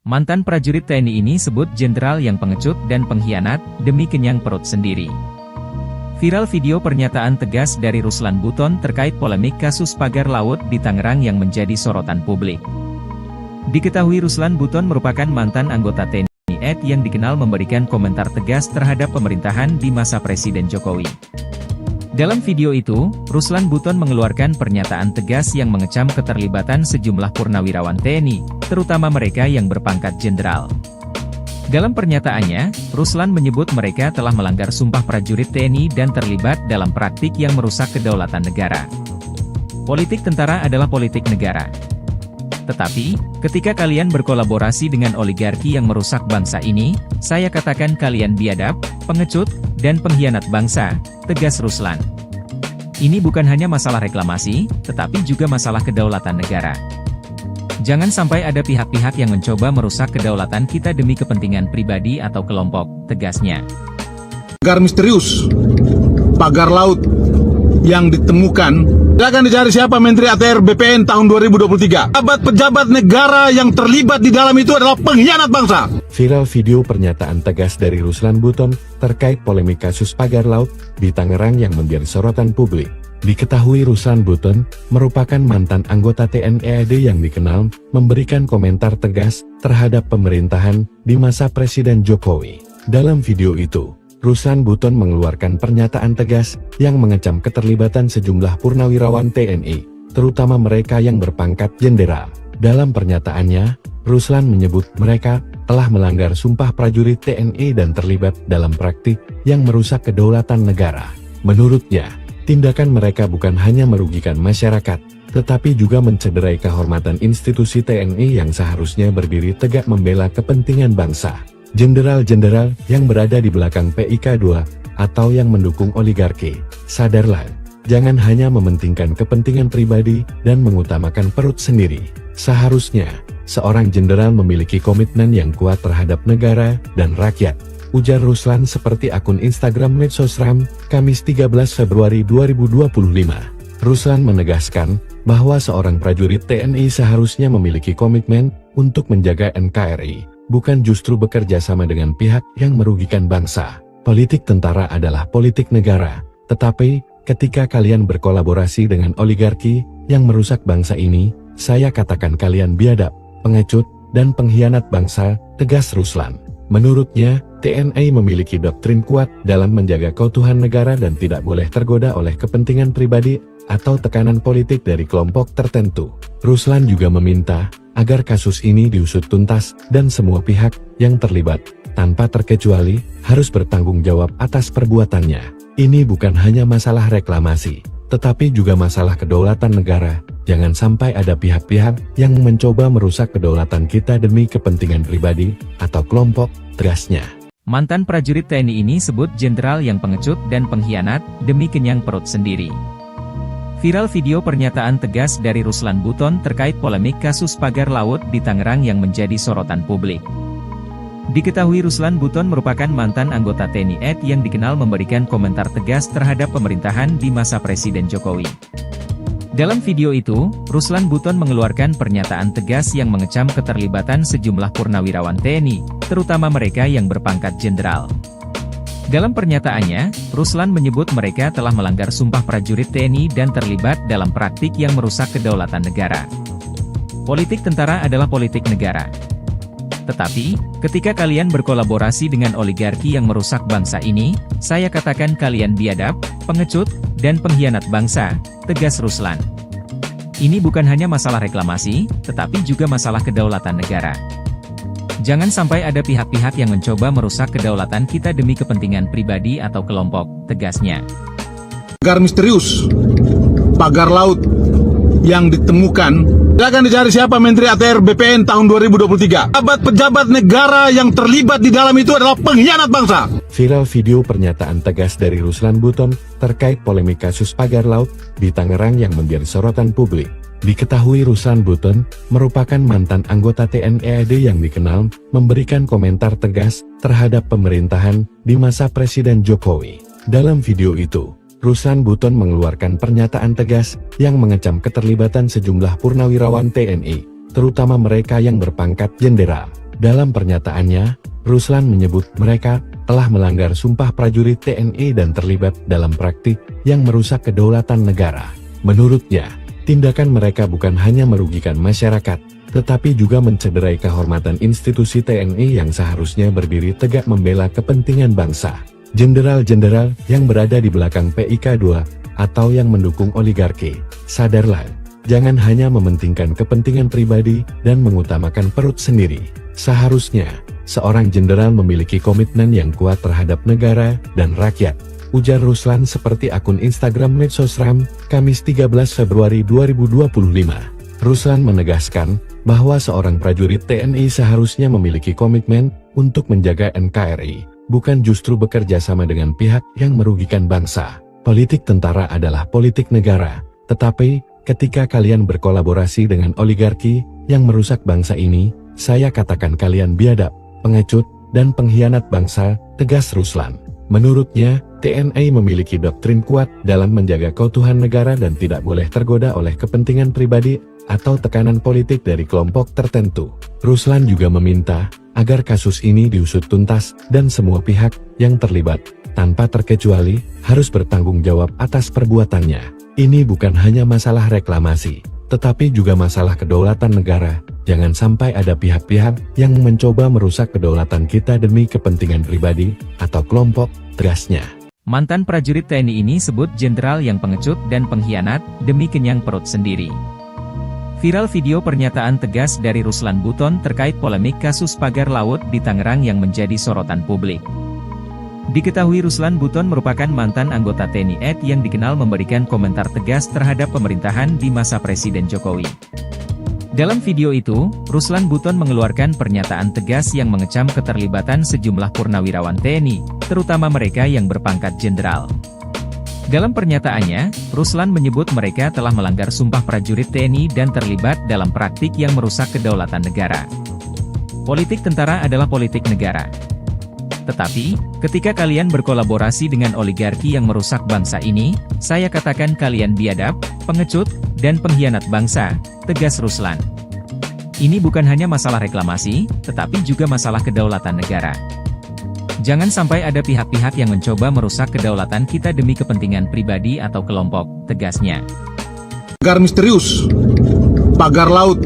Mantan prajurit TNI ini sebut jenderal yang pengecut dan pengkhianat, demi kenyang perut sendiri. Viral video pernyataan tegas dari Ruslan Buton terkait polemik kasus pagar laut di Tangerang yang menjadi sorotan publik. Diketahui Ruslan Buton merupakan mantan anggota TNI AD yang dikenal memberikan komentar tegas terhadap pemerintahan di masa Presiden Jokowi. Dalam video itu, Ruslan Buton mengeluarkan pernyataan tegas yang mengecam keterlibatan sejumlah purnawirawan TNI, terutama mereka yang berpangkat jenderal. Dalam pernyataannya, Ruslan menyebut mereka telah melanggar sumpah prajurit TNI dan terlibat dalam praktik yang merusak kedaulatan negara. Politik tentara adalah politik negara. Tetapi, ketika kalian berkolaborasi dengan oligarki yang merusak bangsa ini, saya katakan kalian biadab, pengecut, dan pengkhianat bangsa, tegas Ruslan. Ini bukan hanya masalah reklamasi, tetapi juga masalah kedaulatan negara. Jangan sampai ada pihak-pihak yang mencoba merusak kedaulatan kita demi kepentingan pribadi atau kelompok, tegasnya. Pagar misterius, pagar laut yang ditemukan, silakan dicari siapa Menteri ATR BPN tahun 2023. Pejabat negara yang terlibat di dalam itu adalah pengkhianat bangsa. Viral video pernyataan tegas dari Ruslan Buton terkait polemik kasus pagar laut di Tangerang yang menjadi sorotan publik. Diketahui Ruslan Buton merupakan mantan anggota TNI AD yang dikenal memberikan komentar tegas terhadap pemerintahan di masa Presiden Jokowi. Dalam video itu, Ruslan Buton mengeluarkan pernyataan tegas yang mengecam keterlibatan sejumlah purnawirawan TNI, terutama mereka yang berpangkat jenderal. Dalam pernyataannya, Ruslan menyebut mereka telah melanggar sumpah prajurit TNI dan terlibat dalam praktik yang merusak kedaulatan negara. Menurutnya, tindakan mereka bukan hanya merugikan masyarakat, tetapi juga mencederai kehormatan institusi TNI yang seharusnya berdiri tegak membela kepentingan bangsa. Jenderal-jenderal yang berada di belakang PIK2 atau yang mendukung oligarki, sadarlah, jangan hanya mementingkan kepentingan pribadi dan mengutamakan perut sendiri. Seharusnya, seorang jenderal memiliki komitmen yang kuat terhadap negara dan rakyat, ujar Ruslan seperti akun Instagram Medsosram, Kamis 13 Februari 2025. Ruslan menegaskan bahwa seorang prajurit TNI seharusnya memiliki komitmen untuk menjaga NKRI, bukan justru bekerja sama dengan pihak yang merugikan bangsa. Politik tentara adalah politik negara, tetapi ketika kalian berkolaborasi dengan oligarki yang merusak bangsa ini, saya katakan kalian biadab, pengecut, dan pengkhianat bangsa, tegas Ruslan. Menurutnya, TNI memiliki doktrin kuat dalam menjaga keutuhan negara dan tidak boleh tergoda oleh kepentingan pribadi atau tekanan politik dari kelompok tertentu. Ruslan juga meminta agar kasus ini diusut tuntas dan semua pihak yang terlibat, tanpa terkecuali, harus bertanggung jawab atas perbuatannya. Ini bukan hanya masalah reklamasi, tetapi juga masalah kedaulatan negara. Jangan sampai ada pihak-pihak yang mencoba merusak kedaulatan kita demi kepentingan pribadi atau kelompok, tegasnya. Mantan prajurit TNI ini sebut jenderal yang pengecut dan pengkhianat, demi kenyang perut sendiri. Viral video pernyataan tegas dari Ruslan Buton terkait polemik kasus pagar laut di Tangerang yang menjadi sorotan publik. Diketahui Ruslan Buton merupakan mantan anggota TNI AD yang dikenal memberikan komentar tegas terhadap pemerintahan di masa Presiden Jokowi. Dalam video itu, Ruslan Buton mengeluarkan pernyataan tegas yang mengecam keterlibatan sejumlah purnawirawan TNI, terutama mereka yang berpangkat jenderal. Dalam pernyataannya, Ruslan menyebut mereka telah melanggar sumpah prajurit TNI dan terlibat dalam praktik yang merusak kedaulatan negara. Politik tentara adalah politik negara. Tetapi, ketika kalian berkolaborasi dengan oligarki yang merusak bangsa ini, saya katakan kalian biadab, pengecut, dan pengkhianat bangsa, tegas Ruslan. Ini bukan hanya masalah reklamasi, tetapi juga masalah kedaulatan negara. Jangan sampai ada pihak-pihak yang mencoba merusak kedaulatan kita demi kepentingan pribadi atau kelompok, tegasnya. Pagar misterius, pagar laut yang ditemukan, silakan dicari siapa Menteri ATR BPN tahun 2023. Pejabat negara yang terlibat di dalam itu adalah pengkhianat bangsa. Viral video pernyataan tegas dari Ruslan Buton terkait polemik kasus pagar laut di Tangerang yang menjadi sorotan publik. Diketahui Ruslan Buton merupakan mantan anggota TNI AD yang dikenal memberikan komentar tegas terhadap pemerintahan di masa Presiden Jokowi. Dalam video itu, Ruslan Buton mengeluarkan pernyataan tegas yang mengecam keterlibatan sejumlah purnawirawan TNI, terutama mereka yang berpangkat jenderal. Dalam pernyataannya, Ruslan menyebut mereka telah melanggar sumpah prajurit TNI dan terlibat dalam praktik yang merusak kedaulatan negara. Menurutnya, tindakan mereka bukan hanya merugikan masyarakat, tetapi juga mencederai kehormatan institusi TNI yang seharusnya berdiri tegak membela kepentingan bangsa. Jenderal-jenderal yang berada di belakang PIK2 atau yang mendukung oligarki, sadarlah, jangan hanya mementingkan kepentingan pribadi dan mengutamakan perut sendiri. Seharusnya, seorang jenderal memiliki komitmen yang kuat terhadap negara dan rakyat, ujar Ruslan seperti akun Instagram Medsosram, Kamis 13 Februari 2025. Ruslan menegaskan bahwa seorang prajurit TNI seharusnya memiliki komitmen untuk menjaga NKRI, bukan justru bekerja sama dengan pihak yang merugikan bangsa. Politik tentara adalah politik negara, tetapi ketika kalian berkolaborasi dengan oligarki yang merusak bangsa ini, saya katakan kalian biadab, pengecut, dan pengkhianat bangsa, tegas Ruslan. Menurutnya, TNI memiliki doktrin kuat dalam menjaga keutuhan negara dan tidak boleh tergoda oleh kepentingan pribadi atau tekanan politik dari kelompok tertentu. Ruslan juga meminta agar kasus ini diusut tuntas dan semua pihak yang terlibat, tanpa terkecuali, harus bertanggung jawab atas perbuatannya. Ini bukan hanya masalah reklamasi, tetapi juga masalah kedaulatan negara. Jangan sampai ada pihak-pihak yang mencoba merusak kedaulatan kita demi kepentingan pribadi atau kelompok, tegasnya. Mantan prajurit TNI ini sebut jenderal yang pengecut dan pengkhianat demi kenyang perut sendiri. Viral video pernyataan tegas dari Ruslan Buton terkait polemik kasus pagar laut di Tangerang yang menjadi sorotan publik. Diketahui Ruslan Buton merupakan mantan anggota TNI AD yang dikenal memberikan komentar tegas terhadap pemerintahan di masa Presiden Jokowi. Dalam video itu, Ruslan Buton mengeluarkan pernyataan tegas yang mengecam keterlibatan sejumlah purnawirawan TNI, terutama mereka yang berpangkat jenderal. Dalam pernyataannya, Ruslan menyebut mereka telah melanggar sumpah prajurit TNI dan terlibat dalam praktik yang merusak kedaulatan negara. Politik tentara adalah politik negara. Tetapi, ketika kalian berkolaborasi dengan oligarki yang merusak bangsa ini, saya katakan kalian biadab, pengecut, dan pengkhianat bangsa, tegas Ruslan. Ini bukan hanya masalah reklamasi, tetapi juga masalah kedaulatan negara. Jangan sampai ada pihak-pihak yang mencoba merusak kedaulatan kita demi kepentingan pribadi atau kelompok, tegasnya. Pagar misterius, pagar laut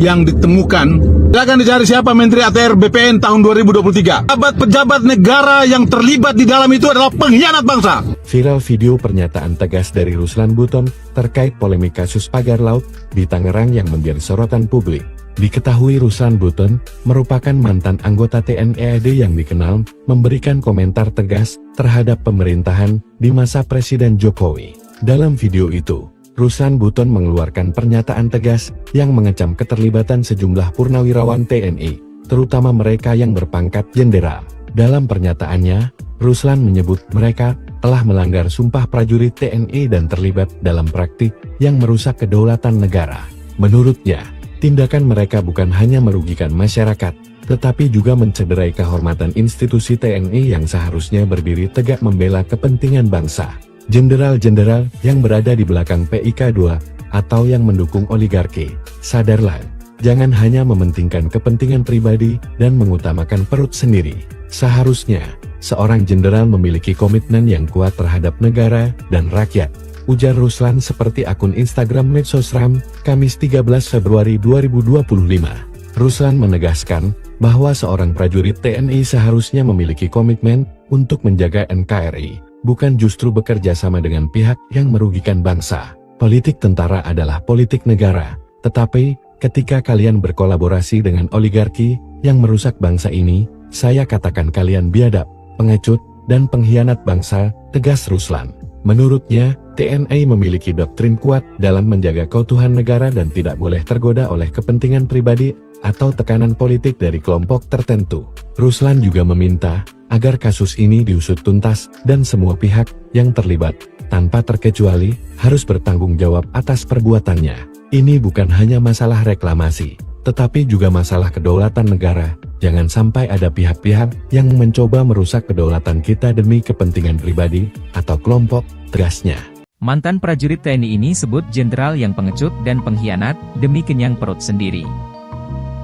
yang ditemukan, silakan dicari siapa Menteri ATR BPN tahun 2023. Pejabat negara yang terlibat di dalam itu adalah pengkhianat bangsa. Viral video pernyataan tegas dari Ruslan Buton terkait polemik kasus pagar laut di Tangerang yang menjadi sorotan publik. Diketahui Ruslan Buton merupakan mantan anggota TNI AD yang dikenal memberikan komentar tegas terhadap pemerintahan di masa Presiden Jokowi. Dalam video itu, Ruslan Buton mengeluarkan pernyataan tegas yang mengecam keterlibatan sejumlah purnawirawan TNI, terutama mereka yang berpangkat jenderal. Dalam pernyataannya, Ruslan menyebut mereka telah melanggar sumpah prajurit TNI dan terlibat dalam praktik yang merusak kedaulatan negara. Menurutnya, tindakan mereka bukan hanya merugikan masyarakat, tetapi juga mencederai kehormatan institusi TNI yang seharusnya berdiri tegak membela kepentingan bangsa. Jenderal-jenderal yang berada di belakang PIK2 atau yang mendukung oligarki, sadarlah, jangan hanya mementingkan kepentingan pribadi dan mengutamakan perut sendiri. Seharusnya, seorang jenderal memiliki komitmen yang kuat terhadap negara dan rakyat, ujar Ruslan seperti akun Instagram Medsosram, Kamis 13 Februari 2025. Ruslan menegaskan bahwa seorang prajurit TNI seharusnya memiliki komitmen untuk menjaga NKRI, bukan justru bekerja sama dengan pihak yang merugikan bangsa. Politik tentara adalah politik negara, tetapi ketika kalian berkolaborasi dengan oligarki yang merusak bangsa ini, saya katakan kalian biadab, pengecut, dan pengkhianat bangsa, tegas Ruslan. Menurutnya, TNI memiliki doktrin kuat dalam menjaga keutuhan negara dan tidak boleh tergoda oleh kepentingan pribadi atau tekanan politik dari kelompok tertentu. Ruslan juga meminta agar kasus ini diusut tuntas dan semua pihak yang terlibat, tanpa terkecuali, harus bertanggung jawab atas perbuatannya. Ini bukan hanya masalah reklamasi, tetapi juga masalah kedaulatan negara. Jangan sampai ada pihak-pihak yang mencoba merusak kedaulatan kita demi kepentingan pribadi atau kelompok, tegasnya. Mantan prajurit TNI ini sebut jenderal yang pengecut dan pengkhianat demi kenyang perut sendiri.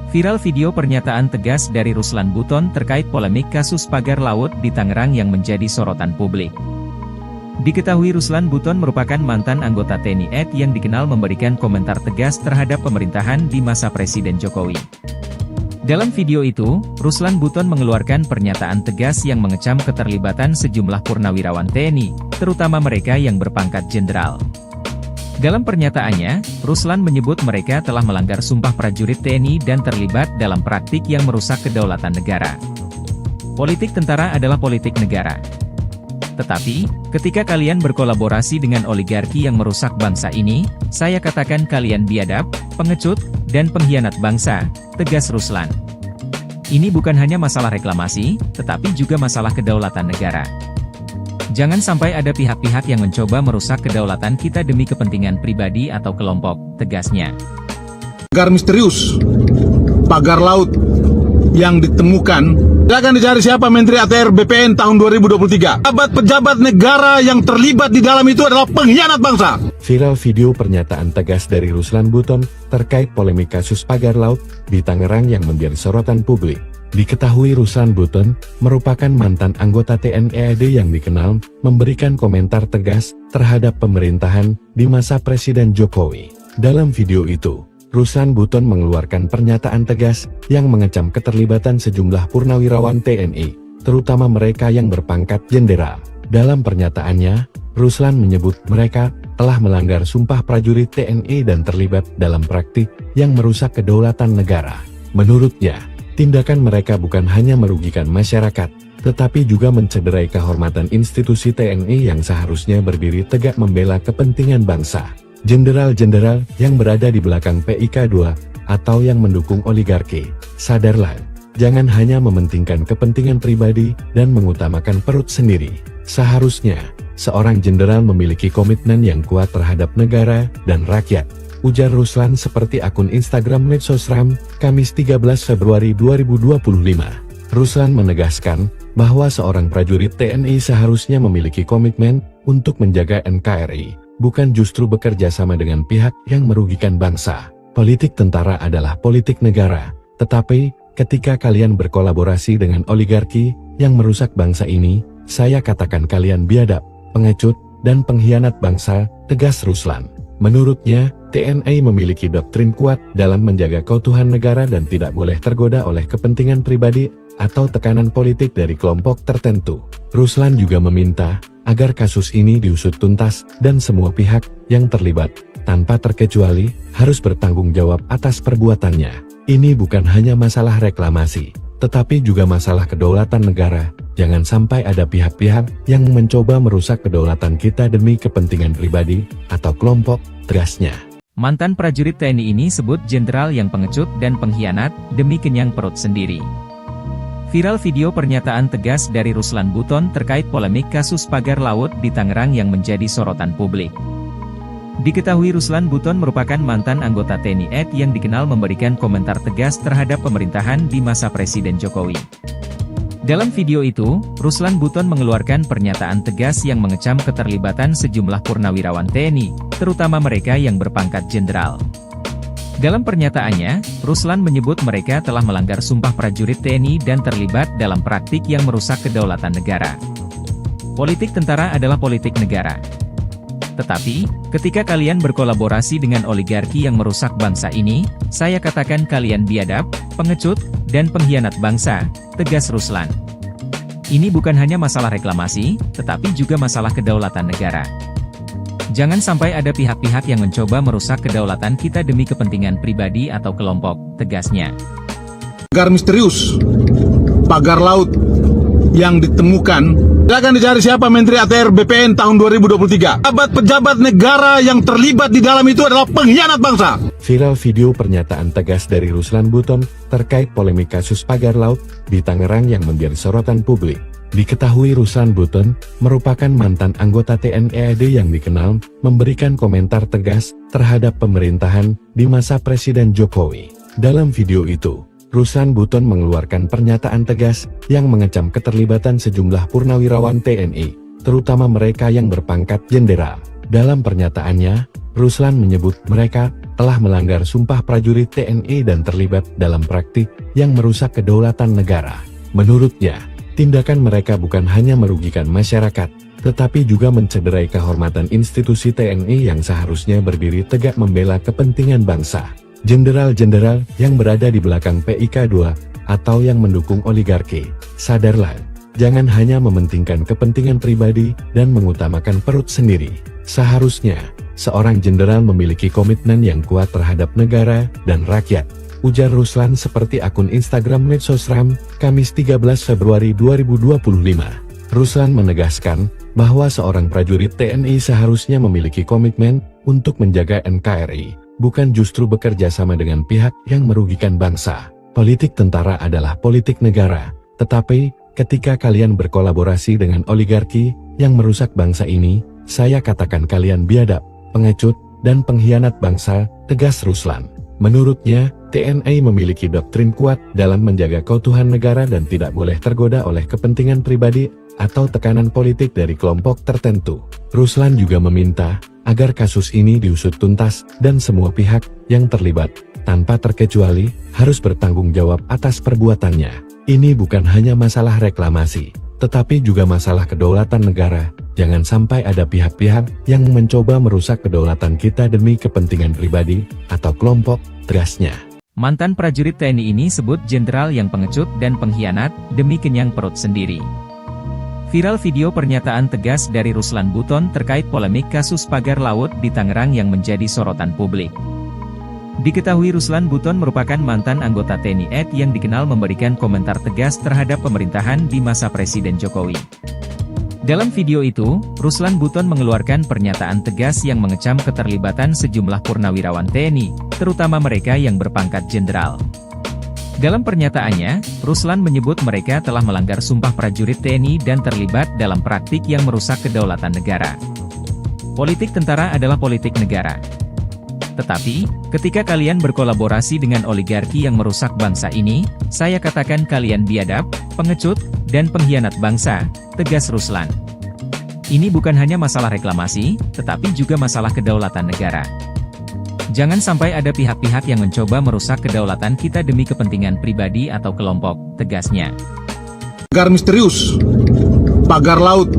Viral video pernyataan tegas dari Ruslan Buton terkait polemik kasus pagar laut di Tangerang yang menjadi sorotan publik. Diketahui Ruslan Buton merupakan mantan anggota TNI AD yang dikenal memberikan komentar tegas terhadap pemerintahan di masa Presiden Jokowi. Dalam video itu, Ruslan Buton mengeluarkan pernyataan tegas yang mengecam keterlibatan sejumlah purnawirawan TNI, terutama mereka yang berpangkat jenderal. Dalam pernyataannya, Ruslan menyebut mereka telah melanggar sumpah prajurit TNI dan terlibat dalam praktik yang merusak kedaulatan negara. Politik tentara adalah politik negara. Tetapi, ketika kalian berkolaborasi dengan oligarki yang merusak bangsa ini, saya katakan kalian biadab, pengecut, dan pengkhianat bangsa, tegas Ruslan. Ini bukan hanya masalah reklamasi, tetapi juga masalah kedaulatan negara. Jangan sampai ada pihak-pihak yang mencoba merusak kedaulatan kita demi kepentingan pribadi atau kelompok, tegasnya. Pagar misterius, pagar laut yang ditemukan, silakan dicari siapa Menteri ATR BPN tahun 2023. Pejabat negara yang terlibat di dalam itu adalah pengkhianat bangsa. Viral video pernyataan tegas dari Ruslan Buton terkait polemik kasus pagar laut di Tangerang yang menjadi sorotan publik. Diketahui Ruslan Buton merupakan mantan anggota TNI AD yang dikenal memberikan komentar tegas terhadap pemerintahan di masa Presiden Jokowi. Dalam video itu, Ruslan Buton mengeluarkan pernyataan tegas yang mengecam keterlibatan sejumlah purnawirawan TNI, terutama mereka yang berpangkat jenderal. Dalam pernyataannya, Ruslan menyebut mereka telah melanggar sumpah prajurit TNI dan terlibat dalam praktik yang merusak kedaulatan negara. Menurutnya, tindakan mereka bukan hanya merugikan masyarakat, tetapi juga mencederai kehormatan institusi TNI yang seharusnya berdiri tegak membela kepentingan bangsa. Jenderal-jenderal yang berada di belakang PIK2 atau yang mendukung oligarki, sadarlah, jangan hanya mementingkan kepentingan pribadi dan mengutamakan perut sendiri. Seharusnya, seorang jenderal memiliki komitmen yang kuat terhadap negara dan rakyat, ujar Ruslan seperti akun Instagram Medsosram, Kamis 13 Februari 2025. Ruslan menegaskan bahwa seorang prajurit TNI seharusnya memiliki komitmen untuk menjaga NKRI, bukan justru bekerja sama dengan pihak yang merugikan bangsa. Politik tentara adalah politik negara, tetapi ketika kalian berkolaborasi dengan oligarki yang merusak bangsa ini, saya katakan kalian biadab, pengecut, dan pengkhianat bangsa, tegas Ruslan. Menurutnya, TNI memiliki doktrin kuat dalam menjaga keutuhan negara dan tidak boleh tergoda oleh kepentingan pribadi atau tekanan politik dari kelompok tertentu. Ruslan juga meminta agar kasus ini diusut tuntas dan semua pihak yang terlibat, tanpa terkecuali, harus bertanggung jawab atas perbuatannya. Ini bukan hanya masalah reklamasi, tetapi juga masalah kedaulatan negara. Jangan sampai ada pihak-pihak yang mencoba merusak kedaulatan kita demi kepentingan pribadi atau kelompok, tegasnya. Mantan prajurit TNI ini sebut jenderal yang pengecut dan pengkhianat demi kenyang perut sendiri. Viral video pernyataan tegas dari Ruslan Buton terkait polemik kasus pagar laut di Tangerang yang menjadi sorotan publik. Diketahui Ruslan Buton merupakan mantan anggota TNI AD yang dikenal memberikan komentar tegas terhadap pemerintahan di masa Presiden Jokowi. Dalam video itu, Ruslan Buton mengeluarkan pernyataan tegas yang mengecam keterlibatan sejumlah purnawirawan TNI, terutama mereka yang berpangkat jenderal. Dalam pernyataannya, Ruslan menyebut mereka telah melanggar sumpah prajurit TNI dan terlibat dalam praktik yang merusak kedaulatan negara. Politik tentara adalah politik negara. Tetapi, ketika kalian berkolaborasi dengan oligarki yang merusak bangsa ini, saya katakan kalian biadab, pengecut, dan pengkhianat bangsa, tegas Ruslan. Ini bukan hanya masalah reklamasi, tetapi juga masalah kedaulatan negara. Jangan sampai ada pihak-pihak yang mencoba merusak kedaulatan kita demi kepentingan pribadi atau kelompok, tegasnya. Pagar misterius, pagar laut yang ditemukan, silakan dicari siapa Menteri ATR BPN tahun 2023. Pejabat negara yang terlibat di dalam itu adalah pengkhianat bangsa. Viral video pernyataan tegas dari Ruslan Buton terkait polemik kasus pagar laut di Tangerang yang menjadi sorotan publik. Diketahui Ruslan Buton merupakan mantan anggota TNI AD yang dikenal memberikan komentar tegas terhadap pemerintahan di masa Presiden Jokowi. Dalam video itu, Ruslan Buton mengeluarkan pernyataan tegas yang mengecam keterlibatan sejumlah purnawirawan TNI, terutama mereka yang berpangkat jenderal. Dalam pernyataannya, Ruslan menyebut mereka telah melanggar sumpah prajurit TNI dan terlibat dalam praktik yang merusak kedaulatan negara. Menurutnya, tindakan mereka bukan hanya merugikan masyarakat, tetapi juga mencederai kehormatan institusi TNI yang seharusnya berdiri tegak membela kepentingan bangsa. Jenderal-jenderal yang berada di belakang PIK 2 atau yang mendukung oligarki, sadarlah, jangan hanya mementingkan kepentingan pribadi dan mengutamakan perut sendiri. Seharusnya, seorang jenderal memiliki komitmen yang kuat terhadap negara dan rakyat, ujar Ruslan seperti akun Instagram Medsosram, Kamis 13 Februari 2025. Ruslan menegaskan bahwa seorang prajurit TNI seharusnya memiliki komitmen untuk menjaga NKRI, bukan justru bekerja sama dengan pihak yang merugikan bangsa. Politik tentara adalah politik negara, tetapi ketika kalian berkolaborasi dengan oligarki yang merusak bangsa ini, saya katakan kalian biadab, pengecut, dan pengkhianat bangsa, tegas Ruslan. Menurutnya, TNI memiliki doktrin kuat dalam menjaga keutuhan negara dan tidak boleh tergoda oleh kepentingan pribadi atau tekanan politik dari kelompok tertentu. Ruslan juga meminta agar kasus ini diusut tuntas dan semua pihak yang terlibat, tanpa terkecuali, harus bertanggung jawab atas perbuatannya. Ini bukan hanya masalah reklamasi, tetapi juga masalah kedaulatan negara. Jangan sampai ada pihak-pihak yang mencoba merusak kedaulatan kita demi kepentingan pribadi atau kelompok, tegasnya. Mantan prajurit TNI ini sebut jenderal yang pengecut dan pengkhianat demi kenyang perut sendiri. Viral video pernyataan tegas dari Ruslan Buton terkait polemik kasus pagar laut di Tangerang yang menjadi sorotan publik. Diketahui Ruslan Buton merupakan mantan anggota TNI AD yang dikenal memberikan komentar tegas terhadap pemerintahan di masa Presiden Jokowi. Dalam video itu, Ruslan Buton mengeluarkan pernyataan tegas yang mengecam keterlibatan sejumlah purnawirawan TNI, terutama mereka yang berpangkat jenderal. Dalam pernyataannya, Ruslan menyebut mereka telah melanggar sumpah prajurit TNI dan terlibat dalam praktik yang merusak kedaulatan negara. Politik tentara adalah politik negara. Tetapi, ketika kalian berkolaborasi dengan oligarki yang merusak bangsa ini, saya katakan kalian biadab, pengecut, dan pengkhianat bangsa, tegas Ruslan. Ini bukan hanya masalah reklamasi, tetapi juga masalah kedaulatan negara. Jangan sampai ada pihak-pihak yang mencoba merusak kedaulatan kita demi kepentingan pribadi atau kelompok, tegasnya. Pagar misterius, pagar laut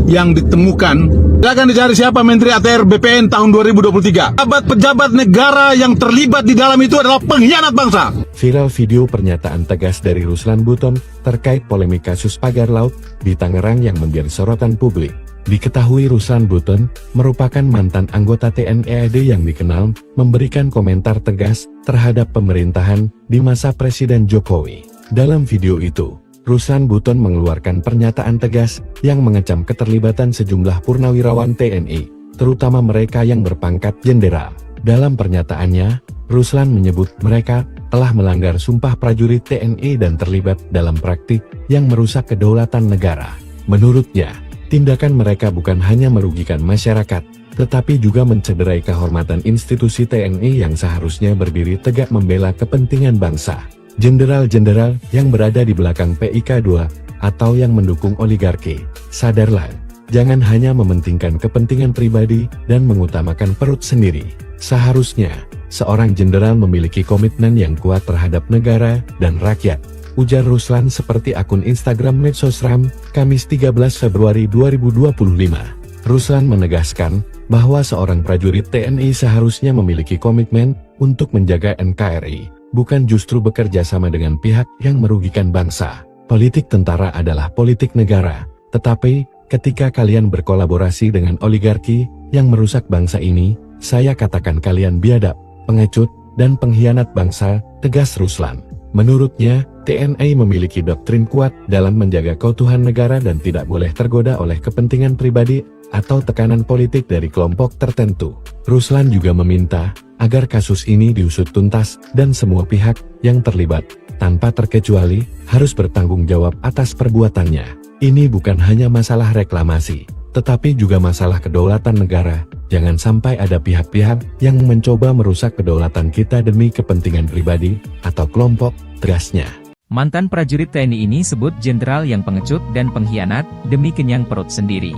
yang ditemukan, silakan dicari siapa Menteri ATR BPN tahun 2023. Pejabat negara yang terlibat di dalam itu adalah pengkhianat bangsa. Viral video pernyataan tegas dari Ruslan Buton terkait polemik kasus pagar laut di Tangerang yang menjadi sorotan publik. Diketahui Ruslan Buton merupakan mantan anggota TNI AD yang dikenal memberikan komentar tegas terhadap pemerintahan di masa Presiden Jokowi. Dalam video itu, Ruslan Buton mengeluarkan pernyataan tegas yang mengecam keterlibatan sejumlah purnawirawan TNI, terutama mereka yang berpangkat jenderal. Dalam pernyataannya, Ruslan menyebut mereka telah melanggar sumpah prajurit TNI dan terlibat dalam praktik yang merusak kedaulatan negara. Menurutnya, tindakan mereka bukan hanya merugikan masyarakat, tetapi juga mencederai kehormatan institusi TNI yang seharusnya berdiri tegak membela kepentingan bangsa. Jenderal-jenderal yang berada di belakang PIK 2 atau yang mendukung oligarki, sadarlah, jangan hanya mementingkan kepentingan pribadi dan mengutamakan perut sendiri. Seharusnya, seorang jenderal memiliki komitmen yang kuat terhadap negara dan rakyat, ujar Ruslan seperti akun Instagram Medsosram, Kamis 13 Februari 2025. Ruslan menegaskan bahwa seorang prajurit TNI seharusnya memiliki komitmen untuk menjaga NKRI, bukan justru bekerja sama dengan pihak yang merugikan bangsa. Politik tentara adalah politik negara, tetapi ketika kalian berkolaborasi dengan oligarki yang merusak bangsa ini, saya katakan kalian biadab, pengecut, dan pengkhianat bangsa, tegas Ruslan. Menurutnya, TNI memiliki doktrin kuat dalam menjaga keutuhan negara dan tidak boleh tergoda oleh kepentingan pribadi atau tekanan politik dari kelompok tertentu. Ruslan juga meminta agar kasus ini diusut tuntas dan semua pihak yang terlibat, tanpa terkecuali, harus bertanggung jawab atas perbuatannya. Ini bukan hanya masalah reklamasi, tetapi juga masalah kedaulatan negara. Jangan sampai ada pihak-pihak yang mencoba merusak kedaulatan kita demi kepentingan pribadi atau kelompok, tegasnya. Mantan prajurit TNI ini sebut jenderal yang pengecut dan pengkhianat demi kenyang perut sendiri.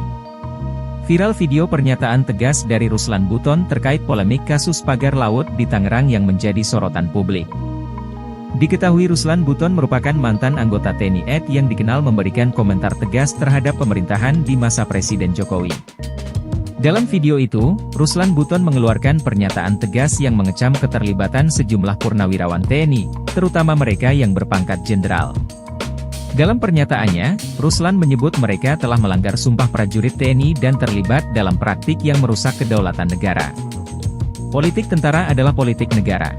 Viral video pernyataan tegas dari Ruslan Buton terkait polemik kasus pagar laut di Tangerang yang menjadi sorotan publik. Diketahui Ruslan Buton merupakan mantan anggota TNI AD yang dikenal memberikan komentar tegas terhadap pemerintahan di masa Presiden Jokowi. Dalam video itu, Ruslan Buton mengeluarkan pernyataan tegas yang mengecam keterlibatan sejumlah purnawirawan TNI, terutama mereka yang berpangkat jenderal. Dalam pernyataannya, Ruslan menyebut mereka telah melanggar sumpah prajurit TNI dan terlibat dalam praktik yang merusak kedaulatan negara. Politik tentara adalah politik negara.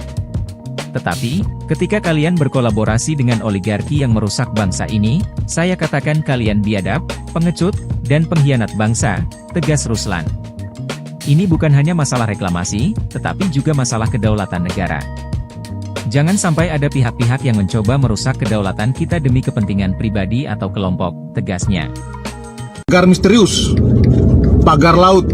Tetapi, ketika kalian berkolaborasi dengan oligarki yang merusak bangsa ini, saya katakan kalian biadab, pengecut, dan pengkhianat bangsa, tegas Ruslan. Ini bukan hanya masalah reklamasi, tetapi juga masalah kedaulatan negara. Jangan sampai ada pihak-pihak yang mencoba merusak kedaulatan kita demi kepentingan pribadi atau kelompok, tegasnya. Pagar misterius, pagar laut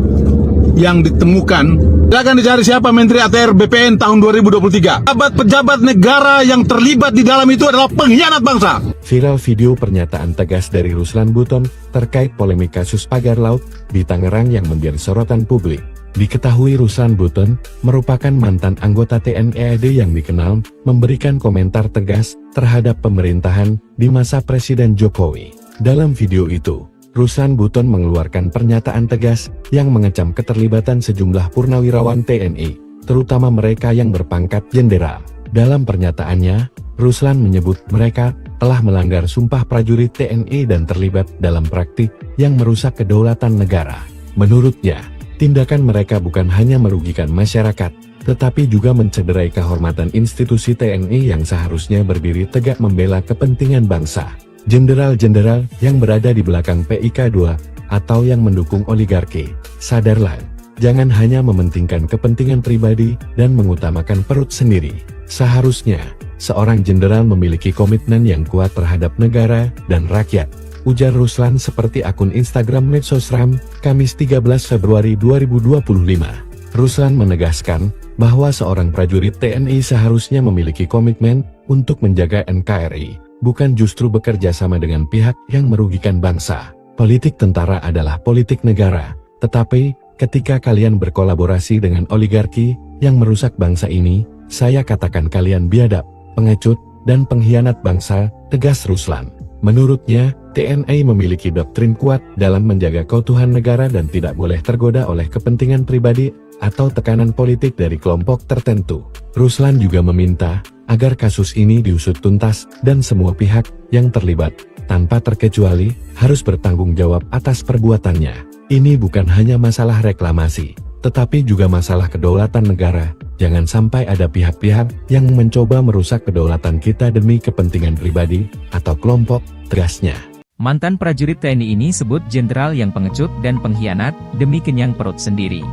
yang ditemukan, silakan dicari siapa Menteri ATR BPN tahun 2023. Pejabat negara yang terlibat di dalam itu adalah pengkhianat bangsa. Viral video pernyataan tegas dari Ruslan Buton terkait polemik kasus pagar laut di Tangerang yang menjadi sorotan publik. Diketahui Ruslan Buton merupakan mantan anggota TNI AD yang dikenal memberikan komentar tegas terhadap pemerintahan di masa Presiden Jokowi. Dalam video itu, Ruslan Buton mengeluarkan pernyataan tegas yang mengecam keterlibatan sejumlah purnawirawan TNI, terutama mereka yang berpangkat jenderal. Dalam pernyataannya, Ruslan menyebut mereka telah melanggar sumpah prajurit TNI dan terlibat dalam praktik yang merusak kedaulatan negara. Menurutnya, tindakan mereka bukan hanya merugikan masyarakat, tetapi juga mencederai kehormatan institusi TNI yang seharusnya berdiri tegak membela kepentingan bangsa. Jenderal-jenderal yang berada di belakang PIK 2, atau yang mendukung oligarki, sadarlah, jangan hanya mementingkan kepentingan pribadi dan mengutamakan perut sendiri. Seharusnya, seorang jenderal memiliki komitmen yang kuat terhadap negara dan rakyat, ujar Ruslan seperti akun Instagram Medsosram, Kamis 13 Februari 2025. Ruslan menegaskan bahwa seorang prajurit TNI seharusnya memiliki komitmen untuk menjaga NKRI, bukan justru bekerja sama dengan pihak yang merugikan bangsa. Politik tentara adalah politik negara, tetapi ketika kalian berkolaborasi dengan oligarki yang merusak bangsa ini, saya katakan kalian biadab, pengecut, dan pengkhianat bangsa, tegas Ruslan. Menurutnya, TNI memiliki doktrin kuat dalam menjaga keutuhan negara dan tidak boleh tergoda oleh kepentingan pribadi atau tekanan politik dari kelompok tertentu. Ruslan juga meminta agar kasus ini diusut tuntas dan semua pihak yang terlibat, tanpa terkecuali, harus bertanggung jawab atas perbuatannya. Ini bukan hanya masalah reklamasi, tetapi juga masalah kedaulatan negara. Jangan sampai ada pihak-pihak yang mencoba merusak kedaulatan kita demi kepentingan pribadi atau kelompok, tegasnya. Mantan prajurit TNI ini sebut jenderal yang pengecut dan pengkhianat demi kenyang perut sendiri.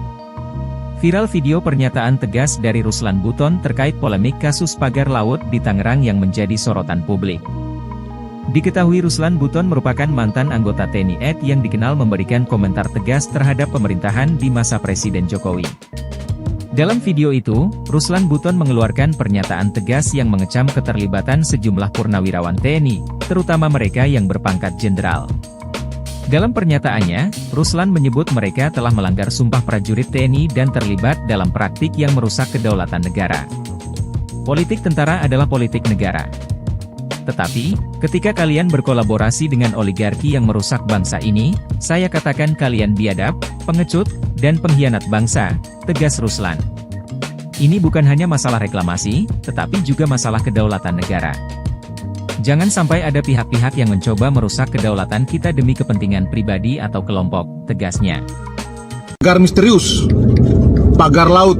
Viral video pernyataan tegas dari Ruslan Buton terkait polemik kasus pagar laut di Tangerang yang menjadi sorotan publik. Diketahui Ruslan Buton merupakan mantan anggota TNI AD yang dikenal memberikan komentar tegas terhadap pemerintahan di masa Presiden Jokowi. Dalam video itu, Ruslan Buton mengeluarkan pernyataan tegas yang mengecam keterlibatan sejumlah purnawirawan TNI, terutama mereka yang berpangkat jenderal. Dalam pernyataannya, Ruslan menyebut mereka telah melanggar sumpah prajurit TNI dan terlibat dalam praktik yang merusak kedaulatan negara. Politik tentara adalah politik negara. Tetapi, ketika kalian berkolaborasi dengan oligarki yang merusak bangsa ini, saya katakan kalian biadab, pengecut, dan pengkhianat bangsa, tegas Ruslan. Ini bukan hanya masalah reklamasi, tetapi juga masalah kedaulatan negara. Jangan sampai ada pihak-pihak yang mencoba merusak kedaulatan kita demi kepentingan pribadi atau kelompok, tegasnya. Pagar misterius, pagar laut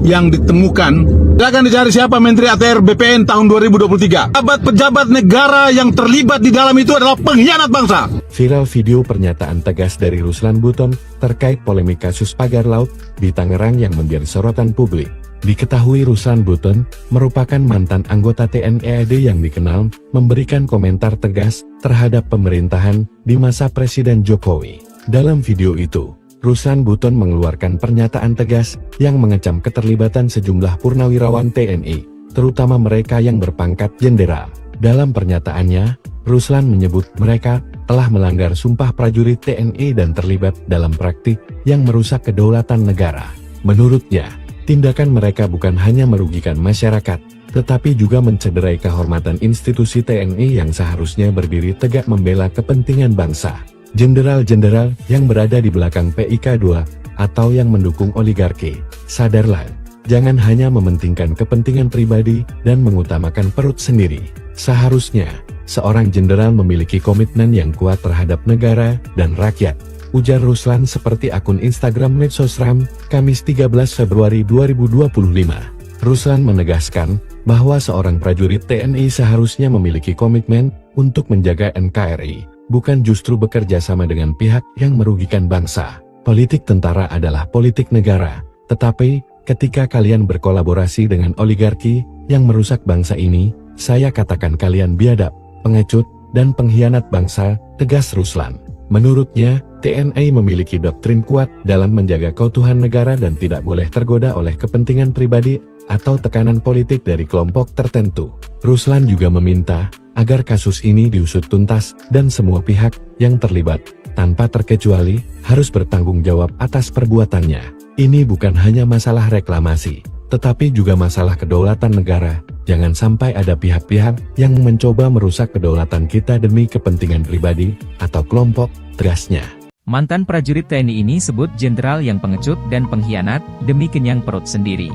yang ditemukan, silakan dicari siapa Menteri ATR BPN tahun 2023. Pejabat negara yang terlibat di dalam itu adalah pengkhianat bangsa. Viral video pernyataan tegas dari Ruslan Buton terkait polemik kasus pagar laut di Tangerang yang menjadi sorotan publik. Diketahui Ruslan Buton merupakan mantan anggota TNI AD yang dikenal memberikan komentar tegas terhadap pemerintahan di masa Presiden Jokowi. Dalam video itu, Ruslan Buton mengeluarkan pernyataan tegas yang mengecam keterlibatan sejumlah purnawirawan TNI, terutama mereka yang berpangkat jenderal. Dalam pernyataannya, Ruslan menyebut mereka telah melanggar sumpah prajurit TNI dan terlibat dalam praktik yang merusak kedaulatan negara. Menurutnya, tindakan mereka bukan hanya merugikan masyarakat, tetapi juga mencederai kehormatan institusi TNI yang seharusnya berdiri tegak membela kepentingan bangsa. Jenderal-jenderal yang berada di belakang PIK 2 atau yang mendukung oligarki, sadarlah, jangan hanya mementingkan kepentingan pribadi dan mengutamakan perut sendiri. Seharusnya, seorang jenderal memiliki komitmen yang kuat terhadap negara dan rakyat, ujar Ruslan seperti akun Instagram Medsosram, Kamis 13 Februari 2025. Ruslan menegaskan bahwa seorang prajurit TNI seharusnya memiliki komitmen untuk menjaga NKRI, bukan justru bekerja sama dengan pihak yang merugikan bangsa. Politik tentara adalah politik negara, tetapi ketika kalian berkolaborasi dengan oligarki yang merusak bangsa ini, saya katakan kalian biadab, pengecut, dan pengkhianat bangsa, tegas Ruslan. Menurutnya, TNI memiliki doktrin kuat dalam menjaga keutuhan negara dan tidak boleh tergoda oleh kepentingan pribadi atau tekanan politik dari kelompok tertentu. Ruslan juga meminta agar kasus ini diusut tuntas dan semua pihak yang terlibat, tanpa terkecuali, harus bertanggung jawab atas perbuatannya. Ini bukan hanya masalah reklamasi, tetapi juga masalah kedaulatan negara. Jangan sampai ada pihak-pihak yang mencoba merusak kedaulatan kita demi kepentingan pribadi atau kelompok, tegasnya. Mantan prajurit TNI ini sebut jenderal yang pengecut dan pengkhianat demi kenyang perut sendiri.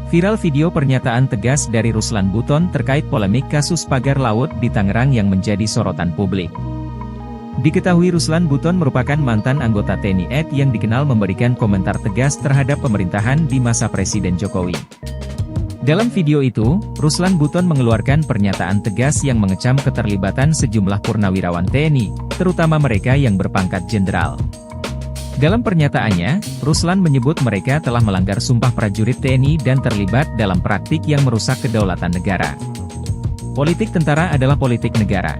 Viral video pernyataan tegas dari Ruslan Buton terkait polemik kasus pagar laut di Tangerang yang menjadi sorotan publik. Diketahui Ruslan Buton merupakan mantan anggota TNI AD yang dikenal memberikan komentar tegas terhadap pemerintahan di masa Presiden Jokowi. Dalam video itu, Ruslan Buton mengeluarkan pernyataan tegas yang mengecam keterlibatan sejumlah purnawirawan TNI, terutama mereka yang berpangkat jenderal. Dalam pernyataannya, Ruslan menyebut mereka telah melanggar sumpah prajurit TNI dan terlibat dalam praktik yang merusak kedaulatan negara. Politik tentara adalah politik negara.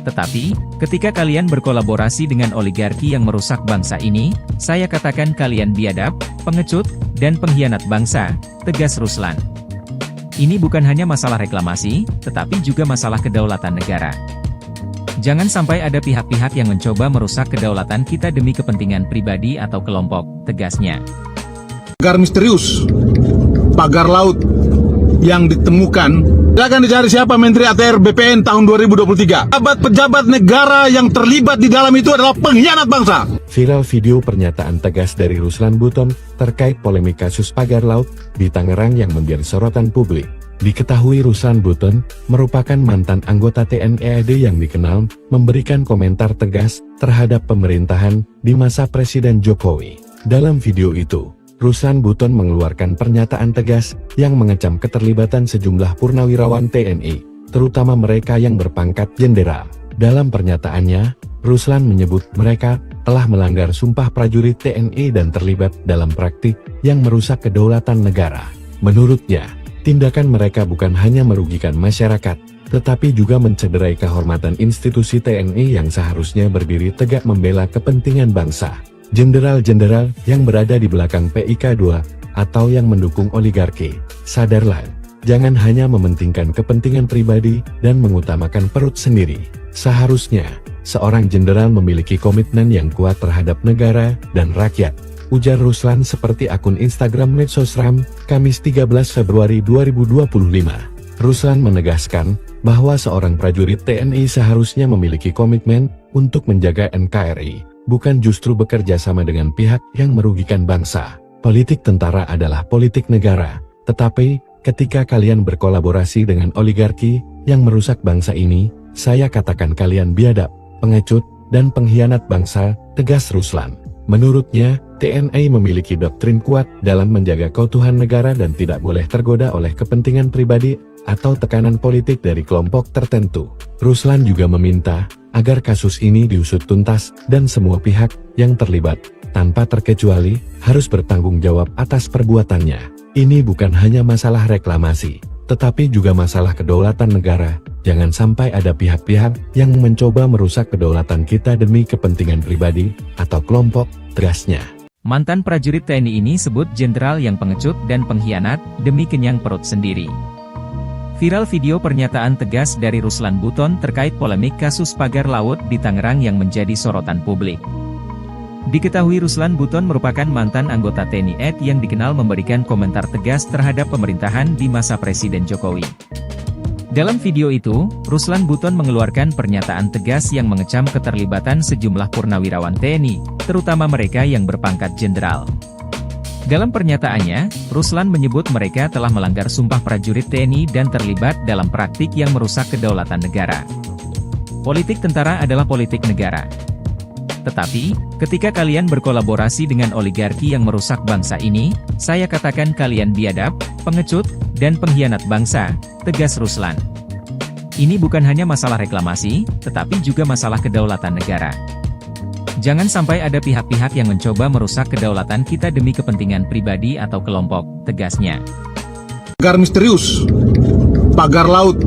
Tetapi, ketika kalian berkolaborasi dengan oligarki yang merusak bangsa ini, saya katakan kalian biadab, pengecut, dan pengkhianat bangsa, tegas Ruslan. Ini bukan hanya masalah reklamasi, tetapi juga masalah kedaulatan negara. Jangan sampai ada pihak-pihak yang mencoba merusak kedaulatan kita demi kepentingan pribadi atau kelompok, tegasnya. Pagar misterius, pagar laut yang ditemukan, silakan dicari siapa Menteri ATR BPN tahun 2023. Pejabat negara yang terlibat di dalam itu adalah pengkhianat bangsa. Viral video pernyataan tegas dari Ruslan Buton terkait polemik kasus pagar laut di Tangerang yang menjadi sorotan publik. Diketahui Ruslan Buton merupakan mantan anggota TNI AD yang dikenal memberikan komentar tegas terhadap pemerintahan di masa Presiden Jokowi. Dalam video itu, Ruslan Buton mengeluarkan pernyataan tegas yang mengecam keterlibatan sejumlah purnawirawan TNI, terutama mereka yang berpangkat jenderal. Dalam pernyataannya, Ruslan menyebut mereka telah melanggar sumpah prajurit TNI dan terlibat dalam praktik yang merusak kedaulatan negara. Menurutnya, tindakan mereka bukan hanya merugikan masyarakat, tetapi juga mencederai kehormatan institusi TNI yang seharusnya berdiri tegak membela kepentingan bangsa. Jenderal-jenderal yang berada di belakang PIK 2 atau yang mendukung oligarki, sadarlah, jangan hanya mementingkan kepentingan pribadi dan mengutamakan perut sendiri. Seharusnya, seorang jenderal memiliki komitmen yang kuat terhadap negara dan rakyat, ujar Ruslan seperti akun Instagram Medsosram, Kamis 13 Februari 2025. Ruslan menegaskan bahwa seorang prajurit TNI seharusnya memiliki komitmen untuk menjaga NKRI, bukan justru bekerja sama dengan pihak yang merugikan bangsa. Politik tentara adalah politik negara, tetapi ketika kalian berkolaborasi dengan oligarki yang merusak bangsa ini, saya katakan kalian biadab, pengecut, dan pengkhianat bangsa, tegas Ruslan. Menurutnya, TNI memiliki doktrin kuat dalam menjaga keutuhan negara dan tidak boleh tergoda oleh kepentingan pribadi atau tekanan politik dari kelompok tertentu. Ruslan juga meminta agar kasus ini diusut tuntas dan semua pihak yang terlibat, tanpa terkecuali, harus bertanggung jawab atas perbuatannya. Ini bukan hanya masalah reklamasi, tetapi juga masalah kedaulatan negara. Jangan sampai ada pihak-pihak yang mencoba merusak kedaulatan kita demi kepentingan pribadi atau kelompok, tegasnya. Mantan prajurit TNI ini sebut jenderal yang pengecut dan pengkhianat demi kenyang perut sendiri. Viral video pernyataan tegas dari Ruslan Buton terkait polemik kasus pagar laut di Tangerang yang menjadi sorotan publik. Diketahui Ruslan Buton merupakan mantan anggota TNI AD yang dikenal memberikan komentar tegas terhadap pemerintahan di masa Presiden Jokowi. Dalam video itu, Ruslan Buton mengeluarkan pernyataan tegas yang mengecam keterlibatan sejumlah purnawirawan TNI, terutama mereka yang berpangkat jenderal. Dalam pernyataannya, Ruslan menyebut mereka telah melanggar sumpah prajurit TNI dan terlibat dalam praktik yang merusak kedaulatan negara. Politik tentara adalah politik negara. Tetapi, ketika kalian berkolaborasi dengan oligarki yang merusak bangsa ini, saya katakan kalian biadab, pengecut, dan pengkhianat bangsa, tegas Ruslan. Ini bukan hanya masalah reklamasi, tetapi juga masalah kedaulatan negara. Jangan sampai ada pihak-pihak yang mencoba merusak kedaulatan kita demi kepentingan pribadi atau kelompok, tegasnya. Pagar misterius, pagar laut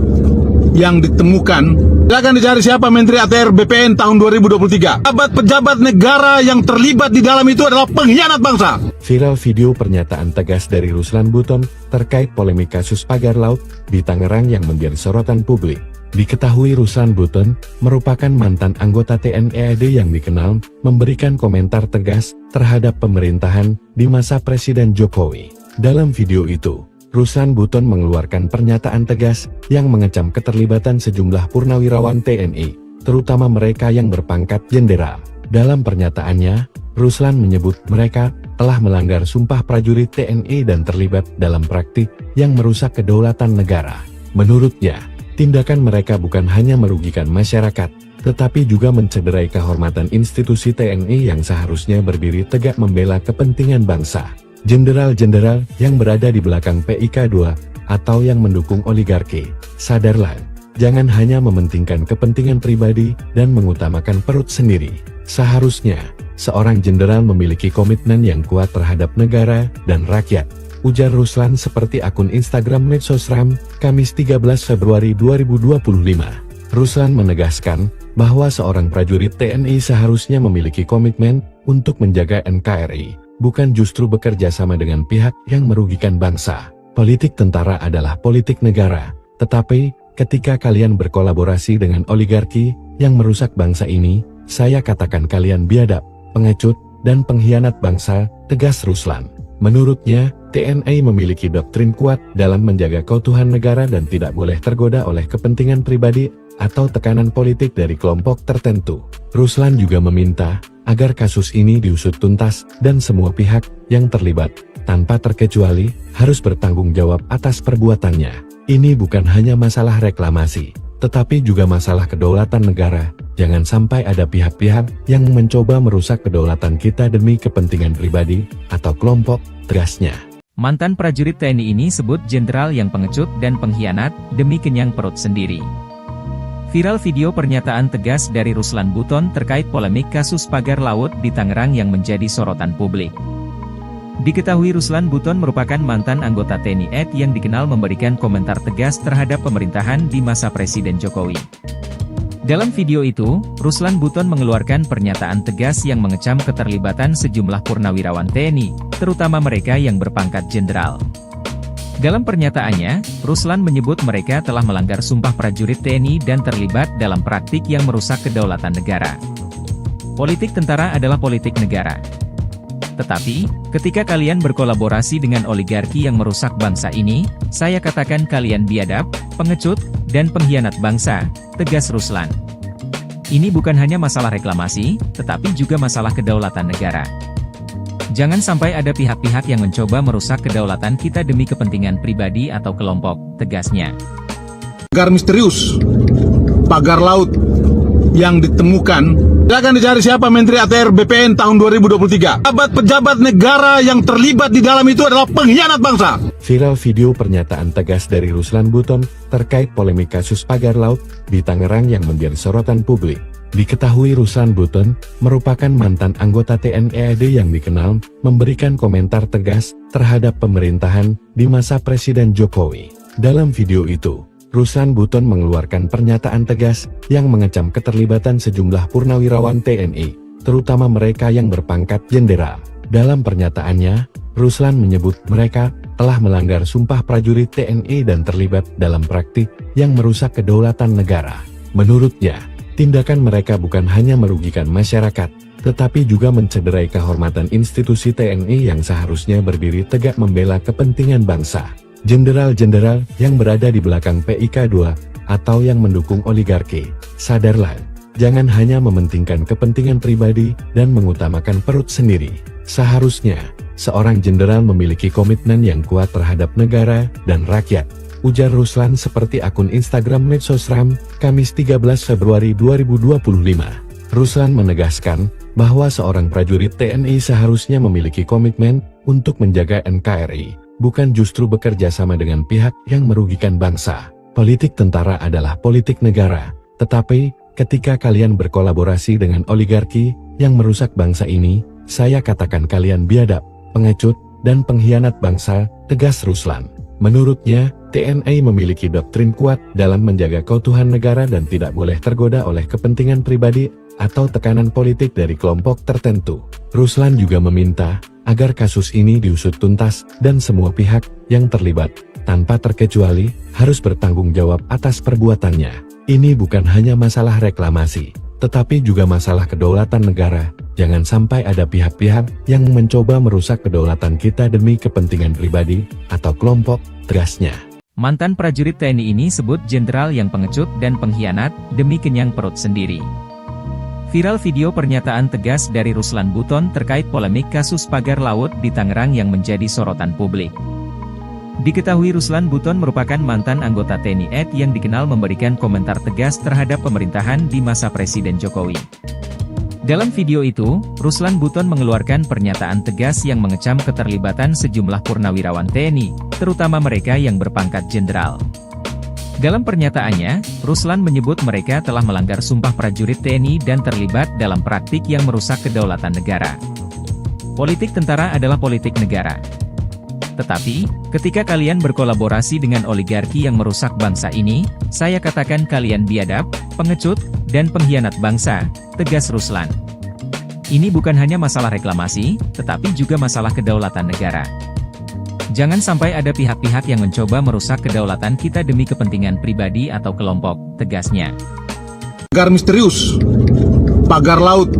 yang ditemukan, silakan dicari siapa Menteri ATR BPN tahun 2023. Pejabat negara yang terlibat di dalam itu adalah pengkhianat bangsa. Viral video pernyataan tegas dari Ruslan Buton terkait polemik kasus pagar laut di Tangerang yang menjadi sorotan publik. Diketahui Ruslan Buton merupakan mantan anggota TNI AD yang dikenal memberikan komentar tegas terhadap pemerintahan di masa Presiden Jokowi. Dalam video itu, Ruslan Buton mengeluarkan pernyataan tegas yang mengecam keterlibatan sejumlah purnawirawan TNI, terutama mereka yang berpangkat jenderal. Dalam pernyataannya, Ruslan menyebut mereka telah melanggar sumpah prajurit TNI dan terlibat dalam praktik yang merusak kedaulatan negara. Menurutnya, tindakan mereka bukan hanya merugikan masyarakat, tetapi juga mencederai kehormatan institusi TNI yang seharusnya berdiri tegak membela kepentingan bangsa. Jenderal-jenderal yang berada di belakang PIK 2 atau yang mendukung oligarki, sadarlah, jangan hanya mementingkan kepentingan pribadi dan mengutamakan perut sendiri. Seharusnya, seorang jenderal memiliki komitmen yang kuat terhadap negara dan rakyat, ujar Ruslan seperti akun Instagram Medsosram, Kamis 13 Februari 2025. Ruslan menegaskan bahwa seorang prajurit TNI seharusnya memiliki komitmen untuk menjaga NKRI, bukan justru bekerja sama dengan pihak yang merugikan bangsa. Politik tentara adalah politik negara, tetapi ketika kalian berkolaborasi dengan oligarki yang merusak bangsa ini, saya katakan kalian biadab, pengecut, dan pengkhianat bangsa, tegas Ruslan. Menurutnya, TNI memiliki doktrin kuat dalam menjaga keutuhan negara dan tidak boleh tergoda oleh kepentingan pribadi atau tekanan politik dari kelompok tertentu. Ruslan juga meminta agar kasus ini diusut tuntas dan semua pihak yang terlibat, tanpa terkecuali, harus bertanggung jawab atas perbuatannya. Ini bukan hanya masalah reklamasi, tetapi juga masalah kedaulatan negara. Jangan sampai ada pihak-pihak yang mencoba merusak kedaulatan kita demi kepentingan pribadi atau kelompok, tegasnya. Mantan prajurit TNI ini sebut jenderal yang pengecut dan pengkhianat demi kenyang perut sendiri. Viral video pernyataan tegas dari Ruslan Buton terkait polemik kasus pagar laut di Tangerang yang menjadi sorotan publik. Diketahui Ruslan Buton merupakan mantan anggota TNI AD yang dikenal memberikan komentar tegas terhadap pemerintahan di masa Presiden Jokowi. Dalam video itu, Ruslan Buton mengeluarkan pernyataan tegas yang mengecam keterlibatan sejumlah purnawirawan TNI, terutama mereka yang berpangkat jenderal. Dalam pernyataannya, Ruslan menyebut mereka telah melanggar sumpah prajurit TNI dan terlibat dalam praktik yang merusak kedaulatan negara. Politik tentara adalah politik negara. Tetapi, ketika kalian berkolaborasi dengan oligarki yang merusak bangsa ini, saya katakan kalian biadab, pengecut, dan pengkhianat bangsa, tegas Ruslan. Ini bukan hanya masalah reklamasi, tetapi juga masalah kedaulatan negara. Jangan sampai ada pihak-pihak yang mencoba merusak kedaulatan kita demi kepentingan pribadi atau kelompok, tegasnya. Pagar misterius, pagar laut yang ditemukan, silakan dicari siapa Menteri ATR BPN tahun 2023. Pejabat negara yang terlibat di dalam itu adalah pengkhianat bangsa. Viral video pernyataan tegas dari Ruslan Buton terkait polemik kasus pagar laut di Tangerang yang menjadi sorotan publik. Diketahui Ruslan Buton merupakan mantan anggota TNI AD yang dikenal memberikan komentar tegas terhadap pemerintahan di masa Presiden Jokowi. Dalam video itu, Ruslan Buton mengeluarkan pernyataan tegas yang mengecam keterlibatan sejumlah purnawirawan TNI, terutama mereka yang berpangkat jenderal. Dalam pernyataannya, Ruslan menyebut mereka telah melanggar sumpah prajurit TNI dan terlibat dalam praktik yang merusak kedaulatan negara. Menurutnya, tindakan mereka bukan hanya merugikan masyarakat, tetapi juga mencederai kehormatan institusi TNI yang seharusnya berdiri tegak membela kepentingan bangsa. Jenderal-jenderal yang berada di belakang PIK 2 atau yang mendukung oligarki, sadarlah, jangan hanya mementingkan kepentingan pribadi dan mengutamakan perut sendiri. Seharusnya, seorang jenderal memiliki komitmen yang kuat terhadap negara dan rakyat, ujar Ruslan seperti akun Instagram Medsosram, Kamis 13 Februari 2025. Ruslan menegaskan bahwa seorang prajurit TNI seharusnya memiliki komitmen untuk menjaga NKRI, bukan justru bekerja sama dengan pihak yang merugikan bangsa. Politik tentara adalah politik negara, tetapi ketika kalian berkolaborasi dengan oligarki yang merusak bangsa ini, saya katakan kalian biadab, pengecut, dan pengkhianat bangsa, tegas Ruslan. Menurutnya, TNI memiliki doktrin kuat dalam menjaga keutuhan negara dan tidak boleh tergoda oleh kepentingan pribadi atau tekanan politik dari kelompok tertentu. Ruslan juga meminta agar kasus ini diusut tuntas dan semua pihak yang terlibat, tanpa terkecuali, harus bertanggung jawab atas perbuatannya. Ini bukan hanya masalah reklamasi, tetapi juga masalah kedaulatan negara. Jangan sampai ada pihak-pihak yang mencoba merusak kedaulatan kita demi kepentingan pribadi atau kelompok, tegasnya. Mantan prajurit TNI ini sebut jenderal yang pengecut dan pengkhianat demi kenyang perut sendiri. Viral video pernyataan tegas dari Ruslan Buton terkait polemik kasus pagar laut di Tangerang yang menjadi sorotan publik. Diketahui Ruslan Buton merupakan mantan anggota TNI AD yang dikenal memberikan komentar tegas terhadap pemerintahan di masa Presiden Jokowi. Dalam video itu, Ruslan Buton mengeluarkan pernyataan tegas yang mengecam keterlibatan sejumlah purnawirawan TNI, terutama mereka yang berpangkat jenderal. Dalam pernyataannya, Ruslan menyebut mereka telah melanggar sumpah prajurit TNI dan terlibat dalam praktik yang merusak kedaulatan negara. Politik tentara adalah politik negara. Tetapi, ketika kalian berkolaborasi dengan oligarki yang merusak bangsa ini, saya katakan kalian biadab, pengecut, dan pengkhianat bangsa, tegas Ruslan. Ini bukan hanya masalah reklamasi, tetapi juga masalah kedaulatan negara. Jangan sampai ada pihak-pihak yang mencoba merusak kedaulatan kita demi kepentingan pribadi atau kelompok, tegasnya. Pagar misterius, pagar laut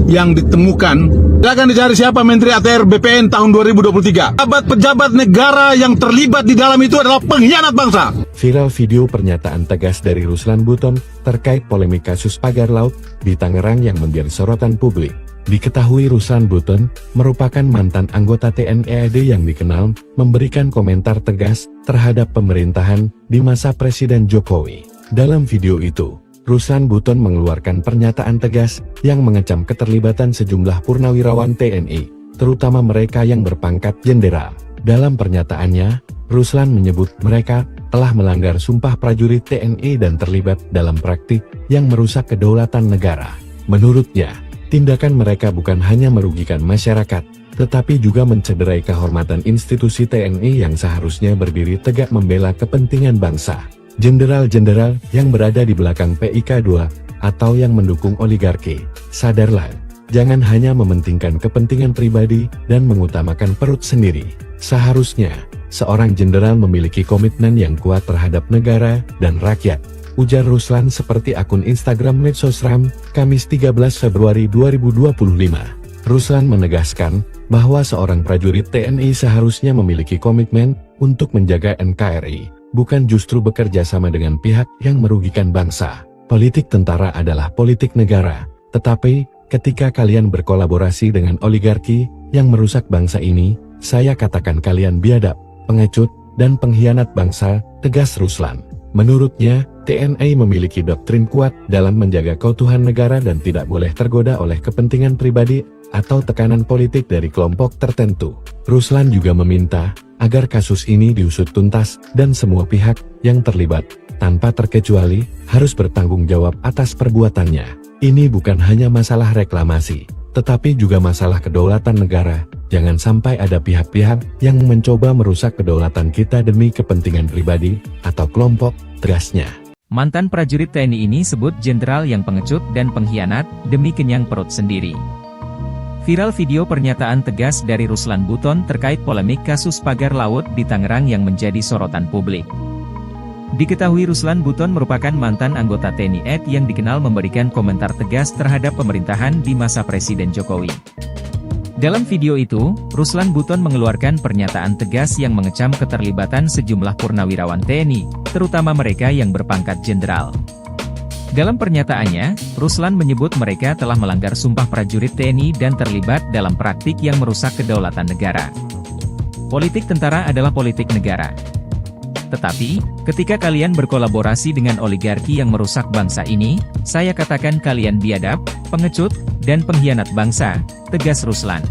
yang ditemukan, silakan dicari siapa Menteri ATR BPN tahun 2023. Pejabat negara yang terlibat di dalam itu adalah pengkhianat bangsa. Viral video pernyataan tegas dari Ruslan Buton terkait polemik kasus pagar laut di Tangerang yang menjadi sorotan publik. Diketahui Ruslan Buton merupakan mantan anggota TNI AD yang dikenal memberikan komentar tegas terhadap pemerintahan di masa Presiden Jokowi. Dalam video itu, Ruslan Buton mengeluarkan pernyataan tegas yang mengecam keterlibatan sejumlah purnawirawan TNI, terutama mereka yang berpangkat jenderal. Dalam pernyataannya, Ruslan menyebut mereka telah melanggar sumpah prajurit TNI dan terlibat dalam praktik yang merusak kedaulatan negara. Menurutnya, tindakan mereka bukan hanya merugikan masyarakat, tetapi juga mencederai kehormatan institusi TNI yang seharusnya berdiri tegak membela kepentingan bangsa. Jenderal-jenderal yang berada di belakang PIK 2 atau yang mendukung oligarki, sadarlah, jangan hanya mementingkan kepentingan pribadi dan mengutamakan perut sendiri. Seharusnya, seorang jenderal memiliki komitmen yang kuat terhadap negara dan rakyat, ujar Ruslan seperti akun Instagram Medsosram, Kamis 13 Februari 2025. Ruslan menegaskan bahwa seorang prajurit TNI seharusnya memiliki komitmen untuk menjaga NKRI, bukan justru bekerja sama dengan pihak yang merugikan bangsa. Politik tentara adalah politik negara, tetapi ketika kalian berkolaborasi dengan oligarki yang merusak bangsa ini, saya katakan kalian biadab, pengecut, dan pengkhianat bangsa, tegas Ruslan. Menurutnya, TNI memiliki doktrin kuat dalam menjaga keutuhan negara dan tidak boleh tergoda oleh kepentingan pribadi atau tekanan politik dari kelompok tertentu. Ruslan juga meminta agar kasus ini diusut tuntas dan semua pihak yang terlibat, tanpa terkecuali, harus bertanggung jawab atas perbuatannya. Ini bukan hanya masalah reklamasi, tetapi juga masalah kedaulatan negara. Jangan sampai ada pihak-pihak yang mencoba merusak kedaulatan kita demi kepentingan pribadi atau kelompok, tegasnya. Mantan prajurit TNI ini sebut jenderal yang pengecut dan pengkhianat demi kenyang perut sendiri. Viral video pernyataan tegas dari Ruslan Buton terkait polemik kasus pagar laut di Tangerang yang menjadi sorotan publik. Diketahui Ruslan Buton merupakan mantan anggota TNI AD yang dikenal memberikan komentar tegas terhadap pemerintahan di masa Presiden Jokowi. Dalam video itu, Ruslan Buton mengeluarkan pernyataan tegas yang mengecam keterlibatan sejumlah purnawirawan TNI, terutama mereka yang berpangkat jenderal. Dalam pernyataannya, Ruslan menyebut mereka telah melanggar sumpah prajurit TNI dan terlibat dalam praktik yang merusak kedaulatan negara. Politik tentara adalah politik negara. Tetapi, ketika kalian berkolaborasi dengan oligarki yang merusak bangsa ini, saya katakan kalian biadab, pengecut, dan pengkhianat bangsa, tegas Ruslan.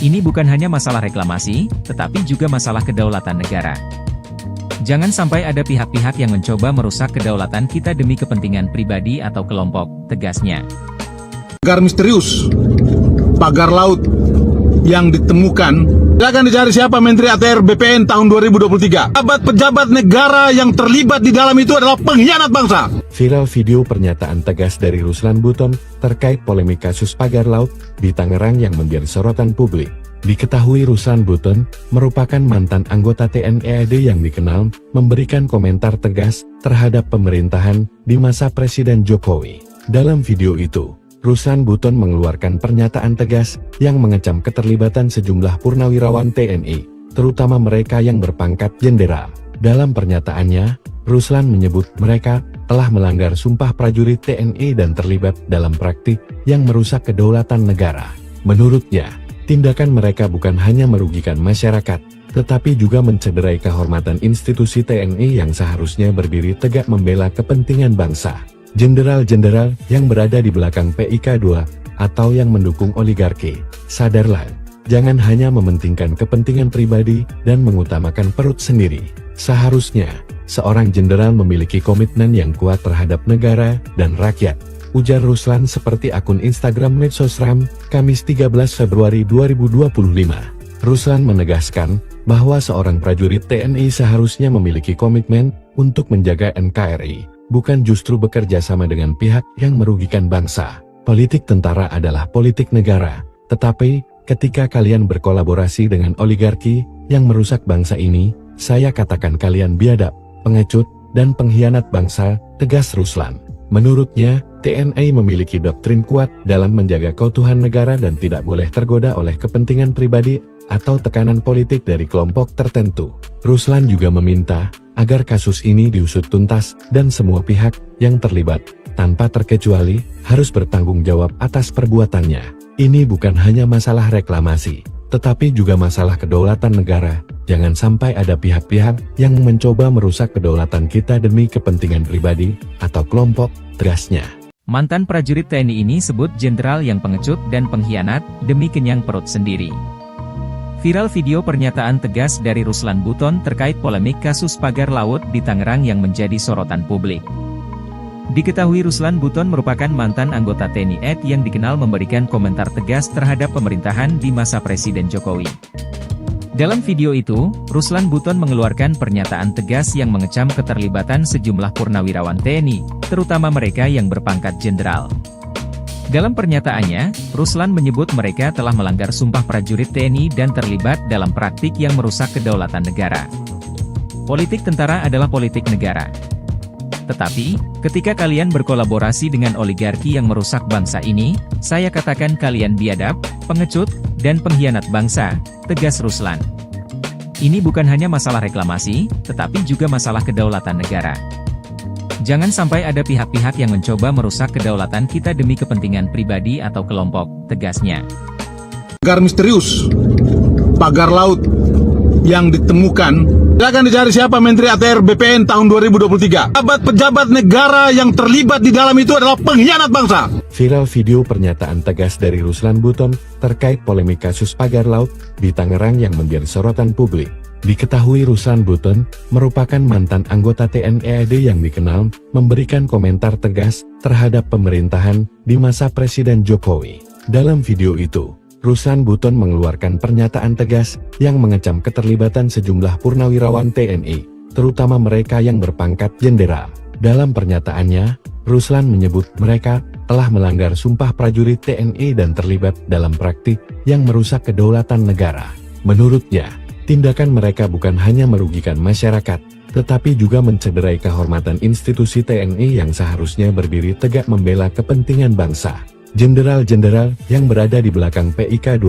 Ini bukan hanya masalah reklamasi, tetapi juga masalah kedaulatan negara. Jangan sampai ada pihak-pihak yang mencoba merusak kedaulatan kita demi kepentingan pribadi atau kelompok, tegasnya. Pagar misterius, pagar laut yang ditemukan, silakan dicari siapa Menteri ATR BPN tahun 2023. Pejabat negara yang terlibat di dalam itu adalah pengkhianat bangsa. Viral video pernyataan tegas dari Ruslan Buton terkait polemik kasus pagar laut di Tangerang yang menjadi sorotan publik. Diketahui Ruslan Buton merupakan mantan anggota TNI AD yang dikenal memberikan komentar tegas terhadap pemerintahan di masa Presiden Jokowi. Dalam video itu, Ruslan Buton mengeluarkan pernyataan tegas yang mengecam keterlibatan sejumlah purnawirawan TNI, terutama mereka yang berpangkat jenderal. Dalam pernyataannya, Ruslan menyebut mereka telah melanggar sumpah prajurit TNI dan terlibat dalam praktik yang merusak kedaulatan negara. Menurutnya, tindakan mereka bukan hanya merugikan masyarakat, tetapi juga mencederai kehormatan institusi TNI yang seharusnya berdiri tegak membela kepentingan bangsa. Jenderal-jenderal yang berada di belakang PIK2 atau yang mendukung oligarki, sadarlah, jangan hanya mementingkan kepentingan pribadi dan mengutamakan perut sendiri. Seharusnya, seorang jenderal memiliki komitmen yang kuat terhadap negara dan rakyat, ujar Ruslan seperti akun Instagram Medsosram, Kamis 13 Februari 2025. Ruslan menegaskan bahwa seorang prajurit TNI seharusnya memiliki komitmen untuk menjaga NKRI, bukan justru bekerja sama dengan pihak yang merugikan bangsa. Politik tentara adalah politik negara, tetapi ketika kalian berkolaborasi dengan oligarki yang merusak bangsa ini, saya katakan kalian biadab, pengecut, dan pengkhianat bangsa, tegas Ruslan. Menurutnya, TNI memiliki doktrin kuat dalam menjaga keutuhan negara dan tidak boleh tergoda oleh kepentingan pribadi atau tekanan politik dari kelompok tertentu. Ruslan juga meminta agar kasus ini diusut tuntas dan semua pihak yang terlibat, tanpa terkecuali, harus bertanggung jawab atas perbuatannya. Ini bukan hanya masalah reklamasi, tetapi juga masalah kedaulatan negara. Jangan sampai ada pihak-pihak yang mencoba merusak kedaulatan kita demi kepentingan pribadi atau kelompok, tegasnya. Mantan prajurit TNI ini sebut jenderal yang pengecut dan pengkhianat demi kenyang perut sendiri. Viral video pernyataan tegas dari Ruslan Buton terkait polemik kasus pagar laut di Tangerang yang menjadi sorotan publik. Diketahui Ruslan Buton merupakan mantan anggota TNI AD yang dikenal memberikan komentar tegas terhadap pemerintahan di masa Presiden Jokowi. Dalam video itu, Ruslan Buton mengeluarkan pernyataan tegas yang mengecam keterlibatan sejumlah purnawirawan TNI, terutama mereka yang berpangkat jenderal. Dalam pernyataannya, Ruslan menyebut mereka telah melanggar sumpah prajurit TNI dan terlibat dalam praktik yang merusak kedaulatan negara. Politik tentara adalah politik negara. Tetapi, ketika kalian berkolaborasi dengan oligarki yang merusak bangsa ini, saya katakan kalian biadab, pengecut, dan pengkhianat bangsa, tegas Ruslan. Ini bukan hanya masalah reklamasi, tetapi juga masalah kedaulatan negara. Jangan sampai ada pihak-pihak yang mencoba merusak kedaulatan kita demi kepentingan pribadi atau kelompok, tegasnya. Pagar misterius, pagar laut yang ditemukan, silakan dicari siapa Menteri ATR BPN tahun 2023. Pejabat negara yang terlibat di dalam itu adalah pengkhianat bangsa. Viral video pernyataan tegas dari Ruslan Buton terkait polemik kasus pagar laut di Tangerang yang menjadi sorotan publik. Diketahui Ruslan Buton merupakan mantan anggota TNI AD yang dikenal memberikan komentar tegas terhadap pemerintahan di masa Presiden Jokowi. Dalam video itu, Ruslan Buton mengeluarkan pernyataan tegas yang mengecam keterlibatan sejumlah purnawirawan TNI, terutama mereka yang berpangkat jenderal. Dalam pernyataannya, Ruslan menyebut mereka telah melanggar sumpah prajurit TNI dan terlibat dalam praktik yang merusak kedaulatan negara. Menurutnya, tindakan mereka bukan hanya merugikan masyarakat, tetapi juga mencederai kehormatan institusi TNI yang seharusnya berdiri tegak membela kepentingan bangsa. Jenderal-jenderal yang berada di belakang PIK2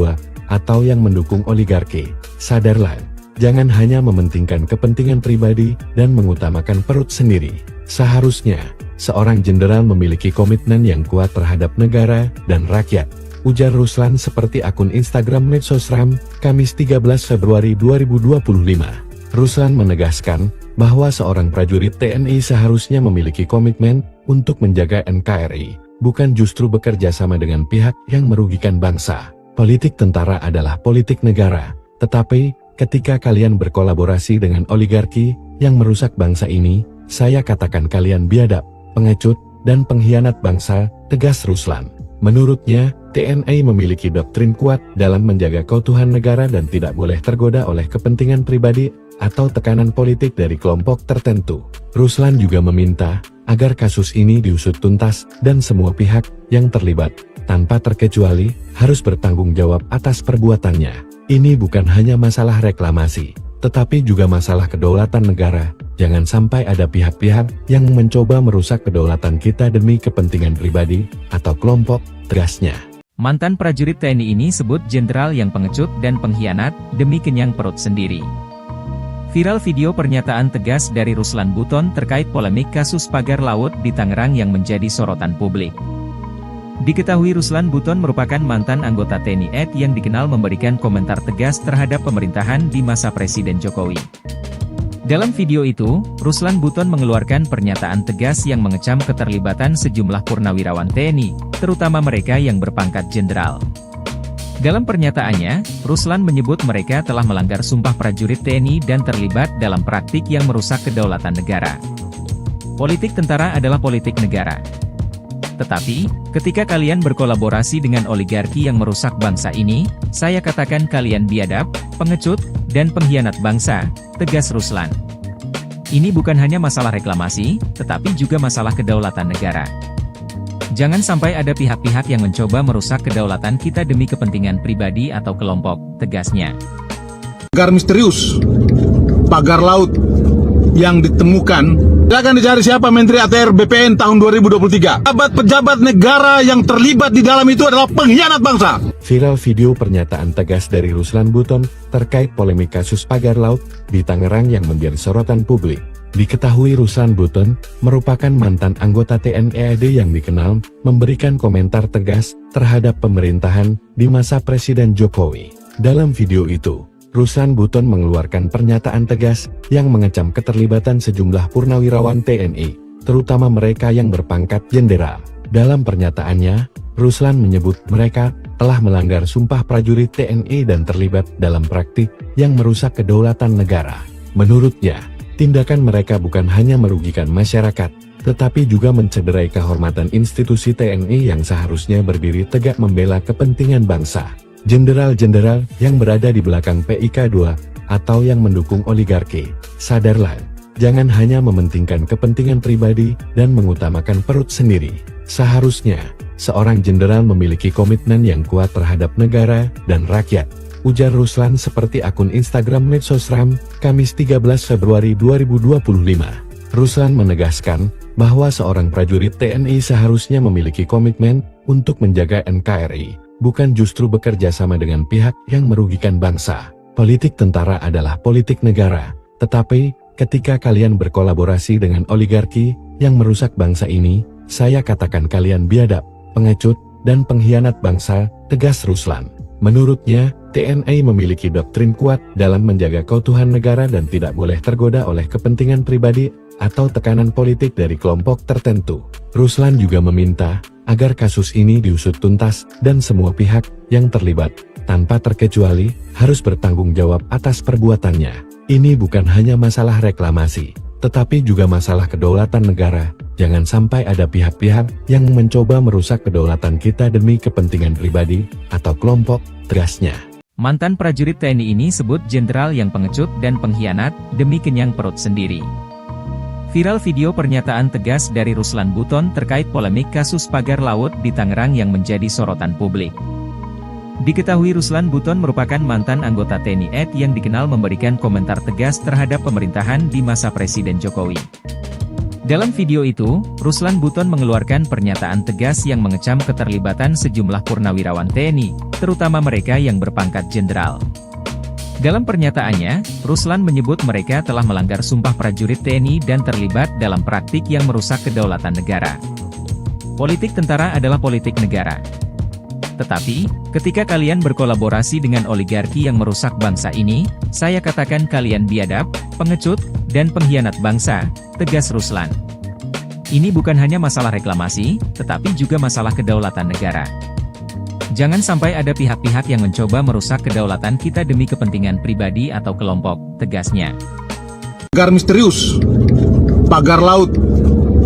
atau yang mendukung oligarki, sadarlah, jangan hanya mementingkan kepentingan pribadi dan mengutamakan perut sendiri. Seharusnya, seorang jenderal memiliki komitmen yang kuat terhadap negara dan rakyat, ujar Ruslan seperti akun Instagram Medsosram, Kamis 13 Februari 2025. Ruslan menegaskan bahwa seorang prajurit TNI seharusnya memiliki komitmen untuk menjaga NKRI, bukan justru bekerja sama dengan pihak yang merugikan bangsa. Politik tentara adalah politik negara, tetapi ketika kalian berkolaborasi dengan oligarki yang merusak bangsa ini, saya katakan kalian biadab, pengecut, dan pengkhianat bangsa, tegas Ruslan. Menurutnya, TNI memiliki doktrin kuat dalam menjaga keutuhan negara dan tidak boleh tergoda oleh kepentingan pribadi atau tekanan politik dari kelompok tertentu. Ruslan juga meminta agar kasus ini diusut tuntas dan semua pihak yang terlibat, tanpa terkecuali, harus bertanggung jawab atas perbuatannya. Ini bukan hanya masalah reklamasi, tetapi juga masalah kedaulatan negara. Jangan sampai ada pihak-pihak yang mencoba merusak kedaulatan kita demi kepentingan pribadi atau kelompok, tegasnya. Mantan prajurit TNI ini sebut jenderal yang pengecut dan pengkhianat demi kenyang perut sendiri. Viral video pernyataan tegas dari Ruslan Buton terkait polemik kasus pagar laut di Tangerang yang menjadi sorotan publik. Diketahui Ruslan Buton merupakan mantan anggota TNI AD yang dikenal memberikan komentar tegas terhadap pemerintahan di masa Presiden Jokowi. Dalam video itu, Ruslan Buton mengeluarkan pernyataan tegas yang mengecam keterlibatan sejumlah purnawirawan TNI, terutama mereka yang berpangkat jenderal. Dalam pernyataannya, Ruslan menyebut mereka telah melanggar sumpah prajurit TNI dan terlibat dalam praktik yang merusak kedaulatan negara. Politik tentara adalah politik negara. Tetapi, ketika kalian berkolaborasi dengan oligarki yang merusak bangsa ini, saya katakan kalian biadab, pengecut, dan pengkhianat bangsa, tegas Ruslan. Ini bukan hanya masalah reklamasi, tetapi juga masalah kedaulatan negara. Jangan sampai ada pihak-pihak yang mencoba merusak kedaulatan kita demi kepentingan pribadi atau kelompok, tegasnya. Pagar misterius, pagar laut yang ditemukan, akan dicari siapa Menteri ATR BPN tahun 2023. Pejabat negara yang terlibat di dalam itu adalah pengkhianat bangsa. Viral video pernyataan tegas dari Ruslan Buton terkait polemik kasus pagar laut di Tangerang yang menjadi sorotan publik. Diketahui Ruslan Buton merupakan mantan anggota TNI AD yang dikenal memberikan komentar tegas terhadap pemerintahan di masa Presiden Jokowi. Dalam video itu, Ruslan Buton mengeluarkan pernyataan tegas yang mengecam keterlibatan sejumlah purnawirawan TNI, terutama mereka yang berpangkat jenderal. Dalam pernyataannya, Ruslan menyebut mereka telah melanggar sumpah prajurit TNI dan terlibat dalam praktik yang merusak kedaulatan negara. Menurutnya, tindakan mereka bukan hanya merugikan masyarakat, tetapi juga mencederai kehormatan institusi TNI yang seharusnya berdiri tegak membela kepentingan bangsa. Jenderal-jenderal yang berada di belakang PIK2 atau yang mendukung oligarki, sadarlah, jangan hanya mementingkan kepentingan pribadi dan mengutamakan perut sendiri. Seharusnya, seorang jenderal memiliki komitmen yang kuat terhadap negara dan rakyat, ujar Ruslan seperti akun Instagram Medsosram, Kamis 13 Februari 2025. Ruslan menegaskan bahwa seorang prajurit TNI seharusnya memiliki komitmen untuk menjaga NKRI, bukan justru bekerja sama dengan pihak yang merugikan bangsa. Politik tentara adalah politik negara, tetapi ketika kalian berkolaborasi dengan oligarki yang merusak bangsa ini, saya katakan kalian biadab, pengecut, dan pengkhianat bangsa, tegas Ruslan. Menurutnya, TNI memiliki doktrin kuat dalam menjaga keutuhan negara dan tidak boleh tergoda oleh kepentingan pribadi atau tekanan politik dari kelompok tertentu. Ruslan juga meminta agar kasus ini diusut tuntas dan semua pihak yang terlibat, tanpa terkecuali, harus bertanggung jawab atas perbuatannya. Ini bukan hanya masalah reklamasi, tetapi juga masalah kedaulatan negara. Jangan sampai ada pihak-pihak yang mencoba merusak kedaulatan kita demi kepentingan pribadi atau kelompok, tegasnya. Mantan prajurit TNI ini sebut jenderal yang pengecut dan pengkhianat demi kenyang perut sendiri. Viral video pernyataan tegas dari Ruslan Buton terkait polemik kasus pagar laut di Tangerang yang menjadi sorotan publik. Diketahui Ruslan Buton merupakan mantan anggota TNI AD yang dikenal memberikan komentar tegas terhadap pemerintahan di masa Presiden Jokowi. Dalam video itu, Ruslan Buton mengeluarkan pernyataan tegas yang mengecam keterlibatan sejumlah purnawirawan TNI, terutama mereka yang berpangkat jenderal. Dalam pernyataannya, Ruslan menyebut mereka telah melanggar sumpah prajurit TNI dan terlibat dalam praktik yang merusak kedaulatan negara. Politik tentara adalah politik negara. Tetapi, ketika kalian berkolaborasi dengan oligarki yang merusak bangsa ini, saya katakan kalian biadab, pengecut, dan pengkhianat bangsa, tegas Ruslan. Ini bukan hanya masalah reklamasi, tetapi juga masalah kedaulatan negara. Jangan sampai ada pihak-pihak yang mencoba merusak kedaulatan kita demi kepentingan pribadi atau kelompok, tegasnya. Pagar misterius, pagar laut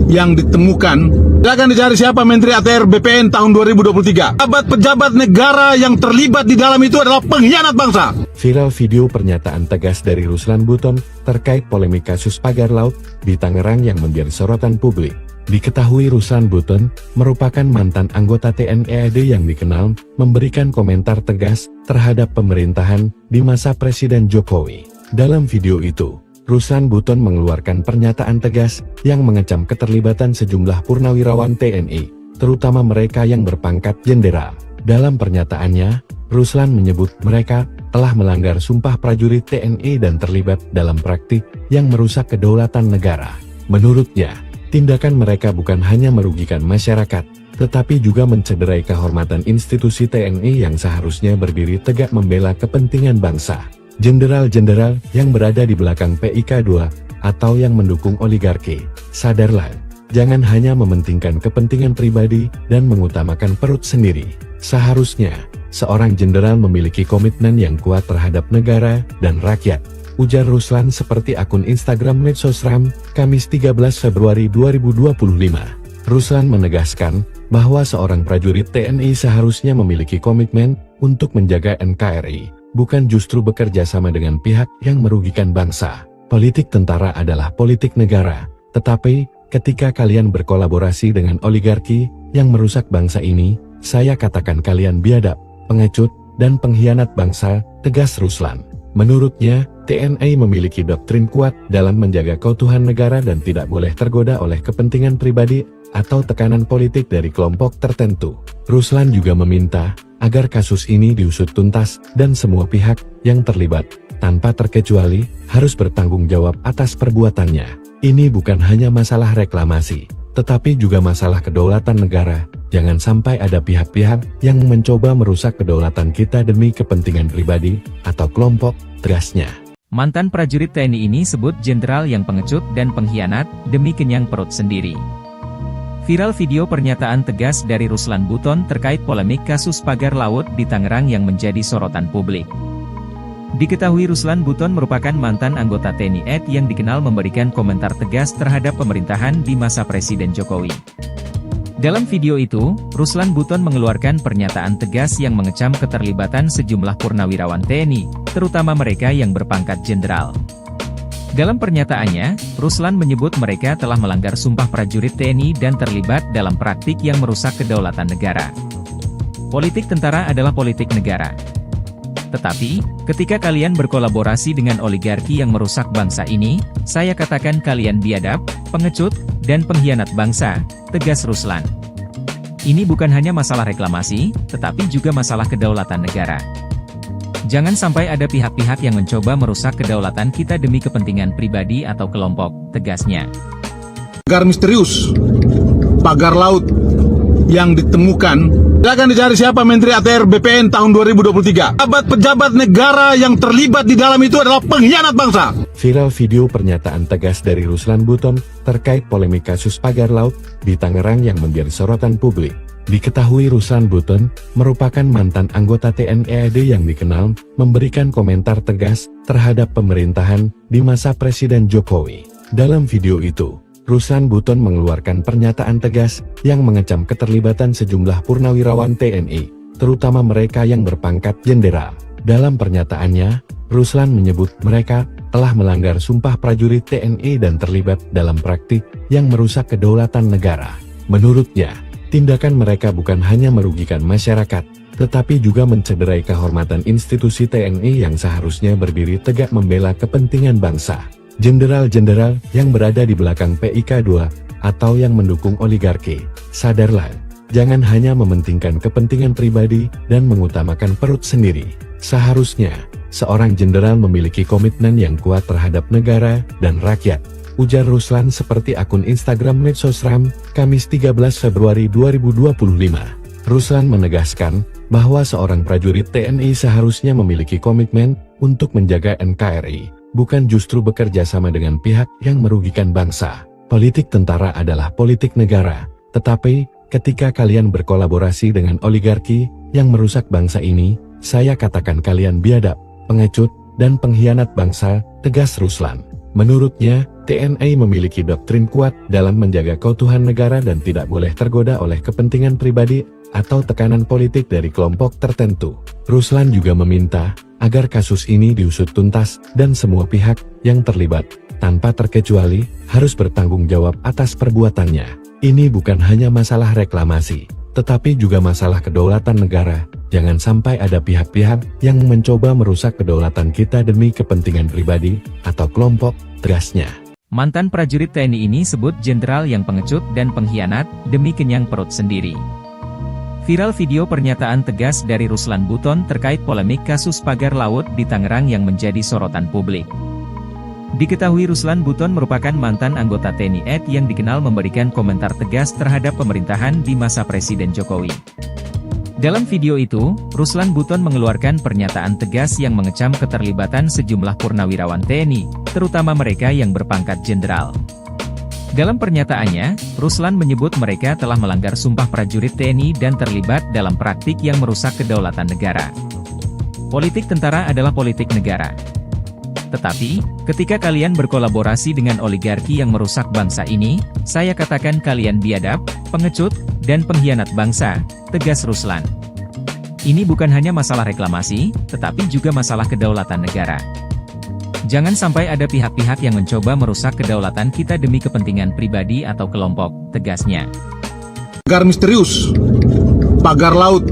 yang ditemukan, akan dicari siapa Menteri ATR BPN tahun 2023. Pejabat negara yang terlibat di dalam itu adalah pengkhianat bangsa. Viral video pernyataan tegas dari Ruslan Buton terkait polemik kasus pagar laut di Tangerang yang menjadi sorotan publik. Diketahui Ruslan Buton merupakan mantan anggota TNI AD yang dikenal memberikan komentar tegas terhadap pemerintahan di masa Presiden Jokowi. Dalam video itu, Ruslan Buton mengeluarkan pernyataan tegas yang mengecam keterlibatan sejumlah purnawirawan TNI, terutama mereka yang berpangkat jenderal. Dalam pernyataannya, Ruslan menyebut mereka telah melanggar sumpah prajurit TNI dan terlibat dalam praktik yang merusak kedaulatan negara. Menurutnya, tindakan mereka bukan hanya merugikan masyarakat, tetapi juga mencederai kehormatan institusi TNI yang seharusnya berdiri tegak membela kepentingan bangsa. Jenderal-jenderal yang berada di belakang PIK2 atau yang mendukung oligarki, sadarlah, jangan hanya mementingkan kepentingan pribadi dan mengutamakan perut sendiri. Seharusnya, seorang jenderal memiliki komitmen yang kuat terhadap negara dan rakyat, ujar Ruslan seperti akun Instagram Medsosram, Kamis 13 Februari 2025. Ruslan menegaskan bahwa seorang prajurit TNI seharusnya memiliki komitmen untuk menjaga NKRI, bukan justru bekerja sama dengan pihak yang merugikan bangsa. Politik tentara adalah politik negara, tetapi ketika kalian berkolaborasi dengan oligarki yang merusak bangsa ini, saya katakan kalian biadab, pengecut, dan pengkhianat bangsa, tegas Ruslan. Menurutnya, TNI memiliki doktrin kuat dalam menjaga keutuhan negara dan tidak boleh tergoda oleh kepentingan pribadi atau tekanan politik dari kelompok tertentu. Ruslan juga meminta agar kasus ini diusut tuntas dan semua pihak yang terlibat, tanpa terkecuali, harus bertanggung jawab atas perbuatannya. Ini bukan hanya masalah reklamasi, tetapi juga masalah kedaulatan negara. Jangan sampai ada pihak-pihak yang mencoba merusak kedaulatan kita demi kepentingan pribadi atau kelompok, tegasnya. Mantan prajurit TNI ini sebut jenderal yang pengecut dan pengkhianat demi kenyang perut sendiri. Viral video pernyataan tegas dari Ruslan Buton terkait polemik kasus pagar laut di Tangerang yang menjadi sorotan publik. Diketahui Ruslan Buton merupakan mantan anggota TNI AD yang dikenal memberikan komentar tegas terhadap pemerintahan di masa Presiden Jokowi. Dalam video itu, Ruslan Buton mengeluarkan pernyataan tegas yang mengecam keterlibatan sejumlah purnawirawan TNI, terutama mereka yang berpangkat jenderal. Dalam pernyataannya, Ruslan menyebut mereka telah melanggar sumpah prajurit TNI dan terlibat dalam praktik yang merusak kedaulatan negara. Politik tentara adalah politik negara. Tetapi, ketika kalian berkolaborasi dengan oligarki yang merusak bangsa ini, saya katakan kalian biadab, pengecut, dan pengkhianat bangsa, tegas Ruslan. Ini bukan hanya masalah reklamasi, tetapi juga masalah kedaulatan negara. Jangan sampai ada pihak-pihak yang mencoba merusak kedaulatan kita demi kepentingan pribadi atau kelompok, tegasnya. Pagar misterius, pagar laut yang ditemukan, akan dicari siapa Menteri ATR BPN tahun 2023. Pejabat negara yang terlibat di dalam itu adalah pengkhianat bangsa. Viral video pernyataan tegas dari Ruslan Buton terkait polemik kasus pagar laut di Tangerang yang menjadi sorotan publik. Diketahui Ruslan Buton merupakan mantan anggota TNI AD yang dikenal memberikan komentar tegas terhadap pemerintahan di masa Presiden Jokowi. Dalam video itu, Ruslan Buton mengeluarkan pernyataan tegas yang mengecam keterlibatan sejumlah purnawirawan TNI, terutama mereka yang berpangkat jenderal. Dalam pernyataannya, Ruslan menyebut mereka telah melanggar sumpah prajurit TNI dan terlibat dalam praktik yang merusak kedaulatan negara. Menurutnya, tindakan mereka bukan hanya merugikan masyarakat, tetapi juga mencederai kehormatan institusi TNI yang seharusnya berdiri tegak membela kepentingan bangsa. Jenderal-jenderal yang berada di belakang PIK 2 atau yang mendukung oligarki, sadarlah, jangan hanya mementingkan kepentingan pribadi dan mengutamakan perut sendiri. Seharusnya, seorang jenderal memiliki komitmen yang kuat terhadap negara dan rakyat, ujar Ruslan seperti akun Instagram Medsosram, Kamis 13 Februari 2025. Ruslan menegaskan bahwa seorang prajurit TNI seharusnya memiliki komitmen untuk menjaga NKRI, bukan justru bekerja sama dengan pihak yang merugikan bangsa. Politik tentara adalah politik negara, tetapi ketika kalian berkolaborasi dengan oligarki yang merusak bangsa ini, saya katakan kalian biadab, pengecut, dan pengkhianat bangsa, tegas Ruslan. Menurutnya, TNI memiliki doktrin kuat dalam menjaga keutuhan negara dan tidak boleh tergoda oleh kepentingan pribadi atau tekanan politik dari kelompok tertentu. Ruslan juga meminta agar kasus ini diusut tuntas dan semua pihak yang terlibat, tanpa terkecuali, harus bertanggung jawab atas perbuatannya. Ini bukan hanya masalah reklamasi, tetapi juga masalah kedaulatan negara. Jangan sampai ada pihak-pihak yang mencoba merusak kedaulatan kita demi kepentingan pribadi atau kelompok, tegasnya. Mantan prajurit TNI ini sebut jenderal yang pengecut dan pengkhianat demi kenyang perut sendiri. Viral video pernyataan tegas dari Ruslan Buton terkait polemik kasus pagar laut di Tangerang yang menjadi sorotan publik. Diketahui Ruslan Buton merupakan mantan anggota TNI AD yang dikenal memberikan komentar tegas terhadap pemerintahan di masa Presiden Jokowi. Dalam video itu, Ruslan Buton mengeluarkan pernyataan tegas yang mengecam keterlibatan sejumlah purnawirawan TNI, terutama mereka yang berpangkat jenderal. Dalam pernyataannya, Ruslan menyebut mereka telah melanggar sumpah prajurit TNI dan terlibat dalam praktik yang merusak kedaulatan negara. Politik tentara adalah politik negara. Tetapi, ketika kalian berkolaborasi dengan oligarki yang merusak bangsa ini, saya katakan kalian biadab, pengecut, dan pengkhianat bangsa, tegas Ruslan. Ini bukan hanya masalah reklamasi, tetapi juga masalah kedaulatan negara. Jangan sampai ada pihak-pihak yang mencoba merusak kedaulatan kita demi kepentingan pribadi atau kelompok, tegasnya. Pagar misterius, pagar laut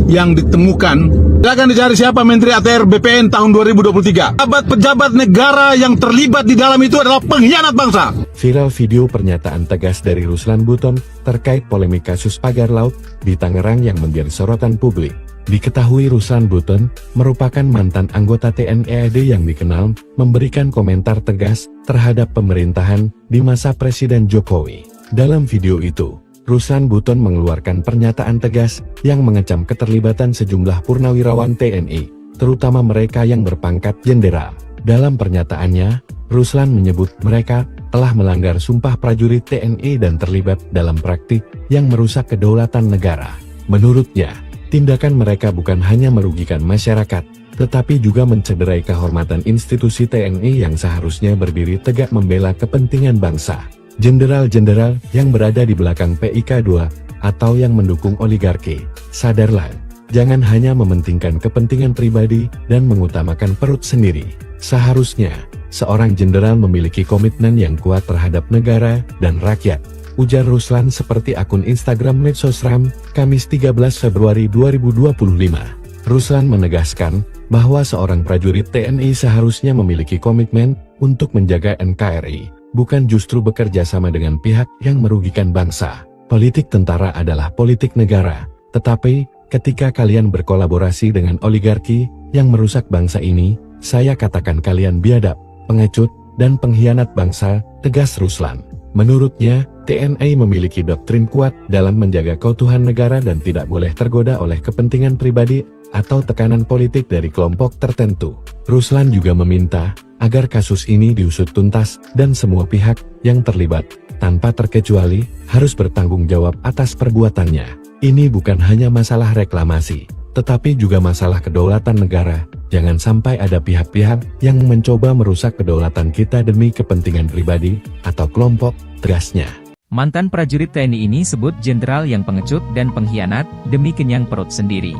yang ditemukan, akan dicari siapa Menteri ATR BPN tahun 2023. Pejabat negara yang terlibat di dalam itu adalah pengkhianat bangsa. Viral video pernyataan tegas dari Ruslan Buton terkait polemik kasus pagar laut di Tangerang yang menjadi sorotan publik. Diketahui Ruslan Buton merupakan mantan anggota TNI AD yang dikenal memberikan komentar tegas terhadap pemerintahan di masa Presiden Jokowi. Dalam video itu, Ruslan Buton mengeluarkan pernyataan tegas yang mengecam keterlibatan sejumlah purnawirawan TNI, terutama mereka yang berpangkat jenderal. Dalam pernyataannya, Ruslan menyebut mereka telah melanggar sumpah prajurit TNI dan terlibat dalam praktik yang merusak kedaulatan negara. Menurutnya, tindakan mereka bukan hanya merugikan masyarakat, tetapi juga mencederai kehormatan institusi TNI yang seharusnya berdiri tegak membela kepentingan bangsa. Jenderal-jenderal yang berada di belakang PIK 2 atau yang mendukung oligarki, sadarlah, jangan hanya mementingkan kepentingan pribadi dan mengutamakan perut sendiri. Seharusnya, seorang jenderal memiliki komitmen yang kuat terhadap negara dan rakyat, ujar Ruslan seperti akun Instagram Medsosram, Kamis 13 Februari 2025. Ruslan menegaskan bahwa seorang prajurit TNI seharusnya memiliki komitmen untuk menjaga NKRI, bukan justru bekerja sama dengan pihak yang merugikan bangsa. Politik tentara adalah politik negara, tetapi ketika kalian berkolaborasi dengan oligarki yang merusak bangsa ini, saya katakan kalian biadab, pengecut, dan pengkhianat bangsa, tegas Ruslan. Menurutnya, TNI memiliki doktrin kuat dalam menjaga keutuhan negara dan tidak boleh tergoda oleh kepentingan pribadi atau tekanan politik dari kelompok tertentu. Ruslan juga meminta agar kasus ini diusut tuntas dan semua pihak yang terlibat, tanpa terkecuali, harus bertanggung jawab atas perbuatannya. Ini bukan hanya masalah reklamasi, tetapi juga masalah kedaulatan negara. Jangan sampai ada pihak-pihak yang mencoba merusak kedaulatan kita demi kepentingan pribadi atau kelompok, tegasnya. Mantan prajurit TNI ini sebut jenderal yang pengecut dan pengkhianat demi kenyang perut sendiri.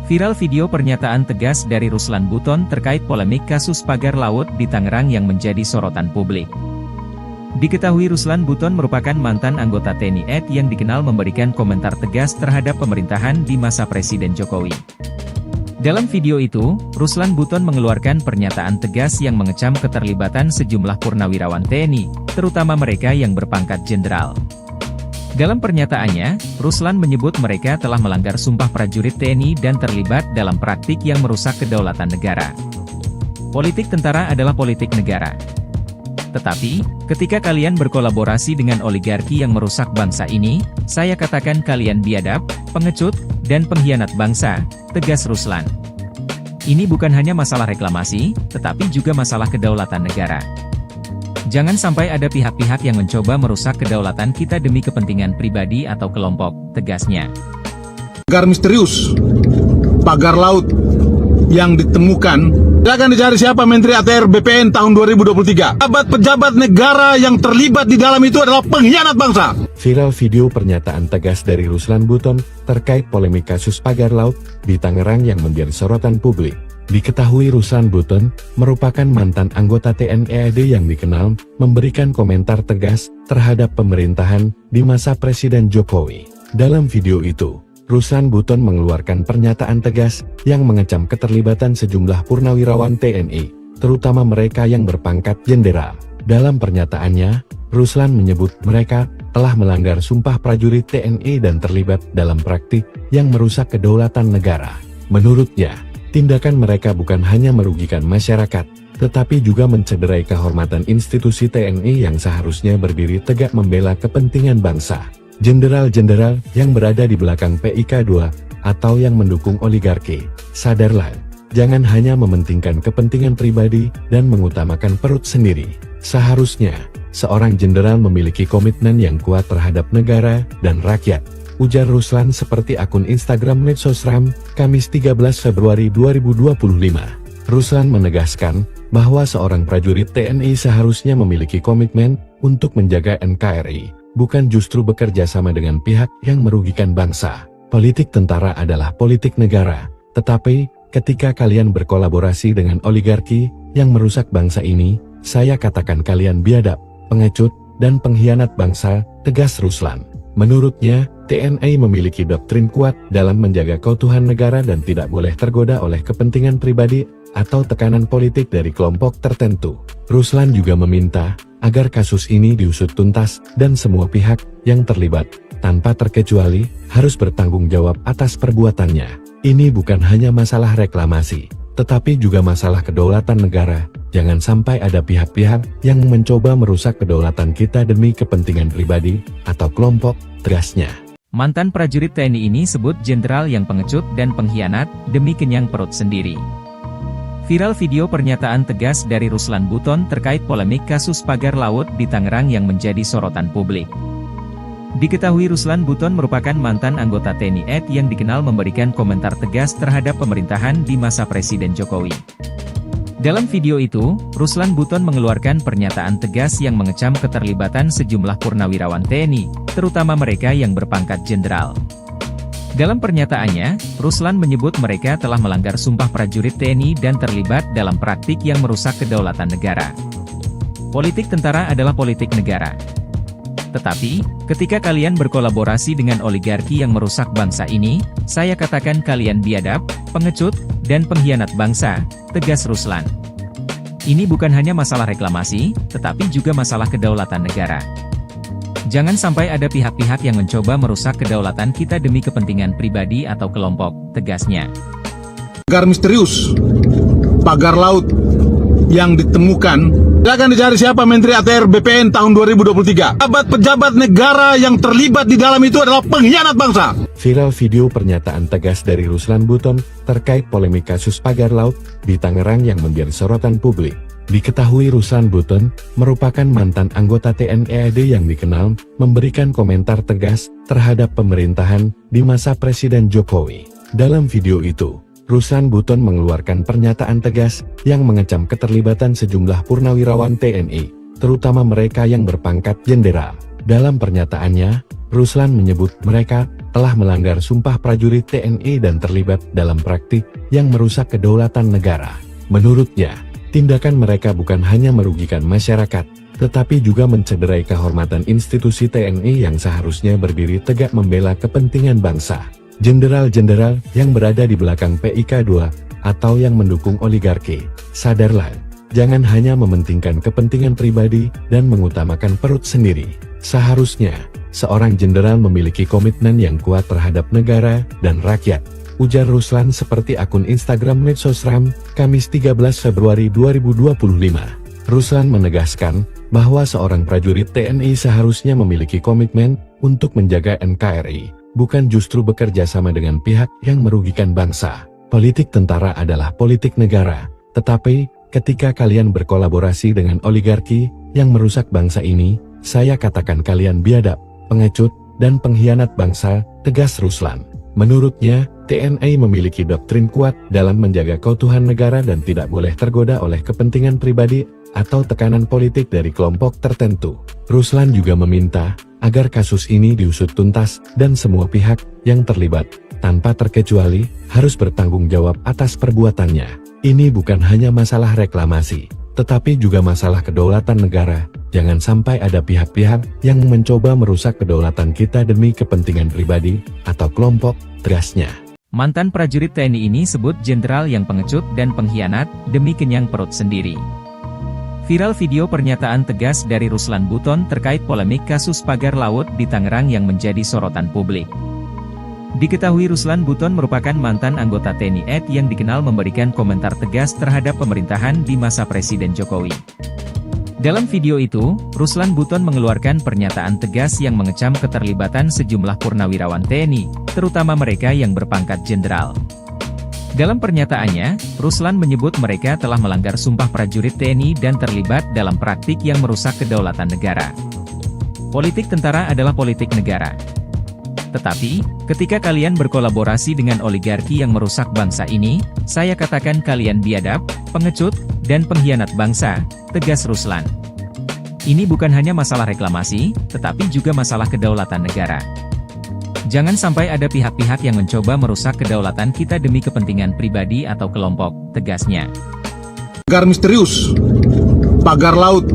Viral video pernyataan tegas dari Ruslan Buton terkait polemik kasus pagar laut di Tangerang yang menjadi sorotan publik. Diketahui Ruslan Buton merupakan mantan anggota TNI AD yang dikenal memberikan komentar tegas terhadap pemerintahan di masa Presiden Jokowi. Dalam video itu, Ruslan Buton mengeluarkan pernyataan tegas yang mengecam keterlibatan sejumlah purnawirawan TNI, terutama mereka yang berpangkat jenderal. Dalam pernyataannya, Ruslan menyebut mereka telah melanggar sumpah prajurit TNI dan terlibat dalam praktik yang merusak kedaulatan negara. Politik tentara adalah politik negara. Tetapi, ketika kalian berkolaborasi dengan oligarki yang merusak bangsa ini, saya katakan kalian biadab, pengecut, dan pengkhianat bangsa, tegas Ruslan. Ini bukan hanya masalah reklamasi, tetapi juga masalah kedaulatan negara. Jangan sampai ada pihak-pihak yang mencoba merusak kedaulatan kita demi kepentingan pribadi atau kelompok, tegasnya. Pagar misterius, pagar laut yang ditemukan, akan dicari siapa Menteri ATR BPN tahun 2023. Pejabat negara yang terlibat di dalam itu adalah pengkhianat bangsa. Viral video pernyataan tegas dari Ruslan Buton terkait polemik kasus pagar laut di Tangerang yang menjadi sorotan publik. Diketahui Ruslan Buton merupakan mantan anggota TNI AD yang dikenal memberikan komentar tegas terhadap pemerintahan di masa Presiden Jokowi. Dalam video itu, Ruslan Buton mengeluarkan pernyataan tegas yang mengecam keterlibatan sejumlah purnawirawan TNI, terutama mereka yang berpangkat jenderal. Dalam pernyataannya, Ruslan menyebut mereka telah melanggar sumpah prajurit TNI dan terlibat dalam praktik yang merusak kedaulatan negara. Menurutnya, tindakan mereka bukan hanya merugikan masyarakat, tetapi juga mencederai kehormatan institusi TNI yang seharusnya berdiri tegak membela kepentingan bangsa. Jenderal-jenderal yang berada di belakang PIK2 atau yang mendukung oligarki, sadarlah, jangan hanya mementingkan kepentingan pribadi dan mengutamakan perut sendiri. Seharusnya, seorang jenderal memiliki komitmen yang kuat terhadap negara dan rakyat, ujar Ruslan seperti akun Instagram Medsosram, Kamis 13 Februari 2025. Ruslan menegaskan bahwa seorang prajurit TNI seharusnya memiliki komitmen untuk menjaga NKRI, bukan justru bekerja sama dengan pihak yang merugikan bangsa. Politik tentara adalah politik negara, tetapi ketika kalian berkolaborasi dengan oligarki yang merusak bangsa ini, saya katakan kalian biadab, pengecut, dan pengkhianat bangsa, tegas Ruslan. Menurutnya, TNI memiliki doktrin kuat dalam menjaga keutuhan negara dan tidak boleh tergoda oleh kepentingan pribadi atau tekanan politik dari kelompok tertentu. Ruslan juga meminta agar kasus ini diusut tuntas dan semua pihak yang terlibat, tanpa terkecuali, harus bertanggung jawab atas perbuatannya. Ini bukan hanya masalah reklamasi, tetapi juga masalah kedaulatan negara. Jangan sampai ada pihak-pihak yang mencoba merusak kedaulatan kita demi kepentingan pribadi atau kelompok, tegasnya. Mantan prajurit TNI ini sebut jenderal yang pengecut dan pengkhianat demi kenyang perut sendiri. Viral video pernyataan tegas dari Ruslan Buton terkait polemik kasus pagar laut di Tangerang yang menjadi sorotan publik. Diketahui Ruslan Buton merupakan mantan anggota TNI AD yang dikenal memberikan komentar tegas terhadap pemerintahan di masa Presiden Jokowi. Dalam video itu, Ruslan Buton mengeluarkan pernyataan tegas yang mengecam keterlibatan sejumlah purnawirawan TNI, terutama mereka yang berpangkat jenderal. Dalam pernyataannya, Ruslan menyebut mereka telah melanggar sumpah prajurit TNI dan terlibat dalam praktik yang merusak kedaulatan negara. Politik tentara adalah politik negara. Tetapi, ketika kalian berkolaborasi dengan oligarki yang merusak bangsa ini, saya katakan kalian biadab, pengecut, dan pengkhianat bangsa, tegas Ruslan. Ini bukan hanya masalah reklamasi, tetapi juga masalah kedaulatan negara. Jangan sampai ada pihak-pihak yang mencoba merusak kedaulatan kita demi kepentingan pribadi atau kelompok, tegasnya. Pagar misterius, pagar laut yang ditemukan, akan dicari siapa Menteri ATR BPN tahun 2023. Pejabat negara yang terlibat di dalam itu adalah pengkhianat bangsa. Viral video pernyataan tegas dari Ruslan Buton terkait polemik kasus pagar laut di Tangerang yang menjadi sorotan publik. Diketahui Ruslan Buton merupakan mantan anggota TNI AD yang dikenal memberikan komentar tegas terhadap pemerintahan di masa Presiden Jokowi. Dalam video itu, Ruslan Buton mengeluarkan pernyataan tegas yang mengecam keterlibatan sejumlah purnawirawan TNI, terutama mereka yang berpangkat jenderal. Dalam pernyataannya, Ruslan menyebut mereka telah melanggar sumpah prajurit TNI dan terlibat dalam praktik yang merusak kedaulatan negara. Menurutnya, tindakan mereka bukan hanya merugikan masyarakat, tetapi juga mencederai kehormatan institusi TNI yang seharusnya berdiri tegak membela kepentingan bangsa. Jenderal-jenderal yang berada di belakang PIK2 atau yang mendukung oligarki, sadarlah, jangan hanya mementingkan kepentingan pribadi dan mengutamakan perut sendiri. Seharusnya, seorang jenderal memiliki komitmen yang kuat terhadap negara dan rakyat, ujar Ruslan seperti akun Instagram Medsosram, Kamis 13 Februari 2025. Ruslan menegaskan bahwa seorang prajurit TNI seharusnya memiliki komitmen untuk menjaga NKRI, bukan justru bekerja sama dengan pihak yang merugikan bangsa. Politik tentara adalah politik negara, tetapi ketika kalian berkolaborasi dengan oligarki yang merusak bangsa ini, saya katakan kalian biadab, pengecut, dan pengkhianat bangsa, tegas Ruslan. Menurutnya, TNI memiliki doktrin kuat dalam menjaga keutuhan negara dan tidak boleh tergoda oleh kepentingan pribadi atau tekanan politik dari kelompok tertentu. Ruslan juga meminta agar kasus ini diusut tuntas dan semua pihak yang terlibat, tanpa terkecuali, harus bertanggung jawab atas perbuatannya. Ini bukan hanya masalah reklamasi, tetapi juga masalah kedaulatan negara. Jangan sampai ada pihak-pihak yang mencoba merusak kedaulatan kita demi kepentingan pribadi atau kelompok, tegasnya. Mantan prajurit TNI ini sebut jenderal yang pengecut dan pengkhianat demi kenyang perut sendiri. Viral video pernyataan tegas dari Ruslan Buton terkait polemik kasus pagar laut di Tangerang yang menjadi sorotan publik. Diketahui Ruslan Buton merupakan mantan anggota TNI AD yang dikenal memberikan komentar tegas terhadap pemerintahan di masa Presiden Jokowi. Dalam video itu, Ruslan Buton mengeluarkan pernyataan tegas yang mengecam keterlibatan sejumlah purnawirawan TNI, terutama mereka yang berpangkat jenderal. Dalam pernyataannya, Ruslan menyebut mereka telah melanggar sumpah prajurit TNI dan terlibat dalam praktik yang merusak kedaulatan negara. Politik tentara adalah politik negara. Tetapi, ketika kalian berkolaborasi dengan oligarki yang merusak bangsa ini, saya katakan kalian biadab, pengecut, dan pengkhianat bangsa, tegas Ruslan. Ini bukan hanya masalah reklamasi, tetapi juga masalah kedaulatan negara. Jangan sampai ada pihak-pihak yang mencoba merusak kedaulatan kita demi kepentingan pribadi atau kelompok, tegasnya. Pagar misterius, pagar laut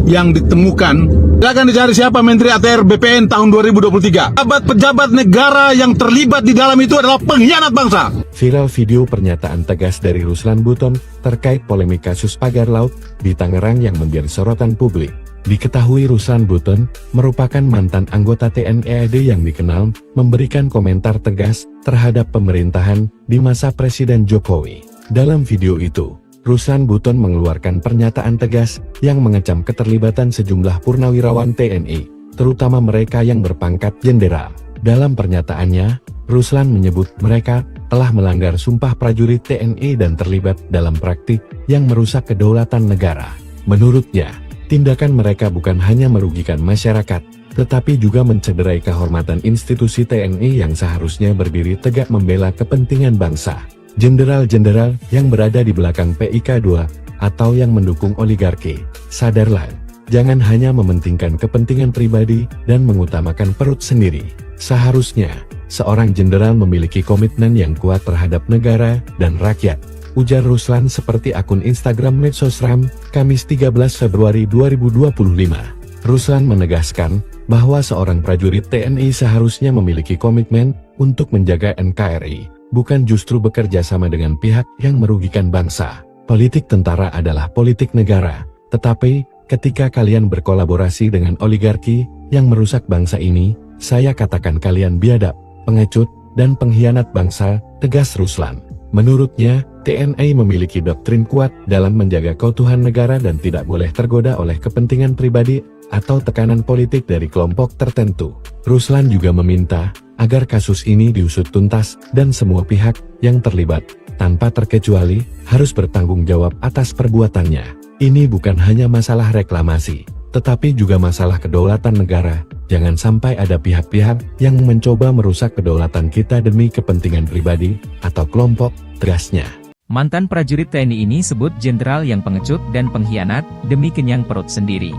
yang ditemukan, akan dicari siapa Menteri ATR BPN tahun 2023. Pejabat negara yang terlibat di dalam itu adalah pengkhianat bangsa. Viral video pernyataan tegas dari Ruslan Buton terkait polemik kasus pagar laut di Tangerang yang menjadi sorotan publik. Diketahui Ruslan Buton merupakan mantan anggota TNI AD yang dikenal memberikan komentar tegas terhadap pemerintahan di masa Presiden Jokowi. Dalam video itu, Ruslan Buton mengeluarkan pernyataan tegas yang mengecam keterlibatan sejumlah purnawirawan TNI, terutama mereka yang berpangkat jenderal. Dalam pernyataannya, Ruslan menyebut mereka telah melanggar sumpah prajurit TNI dan terlibat dalam praktik yang merusak kedaulatan negara. Menurutnya, tindakan mereka bukan hanya merugikan masyarakat, tetapi juga mencederai kehormatan institusi TNI yang seharusnya berdiri tegak membela kepentingan bangsa. Jenderal-jenderal yang berada di belakang PIK2 atau yang mendukung oligarki, sadarlah, jangan hanya mementingkan kepentingan pribadi dan mengutamakan perut sendiri. Seharusnya, seorang jenderal memiliki komitmen yang kuat terhadap negara dan rakyat, ujar Ruslan seperti akun Instagram Medsosram, Kamis 13 Februari 2025. Ruslan menegaskan bahwa seorang prajurit TNI seharusnya memiliki komitmen untuk menjaga NKRI, bukan justru bekerja sama dengan pihak yang merugikan bangsa. Politik tentara adalah politik negara, tetapi ketika kalian berkolaborasi dengan oligarki yang merusak bangsa ini, saya katakan kalian biadab, pengecut, dan pengkhianat bangsa, tegas Ruslan. Menurutnya, TNI memiliki doktrin kuat dalam menjaga keutuhan negara dan tidak boleh tergoda oleh kepentingan pribadi atau tekanan politik dari kelompok tertentu. Ruslan juga meminta agar kasus ini diusut tuntas dan semua pihak yang terlibat, tanpa terkecuali, harus bertanggung jawab atas perbuatannya. Ini bukan hanya masalah reklamasi, tetapi juga masalah kedaulatan negara. Jangan sampai ada pihak-pihak yang mencoba merusak kedaulatan kita demi kepentingan pribadi atau kelompok, tegasnya. Mantan prajurit TNI ini sebut jenderal yang pengecut dan pengkhianat demi kenyang perut sendiri.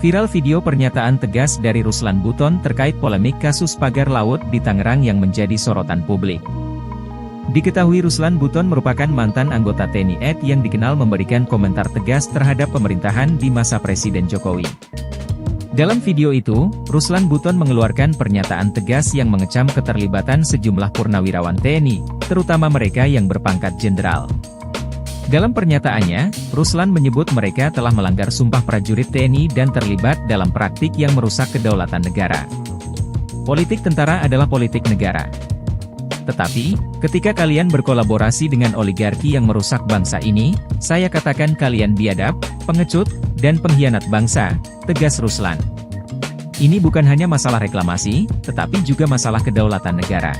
Viral video pernyataan tegas dari Ruslan Buton terkait polemik kasus pagar laut di Tangerang yang menjadi sorotan publik. Diketahui Ruslan Buton merupakan mantan anggota TNI AD yang dikenal memberikan komentar tegas terhadap pemerintahan di masa Presiden Jokowi. Dalam video itu, Ruslan Buton mengeluarkan pernyataan tegas yang mengecam keterlibatan sejumlah purnawirawan TNI, terutama mereka yang berpangkat jenderal. Dalam pernyataannya, Ruslan menyebut mereka telah melanggar sumpah prajurit TNI dan terlibat dalam praktik yang merusak kedaulatan negara. Politik tentara adalah politik negara. Tetapi, ketika kalian berkolaborasi dengan oligarki yang merusak bangsa ini, saya katakan kalian biadab, pengecut, dan pengkhianat bangsa, tegas Ruslan. Ini bukan hanya masalah reklamasi, tetapi juga masalah kedaulatan negara.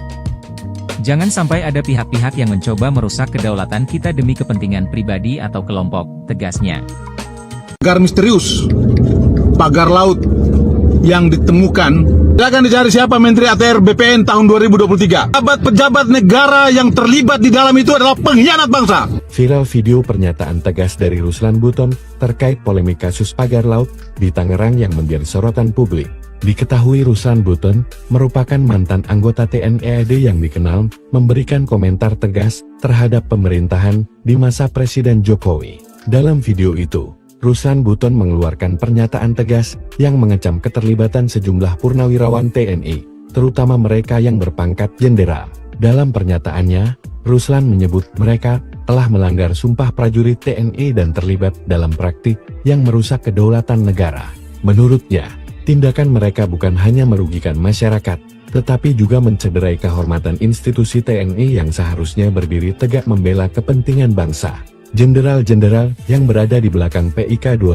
Jangan sampai ada pihak-pihak yang mencoba merusak kedaulatan kita demi kepentingan pribadi atau kelompok, tegasnya. Pagar misterius, pagar laut yang ditemukan, akan dicari siapa Menteri ATR BPN tahun 2023. Pejabat negara yang terlibat di dalam itu adalah pengkhianat bangsa. Viral video pernyataan tegas dari Ruslan Buton terkait polemik kasus pagar laut di Tangerang yang menjadi sorotan publik. Diketahui Ruslan Buton merupakan mantan anggota TNI AD yang dikenal memberikan komentar tegas terhadap pemerintahan di masa Presiden Jokowi. Dalam video itu, Ruslan Buton mengeluarkan pernyataan tegas yang mengecam keterlibatan sejumlah purnawirawan TNI, terutama mereka yang berpangkat jenderal. Dalam pernyataannya, Ruslan menyebut mereka telah melanggar sumpah prajurit TNI dan terlibat dalam praktik yang merusak kedaulatan negara. Menurutnya, tindakan mereka bukan hanya merugikan masyarakat, tetapi juga mencederai kehormatan institusi TNI yang seharusnya berdiri tegak membela kepentingan bangsa. Jenderal-jenderal yang berada di belakang PIK2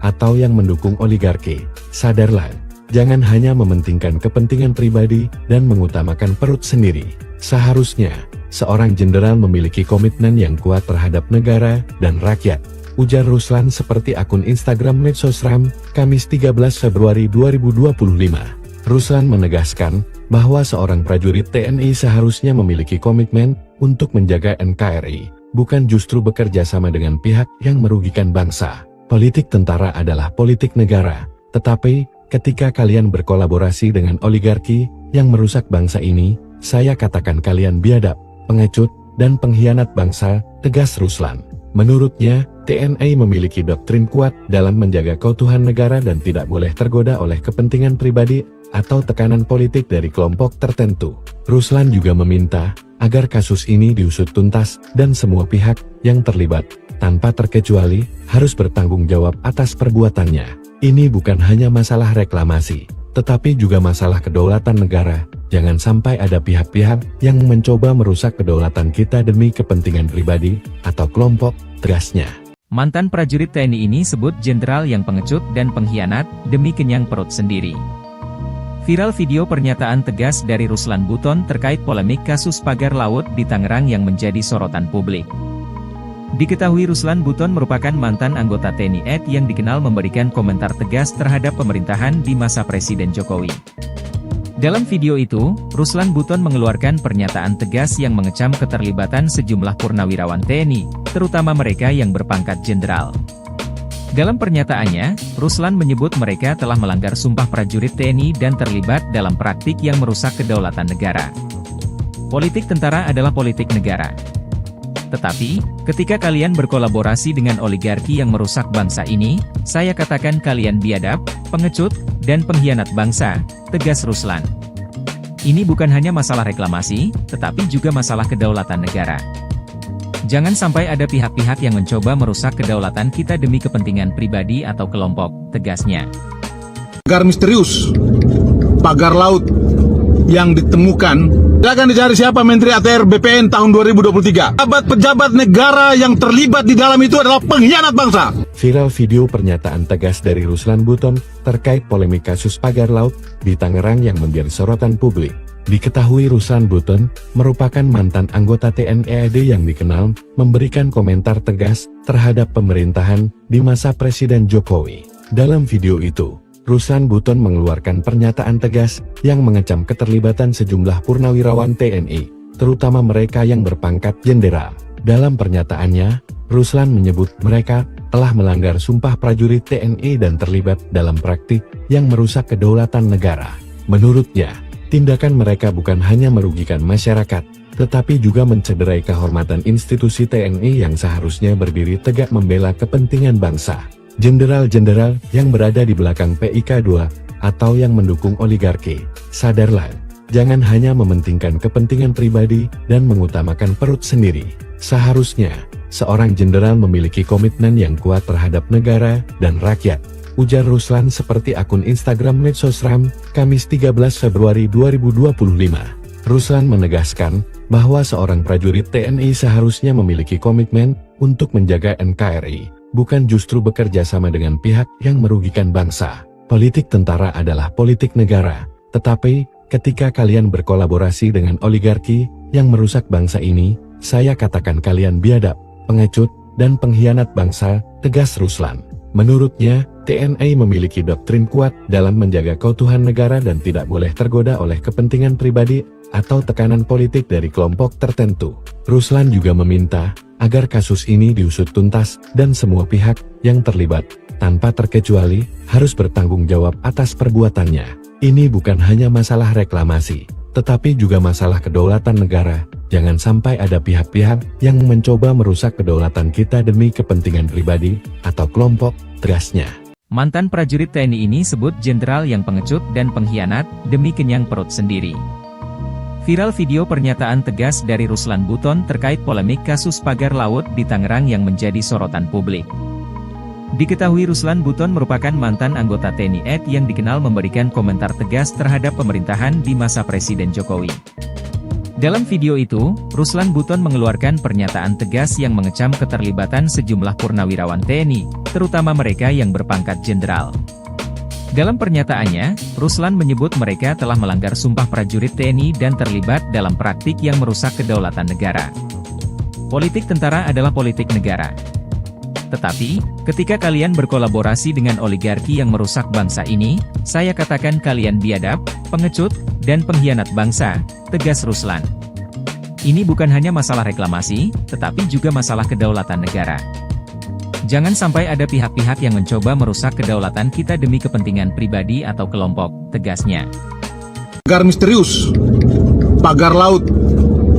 atau yang mendukung oligarki, sadarlah, jangan hanya mementingkan kepentingan pribadi dan mengutamakan perut sendiri. Seharusnya, seorang jenderal memiliki komitmen yang kuat terhadap negara dan rakyat, ujar Ruslan seperti akun Instagram Medsosram, Kamis 13 Februari 2025. Ruslan menegaskan bahwa seorang prajurit TNI seharusnya memiliki komitmen untuk menjaga NKRI, bukan justru bekerja sama dengan pihak yang merugikan bangsa. Politik tentara adalah politik negara, tetapi ketika kalian berkolaborasi dengan oligarki yang merusak bangsa ini, saya katakan kalian biadab, pengecut, dan pengkhianat bangsa, tegas Ruslan. Menurutnya, TNI memiliki doktrin kuat dalam menjaga keutuhan negara dan tidak boleh tergoda oleh kepentingan pribadi atau tekanan politik dari kelompok tertentu. Ruslan juga meminta agar kasus ini diusut tuntas dan semua pihak yang terlibat, tanpa terkecuali, harus bertanggung jawab atas perbuatannya. Ini bukan hanya masalah reklamasi, tetapi juga masalah kedaulatan negara. Jangan sampai ada pihak-pihak yang mencoba merusak kedaulatan kita demi kepentingan pribadi atau kelompok, tegasnya. Mantan prajurit TNI ini sebut jenderal yang pengecut dan pengkhianat demi kenyang perut sendiri. Viral video pernyataan tegas dari Ruslan Buton terkait polemik kasus pagar laut di Tangerang yang menjadi sorotan publik. Diketahui Ruslan Buton merupakan mantan anggota TNI AD yang dikenal memberikan komentar tegas terhadap pemerintahan di masa Presiden Jokowi. Dalam video itu, Ruslan Buton mengeluarkan pernyataan tegas yang mengecam keterlibatan sejumlah purnawirawan TNI, terutama mereka yang berpangkat jenderal. Dalam pernyataannya, Ruslan menyebut mereka telah melanggar sumpah prajurit TNI dan terlibat dalam praktik yang merusak kedaulatan negara. Politik tentara adalah politik negara. Tetapi, ketika kalian berkolaborasi dengan oligarki yang merusak bangsa ini, saya katakan kalian biadab, pengecut, dan pengkhianat bangsa, tegas Ruslan. Ini bukan hanya masalah reklamasi, tetapi juga masalah kedaulatan negara. Jangan sampai ada pihak-pihak yang mencoba merusak kedaulatan kita demi kepentingan pribadi atau kelompok, tegasnya. Pagar misterius, pagar laut yang ditemukan, akan dicari siapa Menteri ATR BPN tahun 2023. Pejabat negara yang terlibat di dalam itu adalah pengkhianat bangsa. Viral video pernyataan tegas dari Ruslan Buton terkait polemik kasus pagar laut di Tangerang yang menjadi sorotan publik. Diketahui Ruslan Buton merupakan mantan anggota TNI AD yang dikenal memberikan komentar tegas terhadap pemerintahan di masa Presiden Jokowi. Dalam video itu, Ruslan Buton mengeluarkan pernyataan tegas yang mengecam keterlibatan sejumlah purnawirawan TNI, terutama mereka yang berpangkat jenderal. Dalam pernyataannya, Ruslan menyebut mereka telah melanggar sumpah prajurit TNI dan terlibat dalam praktik yang merusak kedaulatan negara. Menurutnya, tindakan mereka bukan hanya merugikan masyarakat, tetapi juga mencederai kehormatan institusi TNI yang seharusnya berdiri tegak membela kepentingan bangsa. Jenderal-jenderal yang berada di belakang PIK2 atau yang mendukung oligarki, sadarlah, jangan hanya mementingkan kepentingan pribadi dan mengutamakan perut sendiri. Seharusnya, seorang jenderal memiliki komitmen yang kuat terhadap negara dan rakyat, ujar Ruslan seperti akun Instagram Medsosram, Kamis 13 Februari 2025. Ruslan menegaskan bahwa seorang prajurit TNI seharusnya memiliki komitmen untuk menjaga NKRI, bukan justru bekerja sama dengan pihak yang merugikan bangsa. Politik tentara adalah politik negara, tetapi ketika kalian berkolaborasi dengan oligarki yang merusak bangsa ini, saya katakan kalian biadab, pengecut, dan pengkhianat bangsa, tegas Ruslan. Menurutnya, TNI memiliki doktrin kuat dalam menjaga keutuhan negara dan tidak boleh tergoda oleh kepentingan pribadi atau tekanan politik dari kelompok tertentu. Ruslan juga meminta agar kasus ini diusut tuntas dan semua pihak yang terlibat, tanpa terkecuali, harus bertanggung jawab atas perbuatannya. Ini bukan hanya masalah reklamasi, tetapi juga masalah kedaulatan negara. Jangan sampai ada pihak-pihak yang mencoba merusak kedaulatan kita demi kepentingan pribadi atau kelompok, tegasnya. Mantan prajurit TNI ini sebut jenderal yang pengecut dan pengkhianat demi kenyang perut sendiri. Viral video pernyataan tegas dari Ruslan Buton terkait polemik kasus pagar laut di Tangerang yang menjadi sorotan publik. Diketahui Ruslan Buton merupakan mantan anggota TNI AD yang dikenal memberikan komentar tegas terhadap pemerintahan di masa Presiden Jokowi. Dalam video itu, Ruslan Buton mengeluarkan pernyataan tegas yang mengecam keterlibatan sejumlah purnawirawan TNI, terutama mereka yang berpangkat jenderal. Dalam pernyataannya, Ruslan menyebut mereka telah melanggar sumpah prajurit TNI dan terlibat dalam praktik yang merusak kedaulatan negara. Politik tentara adalah politik negara. Tetapi, ketika kalian berkolaborasi dengan oligarki yang merusak bangsa ini, saya katakan kalian biadab, pengecut, dan pengkhianat bangsa, tegas Ruslan. Ini bukan hanya masalah reklamasi, tetapi juga masalah kedaulatan negara. Jangan sampai ada pihak-pihak yang mencoba merusak kedaulatan kita demi kepentingan pribadi atau kelompok, tegasnya. Pagar misterius, pagar laut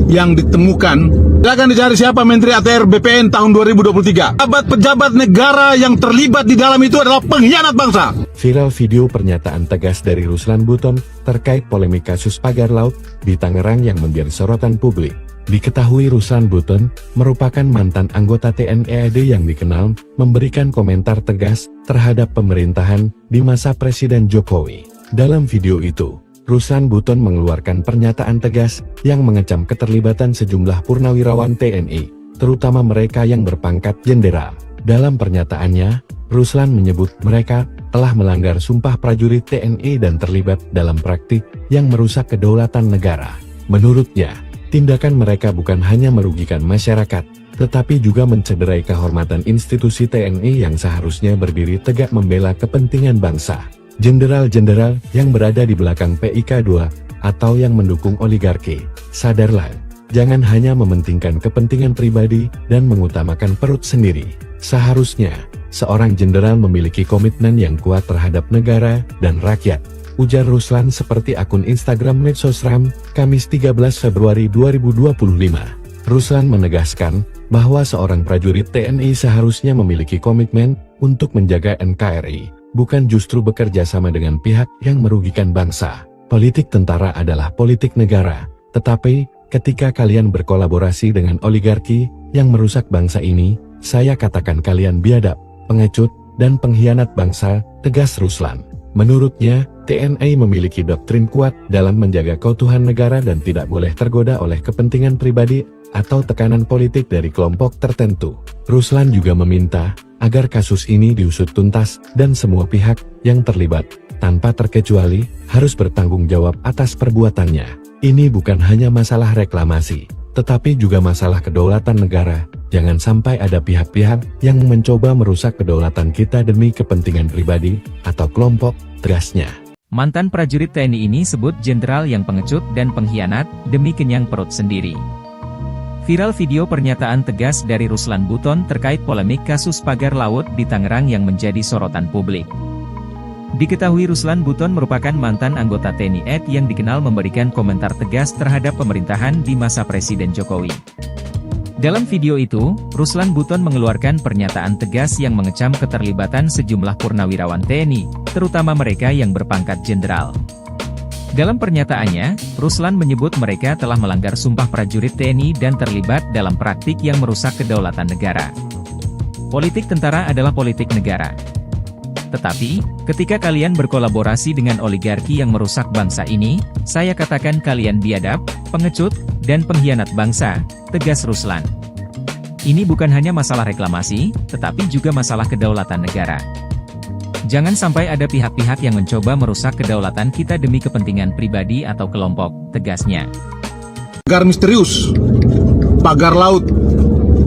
yang ditemukan, akan dicari siapa Menteri ATR BPN tahun 2023. Pejabat-pejabat negara yang terlibat di dalam itu adalah pengkhianat bangsa. Viral video pernyataan tegas dari Ruslan Buton terkait polemik kasus pagar laut di Tangerang yang menjadi sorotan publik. Diketahui Ruslan Buton merupakan mantan anggota TNI AD yang dikenal memberikan komentar tegas terhadap pemerintahan di masa Presiden Jokowi. Dalam video itu, Ruslan Buton mengeluarkan pernyataan tegas yang mengecam keterlibatan sejumlah purnawirawan TNI, terutama mereka yang berpangkat jenderal. Dalam pernyataannya, Ruslan menyebut mereka telah melanggar sumpah prajurit TNI dan terlibat dalam praktik yang merusak kedaulatan negara. Menurutnya, tindakan mereka bukan hanya merugikan masyarakat, tetapi juga mencederai kehormatan institusi TNI yang seharusnya berdiri tegak membela kepentingan bangsa. Jenderal-jenderal yang berada di belakang PIK2 atau yang mendukung oligarki, sadarlah, jangan hanya mementingkan kepentingan pribadi dan mengutamakan perut sendiri. Seharusnya, seorang jenderal memiliki komitmen yang kuat terhadap negara dan rakyat, ujar Ruslan seperti akun Instagram Medsosram, Kamis 13 Februari 2025. Ruslan menegaskan bahwa seorang prajurit TNI seharusnya memiliki komitmen untuk menjaga NKRI, bukan justru bekerja sama dengan pihak yang merugikan bangsa. Politik tentara adalah politik negara, tetapi ketika kalian berkolaborasi dengan oligarki yang merusak bangsa ini, saya katakan kalian biadab, pengecut, dan pengkhianat bangsa, tegas Ruslan. Menurutnya, TNI memiliki doktrin kuat dalam menjaga keutuhan negara dan tidak boleh tergoda oleh kepentingan pribadi atau tekanan politik dari kelompok tertentu. Ruslan juga meminta agar kasus ini diusut tuntas dan semua pihak yang terlibat, tanpa terkecuali, harus bertanggung jawab atas perbuatannya. Ini bukan hanya masalah reklamasi, tetapi juga masalah kedaulatan negara. Jangan sampai ada pihak-pihak yang mencoba merusak kedaulatan kita demi kepentingan pribadi atau kelompok, tegasnya. Mantan prajurit TNI ini sebut jenderal yang pengecut dan pengkhianat demi kenyang perut sendiri. Viral video pernyataan tegas dari Ruslan Buton terkait polemik kasus pagar laut di Tangerang yang menjadi sorotan publik. Diketahui Ruslan Buton merupakan mantan anggota TNI AD yang dikenal memberikan komentar tegas terhadap pemerintahan di masa Presiden Jokowi. Dalam video itu, Ruslan Buton mengeluarkan pernyataan tegas yang mengecam keterlibatan sejumlah purnawirawan TNI, terutama mereka yang berpangkat jenderal. Dalam pernyataannya, Ruslan menyebut mereka telah melanggar sumpah prajurit TNI dan terlibat dalam praktik yang merusak kedaulatan negara. Politik tentara adalah politik negara. Tetapi, ketika kalian berkolaborasi dengan oligarki yang merusak bangsa ini, saya katakan kalian biadab, pengecut, dan pengkhianat bangsa, tegas Ruslan. Ini bukan hanya masalah reklamasi, tetapi juga masalah kedaulatan negara. Jangan sampai ada pihak-pihak yang mencoba merusak kedaulatan kita demi kepentingan pribadi atau kelompok, tegasnya. Pagar misterius, pagar laut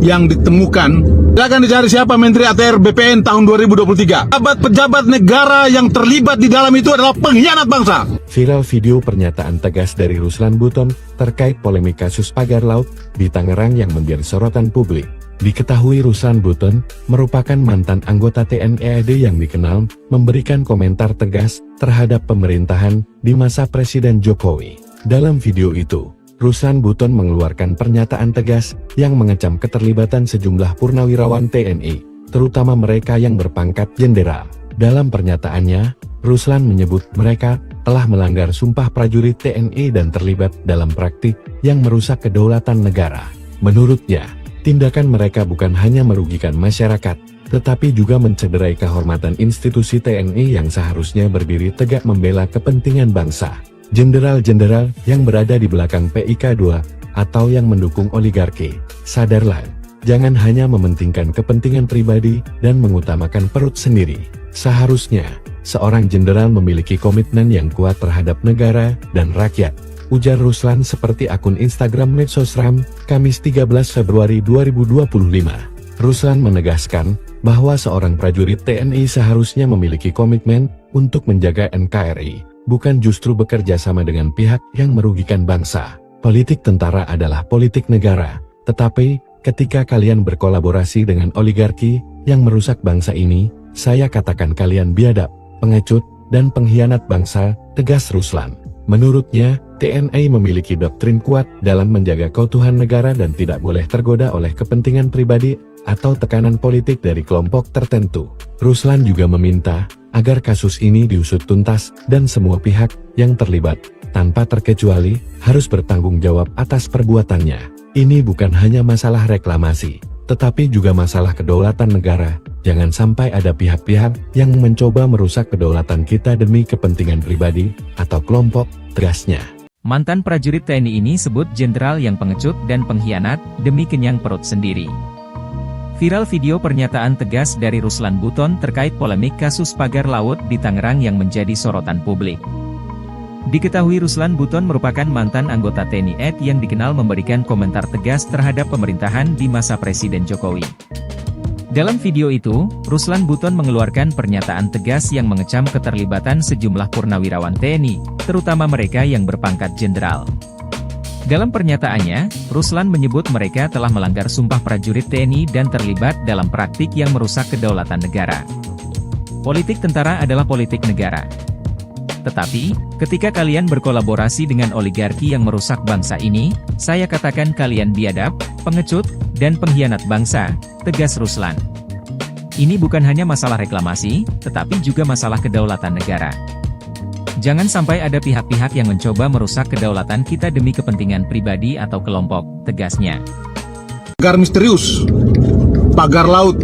yang ditemukan, akan dicari siapa Menteri ATR BPN tahun 2023. Pejabat negara yang terlibat di dalam itu adalah pengkhianat bangsa. Viral video pernyataan tegas dari Ruslan Buton terkait polemik kasus pagar laut di Tangerang yang menjadi sorotan publik. Diketahui Ruslan Buton merupakan mantan anggota TNI AD yang dikenal memberikan komentar tegas terhadap pemerintahan di masa Presiden Jokowi. Dalam video itu, Ruslan Buton mengeluarkan pernyataan tegas yang mengecam keterlibatan sejumlah purnawirawan TNI, terutama mereka yang berpangkat jenderal. Dalam pernyataannya, Ruslan menyebut mereka telah melanggar sumpah prajurit TNI dan terlibat dalam praktik yang merusak kedaulatan negara. Menurutnya, tindakan mereka bukan hanya merugikan masyarakat, tetapi juga mencederai kehormatan institusi TNI yang seharusnya berdiri tegak membela kepentingan bangsa. Jenderal-jenderal yang berada di belakang PIK2 atau yang mendukung oligarki, sadarlah, jangan hanya mementingkan kepentingan pribadi dan mengutamakan perut sendiri. Seharusnya, seorang jenderal memiliki komitmen yang kuat terhadap negara dan rakyat, ujar Ruslan seperti akun Instagram Medsosram, Kamis 13 Februari 2025. Ruslan menegaskan bahwa seorang prajurit TNI seharusnya memiliki komitmen untuk menjaga NKRI, bukan justru bekerja sama dengan pihak yang merugikan bangsa. Politik tentara adalah politik negara, tetapi ketika kalian berkolaborasi dengan oligarki yang merusak bangsa ini, saya katakan kalian biadab, pengecut, dan pengkhianat bangsa, tegas Ruslan. Menurutnya, TNI memiliki doktrin kuat dalam menjaga keutuhan negara dan tidak boleh tergoda oleh kepentingan pribadi atau tekanan politik dari kelompok tertentu. Ruslan juga meminta agar kasus ini diusut tuntas dan semua pihak yang terlibat, tanpa terkecuali, harus bertanggung jawab atas perbuatannya. Ini bukan hanya masalah reklamasi, tetapi juga masalah kedaulatan negara. Jangan sampai ada pihak-pihak yang mencoba merusak kedaulatan kita demi kepentingan pribadi atau kelompok, tegasnya. Mantan prajurit TNI ini sebut jenderal yang pengecut dan pengkhianat demi kenyang perut sendiri. Viral video pernyataan tegas dari Ruslan Buton terkait polemik kasus pagar laut di Tangerang yang menjadi sorotan publik. Diketahui Ruslan Buton merupakan mantan anggota TNI AD yang dikenal memberikan komentar tegas terhadap pemerintahan di masa Presiden Jokowi. Dalam video itu, Ruslan Buton mengeluarkan pernyataan tegas yang mengecam keterlibatan sejumlah purnawirawan TNI, terutama mereka yang berpangkat jenderal. Dalam pernyataannya, Ruslan menyebut mereka telah melanggar sumpah prajurit TNI dan terlibat dalam praktik yang merusak kedaulatan negara. Politik tentara adalah politik negara. Tetapi, ketika kalian berkolaborasi dengan oligarki yang merusak bangsa ini, saya katakan kalian biadab, pengecut, dan pengkhianat bangsa, tegas Ruslan. Ini bukan hanya masalah reklamasi, tetapi juga masalah kedaulatan negara. Jangan sampai ada pihak-pihak yang mencoba merusak kedaulatan kita demi kepentingan pribadi atau kelompok, tegasnya. Pagar misterius, pagar laut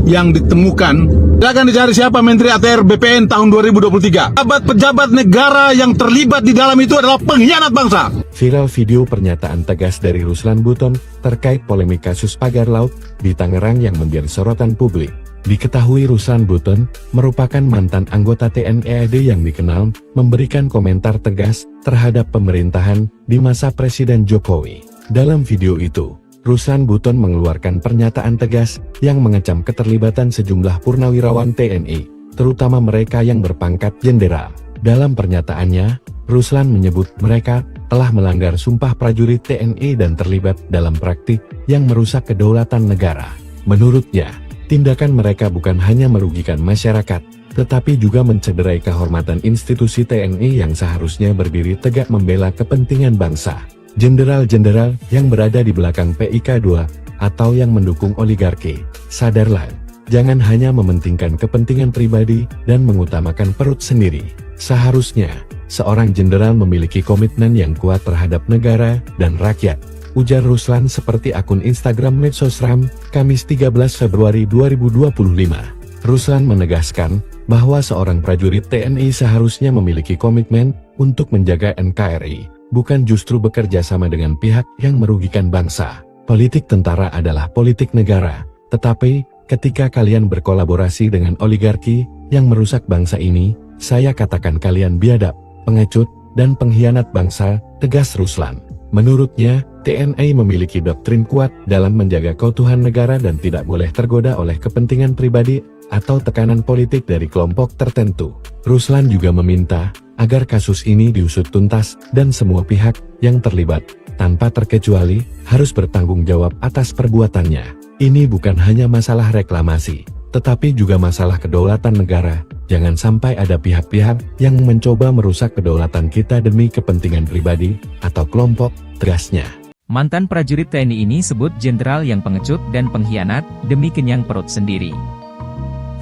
yang ditemukan, akan dicari siapa Menteri ATR BPN tahun 2023. Pejabat negara yang terlibat di dalam itu adalah pengkhianat bangsa. Viral video pernyataan tegas dari Ruslan Buton terkait polemik kasus pagar laut di Tangerang yang menjadi sorotan publik. Diketahui Ruslan Buton merupakan mantan anggota TNI AD yang dikenal memberikan komentar tegas terhadap pemerintahan di masa Presiden Jokowi. Dalam video itu, Ruslan Buton mengeluarkan pernyataan tegas yang mengecam keterlibatan sejumlah purnawirawan TNI, terutama mereka yang berpangkat jenderal. Dalam pernyataannya, Ruslan menyebut mereka telah melanggar sumpah prajurit TNI dan terlibat dalam praktik yang merusak kedaulatan negara. Menurutnya, tindakan mereka bukan hanya merugikan masyarakat, tetapi juga mencederai kehormatan institusi TNI yang seharusnya berdiri tegak membela kepentingan bangsa. Jenderal-jenderal yang berada di belakang PIK2 atau yang mendukung oligarki, sadarlah, jangan hanya mementingkan kepentingan pribadi dan mengutamakan perut sendiri. Seharusnya, seorang jenderal memiliki komitmen yang kuat terhadap negara dan rakyat, ujar Ruslan seperti akun Instagram Medsosram, Kamis 13 Februari 2025. Ruslan menegaskan bahwa seorang prajurit TNI seharusnya memiliki komitmen untuk menjaga NKRI, bukan justru bekerja sama dengan pihak yang merugikan bangsa. Politik tentara adalah politik negara, tetapi ketika kalian berkolaborasi dengan oligarki yang merusak bangsa ini, saya katakan kalian biadab, pengecut, dan pengkhianat bangsa, tegas Ruslan. Menurutnya, TNI memiliki doktrin kuat dalam menjaga keutuhan negara dan tidak boleh tergoda oleh kepentingan pribadi atau tekanan politik dari kelompok tertentu. Ruslan juga meminta agar kasus ini diusut tuntas dan semua pihak yang terlibat, tanpa terkecuali, harus bertanggung jawab atas perbuatannya. Ini bukan hanya masalah reklamasi, tetapi juga masalah kedaulatan negara. Jangan sampai ada pihak-pihak yang mencoba merusak kedaulatan kita demi kepentingan pribadi atau kelompok, tegasnya. Mantan prajurit TNI ini sebut jenderal yang pengecut dan pengkhianat demi kenyang perut sendiri.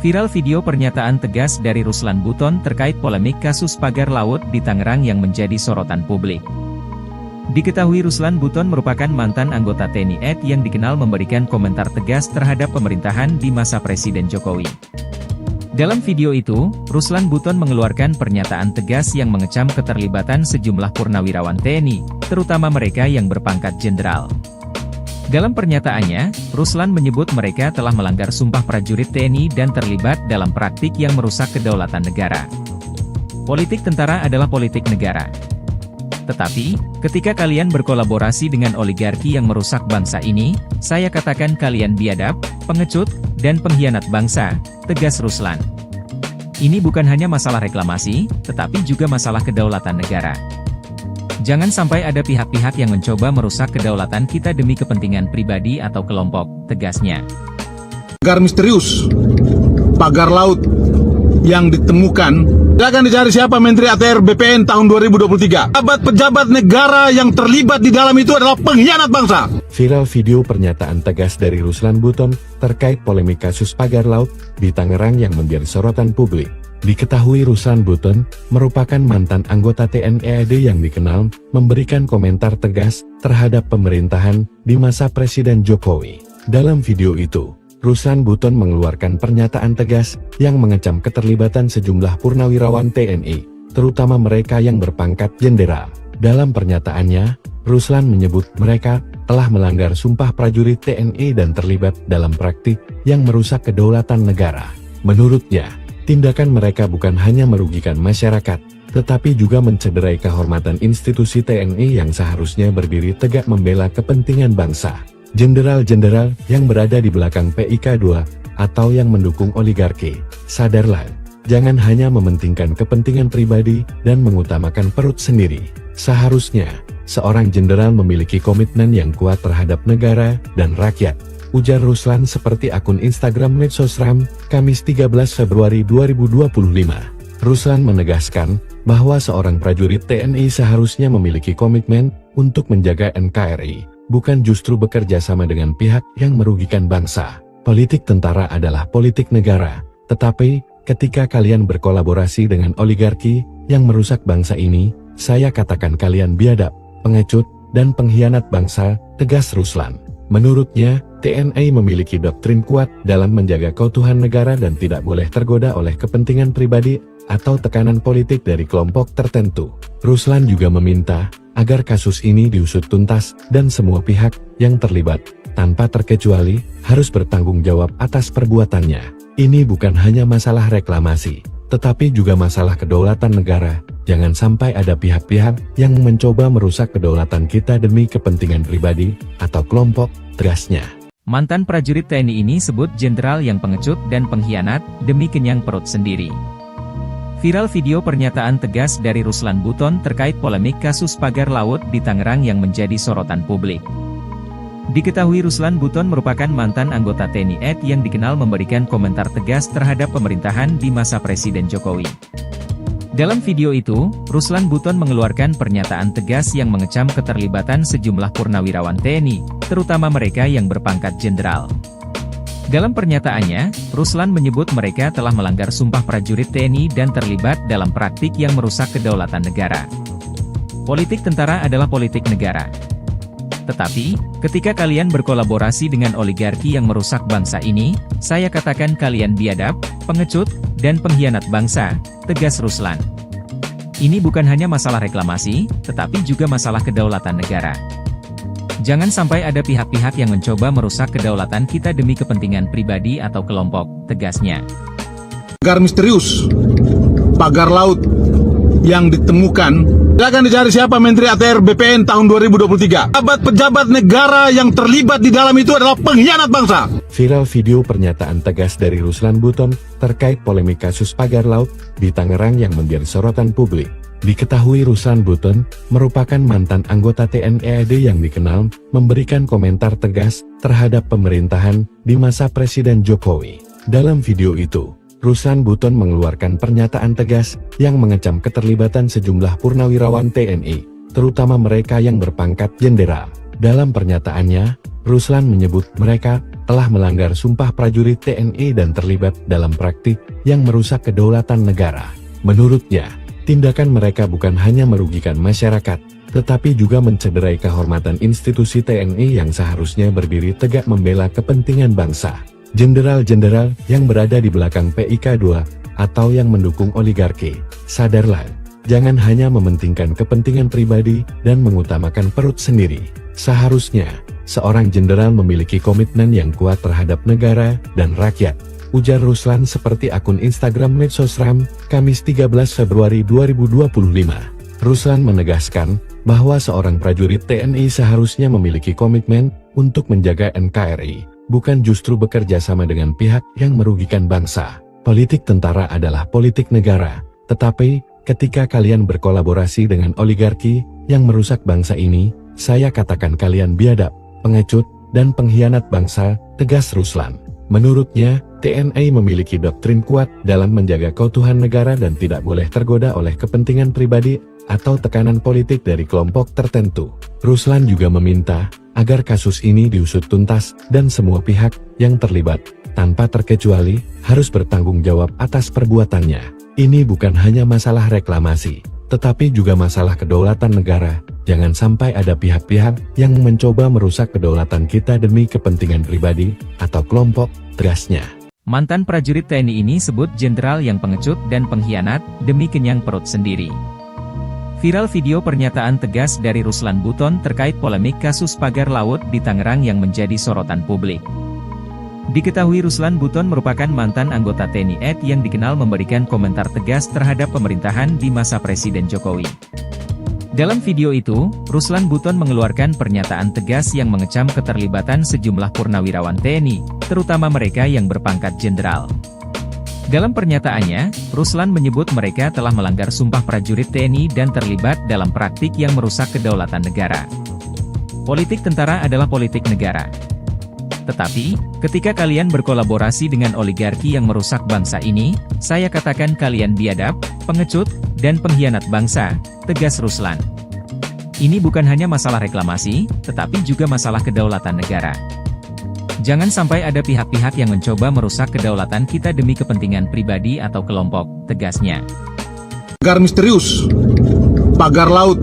Viral video pernyataan tegas dari Ruslan Buton terkait polemik kasus pagar laut di Tangerang yang menjadi sorotan publik. Diketahui Ruslan Buton merupakan mantan anggota TNI AD yang dikenal memberikan komentar tegas terhadap pemerintahan di masa Presiden Jokowi. Dalam video itu, Ruslan Buton mengeluarkan pernyataan tegas yang mengecam keterlibatan sejumlah purnawirawan TNI, terutama mereka yang berpangkat jenderal. Dalam pernyataannya, Ruslan menyebut mereka telah melanggar sumpah prajurit TNI dan terlibat dalam praktik yang merusak kedaulatan negara. Politik tentara adalah politik negara. Tetapi, ketika kalian berkolaborasi dengan oligarki yang merusak bangsa ini, saya katakan kalian biadab, pengecut, dan pengkhianat bangsa, tegas Ruslan. Ini bukan hanya masalah reklamasi, tetapi juga masalah kedaulatan negara. Jangan sampai ada pihak-pihak yang mencoba merusak kedaulatan kita demi kepentingan pribadi atau kelompok, tegasnya. Pagar misterius, pagar laut yang ditemukan, akan dicari siapa Menteri ATR BPN tahun 2023. Pejabat-pejabat negara yang terlibat di dalam itu adalah pengkhianat bangsa. Viral video pernyataan tegas dari Ruslan Buton terkait polemik kasus pagar laut di Tangerang yang menjadi sorotan publik. Diketahui Ruslan Buton merupakan mantan anggota TNI AD yang dikenal memberikan komentar tegas terhadap pemerintahan di masa Presiden Jokowi. Dalam video itu, Ruslan Buton mengeluarkan pernyataan tegas yang mengecam keterlibatan sejumlah purnawirawan TNI, terutama mereka yang berpangkat jenderal. Dalam pernyataannya, Ruslan menyebut mereka telah melanggar sumpah prajurit TNI dan terlibat dalam praktik yang merusak kedaulatan negara. Menurutnya, tindakan mereka bukan hanya merugikan masyarakat, tetapi juga mencederai kehormatan institusi TNI yang seharusnya berdiri tegak membela kepentingan bangsa. Jenderal-jenderal yang berada di belakang PIK2 atau yang mendukung oligarki, sadarlah, jangan hanya mementingkan kepentingan pribadi dan mengutamakan perut sendiri. Seharusnya, seorang jenderal memiliki komitmen yang kuat terhadap negara dan rakyat, ujar Ruslan seperti akun Instagram Medsosram, Kamis 13 Februari 2025. Ruslan menegaskan bahwa seorang prajurit TNI seharusnya memiliki komitmen untuk menjaga NKRI, bukan justru bekerja sama dengan pihak yang merugikan bangsa. Politik tentara adalah politik negara, tetapi ketika kalian berkolaborasi dengan oligarki yang merusak bangsa ini, saya katakan kalian biadab, pengecut, dan pengkhianat bangsa, tegas Ruslan. Menurutnya, TNI memiliki doktrin kuat dalam menjaga keutuhan negara dan tidak boleh tergoda oleh kepentingan pribadi atau tekanan politik dari kelompok tertentu. Ruslan juga meminta agar kasus ini diusut tuntas dan semua pihak yang terlibat, tanpa terkecuali, harus bertanggung jawab atas perbuatannya. Ini bukan hanya masalah reklamasi, tetapi juga masalah kedaulatan negara. Jangan sampai ada pihak-pihak yang mencoba merusak kedaulatan kita demi kepentingan pribadi atau kelompok, tegasnya. Mantan prajurit TNI ini sebut jenderal yang pengecut dan pengkhianat demi kenyang perut sendiri. Viral video pernyataan tegas dari Ruslan Buton terkait polemik kasus pagar laut di Tangerang yang menjadi sorotan publik. Diketahui Ruslan Buton merupakan mantan anggota TNI AD yang dikenal memberikan komentar tegas terhadap pemerintahan di masa Presiden Jokowi. Dalam video itu, Ruslan Buton mengeluarkan pernyataan tegas yang mengecam keterlibatan sejumlah purnawirawan TNI, terutama mereka yang berpangkat jenderal. Dalam pernyataannya, Ruslan menyebut mereka telah melanggar sumpah prajurit TNI dan terlibat dalam praktik yang merusak kedaulatan negara. Politik tentara adalah politik negara. Tetapi, ketika kalian berkolaborasi dengan oligarki yang merusak bangsa ini, saya katakan kalian biadab, pengecut, dan pengkhianat bangsa, tegas Ruslan. Ini bukan hanya masalah reklamasi, tetapi juga masalah kedaulatan negara. Jangan sampai ada pihak-pihak yang mencoba merusak kedaulatan kita demi kepentingan pribadi atau kelompok, tegasnya. Pagar misterius, pagar laut yang ditemukan, akan dicari siapa Menteri ATR BPN tahun 2023. Pejabat negara yang terlibat di dalam itu adalah pengkhianat bangsa. Viral video pernyataan tegas dari Ruslan Buton terkait polemik kasus pagar laut di Tangerang yang menjadi sorotan publik. Diketahui Ruslan Buton merupakan mantan anggota TNI AD yang dikenal memberikan komentar tegas terhadap pemerintahan di masa Presiden Jokowi. Dalam video itu, Ruslan Buton mengeluarkan pernyataan tegas yang mengecam keterlibatan sejumlah purnawirawan TNI, terutama mereka yang berpangkat jenderal. Dalam pernyataannya, Ruslan menyebut mereka telah melanggar sumpah prajurit TNI dan terlibat dalam praktik yang merusak kedaulatan negara. Menurutnya, tindakan mereka bukan hanya merugikan masyarakat, tetapi juga mencederai kehormatan institusi TNI yang seharusnya berdiri tegak membela kepentingan bangsa. Jenderal-jenderal yang berada di belakang PIK2 atau yang mendukung oligarki, sadarlah, jangan hanya mementingkan kepentingan pribadi dan mengutamakan perut sendiri. Seharusnya, seorang jenderal memiliki komitmen yang kuat terhadap negara dan rakyat, ujar Ruslan seperti akun Instagram Medsosram, Kamis 13 Februari 2025. Ruslan menegaskan bahwa seorang prajurit TNI seharusnya memiliki komitmen untuk menjaga NKRI, bukan justru bekerja sama dengan pihak yang merugikan bangsa. Politik tentara adalah politik negara, tetapi ketika kalian berkolaborasi dengan oligarki yang merusak bangsa ini, saya katakan kalian biadab, pengecut, dan pengkhianat bangsa, tegas Ruslan. Menurutnya, TNI memiliki doktrin kuat dalam menjaga keutuhan negara dan tidak boleh tergoda oleh kepentingan pribadi atau tekanan politik dari kelompok tertentu. Ruslan juga meminta agar kasus ini diusut tuntas dan semua pihak yang terlibat, tanpa terkecuali, harus bertanggung jawab atas perbuatannya. Ini bukan hanya masalah reklamasi, tetapi juga masalah kedaulatan negara. Jangan sampai ada pihak-pihak yang mencoba merusak kedaulatan kita demi kepentingan pribadi atau kelompok, tegasnya. Mantan prajurit TNI ini sebut jenderal yang pengecut dan pengkhianat demi kenyang perut sendiri. Viral video pernyataan tegas dari Ruslan Buton terkait polemik kasus pagar laut di Tangerang yang menjadi sorotan publik. Diketahui Ruslan Buton merupakan mantan anggota TNI AD yang dikenal memberikan komentar tegas terhadap pemerintahan di masa Presiden Jokowi. Dalam video itu, Ruslan Buton mengeluarkan pernyataan tegas yang mengecam keterlibatan sejumlah purnawirawan TNI, terutama mereka yang berpangkat jenderal. Dalam pernyataannya, Ruslan menyebut mereka telah melanggar sumpah prajurit TNI dan terlibat dalam praktik yang merusak kedaulatan negara. Politik tentara adalah politik negara. Tetapi, ketika kalian berkolaborasi dengan oligarki yang merusak bangsa ini, saya katakan kalian biadab, pengecut, dan pengkhianat bangsa, tegas Ruslan. Ini bukan hanya masalah reklamasi, tetapi juga masalah kedaulatan negara. Jangan sampai ada pihak-pihak yang mencoba merusak kedaulatan kita demi kepentingan pribadi atau kelompok, tegasnya. Pagar misterius, pagar laut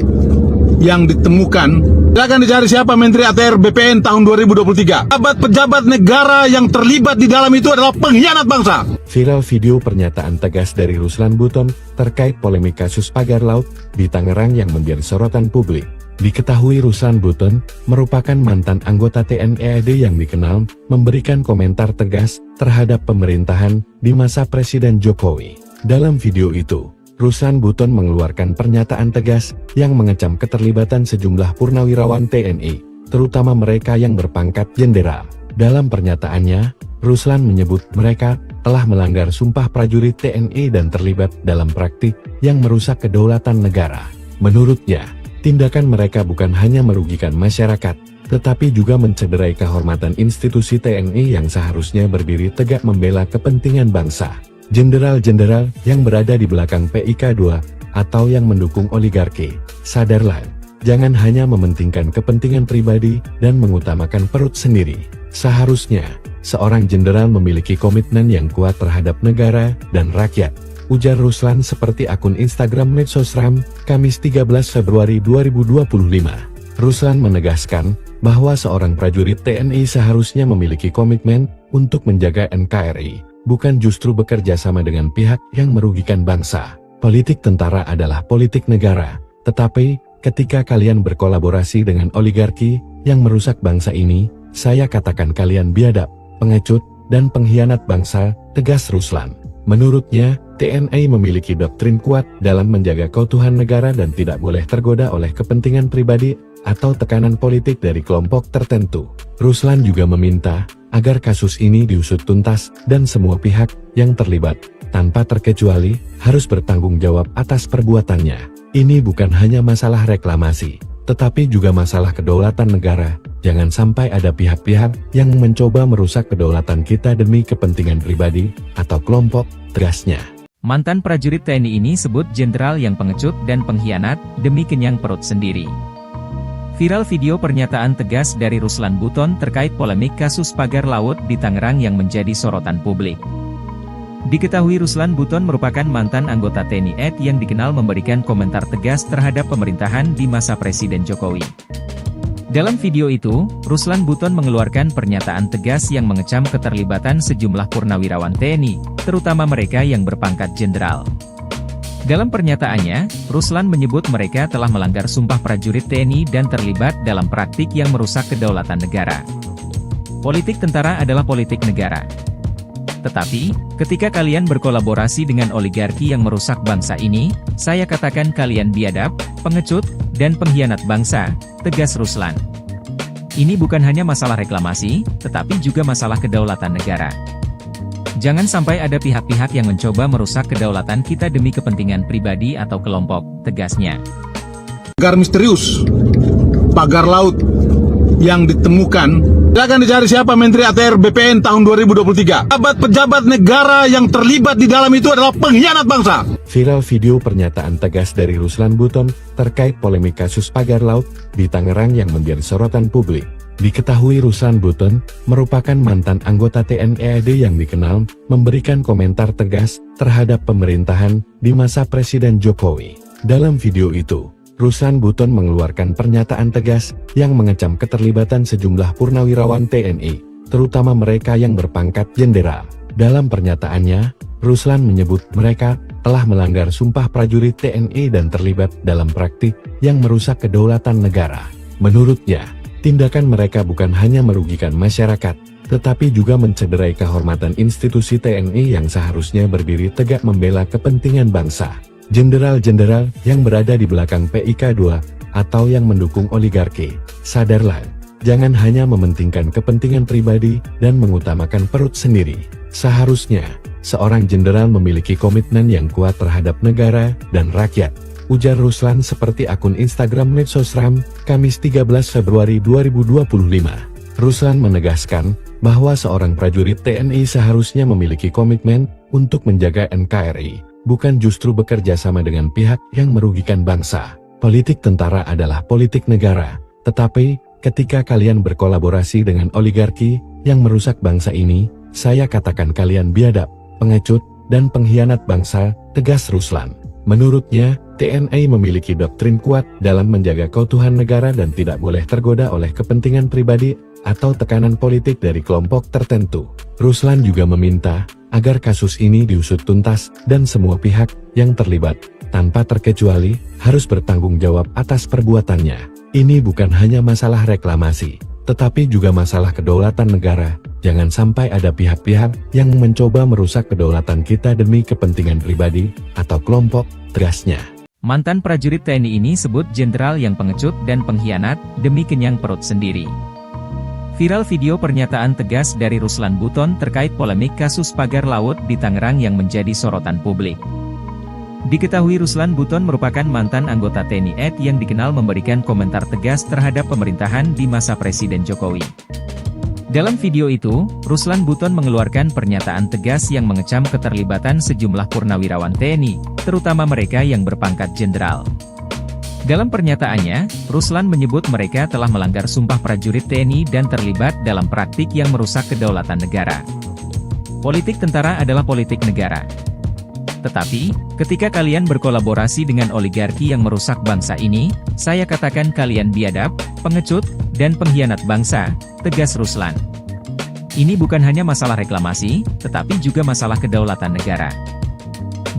yang ditemukan, akan dicari siapa Menteri ATR BPN tahun 2023. Pejabat negara yang terlibat di dalam itu adalah pengkhianat bangsa. Viral video pernyataan tegas dari Ruslan Buton terkait polemik kasus pagar laut di Tangerang yang menjadi sorotan publik. Diketahui Ruslan Buton merupakan mantan anggota TNI AD yang dikenal memberikan komentar tegas terhadap pemerintahan di masa Presiden Jokowi. Dalam video itu, Ruslan Buton mengeluarkan pernyataan tegas yang mengecam keterlibatan sejumlah purnawirawan TNI, terutama mereka yang berpangkat jenderal. Dalam pernyataannya, Ruslan menyebut mereka telah melanggar sumpah prajurit TNI dan terlibat dalam praktik yang merusak kedaulatan negara. Menurutnya, tindakan mereka bukan hanya merugikan masyarakat, tetapi juga mencederai kehormatan institusi TNI yang seharusnya berdiri tegak membela kepentingan bangsa. Jenderal-jenderal yang berada di belakang PIK2 atau yang mendukung oligarki, sadarlah, jangan hanya mementingkan kepentingan pribadi dan mengutamakan perut sendiri. Seharusnya, seorang jenderal memiliki komitmen yang kuat terhadap negara dan rakyat, ujar Ruslan seperti akun Instagram Medsosram, Kamis 13 Februari 2025. Ruslan menegaskan bahwa seorang prajurit TNI seharusnya memiliki komitmen untuk menjaga NKRI, bukan justru bekerja sama dengan pihak yang merugikan bangsa. Politik tentara adalah politik negara, tetapi ketika kalian berkolaborasi dengan oligarki yang merusak bangsa ini, saya katakan kalian biadab, pengecut, dan pengkhianat bangsa, tegas Ruslan. Menurutnya, TNI memiliki doktrin kuat dalam menjaga keutuhan negara dan tidak boleh tergoda oleh kepentingan pribadi atau tekanan politik dari kelompok tertentu. Ruslan juga meminta agar kasus ini diusut tuntas dan semua pihak yang terlibat, tanpa terkecuali, harus bertanggung jawab atas perbuatannya. Ini bukan hanya masalah reklamasi, tetapi juga masalah kedaulatan negara. Jangan sampai ada pihak-pihak yang mencoba merusak kedaulatan kita demi kepentingan pribadi atau kelompok, tegasnya. Mantan prajurit TNI ini sebut jenderal yang pengecut dan pengkhianat demi kenyang perut sendiri. Viral video pernyataan tegas dari Ruslan Buton terkait polemik kasus pagar laut di Tangerang yang menjadi sorotan publik. Diketahui Ruslan Buton merupakan mantan anggota TNI AD yang dikenal memberikan komentar tegas terhadap pemerintahan di masa Presiden Jokowi. Dalam video itu, Ruslan Buton mengeluarkan pernyataan tegas yang mengecam keterlibatan sejumlah purnawirawan TNI, terutama mereka yang berpangkat jenderal. Dalam pernyataannya, Ruslan menyebut mereka telah melanggar sumpah prajurit TNI dan terlibat dalam praktik yang merusak kedaulatan negara. Politik tentara adalah politik negara. Tetapi, ketika kalian berkolaborasi dengan oligarki yang merusak bangsa ini, saya katakan kalian biadab, pengecut, dan pengkhianat bangsa, tegas Ruslan. Ini bukan hanya masalah reklamasi, tetapi juga masalah kedaulatan negara. Jangan sampai ada pihak-pihak yang mencoba merusak kedaulatan kita demi kepentingan pribadi atau kelompok, tegasnya. Pagar misterius, pagar laut yang ditemukan, silakan dicari siapa Menteri ATR BPN tahun 2023. Pejabat negara yang terlibat di dalam itu adalah pengkhianat bangsa. Viral video pernyataan tegas dari Ruslan Buton terkait polemik kasus pagar laut di Tangerang yang menjadi sorotan publik. Diketahui Ruslan Buton merupakan mantan anggota TNI AD yang dikenal memberikan komentar tegas terhadap pemerintahan di masa Presiden Jokowi. Dalam video itu, Ruslan Buton mengeluarkan pernyataan tegas yang mengecam keterlibatan sejumlah purnawirawan TNI, terutama mereka yang berpangkat jenderal. Dalam pernyataannya, Ruslan menyebut mereka telah melanggar sumpah prajurit TNI dan terlibat dalam praktik yang merusak kedaulatan negara. Menurutnya, tindakan mereka bukan hanya merugikan masyarakat, tetapi juga mencederai kehormatan institusi TNI yang seharusnya berdiri tegak membela kepentingan bangsa. Jenderal-jenderal yang berada di belakang PIK2 atau yang mendukung oligarki, sadarlah, jangan hanya mementingkan kepentingan pribadi dan mengutamakan perut sendiri. Seharusnya, seorang jenderal memiliki komitmen yang kuat terhadap negara dan rakyat, ujar Ruslan seperti akun Instagram Medsosram, Kamis 13 Februari 2025. Ruslan menegaskan bahwa seorang prajurit TNI seharusnya memiliki komitmen untuk menjaga NKRI, bukan justru bekerja sama dengan pihak yang merugikan bangsa. Politik tentara adalah politik negara, tetapi ketika kalian berkolaborasi dengan oligarki yang merusak bangsa ini, saya katakan kalian biadab, pengecut, dan pengkhianat bangsa, tegas Ruslan. Menurutnya, TNI memiliki doktrin kuat dalam menjaga keutuhan negara dan tidak boleh tergoda oleh kepentingan pribadi atau tekanan politik dari kelompok tertentu. Ruslan juga meminta agar kasus ini diusut tuntas dan semua pihak yang terlibat, tanpa terkecuali, harus bertanggung jawab atas perbuatannya. Ini bukan hanya masalah reklamasi, tetapi juga masalah kedaulatan negara. Jangan sampai ada pihak-pihak yang mencoba merusak kedaulatan kita demi kepentingan pribadi atau kelompok, tegasnya. Mantan prajurit TNI ini sebut jenderal yang pengecut dan pengkhianat demi kenyang perut sendiri. Viral video pernyataan tegas dari Ruslan Buton terkait polemik kasus pagar laut di Tangerang yang menjadi sorotan publik. Diketahui Ruslan Buton merupakan mantan anggota TNI AD yang dikenal memberikan komentar tegas terhadap pemerintahan di masa Presiden Jokowi. Dalam video itu, Ruslan Buton mengeluarkan pernyataan tegas yang mengecam keterlibatan sejumlah purnawirawan TNI, terutama mereka yang berpangkat jenderal. Dalam pernyataannya, Ruslan menyebut mereka telah melanggar sumpah prajurit TNI dan terlibat dalam praktik yang merusak kedaulatan negara. Politik tentara adalah politik negara. Tetapi, ketika kalian berkolaborasi dengan oligarki yang merusak bangsa ini, saya katakan kalian biadab, pengecut, dan pengkhianat bangsa, tegas Ruslan. Ini bukan hanya masalah reklamasi, tetapi juga masalah kedaulatan negara.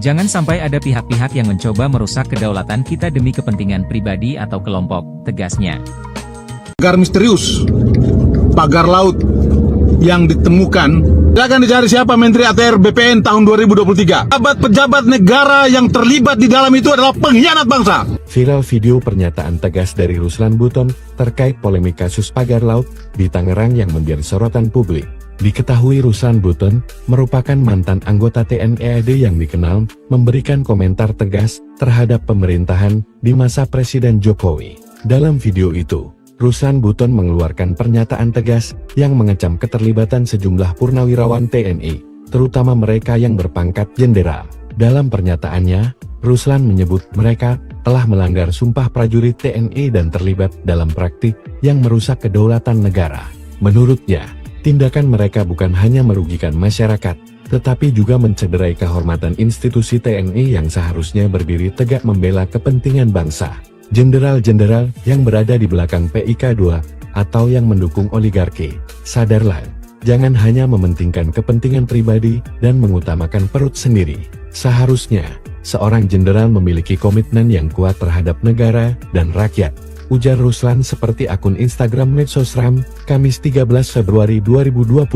Jangan sampai ada pihak-pihak yang mencoba merusak kedaulatan kita demi kepentingan pribadi atau kelompok, tegasnya. Pagar misterius, pagar laut yang ditemukan, silakan dicari siapa Menteri ATR BPN tahun 2023. Pejabat negara yang terlibat di dalam itu adalah pengkhianat bangsa. Viral video pernyataan tegas dari Ruslan Buton terkait polemik kasus pagar laut di Tangerang yang menjadi sorotan publik. Diketahui Ruslan Buton merupakan mantan anggota TNI AD yang dikenal memberikan komentar tegas terhadap pemerintahan di masa Presiden Jokowi. Dalam video itu, Ruslan Buton mengeluarkan pernyataan tegas yang mengecam keterlibatan sejumlah purnawirawan TNI, terutama mereka yang berpangkat jenderal. Dalam pernyataannya, Ruslan menyebut mereka telah melanggar sumpah prajurit TNI dan terlibat dalam praktik yang merusak kedaulatan negara. Menurutnya, tindakan mereka bukan hanya merugikan masyarakat, tetapi juga mencederai kehormatan institusi TNI yang seharusnya berdiri tegak membela kepentingan bangsa. Jenderal-jenderal yang berada di belakang PIK2 atau yang mendukung oligarki, sadarlah, jangan hanya mementingkan kepentingan pribadi dan mengutamakan perut sendiri. Seharusnya, seorang jenderal memiliki komitmen yang kuat terhadap negara dan rakyat, ujar Ruslan seperti akun Instagram Medsosram, Kamis 13 Februari 2025.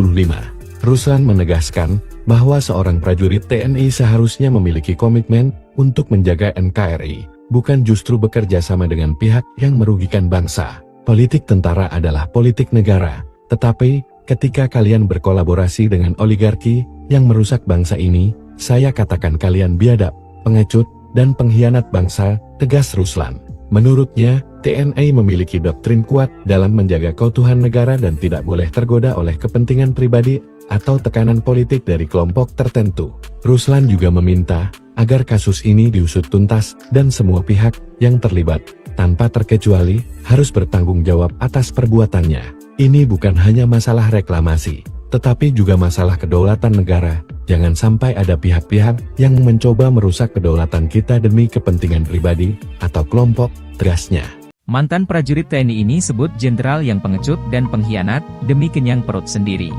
Ruslan menegaskan bahwa seorang prajurit TNI seharusnya memiliki komitmen untuk menjaga NKRI, bukan justru bekerja sama dengan pihak yang merugikan bangsa. Politik tentara adalah politik negara, tetapi ketika kalian berkolaborasi dengan oligarki yang merusak bangsa ini, saya katakan kalian biadab, pengecut, dan pengkhianat bangsa, tegas Ruslan. Menurutnya, TNI memiliki doktrin kuat dalam menjaga keutuhan negara dan tidak boleh tergoda oleh kepentingan pribadi atau tekanan politik dari kelompok tertentu. Ruslan juga meminta agar kasus ini diusut tuntas dan semua pihak yang terlibat, tanpa terkecuali, harus bertanggung jawab atas perbuatannya. Ini bukan hanya masalah reklamasi, tetapi juga masalah kedaulatan negara. Jangan sampai ada pihak-pihak yang mencoba merusak kedaulatan kita demi kepentingan pribadi atau kelompok, tegasnya. Mantan prajurit TNI ini sebut jenderal yang pengecut dan pengkhianat demi kenyang perut sendiri.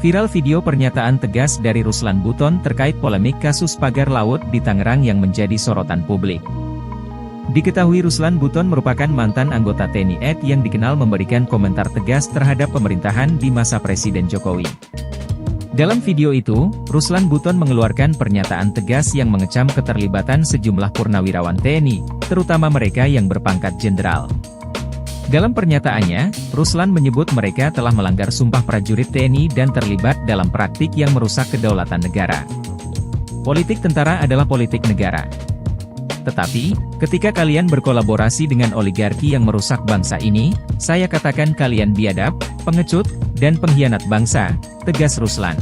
Viral video pernyataan tegas dari Ruslan Buton terkait polemik kasus pagar laut di Tangerang yang menjadi sorotan publik. Diketahui Ruslan Buton merupakan mantan anggota TNI AD yang dikenal memberikan komentar tegas terhadap pemerintahan di masa Presiden Jokowi. Dalam video itu, Ruslan Buton mengeluarkan pernyataan tegas yang mengecam keterlibatan sejumlah purnawirawan TNI, terutama mereka yang berpangkat jenderal. Dalam pernyataannya, Ruslan menyebut mereka telah melanggar sumpah prajurit TNI dan terlibat dalam praktik yang merusak kedaulatan negara. Politik tentara adalah politik negara. Tetapi, ketika kalian berkolaborasi dengan oligarki yang merusak bangsa ini, saya katakan kalian biadab, pengecut, dan pengkhianat bangsa, tegas Ruslan.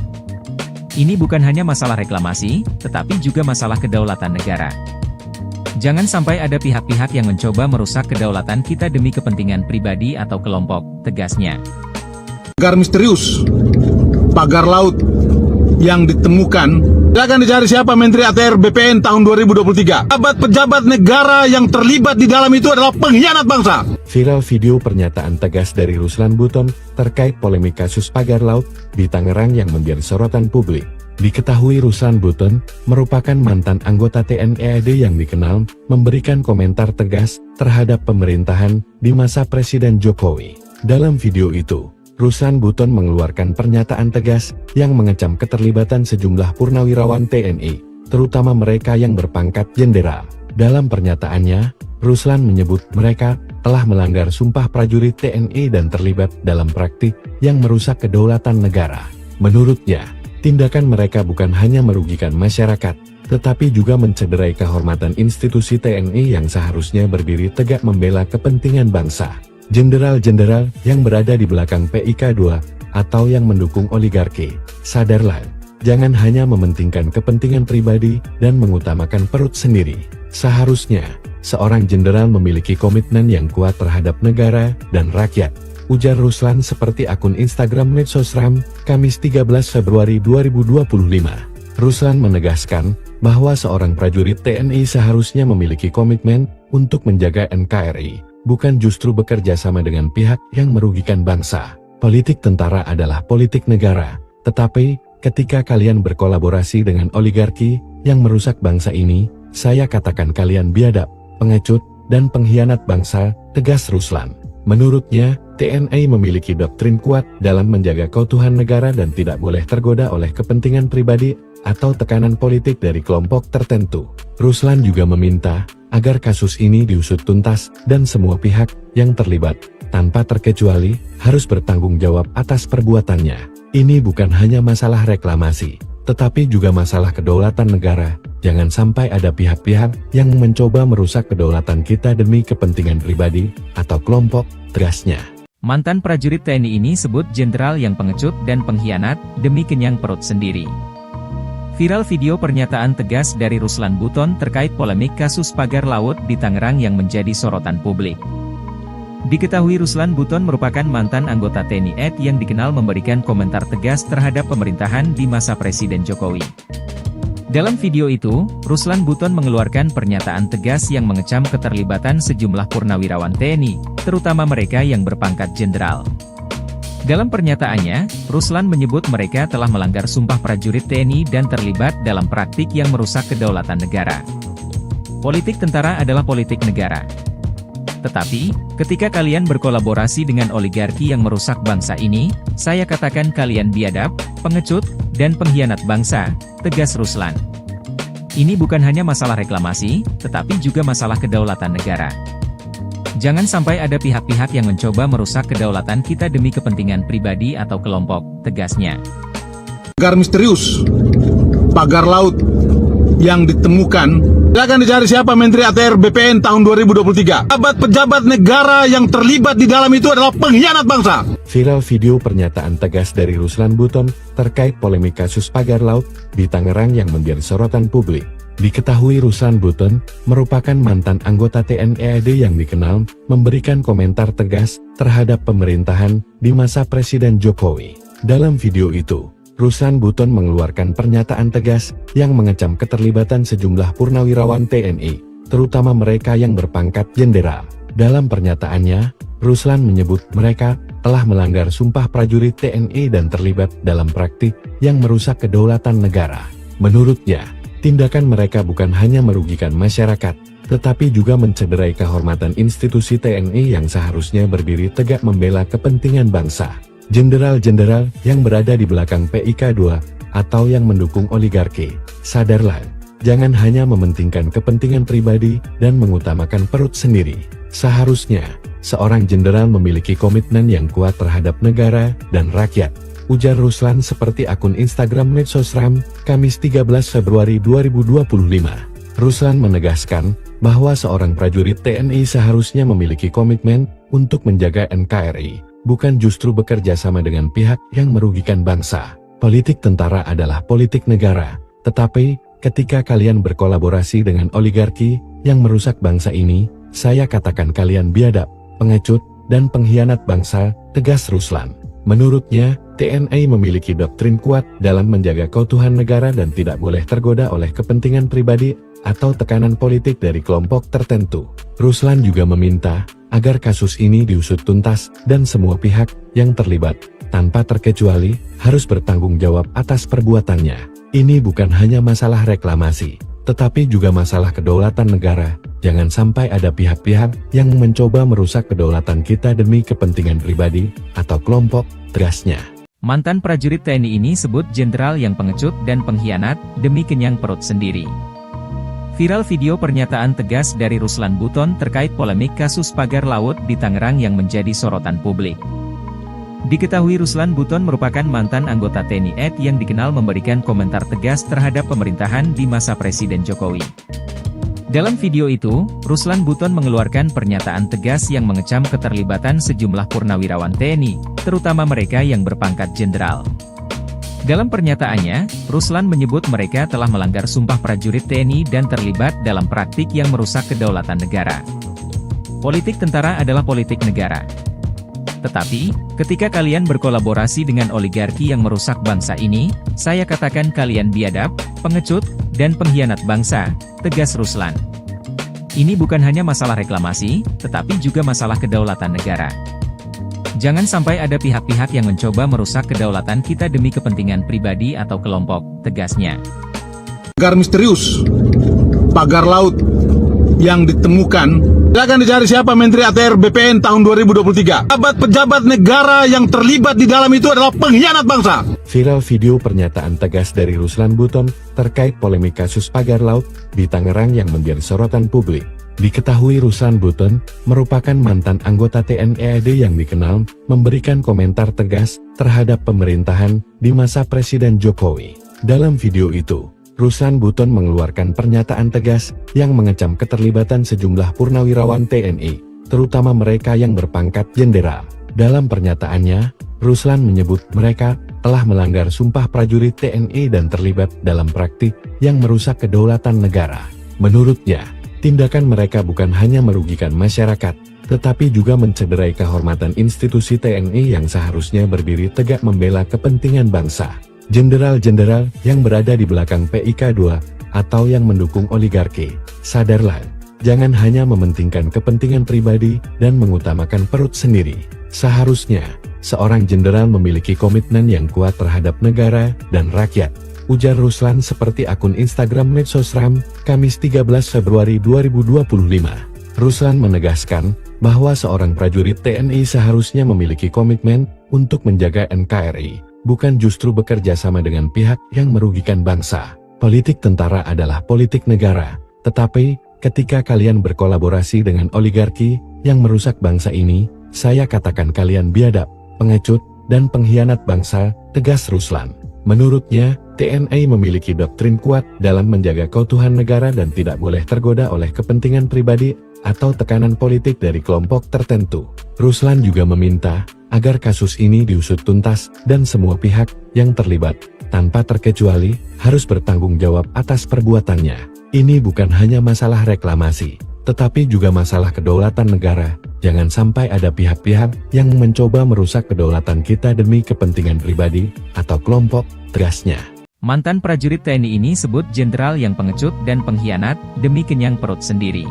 Ini bukan hanya masalah reklamasi, tetapi juga masalah kedaulatan negara. Jangan sampai ada pihak-pihak yang mencoba merusak kedaulatan kita demi kepentingan pribadi atau kelompok, tegasnya. Pagar misterius, pagar laut yang ditemukan, silakan dicari siapa Menteri ATR BPN tahun 2023. Pejabat negara yang terlibat di dalam itu adalah pengkhianat bangsa. Viral video pernyataan tegas dari Ruslan Buton terkait polemik kasus pagar laut di Tangerang yang menjadi sorotan publik. Diketahui Ruslan Buton merupakan mantan anggota TNI AD yang dikenal memberikan komentar tegas terhadap pemerintahan di masa Presiden Jokowi. Dalam video itu, Ruslan Buton mengeluarkan pernyataan tegas yang mengecam keterlibatan sejumlah purnawirawan TNI, terutama mereka yang berpangkat jenderal. Dalam pernyataannya, Ruslan menyebut mereka telah melanggar sumpah prajurit TNI dan terlibat dalam praktik yang merusak kedaulatan negara. Menurutnya, tindakan mereka bukan hanya merugikan masyarakat, tetapi juga mencederai kehormatan institusi TNI yang seharusnya berdiri tegak membela kepentingan bangsa. Jenderal-jenderal yang berada di belakang PIK 2 atau yang mendukung oligarki, sadarlah, jangan hanya mementingkan kepentingan pribadi dan mengutamakan perut sendiri. Seharusnya, seorang jenderal memiliki komitmen yang kuat terhadap negara dan rakyat, ujar Ruslan seperti akun Instagram Medsosram, Kamis 13 Februari 2025. Ruslan menegaskan bahwa seorang prajurit TNI seharusnya memiliki komitmen untuk menjaga NKRI, bukan justru bekerja sama dengan pihak yang merugikan bangsa. Politik tentara adalah politik negara, tetapi ketika kalian berkolaborasi dengan oligarki yang merusak bangsa ini, saya katakan kalian biadab, pengecut, dan pengkhianat bangsa, tegas Ruslan. Menurutnya, TNI memiliki doktrin kuat dalam menjaga keutuhan negara dan tidak boleh tergoda oleh kepentingan pribadi atau tekanan politik dari kelompok tertentu. Ruslan juga meminta agar kasus ini diusut tuntas dan semua pihak yang terlibat, tanpa terkecuali, harus bertanggung jawab atas perbuatannya. Ini bukan hanya masalah reklamasi, tetapi juga masalah kedaulatan negara. Jangan sampai ada pihak-pihak yang mencoba merusak kedaulatan kita demi kepentingan pribadi atau kelompok, tegasnya. Mantan prajurit TNI ini sebut jenderal yang pengecut dan pengkhianat demi kenyang perut sendiri. Viral video pernyataan tegas dari Ruslan Buton terkait polemik kasus pagar laut di Tangerang yang menjadi sorotan publik. Diketahui Ruslan Buton merupakan mantan anggota TNI AD yang dikenal memberikan komentar tegas terhadap pemerintahan di masa Presiden Jokowi. Dalam video itu, Ruslan Buton mengeluarkan pernyataan tegas yang mengecam keterlibatan sejumlah purnawirawan TNI, terutama mereka yang berpangkat jenderal. Dalam pernyataannya, Ruslan menyebut mereka telah melanggar sumpah prajurit TNI dan terlibat dalam praktik yang merusak kedaulatan negara. Politik tentara adalah politik negara. Tetapi, ketika kalian berkolaborasi dengan oligarki yang merusak bangsa ini, saya katakan kalian biadab, pengecut, dan pengkhianat bangsa, tegas Ruslan. Ini bukan hanya masalah reklamasi, tetapi juga masalah kedaulatan negara. Jangan sampai ada pihak-pihak yang mencoba merusak kedaulatan kita demi kepentingan pribadi atau kelompok, tegasnya. Pagar misterius, pagar laut yang ditemukan, silakan dicari siapa Menteri ATR BPN tahun 2023. Pejabat negara yang terlibat di dalam itu adalah pengkhianat bangsa. Viral video pernyataan tegas dari Ruslan Buton terkait polemik kasus pagar laut di Tangerang yang menjadi sorotan publik. Diketahui Ruslan Buton merupakan mantan anggota TNI AD yang dikenal memberikan komentar tegas terhadap pemerintahan di masa Presiden Jokowi. Dalam video itu, Ruslan Buton mengeluarkan pernyataan tegas yang mengecam keterlibatan sejumlah purnawirawan TNI, terutama mereka yang berpangkat jenderal. Dalam pernyataannya, Ruslan menyebut mereka telah melanggar sumpah prajurit TNI dan terlibat dalam praktik yang merusak kedaulatan negara. Menurutnya, tindakan mereka bukan hanya merugikan masyarakat, tetapi juga mencederai kehormatan institusi TNI yang seharusnya berdiri tegak membela kepentingan bangsa. Jenderal-jenderal yang berada di belakang PIK 2 atau yang mendukung oligarki, sadarlah, jangan hanya mementingkan kepentingan pribadi dan mengutamakan perut sendiri. Seharusnya, seorang jenderal memiliki komitmen yang kuat terhadap negara dan rakyat, ujar Ruslan seperti akun Instagram Medsosram, Kamis 13 Februari 2025. Ruslan menegaskan bahwa seorang prajurit TNI seharusnya memiliki komitmen untuk menjaga NKRI, bukan justru bekerja sama dengan pihak yang merugikan bangsa. Politik tentara adalah politik negara, tetapi ketika kalian berkolaborasi dengan oligarki yang merusak bangsa ini, saya katakan kalian biadab, pengecut, dan pengkhianat bangsa, tegas Ruslan. Menurutnya, TNI memiliki doktrin kuat dalam menjaga keutuhan negara dan tidak boleh tergoda oleh kepentingan pribadi atau tekanan politik dari kelompok tertentu. Ruslan juga meminta agar kasus ini diusut tuntas dan semua pihak yang terlibat, tanpa terkecuali, harus bertanggung jawab atas perbuatannya. Ini bukan hanya masalah reklamasi, tetapi juga masalah kedaulatan negara. Jangan sampai ada pihak-pihak yang mencoba merusak kedaulatan kita demi kepentingan pribadi atau kelompok, tegasnya. Mantan prajurit TNI ini sebut jenderal yang pengecut dan pengkhianat demi kenyang perut sendiri. Viral video pernyataan tegas dari Ruslan Buton terkait polemik kasus pagar laut di Tangerang yang menjadi sorotan publik. Diketahui Ruslan Buton merupakan mantan anggota TNI AD yang dikenal memberikan komentar tegas terhadap pemerintahan di masa Presiden Jokowi. Dalam video itu, Ruslan Buton mengeluarkan pernyataan tegas yang mengecam keterlibatan sejumlah purnawirawan TNI, terutama mereka yang berpangkat jenderal. Dalam pernyataannya, Ruslan menyebut mereka telah melanggar sumpah prajurit TNI dan terlibat dalam praktik yang merusak kedaulatan negara. Politik tentara adalah politik negara. Tetapi, ketika kalian berkolaborasi dengan oligarki yang merusak bangsa ini, saya katakan kalian biadab, pengecut, dan pengkhianat bangsa, tegas Ruslan. Ini bukan hanya masalah reklamasi, tetapi juga masalah kedaulatan negara. Jangan sampai ada pihak-pihak yang mencoba merusak kedaulatan kita demi kepentingan pribadi atau kelompok, tegasnya. Pagar misterius, pagar laut yang ditemukan, silakan dicari siapa Menteri ATR BPN tahun 2023. Pejabat negara yang terlibat di dalam itu adalah pengkhianat bangsa. Viral video pernyataan tegas dari Ruslan Buton terkait polemik kasus pagar laut di Tangerang yang menjadi sorotan publik. Diketahui Ruslan Buton merupakan mantan anggota TNI AD yang dikenal memberikan komentar tegas terhadap pemerintahan di masa Presiden Jokowi. Dalam video itu, Ruslan Buton mengeluarkan pernyataan tegas yang mengecam keterlibatan sejumlah purnawirawan TNI, terutama mereka yang berpangkat jenderal. Dalam pernyataannya, Ruslan menyebut mereka telah melanggar sumpah prajurit TNI dan terlibat dalam praktik yang merusak kedaulatan negara. Menurutnya, tindakan mereka bukan hanya merugikan masyarakat, tetapi juga mencederai kehormatan institusi TNI yang seharusnya berdiri tegak membela kepentingan bangsa. Jenderal-jenderal yang berada di belakang PIK2 atau yang mendukung oligarki, sadarlah, jangan hanya mementingkan kepentingan pribadi dan mengutamakan perut sendiri. Seharusnya, seorang jenderal memiliki komitmen yang kuat terhadap negara dan rakyat, ujar Ruslan seperti akun Instagram Medsosram, Kamis 13 Februari 2025. Ruslan menegaskan bahwa seorang prajurit TNI seharusnya memiliki komitmen untuk menjaga NKRI, bukan justru bekerja sama dengan pihak yang merugikan bangsa. Politik tentara adalah politik negara, tetapi ketika kalian berkolaborasi dengan oligarki yang merusak bangsa ini, saya katakan kalian biadab, pengecut, dan pengkhianat bangsa, tegas Ruslan. Menurutnya, TNI memiliki doktrin kuat dalam menjaga keutuhan negara dan tidak boleh tergoda oleh kepentingan pribadi atau tekanan politik dari kelompok tertentu. Ruslan juga meminta agar kasus ini diusut tuntas dan semua pihak yang terlibat, tanpa terkecuali, harus bertanggung jawab atas perbuatannya. Ini bukan hanya masalah reklamasi, tetapi juga masalah kedaulatan negara. Jangan sampai ada pihak-pihak yang mencoba merusak kedaulatan kita demi kepentingan pribadi atau kelompok, tegasnya. Mantan prajurit TNI ini sebut jenderal yang pengecut dan pengkhianat demi kenyang perut sendiri.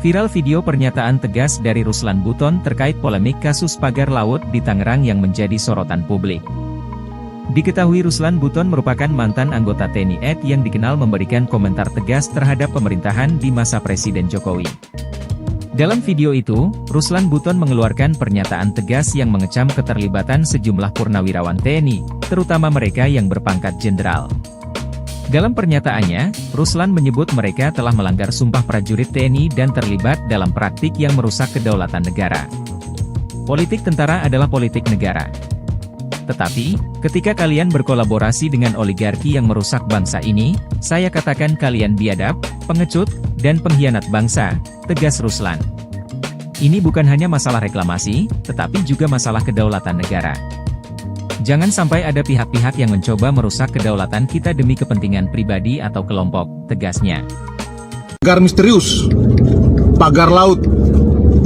Viral video pernyataan tegas dari Ruslan Buton terkait polemik kasus pagar laut di Tangerang yang menjadi sorotan publik. Diketahui Ruslan Buton merupakan mantan anggota TNI AD yang dikenal memberikan komentar tegas terhadap pemerintahan di masa Presiden Jokowi. Dalam video itu, Ruslan Buton mengeluarkan pernyataan tegas yang mengecam keterlibatan sejumlah purnawirawan TNI, terutama mereka yang berpangkat jenderal. Dalam pernyataannya, Ruslan menyebut mereka telah melanggar sumpah prajurit TNI dan terlibat dalam praktik yang merusak kedaulatan negara. Politik tentara adalah politik negara. Tetapi, ketika kalian berkolaborasi dengan oligarki yang merusak bangsa ini, saya katakan kalian biadab, pengecut, dan pengkhianat bangsa, tegas Ruslan. Ini bukan hanya masalah reklamasi, tetapi juga masalah kedaulatan negara. Jangan sampai ada pihak-pihak yang mencoba merusak kedaulatan kita demi kepentingan pribadi atau kelompok, tegasnya. Pagar misterius, pagar laut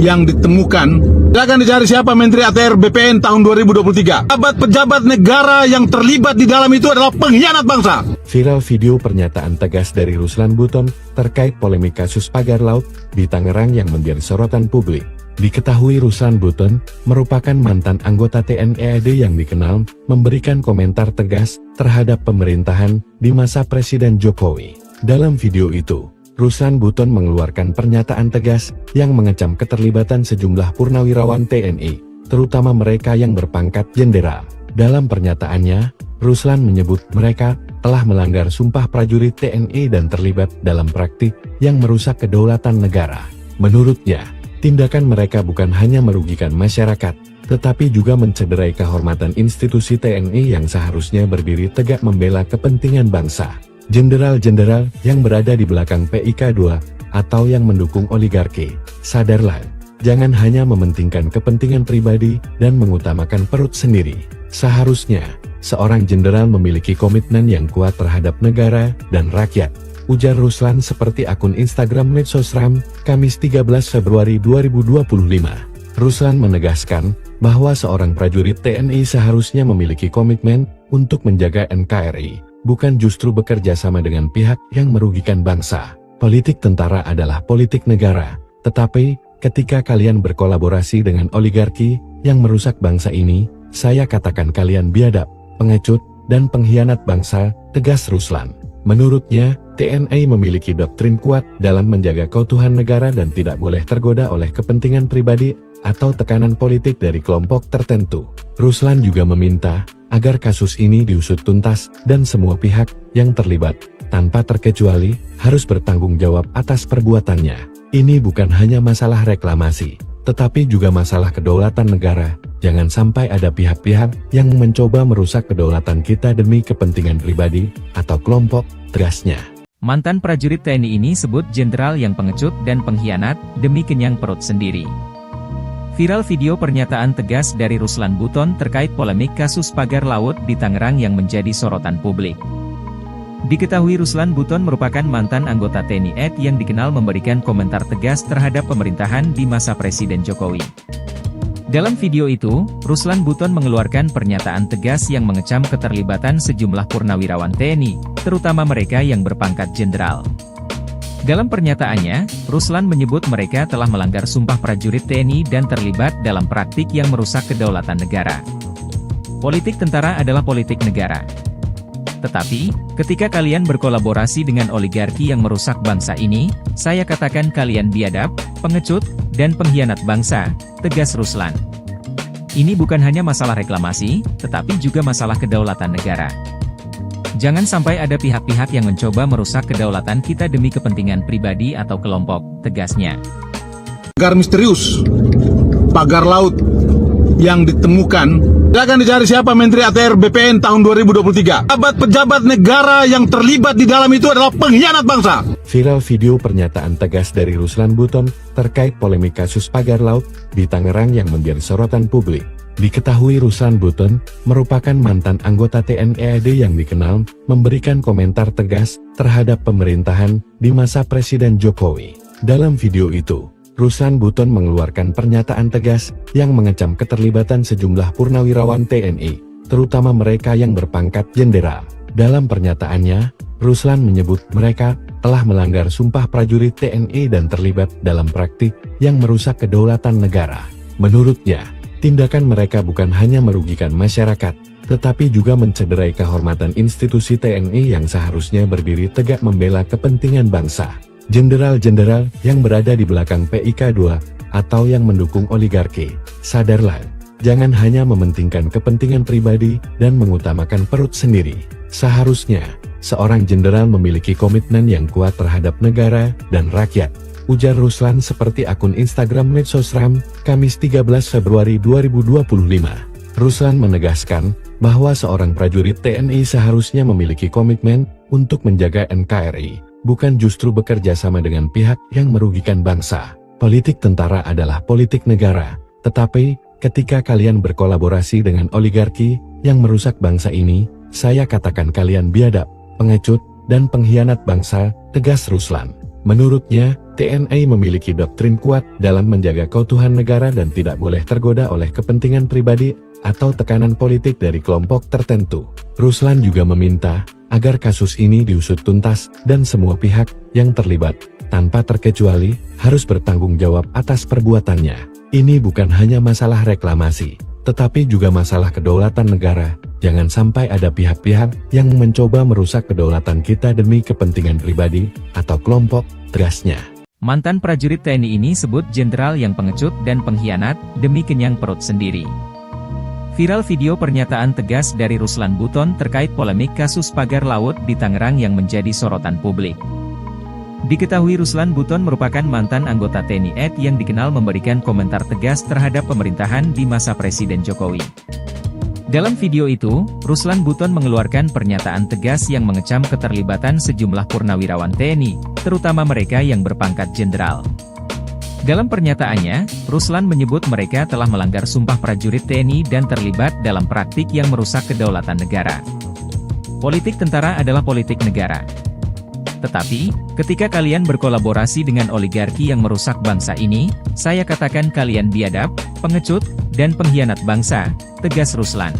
yang ditemukan, silakan dicari siapa Menteri ATR BPN tahun 2023. Pejabat negara yang terlibat di dalam itu adalah pengkhianat bangsa. Viral video pernyataan tegas dari Ruslan Buton terkait polemik kasus pagar laut di Tangerang yang menjadi sorotan publik. Diketahui Ruslan Buton merupakan mantan anggota TNI AD yang dikenal memberikan komentar tegas terhadap pemerintahan di masa Presiden Jokowi. Dalam video itu, Ruslan Buton mengeluarkan pernyataan tegas yang mengecam keterlibatan sejumlah purnawirawan TNI, terutama mereka yang berpangkat jenderal. Dalam pernyataannya, Ruslan menyebut mereka telah melanggar sumpah prajurit TNI dan terlibat dalam praktik yang merusak kedaulatan negara. Menurutnya, tindakan mereka bukan hanya merugikan masyarakat, tetapi juga mencederai kehormatan institusi TNI yang seharusnya berdiri tegak membela kepentingan bangsa. Jenderal-jenderal yang berada di belakang PIK 2 atau yang mendukung oligarki, sadarlah, jangan hanya mementingkan kepentingan pribadi dan mengutamakan perut sendiri. Seharusnya, seorang jenderal memiliki komitmen yang kuat terhadap negara dan rakyat, ujar Ruslan seperti akun Instagram Medsosram, Kamis 13 Februari 2025. Ruslan menegaskan bahwa seorang prajurit TNI seharusnya memiliki komitmen untuk menjaga NKRI, bukan justru bekerja sama dengan pihak yang merugikan bangsa. Politik tentara adalah politik negara, tetapi ketika kalian berkolaborasi dengan oligarki yang merusak bangsa ini, saya katakan kalian biadab, pengecut, dan pengkhianat bangsa, tegas Ruslan. Menurutnya, TNI memiliki doktrin kuat dalam menjaga keutuhan negara dan tidak boleh tergoda oleh kepentingan pribadi atau tekanan politik dari kelompok tertentu. Ruslan juga meminta agar kasus ini diusut tuntas dan semua pihak yang terlibat, tanpa terkecuali, harus bertanggung jawab atas perbuatannya. Ini bukan hanya masalah reklamasi, tetapi juga masalah kedaulatan negara. Jangan sampai ada pihak-pihak yang mencoba merusak kedaulatan kita demi kepentingan pribadi atau kelompok, tegasnya. Mantan prajurit TNI ini sebut jenderal yang pengecut dan pengkhianat demi kenyang perut sendiri. Viral video pernyataan tegas dari Ruslan Buton terkait polemik kasus pagar laut di Tangerang yang menjadi sorotan publik. Diketahui Ruslan Buton merupakan mantan anggota TNI AD yang dikenal memberikan komentar tegas terhadap pemerintahan di masa Presiden Jokowi. Dalam video itu, Ruslan Buton mengeluarkan pernyataan tegas yang mengecam keterlibatan sejumlah purnawirawan TNI, terutama mereka yang berpangkat jenderal. Dalam pernyataannya, Ruslan menyebut mereka telah melanggar sumpah prajurit TNI dan terlibat dalam praktik yang merusak kedaulatan negara. Politik tentara adalah politik negara. Tetapi, ketika kalian berkolaborasi dengan oligarki yang merusak bangsa ini, saya katakan kalian biadab, pengecut, dan pengkhianat bangsa, tegas Ruslan. Ini bukan hanya masalah reklamasi, tetapi juga masalah kedaulatan negara. Jangan sampai ada pihak-pihak yang mencoba merusak kedaulatan kita demi kepentingan pribadi atau kelompok, tegasnya. Pagar misterius, pagar laut yang ditemukan, silakan dicari siapa Menteri ATR BPN tahun 2023. Pejabat negara yang terlibat di dalam itu adalah pengkhianat bangsa. Viral video pernyataan tegas dari Ruslan Buton terkait polemik kasus pagar laut di Tangerang yang menjadi sorotan publik. Diketahui Ruslan Buton merupakan mantan anggota TNI AD yang dikenal memberikan komentar tegas terhadap pemerintahan di masa Presiden Jokowi. Dalam video itu, Ruslan Buton mengeluarkan pernyataan tegas yang mengecam keterlibatan sejumlah purnawirawan TNI, terutama mereka yang berpangkat jenderal. Dalam pernyataannya, Ruslan menyebut mereka telah melanggar sumpah prajurit TNI dan terlibat dalam praktik yang merusak kedaulatan negara. Menurutnya, tindakan mereka bukan hanya merugikan masyarakat, tetapi juga mencederai kehormatan institusi TNI yang seharusnya berdiri tegak membela kepentingan bangsa. Jenderal-jenderal yang berada di belakang PIK 2 atau yang mendukung oligarki, sadarlah, jangan hanya mementingkan kepentingan pribadi dan mengutamakan perut sendiri. Seharusnya, seorang jenderal memiliki komitmen yang kuat terhadap negara dan rakyat, ujar Ruslan seperti akun Instagram Medsosram, Kamis 13 Februari 2025. Ruslan menegaskan bahwa seorang prajurit TNI seharusnya memiliki komitmen untuk menjaga NKRI, bukan justru bekerja sama dengan pihak yang merugikan bangsa. Politik tentara adalah politik negara, tetapi ketika kalian berkolaborasi dengan oligarki yang merusak bangsa ini, saya katakan kalian biadab, pengecut, dan pengkhianat bangsa, tegas Ruslan. Menurutnya, TNI memiliki doktrin kuat dalam menjaga keutuhan negara dan tidak boleh tergoda oleh kepentingan pribadi atau tekanan politik dari kelompok tertentu. Ruslan juga meminta agar kasus ini diusut tuntas dan semua pihak yang terlibat, tanpa terkecuali, harus bertanggung jawab atas perbuatannya. Ini bukan hanya masalah reklamasi, tetapi juga masalah kedaulatan negara. Jangan sampai ada pihak-pihak yang mencoba merusak kedaulatan kita demi kepentingan pribadi atau kelompok, tegasnya. Mantan prajurit TNI ini sebut jenderal yang pengecut dan pengkhianat demi kenyang perut sendiri. Viral video pernyataan tegas dari Ruslan Buton terkait polemik kasus pagar laut di Tangerang yang menjadi sorotan publik. Diketahui Ruslan Buton merupakan mantan anggota TNI AD yang dikenal memberikan komentar tegas terhadap pemerintahan di masa Presiden Jokowi. Dalam video itu, Ruslan Buton mengeluarkan pernyataan tegas yang mengecam keterlibatan sejumlah purnawirawan TNI, terutama mereka yang berpangkat jenderal. Dalam pernyataannya, Ruslan menyebut mereka telah melanggar sumpah prajurit TNI dan terlibat dalam praktik yang merusak kedaulatan negara. Politik tentara adalah politik negara. Tetapi, ketika kalian berkolaborasi dengan oligarki yang merusak bangsa ini, saya katakan kalian biadab, pengecut, dan pengkhianat bangsa, tegas Ruslan.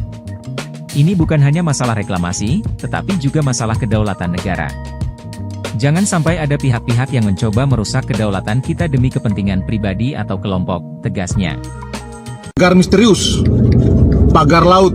Ini bukan hanya masalah reklamasi, tetapi juga masalah kedaulatan negara. Jangan sampai ada pihak-pihak yang mencoba merusak kedaulatan kita demi kepentingan pribadi atau kelompok, tegasnya. Pagar misterius, pagar laut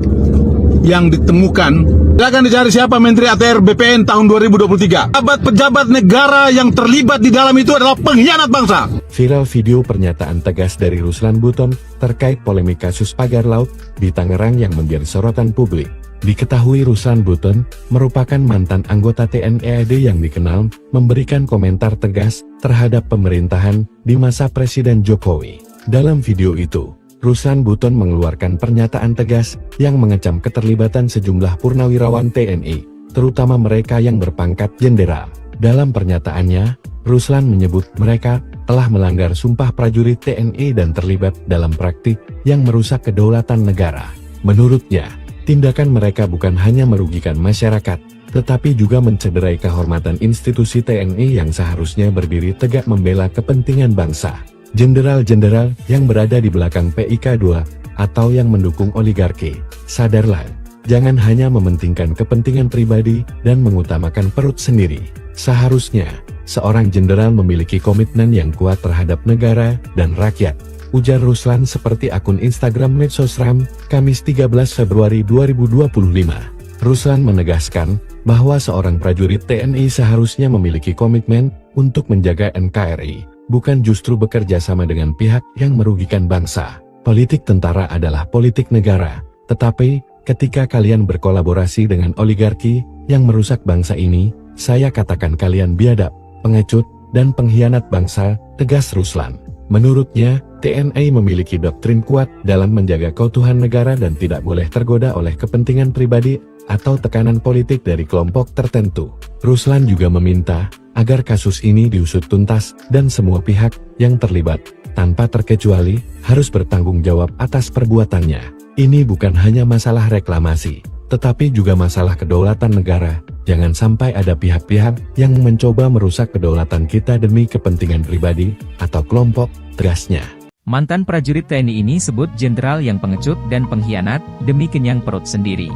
yang ditemukan, silakan dicari siapa Menteri ATR BPN tahun 2023. Pejabat negara yang terlibat di dalam itu adalah pengkhianat bangsa. Viral video pernyataan tegas dari Ruslan Buton terkait polemik kasus pagar laut di Tangerang yang menjadi sorotan publik. Diketahui Ruslan Buton merupakan mantan anggota TNI AD yang dikenal memberikan komentar tegas terhadap pemerintahan di masa Presiden Jokowi. Dalam video itu, Ruslan Buton mengeluarkan pernyataan tegas yang mengecam keterlibatan sejumlah purnawirawan TNI, terutama mereka yang berpangkat jenderal. Dalam pernyataannya, Ruslan menyebut mereka telah melanggar sumpah prajurit TNI dan terlibat dalam praktik yang merusak kedaulatan negara. Menurutnya, tindakan mereka bukan hanya merugikan masyarakat, tetapi juga mencederai kehormatan institusi TNI yang seharusnya berdiri tegak membela kepentingan bangsa. Jenderal-jenderal yang berada di belakang PIK 2, atau yang mendukung oligarki, sadarlah, jangan hanya mementingkan kepentingan pribadi dan mengutamakan perut sendiri. Seharusnya, seorang jenderal memiliki komitmen yang kuat terhadap negara dan rakyat, ujar Ruslan seperti akun Instagram Medsosram, Kamis 13 Februari 2025. Ruslan menegaskan bahwa seorang prajurit TNI seharusnya memiliki komitmen untuk menjaga NKRI, bukan justru bekerja sama dengan pihak yang merugikan bangsa. Politik tentara adalah politik negara, tetapi ketika kalian berkolaborasi dengan oligarki yang merusak bangsa ini, saya katakan kalian biadab, pengecut, dan pengkhianat bangsa, tegas Ruslan. Menurutnya, TNI memiliki doktrin kuat dalam menjaga keutuhan negara dan tidak boleh tergoda oleh kepentingan pribadi atau tekanan politik dari kelompok tertentu. Ruslan juga meminta agar kasus ini diusut tuntas dan semua pihak yang terlibat, tanpa terkecuali, harus bertanggung jawab atas perbuatannya. Ini bukan hanya masalah reklamasi, tetapi juga masalah kedaulatan negara. Jangan sampai ada pihak-pihak yang mencoba merusak kedaulatan kita demi kepentingan pribadi atau kelompok, tegasnya. Mantan prajurit TNI ini sebut jenderal yang pengecut dan pengkhianat demi kenyang perut sendiri.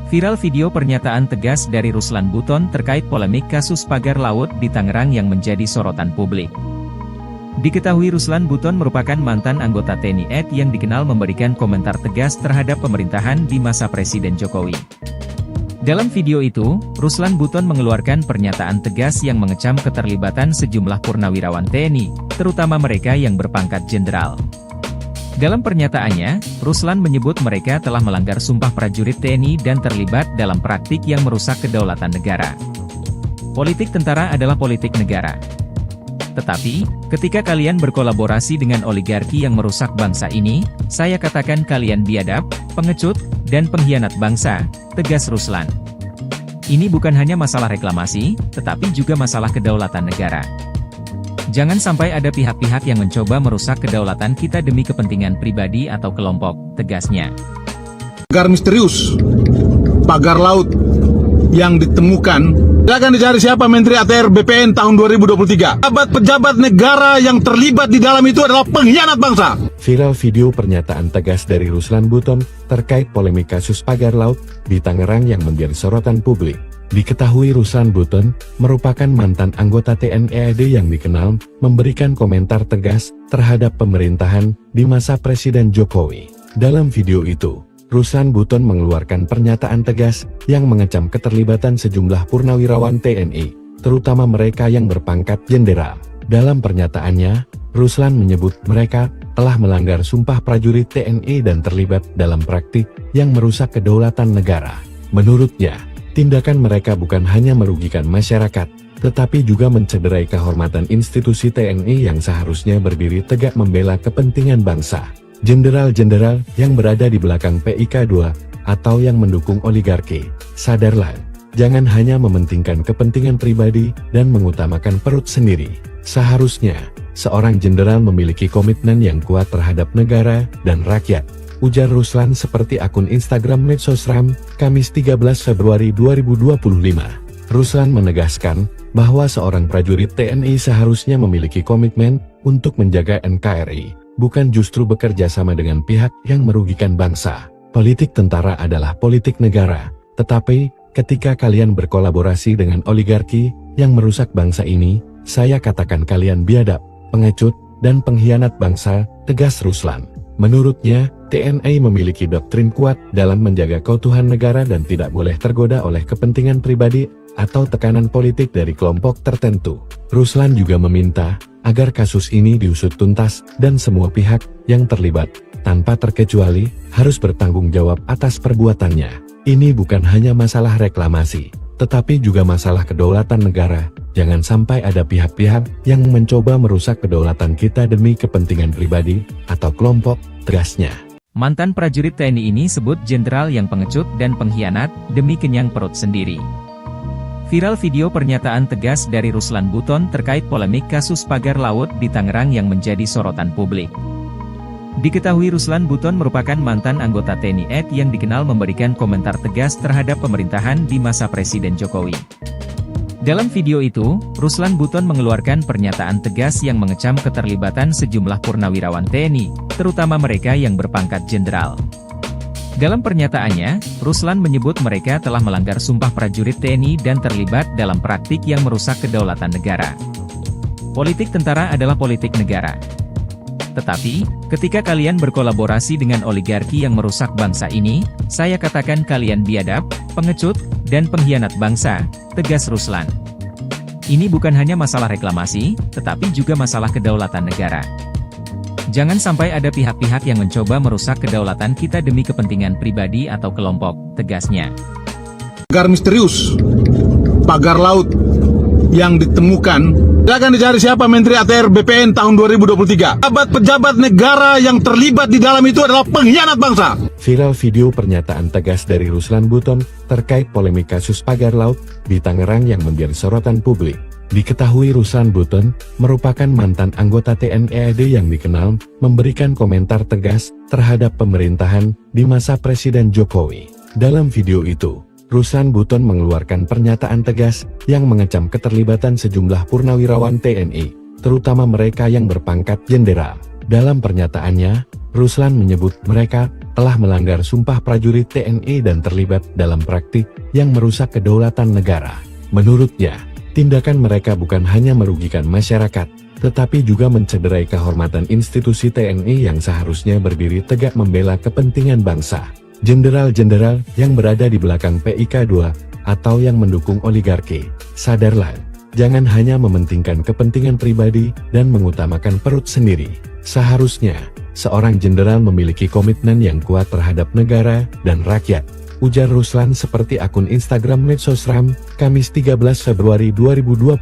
Viral video pernyataan tegas dari Ruslan Buton terkait polemik kasus pagar laut di Tangerang yang menjadi sorotan publik. Diketahui Ruslan Buton merupakan mantan anggota TNI AD yang dikenal memberikan komentar tegas terhadap pemerintahan di masa Presiden Jokowi. Dalam video itu, Ruslan Buton mengeluarkan pernyataan tegas yang mengecam keterlibatan sejumlah purnawirawan TNI, terutama mereka yang berpangkat jenderal. Dalam pernyataannya, Ruslan menyebut mereka telah melanggar sumpah prajurit TNI dan terlibat dalam praktik yang merusak kedaulatan negara. Politik tentara adalah politik negara. Tetapi, ketika kalian berkolaborasi dengan oligarki yang merusak bangsa ini, saya katakan kalian biadab, pengecut, dan pengkhianat bangsa, tegas Ruslan. Ini bukan hanya masalah reklamasi, tetapi juga masalah kedaulatan negara. Jangan sampai ada pihak-pihak yang mencoba merusak kedaulatan kita demi kepentingan pribadi atau kelompok, tegasnya. Pagar misterius, pagar laut yang ditemukan, silakan dicari siapa Menteri ATR BPN tahun 2023. Pejabat negara yang terlibat di dalam itu adalah pengkhianat bangsa. Viral video pernyataan tegas dari Ruslan Buton terkait polemik kasus pagar laut di Tangerang yang menjadi sorotan publik. Diketahui Ruslan Buton merupakan mantan anggota TNI AD yang dikenal memberikan komentar tegas terhadap pemerintahan di masa Presiden Jokowi. Dalam video itu, Ruslan Buton mengeluarkan pernyataan tegas yang mengecam keterlibatan sejumlah purnawirawan TNI, terutama mereka yang berpangkat jenderal. Dalam pernyataannya, Ruslan menyebut mereka telah melanggar sumpah prajurit TNI dan terlibat dalam praktik yang merusak kedaulatan negara. Menurutnya, tindakan mereka bukan hanya merugikan masyarakat, tetapi juga mencederai kehormatan institusi TNI yang seharusnya berdiri tegak membela kepentingan bangsa. Jenderal-jenderal yang berada di belakang PIK 2 atau yang mendukung oligarki, sadarlah, jangan hanya mementingkan kepentingan pribadi dan mengutamakan perut sendiri. Seharusnya, seorang jenderal memiliki komitmen yang kuat terhadap negara dan rakyat, ujar Ruslan seperti akun Instagram Medsosram, Kamis 13 Februari 2025. Ruslan menegaskan bahwa seorang prajurit TNI seharusnya memiliki komitmen untuk menjaga NKRI, bukan justru bekerja sama dengan pihak yang merugikan bangsa. Politik tentara adalah politik negara, tetapi ketika kalian berkolaborasi dengan oligarki yang merusak bangsa ini, saya katakan kalian biadab, pengecut, dan pengkhianat bangsa, tegas Ruslan. Menurutnya, TNI memiliki doktrin kuat dalam menjaga keutuhan negara dan tidak boleh tergoda oleh kepentingan pribadi atau tekanan politik dari kelompok tertentu. Ruslan juga meminta agar kasus ini diusut tuntas dan semua pihak yang terlibat, tanpa terkecuali, harus bertanggung jawab atas perbuatannya. Ini bukan hanya masalah reklamasi, tetapi juga masalah kedaulatan negara. Jangan sampai ada pihak-pihak yang mencoba merusak kedaulatan kita demi kepentingan pribadi atau kelompok, tegasnya. Mantan prajurit TNI ini sebut jenderal yang pengecut dan pengkhianat demi kenyang perut sendiri. Viral video pernyataan tegas dari Ruslan Buton terkait polemik kasus pagar laut di Tangerang yang menjadi sorotan publik. Diketahui Ruslan Buton merupakan mantan anggota TNI AD yang dikenal memberikan komentar tegas terhadap pemerintahan di masa Presiden Jokowi. Dalam video itu, Ruslan Buton mengeluarkan pernyataan tegas yang mengecam keterlibatan sejumlah purnawirawan TNI, terutama mereka yang berpangkat jenderal. Dalam pernyataannya, Ruslan menyebut mereka telah melanggar sumpah prajurit TNI dan terlibat dalam praktik yang merusak kedaulatan negara. Politik tentara adalah politik negara. Tetapi, ketika kalian berkolaborasi dengan oligarki yang merusak bangsa ini, saya katakan kalian biadab, pengecut, dan pengkhianat bangsa, tegas Ruslan. Ini bukan hanya masalah reklamasi, tetapi juga masalah kedaulatan negara. Jangan sampai ada pihak-pihak yang mencoba merusak kedaulatan kita demi kepentingan pribadi atau kelompok, tegasnya. Pagar misterius, pagar laut yang ditemukan, silakan dicari siapa Menteri ATR BPN tahun 2023. Pejabat negara yang terlibat di dalam itu adalah pengkhianat bangsa. Viral video pernyataan tegas dari Ruslan Buton terkait polemik kasus pagar laut di Tangerang yang menjadi sorotan publik. Diketahui Ruslan Buton merupakan mantan anggota TNI AD yang dikenal memberikan komentar tegas terhadap pemerintahan di masa Presiden Jokowi. Dalam video itu, Ruslan Buton mengeluarkan pernyataan tegas yang mengecam keterlibatan sejumlah purnawirawan TNI, terutama mereka yang berpangkat jenderal. Dalam pernyataannya, Ruslan menyebut mereka telah melanggar sumpah prajurit TNI dan terlibat dalam praktik yang merusak kedaulatan negara. Menurutnya, tindakan mereka bukan hanya merugikan masyarakat, tetapi juga mencederai kehormatan institusi TNI yang seharusnya berdiri tegak membela kepentingan bangsa. Jenderal-jenderal yang berada di belakang PIK 2 atau yang mendukung oligarki, sadarlah, jangan hanya mementingkan kepentingan pribadi dan mengutamakan perut sendiri. Seharusnya, seorang jenderal memiliki komitmen yang kuat terhadap negara dan rakyat, ujar Ruslan seperti akun Instagram Medsosram, Kamis 13 Februari 2025.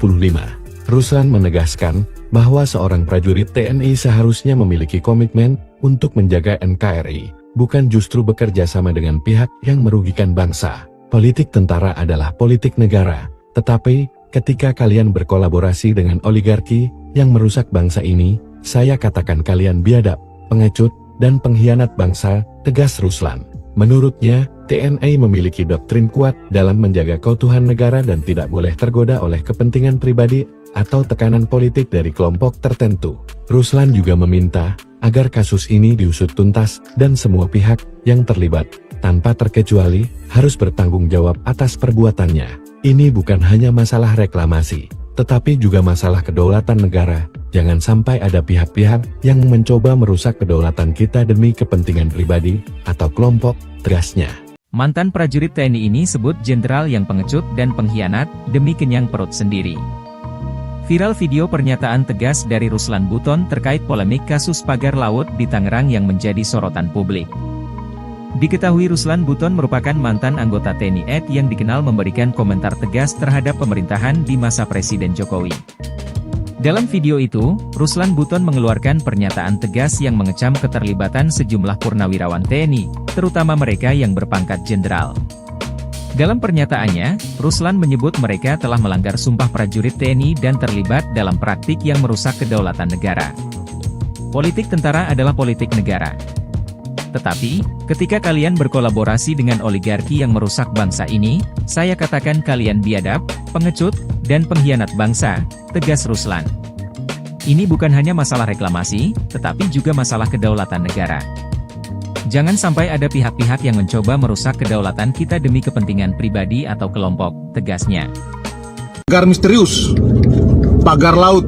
Ruslan menegaskan bahwa seorang prajurit TNI seharusnya memiliki komitmen untuk menjaga NKRI, bukan justru bekerja sama dengan pihak yang merugikan bangsa. Politik tentara adalah politik negara, tetapi ketika kalian berkolaborasi dengan oligarki yang merusak bangsa ini, saya katakan kalian biadab, pengecut, dan pengkhianat bangsa, tegas Ruslan. Menurutnya, TNI memiliki doktrin kuat dalam menjaga keutuhan negara dan tidak boleh tergoda oleh kepentingan pribadi atau tekanan politik dari kelompok tertentu. Ruslan juga meminta agar kasus ini diusut tuntas dan semua pihak yang terlibat, tanpa terkecuali, harus bertanggung jawab atas perbuatannya. Ini bukan hanya masalah reklamasi, tetapi juga masalah kedaulatan negara. Jangan sampai ada pihak-pihak yang mencoba merusak kedaulatan kita demi kepentingan pribadi atau kelompok, tegasnya. Mantan prajurit TNI ini sebut jenderal yang pengecut dan pengkhianat demi kenyang perut sendiri. Viral video pernyataan tegas dari Ruslan Buton terkait polemik kasus pagar laut di Tangerang yang menjadi sorotan publik. Diketahui Ruslan Buton merupakan mantan anggota TNI AD yang dikenal memberikan komentar tegas terhadap pemerintahan di masa Presiden Jokowi. Dalam video itu, Ruslan Buton mengeluarkan pernyataan tegas yang mengecam keterlibatan sejumlah purnawirawan TNI, terutama mereka yang berpangkat jenderal. Dalam pernyataannya, Ruslan menyebut mereka telah melanggar sumpah prajurit TNI dan terlibat dalam praktik yang merusak kedaulatan negara. Politik tentara adalah politik negara. Tetapi, ketika kalian berkolaborasi dengan oligarki yang merusak bangsa ini, saya katakan kalian biadab, pengecut, dan pengkhianat bangsa, tegas Ruslan. Ini bukan hanya masalah reklamasi, tetapi juga masalah kedaulatan negara. Jangan sampai ada pihak-pihak yang mencoba merusak kedaulatan kita demi kepentingan pribadi atau kelompok, tegasnya. Pagar misterius, pagar laut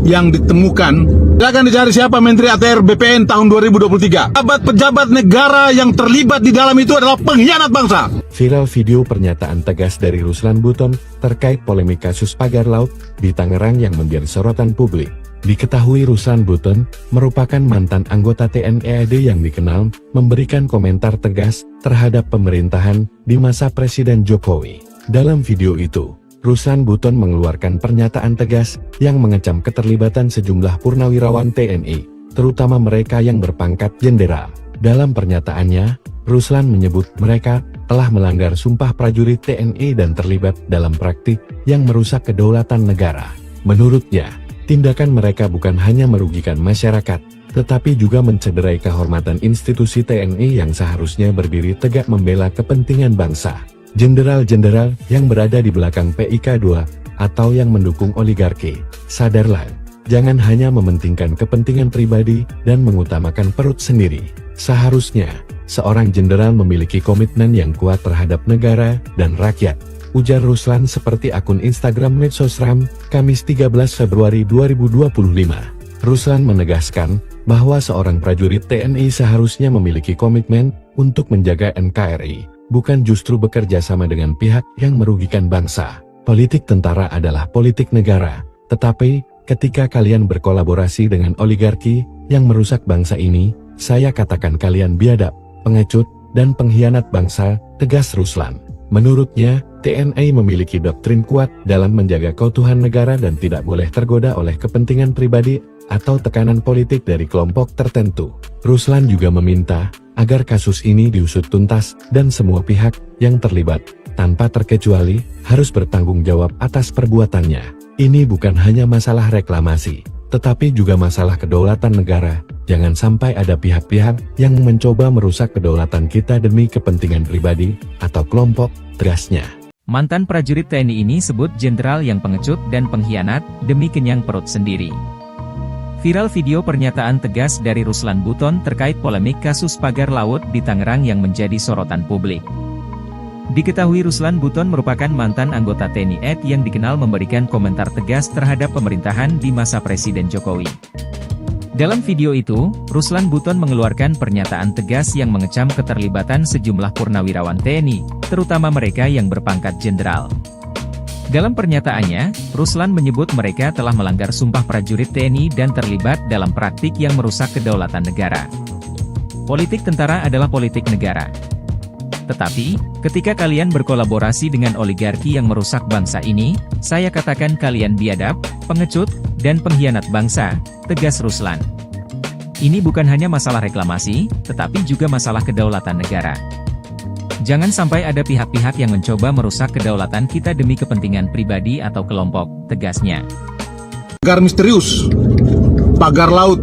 yang ditemukan, silakan dicari siapa Menteri ATR BPN tahun 2023. Pejabat negara yang terlibat di dalam itu adalah pengkhianat bangsa. Viral video pernyataan tegas dari Ruslan Buton terkait polemik kasus pagar laut di Tangerang yang menjadi sorotan publik. Diketahui Ruslan Buton merupakan mantan anggota TNI AD yang dikenal memberikan komentar tegas terhadap pemerintahan di masa Presiden Jokowi. Dalam video itu, Ruslan Buton mengeluarkan pernyataan tegas yang mengecam keterlibatan sejumlah purnawirawan TNI, terutama mereka yang berpangkat jenderal. Dalam pernyataannya, Ruslan menyebut mereka telah melanggar sumpah prajurit TNI dan terlibat dalam praktik yang merusak kedaulatan negara. Menurutnya, tindakan mereka bukan hanya merugikan masyarakat, tetapi juga mencederai kehormatan institusi TNI yang seharusnya berdiri tegak membela kepentingan bangsa. Jenderal-jenderal yang berada di belakang PIK 2 atau yang mendukung oligarki, sadarlah, jangan hanya mementingkan kepentingan pribadi dan mengutamakan perut sendiri. Seharusnya, seorang jenderal memiliki komitmen yang kuat terhadap negara dan rakyat, ujar Ruslan seperti akun Instagram Medsosram, Kamis 13 Februari 2025. Ruslan menegaskan bahwa seorang prajurit TNI seharusnya memiliki komitmen untuk menjaga NKRI, bukan justru bekerja sama dengan pihak yang merugikan bangsa. Politik tentara adalah politik negara, tetapi ketika kalian berkolaborasi dengan oligarki yang merusak bangsa ini, saya katakan kalian biadab, pengecut, dan pengkhianat bangsa, tegas Ruslan. Menurutnya, TNI memiliki doktrin kuat dalam menjaga keutuhan negara dan tidak boleh tergoda oleh kepentingan pribadi atau tekanan politik dari kelompok tertentu. Ruslan juga meminta agar kasus ini diusut tuntas dan semua pihak yang terlibat, tanpa terkecuali, harus bertanggung jawab atas perbuatannya. Ini bukan hanya masalah reklamasi, tetapi juga masalah kedaulatan negara. Jangan sampai ada pihak-pihak yang mencoba merusak kedaulatan kita demi kepentingan pribadi atau kelompok, tegasnya. Mantan prajurit TNI ini sebut jenderal yang pengecut dan pengkhianat demi kenyang perut sendiri. Viral video pernyataan tegas dari Ruslan Buton terkait polemik kasus pagar laut di Tangerang yang menjadi sorotan publik. Diketahui Ruslan Buton merupakan mantan anggota TNI AD yang dikenal memberikan komentar tegas terhadap pemerintahan di masa Presiden Jokowi. Dalam video itu, Ruslan Buton mengeluarkan pernyataan tegas yang mengecam keterlibatan sejumlah purnawirawan TNI, terutama mereka yang berpangkat jenderal. Dalam pernyataannya, Ruslan menyebut mereka telah melanggar sumpah prajurit TNI dan terlibat dalam praktik yang merusak kedaulatan negara. Politik tentara adalah politik negara. Tetapi, ketika kalian berkolaborasi dengan oligarki yang merusak bangsa ini, saya katakan kalian biadab, pengecut, dan pengkhianat bangsa, tegas Ruslan. Ini bukan hanya masalah reklamasi, tetapi juga masalah kedaulatan negara. Jangan sampai ada pihak-pihak yang mencoba merusak kedaulatan kita demi kepentingan pribadi atau kelompok, tegasnya. Pagar misterius, pagar laut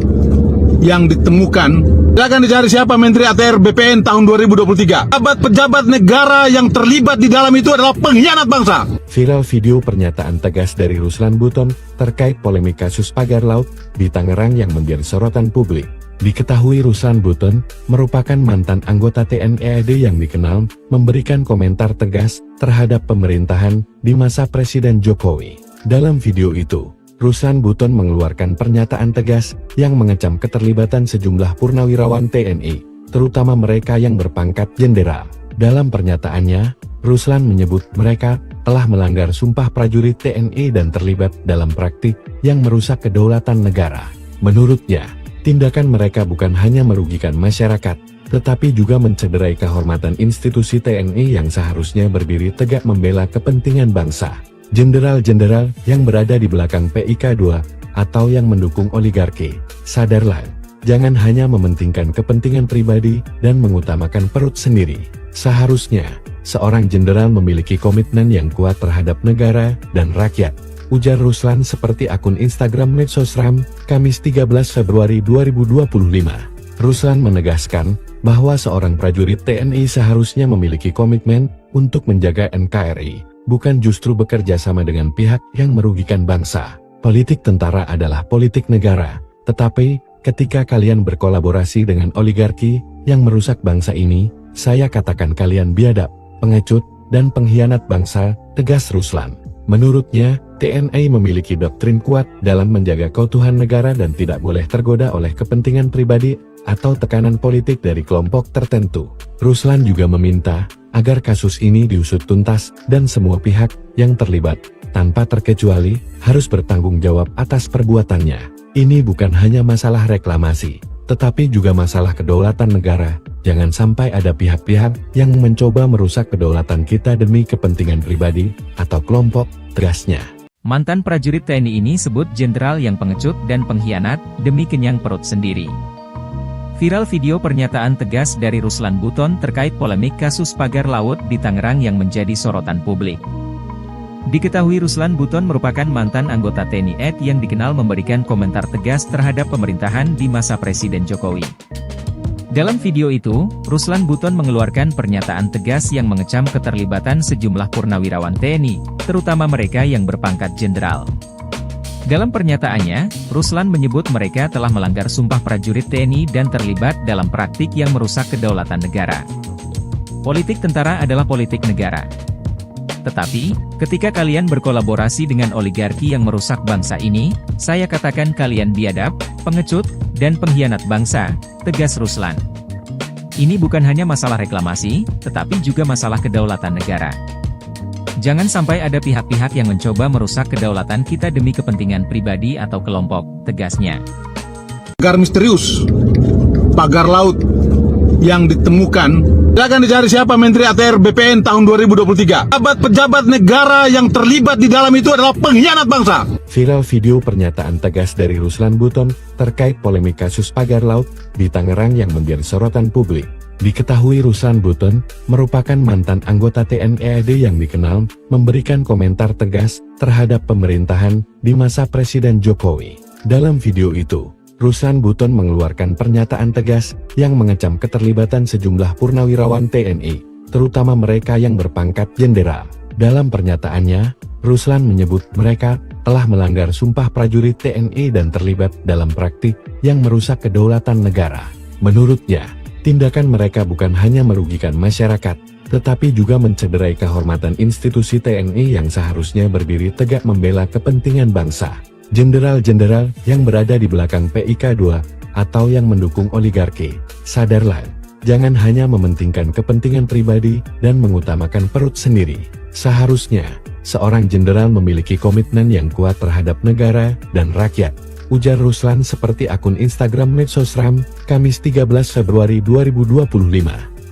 yang ditemukan, silakan dicari siapa Menteri ATR BPN tahun 2023. Pejabat negara yang terlibat di dalam itu adalah pengkhianat bangsa. Viral video pernyataan tegas dari Ruslan Buton terkait polemik kasus pagar laut di Tangerang yang menjadi sorotan publik. Diketahui Ruslan Buton merupakan mantan anggota TNI AD yang dikenal memberikan komentar tegas terhadap pemerintahan di masa Presiden Jokowi. Dalam video itu, Ruslan Buton mengeluarkan pernyataan tegas yang mengecam keterlibatan sejumlah purnawirawan TNI, terutama mereka yang berpangkat jenderal. Dalam pernyataannya, Ruslan menyebut mereka telah melanggar sumpah prajurit TNI dan terlibat dalam praktik yang merusak kedaulatan negara. Menurutnya, tindakan mereka bukan hanya merugikan masyarakat, tetapi juga mencederai kehormatan institusi TNI yang seharusnya berdiri tegak membela kepentingan bangsa. Jenderal-jenderal yang berada di belakang PIK 2 atau yang mendukung oligarki, sadarlah, jangan hanya mementingkan kepentingan pribadi dan mengutamakan perut sendiri. Seharusnya, seorang jenderal memiliki komitmen yang kuat terhadap negara dan rakyat, ujar Ruslan seperti akun Instagram Medsosram, Kamis 13 Februari 2025. Ruslan menegaskan bahwa seorang prajurit TNI seharusnya memiliki komitmen untuk menjaga NKRI, bukan justru bekerja sama dengan pihak yang merugikan bangsa. Politik tentara adalah politik negara, tetapi ketika kalian berkolaborasi dengan oligarki yang merusak bangsa ini, saya katakan kalian biadab, pengecut, dan pengkhianat bangsa, tegas Ruslan. Menurutnya, TNI memiliki doktrin kuat dalam menjaga keutuhan negara dan tidak boleh tergoda oleh kepentingan pribadi atau tekanan politik dari kelompok tertentu. Ruslan juga meminta agar kasus ini diusut tuntas dan semua pihak yang terlibat, tanpa terkecuali, harus bertanggung jawab atas perbuatannya. Ini bukan hanya masalah reklamasi, tetapi juga masalah kedaulatan negara. Jangan sampai ada pihak-pihak yang mencoba merusak kedaulatan kita demi kepentingan pribadi atau kelompok, tegasnya. Mantan prajurit TNI ini sebut jenderal yang pengecut dan pengkhianat demi kenyang perut sendiri. Viral video pernyataan tegas dari Ruslan Buton terkait polemik kasus pagar laut di Tangerang yang menjadi sorotan publik. Diketahui Ruslan Buton merupakan mantan anggota TNI AD yang dikenal memberikan komentar tegas terhadap pemerintahan di masa Presiden Jokowi. Dalam video itu, Ruslan Buton mengeluarkan pernyataan tegas yang mengecam keterlibatan sejumlah purnawirawan TNI, terutama mereka yang berpangkat jenderal. Dalam pernyataannya, Ruslan menyebut mereka telah melanggar sumpah prajurit TNI dan terlibat dalam praktik yang merusak kedaulatan negara. Politik tentara adalah politik negara. Tetapi, ketika kalian berkolaborasi dengan oligarki yang merusak bangsa ini, saya katakan kalian biadab, pengecut, dan pengkhianat bangsa, tegas Ruslan. Ini bukan hanya masalah reklamasi, tetapi juga masalah kedaulatan negara. Jangan sampai ada pihak-pihak yang mencoba merusak kedaulatan kita demi kepentingan pribadi atau kelompok, tegasnya. Pagar misterius, pagar laut yang ditemukan, silakan dicari siapa Menteri ATR BPN tahun 2023. Pejabat negara yang terlibat di dalam itu adalah pengkhianat bangsa. Viral video pernyataan tegas dari Ruslan Buton terkait polemik kasus pagar laut di Tangerang yang menjadi sorotan publik. Diketahui Ruslan Buton merupakan mantan anggota TNI AD yang dikenal memberikan komentar tegas terhadap pemerintahan di masa Presiden Jokowi. Dalam video itu, Ruslan Buton mengeluarkan pernyataan tegas yang mengecam keterlibatan sejumlah purnawirawan TNI, terutama mereka yang berpangkat jenderal. Dalam pernyataannya, Ruslan menyebut mereka telah melanggar sumpah prajurit TNI dan terlibat dalam praktik yang merusak kedaulatan negara. Menurutnya, tindakan mereka bukan hanya merugikan masyarakat, tetapi juga mencederai kehormatan institusi TNI yang seharusnya berdiri tegak membela kepentingan bangsa. Jenderal-jenderal yang berada di belakang PIK 2 atau yang mendukung oligarki, sadarlah, jangan hanya mementingkan kepentingan pribadi dan mengutamakan perut sendiri. Seharusnya, seorang jenderal memiliki komitmen yang kuat terhadap negara dan rakyat, ujar Ruslan seperti akun Instagram Medsosram, Kamis 13 Februari 2025.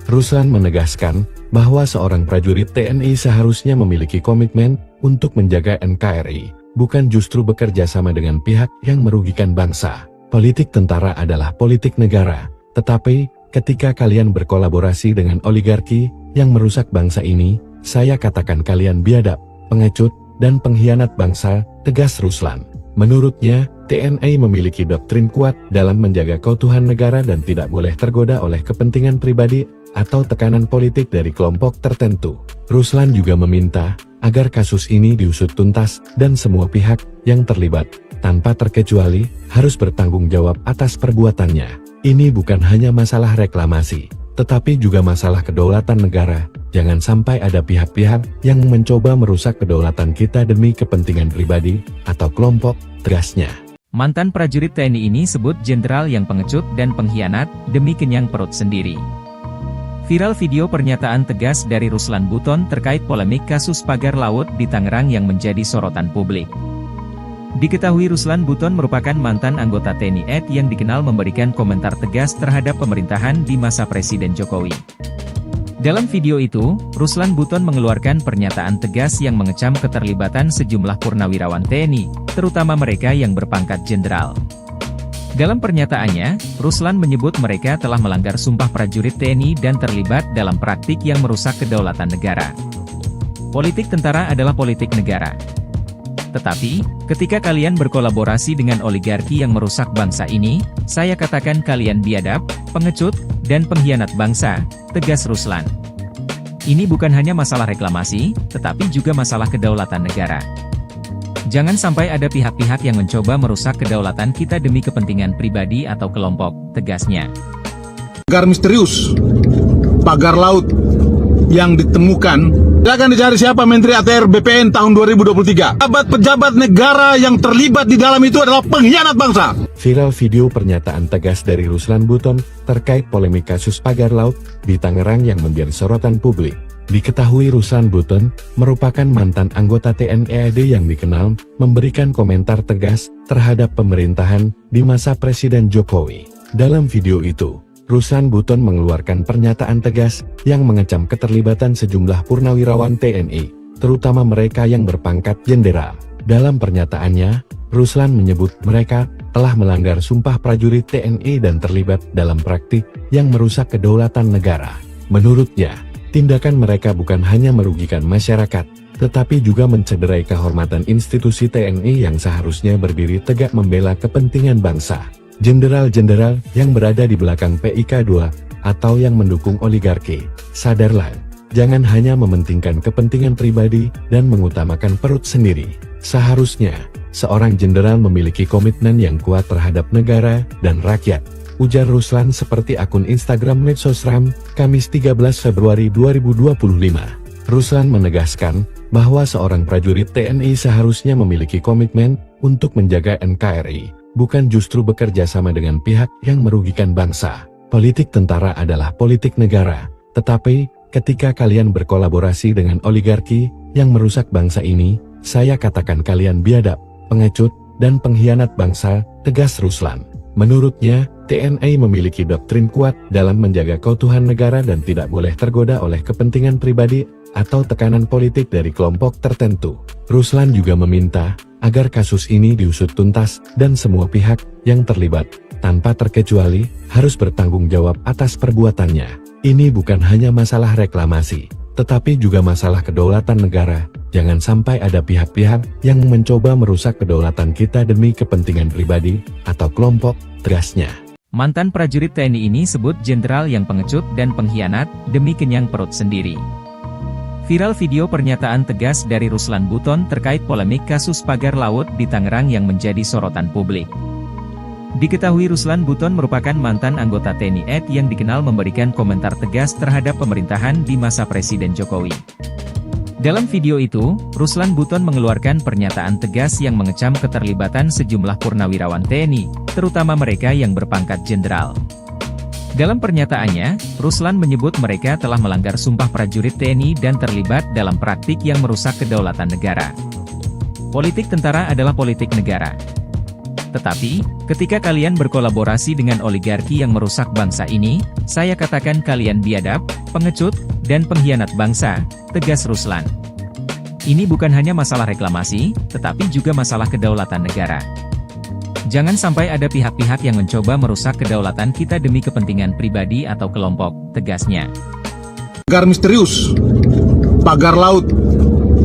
Ruslan menegaskan bahwa seorang prajurit TNI seharusnya memiliki komitmen untuk menjaga NKRI, bukan justru bekerja sama dengan pihak yang merugikan bangsa. Politik tentara adalah politik negara, tetapi ketika kalian berkolaborasi dengan oligarki yang merusak bangsa ini, saya katakan kalian biadab, pengecut, dan pengkhianat bangsa, tegas Ruslan. Menurutnya, TNI memiliki doktrin kuat dalam menjaga keutuhan negara dan tidak boleh tergoda oleh kepentingan pribadi atau tekanan politik dari kelompok tertentu. Ruslan juga meminta agar kasus ini diusut tuntas dan semua pihak yang terlibat, tanpa terkecuali, harus bertanggung jawab atas perbuatannya. Ini bukan hanya masalah reklamasi, tetapi juga masalah kedaulatan negara. Jangan sampai ada pihak-pihak yang mencoba merusak kedaulatan kita demi kepentingan pribadi atau kelompok, tegasnya. Mantan prajurit TNI ini sebut jenderal yang pengecut dan pengkhianat demi kenyang perut sendiri. Viral video pernyataan tegas dari Ruslan Buton terkait polemik kasus pagar laut di Tangerang yang menjadi sorotan publik. Diketahui Ruslan Buton merupakan mantan anggota TNI AD yang dikenal memberikan komentar tegas terhadap pemerintahan di masa Presiden Jokowi. Dalam video itu, Ruslan Buton mengeluarkan pernyataan tegas yang mengecam keterlibatan sejumlah purnawirawan TNI, terutama mereka yang berpangkat jenderal. Dalam pernyataannya, Ruslan menyebut mereka telah melanggar sumpah prajurit TNI dan terlibat dalam praktik yang merusak kedaulatan negara. Politik tentara adalah politik negara. Tetapi, ketika kalian berkolaborasi dengan oligarki yang merusak bangsa ini, saya katakan kalian biadab, pengecut, dan pengkhianat bangsa, tegas Ruslan. Ini bukan hanya masalah reklamasi, tetapi juga masalah kedaulatan negara. Jangan sampai ada pihak-pihak yang mencoba merusak kedaulatan kita demi kepentingan pribadi atau kelompok, tegasnya. Pagar misterius, pagar laut yang ditemukan, akan dicari siapa Menteri ATR BPN tahun 2023. Pejabat negara yang terlibat di dalam itu adalah pengkhianat bangsa. Viral video pernyataan tegas dari Ruslan Buton terkait polemik kasus pagar laut di Tangerang yang menjadi sorotan publik. Diketahui Ruslan Buton merupakan mantan anggota TNI AD yang dikenal memberikan komentar tegas terhadap pemerintahan di masa Presiden Jokowi. Dalam video itu, Ruslan Buton mengeluarkan pernyataan tegas yang mengecam keterlibatan sejumlah purnawirawan TNI, terutama mereka yang berpangkat jenderal. Dalam pernyataannya, Ruslan menyebut mereka telah melanggar sumpah prajurit TNI dan terlibat dalam praktik yang merusak kedaulatan negara. Menurutnya, tindakan mereka bukan hanya merugikan masyarakat, tetapi juga mencederai kehormatan institusi TNI yang seharusnya berdiri tegak membela kepentingan bangsa. Jenderal-jenderal yang berada di belakang PIK 2, atau yang mendukung oligarki, sadarlah, jangan hanya mementingkan kepentingan pribadi dan mengutamakan perut sendiri. Seharusnya, seorang jenderal memiliki komitmen yang kuat terhadap negara dan rakyat, ujar Ruslan seperti akun Instagram Medsosram, Kamis 13 Februari 2025. Ruslan menegaskan bahwa seorang prajurit TNI seharusnya memiliki komitmen untuk menjaga NKRI, bukan justru bekerja sama dengan pihak yang merugikan bangsa. Politik tentara adalah politik negara, tetapi ketika kalian berkolaborasi dengan oligarki yang merusak bangsa ini, saya katakan kalian biadab, pengecut, dan pengkhianat bangsa, tegas Ruslan. Menurutnya, TNI memiliki doktrin kuat dalam menjaga keutuhan negara dan tidak boleh tergoda oleh kepentingan pribadi atau tekanan politik dari kelompok tertentu. Ruslan juga meminta agar kasus ini diusut tuntas dan semua pihak yang terlibat, tanpa terkecuali, harus bertanggung jawab atas perbuatannya. Ini bukan hanya masalah reklamasi, tetapi juga masalah kedaulatan negara. Jangan sampai ada pihak-pihak yang mencoba merusak kedaulatan kita demi kepentingan pribadi atau kelompok, tegasnya. Mantan prajurit TNI ini sebut jenderal yang pengecut dan pengkhianat demi kenyang perut sendiri. Viral video pernyataan tegas dari Ruslan Buton terkait polemik kasus pagar laut di Tangerang yang menjadi sorotan publik. Diketahui Ruslan Buton merupakan mantan anggota TNI AD yang dikenal memberikan komentar tegas terhadap pemerintahan di masa Presiden Jokowi. Dalam video itu, Ruslan Buton mengeluarkan pernyataan tegas yang mengecam keterlibatan sejumlah purnawirawan TNI, terutama mereka yang berpangkat jenderal. Dalam pernyataannya, Ruslan menyebut mereka telah melanggar sumpah prajurit TNI dan terlibat dalam praktik yang merusak kedaulatan negara. Politik tentara adalah politik negara. Tetapi, ketika kalian berkolaborasi dengan oligarki yang merusak bangsa ini, saya katakan kalian biadab, pengecut, dan pengkhianat bangsa, tegas Ruslan. Ini bukan hanya masalah reklamasi, tetapi juga masalah kedaulatan negara. Jangan sampai ada pihak-pihak yang mencoba merusak kedaulatan kita demi kepentingan pribadi atau kelompok, tegasnya. Pagar misterius, pagar laut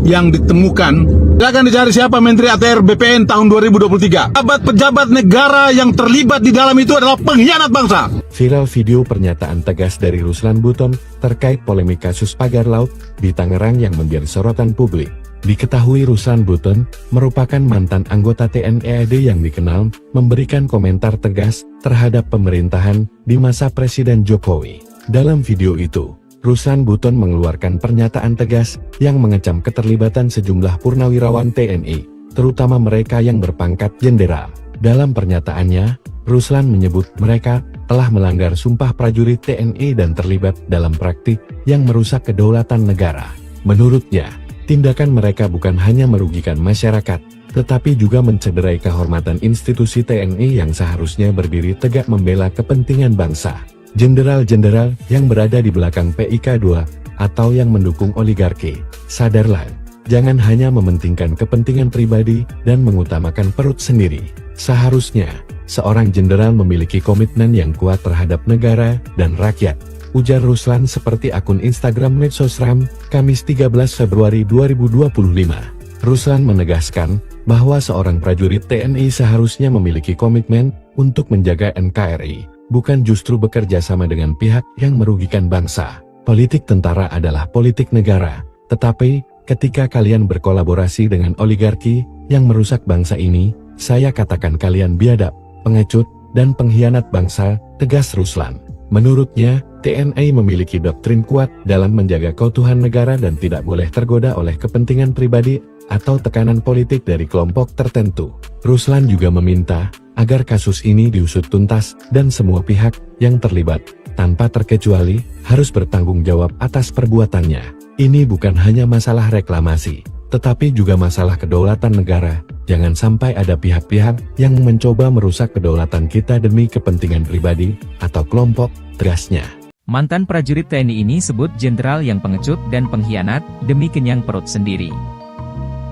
yang ditemukan, akan dicari siapa Menteri ATR BPN tahun 2023. Pejabat negara yang terlibat di dalam itu adalah pengkhianat bangsa. Viral video pernyataan tegas dari Ruslan Buton terkait polemik kasus pagar laut di Tangerang yang menjadi sorotan publik. Diketahui Ruslan Buton merupakan mantan anggota TNI AD yang dikenal memberikan komentar tegas terhadap pemerintahan di masa Presiden Jokowi. Dalam video itu, Ruslan Buton mengeluarkan pernyataan tegas yang mengecam keterlibatan sejumlah purnawirawan TNI, terutama mereka yang berpangkat jenderal. Dalam pernyataannya, Ruslan menyebut mereka telah melanggar sumpah prajurit TNI dan terlibat dalam praktik yang merusak kedaulatan negara. Menurutnya, tindakan mereka bukan hanya merugikan masyarakat, tetapi juga mencederai kehormatan institusi TNI yang seharusnya berdiri tegak membela kepentingan bangsa. Jenderal-jenderal yang berada di belakang PIK2 atau yang mendukung oligarki, sadarlah, jangan hanya mementingkan kepentingan pribadi dan mengutamakan perut sendiri. Seharusnya, seorang jenderal memiliki komitmen yang kuat terhadap negara dan rakyat, ujar Ruslan seperti akun Instagram Medsosram, Kamis 13 Februari 2025. Ruslan menegaskan bahwa seorang prajurit TNI seharusnya memiliki komitmen untuk menjaga NKRI, bukan justru bekerja sama dengan pihak yang merugikan bangsa. Politik tentara adalah politik negara, tetapi ketika kalian berkolaborasi dengan oligarki yang merusak bangsa ini, saya katakan kalian biadab, pengecut, dan pengkhianat bangsa, tegas Ruslan. Menurutnya, TNI memiliki doktrin kuat dalam menjaga keutuhan negara dan tidak boleh tergoda oleh kepentingan pribadi atau tekanan politik dari kelompok tertentu. Ruslan juga meminta agar kasus ini diusut tuntas dan semua pihak yang terlibat, tanpa terkecuali, harus bertanggung jawab atas perbuatannya. Ini bukan hanya masalah reklamasi, tetapi juga masalah kedaulatan negara. Jangan sampai ada pihak-pihak yang mencoba merusak kedaulatan kita demi kepentingan pribadi atau kelompok, tegasnya. Mantan prajurit TNI ini sebut jenderal yang pengecut dan pengkhianat demi kenyang perut sendiri.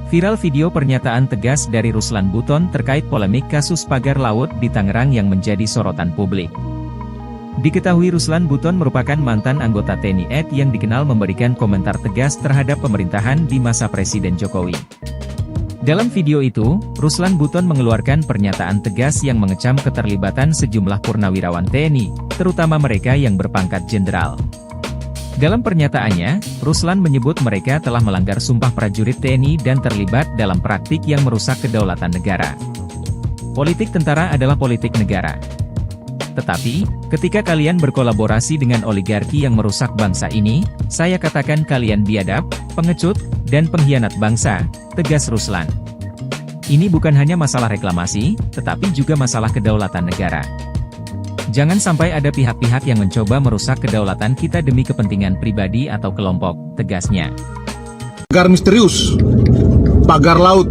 Viral video pernyataan tegas dari Ruslan Buton terkait polemik kasus pagar laut di Tangerang yang menjadi sorotan publik. Diketahui Ruslan Buton merupakan mantan anggota TNI AD yang dikenal memberikan komentar tegas terhadap pemerintahan di masa Presiden Jokowi. Dalam video itu, Ruslan Buton mengeluarkan pernyataan tegas yang mengecam keterlibatan sejumlah purnawirawan TNI, terutama mereka yang berpangkat jenderal. Dalam pernyataannya, Ruslan menyebut mereka telah melanggar sumpah prajurit TNI dan terlibat dalam praktik yang merusak kedaulatan negara. Politik tentara adalah politik negara. Tetapi, ketika kalian berkolaborasi dengan oligarki yang merusak bangsa ini, saya katakan kalian biadab, pengecut, dan pengkhianat bangsa, tegas Ruslan. Ini bukan hanya masalah reklamasi, tetapi juga masalah kedaulatan negara. Jangan sampai ada pihak-pihak yang mencoba merusak kedaulatan kita demi kepentingan pribadi atau kelompok, tegasnya. Pagar misterius, pagar laut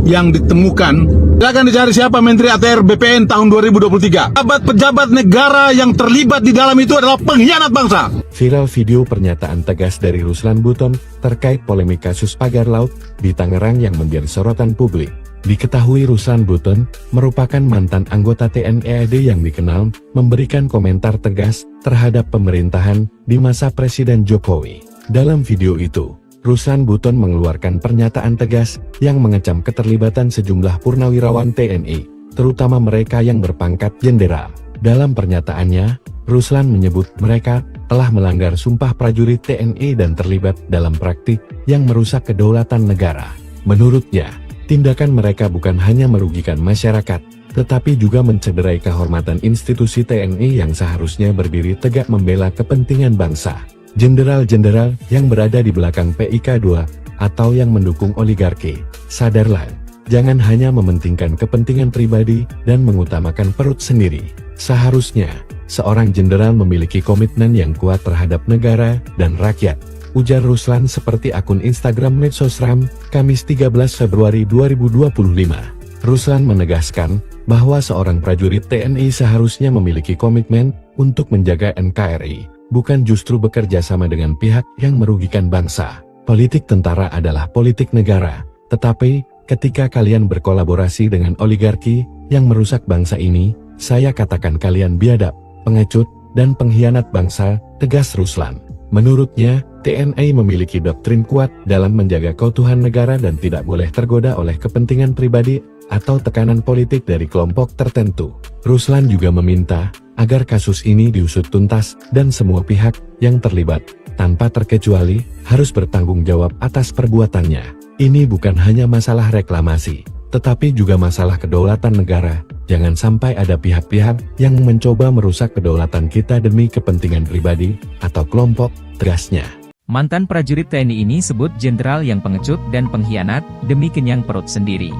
yang ditemukan, silakan dicari siapa Menteri ATR BPN tahun 2023. Pejabat negara yang terlibat di dalam itu adalah pengkhianat bangsa. Viral video pernyataan tegas dari Ruslan Buton terkait polemik kasus pagar laut di Tangerang yang menjadi sorotan publik. Diketahui Ruslan Buton merupakan mantan anggota TNI AD yang dikenal memberikan komentar tegas terhadap pemerintahan di masa Presiden Jokowi. Dalam video itu, Ruslan Buton mengeluarkan pernyataan tegas yang mengecam keterlibatan sejumlah purnawirawan TNI, terutama mereka yang berpangkat jenderal. Dalam pernyataannya, Ruslan menyebut mereka telah melanggar sumpah prajurit TNI dan terlibat dalam praktik yang merusak kedaulatan negara. Menurutnya, tindakan mereka bukan hanya merugikan masyarakat, tetapi juga mencederai kehormatan institusi TNI yang seharusnya berdiri tegak membela kepentingan bangsa. Jenderal-jenderal yang berada di belakang PIK2 atau yang mendukung oligarki, sadarlah, jangan hanya mementingkan kepentingan pribadi dan mengutamakan perut sendiri. Seharusnya, seorang jenderal memiliki komitmen yang kuat terhadap negara dan rakyat, ujar Ruslan seperti akun Instagram Medsosram, Kamis 13 Februari 2025. Ruslan menegaskan bahwa seorang prajurit TNI seharusnya memiliki komitmen untuk menjaga NKRI, bukan justru bekerja sama dengan pihak yang merugikan bangsa. Politik tentara adalah politik negara, tetapi ketika kalian berkolaborasi dengan oligarki yang merusak bangsa ini, saya katakan kalian biadab, pengecut, dan pengkhianat bangsa, tegas Ruslan. Menurutnya, TNI memiliki doktrin kuat dalam menjaga keutuhan negara dan tidak boleh tergoda oleh kepentingan pribadi atau tekanan politik dari kelompok tertentu. Ruslan juga meminta agar kasus ini diusut tuntas dan semua pihak yang terlibat, tanpa terkecuali, harus bertanggung jawab atas perbuatannya. Ini bukan hanya masalah reklamasi, tetapi juga masalah kedaulatan negara. Jangan sampai ada pihak-pihak yang mencoba merusak kedaulatan kita demi kepentingan pribadi atau kelompok, tegasnya. Mantan prajurit TNI ini sebut jenderal yang pengecut dan pengkhianat demi kenyang perut sendiri.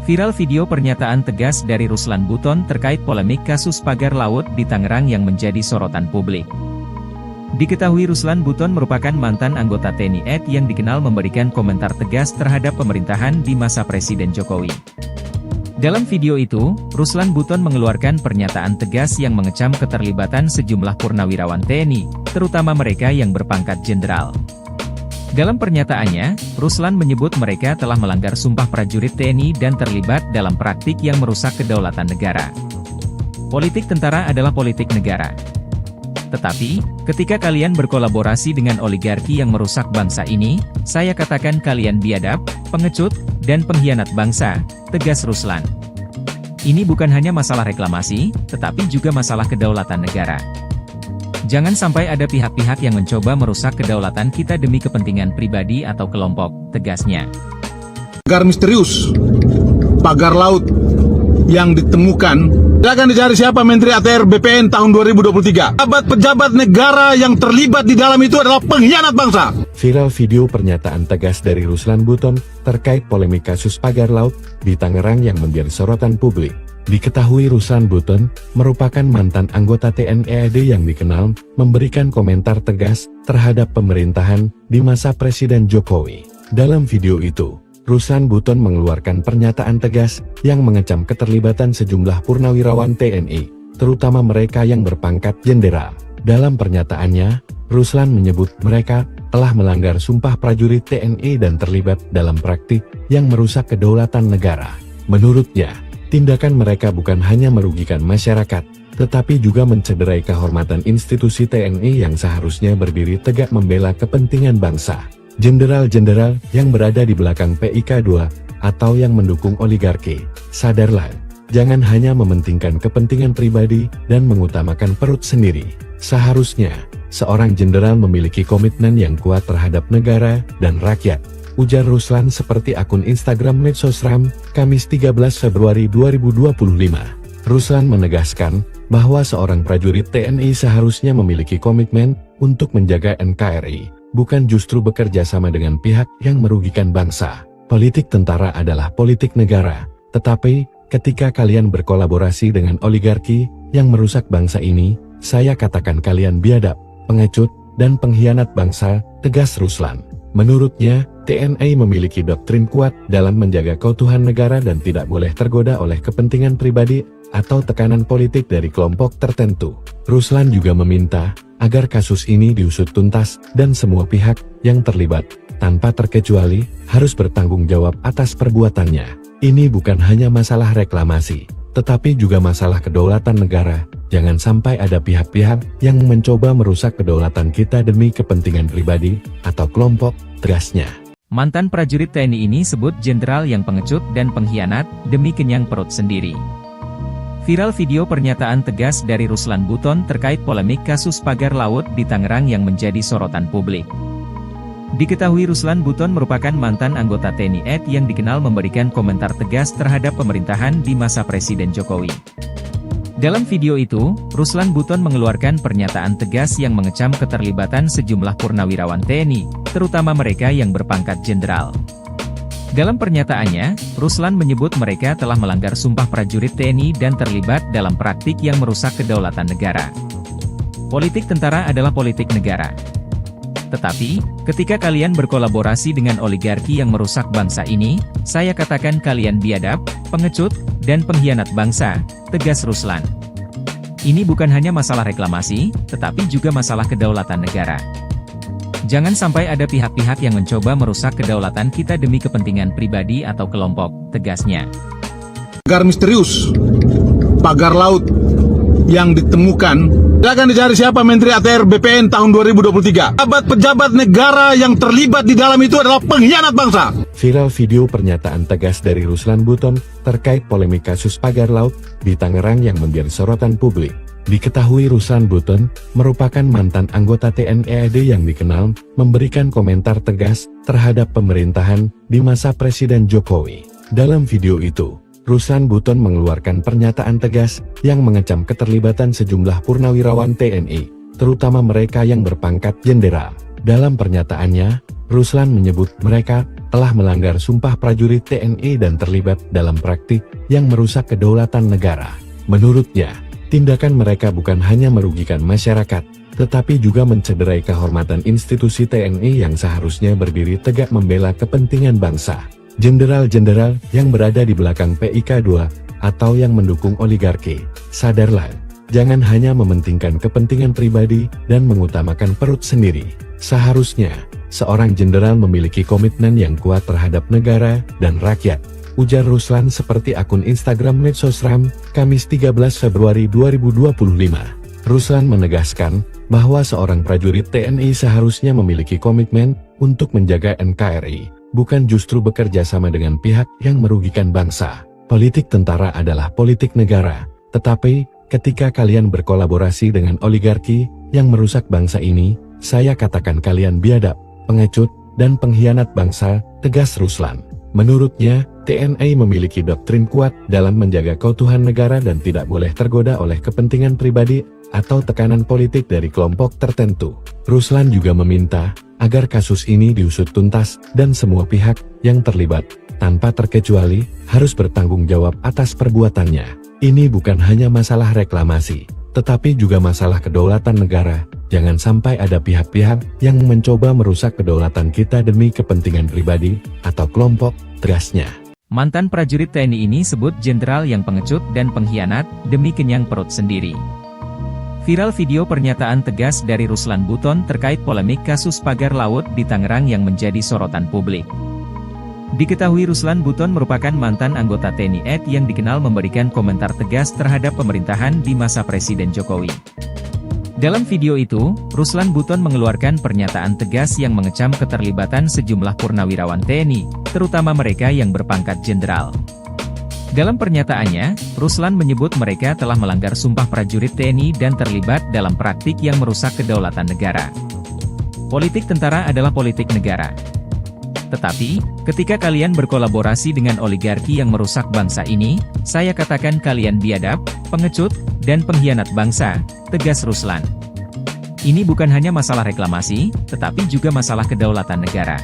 Viral video pernyataan tegas dari Ruslan Buton terkait polemik kasus pagar laut di Tangerang yang menjadi sorotan publik. Diketahui Ruslan Buton merupakan mantan anggota TNI AD yang dikenal memberikan komentar tegas terhadap pemerintahan di masa Presiden Jokowi. Dalam video itu, Ruslan Buton mengeluarkan pernyataan tegas yang mengecam keterlibatan sejumlah purnawirawan TNI, terutama mereka yang berpangkat jenderal. Dalam pernyataannya, Ruslan menyebut mereka telah melanggar sumpah prajurit TNI dan terlibat dalam praktik yang merusak kedaulatan negara. Politik tentara adalah politik negara. Tetapi, ketika kalian berkolaborasi dengan oligarki yang merusak bangsa ini, saya katakan kalian biadab, pengecut, dan pengkhianat bangsa, tegas Ruslan. Ini bukan hanya masalah reklamasi, tetapi juga masalah kedaulatan negara. Jangan sampai ada pihak-pihak yang mencoba merusak kedaulatan kita demi kepentingan pribadi atau kelompok, tegasnya. Pagar misterius, pagar laut yang ditemukan, silakan dicari siapa Menteri ATR BPN tahun 2023. Pejabat negara yang terlibat di dalam itu adalah pengkhianat bangsa. Viral video pernyataan tegas dari Ruslan Buton terkait polemik kasus pagar laut di Tangerang yang menjadi sorotan publik. Diketahui Ruslan Buton merupakan mantan anggota TNI AD yang dikenal memberikan komentar tegas terhadap pemerintahan di masa Presiden Jokowi. Dalam video itu, Ruslan Buton mengeluarkan pernyataan tegas yang mengecam keterlibatan sejumlah purnawirawan TNI, terutama mereka yang berpangkat jenderal. Dalam pernyataannya, Ruslan menyebut mereka telah melanggar sumpah prajurit TNI dan terlibat dalam praktik yang merusak kedaulatan negara. Menurutnya, tindakan mereka bukan hanya merugikan masyarakat, tetapi juga mencederai kehormatan institusi TNI yang seharusnya berdiri tegak membela kepentingan bangsa. Jenderal-jenderal yang berada di belakang PIK2 atau yang mendukung oligarki, sadarlah, jangan hanya mementingkan kepentingan pribadi dan mengutamakan perut sendiri. Seharusnya, seorang jenderal memiliki komitmen yang kuat terhadap negara dan rakyat, ujar Ruslan seperti akun Instagram Medsosram, Kamis 13 Februari 2025. Ruslan menegaskan bahwa seorang prajurit TNI seharusnya memiliki komitmen untuk menjaga NKRI, bukan justru bekerja sama dengan pihak yang merugikan bangsa. Politik tentara adalah politik negara, tetapi ketika kalian berkolaborasi dengan oligarki yang merusak bangsa ini, saya katakan kalian biadab, pengecut, dan pengkhianat bangsa, tegas Ruslan. Menurutnya, TNI memiliki doktrin kuat dalam menjaga keutuhan negara dan tidak boleh tergoda oleh kepentingan pribadi atau tekanan politik dari kelompok tertentu. Ruslan juga meminta agar kasus ini diusut tuntas dan semua pihak yang terlibat, tanpa terkecuali, harus bertanggung jawab atas perbuatannya. Ini bukan hanya masalah reklamasi, tetapi juga masalah kedaulatan negara. Jangan sampai ada pihak-pihak yang mencoba merusak kedaulatan kita demi kepentingan pribadi atau kelompok, tegasnya. Mantan prajurit TNI ini sebut jenderal yang pengecut dan pengkhianat demi kenyang perut sendiri. Viral video pernyataan tegas dari Ruslan Buton terkait polemik kasus pagar laut di Tangerang yang menjadi sorotan publik. Diketahui Ruslan Buton merupakan mantan anggota TNI AD yang dikenal memberikan komentar tegas terhadap pemerintahan di masa Presiden Jokowi. Dalam video itu, Ruslan Buton mengeluarkan pernyataan tegas yang mengecam keterlibatan sejumlah purnawirawan TNI, terutama mereka yang berpangkat jenderal. Dalam pernyataannya, Ruslan menyebut mereka telah melanggar sumpah prajurit TNI dan terlibat dalam praktik yang merusak kedaulatan negara. Politik tentara adalah politik negara. Tetapi, ketika kalian berkolaborasi dengan oligarki yang merusak bangsa ini, saya katakan kalian biadab, pengecut, dan pengkhianat bangsa, tegas Ruslan. Ini bukan hanya masalah reklamasi, tetapi juga masalah kedaulatan negara. Jangan sampai ada pihak-pihak yang mencoba merusak kedaulatan kita demi kepentingan pribadi atau kelompok, tegasnya. Pagar misterius, pagar laut yang ditemukan, silakan dicari siapa Menteri ATR BPN tahun 2023. Pejabat negara yang terlibat di dalam itu adalah pengkhianat bangsa. Viral video pernyataan tegas dari Ruslan Buton terkait polemik kasus pagar laut di Tangerang yang menjadi sorotan publik. Diketahui Ruslan Buton merupakan mantan anggota TNI AD yang dikenal memberikan komentar tegas terhadap pemerintahan di masa Presiden Jokowi. Dalam video itu, Ruslan Buton mengeluarkan pernyataan tegas yang mengecam keterlibatan sejumlah purnawirawan TNI, terutama mereka yang berpangkat jenderal. Dalam pernyataannya, Ruslan menyebut mereka telah melanggar sumpah prajurit TNI dan terlibat dalam praktik yang merusak kedaulatan negara. Menurutnya, tindakan mereka bukan hanya merugikan masyarakat, tetapi juga mencederai kehormatan institusi TNI yang seharusnya berdiri tegak membela kepentingan bangsa. Jenderal-jenderal yang berada di belakang PIK 2 atau yang mendukung oligarki, sadarlah, jangan hanya mementingkan kepentingan pribadi dan mengutamakan perut sendiri. Seharusnya, seorang jenderal memiliki komitmen yang kuat terhadap negara dan rakyat, ujar Ruslan seperti akun Instagram Medsosram, Kamis 13 Februari 2025. Ruslan menegaskan bahwa seorang prajurit TNI seharusnya memiliki komitmen untuk menjaga NKRI, bukan justru bekerja sama dengan pihak yang merugikan bangsa. Politik tentara adalah politik negara, tetapi ketika kalian berkolaborasi dengan oligarki yang merusak bangsa ini, saya katakan kalian biadab, pengecut, dan pengkhianat bangsa, tegas Ruslan. Menurutnya, TNI memiliki doktrin kuat dalam menjaga keutuhan negara dan tidak boleh tergoda oleh kepentingan pribadi atau tekanan politik dari kelompok tertentu. Ruslan juga meminta agar kasus ini diusut tuntas dan semua pihak yang terlibat, tanpa terkecuali, harus bertanggung jawab atas perbuatannya. Ini bukan hanya masalah reklamasi, tetapi juga masalah kedaulatan negara. Jangan sampai ada pihak-pihak yang mencoba merusak kedaulatan kita demi kepentingan pribadi atau kelompok, tegasnya. Mantan prajurit TNI ini sebut jenderal yang pengecut dan pengkhianat demi kenyang perut sendiri. Viral video pernyataan tegas dari Ruslan Buton terkait polemik kasus pagar laut di Tangerang yang menjadi sorotan publik. Diketahui Ruslan Buton merupakan mantan anggota TNI AD yang dikenal memberikan komentar tegas terhadap pemerintahan di masa Presiden Jokowi. Dalam video itu, Ruslan Buton mengeluarkan pernyataan tegas yang mengecam keterlibatan sejumlah purnawirawan TNI, terutama mereka yang berpangkat jenderal. Dalam pernyataannya, Ruslan menyebut mereka telah melanggar sumpah prajurit TNI dan terlibat dalam praktik yang merusak kedaulatan negara. Politik tentara adalah politik negara. Tetapi, ketika kalian berkolaborasi dengan oligarki yang merusak bangsa ini, saya katakan kalian biadab, pengecut, dan pengkhianat bangsa, tegas Ruslan. Ini bukan hanya masalah reklamasi, tetapi juga masalah kedaulatan negara.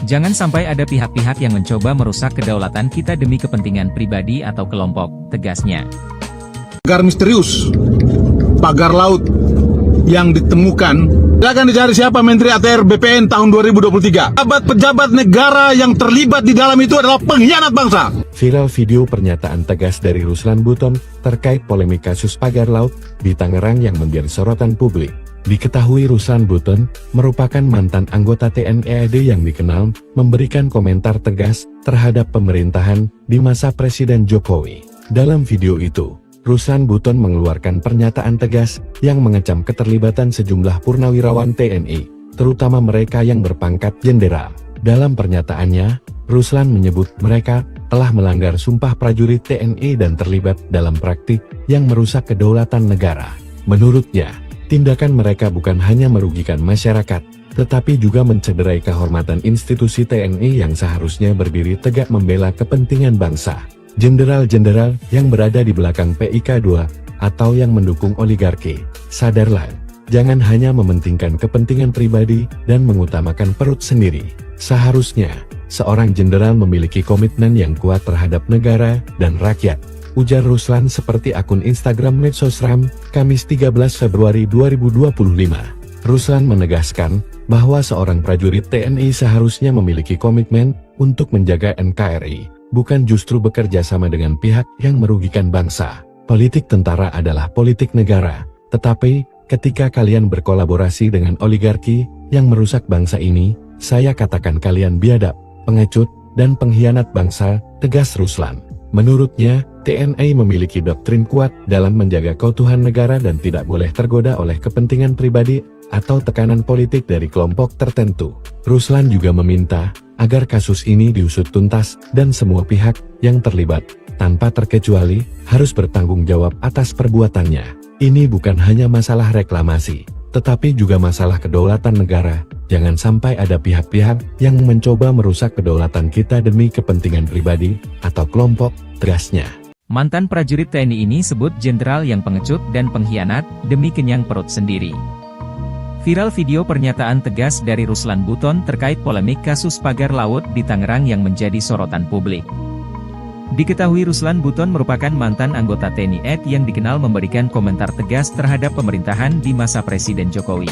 Jangan sampai ada pihak-pihak yang mencoba merusak kedaulatan kita demi kepentingan pribadi atau kelompok, tegasnya. Pagar misterius, pagar laut yang ditemukan, akan dicari siapa Menteri ATR BPN tahun 2023. Pejabat negara yang terlibat di dalam itu adalah pengkhianat bangsa. Viral video pernyataan tegas dari Ruslan Buton terkait polemik kasus pagar laut di Tangerang yang menjadi sorotan publik. Diketahui Ruslan Buton merupakan mantan anggota TNI AD yang dikenal memberikan komentar tegas terhadap pemerintahan di masa Presiden Jokowi. Dalam video itu, Ruslan Buton mengeluarkan pernyataan tegas yang mengecam keterlibatan sejumlah purnawirawan TNI, terutama mereka yang berpangkat jenderal. Dalam pernyataannya, Ruslan menyebut mereka telah melanggar sumpah prajurit TNI dan terlibat dalam praktik yang merusak kedaulatan negara. Menurutnya, tindakan mereka bukan hanya merugikan masyarakat, tetapi juga mencederai kehormatan institusi TNI yang seharusnya berdiri tegak membela kepentingan bangsa. Jenderal-jenderal yang berada di belakang PIK 2 atau yang mendukung oligarki, sadarlah, jangan hanya mementingkan kepentingan pribadi dan mengutamakan perut sendiri. Seharusnya, seorang jenderal memiliki komitmen yang kuat terhadap negara dan rakyat, ujar Ruslan seperti akun Instagram Medsosram, Kamis 13 Februari 2025. Ruslan menegaskan bahwa seorang prajurit TNI seharusnya memiliki komitmen untuk menjaga NKRI, bukan justru bekerja sama dengan pihak yang merugikan bangsa. Politik tentara adalah politik negara, tetapi ketika kalian berkolaborasi dengan oligarki yang merusak bangsa ini, saya katakan kalian biadab, pengecut, dan pengkhianat bangsa, tegas Ruslan. Menurutnya, TNI memiliki doktrin kuat dalam menjaga keutuhan negara dan tidak boleh tergoda oleh kepentingan pribadi atau tekanan politik dari kelompok tertentu. Ruslan juga meminta agar kasus ini diusut tuntas dan semua pihak yang terlibat, tanpa terkecuali, harus bertanggung jawab atas perbuatannya. Ini bukan hanya masalah reklamasi, tetapi juga masalah kedaulatan negara. Jangan sampai ada pihak-pihak yang mencoba merusak kedaulatan kita demi kepentingan pribadi atau kelompok, tegasnya. Mantan prajurit TNI ini sebut jenderal yang pengecut dan pengkhianat demi kenyang perut sendiri. Viral video pernyataan tegas dari Ruslan Buton terkait polemik kasus pagar laut di Tangerang yang menjadi sorotan publik. Diketahui Ruslan Buton merupakan mantan anggota TNI AD yang dikenal memberikan komentar tegas terhadap pemerintahan di masa Presiden Jokowi.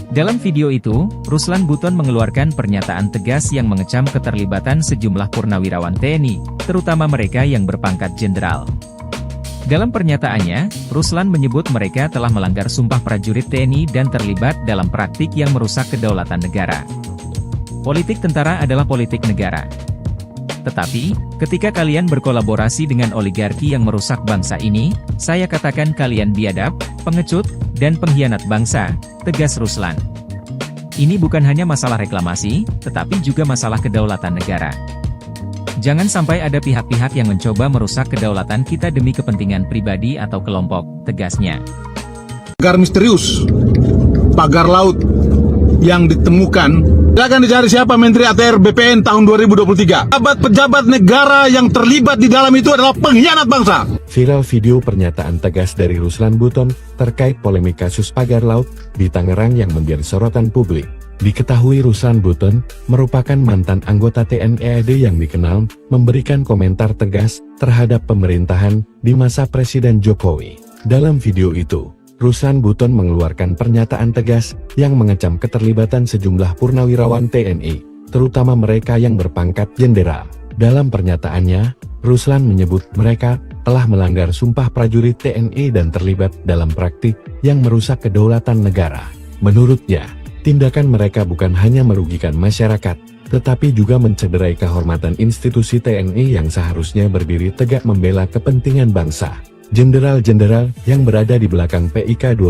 Dalam video itu, Ruslan Buton mengeluarkan pernyataan tegas yang mengecam keterlibatan sejumlah purnawirawan TNI, terutama mereka yang berpangkat jenderal. Dalam pernyataannya, Ruslan menyebut mereka telah melanggar sumpah prajurit TNI dan terlibat dalam praktik yang merusak kedaulatan negara. Politik tentara adalah politik negara. Tetapi, ketika kalian berkolaborasi dengan oligarki yang merusak bangsa ini, saya katakan kalian biadab, pengecut, dan pengkhianat bangsa, tegas Ruslan. Ini bukan hanya masalah reklamasi, tetapi juga masalah kedaulatan negara. Jangan sampai ada pihak-pihak yang mencoba merusak kedaulatan kita demi kepentingan pribadi atau kelompok, tegasnya. Pagar misterius, pagar laut yang ditemukan, akan dicari siapa Menteri ATR BPN tahun 2023. Pejabat negara yang terlibat di dalam itu adalah pengkhianat bangsa. Viral video pernyataan tegas dari Ruslan Buton terkait polemik kasus pagar laut di Tangerang yang menjadi sorotan publik. Diketahui Ruslan Buton merupakan mantan anggota TNI AD yang dikenal memberikan komentar tegas terhadap pemerintahan di masa Presiden Jokowi. Dalam video itu, Ruslan Buton mengeluarkan pernyataan tegas yang mengecam keterlibatan sejumlah purnawirawan TNI, terutama mereka yang berpangkat jenderal. Dalam pernyataannya, Ruslan menyebut mereka telah melanggar sumpah prajurit TNI dan terlibat dalam praktik yang merusak kedaulatan negara. Menurutnya, tindakan mereka bukan hanya merugikan masyarakat, tetapi juga mencederai kehormatan institusi TNI yang seharusnya berdiri tegak membela kepentingan bangsa. Jenderal-jenderal yang berada di belakang PIK2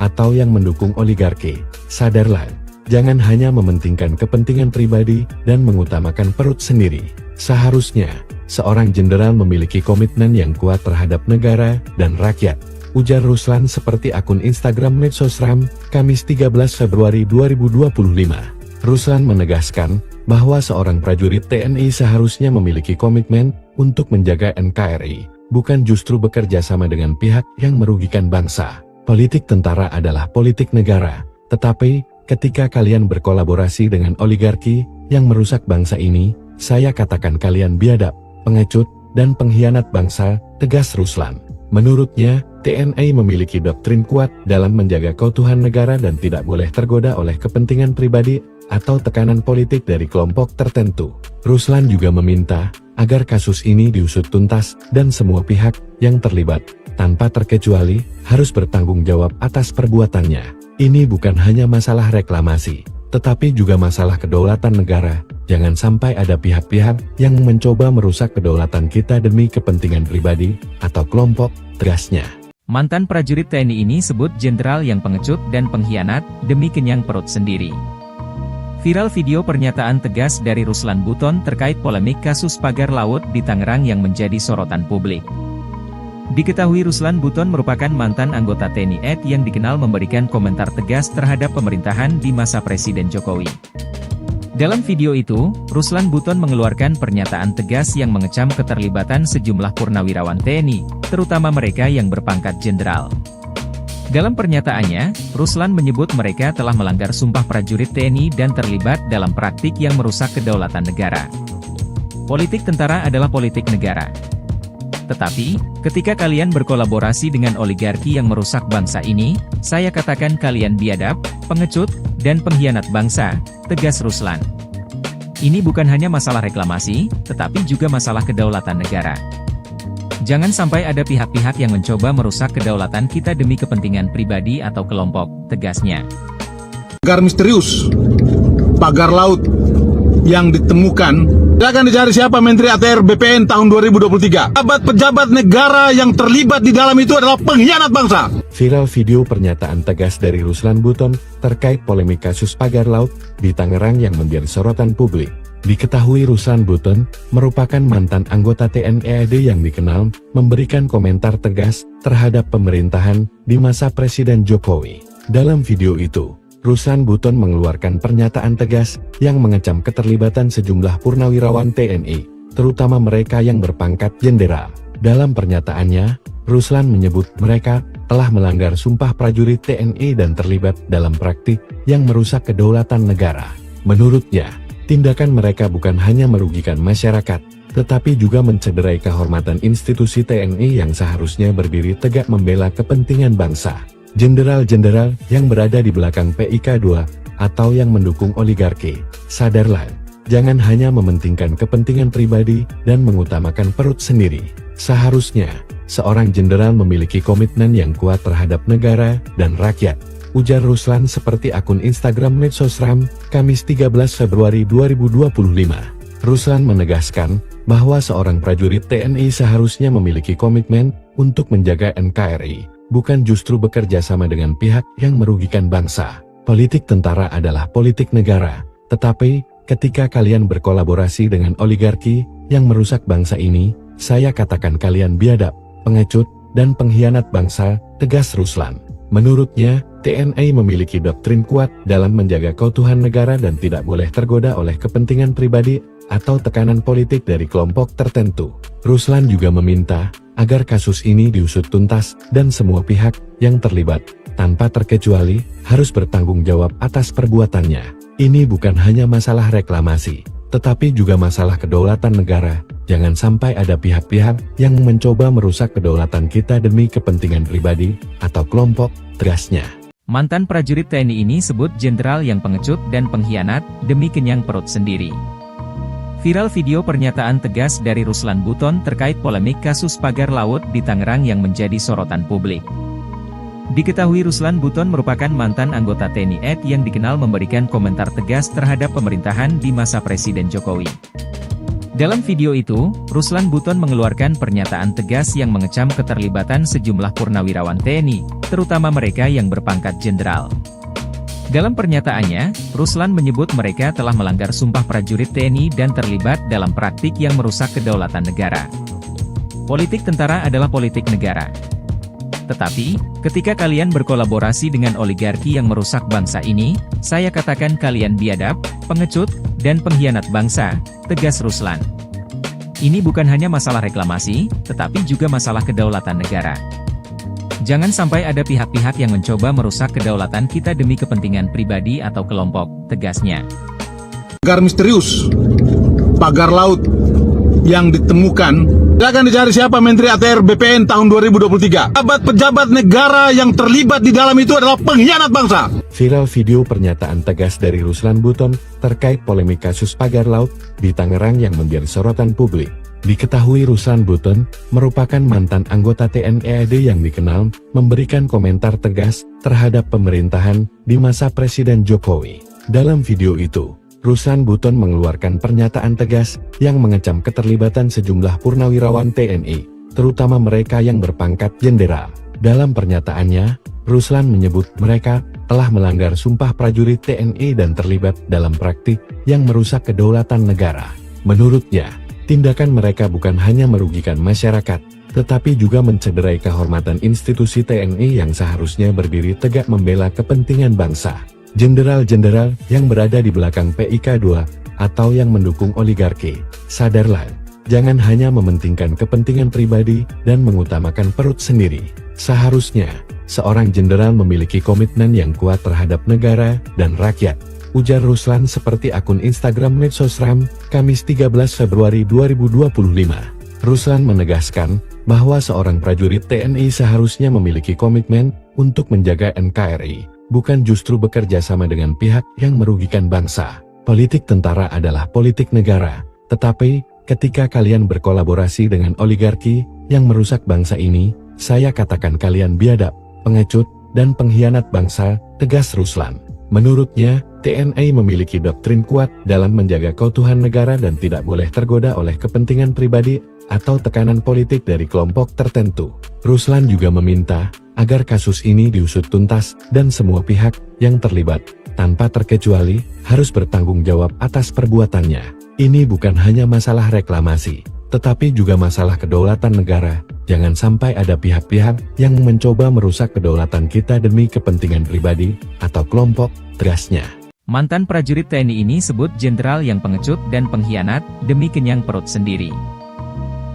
atau yang mendukung oligarki, sadarlah, jangan hanya mementingkan kepentingan pribadi dan mengutamakan perut sendiri. Seharusnya, seorang jenderal memiliki komitmen yang kuat terhadap negara dan rakyat, ujar Ruslan seperti akun Instagram Medsosram, Kamis 13 Februari 2025. Ruslan menegaskan bahwa seorang prajurit TNI seharusnya memiliki komitmen untuk menjaga NKRI, bukan justru bekerja sama dengan pihak yang merugikan bangsa. Politik tentara adalah politik negara, tetapi ketika kalian berkolaborasi dengan oligarki yang merusak bangsa ini, saya katakan kalian biadab, pengecut, dan pengkhianat bangsa, tegas Ruslan. Menurutnya, TNI memiliki doktrin kuat dalam menjaga keutuhan negara dan tidak boleh tergoda oleh kepentingan pribadi atau tekanan politik dari kelompok tertentu. Ruslan juga meminta agar kasus ini diusut tuntas dan semua pihak yang terlibat, tanpa terkecuali, harus bertanggung jawab atas perbuatannya. Ini bukan hanya masalah reklamasi, tetapi juga masalah kedaulatan negara. Jangan sampai ada pihak-pihak yang mencoba merusak kedaulatan kita demi kepentingan pribadi atau kelompok, tegasnya. Mantan prajurit TNI ini sebut jenderal yang pengecut dan pengkhianat demi kenyang perut sendiri. Viral video pernyataan tegas dari Ruslan Buton terkait polemik kasus pagar laut di Tangerang yang menjadi sorotan publik. Diketahui Ruslan Buton merupakan mantan anggota TNI AD yang dikenal memberikan komentar tegas terhadap pemerintahan di masa Presiden Jokowi. Dalam video itu, Ruslan Buton mengeluarkan pernyataan tegas yang mengecam keterlibatan sejumlah purnawirawan TNI, terutama mereka yang berpangkat jenderal. Dalam pernyataannya, Ruslan menyebut mereka telah melanggar sumpah prajurit TNI dan terlibat dalam praktik yang merusak kedaulatan negara. Politik tentara adalah politik negara. Tetapi, ketika kalian berkolaborasi dengan oligarki yang merusak bangsa ini, saya katakan kalian biadab, pengecut, dan pengkhianat bangsa, tegas Ruslan. Ini bukan hanya masalah reklamasi, tetapi juga masalah kedaulatan negara. Jangan sampai ada pihak-pihak yang mencoba merusak kedaulatan kita demi kepentingan pribadi atau kelompok, tegasnya. Pagar misterius, pagar laut yang ditemukan, akan dicari siapa Menteri ATR BPN tahun 2023. Pejabat negara yang terlibat di dalam itu adalah pengkhianat bangsa. Viral video pernyataan tegas dari Ruslan Buton terkait polemik kasus pagar laut di Tangerang yang menjadi sorotan publik. Diketahui Ruslan Buton merupakan mantan anggota TNI AD yang dikenal memberikan komentar tegas terhadap pemerintahan di masa Presiden Jokowi. Dalam video itu, Ruslan Buton mengeluarkan pernyataan tegas yang mengecam keterlibatan sejumlah purnawirawan TNI, terutama mereka yang berpangkat jenderal. Dalam pernyataannya, Ruslan menyebut mereka telah melanggar sumpah prajurit TNI dan terlibat dalam praktik yang merusak kedaulatan negara. Menurutnya, tindakan mereka bukan hanya merugikan masyarakat, tetapi juga mencederai kehormatan institusi TNI yang seharusnya berdiri tegak membela kepentingan bangsa. Jenderal-jenderal yang berada di belakang PIK2 atau yang mendukung oligarki, sadarlah, jangan hanya mementingkan kepentingan pribadi dan mengutamakan perut sendiri. Seharusnya, seorang jenderal memiliki komitmen yang kuat terhadap negara dan rakyat, ujar Ruslan seperti akun Instagram Medsosram, Kamis 13 Februari 2025. Ruslan menegaskan bahwa seorang prajurit TNI seharusnya memiliki komitmen untuk menjaga NKRI, bukan justru bekerja sama dengan pihak yang merugikan bangsa. Politik tentara adalah politik negara, tetapi ketika kalian berkolaborasi dengan oligarki yang merusak bangsa ini, saya katakan kalian biadab, pengecut, dan pengkhianat bangsa, tegas Ruslan. Menurutnya, TNI memiliki doktrin kuat dalam menjaga keutuhan negara dan tidak boleh tergoda oleh kepentingan pribadi atau tekanan politik dari kelompok tertentu. Ruslan juga meminta agar kasus ini diusut tuntas dan semua pihak yang terlibat, tanpa terkecuali, harus bertanggung jawab atas perbuatannya. Ini bukan hanya masalah reklamasi, tetapi juga masalah kedaulatan negara. Jangan sampai ada pihak-pihak yang mencoba merusak kedaulatan kita demi kepentingan pribadi atau kelompok, tegasnya. Mantan prajurit TNI ini sebut jenderal yang pengecut dan pengkhianat demi kenyang perut sendiri. Viral video pernyataan tegas dari Ruslan Buton terkait polemik kasus pagar laut di Tangerang yang menjadi sorotan publik. Diketahui Ruslan Buton merupakan mantan anggota TNI AD yang dikenal memberikan komentar tegas terhadap pemerintahan di masa Presiden Jokowi. Dalam video itu, Ruslan Buton mengeluarkan pernyataan tegas yang mengecam keterlibatan sejumlah purnawirawan TNI, terutama mereka yang berpangkat jenderal. Dalam pernyataannya, Ruslan menyebut mereka telah melanggar sumpah prajurit TNI dan terlibat dalam praktik yang merusak kedaulatan negara. Politik tentara adalah politik negara. Tetapi, ketika kalian berkolaborasi dengan oligarki yang merusak bangsa ini, saya katakan kalian biadab, pengecut, dan pengkhianat bangsa, tegas Ruslan. Ini bukan hanya masalah reklamasi, tetapi juga masalah kedaulatan negara. Jangan sampai ada pihak-pihak yang mencoba merusak kedaulatan kita demi kepentingan pribadi atau kelompok, tegasnya. Pagar misterius, pagar laut yang ditemukan, akan dicari siapa Menteri ATR BPN tahun 2023. Pejabat negara yang terlibat di dalam itu adalah pengkhianat bangsa. Viral video pernyataan tegas dari Ruslan Buton terkait polemik kasus pagar laut di Tangerang yang menjadi sorotan publik. Diketahui Ruslan Buton merupakan mantan anggota TNI AD yang dikenal memberikan komentar tegas terhadap pemerintahan di masa Presiden Jokowi. Dalam video itu, Ruslan Buton mengeluarkan pernyataan tegas yang mengecam keterlibatan sejumlah purnawirawan TNI, terutama mereka yang berpangkat jenderal. Dalam pernyataannya, Ruslan menyebut mereka telah melanggar sumpah prajurit TNI dan terlibat dalam praktik yang merusak kedaulatan negara. Menurutnya, tindakan mereka bukan hanya merugikan masyarakat, tetapi juga mencederai kehormatan institusi TNI yang seharusnya berdiri tegak membela kepentingan bangsa. Jenderal-jenderal yang berada di belakang PIK2 atau yang mendukung oligarki, sadarlah, jangan hanya mementingkan kepentingan pribadi dan mengutamakan perut sendiri. Seharusnya, seorang jenderal memiliki komitmen yang kuat terhadap negara dan rakyat, ujar Ruslan seperti akun Instagram Medsosram, Kamis 13 Februari 2025. Ruslan menegaskan bahwa seorang prajurit TNI seharusnya memiliki komitmen untuk menjaga NKRI, bukan justru bekerja sama dengan pihak yang merugikan bangsa. Politik tentara adalah politik negara, tetapi ketika kalian berkolaborasi dengan oligarki yang merusak bangsa ini, saya katakan kalian biadab, pengecut, dan pengkhianat bangsa, tegas Ruslan. Menurutnya, TNI memiliki doktrin kuat dalam menjaga keutuhan negara dan tidak boleh tergoda oleh kepentingan pribadi atau tekanan politik dari kelompok tertentu. Ruslan juga meminta agar kasus ini diusut tuntas dan semua pihak yang terlibat, tanpa terkecuali, harus bertanggung jawab atas perbuatannya. Ini bukan hanya masalah reklamasi, tetapi juga masalah kedaulatan negara. Jangan sampai ada pihak-pihak yang mencoba merusak kedaulatan kita demi kepentingan pribadi atau kelompok, tegasnya. Mantan prajurit TNI ini sebut jenderal yang pengecut dan pengkhianat demi kenyang perut sendiri.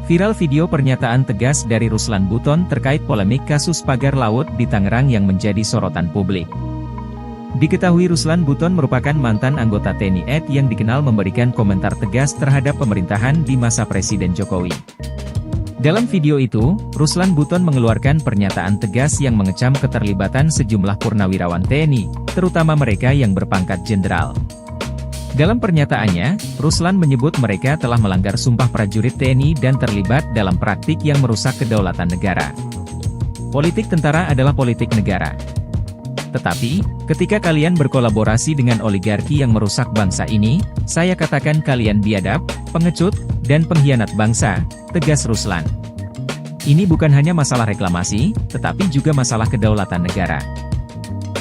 Viral video pernyataan tegas dari Ruslan Buton terkait polemik kasus pagar laut di Tangerang yang menjadi sorotan publik. Diketahui Ruslan Buton merupakan mantan anggota TNI AD yang dikenal memberikan komentar tegas terhadap pemerintahan di masa Presiden Jokowi. Dalam video itu, Ruslan Buton mengeluarkan pernyataan tegas yang mengecam keterlibatan sejumlah purnawirawan TNI, terutama mereka yang berpangkat jenderal. Dalam pernyataannya, Ruslan menyebut mereka telah melanggar sumpah prajurit TNI dan terlibat dalam praktik yang merusak kedaulatan negara. Politik tentara adalah politik negara. Tetapi, ketika kalian berkolaborasi dengan oligarki yang merusak bangsa ini, saya katakan kalian biadab, pengecut, dan pengkhianat bangsa, tegas Ruslan. Ini bukan hanya masalah reklamasi, tetapi juga masalah kedaulatan negara.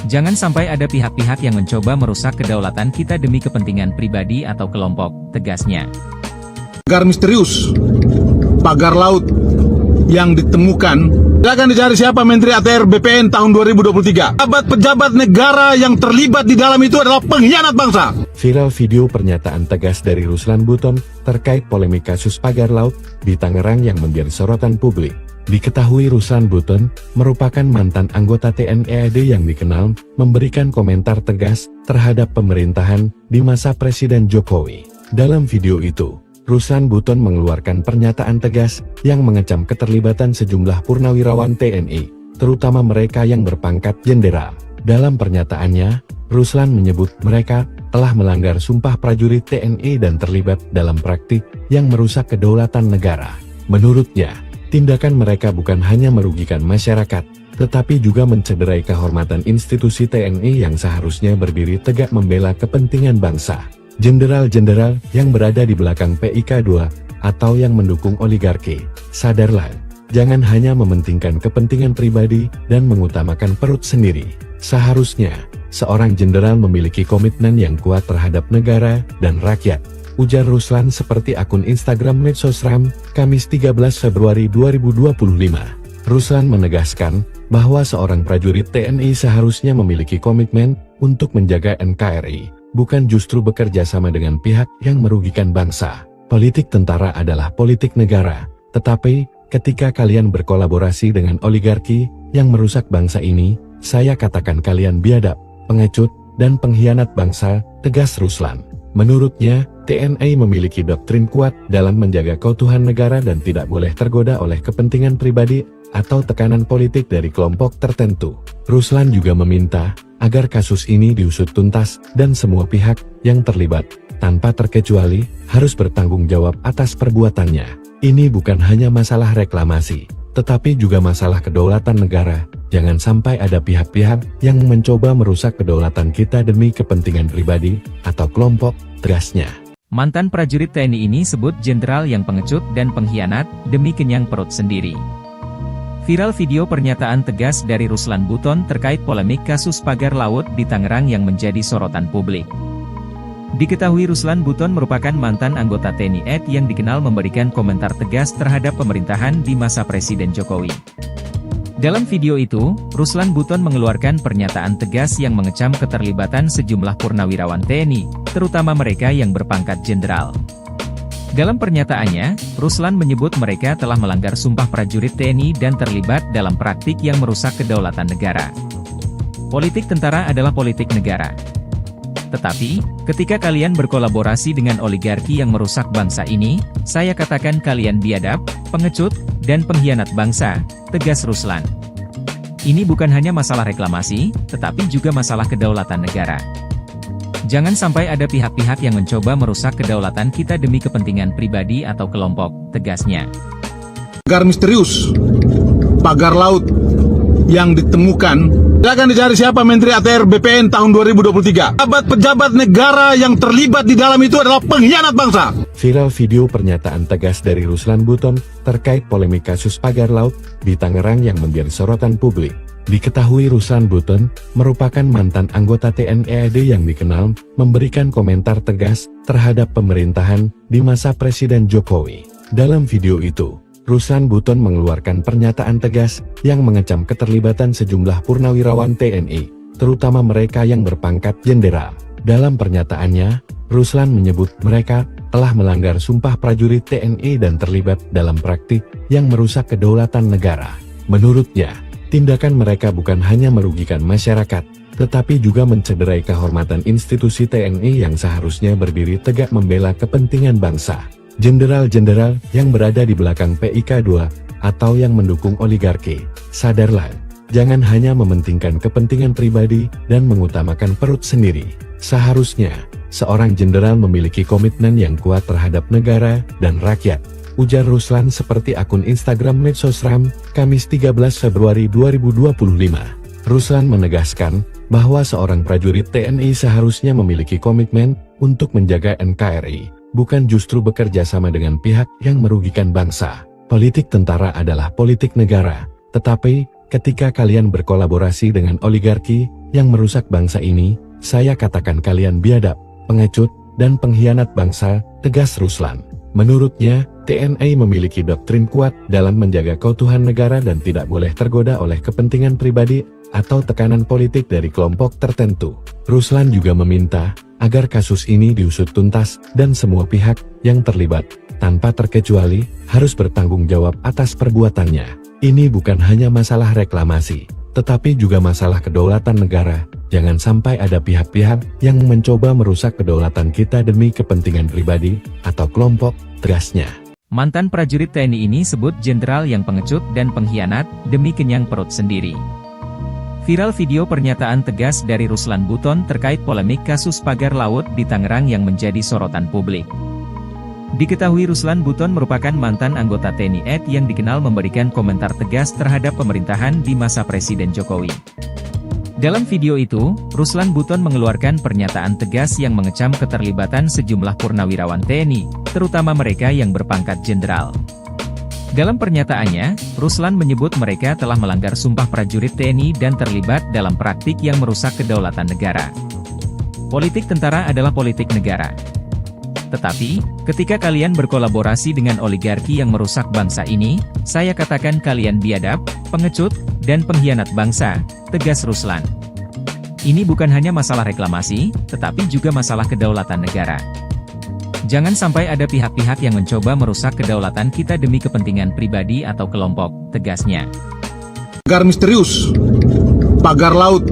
Jangan sampai ada pihak-pihak yang mencoba merusak kedaulatan kita demi kepentingan pribadi atau kelompok, tegasnya. Pagar misterius, pagar laut yang ditemukan, akan dicari siapa Menteri ATR BPN tahun 2023. Pejabat negara yang terlibat di dalam itu adalah pengkhianat bangsa. Viral video pernyataan tegas dari Ruslan Buton terkait polemik kasus pagar laut di Tangerang yang menjadi sorotan publik. Diketahui Ruslan Buton merupakan mantan anggota TNI AD yang dikenal memberikan komentar tegas terhadap pemerintahan di masa Presiden Jokowi. Dalam video itu, Ruslan Buton mengeluarkan pernyataan tegas yang mengecam keterlibatan sejumlah purnawirawan TNI, terutama mereka yang berpangkat jenderal. Dalam pernyataannya, Ruslan menyebut mereka telah melanggar sumpah prajurit TNI dan terlibat dalam praktik yang merusak kedaulatan negara. Menurutnya, tindakan mereka bukan hanya merugikan masyarakat, tetapi juga mencederai kehormatan institusi TNI yang seharusnya berdiri tegak membela kepentingan bangsa. Jenderal-jenderal yang berada di belakang PIK2 atau yang mendukung oligarki, sadarlah, jangan hanya mementingkan kepentingan pribadi dan mengutamakan perut sendiri. Seharusnya, seorang jenderal memiliki komitmen yang kuat terhadap negara dan rakyat, ujar Ruslan seperti akun Instagram Medsosram, Kamis 13 Februari 2025. Ruslan menegaskan bahwa seorang prajurit TNI seharusnya memiliki komitmen untuk menjaga NKRI, bukan justru bekerja sama dengan pihak yang merugikan bangsa. Politik tentara adalah politik negara, tetapi ketika kalian berkolaborasi dengan oligarki yang merusak bangsa ini, saya katakan kalian biadab, pengecut, dan pengkhianat bangsa, tegas Ruslan. Menurutnya, TNI memiliki doktrin kuat dalam menjaga keutuhan negara dan tidak boleh tergoda oleh kepentingan pribadi atau tekanan politik dari kelompok tertentu. Ruslan juga meminta agar kasus ini diusut tuntas dan semua pihak yang terlibat, tanpa terkecuali, harus bertanggung jawab atas perbuatannya. Ini bukan hanya masalah reklamasi, tetapi juga masalah kedaulatan negara. Jangan sampai ada pihak-pihak yang mencoba merusak kedaulatan kita demi kepentingan pribadi atau kelompok, tegasnya. Mantan prajurit TNI ini sebut jenderal yang pengecut dan pengkhianat demi kenyang perut sendiri. Viral video pernyataan tegas dari Ruslan Buton terkait polemik kasus pagar laut di Tangerang yang menjadi sorotan publik. Diketahui Ruslan Buton merupakan mantan anggota TNI AD yang dikenal memberikan komentar tegas terhadap pemerintahan di masa Presiden Jokowi. Dalam video itu, Ruslan Buton mengeluarkan pernyataan tegas yang mengecam keterlibatan sejumlah purnawirawan TNI, terutama mereka yang berpangkat jenderal. Dalam pernyataannya, Ruslan menyebut mereka telah melanggar sumpah prajurit TNI dan terlibat dalam praktik yang merusak kedaulatan negara. Politik tentara adalah politik negara. Tetapi, ketika kalian berkolaborasi dengan oligarki yang merusak bangsa ini, saya katakan kalian biadab, pengecut, dan pengkhianat bangsa, tegas Ruslan. Ini bukan hanya masalah reklamasi, tetapi juga masalah kedaulatan negara. Jangan sampai ada pihak-pihak yang mencoba merusak kedaulatan kita demi kepentingan pribadi atau kelompok, tegasnya. Pagar misterius, pagar laut yang ditemukan, akan dicari siapa Menteri ATR BPN tahun 2023. Pejabat negara yang terlibat di dalam itu adalah pengkhianat bangsa. Viral video pernyataan tegas dari Ruslan Buton terkait polemik kasus pagar laut di Tangerang yang menjadi sorotan publik. Diketahui Ruslan Buton merupakan mantan anggota TNI AD yang dikenal memberikan komentar tegas terhadap pemerintahan di masa Presiden Jokowi. Dalam video itu, Ruslan Buton mengeluarkan pernyataan tegas yang mengecam keterlibatan sejumlah purnawirawan TNI, terutama mereka yang berpangkat jenderal. Dalam pernyataannya, Ruslan menyebut mereka telah melanggar sumpah prajurit TNI dan terlibat dalam praktik yang merusak kedaulatan negara. Menurutnya, tindakan mereka bukan hanya merugikan masyarakat, tetapi juga mencederai kehormatan institusi TNI yang seharusnya berdiri tegak membela kepentingan bangsa. Jenderal-jenderal yang berada di belakang PIK2 atau yang mendukung oligarki, sadarlah, jangan hanya mementingkan kepentingan pribadi dan mengutamakan perut sendiri. Seharusnya, seorang jenderal memiliki komitmen yang kuat terhadap negara dan rakyat, ujar Ruslan seperti akun Instagram Medsosram, Kamis 13 Februari 2025. Ruslan menegaskan bahwa seorang prajurit TNI seharusnya memiliki komitmen untuk menjaga NKRI, bukan justru bekerja sama dengan pihak yang merugikan bangsa. Politik tentara adalah politik negara, tetapi ketika kalian berkolaborasi dengan oligarki yang merusak bangsa ini, saya katakan kalian biadab, pengecut, dan pengkhianat bangsa, tegas Ruslan. Menurutnya, TNI memiliki doktrin kuat dalam menjaga keutuhan negara dan tidak boleh tergoda oleh kepentingan pribadi atau tekanan politik dari kelompok tertentu. Ruslan juga meminta agar kasus ini diusut tuntas dan semua pihak yang terlibat, tanpa terkecuali, harus bertanggung jawab atas perbuatannya. Ini bukan hanya masalah reklamasi, tetapi juga masalah kedaulatan negara. Jangan sampai ada pihak-pihak yang mencoba merusak kedaulatan kita demi kepentingan pribadi atau kelompok, tegasnya. Mantan prajurit TNI ini sebut jenderal yang pengecut dan pengkhianat demi kenyang perut sendiri. Viral video pernyataan tegas dari Ruslan Buton terkait polemik kasus pagar laut di Tangerang yang menjadi sorotan publik. Diketahui Ruslan Buton merupakan mantan anggota TNI AD yang dikenal memberikan komentar tegas terhadap pemerintahan di masa Presiden Jokowi. Dalam video itu, Ruslan Buton mengeluarkan pernyataan tegas yang mengecam keterlibatan sejumlah purnawirawan TNI, terutama mereka yang berpangkat jenderal. Dalam pernyataannya, Ruslan menyebut mereka telah melanggar sumpah prajurit TNI dan terlibat dalam praktik yang merusak kedaulatan negara. Politik tentara adalah politik negara. Tetapi, ketika kalian berkolaborasi dengan oligarki yang merusak bangsa ini, saya katakan kalian biadab, pengecut, dan pengkhianat bangsa, tegas Ruslan. Ini bukan hanya masalah reklamasi, tetapi juga masalah kedaulatan negara. Jangan sampai ada pihak-pihak yang mencoba merusak kedaulatan kita demi kepentingan pribadi atau kelompok, tegasnya. Pagar misterius, pagar laut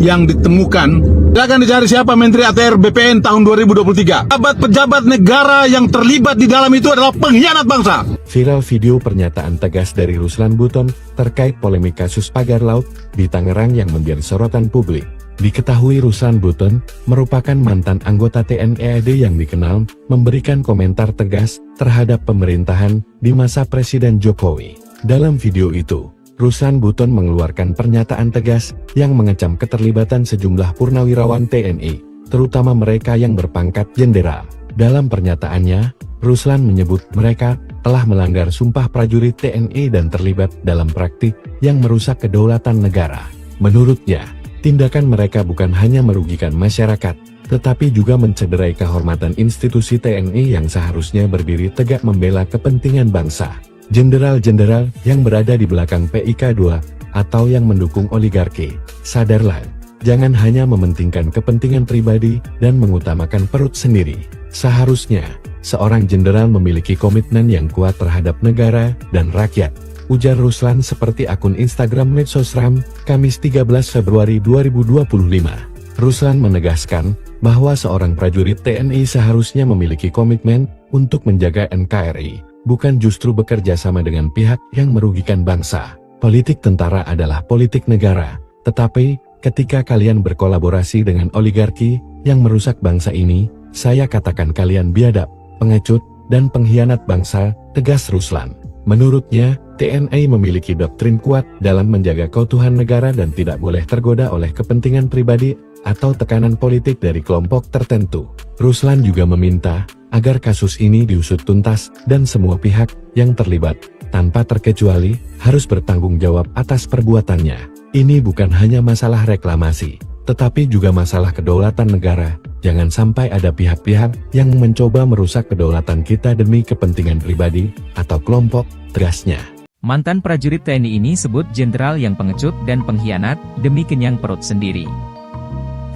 yang ditemukan, akan dicari siapa Menteri ATR BPN tahun 2023. Pejabat-pejabat negara yang terlibat di dalam itu adalah pengkhianat bangsa. Viral video pernyataan tegas dari Ruslan Buton terkait polemik kasus pagar laut di Tangerang yang menjadi sorotan publik. Diketahui Ruslan Buton merupakan mantan anggota TNI AD yang dikenal memberikan komentar tegas terhadap pemerintahan di masa Presiden Jokowi. Dalam video itu, Ruslan Buton mengeluarkan pernyataan tegas yang mengecam keterlibatan sejumlah purnawirawan TNI, terutama mereka yang berpangkat jenderal. Dalam pernyataannya, Ruslan menyebut mereka telah melanggar sumpah prajurit TNI dan terlibat dalam praktik yang merusak kedaulatan negara. Menurutnya, tindakan mereka bukan hanya merugikan masyarakat, tetapi juga mencederai kehormatan institusi TNI yang seharusnya berdiri tegak membela kepentingan bangsa. Jenderal-jenderal yang berada di belakang PIK2 atau yang mendukung oligarki, sadarlah, jangan hanya mementingkan kepentingan pribadi dan mengutamakan perut sendiri. Seharusnya, seorang jenderal memiliki komitmen yang kuat terhadap negara dan rakyat, ujar Ruslan seperti akun Instagram Medsosram, Kamis 13 Februari 2025. Ruslan menegaskan bahwa seorang prajurit TNI seharusnya memiliki komitmen untuk menjaga NKRI, bukan justru bekerja sama dengan pihak yang merugikan bangsa. Politik tentara adalah politik negara, tetapi ketika kalian berkolaborasi dengan oligarki yang merusak bangsa ini, saya katakan kalian biadab, pengecut, dan pengkhianat bangsa, tegas Ruslan. Menurutnya, TNI memiliki doktrin kuat dalam menjaga keutuhan negara dan tidak boleh tergoda oleh kepentingan pribadi atau tekanan politik dari kelompok tertentu. Ruslan juga meminta agar kasus ini diusut tuntas dan semua pihak yang terlibat, tanpa terkecuali, harus bertanggung jawab atas perbuatannya. Ini bukan hanya masalah reklamasi, tetapi juga masalah kedaulatan negara. Jangan sampai ada pihak-pihak yang mencoba merusak kedaulatan kita demi kepentingan pribadi atau kelompok, tegasnya. Mantan prajurit TNI ini sebut jenderal yang pengecut dan pengkhianat demi kenyang perut sendiri.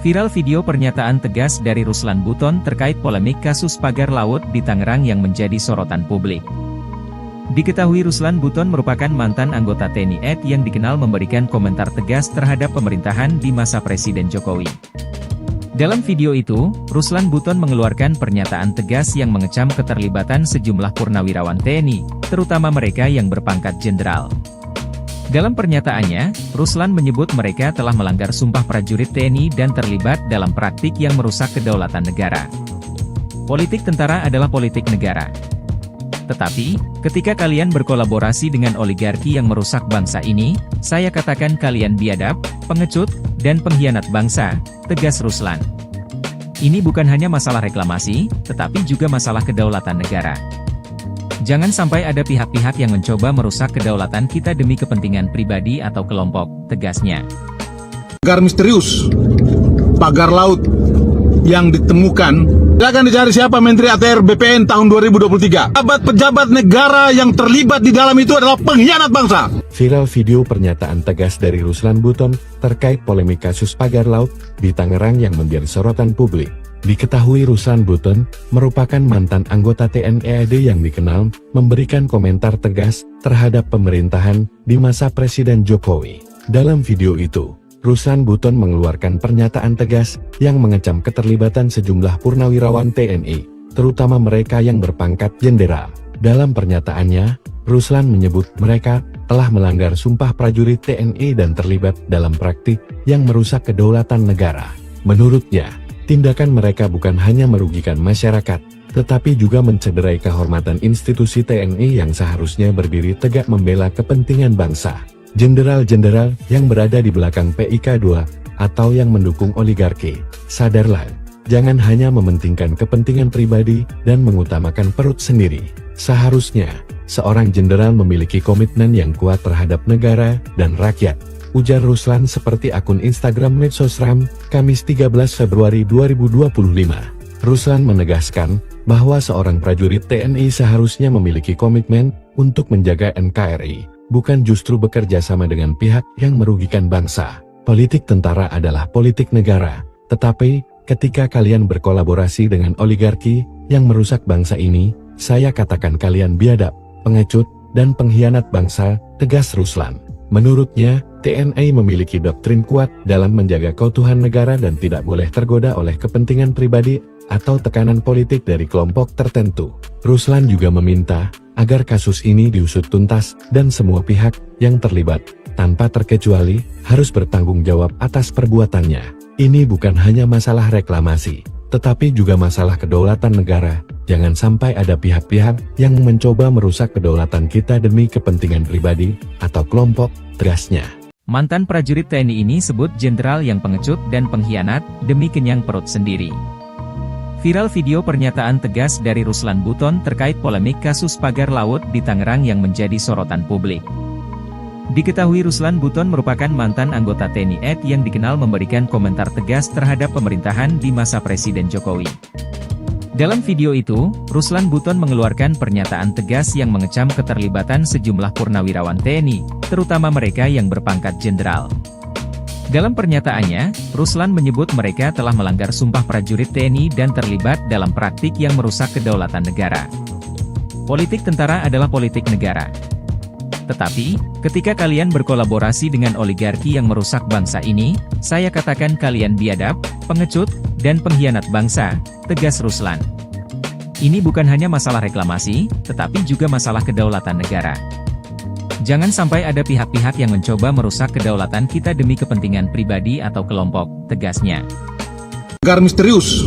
Viral video pernyataan tegas dari Ruslan Buton terkait polemik kasus pagar laut di Tangerang yang menjadi sorotan publik. Diketahui Ruslan Buton merupakan mantan anggota TNI AD yang dikenal memberikan komentar tegas terhadap pemerintahan di masa Presiden Jokowi. Dalam video itu, Ruslan Buton mengeluarkan pernyataan tegas yang mengecam keterlibatan sejumlah purnawirawan TNI, terutama mereka yang berpangkat jenderal. Dalam pernyataannya, Ruslan menyebut mereka telah melanggar sumpah prajurit TNI dan terlibat dalam praktik yang merusak kedaulatan negara. Politik tentara adalah politik negara. Tetapi, ketika kalian berkolaborasi dengan oligarki yang merusak bangsa ini, saya katakan kalian biadab, pengecut, dan pengkhianat bangsa, tegas Ruslan. Ini bukan hanya masalah reklamasi, tetapi juga masalah kedaulatan negara. Jangan sampai ada pihak-pihak yang mencoba merusak kedaulatan kita demi kepentingan pribadi atau kelompok, tegasnya. Pagar misterius, pagar laut yang ditemukan, akan dicari siapa Menteri ATR BPN tahun 2023. Pejabat negara yang terlibat di dalam itu adalah pengkhianat bangsa. Viral video pernyataan tegas dari Ruslan Buton terkait polemik kasus pagar laut di Tangerang yang menjadi sorotan publik. Diketahui Ruslan Buton merupakan mantan anggota TNI AD yang dikenal memberikan komentar tegas terhadap pemerintahan di masa Presiden Jokowi. Dalam video itu, Ruslan Buton mengeluarkan pernyataan tegas yang mengecam keterlibatan sejumlah purnawirawan TNI, terutama mereka yang berpangkat jenderal. Dalam pernyataannya, Ruslan menyebut mereka telah melanggar sumpah prajurit TNI dan terlibat dalam praktik yang merusak kedaulatan negara. Menurutnya, tindakan mereka bukan hanya merugikan masyarakat, tetapi juga mencederai kehormatan institusi TNI yang seharusnya berdiri tegak membela kepentingan bangsa. Jenderal-jenderal yang berada di belakang PIK2 atau yang mendukung oligarki, sadarlah, jangan hanya mementingkan kepentingan pribadi dan mengutamakan perut sendiri. Seharusnya, seorang jenderal memiliki komitmen yang kuat terhadap negara dan rakyat, ujar Ruslan seperti akun Instagram Medsosram, Kamis 13 Februari 2025. Ruslan menegaskan bahwa seorang prajurit TNI seharusnya memiliki komitmen untuk menjaga NKRI, bukan justru bekerja sama dengan pihak yang merugikan bangsa. Politik tentara adalah politik negara, tetapi ketika kalian berkolaborasi dengan oligarki yang merusak bangsa ini, saya katakan kalian biadab, pengecut, dan pengkhianat bangsa, tegas Ruslan. Menurutnya, TNI memiliki doktrin kuat dalam menjaga keutuhan negara dan tidak boleh tergoda oleh kepentingan pribadi atau tekanan politik dari kelompok tertentu. Ruslan juga meminta agar kasus ini diusut tuntas dan semua pihak yang terlibat, tanpa terkecuali, harus bertanggung jawab atas perbuatannya. Ini bukan hanya masalah reklamasi, tetapi juga masalah kedaulatan negara. Jangan sampai ada pihak-pihak yang mencoba merusak kedaulatan kita demi kepentingan pribadi atau kelompok, tegasnya. Mantan prajurit TNI ini sebut jenderal yang pengecut dan pengkhianat demi kenyang perut sendiri. Viral video pernyataan tegas dari Ruslan Buton terkait polemik kasus pagar laut di Tangerang yang menjadi sorotan publik. Diketahui Ruslan Buton merupakan mantan anggota TNI AD yang dikenal memberikan komentar tegas terhadap pemerintahan di masa Presiden Jokowi. Dalam video itu, Ruslan Buton mengeluarkan pernyataan tegas yang mengecam keterlibatan sejumlah purnawirawan TNI, terutama mereka yang berpangkat jenderal. Dalam pernyataannya, Ruslan menyebut mereka telah melanggar sumpah prajurit TNI dan terlibat dalam praktik yang merusak kedaulatan negara. Politik tentara adalah politik negara. Tetapi, ketika kalian berkolaborasi dengan oligarki yang merusak bangsa ini, saya katakan kalian biadab, pengecut, dan pengkhianat bangsa, tegas Ruslan. Ini bukan hanya masalah reklamasi, tetapi juga masalah kedaulatan negara. Jangan sampai ada pihak-pihak yang mencoba merusak kedaulatan kita demi kepentingan pribadi atau kelompok, tegasnya. Pagar misterius,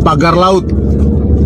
pagar laut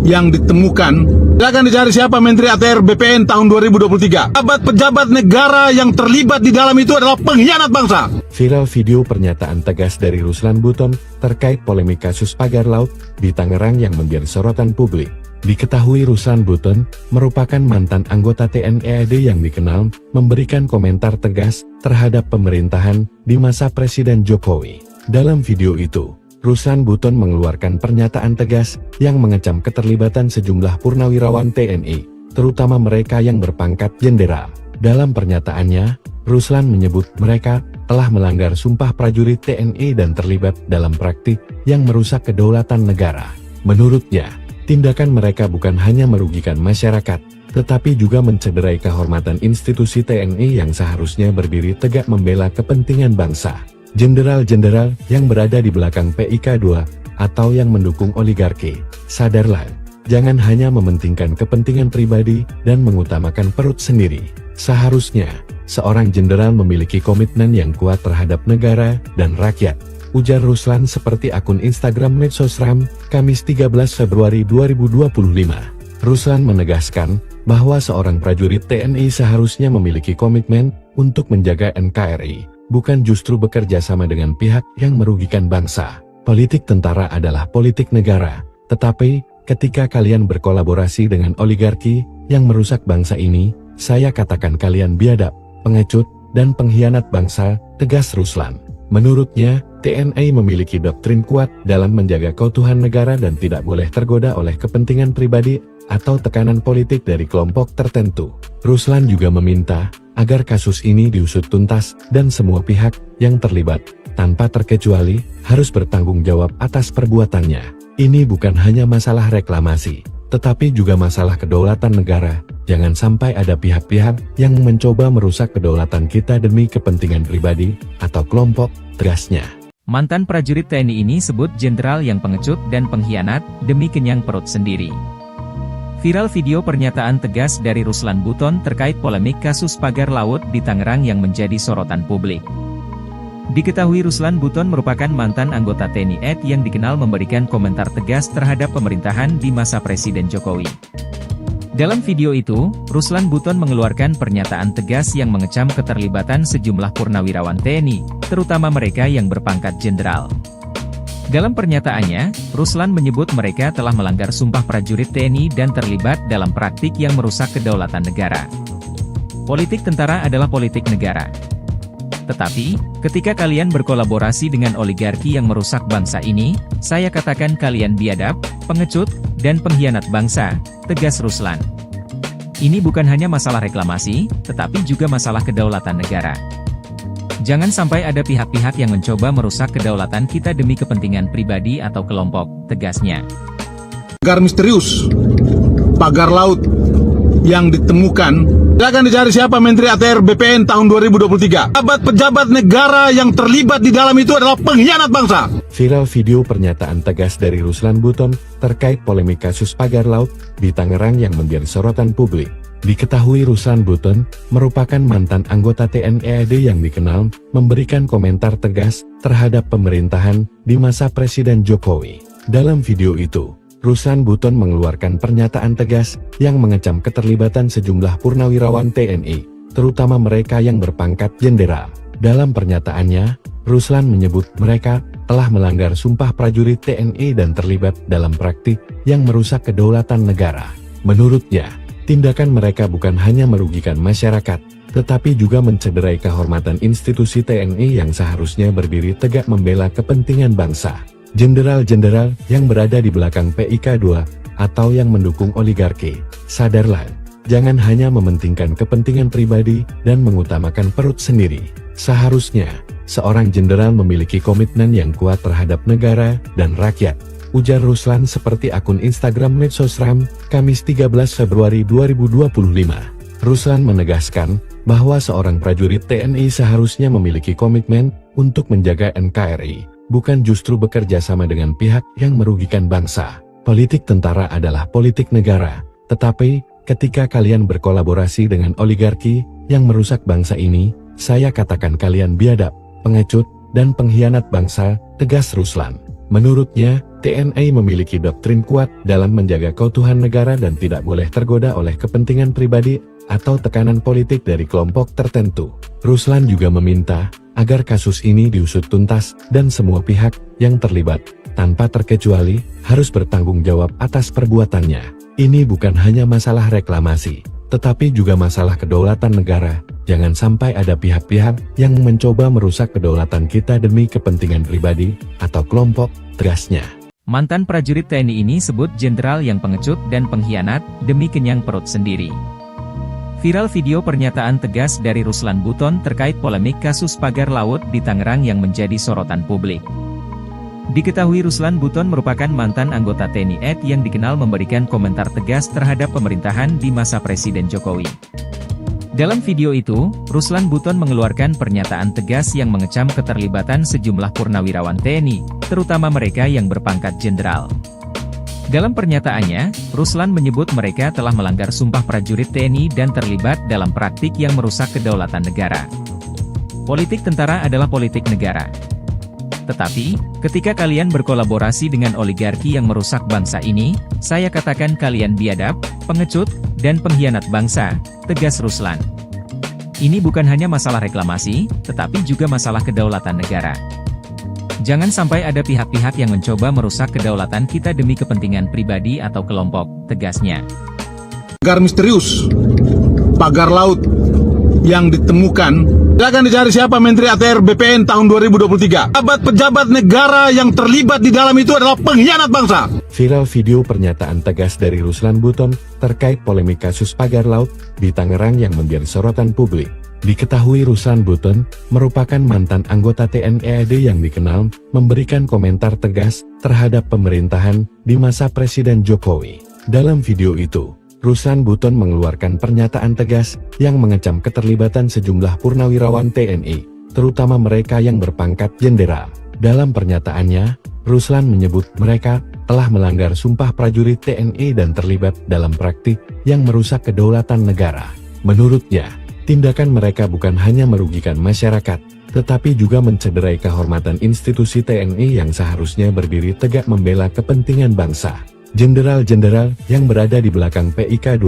yang ditemukan, akan dicari siapa Menteri ATR BPN tahun 2023. Pejabat negara yang terlibat di dalam itu adalah pengkhianat bangsa. Viral video pernyataan tegas dari Ruslan Buton terkait polemik kasus pagar laut di Tangerang yang menjadi sorotan publik. Diketahui Ruslan Buton merupakan mantan anggota TNI AD yang dikenal memberikan komentar tegas terhadap pemerintahan di masa Presiden Jokowi. Dalam video itu, Ruslan Buton mengeluarkan pernyataan tegas yang mengecam keterlibatan sejumlah purnawirawan TNI, terutama mereka yang berpangkat jenderal. Dalam pernyataannya, Ruslan menyebut mereka telah melanggar sumpah prajurit TNI dan terlibat dalam praktik yang merusak kedaulatan negara. Menurutnya, tindakan mereka bukan hanya merugikan masyarakat, tetapi juga mencederai kehormatan institusi TNI yang seharusnya berdiri tegak membela kepentingan bangsa. Jenderal-jenderal yang berada di belakang PIK2 atau yang mendukung oligarki, sadarlah, jangan hanya mementingkan kepentingan pribadi dan mengutamakan perut sendiri. Seharusnya, seorang jenderal memiliki komitmen yang kuat terhadap negara dan rakyat, ujar Ruslan seperti akun Instagram Medsosram, Kamis 13 Februari 2025. Ruslan menegaskan bahwa seorang prajurit TNI seharusnya memiliki komitmen untuk menjaga NKRI, bukan justru bekerja sama dengan pihak yang merugikan bangsa. Politik tentara adalah politik negara, tetapi ketika kalian berkolaborasi dengan oligarki yang merusak bangsa ini, saya katakan kalian biadab, pengecut, dan pengkhianat bangsa, tegas Ruslan. Menurutnya, TNI memiliki doktrin kuat dalam menjaga keutuhan negara dan tidak boleh tergoda oleh kepentingan pribadi atau tekanan politik dari kelompok tertentu. Ruslan juga meminta agar kasus ini diusut tuntas dan semua pihak yang terlibat, tanpa terkecuali, harus bertanggung jawab atas perbuatannya. Ini bukan hanya masalah reklamasi, tetapi juga masalah kedaulatan negara. Jangan sampai ada pihak-pihak yang mencoba merusak kedaulatan kita demi kepentingan pribadi atau kelompok, tegasnya. Mantan prajurit TNI ini sebut jenderal yang pengecut dan pengkhianat demi kenyang perut sendiri. Viral video pernyataan tegas dari Ruslan Buton terkait polemik kasus pagar laut di Tangerang yang menjadi sorotan publik. Diketahui Ruslan Buton merupakan mantan anggota TNI AD yang dikenal memberikan komentar tegas terhadap pemerintahan di masa Presiden Jokowi. Dalam video itu, Ruslan Buton mengeluarkan pernyataan tegas yang mengecam keterlibatan sejumlah purnawirawan TNI, terutama mereka yang berpangkat jenderal. Dalam pernyataannya, Ruslan menyebut mereka telah melanggar sumpah prajurit TNI dan terlibat dalam praktik yang merusak kedaulatan negara. Politik tentara adalah politik negara. Tetapi, ketika kalian berkolaborasi dengan oligarki yang merusak bangsa ini, saya katakan kalian biadab, pengecut, dan pengkhianat bangsa, tegas Ruslan. Ini bukan hanya masalah reklamasi, tetapi juga masalah kedaulatan negara. Jangan sampai ada pihak-pihak yang mencoba merusak kedaulatan kita demi kepentingan pribadi atau kelompok, tegasnya. Pagar misterius, pagar laut yang ditemukan, akan dicari siapa Menteri ATR BPN tahun 2023. Pejabat-pejabat negara yang terlibat di dalam itu adalah pengkhianat bangsa. Viral video pernyataan tegas dari Ruslan Buton terkait polemik kasus pagar laut di Tangerang yang menjadi sorotan publik. Diketahui Ruslan Buton merupakan mantan anggota TNI AD yang dikenal memberikan komentar tegas terhadap pemerintahan di masa Presiden Jokowi. Dalam video itu, Ruslan Buton mengeluarkan pernyataan tegas yang mengecam keterlibatan sejumlah purnawirawan TNI, terutama mereka yang berpangkat jenderal. Dalam pernyataannya, Ruslan menyebut mereka telah melanggar sumpah prajurit TNI dan terlibat dalam praktik yang merusak kedaulatan negara. Menurutnya, tindakan mereka bukan hanya merugikan masyarakat, tetapi juga mencederai kehormatan institusi TNI yang seharusnya berdiri tegak membela kepentingan bangsa. Jenderal-jenderal yang berada di belakang PIK2 atau yang mendukung oligarki, sadarlah, jangan hanya mementingkan kepentingan pribadi dan mengutamakan perut sendiri. Seharusnya, seorang jenderal memiliki komitmen yang kuat terhadap negara dan rakyat, ujar Ruslan seperti akun Instagram Medsosram, Kamis 13 Februari 2025. Ruslan menegaskan bahwa seorang prajurit TNI seharusnya memiliki komitmen untuk menjaga NKRI, bukan justru bekerja sama dengan pihak yang merugikan bangsa. Politik tentara adalah politik negara, tetapi ketika kalian berkolaborasi dengan oligarki yang merusak bangsa ini, saya katakan kalian biadab, pengecut, dan pengkhianat bangsa, tegas Ruslan. Menurutnya, TNI memiliki doktrin kuat dalam menjaga keutuhan negara dan tidak boleh tergoda oleh kepentingan pribadi atau tekanan politik dari kelompok tertentu. Ruslan juga meminta agar kasus ini diusut tuntas dan semua pihak yang terlibat, tanpa terkecuali, harus bertanggung jawab atas perbuatannya. Ini bukan hanya masalah reklamasi, tetapi juga masalah kedaulatan negara. Jangan sampai ada pihak-pihak yang mencoba merusak kedaulatan kita demi kepentingan pribadi atau kelompok, tegasnya. Mantan prajurit TNI ini sebut jenderal yang pengecut dan pengkhianat demi kenyang perut sendiri. Viral video pernyataan tegas dari Ruslan Buton terkait polemik kasus pagar laut di Tangerang yang menjadi sorotan publik. Diketahui Ruslan Buton merupakan mantan anggota TNI AD yang dikenal memberikan komentar tegas terhadap pemerintahan di masa Presiden Jokowi. Dalam video itu, Ruslan Buton mengeluarkan pernyataan tegas yang mengecam keterlibatan sejumlah purnawirawan TNI, terutama mereka yang berpangkat jenderal. Dalam pernyataannya, Ruslan menyebut mereka telah melanggar sumpah prajurit TNI dan terlibat dalam praktik yang merusak kedaulatan negara. Politik tentara adalah politik negara. Tetapi, ketika kalian berkolaborasi dengan oligarki yang merusak bangsa ini, saya katakan kalian biadab, pengecut, dan pengkhianat bangsa, tegas Ruslan. Ini bukan hanya masalah reklamasi, tetapi juga masalah kedaulatan negara. Jangan sampai ada pihak-pihak yang mencoba merusak kedaulatan kita demi kepentingan pribadi atau kelompok, tegasnya. Pagar misterius, pagar laut yang ditemukan, akan dicari siapa Menteri ATR BPN tahun 2023. Pejabat negara yang terlibat di dalam itu adalah pengkhianat bangsa. Viral video pernyataan tegas dari Ruslan Buton terkait polemik kasus pagar laut di Tangerang yang menjadi sorotan publik. Diketahui Ruslan Buton merupakan mantan anggota TNI AD yang dikenal memberikan komentar tegas terhadap pemerintahan di masa Presiden Jokowi. Dalam video itu, Ruslan Buton mengeluarkan pernyataan tegas yang mengecam keterlibatan sejumlah purnawirawan TNI, terutama mereka yang berpangkat jenderal. Dalam pernyataannya, Ruslan menyebut mereka telah melanggar sumpah prajurit TNI dan terlibat dalam praktik yang merusak kedaulatan negara. Menurutnya, tindakan mereka bukan hanya merugikan masyarakat, tetapi juga mencederai kehormatan institusi TNI yang seharusnya berdiri tegak membela kepentingan bangsa. Jenderal-jenderal yang berada di belakang PIK2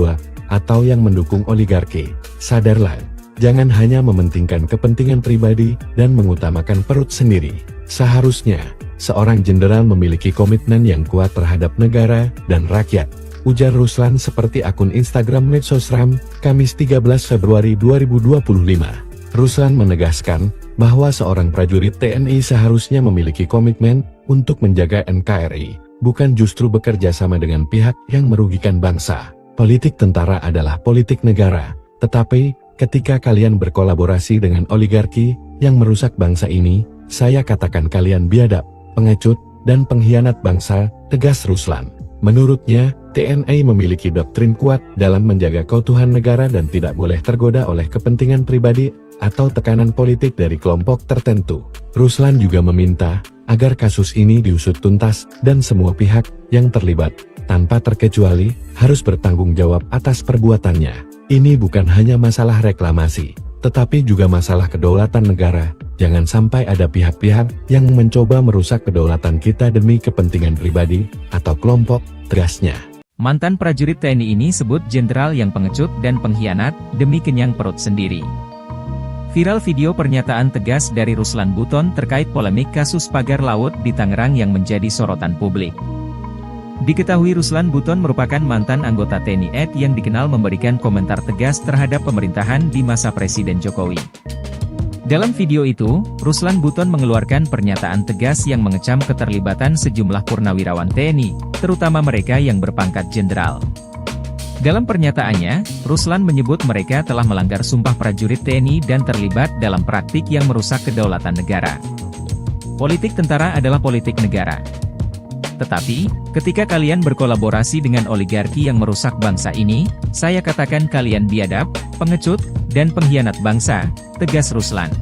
atau yang mendukung oligarki, sadarlah, jangan hanya mementingkan kepentingan pribadi dan mengutamakan perut sendiri. Seharusnya, seorang jenderal memiliki komitmen yang kuat terhadap negara dan rakyat, ujar Ruslan seperti akun Instagram Medsosram, Kamis 13 Februari 2025. Ruslan menegaskan bahwa seorang prajurit TNI seharusnya memiliki komitmen untuk menjaga NKRI, bukan justru bekerja sama dengan pihak yang merugikan bangsa. Politik tentara adalah politik negara, tetapi ketika kalian berkolaborasi dengan oligarki yang merusak bangsa ini, saya katakan kalian biadab, pengecut, dan pengkhianat bangsa, tegas Ruslan. Menurutnya, TNI memiliki doktrin kuat dalam menjaga keutuhan negara dan tidak boleh tergoda oleh kepentingan pribadi atau tekanan politik dari kelompok tertentu. Ruslan juga meminta agar kasus ini diusut tuntas dan semua pihak yang terlibat, tanpa terkecuali, harus bertanggung jawab atas perbuatannya. Ini bukan hanya masalah reklamasi, tetapi juga masalah kedaulatan negara. Jangan sampai ada pihak-pihak yang mencoba merusak kedaulatan kita demi kepentingan pribadi atau kelompok, tegasnya. Mantan prajurit TNI ini sebut jenderal yang pengecut dan pengkhianat demi kenyang perut sendiri. Viral video pernyataan tegas dari Ruslan Buton terkait polemik kasus pagar laut di Tangerang yang menjadi sorotan publik. Diketahui Ruslan Buton merupakan mantan anggota TNI AD yang dikenal memberikan komentar tegas terhadap pemerintahan di masa Presiden Jokowi. Dalam video itu, Ruslan Buton mengeluarkan pernyataan tegas yang mengecam keterlibatan sejumlah purnawirawan TNI, terutama mereka yang berpangkat jenderal. Dalam pernyataannya, Ruslan menyebut mereka telah melanggar sumpah prajurit TNI dan terlibat dalam praktik yang merusak kedaulatan negara. Politik tentara adalah politik negara. Tetapi, ketika kalian berkolaborasi dengan oligarki yang merusak bangsa ini, saya katakan kalian biadab, pengecut, dan pengkhianat bangsa, tegas Ruslan.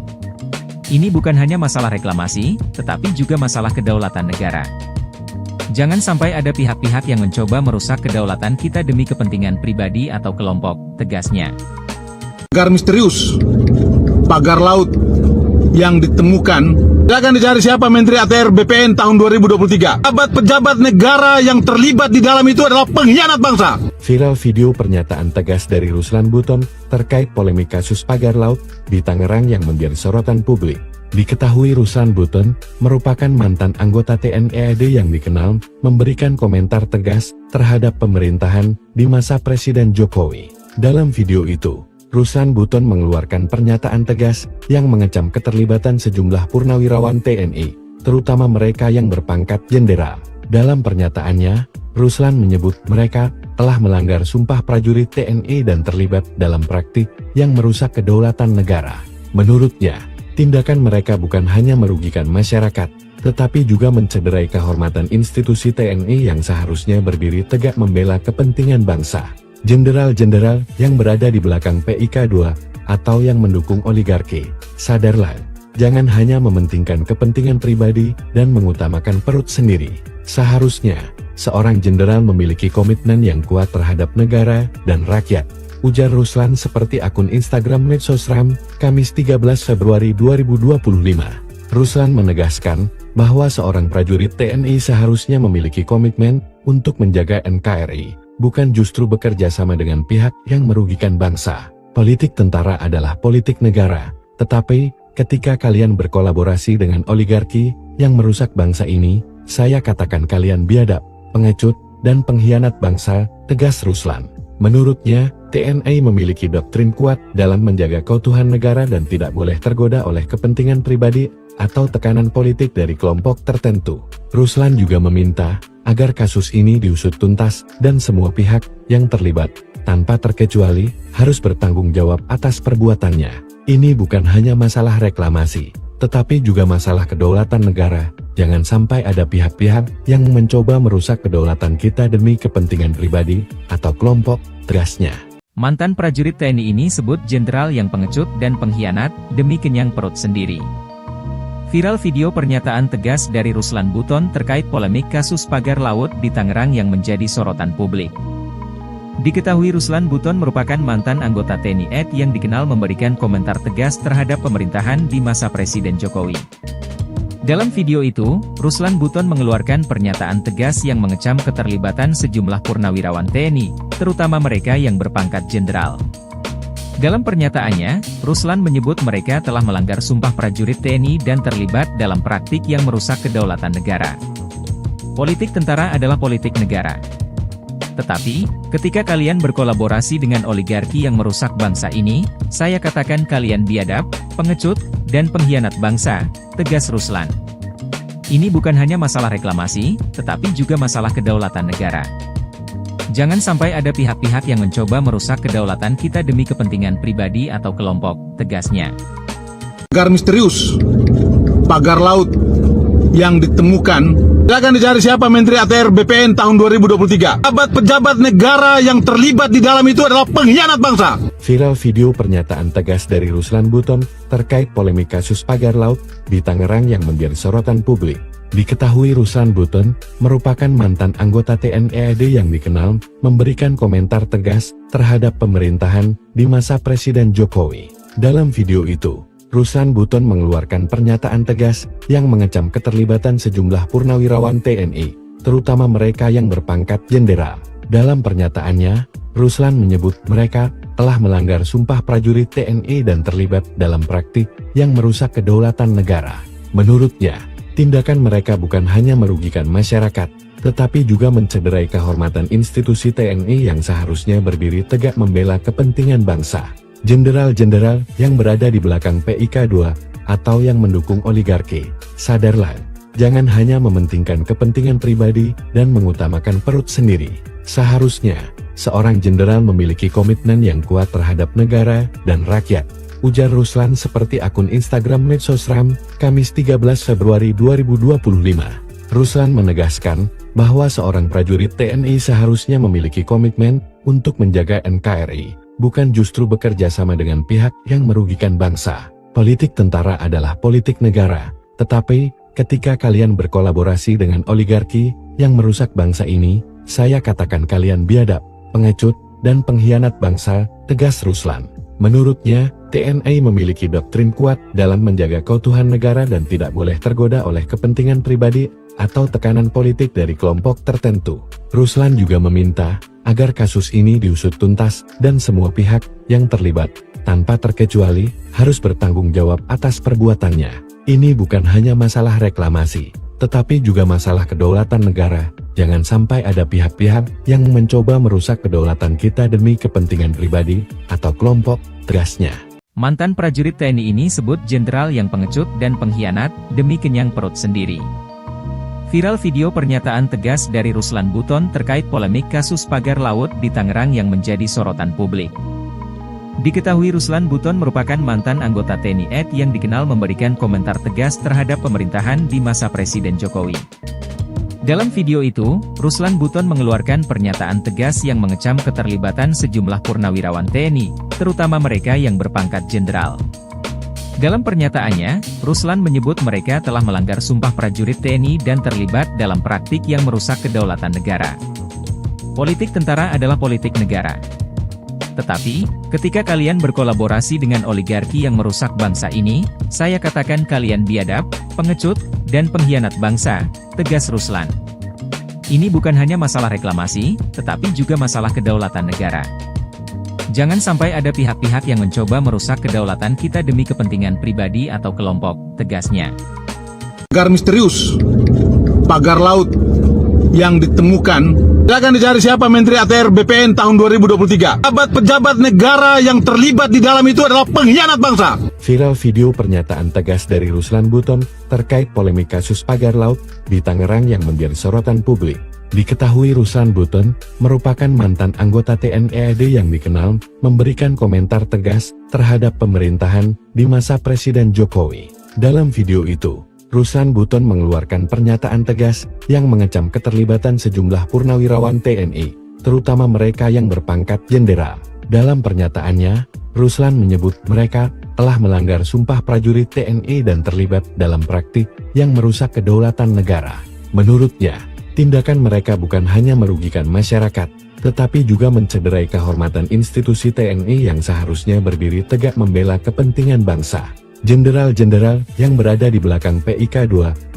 Ini bukan hanya masalah reklamasi, tetapi juga masalah kedaulatan negara. Jangan sampai ada pihak-pihak yang mencoba merusak kedaulatan kita demi kepentingan pribadi atau kelompok, tegasnya. Pagar misterius, pagar laut yang ditemukan, akan dicari siapa Menteri ATR BPN tahun 2023. Pejabat negara yang terlibat di dalam itu adalah pengkhianat bangsa. Viral video pernyataan tegas dari Ruslan Buton terkait polemik kasus pagar laut di Tangerang yang menjadi sorotan publik. Diketahui Ruslan Buton merupakan mantan anggota TNI AD yang dikenal memberikan komentar tegas terhadap pemerintahan di masa Presiden Jokowi. Dalam video itu, Ruslan Buton mengeluarkan pernyataan tegas yang mengecam keterlibatan sejumlah purnawirawan TNI, terutama mereka yang berpangkat jenderal. Dalam pernyataannya, Ruslan menyebut mereka telah melanggar sumpah prajurit TNI dan terlibat dalam praktik yang merusak kedaulatan negara. Menurutnya, tindakan mereka bukan hanya merugikan masyarakat, tetapi juga mencederai kehormatan institusi TNI yang seharusnya berdiri tegak membela kepentingan bangsa. Jenderal-jenderal yang berada di belakang PIK2 atau yang mendukung oligarki, sadarlah, jangan hanya mementingkan kepentingan pribadi dan mengutamakan perut sendiri. Seharusnya, seorang jenderal memiliki komitmen yang kuat terhadap negara dan rakyat, ujar Ruslan seperti akun Instagram Medsosram, Kamis 13 Februari 2025. Ruslan menegaskan bahwa seorang prajurit TNI seharusnya memiliki komitmen untuk menjaga NKRI, bukan justru bekerja sama dengan pihak yang merugikan bangsa. Politik tentara adalah politik negara, tetapi ketika kalian berkolaborasi dengan oligarki yang merusak bangsa ini, saya katakan kalian biadab, pengecut, dan pengkhianat bangsa, tegas Ruslan. Menurutnya, TNI memiliki doktrin kuat dalam menjaga keutuhan negara dan tidak boleh tergoda oleh kepentingan pribadi atau tekanan politik dari kelompok tertentu. Ruslan juga meminta agar kasus ini diusut tuntas dan semua pihak yang terlibat, tanpa terkecuali, harus bertanggung jawab atas perbuatannya. Ini bukan hanya masalah reklamasi, tetapi juga masalah kedaulatan negara. Jangan sampai ada pihak-pihak yang mencoba merusak kedaulatan kita demi kepentingan pribadi atau kelompok, tegasnya. Mantan prajurit TNI ini sebut jenderal yang pengecut dan pengkhianat demi kenyang perut sendiri. Viral video pernyataan tegas dari Ruslan Buton terkait polemik kasus pagar laut di Tangerang yang menjadi sorotan publik. Diketahui Ruslan Buton merupakan mantan anggota TNI AD yang dikenal memberikan komentar tegas terhadap pemerintahan di masa Presiden Jokowi. Dalam video itu, Ruslan Buton mengeluarkan pernyataan tegas yang mengecam keterlibatan sejumlah purnawirawan TNI, terutama mereka yang berpangkat jenderal. Dalam pernyataannya, Ruslan menyebut mereka telah melanggar sumpah prajurit TNI dan terlibat dalam praktik yang merusak kedaulatan negara. Politik tentara adalah politik negara. Tetapi, ketika kalian berkolaborasi dengan oligarki yang merusak bangsa ini, saya katakan kalian biadab, pengecut, dan pengkhianat bangsa, tegas Ruslan. Ini bukan hanya masalah reklamasi, tetapi juga masalah kedaulatan negara. Jangan sampai ada pihak-pihak yang mencoba merusak kedaulatan kita demi kepentingan pribadi atau kelompok, tegasnya. Pagar misterius, pagar laut yang ditemukan, silakan dicari siapa Menteri ATR BPN tahun 2023. Pejabat negara yang terlibat di dalam itu adalah pengkhianat bangsa. Viral video pernyataan tegas dari Ruslan Buton terkait polemik kasus pagar laut di Tangerang yang menjadi sorotan publik. Diketahui Ruslan Buton merupakan mantan anggota TNI AD yang dikenal memberikan komentar tegas terhadap pemerintahan di masa Presiden Jokowi. Dalam video itu, Ruslan Buton mengeluarkan pernyataan tegas yang mengecam keterlibatan sejumlah purnawirawan TNI, terutama mereka yang berpangkat jenderal. Dalam pernyataannya, Ruslan menyebut mereka telah melanggar sumpah prajurit TNI dan terlibat dalam praktik yang merusak kedaulatan negara. Menurutnya, tindakan mereka bukan hanya merugikan masyarakat, tetapi juga mencederai kehormatan institusi TNI yang seharusnya berdiri tegak membela kepentingan bangsa. Jenderal-jenderal yang berada di belakang PIK2 atau yang mendukung oligarki, sadarlah, jangan hanya mementingkan kepentingan pribadi dan mengutamakan perut sendiri. Seharusnya, seorang jenderal memiliki komitmen yang kuat terhadap negara dan rakyat, ujar Ruslan seperti akun Instagram Medsosram, Kamis 13 Februari 2025. Ruslan menegaskan bahwa seorang prajurit TNI seharusnya memiliki komitmen untuk menjaga NKRI, bukan justru bekerja sama dengan pihak yang merugikan bangsa. Politik tentara adalah politik negara, tetapi ketika kalian berkolaborasi dengan oligarki yang merusak bangsa ini, saya katakan kalian biadab, pengecut, dan pengkhianat bangsa, tegas Ruslan. Menurutnya, TNI memiliki doktrin kuat dalam menjaga keutuhan negara dan tidak boleh tergoda oleh kepentingan pribadi atau tekanan politik dari kelompok tertentu. Ruslan juga meminta agar kasus ini diusut tuntas dan semua pihak yang terlibat, tanpa terkecuali, harus bertanggung jawab atas perbuatannya. Ini bukan hanya masalah reklamasi, tetapi juga masalah kedaulatan negara. Jangan sampai ada pihak-pihak yang mencoba merusak kedaulatan kita demi kepentingan pribadi atau kelompok, tegasnya. Mantan prajurit TNI ini sebut jenderal yang pengecut dan pengkhianat demi kenyang perut sendiri. Viral video pernyataan tegas dari Ruslan Buton terkait polemik kasus pagar laut di Tangerang yang menjadi sorotan publik. Diketahui Ruslan Buton merupakan mantan anggota TNI AD yang dikenal memberikan komentar tegas terhadap pemerintahan di masa Presiden Jokowi. Dalam video itu, Ruslan Buton mengeluarkan pernyataan tegas yang mengecam keterlibatan sejumlah purnawirawan TNI, terutama mereka yang berpangkat jenderal. Dalam pernyataannya, Ruslan menyebut mereka telah melanggar sumpah prajurit TNI dan terlibat dalam praktik yang merusak kedaulatan negara. Politik tentara adalah politik negara. Tetapi, ketika kalian berkolaborasi dengan oligarki yang merusak bangsa ini, saya katakan kalian biadab, pengecut, dan pengkhianat bangsa, tegas Ruslan. Ini bukan hanya masalah reklamasi, tetapi juga masalah kedaulatan negara. Jangan sampai ada pihak-pihak yang mencoba merusak kedaulatan kita demi kepentingan pribadi atau kelompok, tegasnya. Pagar misterius, pagar laut yang ditemukan, silakan dicari siapa Menteri ATR BPN tahun 2023. Pejabat negara yang terlibat di dalam itu adalah pengkhianat bangsa. Viral video pernyataan tegas dari Ruslan Buton terkait polemik kasus pagar laut di Tangerang yang menjadi sorotan publik. Diketahui Ruslan Buton merupakan mantan anggota TNI AD yang dikenal memberikan komentar tegas terhadap pemerintahan di masa Presiden Jokowi. Dalam video itu, Ruslan Buton mengeluarkan pernyataan tegas yang mengecam keterlibatan sejumlah purnawirawan TNI, terutama mereka yang berpangkat jenderal. Dalam pernyataannya, Ruslan menyebut mereka telah melanggar sumpah prajurit TNI dan terlibat dalam praktik yang merusak kedaulatan negara. Menurutnya, tindakan mereka bukan hanya merugikan masyarakat, tetapi juga mencederai kehormatan institusi TNI yang seharusnya berdiri tegak membela kepentingan bangsa. Jenderal-jenderal yang berada di belakang PIK2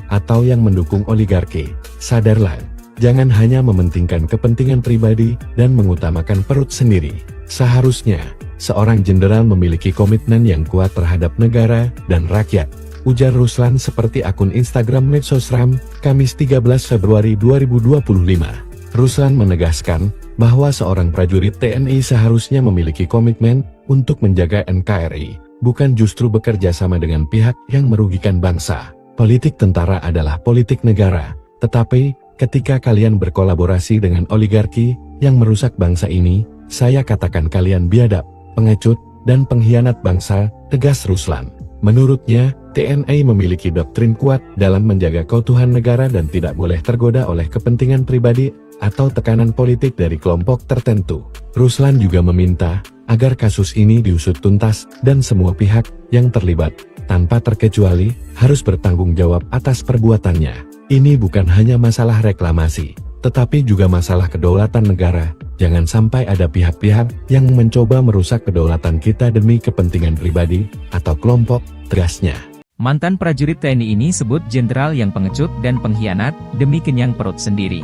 atau yang mendukung oligarki, sadarlah, jangan hanya mementingkan kepentingan pribadi dan mengutamakan perut sendiri. Seharusnya, seorang jenderal memiliki komitmen yang kuat terhadap negara dan rakyat, ujar Ruslan seperti akun Instagram Medsosram, Kamis 13 Februari 2025. Ruslan menegaskan bahwa seorang prajurit TNI seharusnya memiliki komitmen untuk menjaga NKRI, bukan justru bekerja sama dengan pihak yang merugikan bangsa. Politik tentara adalah politik negara, tetapi ketika kalian berkolaborasi dengan oligarki yang merusak bangsa ini, saya katakan kalian biadab, pengecut, dan pengkhianat bangsa, tegas Ruslan. Menurutnya, TNI memiliki doktrin kuat dalam menjaga keutuhan negara dan tidak boleh tergoda oleh kepentingan pribadi atau tekanan politik dari kelompok tertentu. Ruslan juga meminta agar kasus ini diusut tuntas dan semua pihak yang terlibat, tanpa terkecuali, harus bertanggung jawab atas perbuatannya. Ini bukan hanya masalah reklamasi, tetapi juga masalah kedaulatan negara. Jangan sampai ada pihak-pihak yang mencoba merusak kedaulatan kita demi kepentingan pribadi atau kelompok, tegasnya. Mantan prajurit TNI ini sebut jenderal yang pengecut dan pengkhianat demi kenyang perut sendiri.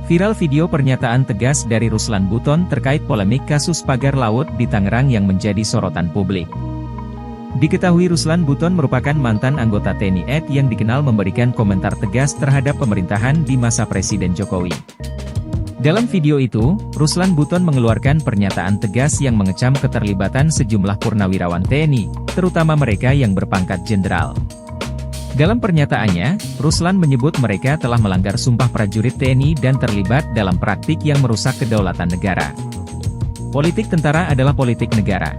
Viral video pernyataan tegas dari Ruslan Buton terkait polemik kasus pagar laut di Tangerang yang menjadi sorotan publik. Diketahui Ruslan Buton merupakan mantan anggota TNI AD yang dikenal memberikan komentar tegas terhadap pemerintahan di masa Presiden Jokowi. Dalam video itu, Ruslan Buton mengeluarkan pernyataan tegas yang mengecam keterlibatan sejumlah purnawirawan TNI, terutama mereka yang berpangkat jenderal. Dalam pernyataannya, Ruslan menyebut mereka telah melanggar sumpah prajurit TNI dan terlibat dalam praktik yang merusak kedaulatan negara. Politik tentara adalah politik negara.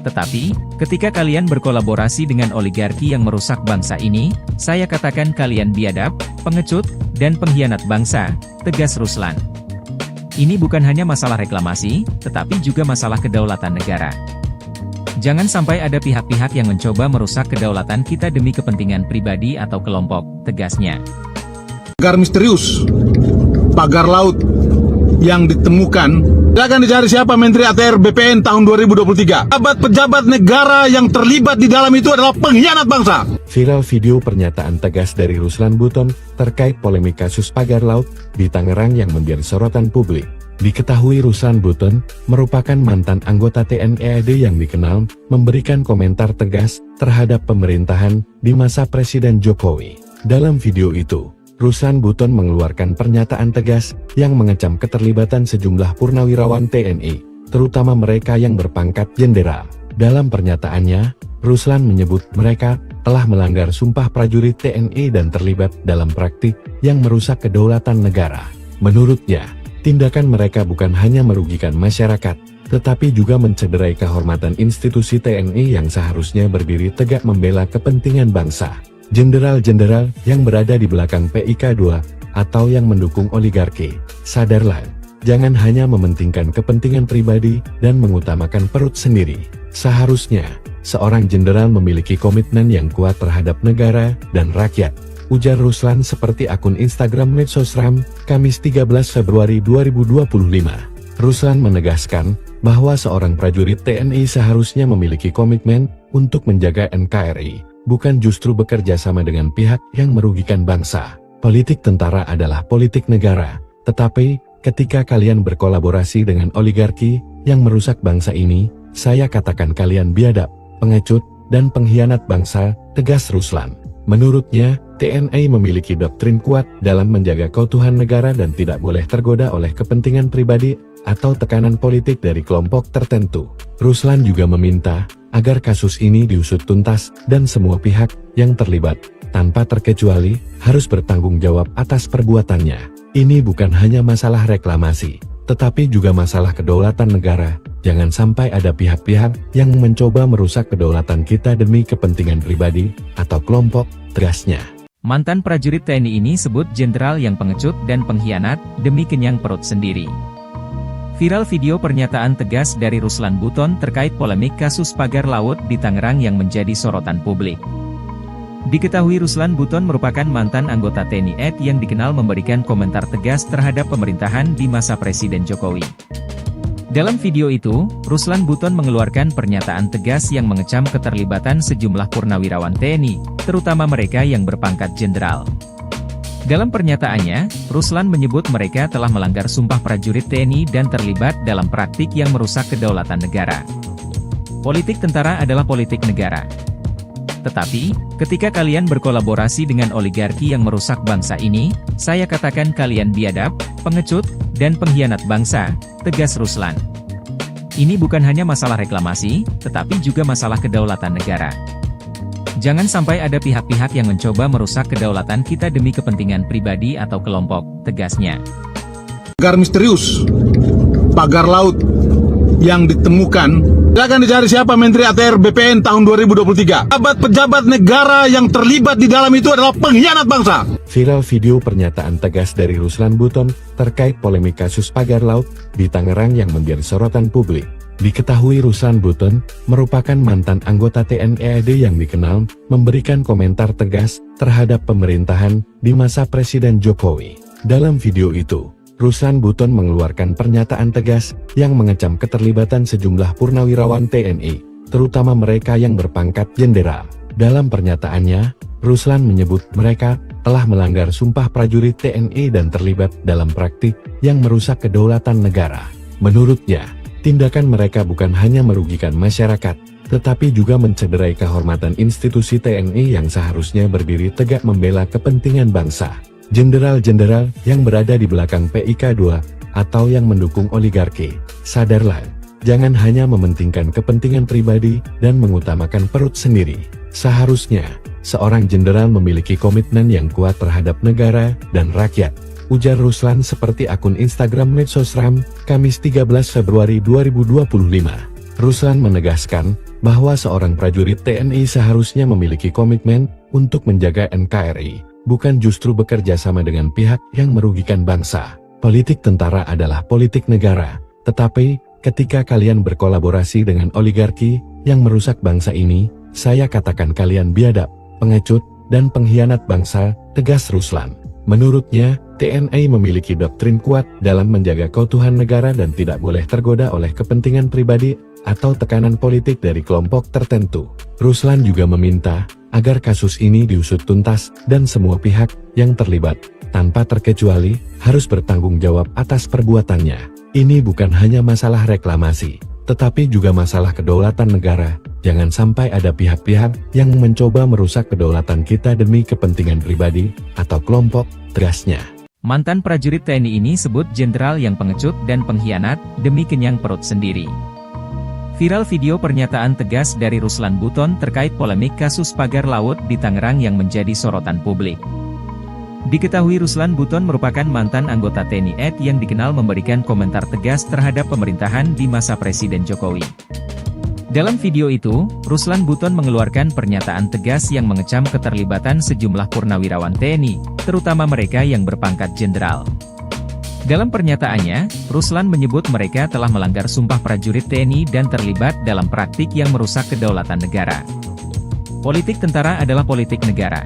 Tetapi, ketika kalian berkolaborasi dengan oligarki yang merusak bangsa ini, saya katakan kalian biadab, pengecut, dan pengkhianat bangsa, tegas Ruslan. Ini bukan hanya masalah reklamasi, tetapi juga masalah kedaulatan negara. Jangan sampai ada pihak-pihak yang mencoba merusak kedaulatan kita demi kepentingan pribadi atau kelompok, tegasnya. Pagar misterius, pagar laut yang ditemukan, silakan dicari siapa Menteri ATR BPN tahun 2023. Pejabat negara yang terlibat di dalam itu adalah pengkhianat bangsa. Viral video pernyataan tegas dari Ruslan Buton terkait polemik kasus pagar laut di Tangerang yang menjadi sorotan publik. Diketahui Ruslan Buton merupakan mantan anggota TNI AD yang dikenal memberikan komentar tegas terhadap pemerintahan di masa Presiden Jokowi. Dalam video itu, Ruslan Buton mengeluarkan pernyataan tegas yang mengecam keterlibatan sejumlah purnawirawan TNI, terutama mereka yang berpangkat jenderal. Dalam pernyataannya, Ruslan menyebut mereka telah melanggar sumpah prajurit TNI dan terlibat dalam praktik yang merusak kedaulatan negara. Menurutnya, tindakan mereka bukan hanya merugikan masyarakat, tetapi juga mencederai kehormatan institusi TNI yang seharusnya berdiri tegak membela kepentingan bangsa. Jenderal-jenderal yang berada di belakang PIK 2 atau yang mendukung oligarki, sadarlah, jangan hanya mementingkan kepentingan pribadi dan mengutamakan perut sendiri. Seharusnya, seorang jenderal memiliki komitmen yang kuat terhadap negara dan rakyat, ujar Ruslan seperti akun Instagram Medsosram, Kamis 13 Februari 2025. Ruslan menegaskan bahwa seorang prajurit TNI seharusnya memiliki komitmen untuk menjaga NKRI, bukan justru bekerja sama dengan pihak yang merugikan bangsa. Politik tentara adalah politik negara, tetapi ketika kalian berkolaborasi dengan oligarki yang merusak bangsa ini, saya katakan kalian biadab, pengecut, dan pengkhianat bangsa, tegas Ruslan. Menurutnya, TNI memiliki doktrin kuat dalam menjaga keutuhan negara dan tidak boleh tergoda oleh kepentingan pribadi atau tekanan politik dari kelompok tertentu. Ruslan juga meminta agar kasus ini diusut tuntas dan semua pihak yang terlibat, tanpa terkecuali, harus bertanggung jawab atas perbuatannya. Ini bukan hanya masalah reklamasi, tetapi juga masalah kedaulatan negara. Jangan sampai ada pihak-pihak yang mencoba merusak kedaulatan kita demi kepentingan pribadi atau kelompok, tegasnya. Mantan prajurit TNI ini sebut jenderal yang pengecut dan pengkhianat demi kenyang perut sendiri. Viral video pernyataan tegas dari Ruslan Buton terkait polemik kasus pagar laut di Tangerang yang menjadi sorotan publik. Diketahui Ruslan Buton merupakan mantan anggota TNI AD yang dikenal memberikan komentar tegas terhadap pemerintahan di masa Presiden Jokowi. Dalam video itu, Ruslan Buton mengeluarkan pernyataan tegas yang mengecam keterlibatan sejumlah purnawirawan TNI, terutama mereka yang berpangkat jenderal. Dalam pernyataannya, Ruslan menyebut mereka telah melanggar sumpah prajurit TNI dan terlibat dalam praktik yang merusak kedaulatan negara. Politik tentara adalah politik negara. Tetapi, ketika kalian berkolaborasi dengan oligarki yang merusak bangsa ini, saya katakan kalian biadab, pengecut, dan pengkhianat bangsa, tegas Ruslan. Ini bukan hanya masalah reklamasi, tetapi juga masalah kedaulatan negara. Jangan sampai ada pihak-pihak yang mencoba merusak kedaulatan kita demi kepentingan pribadi atau kelompok, tegasnya. Pagar misterius, pagar laut yang ditemukan, silakan dicari siapa Menteri ATR BPN tahun 2023. Pejabat negara yang terlibat di dalam itu adalah pengkhianat bangsa. Viral video pernyataan tegas dari Ruslan Buton terkait polemik kasus pagar laut di Tangerang yang menjadi sorotan publik. Diketahui Ruslan Buton merupakan mantan anggota TNI AD yang dikenal memberikan komentar tegas terhadap pemerintahan di masa Presiden Jokowi. Dalam video itu, Ruslan Buton mengeluarkan pernyataan tegas yang mengecam keterlibatan sejumlah purnawirawan TNI, terutama mereka yang berpangkat jenderal. Dalam pernyataannya, Ruslan menyebut mereka telah melanggar sumpah prajurit TNI dan terlibat dalam praktik yang merusak kedaulatan negara. Menurutnya, tindakan mereka bukan hanya merugikan masyarakat, tetapi juga mencederai kehormatan institusi TNI yang seharusnya berdiri tegak membela kepentingan bangsa. Jenderal-jenderal yang berada di belakang PIK 2 atau yang mendukung oligarki, sadarlah, jangan hanya mementingkan kepentingan pribadi dan mengutamakan perut sendiri. Seharusnya, seorang jenderal memiliki komitmen yang kuat terhadap negara dan rakyat, ujar Ruslan seperti akun Instagram Medsosram, Kamis 13 Februari 2025. Ruslan menegaskan bahwa seorang prajurit TNI seharusnya memiliki komitmen untuk menjaga NKRI, bukan justru bekerja sama dengan pihak yang merugikan bangsa. Politik tentara adalah politik negara, tetapi ketika kalian berkolaborasi dengan oligarki yang merusak bangsa ini, saya katakan kalian biadab, pengecut, dan pengkhianat bangsa, tegas Ruslan. Menurutnya, TNI memiliki doktrin kuat dalam menjaga keutuhan negara dan tidak boleh tergoda oleh kepentingan pribadi atau tekanan politik dari kelompok tertentu. Ruslan juga meminta agar kasus ini diusut tuntas dan semua pihak yang terlibat, tanpa terkecuali, harus bertanggung jawab atas perbuatannya. Ini bukan hanya masalah reklamasi, tetapi juga masalah kedaulatan negara. Jangan sampai ada pihak-pihak yang mencoba merusak kedaulatan kita demi kepentingan pribadi atau kelompok, tegasnya. Mantan prajurit TNI ini sebut jenderal yang pengecut dan pengkhianat demi kenyang perut sendiri. Viral video pernyataan tegas dari Ruslan Buton terkait polemik kasus pagar laut di Tangerang yang menjadi sorotan publik. Diketahui Ruslan Buton merupakan mantan anggota TNI AD yang dikenal memberikan komentar tegas terhadap pemerintahan di masa Presiden Jokowi. Dalam video itu, Ruslan Buton mengeluarkan pernyataan tegas yang mengecam keterlibatan sejumlah purnawirawan TNI, terutama mereka yang berpangkat jenderal. Dalam pernyataannya, Ruslan menyebut mereka telah melanggar sumpah prajurit TNI dan terlibat dalam praktik yang merusak kedaulatan negara. Politik tentara adalah politik negara.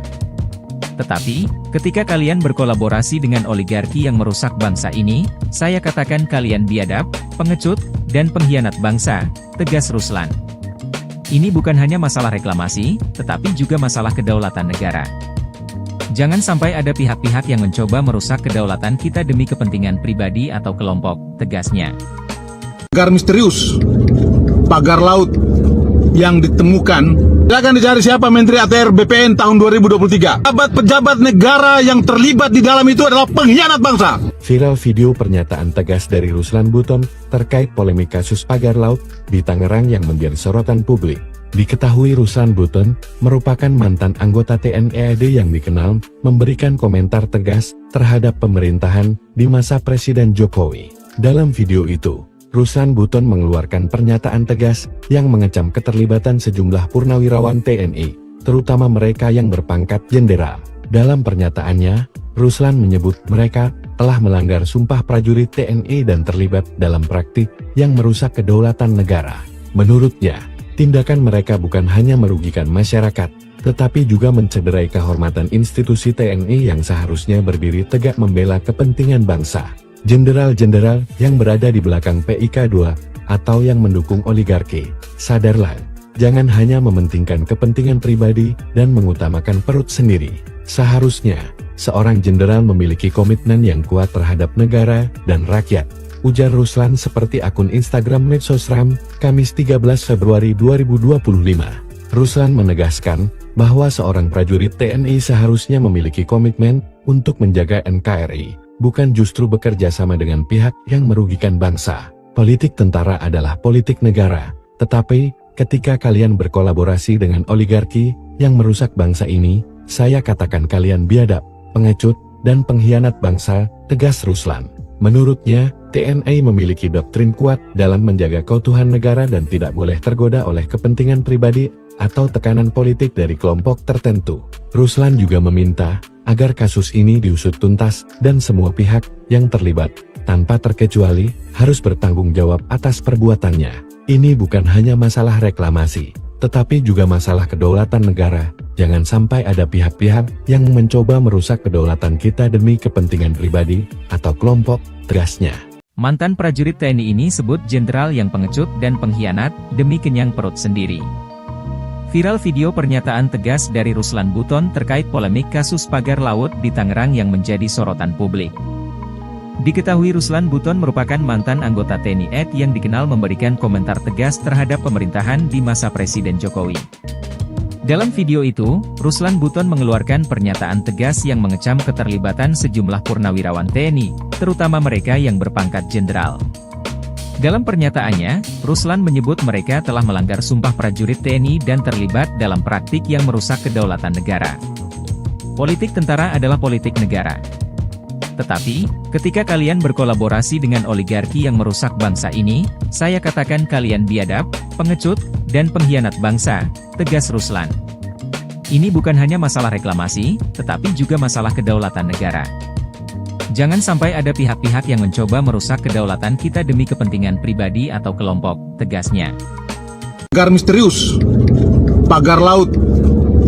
Tetapi, ketika kalian berkolaborasi dengan oligarki yang merusak bangsa ini, saya katakan kalian biadab, pengecut, dan pengkhianat bangsa, tegas Ruslan. Ini bukan hanya masalah reklamasi, tetapi juga masalah kedaulatan negara. Jangan sampai ada pihak-pihak yang mencoba merusak kedaulatan kita demi kepentingan pribadi atau kelompok, tegasnya. Pagar misterius, pagar laut yang ditemukan, silakan dicari siapa Menteri ATR BPN tahun 2023. Pejabat negara yang terlibat di dalam itu adalah pengkhianat bangsa. Viral video pernyataan tegas dari Ruslan Buton terkait polemik kasus pagar laut di Tangerang yang menjadi sorotan publik. Diketahui Ruslan Buton merupakan mantan anggota TNI AD yang dikenal memberikan komentar tegas terhadap pemerintahan di masa Presiden Jokowi. Dalam video itu, Ruslan Buton mengeluarkan pernyataan tegas yang mengecam keterlibatan sejumlah purnawirawan TNI, terutama mereka yang berpangkat jenderal. Dalam pernyataannya, Ruslan menyebut mereka telah melanggar sumpah prajurit TNI dan terlibat dalam praktik yang merusak kedaulatan negara. Menurutnya, tindakan mereka bukan hanya merugikan masyarakat, tetapi juga mencederai kehormatan institusi TNI yang seharusnya berdiri tegak membela kepentingan bangsa. Jenderal-jenderal yang berada di belakang PIK2 atau yang mendukung oligarki, sadarlah, jangan hanya mementingkan kepentingan pribadi dan mengutamakan perut sendiri. Seharusnya, seorang jenderal memiliki komitmen yang kuat terhadap negara dan rakyat, ujar Ruslan seperti akun Instagram Medsosram, Kamis 13 Februari 2025. Ruslan menegaskan bahwa seorang prajurit TNI seharusnya memiliki komitmen untuk menjaga NKRI, bukan justru bekerja sama dengan pihak yang merugikan bangsa. Politik tentara adalah politik negara, tetapi ketika kalian berkolaborasi dengan oligarki yang merusak bangsa ini, saya katakan kalian biadab, pengecut, dan pengkhianat bangsa, tegas Ruslan. Menurutnya, TNI memiliki doktrin kuat dalam menjaga keutuhan negara dan tidak boleh tergoda oleh kepentingan pribadi atau tekanan politik dari kelompok tertentu. Ruslan juga meminta agar kasus ini diusut tuntas dan semua pihak yang terlibat, tanpa terkecuali, harus bertanggung jawab atas perbuatannya. Ini bukan hanya masalah reklamasi, tetapi juga masalah kedaulatan negara. Jangan sampai ada pihak-pihak yang mencoba merusak kedaulatan kita demi kepentingan pribadi atau kelompok, tegasnya. Mantan prajurit TNI ini sebut jenderal yang pengecut dan pengkhianat demi kenyang perut sendiri. Viral video pernyataan tegas dari Ruslan Buton terkait polemik kasus pagar laut di Tangerang yang menjadi sorotan publik. Diketahui Ruslan Buton merupakan mantan anggota TNI AD yang dikenal memberikan komentar tegas terhadap pemerintahan di masa Presiden Jokowi. Dalam video itu, Ruslan Buton mengeluarkan pernyataan tegas yang mengecam keterlibatan sejumlah purnawirawan TNI, terutama mereka yang berpangkat jenderal. Dalam pernyataannya, Ruslan menyebut mereka telah melanggar sumpah prajurit TNI dan terlibat dalam praktik yang merusak kedaulatan negara. Politik tentara adalah politik negara. Tetapi, ketika kalian berkolaborasi dengan oligarki yang merusak bangsa ini, saya katakan kalian biadab, pengecut, dan pengkhianat bangsa, tegas Ruslan. Ini bukan hanya masalah reklamasi, tetapi juga masalah kedaulatan negara. Jangan sampai ada pihak-pihak yang mencoba merusak kedaulatan kita demi kepentingan pribadi atau kelompok, tegasnya. Pagar misterius, pagar laut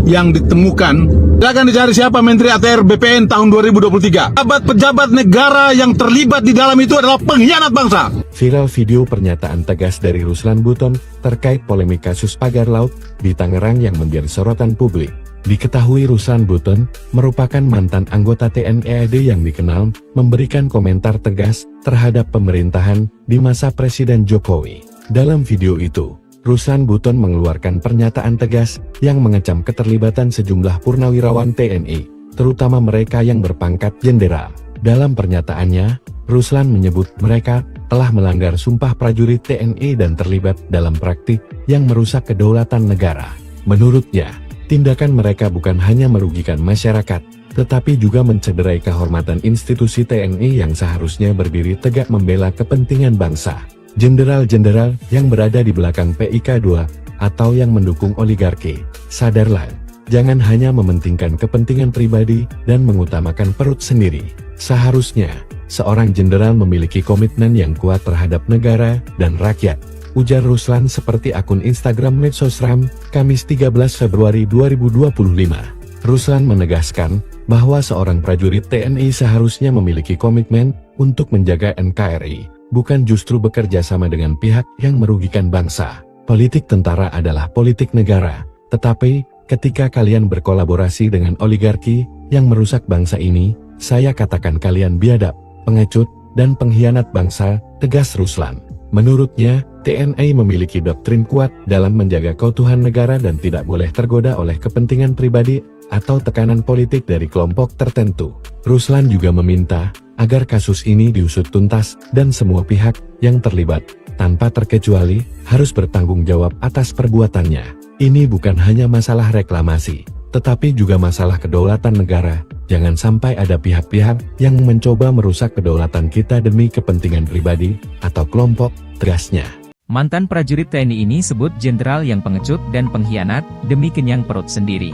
yang ditemukan, silakan dicari siapa Menteri ATR BPN tahun 2023. Pejabat negara yang terlibat di dalam itu adalah pengkhianat bangsa. Viral video pernyataan tegas dari Ruslan Buton terkait polemik kasus pagar laut di Tangerang yang menjadi sorotan publik. Diketahui Ruslan Buton merupakan mantan anggota TNI AD yang dikenal memberikan komentar tegas terhadap pemerintahan di masa Presiden Jokowi. Dalam video itu, Ruslan Buton mengeluarkan pernyataan tegas yang mengecam keterlibatan sejumlah purnawirawan TNI, terutama mereka yang berpangkat jenderal. Dalam pernyataannya, Ruslan menyebut mereka telah melanggar sumpah prajurit TNI dan terlibat dalam praktik yang merusak kedaulatan negara. Menurutnya, tindakan mereka bukan hanya merugikan masyarakat, tetapi juga mencederai kehormatan institusi TNI yang seharusnya berdiri tegak membela kepentingan bangsa. Jenderal-jenderal yang berada di belakang PIK 2 atau yang mendukung oligarki, sadarlah, jangan hanya mementingkan kepentingan pribadi dan mengutamakan perut sendiri. Seharusnya, seorang jenderal memiliki komitmen yang kuat terhadap negara dan rakyat, ujar Ruslan seperti akun Instagram Medsosram, Kamis 13 Februari 2025. Ruslan menegaskan bahwa seorang prajurit TNI seharusnya memiliki komitmen untuk menjaga NKRI, bukan justru bekerja sama dengan pihak yang merugikan bangsa. Politik tentara adalah politik negara, tetapi ketika kalian berkolaborasi dengan oligarki yang merusak bangsa ini, saya katakan kalian biadab, pengecut, dan pengkhianat bangsa, tegas Ruslan. Menurutnya, TNI memiliki doktrin kuat dalam menjaga keutuhan negara dan tidak boleh tergoda oleh kepentingan pribadi atau tekanan politik dari kelompok tertentu. Ruslan juga meminta agar kasus ini diusut tuntas dan semua pihak yang terlibat, tanpa terkecuali, harus bertanggung jawab atas perbuatannya. Ini bukan hanya masalah reklamasi, tetapi juga masalah kedaulatan negara. Jangan sampai ada pihak-pihak yang mencoba merusak kedaulatan kita demi kepentingan pribadi atau kelompok, tegasnya. Mantan prajurit TNI ini sebut jenderal yang pengecut dan pengkhianat demi kenyang perut sendiri.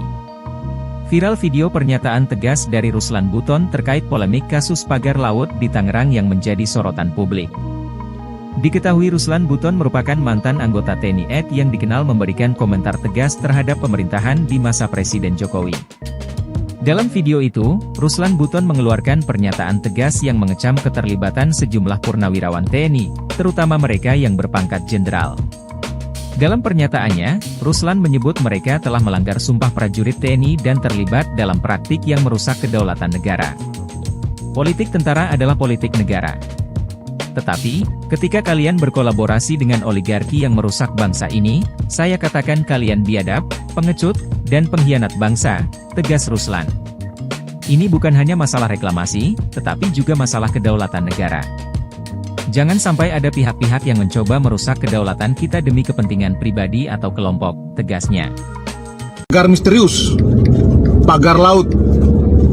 Viral video pernyataan tegas dari Ruslan Buton terkait polemik kasus pagar laut di Tangerang yang menjadi sorotan publik. Diketahui Ruslan Buton merupakan mantan anggota TNI AD yang dikenal memberikan komentar tegas terhadap pemerintahan di masa Presiden Jokowi. Dalam video itu, Ruslan Buton mengeluarkan pernyataan tegas yang mengecam keterlibatan sejumlah purnawirawan TNI, terutama mereka yang berpangkat jenderal. Dalam pernyataannya, Ruslan menyebut mereka telah melanggar sumpah prajurit TNI dan terlibat dalam praktik yang merusak kedaulatan negara. Politik tentara adalah politik negara. Tetapi, ketika kalian berkolaborasi dengan oligarki yang merusak bangsa ini, saya katakan kalian biadab, pengecut, dan pengkhianat bangsa, tegas Ruslan. Ini bukan hanya masalah reklamasi, tetapi juga masalah kedaulatan negara. Jangan sampai ada pihak-pihak yang mencoba merusak kedaulatan kita demi kepentingan pribadi atau kelompok, tegasnya. Pagar misterius, pagar laut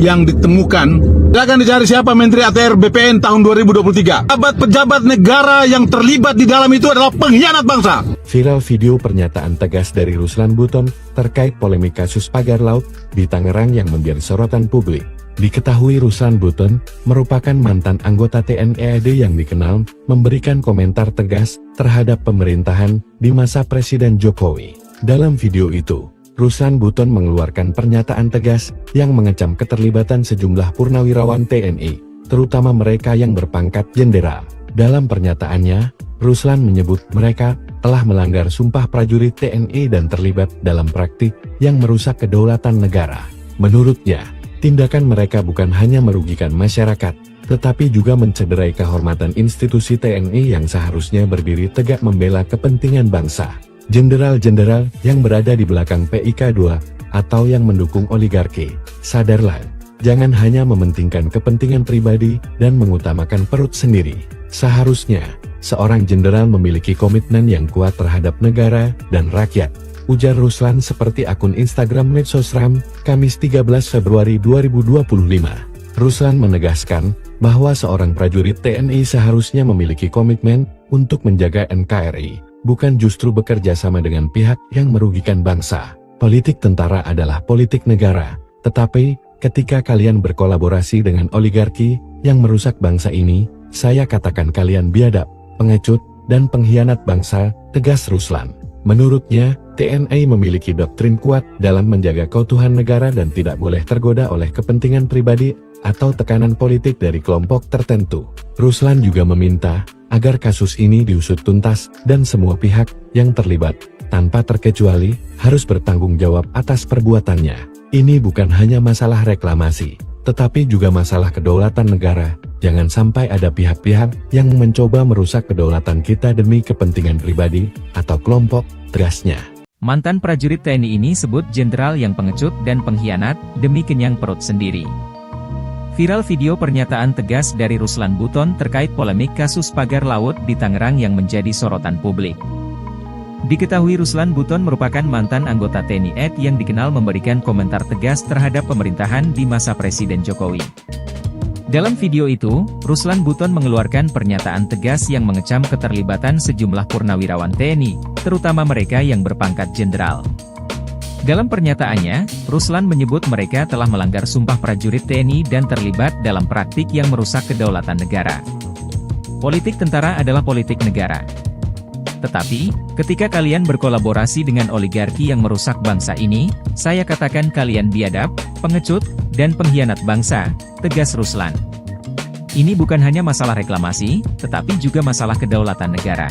yang ditemukan, akan dicari siapa Menteri ATR BPN tahun 2023. Pejabat negara yang terlibat di dalam itu adalah pengkhianat bangsa. Viral video pernyataan tegas dari Ruslan Buton terkait polemik kasus pagar laut di Tangerang yang menjadi sorotan publik. Diketahui Ruslan Buton merupakan mantan anggota TNI AD yang dikenal memberikan komentar tegas terhadap pemerintahan di masa Presiden Jokowi. Dalam video itu, Ruslan Buton mengeluarkan pernyataan tegas yang mengecam keterlibatan sejumlah purnawirawan TNI, terutama mereka yang berpangkat jenderal. Dalam pernyataannya, Ruslan menyebut mereka telah melanggar sumpah prajurit TNI dan terlibat dalam praktik yang merusak kedaulatan negara. Menurutnya, tindakan mereka bukan hanya merugikan masyarakat, tetapi juga mencederai kehormatan institusi TNI yang seharusnya berdiri tegak membela kepentingan bangsa. Jenderal-jenderal yang berada di belakang PIK 2 atau yang mendukung oligarki, sadarlah, jangan hanya mementingkan kepentingan pribadi dan mengutamakan perut sendiri. Seharusnya, seorang jenderal memiliki komitmen yang kuat terhadap negara dan rakyat, ujar Ruslan seperti akun Instagram Medsosram, Kamis 13 Februari 2025. Ruslan menegaskan bahwa seorang prajurit TNI seharusnya memiliki komitmen untuk menjaga NKRI, bukan justru bekerja sama dengan pihak yang merugikan bangsa. Politik tentara adalah politik negara, tetapi ketika kalian berkolaborasi dengan oligarki yang merusak bangsa ini, saya katakan kalian biadab, pengecut, dan pengkhianat bangsa, tegas Ruslan. Menurutnya, TNI memiliki doktrin kuat dalam menjaga keutuhan negara dan tidak boleh tergoda oleh kepentingan pribadi atau tekanan politik dari kelompok tertentu. Ruslan juga meminta agar kasus ini diusut tuntas dan semua pihak yang terlibat, tanpa terkecuali, harus bertanggung jawab atas perbuatannya. Ini bukan hanya masalah reklamasi, tetapi juga masalah kedaulatan negara. Jangan sampai ada pihak-pihak yang mencoba merusak kedaulatan kita demi kepentingan pribadi atau kelompok, tegasnya. Mantan prajurit TNI ini sebut jenderal yang pengecut dan pengkhianat demi kenyang perut sendiri. Viral video pernyataan tegas dari Ruslan Buton terkait polemik kasus pagar laut di Tangerang yang menjadi sorotan publik. Diketahui Ruslan Buton merupakan mantan anggota TNI AD yang dikenal memberikan komentar tegas terhadap pemerintahan di masa Presiden Jokowi. Dalam video itu, Ruslan Buton mengeluarkan pernyataan tegas yang mengecam keterlibatan sejumlah purnawirawan TNI, terutama mereka yang berpangkat jenderal. Dalam pernyataannya, Ruslan menyebut mereka telah melanggar sumpah prajurit TNI dan terlibat dalam praktik yang merusak kedaulatan negara. Politik tentara adalah politik negara. Tetapi, ketika kalian berkolaborasi dengan oligarki yang merusak bangsa ini, saya katakan kalian biadab, pengecut, dan pengkhianat bangsa, tegas Ruslan. Ini bukan hanya masalah reklamasi, tetapi juga masalah kedaulatan negara.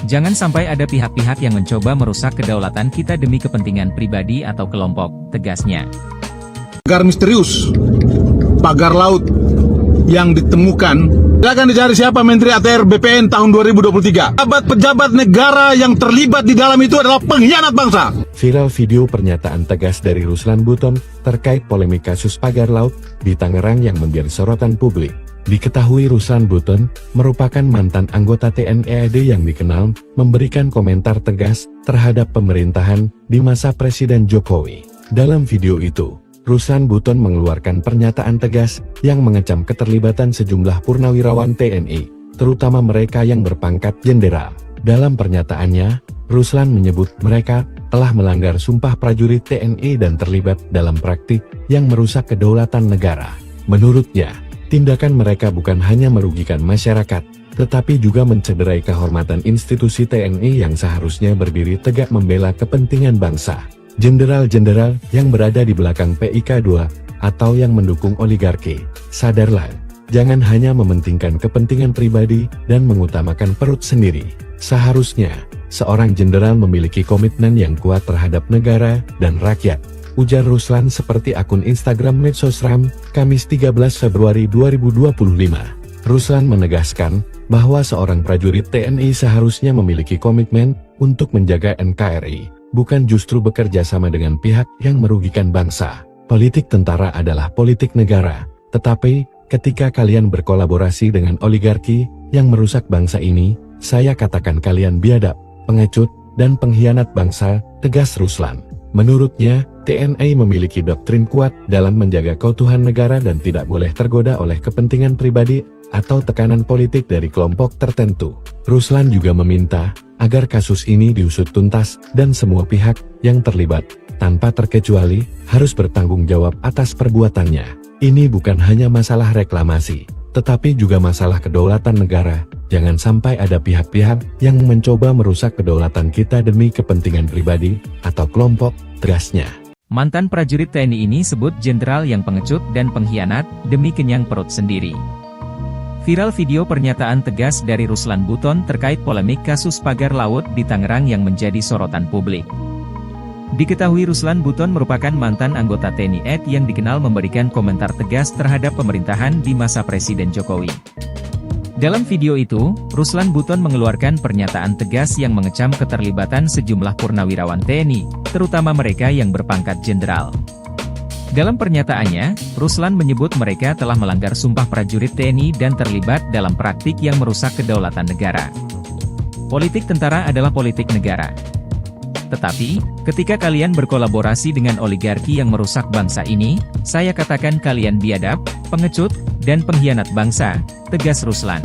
Jangan sampai ada pihak-pihak yang mencoba merusak kedaulatan kita demi kepentingan pribadi atau kelompok, tegasnya. Pagar misterius, pagar laut yang ditemukan, silakan dicari siapa Menteri ATR BPN tahun 2023. Pejabat negara yang terlibat di dalam itu adalah pengkhianat bangsa. Viral video pernyataan tegas dari Ruslan Buton terkait polemik kasus pagar laut di Tangerang yang menjadi sorotan publik. Diketahui Ruslan Buton merupakan mantan anggota TNI AD yang dikenal memberikan komentar tegas terhadap pemerintahan di masa Presiden Jokowi. Dalam video itu, Ruslan Buton mengeluarkan pernyataan tegas yang mengecam keterlibatan sejumlah purnawirawan TNI, terutama mereka yang berpangkat jenderal. Dalam pernyataannya, Ruslan menyebut mereka telah melanggar sumpah prajurit TNI dan terlibat dalam praktik yang merusak kedaulatan negara. Menurutnya, tindakan mereka bukan hanya merugikan masyarakat, tetapi juga mencederai kehormatan institusi TNI yang seharusnya berdiri tegak membela kepentingan bangsa. Jenderal-jenderal yang berada di belakang PIK2 atau yang mendukung oligarki, sadarlah, jangan hanya mementingkan kepentingan pribadi dan mengutamakan perut sendiri. Seharusnya, seorang jenderal memiliki komitmen yang kuat terhadap negara dan rakyat, ujar Ruslan seperti akun Instagram Medsosram, Kamis 13 Februari 2025. Ruslan menegaskan bahwa seorang prajurit TNI seharusnya memiliki komitmen untuk menjaga NKRI, bukan justru bekerja sama dengan pihak yang merugikan bangsa. Politik tentara adalah politik negara, tetapi ketika kalian berkolaborasi dengan oligarki yang merusak bangsa ini, saya katakan kalian biadab, pengecut, dan pengkhianat bangsa, tegas Ruslan. Menurutnya, TNI memiliki doktrin kuat dalam menjaga keutuhan negara dan tidak boleh tergoda oleh kepentingan pribadi atau tekanan politik dari kelompok tertentu. Ruslan juga meminta agar kasus ini diusut tuntas dan semua pihak yang terlibat, tanpa terkecuali, harus bertanggung jawab atas perbuatannya. Ini bukan hanya masalah reklamasi, tetapi juga masalah kedaulatan negara. Jangan sampai ada pihak-pihak yang mencoba merusak kedaulatan kita demi kepentingan pribadi atau kelompok, tegasnya. Mantan prajurit TNI ini sebut jenderal yang pengecut dan pengkhianat demi kenyang perut sendiri. Viral video pernyataan tegas dari Ruslan Buton terkait polemik kasus pagar laut di Tangerang yang menjadi sorotan publik. Diketahui Ruslan Buton merupakan mantan anggota TNI AD yang dikenal memberikan komentar tegas terhadap pemerintahan di masa Presiden Jokowi. Dalam video itu, Ruslan Buton mengeluarkan pernyataan tegas yang mengecam keterlibatan sejumlah purnawirawan TNI, terutama mereka yang berpangkat jenderal. Dalam pernyataannya, Ruslan menyebut mereka telah melanggar sumpah prajurit TNI dan terlibat dalam praktik yang merusak kedaulatan negara. Politik tentara adalah politik negara. Tetapi, ketika kalian berkolaborasi dengan oligarki yang merusak bangsa ini, saya katakan kalian biadab, pengecut, dan pengkhianat bangsa, tegas Ruslan.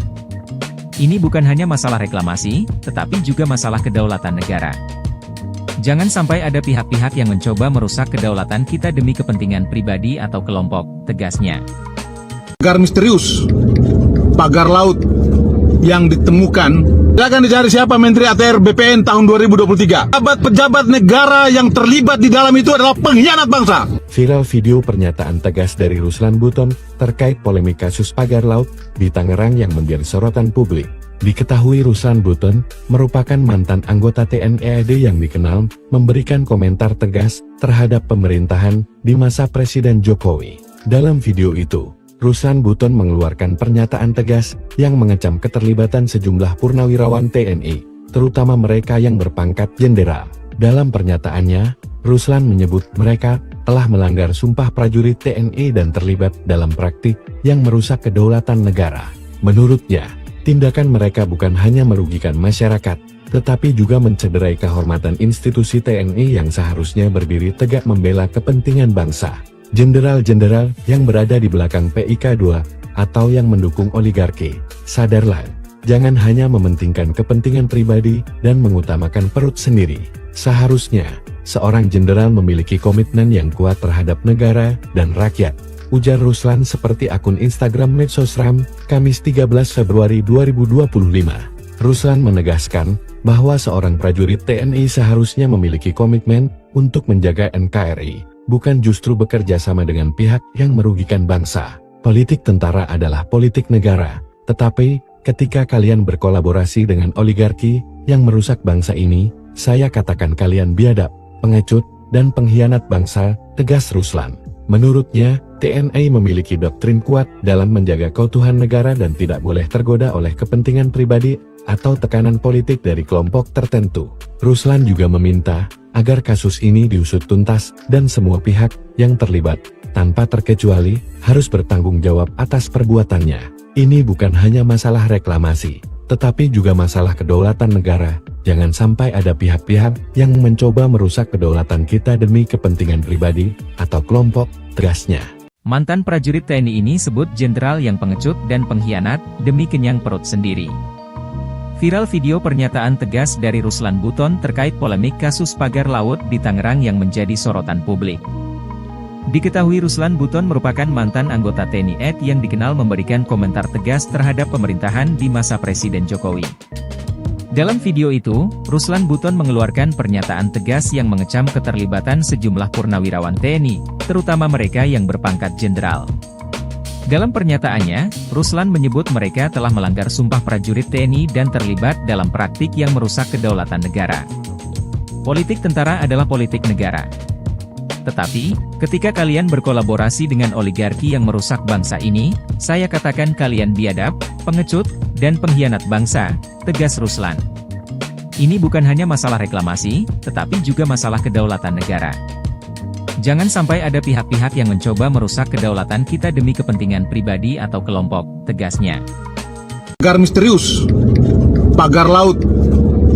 Ini bukan hanya masalah reklamasi, tetapi juga masalah kedaulatan negara. Jangan sampai ada pihak-pihak yang mencoba merusak kedaulatan kita demi kepentingan pribadi atau kelompok, tegasnya. Pagar misterius, pagar laut yang ditemukan, silakan dicari siapa Menteri ATR BPN tahun 2023. Pejabat negara yang terlibat di dalam itu adalah pengkhianat bangsa. Viral video pernyataan tegas dari Ruslan Buton terkait polemik kasus pagar laut di Tangerang yang menjadi sorotan publik. Diketahui Ruslan Buton merupakan mantan anggota TNI AD yang dikenal memberikan komentar tegas terhadap pemerintahan di masa Presiden Jokowi. Dalam video itu, Ruslan Buton mengeluarkan pernyataan tegas yang mengecam keterlibatan sejumlah purnawirawan TNI, terutama mereka yang berpangkat jenderal. Dalam pernyataannya, Ruslan menyebut mereka telah melanggar sumpah prajurit TNI dan terlibat dalam praktik yang merusak kedaulatan negara. Menurutnya, tindakan mereka bukan hanya merugikan masyarakat, tetapi juga mencederai kehormatan institusi TNI yang seharusnya berdiri tegak membela kepentingan bangsa. Jenderal-jenderal yang berada di belakang PIK 2 atau yang mendukung oligarki, sadarlah, jangan hanya mementingkan kepentingan pribadi dan mengutamakan perut sendiri. Seharusnya, seorang jenderal memiliki komitmen yang kuat terhadap negara dan rakyat, ujar Ruslan seperti akun Instagram Medsosram, Kamis 13 Februari 2025. Ruslan menegaskan bahwa seorang prajurit TNI seharusnya memiliki komitmen untuk menjaga NKRI, bukan justru bekerja sama dengan pihak yang merugikan bangsa. Politik tentara adalah politik negara, tetapi ketika kalian berkolaborasi dengan oligarki yang merusak bangsa ini, saya katakan kalian biadab, pengecut, dan pengkhianat bangsa, tegas Ruslan. Menurutnya, TNI memiliki doktrin kuat dalam menjaga keutuhan negara dan tidak boleh tergoda oleh kepentingan pribadi atau tekanan politik dari kelompok tertentu. Ruslan juga meminta agar kasus ini diusut tuntas dan semua pihak yang terlibat, tanpa terkecuali, harus bertanggung jawab atas perbuatannya. Ini bukan hanya masalah reklamasi, tetapi juga masalah kedaulatan negara. Jangan sampai ada pihak-pihak yang mencoba merusak kedaulatan kita demi kepentingan pribadi atau kelompok, tegasnya. Mantan prajurit TNI ini sebut jenderal yang pengecut dan pengkhianat demi kenyang perut sendiri. Viral video pernyataan tegas dari Ruslan Buton terkait polemik kasus pagar laut di Tangerang yang menjadi sorotan publik. Diketahui Ruslan Buton merupakan mantan anggota TNI AD yang dikenal memberikan komentar tegas terhadap pemerintahan di masa Presiden Jokowi. Dalam video itu, Ruslan Buton mengeluarkan pernyataan tegas yang mengecam keterlibatan sejumlah purnawirawan TNI, terutama mereka yang berpangkat jenderal. Dalam pernyataannya, Ruslan menyebut mereka telah melanggar sumpah prajurit TNI dan terlibat dalam praktik yang merusak kedaulatan negara. Politik tentara adalah politik negara. Tetapi, ketika kalian berkolaborasi dengan oligarki yang merusak bangsa ini, saya katakan kalian biadab, pengecut, dan pengkhianat bangsa, tegas Ruslan. Ini bukan hanya masalah reklamasi, tetapi juga masalah kedaulatan negara. Jangan sampai ada pihak-pihak yang mencoba merusak kedaulatan kita demi kepentingan pribadi atau kelompok, tegasnya. Pagar misterius, pagar laut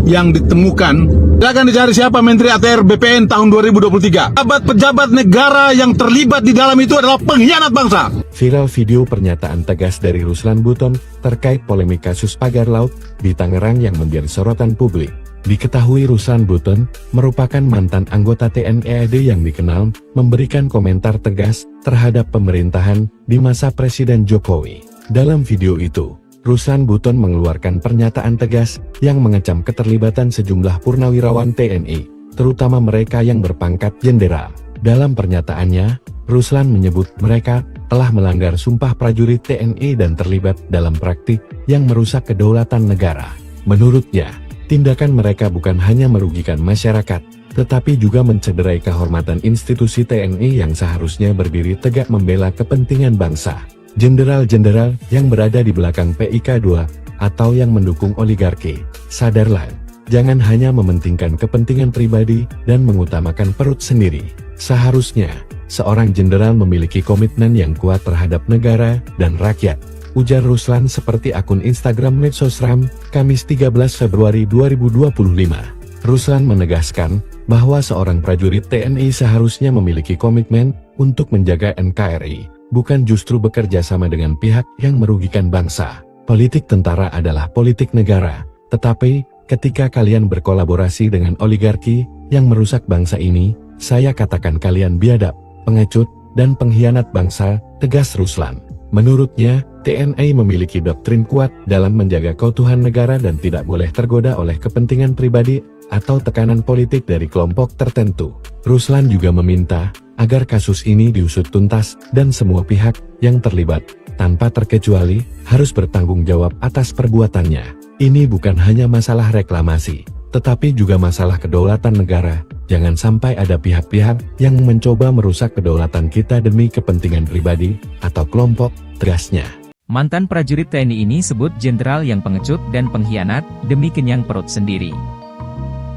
yang ditemukan, silakan dicari siapa Menteri ATR BPN tahun 2023. Pejabat negara yang terlibat di dalam itu adalah pengkhianat bangsa. Viral video pernyataan tegas dari Ruslan Buton terkait polemik kasus pagar laut di Tangerang yang menjadi sorotan publik. Diketahui Ruslan Buton merupakan mantan anggota TNI AD yang dikenal memberikan komentar tegas terhadap pemerintahan di masa Presiden Jokowi. Dalam video itu, Ruslan Buton mengeluarkan pernyataan tegas yang mengecam keterlibatan sejumlah purnawirawan TNI, terutama mereka yang berpangkat jenderal. Dalam pernyataannya, Ruslan menyebut mereka telah melanggar sumpah prajurit TNI dan terlibat dalam praktik yang merusak kedaulatan negara. Menurutnya, tindakan mereka bukan hanya merugikan masyarakat, tetapi juga mencederai kehormatan institusi TNI yang seharusnya berdiri tegak membela kepentingan bangsa. Jenderal-jenderal yang berada di belakang PIK 2 atau yang mendukung oligarki, sadarlah, jangan hanya mementingkan kepentingan pribadi dan mengutamakan perut sendiri. Seharusnya, seorang jenderal memiliki komitmen yang kuat terhadap negara dan rakyat, ujar Ruslan seperti akun Instagram Medsosram, Kamis 13 Februari 2025. Ruslan menegaskan bahwa seorang prajurit TNI seharusnya memiliki komitmen untuk menjaga NKRI, bukan justru bekerja sama dengan pihak yang merugikan bangsa. Politik tentara adalah politik negara, tetapi ketika kalian berkolaborasi dengan oligarki yang merusak bangsa ini, saya katakan kalian biadab, pengecut, dan pengkhianat bangsa, tegas Ruslan. Menurutnya, TNI memiliki doktrin kuat dalam menjaga keutuhan negara dan tidak boleh tergoda oleh kepentingan pribadi atau tekanan politik dari kelompok tertentu. Ruslan juga meminta agar kasus ini diusut tuntas dan semua pihak yang terlibat, tanpa terkecuali, harus bertanggung jawab atas perbuatannya. Ini bukan hanya masalah reklamasi, tetapi juga masalah kedaulatan negara. Jangan sampai ada pihak-pihak yang mencoba merusak kedaulatan kita demi kepentingan pribadi atau kelompok, tegasnya. Mantan prajurit TNI ini sebut jenderal yang pengecut dan pengkhianat demi kenyang perut sendiri.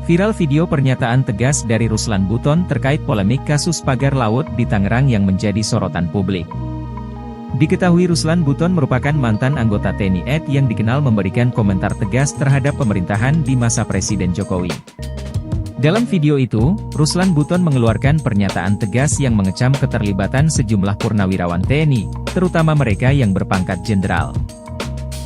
Viral video pernyataan tegas dari Ruslan Buton terkait polemik kasus pagar laut di Tangerang yang menjadi sorotan publik. Diketahui Ruslan Buton merupakan mantan anggota TNI AD yang dikenal memberikan komentar tegas terhadap pemerintahan di masa Presiden Jokowi. Dalam video itu, Ruslan Buton mengeluarkan pernyataan tegas yang mengecam keterlibatan sejumlah purnawirawan TNI, terutama mereka yang berpangkat jenderal.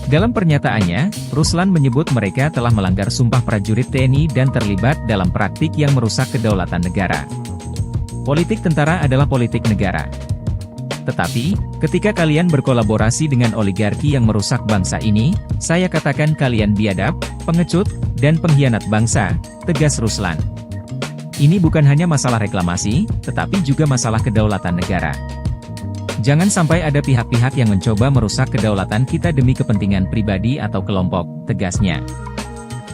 Dalam pernyataannya, Ruslan menyebut mereka telah melanggar sumpah prajurit TNI dan terlibat dalam praktik yang merusak kedaulatan negara. Politik tentara adalah politik negara. Tetapi, ketika kalian berkolaborasi dengan oligarki yang merusak bangsa ini, saya katakan kalian biadab, pengecut, dan pengkhianat bangsa, tegas Ruslan. Ini bukan hanya masalah reklamasi, tetapi juga masalah kedaulatan negara. Jangan sampai ada pihak-pihak yang mencoba merusak kedaulatan kita demi kepentingan pribadi atau kelompok, tegasnya.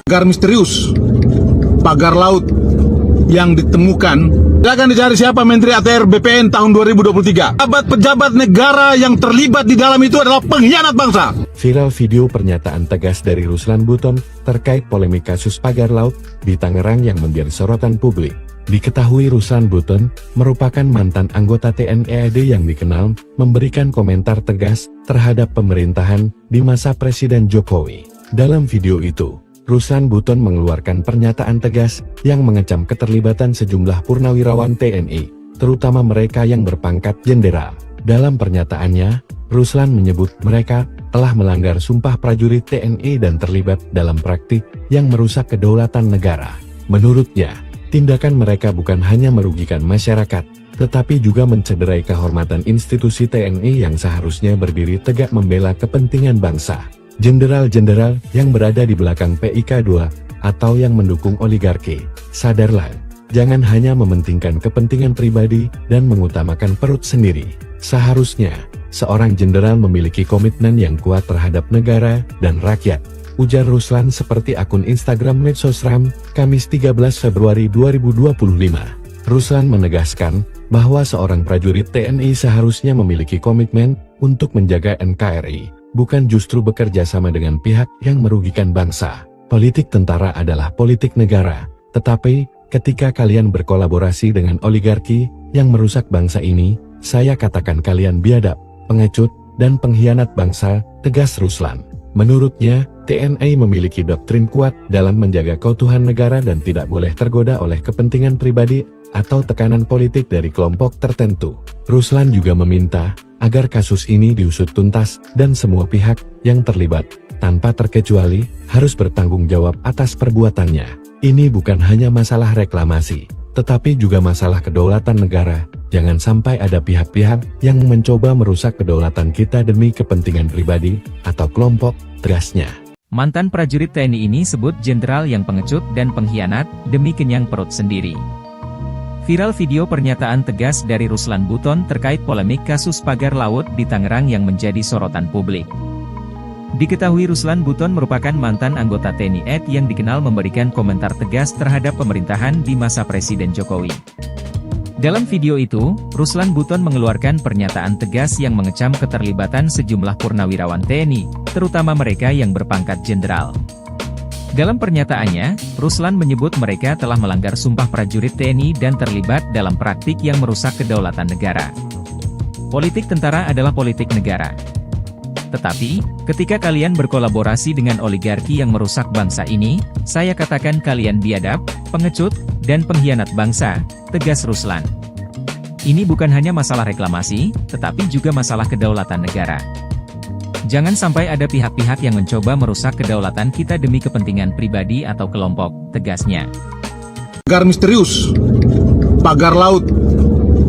Pagar misterius, pagar laut yang ditemukan, silakan dicari siapa Menteri ATR BPN tahun 2023. Pejabat negara yang terlibat di dalam itu adalah pengkhianat bangsa. Viral video pernyataan tegas dari Ruslan Buton terkait polemik kasus pagar laut di Tangerang yang menjadi sorotan publik. Diketahui Ruslan Buton merupakan mantan anggota TNI AD yang dikenal memberikan komentar tegas terhadap pemerintahan di masa Presiden Jokowi. Dalam video itu, Ruslan Buton mengeluarkan pernyataan tegas yang mengecam keterlibatan sejumlah purnawirawan TNI, terutama mereka yang berpangkat jenderal. Dalam pernyataannya, Ruslan menyebut mereka telah melanggar sumpah prajurit TNI dan terlibat dalam praktik yang merusak kedaulatan negara. Menurutnya, tindakan mereka bukan hanya merugikan masyarakat, tetapi juga mencederai kehormatan institusi TNI yang seharusnya berdiri tegak membela kepentingan bangsa. Jenderal-jenderal yang berada di belakang PIK2 atau yang mendukung oligarki, sadarlah, jangan hanya mementingkan kepentingan pribadi dan mengutamakan perut sendiri. Seharusnya, seorang jenderal memiliki komitmen yang kuat terhadap negara dan rakyat, ujar Ruslan seperti akun Instagram Medsosram, Kamis 13 Februari 2025. Ruslan menegaskan bahwa seorang prajurit TNI seharusnya memiliki komitmen untuk menjaga NKRI, bukan justru bekerja sama dengan pihak yang merugikan bangsa. Politik tentara adalah politik negara, tetapi ketika kalian berkolaborasi dengan oligarki yang merusak bangsa ini, saya katakan kalian biadab, pengecut, dan pengkhianat bangsa, tegas Ruslan. Menurutnya, TNI memiliki doktrin kuat dalam menjaga keutuhan negara dan tidak boleh tergoda oleh kepentingan pribadi atau tekanan politik dari kelompok tertentu. Ruslan juga meminta agar kasus ini diusut tuntas dan semua pihak yang terlibat, tanpa terkecuali, harus bertanggung jawab atas perbuatannya. Ini bukan hanya masalah reklamasi, tetapi juga masalah kedaulatan negara. Jangan sampai ada pihak-pihak yang mencoba merusak kedaulatan kita demi kepentingan pribadi atau kelompok, tegasnya. Mantan prajurit TNI ini sebut jenderal yang pengecut dan pengkhianat demi kenyang perut sendiri. Viral video pernyataan tegas dari Ruslan Buton terkait polemik kasus pagar laut di Tangerang yang menjadi sorotan publik. Diketahui Ruslan Buton merupakan mantan anggota TNI AD yang dikenal memberikan komentar tegas terhadap pemerintahan di masa Presiden Jokowi. Dalam video itu, Ruslan Buton mengeluarkan pernyataan tegas yang mengecam keterlibatan sejumlah purnawirawan TNI, terutama mereka yang berpangkat jenderal. Dalam pernyataannya, Ruslan menyebut mereka telah melanggar sumpah prajurit TNI dan terlibat dalam praktik yang merusak kedaulatan negara. Politik tentara adalah politik negara. Tetapi, ketika kalian berkolaborasi dengan oligarki yang merusak bangsa ini, saya katakan kalian biadab, pengecut, dan pengkhianat bangsa, tegas Ruslan. Ini bukan hanya masalah reklamasi, tetapi juga masalah kedaulatan negara. Jangan sampai ada pihak-pihak yang mencoba merusak kedaulatan kita demi kepentingan pribadi atau kelompok, tegasnya. Pagar misterius, pagar laut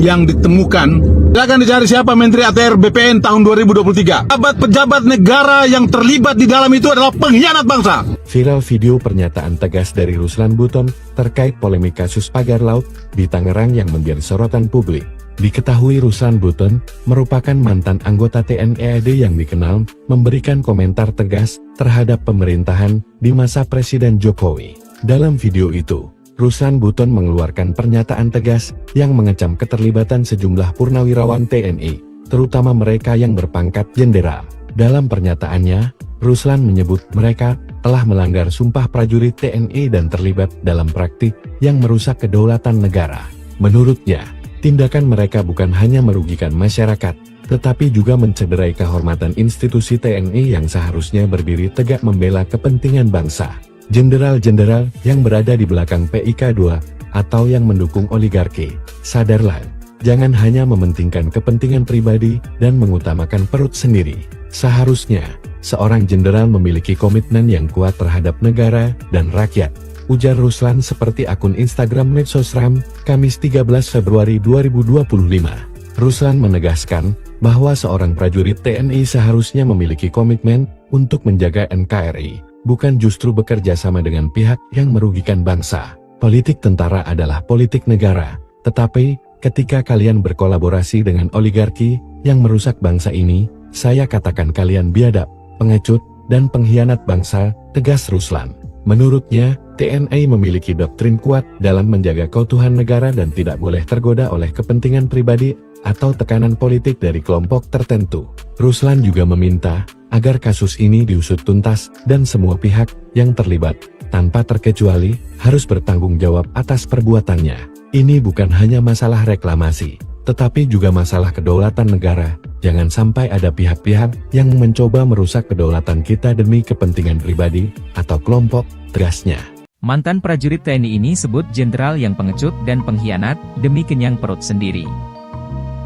yang ditemukan, silakan dicari siapa Menteri ATR BPN tahun 2023. Pejabat negara yang terlibat di dalam itu adalah pengkhianat bangsa. Viral video pernyataan tegas dari Ruslan Buton terkait polemik kasus pagar laut di Tangerang yang menjadi sorotan publik. Diketahui Ruslan Buton merupakan mantan anggota TNI AD yang dikenal memberikan komentar tegas terhadap pemerintahan di masa Presiden Jokowi. Dalam video itu, Ruslan Buton mengeluarkan pernyataan tegas yang mengecam keterlibatan sejumlah purnawirawan TNI, terutama mereka yang berpangkat jenderal. Dalam pernyataannya, Ruslan menyebut mereka telah melanggar sumpah prajurit TNI dan terlibat dalam praktik yang merusak kedaulatan negara. Menurutnya, tindakan mereka bukan hanya merugikan masyarakat, tetapi juga mencederai kehormatan institusi TNI yang seharusnya berdiri tegak membela kepentingan bangsa. Jenderal-jenderal yang berada di belakang PIK 2 atau yang mendukung oligarki, sadarlah, jangan hanya mementingkan kepentingan pribadi dan mengutamakan perut sendiri. Seharusnya, seorang jenderal memiliki komitmen yang kuat terhadap negara dan rakyat, ujar Ruslan seperti akun Instagram Medsosram, Kamis 13 Februari 2025. Ruslan menegaskan bahwa seorang prajurit TNI seharusnya memiliki komitmen untuk menjaga NKRI, bukan justru bekerja sama dengan pihak yang merugikan bangsa. Politik tentara adalah politik negara, tetapi ketika kalian berkolaborasi dengan oligarki yang merusak bangsa ini, saya katakan kalian biadab, pengecut, dan pengkhianat bangsa, tegas Ruslan. Menurutnya, TNI memiliki doktrin kuat dalam menjaga keutuhan negara dan tidak boleh tergoda oleh kepentingan pribadi atau tekanan politik dari kelompok tertentu. Ruslan juga meminta agar kasus ini diusut tuntas dan semua pihak yang terlibat, tanpa terkecuali, harus bertanggung jawab atas perbuatannya. Ini bukan hanya masalah reklamasi, tetapi juga masalah kedaulatan negara. Jangan sampai ada pihak-pihak yang mencoba merusak kedaulatan kita demi kepentingan pribadi atau kelompok, tegasnya. Mantan prajurit TNI ini sebut jenderal yang pengecut dan pengkhianat demi kenyang perut sendiri.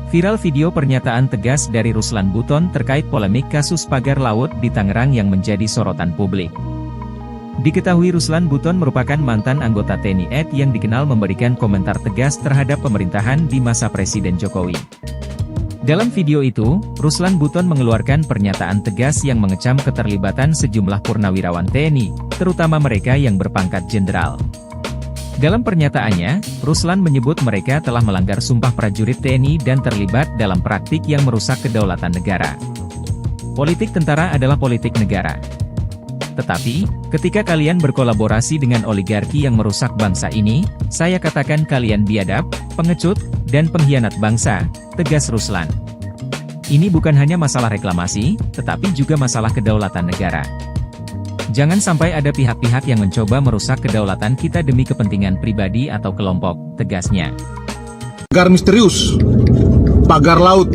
Viral video pernyataan tegas dari Ruslan Buton terkait polemik kasus pagar laut di Tangerang yang menjadi sorotan publik. Diketahui Ruslan Buton merupakan mantan anggota TNI AD yang dikenal memberikan komentar tegas terhadap pemerintahan di masa Presiden Jokowi. Dalam video itu, Ruslan Buton mengeluarkan pernyataan tegas yang mengecam keterlibatan sejumlah purnawirawan TNI, terutama mereka yang berpangkat jenderal. Dalam pernyataannya, Ruslan menyebut mereka telah melanggar sumpah prajurit TNI dan terlibat dalam praktik yang merusak kedaulatan negara. Politik tentara adalah politik negara. Tetapi, ketika kalian berkolaborasi dengan oligarki yang merusak bangsa ini, saya katakan kalian biadab, pengecut, dan pengkhianat bangsa, tegas Ruslan. Ini bukan hanya masalah reklamasi, tetapi juga masalah kedaulatan negara. Jangan sampai ada pihak-pihak yang mencoba merusak kedaulatan kita demi kepentingan pribadi atau kelompok, tegasnya. Pagar misterius, pagar laut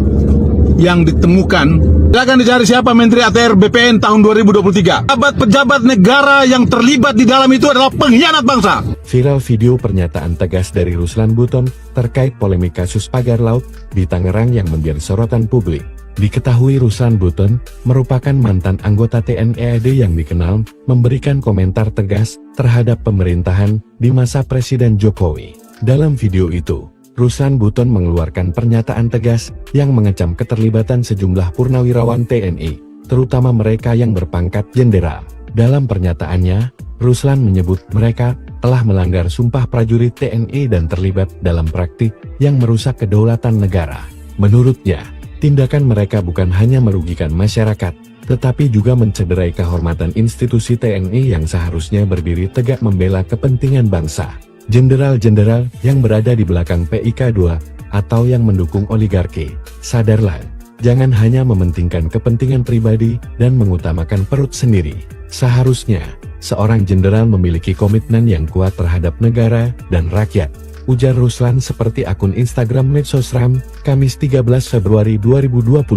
yang ditemukan, silakan dicari siapa Menteri ATR BPN tahun 2023. Pejabat negara yang terlibat di dalam itu adalah pengkhianat bangsa. Viral video pernyataan tegas dari Ruslan Buton terkait polemik kasus pagar laut di Tangerang yang menjadi sorotan publik. Diketahui Ruslan Buton merupakan mantan anggota TNI AD yang dikenal memberikan komentar tegas terhadap pemerintahan di masa Presiden Jokowi. Dalam video itu, Ruslan Buton mengeluarkan pernyataan tegas yang mengecam keterlibatan sejumlah purnawirawan TNI, terutama mereka yang berpangkat jenderal. Dalam pernyataannya, Ruslan menyebut mereka telah melanggar sumpah prajurit TNI dan terlibat dalam praktik yang merusak kedaulatan negara. Menurutnya, tindakan mereka bukan hanya merugikan masyarakat, tetapi juga mencederai kehormatan institusi TNI yang seharusnya berdiri tegak membela kepentingan bangsa. Jenderal-jenderal yang berada di belakang PIK 2 atau yang mendukung oligarki, sadarlah, jangan hanya mementingkan kepentingan pribadi dan mengutamakan perut sendiri. Seharusnya, seorang jenderal memiliki komitmen yang kuat terhadap negara dan rakyat, ujar Ruslan seperti akun Instagram Medsosram, Kamis 13 Februari 2025.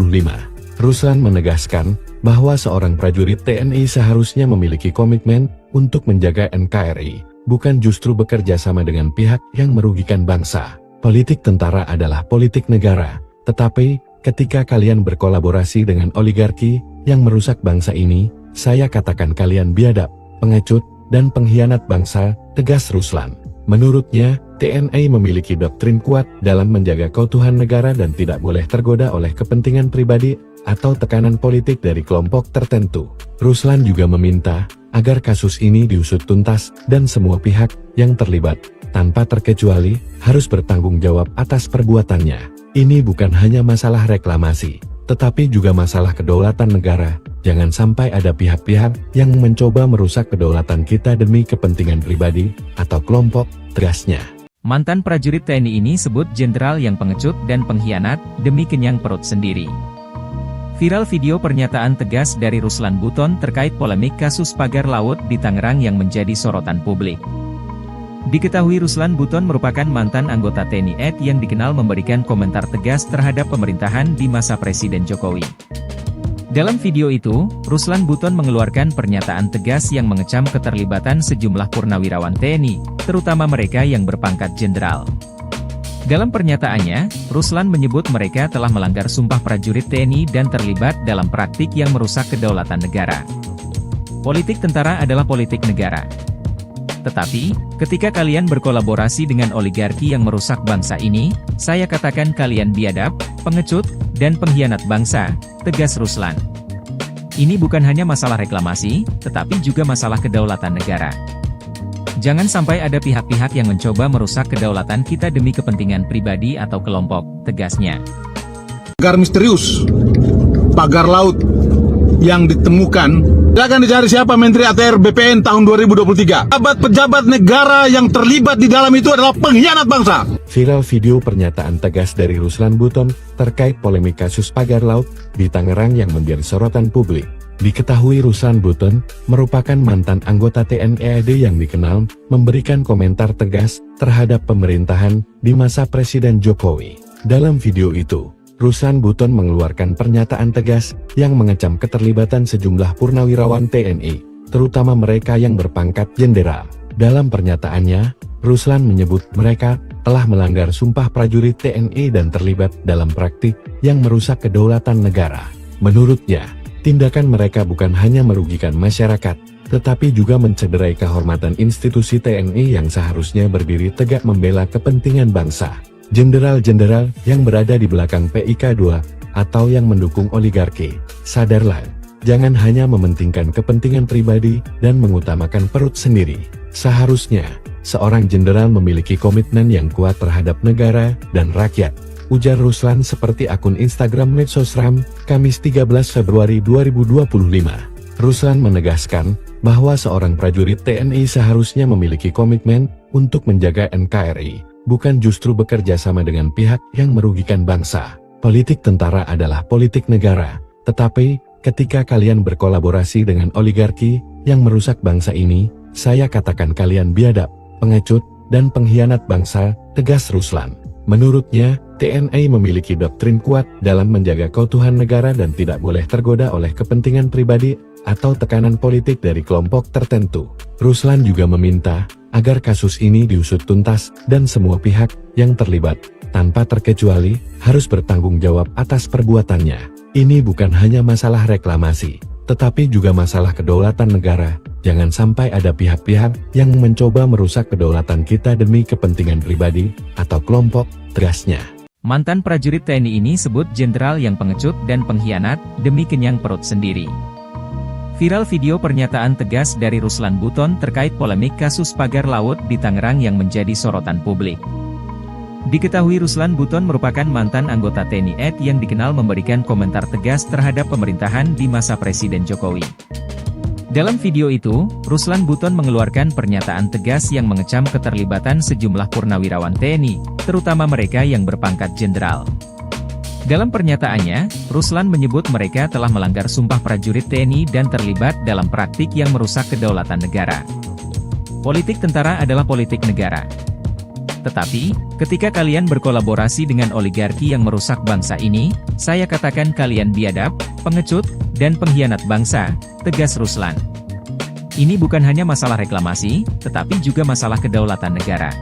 Ruslan menegaskan bahwa seorang prajurit TNI seharusnya memiliki komitmen untuk menjaga NKRI, bukan justru bekerja sama dengan pihak yang merugikan bangsa. Politik tentara adalah politik negara, tetapi ketika kalian berkolaborasi dengan oligarki yang merusak bangsa ini, saya katakan kalian biadab, pengecut, dan pengkhianat bangsa, tegas Ruslan. Menurutnya, TNI memiliki doktrin kuat dalam menjaga keutuhan negara dan tidak boleh tergoda oleh kepentingan pribadi atau tekanan politik dari kelompok tertentu. Ruslan juga meminta agar kasus ini diusut tuntas dan semua pihak yang terlibat, tanpa terkecuali, harus bertanggung jawab atas perbuatannya. Ini bukan hanya masalah reklamasi, tetapi juga masalah kedaulatan negara. Jangan sampai ada pihak-pihak yang mencoba merusak kedaulatan kita demi kepentingan pribadi atau kelompok, tegasnya. Mantan prajurit TNI ini sebut jenderal yang pengecut dan pengkhianat demi kenyang perut sendiri. Viral video pernyataan tegas dari Ruslan Buton terkait polemik kasus pagar laut di Tangerang yang menjadi sorotan publik. Diketahui Ruslan Buton merupakan mantan anggota TNI AD yang dikenal memberikan komentar tegas terhadap pemerintahan di masa Presiden Jokowi. Dalam video itu, Ruslan Buton mengeluarkan pernyataan tegas yang mengecam keterlibatan sejumlah purnawirawan TNI, terutama mereka yang berpangkat jenderal. Dalam pernyataannya, Ruslan menyebut mereka telah melanggar sumpah prajurit TNI dan terlibat dalam praktik yang merusak kedaulatan negara. Politik tentara adalah politik negara. Tetapi, ketika kalian berkolaborasi dengan oligarki yang merusak bangsa ini, saya katakan kalian biadab, pengecut, dan pengkhianat bangsa, tegas Ruslan. Ini bukan hanya masalah reklamasi, tetapi juga masalah kedaulatan negara. Jangan sampai ada pihak-pihak yang mencoba merusak kedaulatan kita demi kepentingan pribadi atau kelompok, tegasnya. Pagar misterius, pagar laut yang ditemukan, silakan dicari siapa Menteri ATR BPN tahun 2023. Pejabat negara yang terlibat di dalam itu adalah pengkhianat bangsa. Viral video pernyataan tegas dari Ruslan Buton terkait polemik kasus pagar laut di Tangerang yang menjadi sorotan publik. Diketahui Ruslan Buton merupakan mantan anggota TNI AD yang dikenal memberikan komentar tegas terhadap pemerintahan di masa Presiden Jokowi. Dalam video itu, Ruslan Buton mengeluarkan pernyataan tegas yang mengecam keterlibatan sejumlah purnawirawan TNI, terutama mereka yang berpangkat jenderal. Dalam pernyataannya, Ruslan menyebut mereka telah melanggar sumpah prajurit TNI dan terlibat dalam praktik yang merusak kedaulatan negara. Menurutnya, tindakan mereka bukan hanya merugikan masyarakat, tetapi juga mencederai kehormatan institusi TNI yang seharusnya berdiri tegak membela kepentingan bangsa. Jenderal-jenderal yang berada di belakang PIK2 atau yang mendukung oligarki, sadarlah, jangan hanya mementingkan kepentingan pribadi dan mengutamakan perut sendiri. Seharusnya, seorang jenderal memiliki komitmen yang kuat terhadap negara dan rakyat, ujar Ruslan seperti akun Instagram Medsosram, Kamis 13 Februari 2025. Ruslan menegaskan bahwa seorang prajurit TNI seharusnya memiliki komitmen untuk menjaga NKRI, bukan justru bekerja sama dengan pihak yang merugikan bangsa. Politik tentara adalah politik negara, tetapi ketika kalian berkolaborasi dengan oligarki yang merusak bangsa ini, saya katakan kalian biadab, pengecut, dan pengkhianat bangsa, tegas Ruslan. Menurutnya, TNI memiliki doktrin kuat dalam menjaga keutuhan negara dan tidak boleh tergoda oleh kepentingan pribadi atau tekanan politik dari kelompok tertentu. Ruslan juga meminta agar kasus ini diusut tuntas dan semua pihak yang terlibat, tanpa terkecuali, harus bertanggung jawab atas perbuatannya. Ini bukan hanya masalah reklamasi, tetapi juga masalah kedaulatan negara. Jangan sampai ada pihak-pihak yang mencoba merusak kedaulatan kita demi kepentingan pribadi atau kelompok, tegasnya. Mantan prajurit TNI ini sebut jenderal yang pengecut dan pengkhianat demi kenyang perut sendiri. Viral video pernyataan tegas dari Ruslan Buton terkait polemik kasus pagar laut di Tangerang yang menjadi sorotan publik. Diketahui Ruslan Buton merupakan mantan anggota TNI AD yang dikenal memberikan komentar tegas terhadap pemerintahan di masa Presiden Jokowi. Dalam video itu, Ruslan Buton mengeluarkan pernyataan tegas yang mengecam keterlibatan sejumlah purnawirawan TNI, terutama mereka yang berpangkat jenderal. Dalam pernyataannya, Ruslan menyebut mereka telah melanggar sumpah prajurit TNI dan terlibat dalam praktik yang merusak kedaulatan negara. Politik tentara adalah politik negara. Tetapi, ketika kalian berkolaborasi dengan oligarki yang merusak bangsa ini, saya katakan kalian biadab, pengecut, dan pengkhianat bangsa, tegas Ruslan. Ini bukan hanya masalah reklamasi, tetapi juga masalah kedaulatan negara.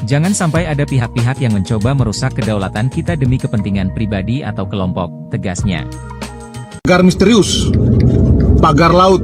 Jangan sampai ada pihak-pihak yang mencoba merusak kedaulatan kita demi kepentingan pribadi atau kelompok, tegasnya. Pagar misterius, pagar laut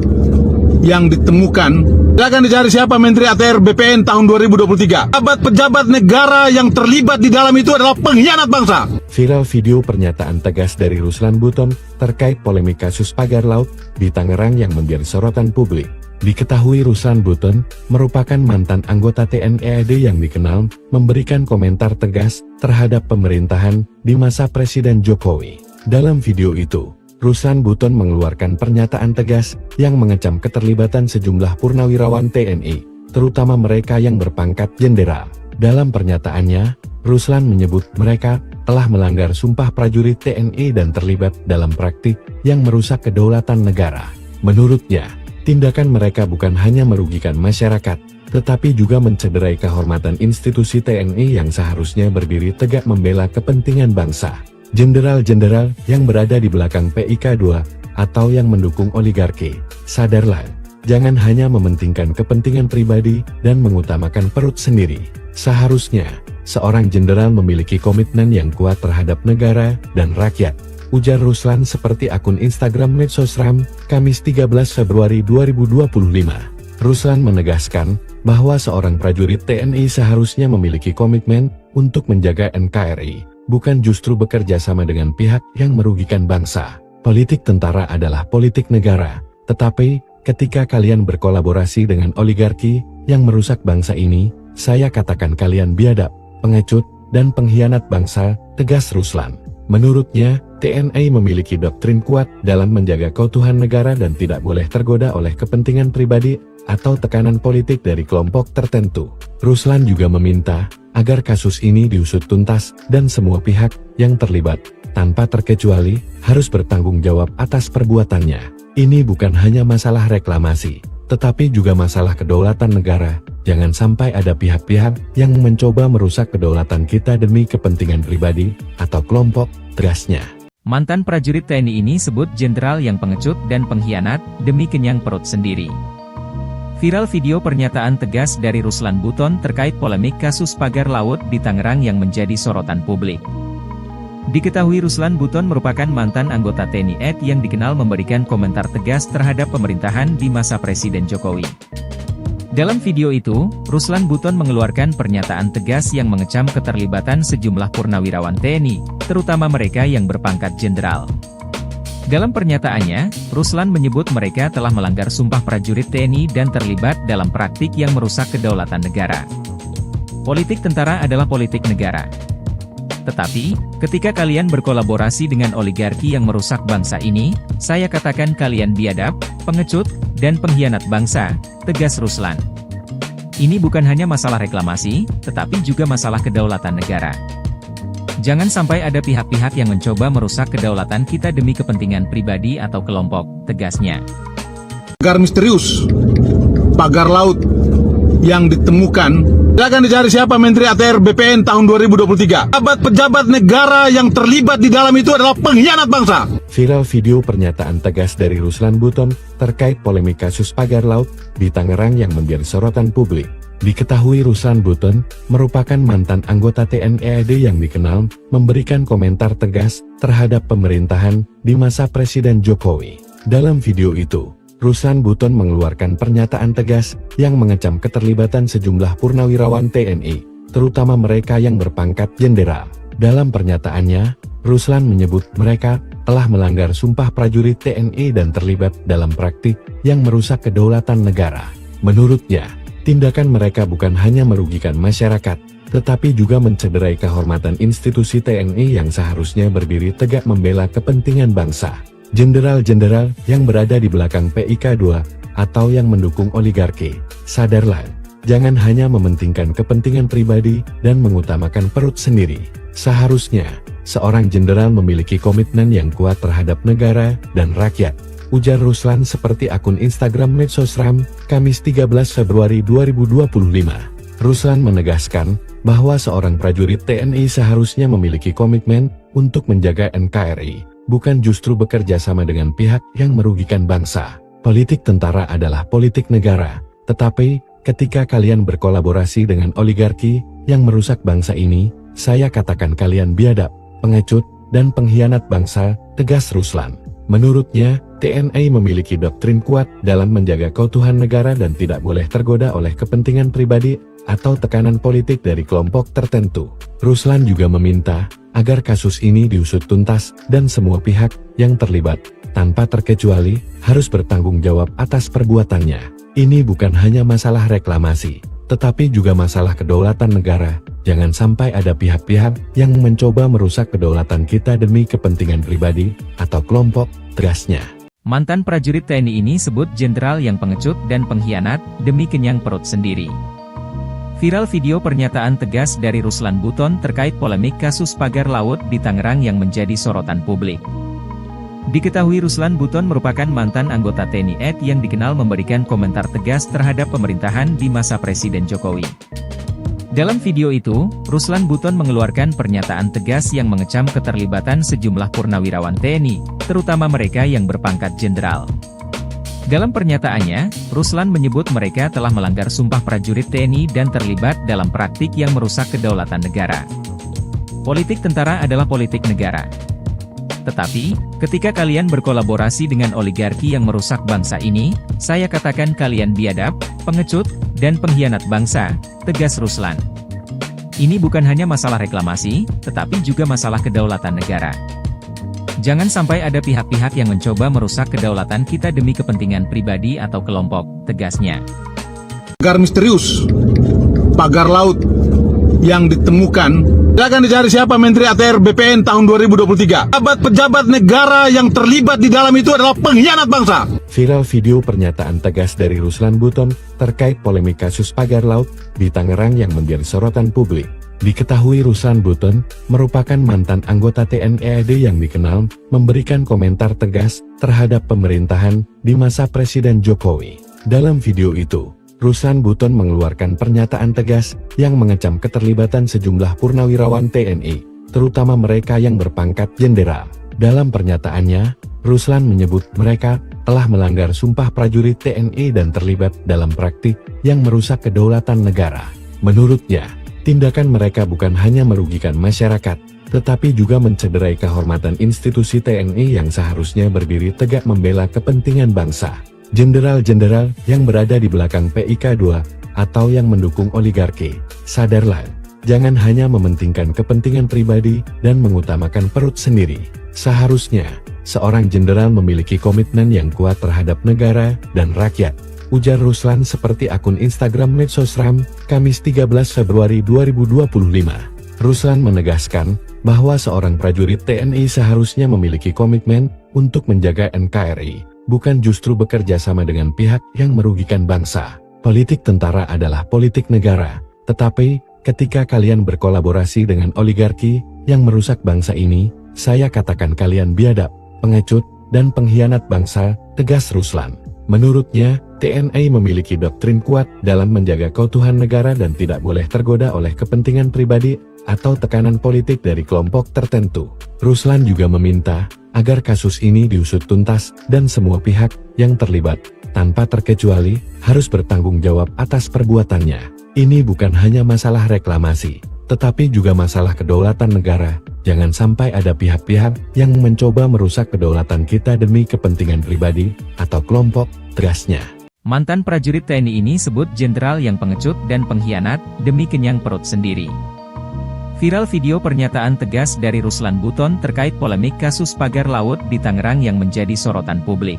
yang ditemukan, silakan dicari siapa Menteri ATR BPN tahun 2023. Pejabat negara yang terlibat di dalam itu adalah pengkhianat bangsa. Viral video pernyataan tegas dari Ruslan Buton terkait polemik kasus pagar laut di Tangerang yang menjadi sorotan publik. Diketahui Ruslan Buton merupakan mantan anggota TNI AD yang dikenal memberikan komentar tegas terhadap pemerintahan di masa Presiden Jokowi. Dalam video itu, Ruslan Buton mengeluarkan pernyataan tegas yang mengecam keterlibatan sejumlah purnawirawan TNI, terutama mereka yang berpangkat jenderal. Dalam pernyataannya, Ruslan menyebut mereka telah melanggar sumpah prajurit TNI dan terlibat dalam praktik yang merusak kedaulatan negara. Menurutnya, tindakan mereka bukan hanya merugikan masyarakat, tetapi juga mencederai kehormatan institusi TNI yang seharusnya berdiri tegak membela kepentingan bangsa. Jenderal-jenderal yang berada di belakang PIK 2 atau yang mendukung oligarki, sadarlah, jangan hanya mementingkan kepentingan pribadi dan mengutamakan perut sendiri. Seharusnya, seorang jenderal memiliki komitmen yang kuat terhadap negara dan rakyat, ujar Ruslan seperti akun Instagram Medsosram, Kamis 13 Februari 2025. Ruslan menegaskan bahwa seorang prajurit TNI seharusnya memiliki komitmen untuk menjaga NKRI, bukan justru bekerja sama dengan pihak yang merugikan bangsa. Politik tentara adalah politik negara, tetapi ketika kalian berkolaborasi dengan oligarki yang merusak bangsa ini, saya katakan kalian biadab, pengecut, dan pengkhianat bangsa, tegas Ruslan. Menurutnya, TNI memiliki doktrin kuat dalam menjaga keutuhan negara dan tidak boleh tergoda oleh kepentingan pribadi atau tekanan politik dari kelompok tertentu. Ruslan juga meminta agar kasus ini diusut tuntas dan semua pihak yang terlibat, tanpa terkecuali, harus bertanggung jawab atas perbuatannya. Ini bukan hanya masalah reklamasi, tetapi juga masalah kedaulatan negara. Jangan sampai ada pihak-pihak yang mencoba merusak kedaulatan kita demi kepentingan pribadi atau kelompok, tegasnya. Mantan prajurit TNI ini sebut jenderal yang pengecut dan pengkhianat demi kenyang perut sendiri. Viral video pernyataan tegas dari Ruslan Buton terkait polemik kasus pagar laut di Tangerang yang menjadi sorotan publik. Diketahui Ruslan Buton merupakan mantan anggota TNI AD yang dikenal memberikan komentar tegas terhadap pemerintahan di masa Presiden Jokowi. Dalam video itu, Ruslan Buton mengeluarkan pernyataan tegas yang mengecam keterlibatan sejumlah purnawirawan TNI, terutama mereka yang berpangkat jenderal. Dalam pernyataannya, Ruslan menyebut mereka telah melanggar sumpah prajurit TNI dan terlibat dalam praktik yang merusak kedaulatan negara. Politik tentara adalah politik negara. Tetapi, ketika kalian berkolaborasi dengan oligarki yang merusak bangsa ini, saya katakan kalian biadab, pengecut, dan pengkhianat bangsa, tegas Ruslan. Ini bukan hanya masalah reklamasi, tetapi juga masalah kedaulatan negara. Jangan sampai ada pihak-pihak yang mencoba merusak kedaulatan kita demi kepentingan pribadi atau kelompok, tegasnya. Pagar misterius, pagar laut yang ditemukan, silakan dicari siapa Menteri ATR BPN tahun 2023. Pejabat negara yang terlibat di dalam itu adalah pengkhianat bangsa. Viral video pernyataan tegas dari Ruslan Buton terkait polemik kasus pagar laut di Tangerang yang menjadi sorotan publik. Diketahui Ruslan Buton merupakan mantan anggota TNI AD yang dikenal memberikan komentar tegas terhadap pemerintahan di masa Presiden Jokowi. Dalam video itu, Ruslan Buton mengeluarkan pernyataan tegas yang mengecam keterlibatan sejumlah purnawirawan TNI, terutama mereka yang berpangkat jenderal. Dalam pernyataannya, Ruslan menyebut mereka telah melanggar sumpah prajurit TNI dan terlibat dalam praktik yang merusak kedaulatan negara. Menurutnya, tindakan mereka bukan hanya merugikan masyarakat, tetapi juga mencederai kehormatan institusi TNI yang seharusnya berdiri tegak membela kepentingan bangsa. Jenderal-jenderal yang berada di belakang PIK 2 atau yang mendukung oligarki, sadarlah, jangan hanya mementingkan kepentingan pribadi dan mengutamakan perut sendiri. Seharusnya, seorang jenderal memiliki komitmen yang kuat terhadap negara dan rakyat, ujar Ruslan seperti akun Instagram Medsosram, Kamis 13 Februari 2025. Ruslan menegaskan bahwa seorang prajurit TNI seharusnya memiliki komitmen untuk menjaga NKRI, bukan justru bekerja sama dengan pihak yang merugikan bangsa. Politik tentara adalah politik negara, tetapi ketika kalian berkolaborasi dengan oligarki yang merusak bangsa ini, saya katakan kalian biadab, pengecut, dan pengkhianat bangsa, tegas Ruslan. Menurutnya, TNI memiliki doktrin kuat dalam menjaga keutuhan negara dan tidak boleh tergoda oleh kepentingan pribadi atau tekanan politik dari kelompok tertentu. Ruslan juga meminta agar kasus ini diusut tuntas dan semua pihak yang terlibat, tanpa terkecuali, harus bertanggung jawab atas perbuatannya. Ini bukan hanya masalah reklamasi, tetapi juga masalah kedaulatan negara. Jangan sampai ada pihak-pihak yang mencoba merusak kedaulatan kita demi kepentingan pribadi atau kelompok, tegasnya. Mantan prajurit TNI ini sebut jenderal yang pengecut dan pengkhianat demi kenyang perut sendiri. Viral video pernyataan tegas dari Ruslan Buton terkait polemik kasus pagar laut di Tangerang yang menjadi sorotan publik. Diketahui Ruslan Buton merupakan mantan anggota TNI AD yang dikenal memberikan komentar tegas terhadap pemerintahan di masa Presiden Jokowi. Dalam video itu, Ruslan Buton mengeluarkan pernyataan tegas yang mengecam keterlibatan sejumlah purnawirawan TNI, terutama mereka yang berpangkat jenderal. Dalam pernyataannya, Ruslan menyebut mereka telah melanggar sumpah prajurit TNI dan terlibat dalam praktik yang merusak kedaulatan negara. Politik tentara adalah politik negara. Tetapi, ketika kalian berkolaborasi dengan oligarki yang merusak bangsa ini, saya katakan kalian biadab, pengecut, dan pengkhianat bangsa, tegas Ruslan. Ini bukan hanya masalah reklamasi, tetapi juga masalah kedaulatan negara. Jangan sampai ada pihak-pihak yang mencoba merusak kedaulatan kita demi kepentingan pribadi atau kelompok, tegasnya. Pagar misterius, pagar laut yang ditemukan, silakan dicari siapa Menteri ATR BPN tahun 2023. Pejabat negara yang terlibat di dalam itu adalah pengkhianat bangsa. Viral video pernyataan tegas dari Ruslan Buton terkait polemik kasus pagar laut di Tangerang yang menjadi sorotan publik. Diketahui Ruslan Buton merupakan mantan anggota TNI AD yang dikenal memberikan komentar tegas terhadap pemerintahan di masa Presiden Jokowi. Dalam video itu, Ruslan Buton mengeluarkan pernyataan tegas yang mengecam keterlibatan sejumlah purnawirawan TNI, terutama mereka yang berpangkat jenderal. Dalam pernyataannya, Ruslan menyebut mereka telah melanggar sumpah prajurit TNI dan terlibat dalam praktik yang merusak kedaulatan negara. Menurutnya, tindakan mereka bukan hanya merugikan masyarakat, tetapi juga mencederai kehormatan institusi TNI yang seharusnya berdiri tegak membela kepentingan bangsa. Jenderal-jenderal yang berada di belakang PIK 2, atau yang mendukung oligarki, sadarlah, jangan hanya mementingkan kepentingan pribadi dan mengutamakan perut sendiri. Seharusnya, seorang jenderal memiliki komitmen yang kuat terhadap negara dan rakyat, ujar Ruslan seperti akun Instagram Medsosram, Kamis 13 Februari 2025. Ruslan menegaskan bahwa seorang prajurit TNI seharusnya memiliki komitmen untuk menjaga NKRI, bukan justru bekerja sama dengan pihak yang merugikan bangsa. Politik tentara adalah politik negara, tetapi ketika kalian berkolaborasi dengan oligarki yang merusak bangsa ini, saya katakan kalian biadab, pengecut, dan pengkhianat bangsa, tegas Ruslan. Menurutnya, TNI memiliki doktrin kuat dalam menjaga keutuhan negara dan tidak boleh tergoda oleh kepentingan pribadi atau tekanan politik dari kelompok tertentu. Ruslan juga meminta agar kasus ini diusut tuntas dan semua pihak yang terlibat, tanpa terkecuali, harus bertanggung jawab atas perbuatannya. Ini bukan hanya masalah reklamasi, tetapi juga masalah kedaulatan negara. Jangan sampai ada pihak-pihak yang mencoba merusak kedaulatan kita demi kepentingan pribadi atau kelompok, tegasnya. Mantan prajurit TNI ini sebut jenderal yang pengecut dan pengkhianat demi kenyang perut sendiri. Viral video pernyataan tegas dari Ruslan Buton terkait polemik kasus pagar laut di Tangerang yang menjadi sorotan publik.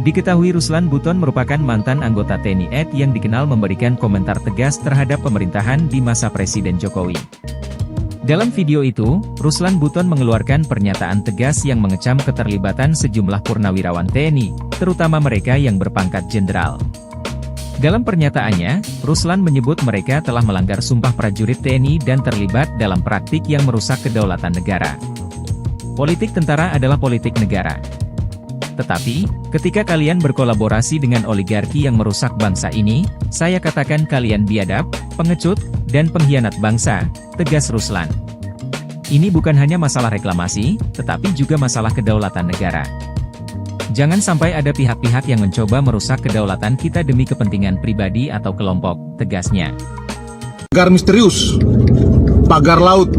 Diketahui Ruslan Buton merupakan mantan anggota TNI AD yang dikenal memberikan komentar tegas terhadap pemerintahan di masa Presiden Jokowi. Dalam video itu, Ruslan Buton mengeluarkan pernyataan tegas yang mengecam keterlibatan sejumlah purnawirawan TNI, terutama mereka yang berpangkat jenderal. Dalam pernyataannya, Ruslan menyebut mereka telah melanggar sumpah prajurit TNI dan terlibat dalam praktik yang merusak kedaulatan negara. Politik tentara adalah politik negara. Tetapi, ketika kalian berkolaborasi dengan oligarki yang merusak bangsa ini, saya katakan kalian biadab, pengecut, dan pengkhianat bangsa, tegas Ruslan. Ini bukan hanya masalah reklamasi, tetapi juga masalah kedaulatan negara. Jangan sampai ada pihak-pihak yang mencoba merusak kedaulatan kita demi kepentingan pribadi atau kelompok, tegasnya. Pagar misterius, pagar laut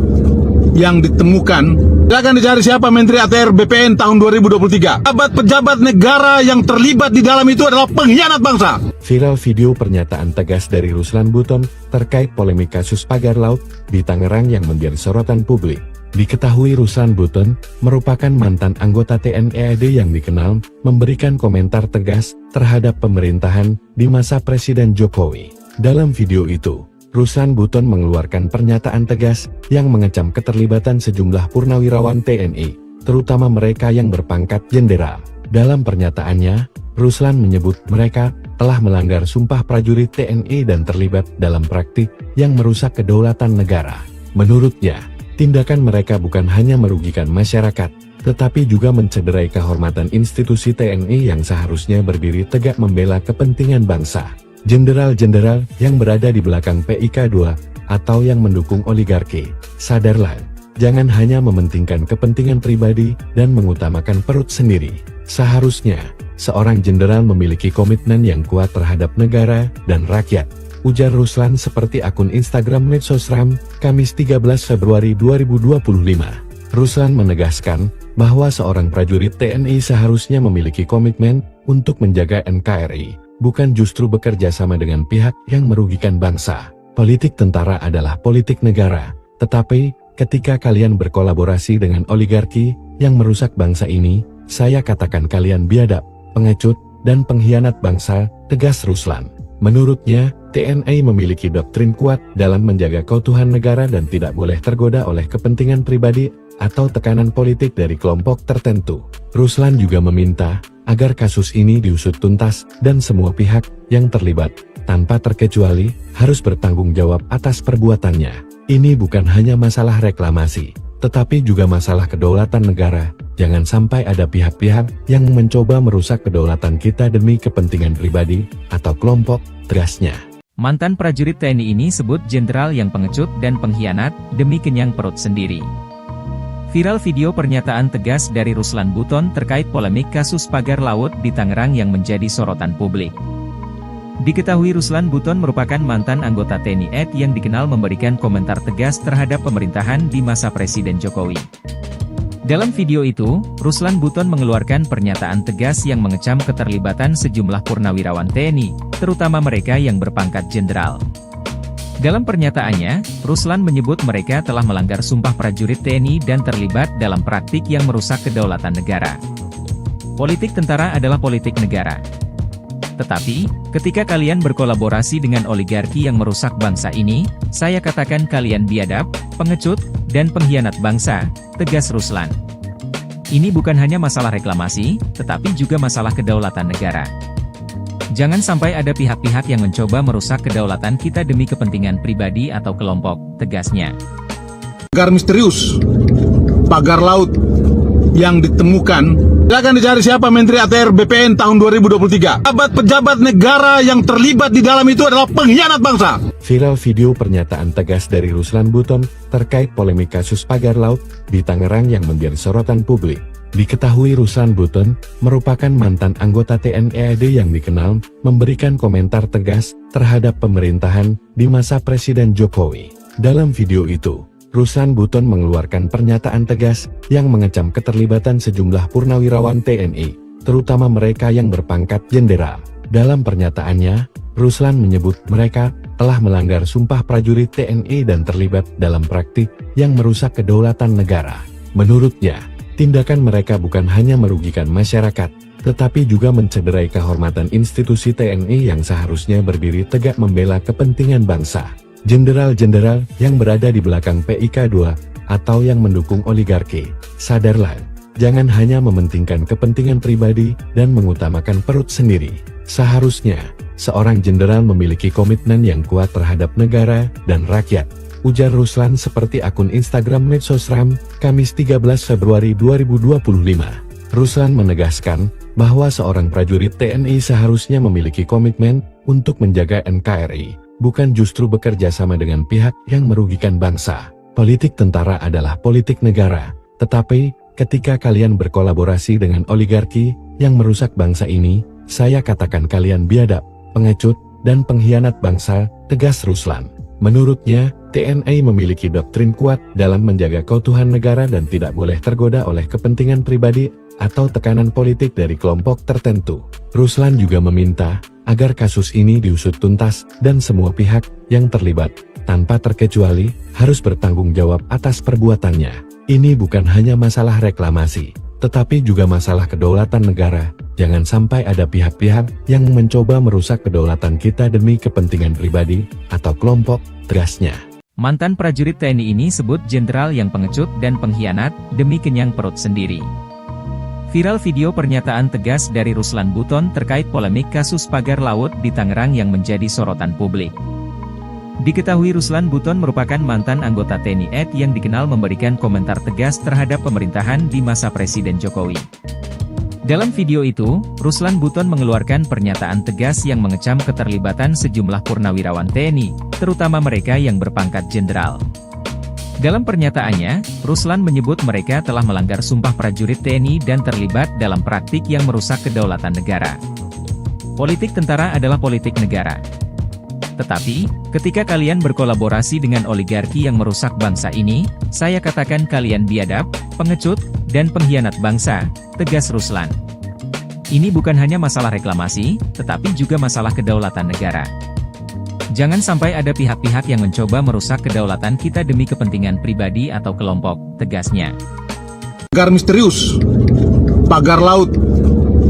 yang ditemukan, silakan dicari siapa Menteri ATR BPN tahun 2023. Pejabat negara yang terlibat di dalam itu adalah pengkhianat bangsa. Viral video pernyataan tegas dari Ruslan Buton terkait polemik kasus pagar laut di Tangerang yang menjadi sorotan publik. Diketahui Ruslan Buton merupakan mantan anggota TNI AD yang dikenal memberikan komentar tegas terhadap pemerintahan di masa Presiden Jokowi. Dalam video itu, Ruslan Buton mengeluarkan pernyataan tegas yang mengecam keterlibatan sejumlah purnawirawan TNI, terutama mereka yang berpangkat jenderal. Dalam pernyataannya, Ruslan menyebut mereka telah melanggar sumpah prajurit TNI dan terlibat dalam praktik yang merusak kedaulatan negara. Menurutnya, tindakan mereka bukan hanya merugikan masyarakat, tetapi juga mencederai kehormatan institusi TNI yang seharusnya berdiri tegak membela kepentingan bangsa. Jenderal-jenderal yang berada di belakang PIK 2 atau yang mendukung oligarki, sadarlah, jangan hanya mementingkan kepentingan pribadi dan mengutamakan perut sendiri. Seharusnya, seorang jenderal memiliki komitmen yang kuat terhadap negara dan rakyat, ujar Ruslan seperti akun Instagram Medsosram, Kamis 13 Februari 2025. Ruslan menegaskan bahwa seorang prajurit TNI seharusnya memiliki komitmen untuk menjaga NKRI, bukan justru bekerja sama dengan pihak yang merugikan bangsa. Politik tentara adalah politik negara, tetapi ketika kalian berkolaborasi dengan oligarki yang merusak bangsa ini, saya katakan kalian biadab, pengecut, dan pengkhianat bangsa, tegas Ruslan. Menurutnya, TNI memiliki doktrin kuat dalam menjaga keutuhan negara dan tidak boleh tergoda oleh kepentingan pribadi atau tekanan politik dari kelompok tertentu. Ruslan juga meminta agar kasus ini diusut tuntas dan semua pihak yang terlibat, tanpa terkecuali, harus bertanggung jawab atas perbuatannya. Ini bukan hanya masalah reklamasi, tetapi juga masalah kedaulatan negara. Jangan sampai ada pihak-pihak yang mencoba merusak kedaulatan kita demi kepentingan pribadi atau kelompok, tegasnya. Mantan prajurit TNI ini sebut jenderal yang pengecut dan pengkhianat demi kenyang perut sendiri. Viral video pernyataan tegas dari Ruslan Buton terkait polemik kasus pagar laut di Tangerang yang menjadi sorotan publik. Diketahui Ruslan Buton merupakan mantan anggota TNI AD yang dikenal memberikan komentar tegas terhadap pemerintahan di masa Presiden Jokowi. Dalam video itu, Ruslan Buton mengeluarkan pernyataan tegas yang mengecam keterlibatan sejumlah purnawirawan TNI, terutama mereka yang berpangkat jenderal. Dalam pernyataannya, Ruslan menyebut mereka telah melanggar sumpah prajurit TNI dan terlibat dalam praktik yang merusak kedaulatan negara. Politik tentara adalah politik negara. Tetapi, ketika kalian berkolaborasi dengan oligarki yang merusak bangsa ini, saya katakan kalian biadab, pengecut, dan pengkhianat bangsa, tegas Ruslan. Ini bukan hanya masalah reklamasi, tetapi juga masalah kedaulatan negara. Jangan sampai ada pihak-pihak yang mencoba merusak kedaulatan kita demi kepentingan pribadi atau kelompok, tegasnya. Pagar misterius, pagar laut yang ditemukan, silakan dicari siapa Menteri ATR BPN tahun 2023. Pejabat negara yang terlibat di dalam itu adalah pengkhianat bangsa. Viral video pernyataan tegas dari Ruslan Buton terkait polemik kasus pagar laut di Tangerang yang menjadi sorotan publik. Diketahui Ruslan Buton merupakan mantan anggota TNI AD yang dikenal memberikan komentar tegas terhadap pemerintahan di masa Presiden Jokowi. Dalam video itu, Ruslan Buton mengeluarkan pernyataan tegas yang mengecam keterlibatan sejumlah purnawirawan TNI, terutama mereka yang berpangkat jenderal. Dalam pernyataannya, Ruslan menyebut mereka telah melanggar sumpah prajurit TNI dan terlibat dalam praktik yang merusak kedaulatan negara. Menurutnya, tindakan mereka bukan hanya merugikan masyarakat, tetapi juga mencederai kehormatan institusi TNI yang seharusnya berdiri tegak membela kepentingan bangsa. Jenderal-jenderal yang berada di belakang PIK 2 atau yang mendukung oligarki, sadarlah, jangan hanya mementingkan kepentingan pribadi dan mengutamakan perut sendiri. Seharusnya, seorang jenderal memiliki komitmen yang kuat terhadap negara dan rakyat, ujar Ruslan seperti akun Instagram Medsosram, Kamis 13 Februari 2025. Ruslan menegaskan bahwa seorang prajurit TNI seharusnya memiliki komitmen untuk menjaga NKRI, bukan justru bekerja sama dengan pihak yang merugikan bangsa. Politik tentara adalah politik negara, tetapi ketika kalian berkolaborasi dengan oligarki yang merusak bangsa ini, saya katakan kalian biadab, pengecut, dan pengkhianat bangsa, tegas Ruslan. Menurutnya, TNI memiliki doktrin kuat dalam menjaga keutuhan negara dan tidak boleh tergoda oleh kepentingan pribadi atau tekanan politik dari kelompok tertentu. Ruslan juga meminta agar kasus ini diusut tuntas dan semua pihak yang terlibat, tanpa terkecuali, harus bertanggung jawab atas perbuatannya. Ini bukan hanya masalah reklamasi, tetapi juga masalah kedaulatan negara. Jangan sampai ada pihak-pihak yang mencoba merusak kedaulatan kita demi kepentingan pribadi atau kelompok, tegasnya. Mantan prajurit TNI ini sebut jenderal yang pengecut dan pengkhianat demi kenyang perut sendiri. Viral video pernyataan tegas dari Ruslan Buton terkait polemik kasus pagar laut di Tangerang yang menjadi sorotan publik. Diketahui Ruslan Buton merupakan mantan anggota TNI AD yang dikenal memberikan komentar tegas terhadap pemerintahan di masa Presiden Jokowi. Dalam video itu, Ruslan Buton mengeluarkan pernyataan tegas yang mengecam keterlibatan sejumlah purnawirawan TNI, terutama mereka yang berpangkat jenderal. Dalam pernyataannya, Ruslan menyebut mereka telah melanggar sumpah prajurit TNI dan terlibat dalam praktik yang merusak kedaulatan negara. Politik tentara adalah politik negara. Tetapi, ketika kalian berkolaborasi dengan oligarki yang merusak bangsa ini, saya katakan kalian biadab, pengecut, dan pengkhianat bangsa, tegas Ruslan. Ini bukan hanya masalah reklamasi, tetapi juga masalah kedaulatan negara. Jangan sampai ada pihak-pihak yang mencoba merusak kedaulatan kita demi kepentingan pribadi atau kelompok, tegasnya. Pagar misterius, pagar laut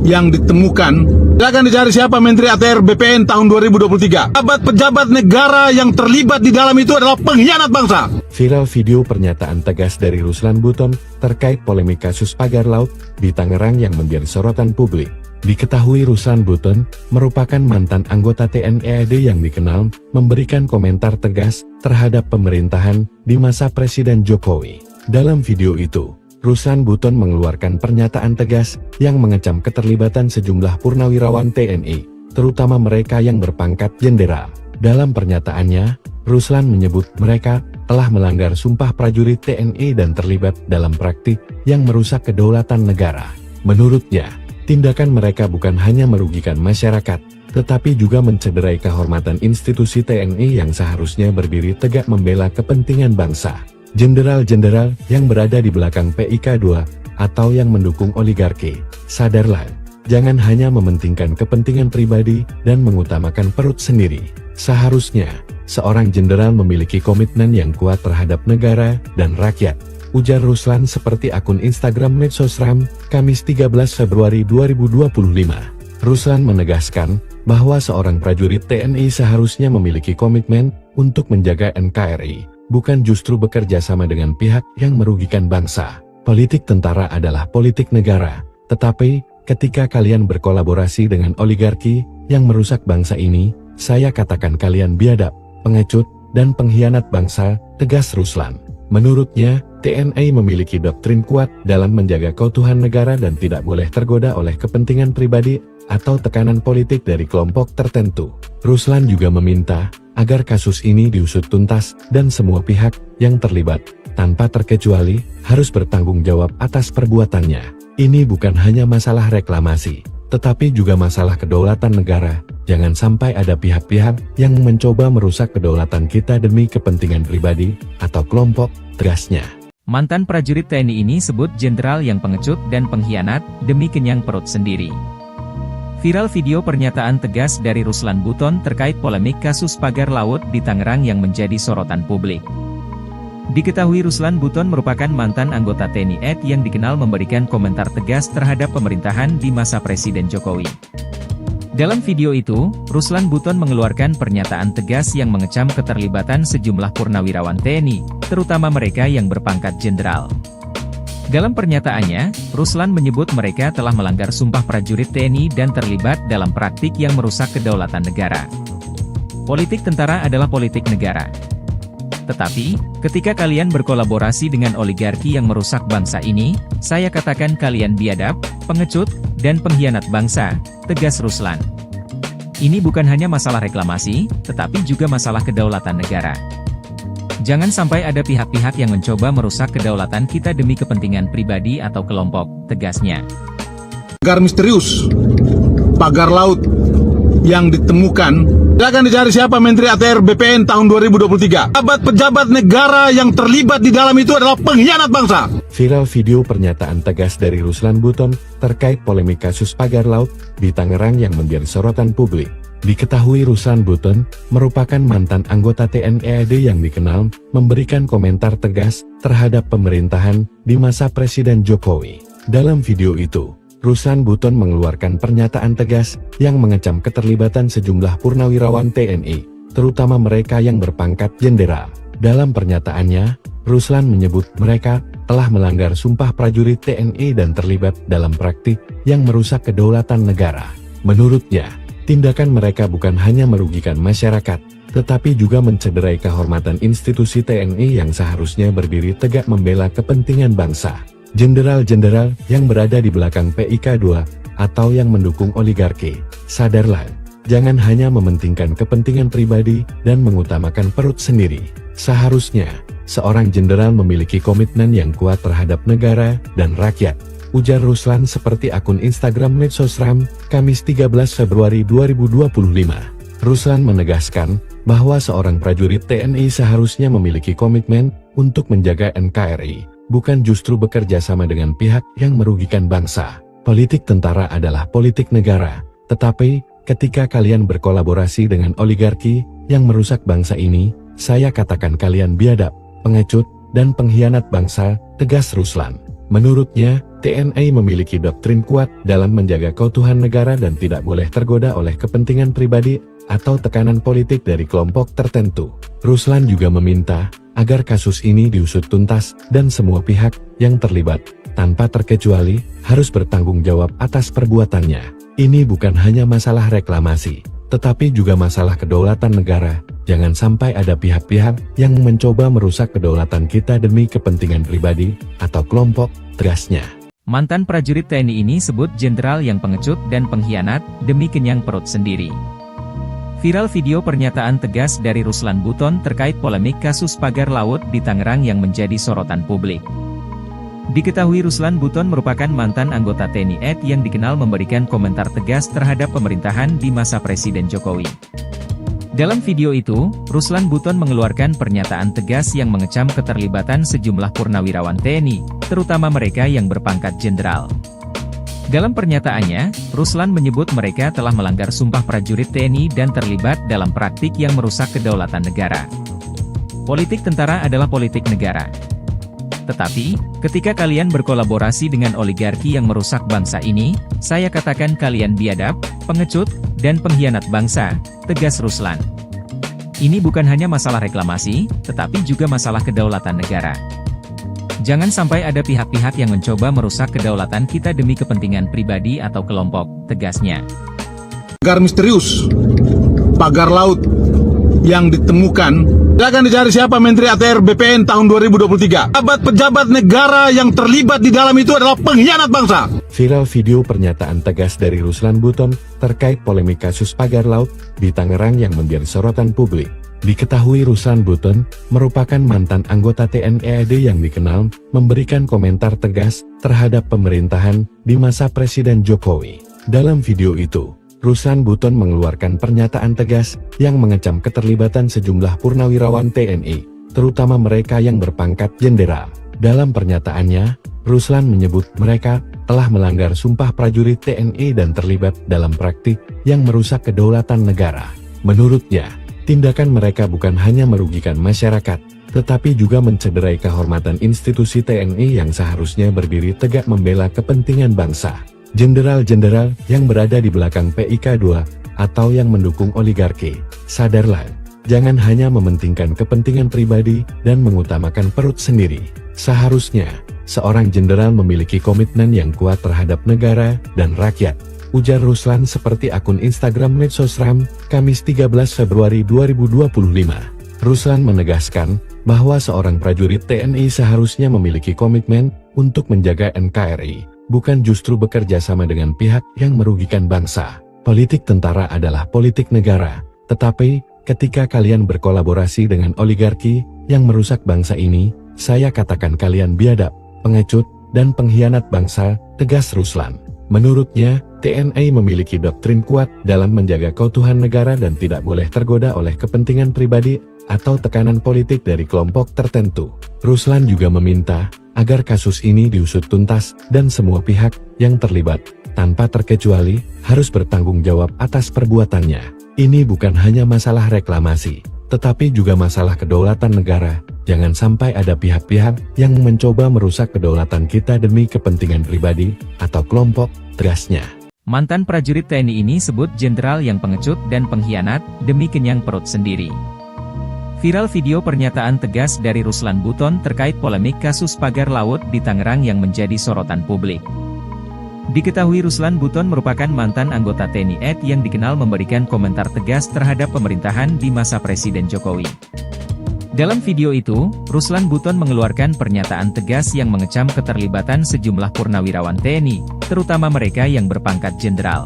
yang ditemukan, silakan dicari siapa Menteri ATR BPN tahun 2023. Pejabat negara yang terlibat di dalam itu adalah pengkhianat bangsa. Viral video pernyataan tegas dari Ruslan Buton terkait polemik kasus pagar laut di Tangerang yang menjadi sorotan publik. Diketahui Ruslan Buton merupakan mantan anggota TNI AD yang dikenal memberikan komentar tegas terhadap pemerintahan di masa Presiden Jokowi. Dalam video itu, Ruslan Buton mengeluarkan pernyataan tegas yang mengecam keterlibatan sejumlah purnawirawan TNI, terutama mereka yang berpangkat jenderal. Dalam pernyataannya, Ruslan menyebut mereka telah melanggar sumpah prajurit TNI dan terlibat dalam praktik yang merusak kedaulatan negara. Menurutnya, tindakan mereka bukan hanya merugikan masyarakat, tetapi juga mencederai kehormatan institusi TNI yang seharusnya berdiri tegak membela kepentingan bangsa. Jenderal-jenderal yang berada di belakang PIK 2, atau yang mendukung oligarki, sadarlah, jangan hanya mementingkan kepentingan pribadi dan mengutamakan perut sendiri. Seharusnya, seorang jenderal memiliki komitmen yang kuat terhadap negara dan rakyat, ujar Ruslan seperti akun Instagram Medsosram, Kamis 13 Februari 2025. Ruslan menegaskan bahwa seorang prajurit TNI seharusnya memiliki komitmen untuk menjaga NKRI, bukan justru bekerja sama dengan pihak yang merugikan bangsa. Politik tentara adalah politik negara, tetapi ketika kalian berkolaborasi dengan oligarki yang merusak bangsa ini, saya katakan kalian biadab, pengecut, dan pengkhianat bangsa, tegas Ruslan. Menurutnya, TNI memiliki doktrin kuat dalam menjaga keutuhan negara dan tidak boleh tergoda oleh kepentingan pribadi atau tekanan politik dari kelompok tertentu. Ruslan juga meminta agar kasus ini diusut tuntas dan semua pihak yang terlibat, tanpa terkecuali, harus bertanggung jawab atas perbuatannya. Ini bukan hanya masalah reklamasi, tetapi juga masalah kedaulatan negara. Jangan sampai ada pihak-pihak yang mencoba merusak kedaulatan kita demi kepentingan pribadi atau kelompok, tegasnya. Mantan prajurit TNI ini sebut jenderal yang pengecut dan pengkhianat demi kenyang perut sendiri. Viral video pernyataan tegas dari Ruslan Buton terkait polemik kasus pagar laut di Tangerang yang menjadi sorotan publik. Diketahui Ruslan Buton merupakan mantan anggota TNI AD yang dikenal memberikan komentar tegas terhadap pemerintahan di masa Presiden Jokowi. Dalam video itu, Ruslan Buton mengeluarkan pernyataan tegas yang mengecam keterlibatan sejumlah purnawirawan TNI, terutama mereka yang berpangkat jenderal. Dalam pernyataannya, Ruslan menyebut mereka telah melanggar sumpah prajurit TNI dan terlibat dalam praktik yang merusak kedaulatan negara. Politik tentara adalah politik negara. Tetapi, ketika kalian berkolaborasi dengan oligarki yang merusak bangsa ini, saya katakan kalian biadab, pengecut, dan pengkhianat bangsa, tegas Ruslan. Ini bukan hanya masalah reklamasi, tetapi juga masalah kedaulatan negara. Jangan sampai ada pihak-pihak yang mencoba merusak kedaulatan kita demi kepentingan pribadi atau kelompok, tegasnya. Pagar misterius, pagar laut yang ditemukan, silakan dicari siapa Menteri ATR BPN tahun 2023. Pejabat negara yang terlibat di dalam itu adalah pengkhianat bangsa. Viral video pernyataan tegas dari Ruslan Buton terkait polemik kasus pagar laut di Tangerang yang menjadi sorotan publik. Diketahui Ruslan Buton merupakan mantan anggota TNI AD yang dikenal memberikan komentar tegas terhadap pemerintahan di masa Presiden Jokowi. Dalam video itu, Ruslan Buton mengeluarkan pernyataan tegas yang mengecam keterlibatan sejumlah purnawirawan TNI, terutama mereka yang berpangkat jenderal. Dalam pernyataannya, Ruslan menyebut mereka telah melanggar sumpah prajurit TNI dan terlibat dalam praktik yang merusak kedaulatan negara. Menurutnya, tindakan mereka bukan hanya merugikan masyarakat, tetapi juga mencederai kehormatan institusi TNI yang seharusnya berdiri tegak membela kepentingan bangsa. Jenderal-jenderal yang berada di belakang PIK 2 atau yang mendukung oligarki, sadarlah, jangan hanya mementingkan kepentingan pribadi dan mengutamakan perut sendiri. Seharusnya, seorang jenderal memiliki komitmen yang kuat terhadap negara dan rakyat, ujar Ruslan seperti akun Instagram Medsosram, Kamis 13 Februari 2025. Ruslan menegaskan bahwa seorang prajurit TNI seharusnya memiliki komitmen untuk menjaga NKRI, bukan justru bekerja sama dengan pihak yang merugikan bangsa. Politik tentara adalah politik negara, tetapi ketika kalian berkolaborasi dengan oligarki yang merusak bangsa ini, saya katakan kalian biadab, pengecut, dan pengkhianat bangsa, tegas Ruslan. Menurutnya, TNI memiliki doktrin kuat dalam menjaga keutuhan negara dan tidak boleh tergoda oleh kepentingan pribadi atau tekanan politik dari kelompok tertentu. Ruslan juga meminta agar kasus ini diusut tuntas dan semua pihak yang terlibat, tanpa terkecuali, harus bertanggung jawab atas perbuatannya. Ini bukan hanya masalah reklamasi, tetapi juga masalah kedaulatan negara. Jangan sampai ada pihak-pihak yang mencoba merusak kedaulatan kita demi kepentingan pribadi atau kelompok, tegasnya. Mantan prajurit TNI ini sebut jenderal yang pengecut dan pengkhianat demi kenyang perut sendiri. Viral video pernyataan tegas dari Ruslan Buton terkait polemik kasus pagar laut di Tangerang yang menjadi sorotan publik. Diketahui Ruslan Buton merupakan mantan anggota TNI AD yang dikenal memberikan komentar tegas terhadap pemerintahan di masa Presiden Jokowi. Dalam video itu, Ruslan Buton mengeluarkan pernyataan tegas yang mengecam keterlibatan sejumlah purnawirawan TNI, terutama mereka yang berpangkat jenderal. Dalam pernyataannya, Ruslan menyebut mereka telah melanggar sumpah prajurit TNI dan terlibat dalam praktik yang merusak kedaulatan negara. Politik tentara adalah politik negara. Tetapi, ketika kalian berkolaborasi dengan oligarki yang merusak bangsa ini, saya katakan kalian biadab, pengecut, dan pengkhianat bangsa, tegas Ruslan. Ini bukan hanya masalah reklamasi, tetapi juga masalah kedaulatan negara. Jangan sampai ada pihak-pihak yang mencoba merusak kedaulatan kita demi kepentingan pribadi atau kelompok, tegasnya. Pagar misterius, pagar laut yang ditemukan, akan dicari siapa Menteri ATR BPN tahun 2023. Pejabat negara yang terlibat di dalam itu adalah pengkhianat bangsa. Viral video pernyataan tegas dari Ruslan Buton terkait polemik kasus pagar laut di Tangerang yang menjadi sorotan publik. Diketahui Ruslan Buton merupakan mantan anggota TNI AD yang dikenal memberikan komentar tegas terhadap pemerintahan di masa Presiden Jokowi. Dalam video itu, Ruslan Buton mengeluarkan pernyataan tegas yang mengecam keterlibatan sejumlah purnawirawan TNI, terutama mereka yang berpangkat jenderal. Dalam pernyataannya, Ruslan menyebut mereka telah melanggar sumpah prajurit TNI dan terlibat dalam praktik yang merusak kedaulatan negara. Menurutnya, tindakan mereka bukan hanya merugikan masyarakat, tetapi juga mencederai kehormatan institusi TNI yang seharusnya berdiri tegak membela kepentingan bangsa. Jenderal-jenderal yang berada di belakang PIK 2 atau yang mendukung oligarki, sadarlah, jangan hanya mementingkan kepentingan pribadi dan mengutamakan perut sendiri. Seharusnya, seorang jenderal memiliki komitmen yang kuat terhadap negara dan rakyat, ujar Ruslan seperti akun Instagram Medsosram, Kamis 13 Februari 2025. Ruslan menegaskan bahwa seorang prajurit TNI seharusnya memiliki komitmen untuk menjaga NKRI, bukan justru bekerja sama dengan pihak yang merugikan bangsa. Politik tentara adalah politik negara, tetapi ketika kalian berkolaborasi dengan oligarki yang merusak bangsa ini, saya katakan kalian biadab, pengecut, dan pengkhianat bangsa, tegas Ruslan. Menurutnya, TNI memiliki doktrin kuat dalam menjaga keutuhan negara dan tidak boleh tergoda oleh kepentingan pribadi atau tekanan politik dari kelompok tertentu. Ruslan juga meminta agar kasus ini diusut tuntas dan semua pihak yang terlibat, tanpa terkecuali, harus bertanggung jawab atas perbuatannya. Ini bukan hanya masalah reklamasi, tetapi juga masalah kedaulatan negara. Jangan sampai ada pihak-pihak yang mencoba merusak kedaulatan kita demi kepentingan pribadi atau kelompok, tegasnya. Mantan prajurit TNI ini sebut jenderal yang pengecut dan pengkhianat demi kenyang perut sendiri. Viral video pernyataan tegas dari Ruslan Buton terkait polemik kasus pagar laut di Tangerang yang menjadi sorotan publik. Diketahui Ruslan Buton merupakan mantan anggota TNI AD yang dikenal memberikan komentar tegas terhadap pemerintahan di masa Presiden Jokowi. Dalam video itu, Ruslan Buton mengeluarkan pernyataan tegas yang mengecam keterlibatan sejumlah purnawirawan TNI, terutama mereka yang berpangkat jenderal.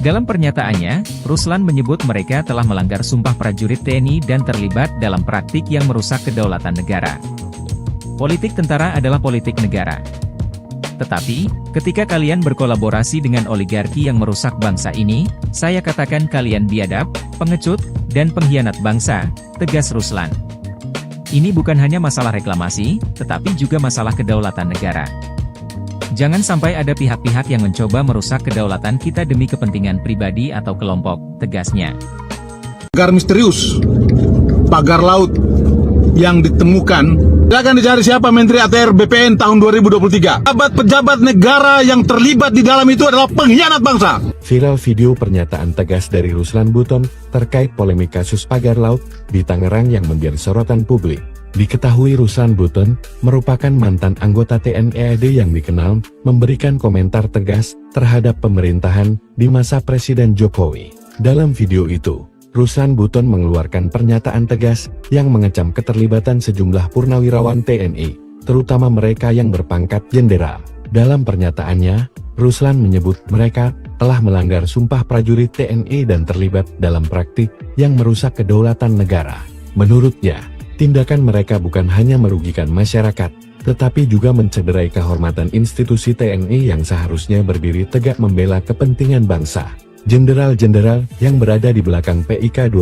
Dalam pernyataannya, Ruslan menyebut mereka telah melanggar sumpah prajurit TNI dan terlibat dalam praktik yang merusak kedaulatan negara. Politik tentara adalah politik negara. Tetapi, ketika kalian berkolaborasi dengan oligarki yang merusak bangsa ini, saya katakan kalian biadab, pengecut, dan pengkhianat bangsa, tegas Ruslan. Ini bukan hanya masalah reklamasi, tetapi juga masalah kedaulatan negara. Jangan sampai ada pihak-pihak yang mencoba merusak kedaulatan kita demi kepentingan pribadi atau kelompok, tegasnya. Pagar misterius, pagar laut yang ditemukan, silakan dicari siapa Menteri ATR BPN tahun 2023. Pejabat negara yang terlibat di dalam itu adalah pengkhianat bangsa. Viral video pernyataan tegas dari Ruslan Buton terkait polemik kasus pagar laut di Tangerang yang menjadi sorotan publik. Diketahui Ruslan Buton merupakan mantan anggota TNI AD yang dikenal memberikan komentar tegas terhadap pemerintahan di masa Presiden Jokowi. Dalam video itu, Ruslan Buton mengeluarkan pernyataan tegas yang mengecam keterlibatan sejumlah purnawirawan TNI, terutama mereka yang berpangkat jenderal. Dalam pernyataannya, Ruslan menyebut mereka telah melanggar sumpah prajurit TNI dan terlibat dalam praktik yang merusak kedaulatan negara. Menurutnya, tindakan mereka bukan hanya merugikan masyarakat, tetapi juga mencederai kehormatan institusi TNI yang seharusnya berdiri tegak membela kepentingan bangsa. Jenderal-jenderal yang berada di belakang PIK2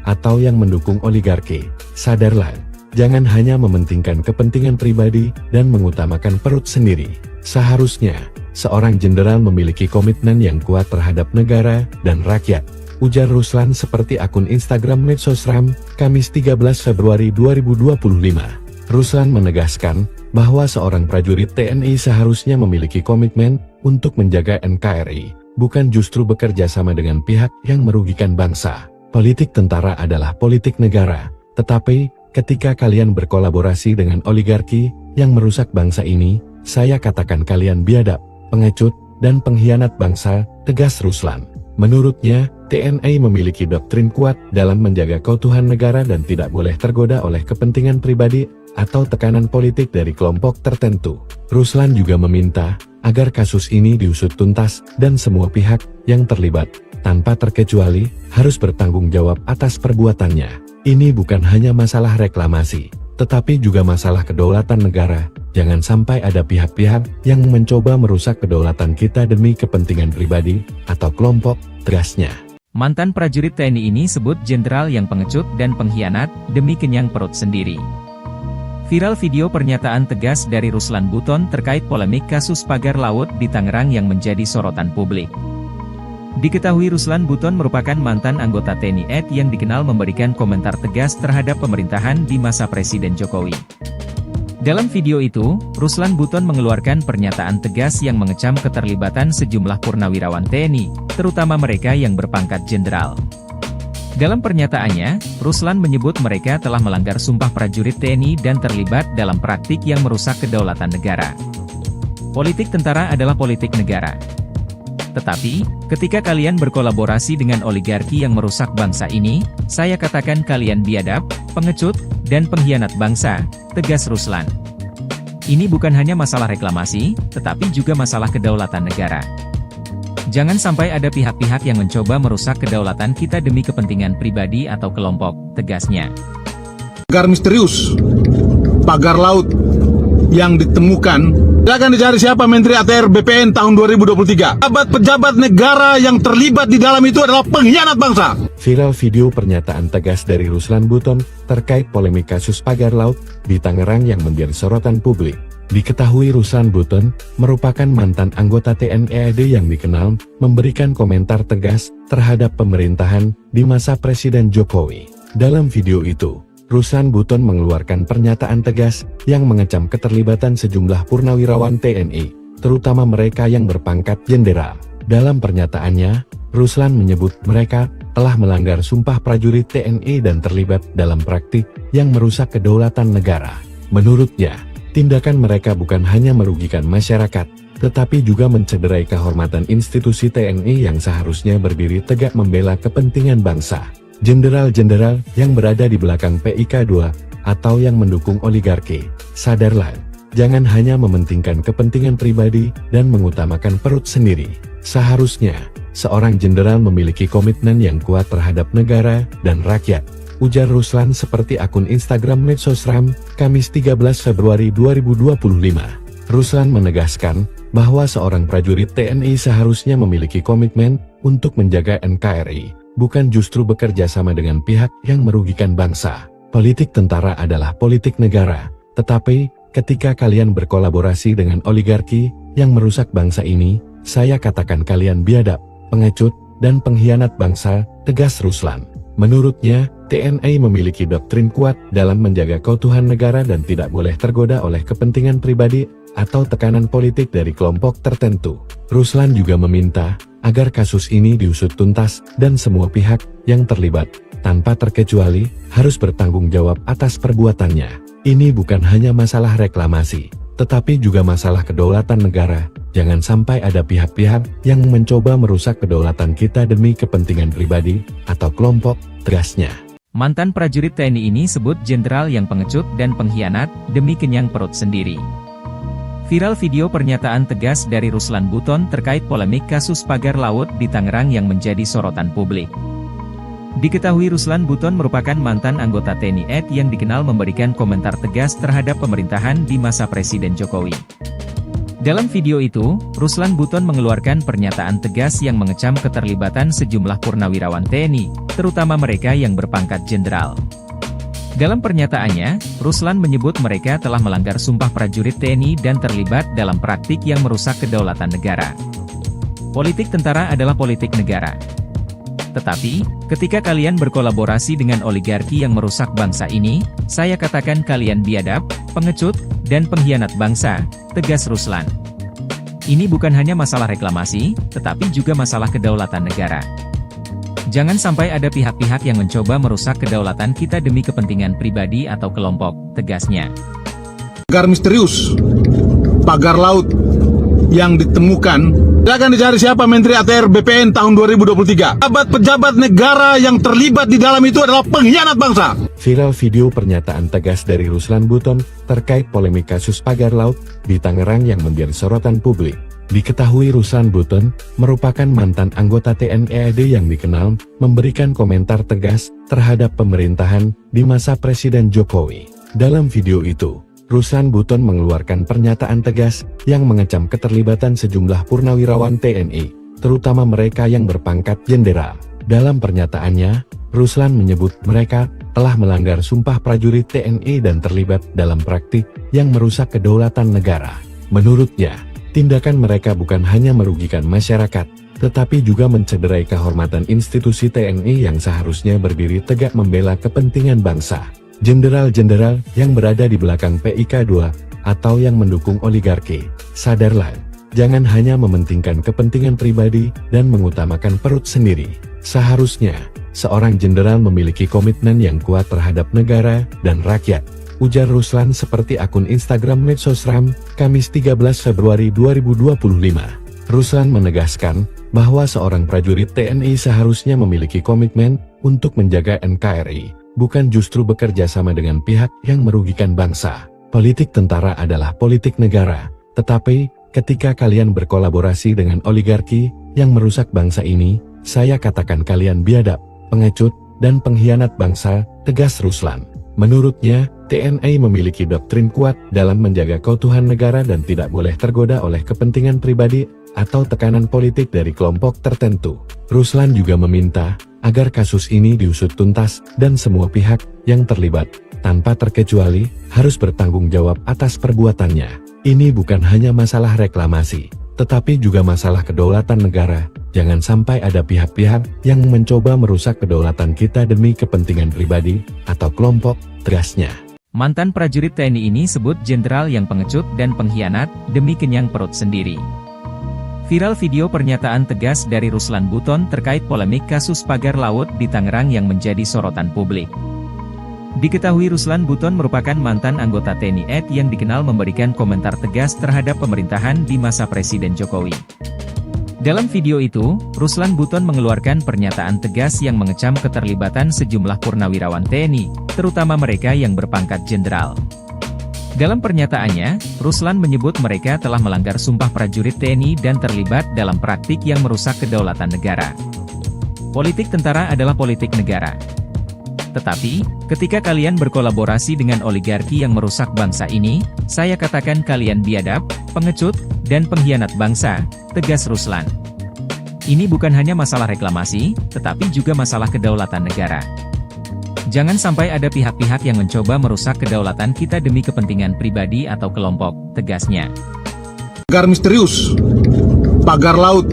atau yang mendukung oligarki, sadarlah, jangan hanya mementingkan kepentingan pribadi dan mengutamakan perut sendiri. Seharusnya, seorang jenderal memiliki komitmen yang kuat terhadap negara dan rakyat, ujar Ruslan seperti akun Instagram Medsosram, Kamis 13 Februari 2025. Ruslan menegaskan bahwa seorang prajurit TNI seharusnya memiliki komitmen untuk menjaga NKRI, bukan justru bekerja sama dengan pihak yang merugikan bangsa. Politik tentara adalah politik negara, tetapi ketika kalian berkolaborasi dengan oligarki yang merusak bangsa ini, saya katakan kalian biadab, pengecut, dan pengkhianat bangsa, tegas Ruslan. Menurutnya, TNI memiliki doktrin kuat dalam menjaga keutuhan negara dan tidak boleh tergoda oleh kepentingan pribadi atau tekanan politik dari kelompok tertentu. Ruslan juga meminta agar kasus ini diusut tuntas dan semua pihak yang terlibat, tanpa terkecuali, harus bertanggung jawab atas perbuatannya. Ini bukan hanya masalah reklamasi, tetapi juga masalah kedaulatan negara. Jangan sampai ada pihak-pihak yang mencoba merusak kedaulatan kita demi kepentingan pribadi atau kelompok, tegasnya. Mantan prajurit TNI ini sebut jenderal yang pengecut dan pengkhianat demi kenyang perut sendiri. Viral video pernyataan tegas dari Ruslan Buton terkait polemik kasus pagar laut di Tangerang yang menjadi sorotan publik. Diketahui Ruslan Buton merupakan mantan anggota TNI AD yang dikenal memberikan komentar tegas terhadap pemerintahan di masa Presiden Jokowi. Dalam video itu, Ruslan Buton mengeluarkan pernyataan tegas yang mengecam keterlibatan sejumlah purnawirawan TNI, terutama mereka yang berpangkat jenderal. Dalam pernyataannya, Ruslan menyebut mereka telah melanggar sumpah prajurit TNI dan terlibat dalam praktik yang merusak kedaulatan negara. Politik tentara adalah politik negara. Tetapi, ketika kalian berkolaborasi dengan oligarki yang merusak bangsa ini, saya katakan kalian biadab, pengecut, dan pengkhianat bangsa, tegas Ruslan. Ini bukan hanya masalah reklamasi, tetapi juga masalah kedaulatan negara. Jangan sampai ada pihak-pihak yang mencoba merusak kedaulatan kita demi kepentingan pribadi atau kelompok, tegasnya. Pagar misterius, pagar laut yang ditemukan, silakan dicari siapa Menteri ATR BPN tahun 2023. Pejabat negara yang terlibat di dalam itu adalah pengkhianat bangsa. Viral video pernyataan tegas dari Ruslan Buton terkait polemik kasus pagar laut di Tangerang yang menjadi sorotan publik. Diketahui Ruslan Buton merupakan mantan anggota TNI AD yang dikenal memberikan komentar tegas terhadap pemerintahan di masa Presiden Jokowi. Dalam video itu, Ruslan Buton mengeluarkan pernyataan tegas yang mengecam keterlibatan sejumlah purnawirawan TNI, terutama mereka yang berpangkat jenderal. Dalam pernyataannya, Ruslan menyebut mereka telah melanggar sumpah prajurit TNI dan terlibat dalam praktik yang merusak kedaulatan negara. Menurutnya, tindakan mereka bukan hanya merugikan masyarakat, tetapi juga mencederai kehormatan institusi TNI yang seharusnya berdiri tegak membela kepentingan bangsa. Jenderal-jenderal yang berada di belakang PIK2 atau yang mendukung oligarki, sadarlah, jangan hanya mementingkan kepentingan pribadi dan mengutamakan perut sendiri. Seharusnya, seorang jenderal memiliki komitmen yang kuat terhadap negara dan rakyat, ujar Ruslan seperti akun Instagram Medsosram, Kamis 13 Februari 2025. Ruslan menegaskan bahwa seorang prajurit TNI seharusnya memiliki komitmen untuk menjaga NKRI, bukan justru bekerja sama dengan pihak yang merugikan bangsa. Politik tentara adalah politik negara, tetapi ketika kalian berkolaborasi dengan oligarki yang merusak bangsa ini, saya katakan kalian biadab, pengecut, dan pengkhianat bangsa, tegas Ruslan. Menurutnya, TNI memiliki doktrin kuat dalam menjaga keutuhan negara dan tidak boleh tergoda oleh kepentingan pribadi atau tekanan politik dari kelompok tertentu. Ruslan juga meminta agar kasus ini diusut tuntas dan semua pihak yang terlibat, tanpa terkecuali, harus bertanggung jawab atas perbuatannya. Ini bukan hanya masalah reklamasi, tetapi juga masalah kedaulatan negara. Jangan sampai ada pihak-pihak yang mencoba merusak kedaulatan kita demi kepentingan pribadi atau kelompok, tegasnya. Mantan prajurit TNI ini sebut jenderal yang pengecut dan pengkhianat demi kenyang perut sendiri. Viral video pernyataan tegas dari Ruslan Buton terkait polemik kasus pagar laut di Tangerang yang menjadi sorotan publik. Diketahui Ruslan Buton merupakan mantan anggota TNI AD yang dikenal memberikan komentar tegas terhadap pemerintahan di masa Presiden Jokowi. Dalam video itu, Ruslan Buton mengeluarkan pernyataan tegas yang mengecam keterlibatan sejumlah purnawirawan TNI, terutama mereka yang berpangkat jenderal. Dalam pernyataannya, Ruslan menyebut mereka telah melanggar sumpah prajurit TNI dan terlibat dalam praktik yang merusak kedaulatan negara. Politik tentara adalah politik negara. Tetapi, ketika kalian berkolaborasi dengan oligarki yang merusak bangsa ini, saya katakan kalian biadab, pengecut, dan pengkhianat bangsa, tegas Ruslan. Ini bukan hanya masalah reklamasi, tetapi juga masalah kedaulatan negara. Jangan sampai ada pihak-pihak yang mencoba merusak kedaulatan kita demi kepentingan pribadi atau kelompok, tegasnya. Pagar misterius, pagar laut yang ditemukan, akan dicari siapa Menteri ATR BPN tahun 2023. Pejabat negara yang terlibat di dalam itu adalah pengkhianat bangsa. Viral video pernyataan tegas dari Ruslan Buton terkait polemik kasus pagar laut di Tangerang yang menjadi sorotan publik. Diketahui Ruslan Buton merupakan mantan anggota TNI AD yang dikenal memberikan komentar tegas terhadap pemerintahan di masa Presiden Jokowi. Dalam video itu, Ruslan Buton mengeluarkan pernyataan tegas yang mengecam keterlibatan sejumlah purnawirawan TNI, terutama mereka yang berpangkat jenderal. Dalam pernyataannya, Ruslan menyebut mereka telah melanggar sumpah prajurit TNI dan terlibat dalam praktik yang merusak kedaulatan negara. Menurutnya, tindakan mereka bukan hanya merugikan masyarakat, tetapi juga mencederai kehormatan institusi TNI yang seharusnya berdiri tegak membela kepentingan bangsa. Jenderal-jenderal yang berada di belakang PIK2 atau yang mendukung oligarki, sadarlah, jangan hanya mementingkan kepentingan pribadi dan mengutamakan perut sendiri. Seharusnya, seorang jenderal memiliki komitmen yang kuat terhadap negara dan rakyat, ujar Ruslan seperti akun Instagram Medsosram, Kamis 13 Februari 2025. Ruslan menegaskan bahwa seorang prajurit TNI seharusnya memiliki komitmen untuk menjaga NKRI, bukan justru bekerja sama dengan pihak yang merugikan bangsa. Politik tentara adalah politik negara, tetapi ketika kalian berkolaborasi dengan oligarki yang merusak bangsa ini, saya katakan kalian biadab, pengecut, dan pengkhianat bangsa, tegas Ruslan. Menurutnya, TNI memiliki doktrin kuat dalam menjaga keutuhan negara dan tidak boleh tergoda oleh kepentingan pribadi atau tekanan politik dari kelompok tertentu. Ruslan juga meminta agar kasus ini diusut tuntas dan semua pihak yang terlibat, tanpa terkecuali, harus bertanggung jawab atas perbuatannya. Ini bukan hanya masalah reklamasi, tetapi juga masalah kedaulatan negara. Jangan sampai ada pihak-pihak yang mencoba merusak kedaulatan kita demi kepentingan pribadi atau kelompok, tegasnya. Mantan prajurit TNI ini sebut jenderal yang pengecut dan pengkhianat demi kenyang perut sendiri. Viral video pernyataan tegas dari Ruslan Buton terkait polemik kasus pagar laut di Tangerang yang menjadi sorotan publik. Diketahui Ruslan Buton merupakan mantan anggota TNI AD yang dikenal memberikan komentar tegas terhadap pemerintahan di masa Presiden Jokowi. Dalam video itu, Ruslan Buton mengeluarkan pernyataan tegas yang mengecam keterlibatan sejumlah purnawirawan TNI, terutama mereka yang berpangkat jenderal. Dalam pernyataannya, Ruslan menyebut mereka telah melanggar sumpah prajurit TNI dan terlibat dalam praktik yang merusak kedaulatan negara. Politik tentara adalah politik negara. Tetapi, ketika kalian berkolaborasi dengan oligarki yang merusak bangsa ini, saya katakan kalian biadab, pengecut, dan pengkhianat bangsa, tegas Ruslan. Ini bukan hanya masalah reklamasi, tetapi juga masalah kedaulatan negara. Jangan sampai ada pihak-pihak yang mencoba merusak kedaulatan kita demi kepentingan pribadi atau kelompok, tegasnya. Pagar misterius, pagar laut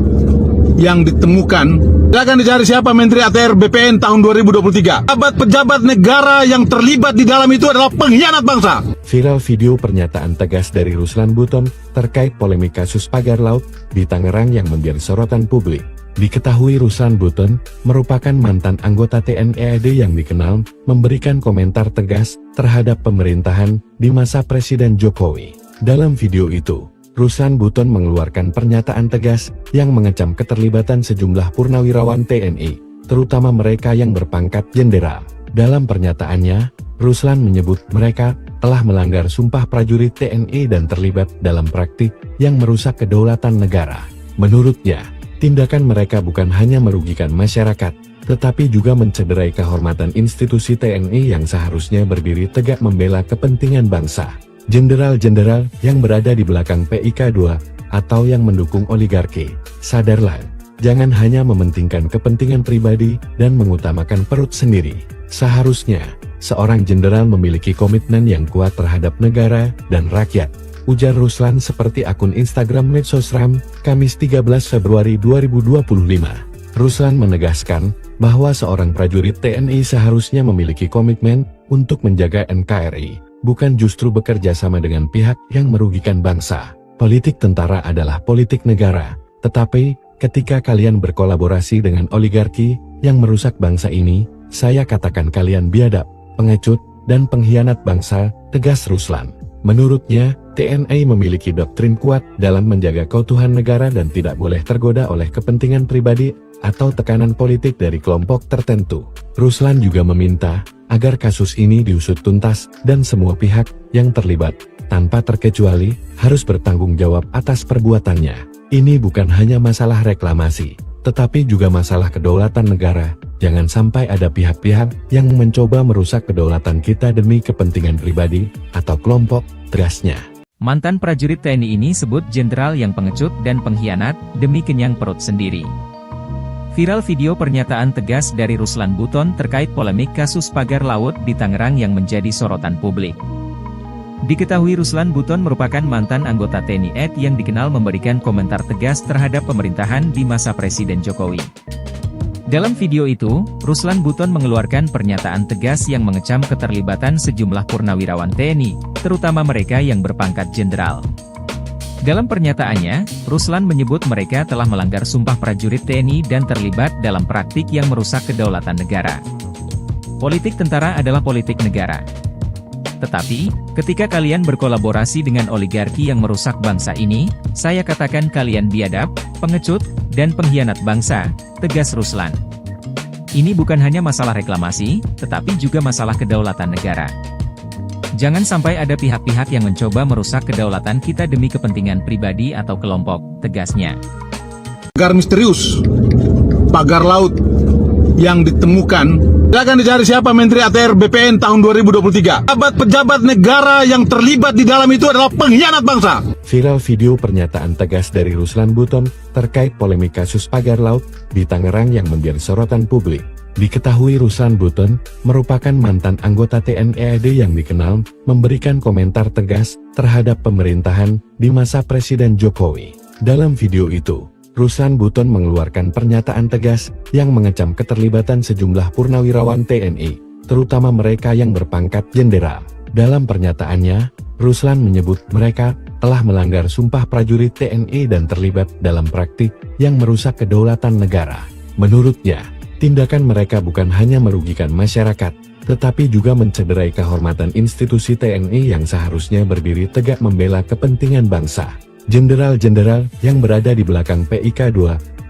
yang ditemukan, akan dicari siapa Menteri ATR BPN tahun 2023. Pejabat negara yang terlibat di dalam itu adalah pengkhianat bangsa. Viral video pernyataan tegas dari Ruslan Buton terkait polemik kasus pagar laut di Tangerang yang menjadi sorotan publik. Diketahui Ruslan Buton merupakan mantan anggota TNI AD yang dikenal memberikan komentar tegas terhadap pemerintahan di masa Presiden Jokowi. Dalam video itu, Ruslan Buton mengeluarkan pernyataan tegas yang mengecam keterlibatan sejumlah purnawirawan TNI, terutama mereka yang berpangkat jenderal. Dalam pernyataannya, Ruslan menyebut mereka telah melanggar sumpah prajurit TNI dan terlibat dalam praktik yang merusak kedaulatan negara. Menurutnya, tindakan mereka bukan hanya merugikan masyarakat, tetapi juga mencederai kehormatan institusi TNI yang seharusnya berdiri tegak membela kepentingan bangsa. Jenderal-jenderal yang berada di belakang PIK2 atau yang mendukung oligarki, sadarlah, jangan hanya mementingkan kepentingan pribadi dan mengutamakan perut sendiri. Seharusnya, seorang jenderal memiliki komitmen yang kuat terhadap negara dan rakyat, ujar Ruslan seperti akun Instagram Medsosram, Kamis 13 Februari 2025. Ruslan menegaskan bahwa seorang prajurit TNI seharusnya memiliki komitmen untuk menjaga NKRI, bukan justru bekerja sama dengan pihak yang merugikan bangsa. Politik tentara adalah politik negara, tetapi ketika kalian berkolaborasi dengan oligarki yang merusak bangsa ini, saya katakan kalian biadab, pengecut, dan pengkhianat bangsa, tegas Ruslan. Menurutnya, TNI memiliki doktrin kuat dalam menjaga keutuhan negara dan tidak boleh tergoda oleh kepentingan pribadi atau tekanan politik dari kelompok tertentu. Ruslan juga meminta agar kasus ini diusut tuntas dan semua pihak yang terlibat, tanpa terkecuali, harus bertanggung jawab atas perbuatannya. Ini bukan hanya masalah reklamasi, tetapi juga masalah kedaulatan negara. Jangan sampai ada pihak-pihak yang mencoba merusak kedaulatan kita demi kepentingan pribadi atau kelompok, tegasnya. Mantan prajurit TNI ini sebut jenderal yang pengecut dan pengkhianat demi kenyang perut sendiri. Viral video pernyataan tegas dari Ruslan Buton terkait polemik kasus pagar laut di Tangerang yang menjadi sorotan publik. Diketahui Ruslan Buton merupakan mantan anggota TNI AD yang dikenal memberikan komentar tegas terhadap pemerintahan di masa Presiden Jokowi. Dalam video itu, Ruslan Buton mengeluarkan pernyataan tegas yang mengecam keterlibatan sejumlah purnawirawan TNI, terutama mereka yang berpangkat jenderal. Dalam pernyataannya, Ruslan menyebut mereka telah melanggar sumpah prajurit TNI dan terlibat dalam praktik yang merusak kedaulatan negara. Politik tentara adalah politik negara. Tetapi, ketika kalian berkolaborasi dengan oligarki yang merusak bangsa ini, saya katakan kalian biadab, pengecut, dan pengkhianat bangsa, tegas Ruslan. Ini bukan hanya masalah reklamasi, tetapi juga masalah kedaulatan negara. Jangan sampai ada pihak-pihak yang mencoba merusak kedaulatan kita demi kepentingan pribadi atau kelompok, tegasnya. Pagar misterius, pagar laut yang ditemukan, akan dicari siapa Menteri ATR BPN tahun 2023. Pejabat negara yang terlibat di dalam itu adalah pengkhianat bangsa. Viral video pernyataan tegas dari Ruslan Buton terkait polemik kasus pagar laut di Tangerang yang menjadi sorotan publik. Diketahui Ruslan Buton merupakan mantan anggota TNI AD yang dikenal memberikan komentar tegas terhadap pemerintahan di masa Presiden Jokowi. Dalam video itu, Ruslan Buton mengeluarkan pernyataan tegas yang mengecam keterlibatan sejumlah purnawirawan TNI, terutama mereka yang berpangkat jenderal. Dalam pernyataannya, Ruslan menyebut mereka telah melanggar sumpah prajurit TNI dan terlibat dalam praktik yang merusak kedaulatan negara. Menurutnya, tindakan mereka bukan hanya merugikan masyarakat, tetapi juga mencederai kehormatan institusi TNI yang seharusnya berdiri tegak membela kepentingan bangsa. Jenderal-jenderal yang berada di belakang PIK2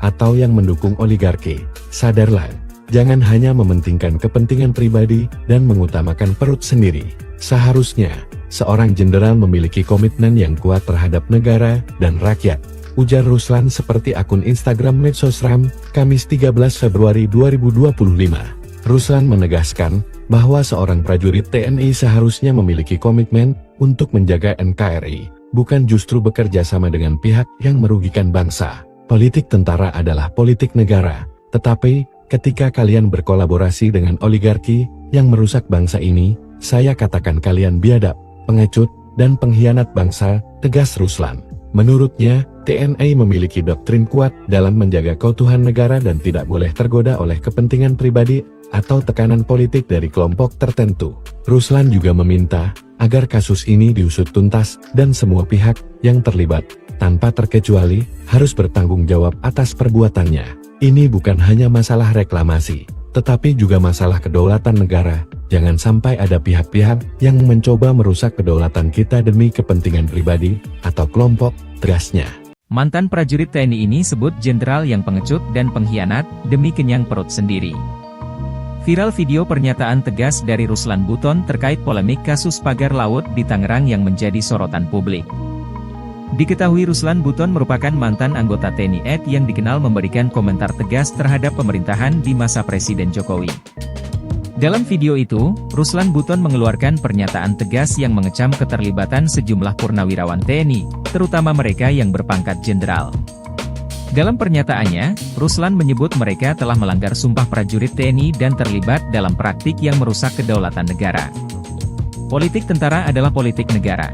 atau yang mendukung oligarki, sadarlah, jangan hanya mementingkan kepentingan pribadi dan mengutamakan perut sendiri. Seharusnya, seorang jenderal memiliki komitmen yang kuat terhadap negara dan rakyat, ujar Ruslan seperti akun Instagram Medsosram, Kamis 13 Februari 2025. Ruslan menegaskan bahwa seorang prajurit TNI seharusnya memiliki komitmen untuk menjaga NKRI, bukan justru bekerja sama dengan pihak yang merugikan bangsa. Politik tentara adalah politik negara, tetapi ketika kalian berkolaborasi dengan oligarki yang merusak bangsa ini, saya katakan kalian biadab, pengecut, dan pengkhianat bangsa, tegas Ruslan. Menurutnya, TNI memiliki doktrin kuat dalam menjaga keutuhan negara dan tidak boleh tergoda oleh kepentingan pribadi atau tekanan politik dari kelompok tertentu. Ruslan juga meminta agar kasus ini diusut tuntas dan semua pihak yang terlibat, tanpa terkecuali, harus bertanggung jawab atas perbuatannya. Ini bukan hanya masalah reklamasi, tetapi juga masalah kedaulatan negara. Jangan sampai ada pihak-pihak yang mencoba merusak kedaulatan kita demi kepentingan pribadi atau kelompok, tegasnya. Mantan prajurit TNI ini sebut jenderal yang pengecut dan pengkhianat demi kenyang perut sendiri. Viral video pernyataan tegas dari Ruslan Buton terkait polemik kasus pagar laut di Tangerang yang menjadi sorotan publik. Diketahui Ruslan Buton merupakan mantan anggota TNI AD yang dikenal memberikan komentar tegas terhadap pemerintahan di masa Presiden Jokowi. Dalam video itu, Ruslan Buton mengeluarkan pernyataan tegas yang mengecam keterlibatan sejumlah purnawirawan TNI, terutama mereka yang berpangkat jenderal. Dalam pernyataannya, Ruslan menyebut mereka telah melanggar sumpah prajurit TNI dan terlibat dalam praktik yang merusak kedaulatan negara. Politik tentara adalah politik negara.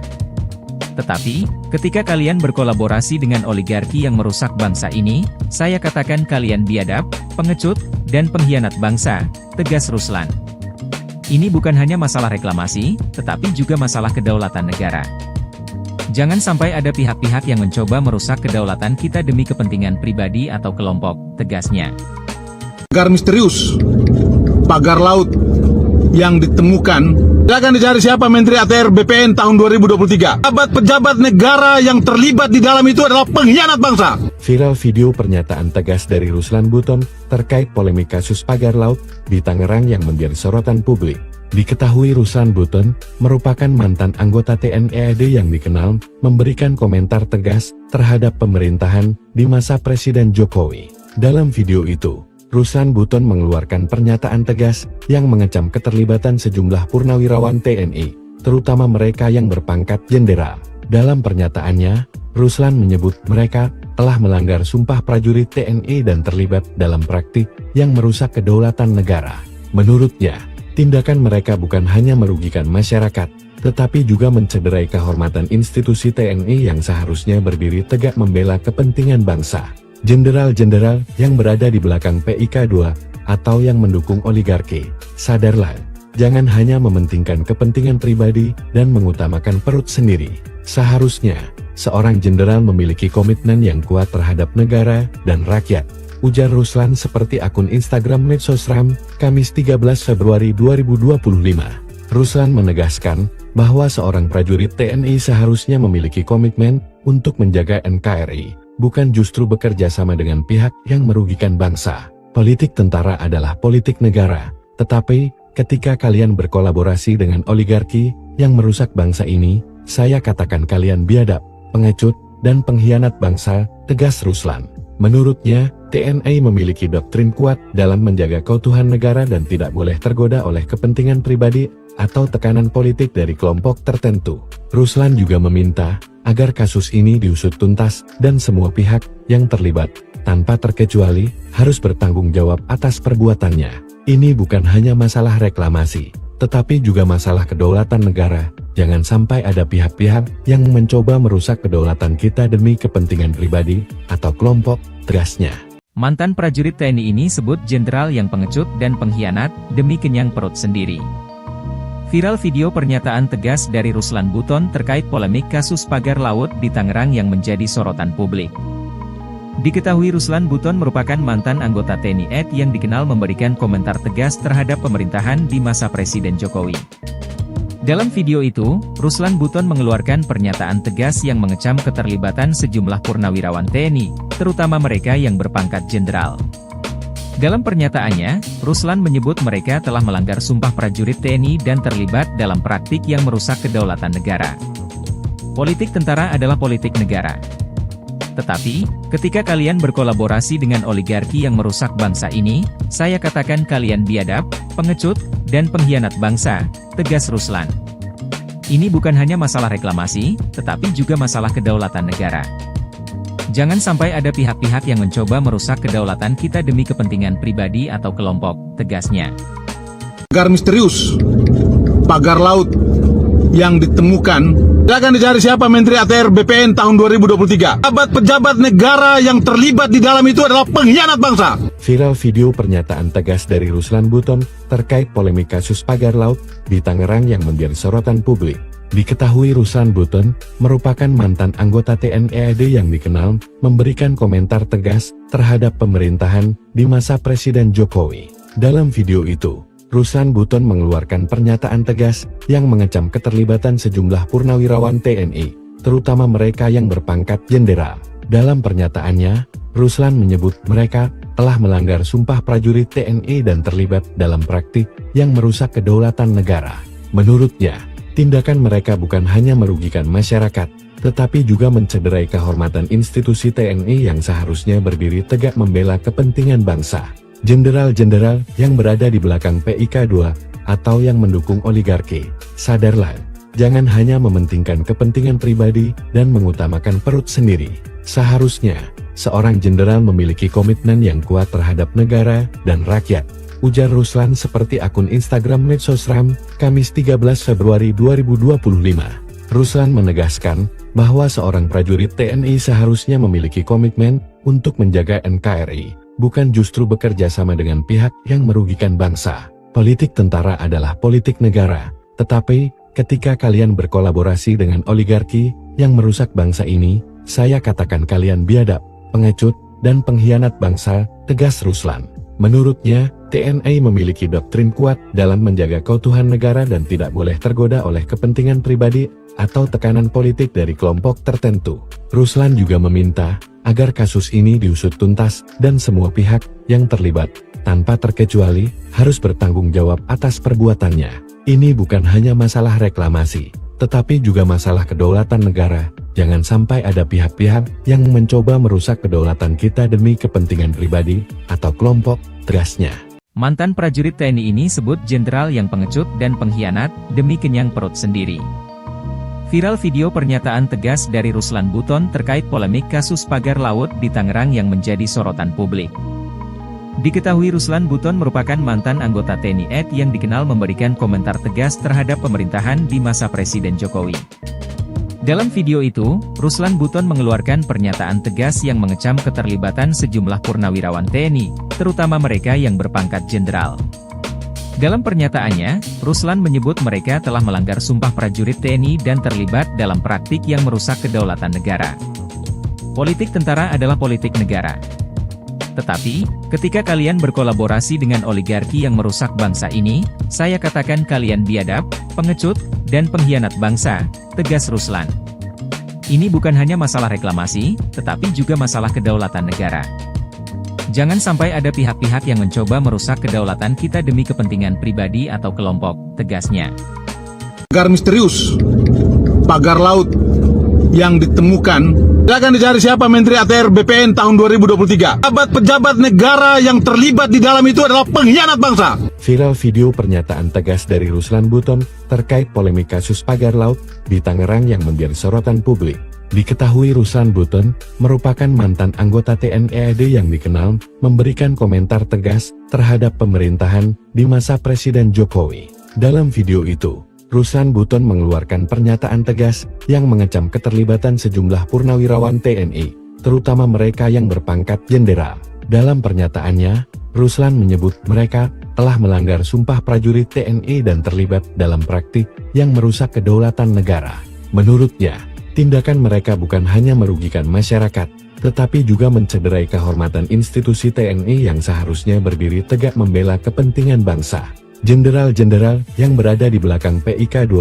Tetapi, ketika kalian berkolaborasi dengan oligarki yang merusak bangsa ini, saya katakan kalian biadab, pengecut, dan pengkhianat bangsa, tegas Ruslan. Ini bukan hanya masalah reklamasi, tetapi juga masalah kedaulatan negara. Jangan sampai ada pihak-pihak yang mencoba merusak kedaulatan kita demi kepentingan pribadi atau kelompok, tegasnya. Pagar misterius, pagar laut yang ditemukan, akan dicari siapa Menteri ATR BPN tahun 2023. Pejabat negara yang terlibat di dalam itu adalah pengkhianat bangsa. Viral video pernyataan tegas dari Ruslan Buton terkait polemik kasus pagar laut di Tangerang yang menjadi sorotan publik. Diketahui Ruslan Buton merupakan mantan anggota TNI AD yang dikenal memberikan komentar tegas terhadap pemerintahan di masa Presiden Jokowi. Dalam video itu, Ruslan Buton mengeluarkan pernyataan tegas yang mengecam keterlibatan sejumlah purnawirawan TNI, terutama mereka yang berpangkat jenderal. Dalam pernyataannya, Ruslan menyebut mereka telah melanggar sumpah prajurit TNI dan terlibat dalam praktik yang merusak kedaulatan negara. Menurutnya, tindakan mereka bukan hanya merugikan masyarakat, tetapi juga mencederai kehormatan institusi TNI yang seharusnya berdiri tegak membela kepentingan bangsa. Jenderal-jenderal yang berada di belakang PIK2 atau yang mendukung oligarki, sadarlah, jangan hanya mementingkan kepentingan pribadi dan mengutamakan perut sendiri. Seharusnya, seorang jenderal memiliki komitmen yang kuat terhadap negara dan rakyat, ujar Ruslan seperti akun Instagram Medsosram, Kamis 13 Februari 2025. Ruslan menegaskan bahwa seorang prajurit TNI seharusnya memiliki komitmen untuk menjaga NKRI, bukan justru bekerja sama dengan pihak yang merugikan bangsa. Politik tentara adalah politik negara, tetapi ketika kalian berkolaborasi dengan oligarki yang merusak bangsa ini, saya katakan kalian biadab, pengecut, dan pengkhianat bangsa, tegas Ruslan. Menurutnya, TNI memiliki doktrin kuat dalam menjaga keutuhan negara dan tidak boleh tergoda oleh kepentingan pribadi atau tekanan politik dari kelompok tertentu. Ruslan juga meminta agar kasus ini diusut tuntas dan semua pihak yang terlibat, tanpa terkecuali, harus bertanggung jawab atas perbuatannya. Ini bukan hanya masalah reklamasi, tetapi juga masalah kedaulatan negara. Jangan sampai ada pihak-pihak yang mencoba merusak kedaulatan kita demi kepentingan pribadi atau kelompok, tegasnya. Mantan prajurit TNI ini sebut jenderal yang pengecut dan pengkhianat demi kenyang perut sendiri. Viral video pernyataan tegas dari Ruslan Buton terkait polemik kasus pagar laut di Tangerang yang menjadi sorotan publik. Diketahui Ruslan Buton merupakan mantan anggota TNI AD yang dikenal memberikan komentar tegas terhadap pemerintahan di masa Presiden Jokowi. Dalam video itu, Ruslan Buton mengeluarkan pernyataan tegas yang mengecam keterlibatan sejumlah purnawirawan TNI, terutama mereka yang berpangkat jenderal. Dalam pernyataannya, Ruslan menyebut mereka telah melanggar sumpah prajurit TNI dan terlibat dalam praktik yang merusak kedaulatan negara. Politik tentara adalah politik negara. Tetapi, ketika kalian berkolaborasi dengan oligarki yang merusak bangsa ini, saya katakan kalian biadab, pengecut, dan pengkhianat bangsa, tegas Ruslan. Ini bukan hanya masalah reklamasi, tetapi juga masalah kedaulatan negara. Jangan sampai ada pihak-pihak yang mencoba merusak kedaulatan kita demi kepentingan pribadi atau kelompok, tegasnya. Pagar misterius, pagar laut yang ditemukan, akan dicari siapa Menteri ATR BPN tahun 2023. Pejabat negara yang terlibat di dalam itu adalah pengkhianat bangsa. Viral video pernyataan tegas dari Ruslan Buton terkait polemik kasus pagar laut di Tangerang yang menjadi sorotan publik. Diketahui Ruslan Buton merupakan mantan anggota TNI AD yang dikenal memberikan komentar tegas terhadap pemerintahan di masa Presiden Jokowi. Dalam video itu, Ruslan Buton mengeluarkan pernyataan tegas yang mengecam keterlibatan sejumlah purnawirawan TNI, terutama mereka yang berpangkat jenderal. Dalam pernyataannya, Ruslan menyebut mereka telah melanggar sumpah prajurit TNI dan terlibat dalam praktik yang merusak kedaulatan negara. Menurutnya, tindakan mereka bukan hanya merugikan masyarakat, tetapi juga mencederai kehormatan institusi TNI yang seharusnya berdiri tegak membela kepentingan bangsa. Jenderal-jenderal yang berada di belakang PIK2 atau yang mendukung oligarki, sadarlah, jangan hanya mementingkan kepentingan pribadi dan mengutamakan perut sendiri. Seharusnya, seorang jenderal memiliki komitmen yang kuat terhadap negara dan rakyat, ujar Ruslan seperti akun Instagram Medsosram, Kamis 13 Februari 2025. Ruslan menegaskan bahwa seorang prajurit TNI seharusnya memiliki komitmen untuk menjaga NKRI, bukan justru bekerja sama dengan pihak yang merugikan bangsa. Politik tentara adalah politik negara, tetapi ketika kalian berkolaborasi dengan oligarki yang merusak bangsa ini, saya katakan kalian biadab, pengecut, dan pengkhianat bangsa, tegas Ruslan. Menurutnya, TNI memiliki doktrin kuat dalam menjaga keutuhan negara dan tidak boleh tergoda oleh kepentingan pribadi atau tekanan politik dari kelompok tertentu. Ruslan juga meminta agar kasus ini diusut tuntas dan semua pihak yang terlibat, tanpa terkecuali, harus bertanggung jawab atas perbuatannya. Ini bukan hanya masalah reklamasi, tetapi juga masalah kedaulatan negara. Jangan sampai ada pihak-pihak yang mencoba merusak kedaulatan kita demi kepentingan pribadi atau kelompok, tegasnya. Mantan prajurit TNI ini sebut jenderal yang pengecut dan pengkhianat demi kenyang perut sendiri. Viral video pernyataan tegas dari Ruslan Buton terkait polemik kasus pagar laut di Tangerang yang menjadi sorotan publik. Diketahui Ruslan Buton merupakan mantan anggota TNI AD yang dikenal memberikan komentar tegas terhadap pemerintahan di masa Presiden Jokowi. Dalam video itu, Ruslan Buton mengeluarkan pernyataan tegas yang mengecam keterlibatan sejumlah purnawirawan TNI, terutama mereka yang berpangkat jenderal. Dalam pernyataannya, Ruslan menyebut mereka telah melanggar sumpah prajurit TNI dan terlibat dalam praktik yang merusak kedaulatan negara. Politik tentara adalah politik negara. Tetapi, ketika kalian berkolaborasi dengan oligarki yang merusak bangsa ini, saya katakan kalian biadab, pengecut, dan pengkhianat bangsa, tegas Ruslan. Ini bukan hanya masalah reklamasi, tetapi juga masalah kedaulatan negara. Jangan sampai ada pihak-pihak yang mencoba merusak kedaulatan kita demi kepentingan pribadi atau kelompok, tegasnya. Pagar misterius, pagar laut yang ditemukan, akan dicari siapa Menteri ATR BPN tahun 2023. Pejabat negara yang terlibat di dalam itu adalah pengkhianat bangsa. Viral video pernyataan tegas dari Ruslan Buton terkait polemik kasus pagar laut di Tangerang yang menjadi sorotan publik. Diketahui Ruslan Buton merupakan mantan anggota TNI AD yang dikenal memberikan komentar tegas terhadap pemerintahan di masa Presiden Jokowi. Dalam video itu, Ruslan Buton mengeluarkan pernyataan tegas yang mengecam keterlibatan sejumlah purnawirawan TNI, terutama mereka yang berpangkat jenderal. Dalam pernyataannya, Ruslan menyebut mereka telah melanggar sumpah prajurit TNI dan terlibat dalam praktik yang merusak kedaulatan negara. Menurutnya, tindakan mereka bukan hanya merugikan masyarakat, tetapi juga mencederai kehormatan institusi TNI yang seharusnya berdiri tegak membela kepentingan bangsa. Jenderal-jenderal yang berada di belakang PIK2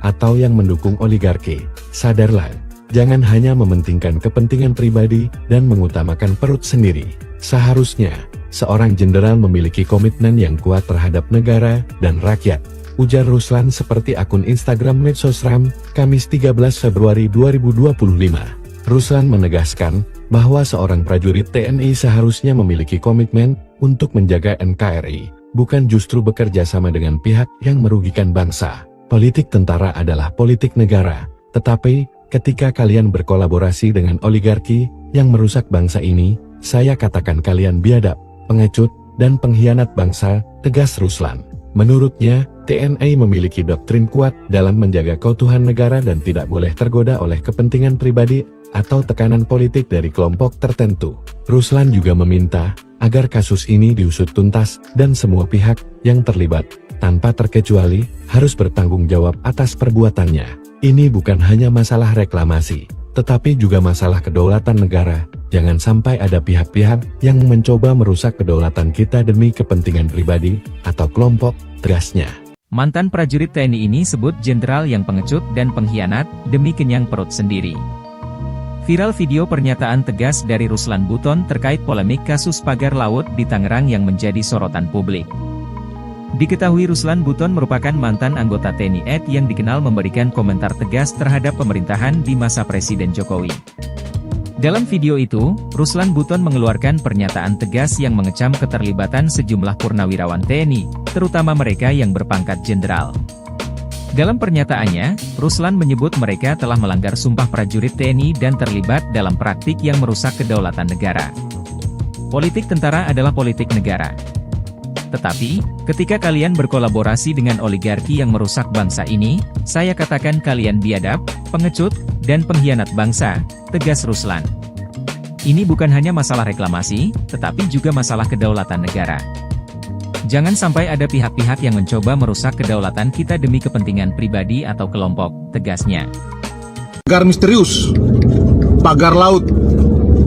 atau yang mendukung oligarki, sadarlah, jangan hanya mementingkan kepentingan pribadi dan mengutamakan perut sendiri. Seharusnya, seorang jenderal memiliki komitmen yang kuat terhadap negara dan rakyat, ujar Ruslan seperti akun Instagram Medsosram, Kamis 13 Februari 2025. Ruslan menegaskan bahwa seorang prajurit TNI seharusnya memiliki komitmen untuk menjaga NKRI, bukan justru bekerja sama dengan pihak yang merugikan bangsa. Politik tentara adalah politik negara, tetapi ketika kalian berkolaborasi dengan oligarki yang merusak bangsa ini, saya katakan kalian biadab, pengecut, dan pengkhianat bangsa, tegas Ruslan. Menurutnya, TNI memiliki doktrin kuat dalam menjaga keutuhan negara dan tidak boleh tergoda oleh kepentingan pribadi atau tekanan politik dari kelompok tertentu. Ruslan juga meminta agar kasus ini diusut tuntas dan semua pihak yang terlibat, tanpa terkecuali, harus bertanggung jawab atas perbuatannya. Ini bukan hanya masalah reklamasi, tetapi juga masalah kedaulatan negara. Jangan sampai ada pihak-pihak yang mencoba merusak kedaulatan kita demi kepentingan pribadi atau kelompok, tegasnya. Mantan prajurit TNI ini sebut jenderal yang pengecut dan pengkhianat demi kenyang perut sendiri. Viral video pernyataan tegas dari Ruslan Buton terkait polemik kasus pagar laut di Tangerang yang menjadi sorotan publik. Diketahui Ruslan Buton merupakan mantan anggota TNI AD yang dikenal memberikan komentar tegas terhadap pemerintahan di masa Presiden Jokowi. Dalam video itu, Ruslan Buton mengeluarkan pernyataan tegas yang mengecam keterlibatan sejumlah purnawirawan TNI, terutama mereka yang berpangkat jenderal. Dalam pernyataannya, Ruslan menyebut mereka telah melanggar sumpah prajurit TNI dan terlibat dalam praktik yang merusak kedaulatan negara. Politik tentara adalah politik negara. Tetapi, ketika kalian berkolaborasi dengan oligarki yang merusak bangsa ini, saya katakan kalian biadab, pengecut, dan pengkhianat bangsa, tegas Ruslan. Ini bukan hanya masalah reklamasi, tetapi juga masalah kedaulatan negara. Jangan sampai ada pihak-pihak yang mencoba merusak kedaulatan kita demi kepentingan pribadi atau kelompok, tegasnya. Pagar misterius, pagar laut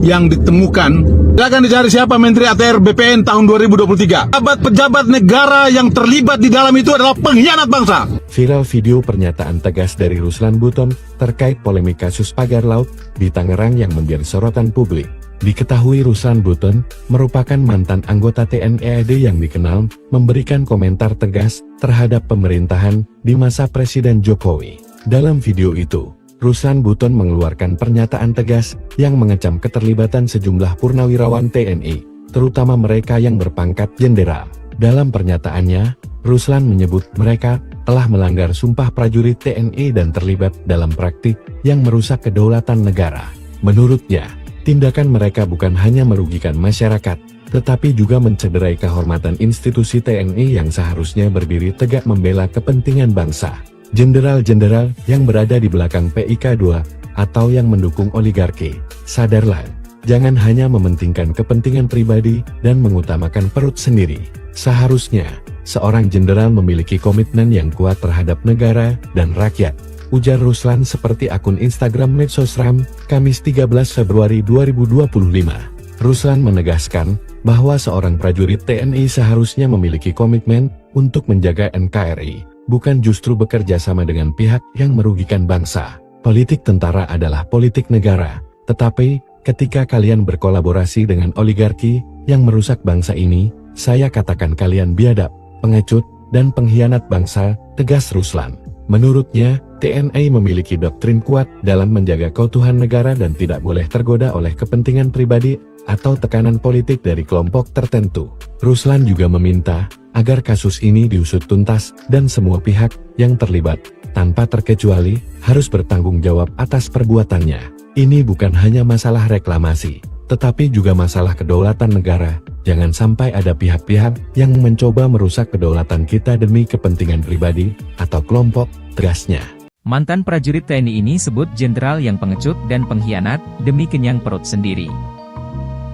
yang ditemukan, akan dicari siapa Menteri ATR BPN tahun 2023. Pejabat negara yang terlibat di dalam itu adalah pengkhianat bangsa. Viral video pernyataan tegas dari Ruslan Buton terkait polemik kasus pagar laut di Tangerang yang menjadi sorotan publik. Diketahui Ruslan Buton merupakan mantan anggota TNI AD yang dikenal memberikan komentar tegas terhadap pemerintahan di masa Presiden Jokowi. Dalam video itu, Ruslan Buton mengeluarkan pernyataan tegas yang mengecam keterlibatan sejumlah purnawirawan TNI, terutama mereka yang berpangkat jenderal. Dalam pernyataannya, Ruslan menyebut mereka telah melanggar sumpah prajurit TNI dan terlibat dalam praktik yang merusak kedaulatan negara. Menurutnya, tindakan mereka bukan hanya merugikan masyarakat, tetapi juga mencederai kehormatan institusi TNI yang seharusnya berdiri tegak membela kepentingan bangsa. Jenderal-jenderal yang berada di belakang PIK2 atau yang mendukung oligarki, sadarlah, jangan hanya mementingkan kepentingan pribadi dan mengutamakan perut sendiri. Seharusnya, seorang jenderal memiliki komitmen yang kuat terhadap negara dan rakyat, ujar Ruslan seperti akun Instagram Medsosram, Kamis 13 Februari 2025. Ruslan menegaskan bahwa seorang prajurit TNI seharusnya memiliki komitmen untuk menjaga NKRI, bukan justru bekerja sama dengan pihak yang merugikan bangsa. Politik tentara adalah politik negara, tetapi ketika kalian berkolaborasi dengan oligarki yang merusak bangsa ini, saya katakan kalian biadab, pengecut, dan pengkhianat bangsa, tegas Ruslan. Menurutnya, TNI memiliki doktrin kuat dalam menjaga keutuhan negara dan tidak boleh tergoda oleh kepentingan pribadi atau tekanan politik dari kelompok tertentu. Ruslan juga meminta agar kasus ini diusut tuntas dan semua pihak yang terlibat, tanpa terkecuali, harus bertanggung jawab atas perbuatannya. Ini bukan hanya masalah reklamasi, tetapi juga masalah kedaulatan negara. Jangan sampai ada pihak-pihak yang mencoba merusak kedaulatan kita demi kepentingan pribadi atau kelompok, tegasnya. Mantan prajurit TNI ini sebut jenderal yang pengecut dan pengkhianat demi kenyang perut sendiri.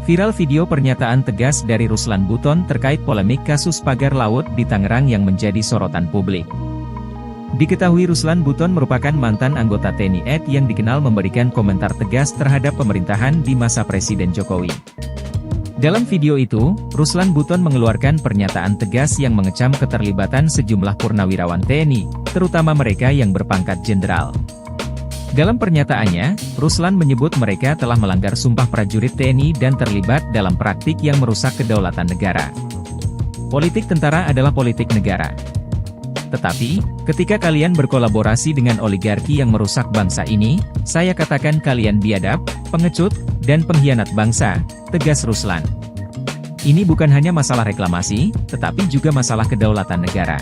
Viral video pernyataan tegas dari Ruslan Buton terkait polemik kasus pagar laut di Tangerang yang menjadi sorotan publik. Diketahui Ruslan Buton merupakan mantan anggota TNI AD yang dikenal memberikan komentar tegas terhadap pemerintahan di masa Presiden Jokowi. Dalam video itu, Ruslan Buton mengeluarkan pernyataan tegas yang mengecam keterlibatan sejumlah purnawirawan TNI, terutama mereka yang berpangkat jenderal. Dalam pernyataannya, Ruslan menyebut mereka telah melanggar sumpah prajurit TNI dan terlibat dalam praktik yang merusak kedaulatan negara. Politik tentara adalah politik negara. Tetapi, ketika kalian berkolaborasi dengan oligarki yang merusak bangsa ini, saya katakan kalian biadab, pengecut, dan pengkhianat bangsa, tegas Ruslan. Ini bukan hanya masalah reklamasi, tetapi juga masalah kedaulatan negara.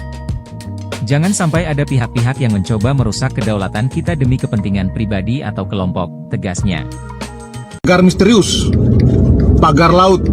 Jangan sampai ada pihak-pihak yang mencoba merusak kedaulatan kita demi kepentingan pribadi atau kelompok, tegasnya. Pagar misterius, pagar laut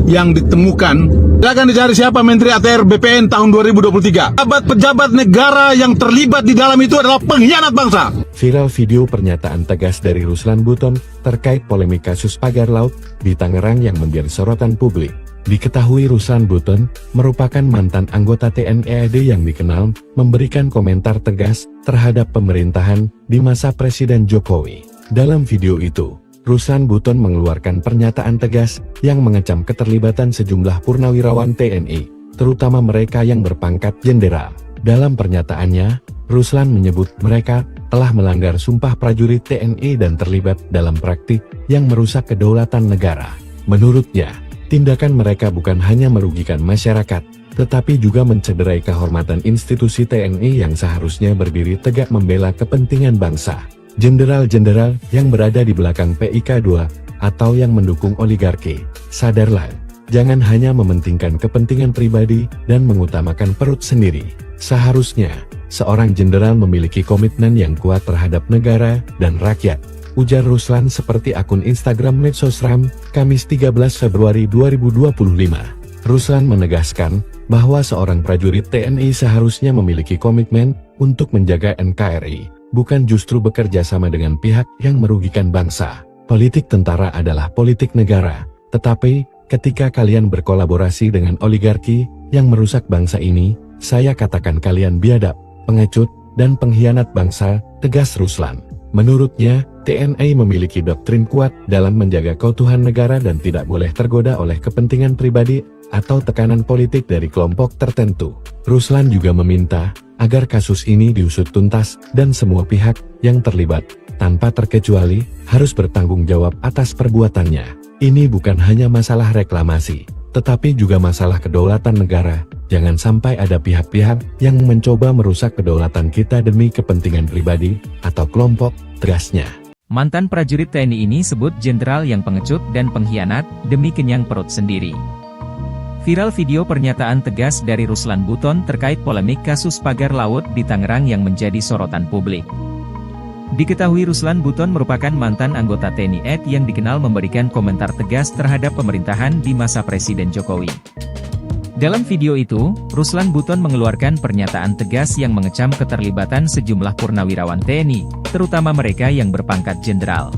yang ditemukan, akan dicari siapa Menteri ATR BPN tahun 2023. Pejabat negara yang terlibat di dalam itu adalah pengkhianat bangsa. Viral video pernyataan tegas dari Ruslan Buton terkait polemik kasus pagar laut di Tangerang yang menjadi sorotan publik. Diketahui Ruslan Buton merupakan mantan anggota TNI AD yang dikenal memberikan komentar tegas terhadap pemerintahan di masa Presiden Jokowi. Dalam video itu, Ruslan Buton mengeluarkan pernyataan tegas yang mengecam keterlibatan sejumlah purnawirawan TNI, terutama mereka yang berpangkat jenderal. Dalam pernyataannya, Ruslan menyebut mereka telah melanggar sumpah prajurit TNI dan terlibat dalam praktik yang merusak kedaulatan negara. Menurutnya, tindakan mereka bukan hanya merugikan masyarakat, tetapi juga mencederai kehormatan institusi TNI yang seharusnya berdiri tegak membela kepentingan bangsa. Jenderal-jenderal yang berada di belakang PIK2 atau yang mendukung oligarki, sadarlah, jangan hanya mementingkan kepentingan pribadi dan mengutamakan perut sendiri. Seharusnya, seorang jenderal memiliki komitmen yang kuat terhadap negara dan rakyat, ujar Ruslan seperti akun Instagram Medsosram, Kamis 13 Februari 2025. Ruslan menegaskan bahwa seorang prajurit TNI seharusnya memiliki komitmen untuk menjaga NKRI, bukan justru bekerja sama dengan pihak yang merugikan bangsa. Politik tentara adalah politik negara, tetapi ketika kalian berkolaborasi dengan oligarki yang merusak bangsa ini, saya katakan kalian biadab, pengecut, dan pengkhianat bangsa, tegas Ruslan. Menurutnya, TNI memiliki doktrin kuat dalam menjaga keutuhan negara dan tidak boleh tergoda oleh kepentingan pribadi atau tekanan politik dari kelompok tertentu. Ruslan juga meminta agar kasus ini diusut tuntas dan semua pihak yang terlibat, tanpa terkecuali, harus bertanggung jawab atas perbuatannya. Ini bukan hanya masalah reklamasi, tetapi juga masalah kedaulatan negara. Jangan sampai ada pihak-pihak yang mencoba merusak kedaulatan kita demi kepentingan pribadi atau kelompok, tegasnya. Mantan prajurit TNI ini sebut jenderal yang pengecut dan pengkhianat demi kenyang perut sendiri. Viral video pernyataan tegas dari Ruslan Buton terkait polemik kasus pagar laut di Tangerang yang menjadi sorotan publik. Diketahui Ruslan Buton merupakan mantan anggota TNI AD yang dikenal memberikan komentar tegas terhadap pemerintahan di masa Presiden Jokowi. Dalam video itu, Ruslan Buton mengeluarkan pernyataan tegas yang mengecam keterlibatan sejumlah purnawirawan TNI, terutama mereka yang berpangkat jenderal.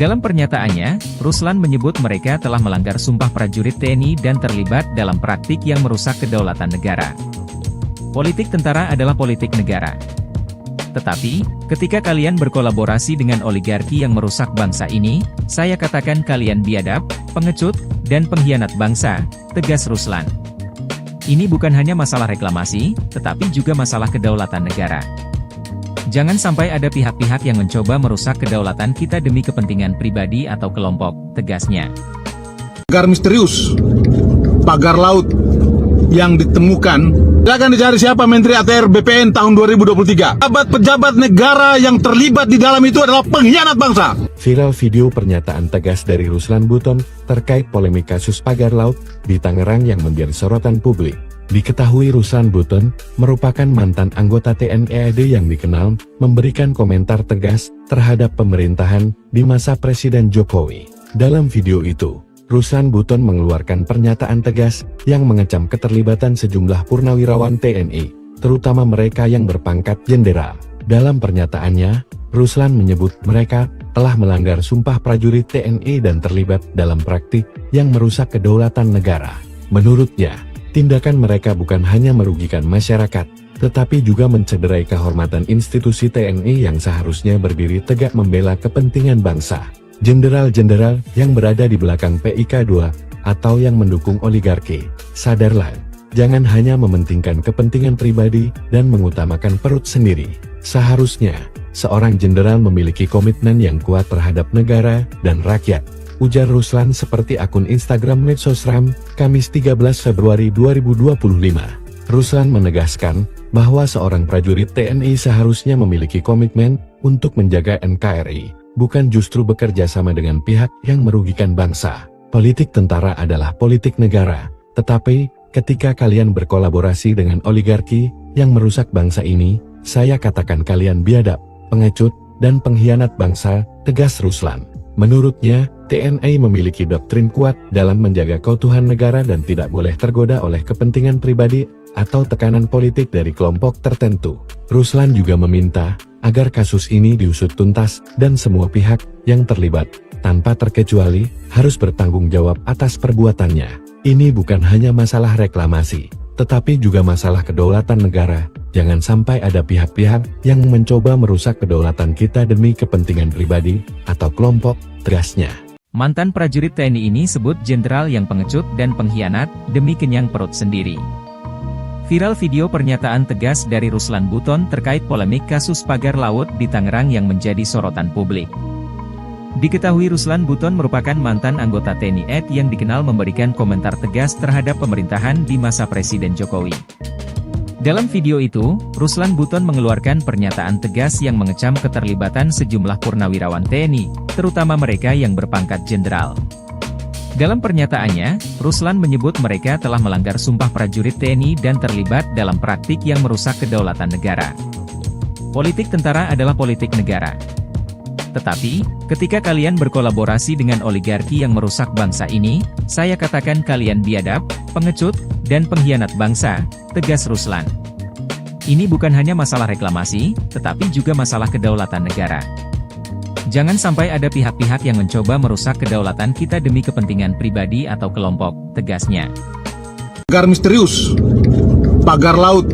Dalam pernyataannya, Ruslan menyebut mereka telah melanggar sumpah prajurit TNI dan terlibat dalam praktik yang merusak kedaulatan negara. Politik tentara adalah politik negara. Tetapi, ketika kalian berkolaborasi dengan oligarki yang merusak bangsa ini, saya katakan kalian biadab, pengecut, dan pengkhianat bangsa, tegas Ruslan. Ini bukan hanya masalah reklamasi, tetapi juga masalah kedaulatan negara. Jangan sampai ada pihak-pihak yang mencoba merusak kedaulatan kita demi kepentingan pribadi atau kelompok, tegasnya. Pagar misterius, pagar laut yang ditemukan, akan dicari siapa Menteri ATR BPN tahun 2023. Pejabat negara yang terlibat di dalam itu adalah pengkhianat bangsa. Viral video pernyataan tegas dari Ruslan Buton terkait polemik kasus pagar laut di Tangerang yang menjadi sorotan publik. Diketahui Ruslan Buton merupakan mantan anggota TNI AD yang dikenal memberikan komentar tegas terhadap pemerintahan di masa Presiden Jokowi. Dalam video itu, Ruslan Buton mengeluarkan pernyataan tegas yang mengecam keterlibatan sejumlah purnawirawan TNI, terutama mereka yang berpangkat jenderal. Dalam pernyataannya, Ruslan menyebut mereka telah melanggar sumpah prajurit TNI dan terlibat dalam praktik yang merusak kedaulatan negara. Menurutnya, tindakan mereka bukan hanya merugikan masyarakat, tetapi juga mencederai kehormatan institusi TNI yang seharusnya berdiri tegak membela kepentingan bangsa. Jenderal-jenderal yang berada di belakang PIK2 atau yang mendukung oligarki, sadarlah, jangan hanya mementingkan kepentingan pribadi dan mengutamakan perut sendiri. Seharusnya, seorang jenderal memiliki komitmen yang kuat terhadap negara dan rakyat, ujar Ruslan seperti akun Instagram Medsosram, Kamis 13 Februari 2025. Ruslan menegaskan bahwa seorang prajurit TNI seharusnya memiliki komitmen untuk menjaga NKRI, bukan justru bekerja sama dengan pihak yang merugikan bangsa. Politik tentara adalah politik negara, tetapi ketika kalian berkolaborasi dengan oligarki yang merusak bangsa ini, saya katakan kalian biadab, pengecut, dan pengkhianat bangsa, tegas Ruslan. Menurutnya, TNI memiliki doktrin kuat dalam menjaga keutuhan negara dan tidak boleh tergoda oleh kepentingan pribadi atau tekanan politik dari kelompok tertentu. Ruslan juga meminta agar kasus ini diusut tuntas dan semua pihak yang terlibat, tanpa terkecuali, harus bertanggung jawab atas perbuatannya. Ini bukan hanya masalah reklamasi, tetapi juga masalah kedaulatan negara. Jangan sampai ada pihak-pihak yang mencoba merusak kedaulatan kita demi kepentingan pribadi atau kelompok, tegasnya. Mantan prajurit TNI ini sebut jenderal yang pengecut dan pengkhianat demi kenyang perut sendiri. Viral video pernyataan tegas dari Ruslan Buton terkait polemik kasus pagar laut di Tangerang yang menjadi sorotan publik. Diketahui Ruslan Buton merupakan mantan anggota TNI AD yang dikenal memberikan komentar tegas terhadap pemerintahan di masa Presiden Jokowi. Dalam video itu, Ruslan Buton mengeluarkan pernyataan tegas yang mengecam keterlibatan sejumlah purnawirawan TNI, terutama mereka yang berpangkat jenderal. Dalam pernyataannya, Ruslan menyebut mereka telah melanggar sumpah prajurit TNI dan terlibat dalam praktik yang merusak kedaulatan negara. Politik tentara adalah politik negara. Tetapi, ketika kalian berkolaborasi dengan oligarki yang merusak bangsa ini, saya katakan kalian biadab, pengecut, dan pengkhianat bangsa, tegas Ruslan. Ini bukan hanya masalah reklamasi, tetapi juga masalah kedaulatan negara. Jangan sampai ada pihak-pihak yang mencoba merusak kedaulatan kita demi kepentingan pribadi atau kelompok, tegasnya. Pagar misterius, pagar laut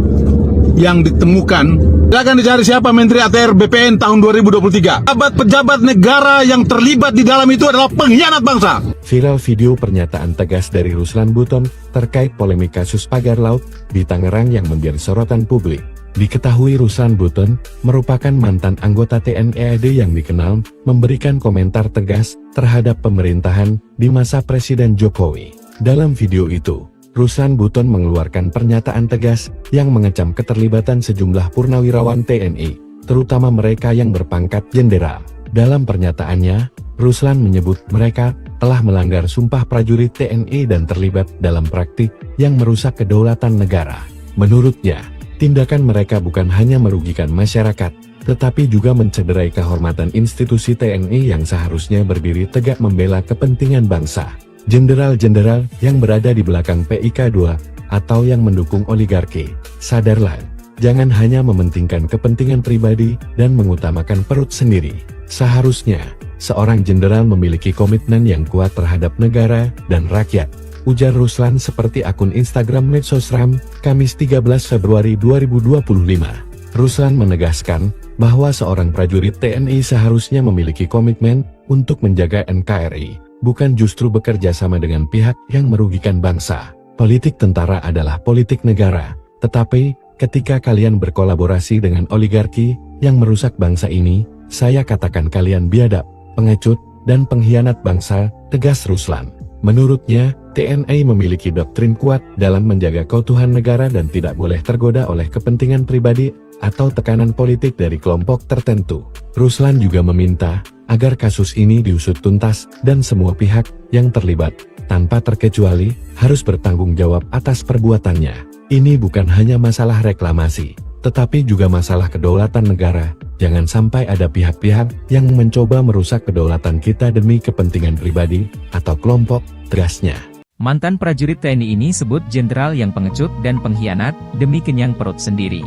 yang ditemukan, akan dicari siapa Menteri ATR BPN tahun 2023. Pejabat-pejabat negara yang terlibat di dalam itu adalah pengkhianat bangsa. Viral video pernyataan tegas dari Ruslan Buton terkait polemik kasus pagar laut di Tangerang yang menjadi sorotan publik. Diketahui Ruslan Buton merupakan mantan anggota TNI AD yang dikenal memberikan komentar tegas terhadap pemerintahan di masa Presiden Jokowi. Dalam video itu, Ruslan Buton mengeluarkan pernyataan tegas yang mengecam keterlibatan sejumlah purnawirawan TNI, terutama mereka yang berpangkat jenderal. Dalam pernyataannya, Ruslan menyebut mereka telah melanggar sumpah prajurit TNI dan terlibat dalam praktik yang merusak kedaulatan negara. Menurutnya, tindakan mereka bukan hanya merugikan masyarakat, tetapi juga mencederai kehormatan institusi TNI yang seharusnya berdiri tegak membela kepentingan bangsa. Jenderal-jenderal yang berada di belakang PIK2 atau yang mendukung oligarki, sadarlah, jangan hanya mementingkan kepentingan pribadi dan mengutamakan perut sendiri. Seharusnya, seorang jenderal memiliki komitmen yang kuat terhadap negara dan rakyat, ujar Ruslan seperti akun Instagram Medsosram, Kamis 13 Februari 2025. Ruslan menegaskan bahwa seorang prajurit TNI seharusnya memiliki komitmen untuk menjaga NKRI, bukan justru bekerja sama dengan pihak yang merugikan bangsa. Politik tentara adalah politik negara, tetapi ketika kalian berkolaborasi dengan oligarki yang merusak bangsa ini, saya katakan kalian biadab, pengecut, dan pengkhianat bangsa, tegas Ruslan. Menurutnya, TNI memiliki doktrin kuat dalam menjaga keutuhan negara dan tidak boleh tergoda oleh kepentingan pribadi atau tekanan politik dari kelompok tertentu. Ruslan juga meminta agar kasus ini diusut tuntas dan semua pihak yang terlibat, tanpa terkecuali, harus bertanggung jawab atas perbuatannya. Ini bukan hanya masalah reklamasi, tetapi juga masalah kedaulatan negara. Jangan sampai ada pihak-pihak yang mencoba merusak kedaulatan kita demi kepentingan pribadi atau kelompok, tegasnya. Mantan prajurit TNI ini sebut jenderal yang pengecut dan pengkhianat demi kenyang perut sendiri.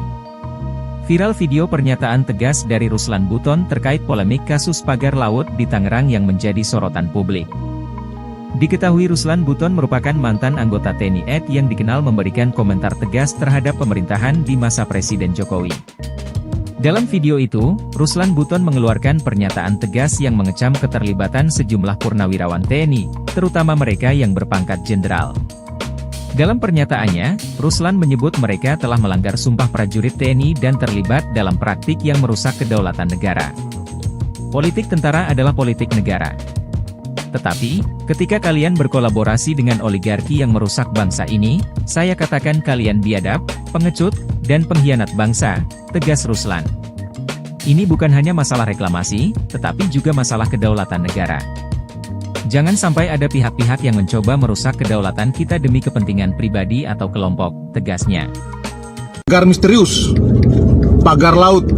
Viral video pernyataan tegas dari Ruslan Buton terkait polemik kasus pagar laut di Tangerang yang menjadi sorotan publik. Diketahui Ruslan Buton merupakan mantan anggota TNI AD yang dikenal memberikan komentar tegas terhadap pemerintahan di masa Presiden Jokowi. Dalam video itu, Ruslan Buton mengeluarkan pernyataan tegas yang mengecam keterlibatan sejumlah purnawirawan TNI, terutama mereka yang berpangkat jenderal. Dalam pernyataannya, Ruslan menyebut mereka telah melanggar sumpah prajurit TNI dan terlibat dalam praktik yang merusak kedaulatan negara. Politik tentara adalah politik negara. Tetapi, ketika kalian berkolaborasi dengan oligarki yang merusak bangsa ini, saya katakan kalian biadab, pengecut, dan pengkhianat bangsa, tegas Ruslan. Ini bukan hanya masalah reklamasi, tetapi juga masalah kedaulatan negara. Jangan sampai ada pihak-pihak yang mencoba merusak kedaulatan kita demi kepentingan pribadi atau kelompok, tegasnya. Pagar misterius, pagar laut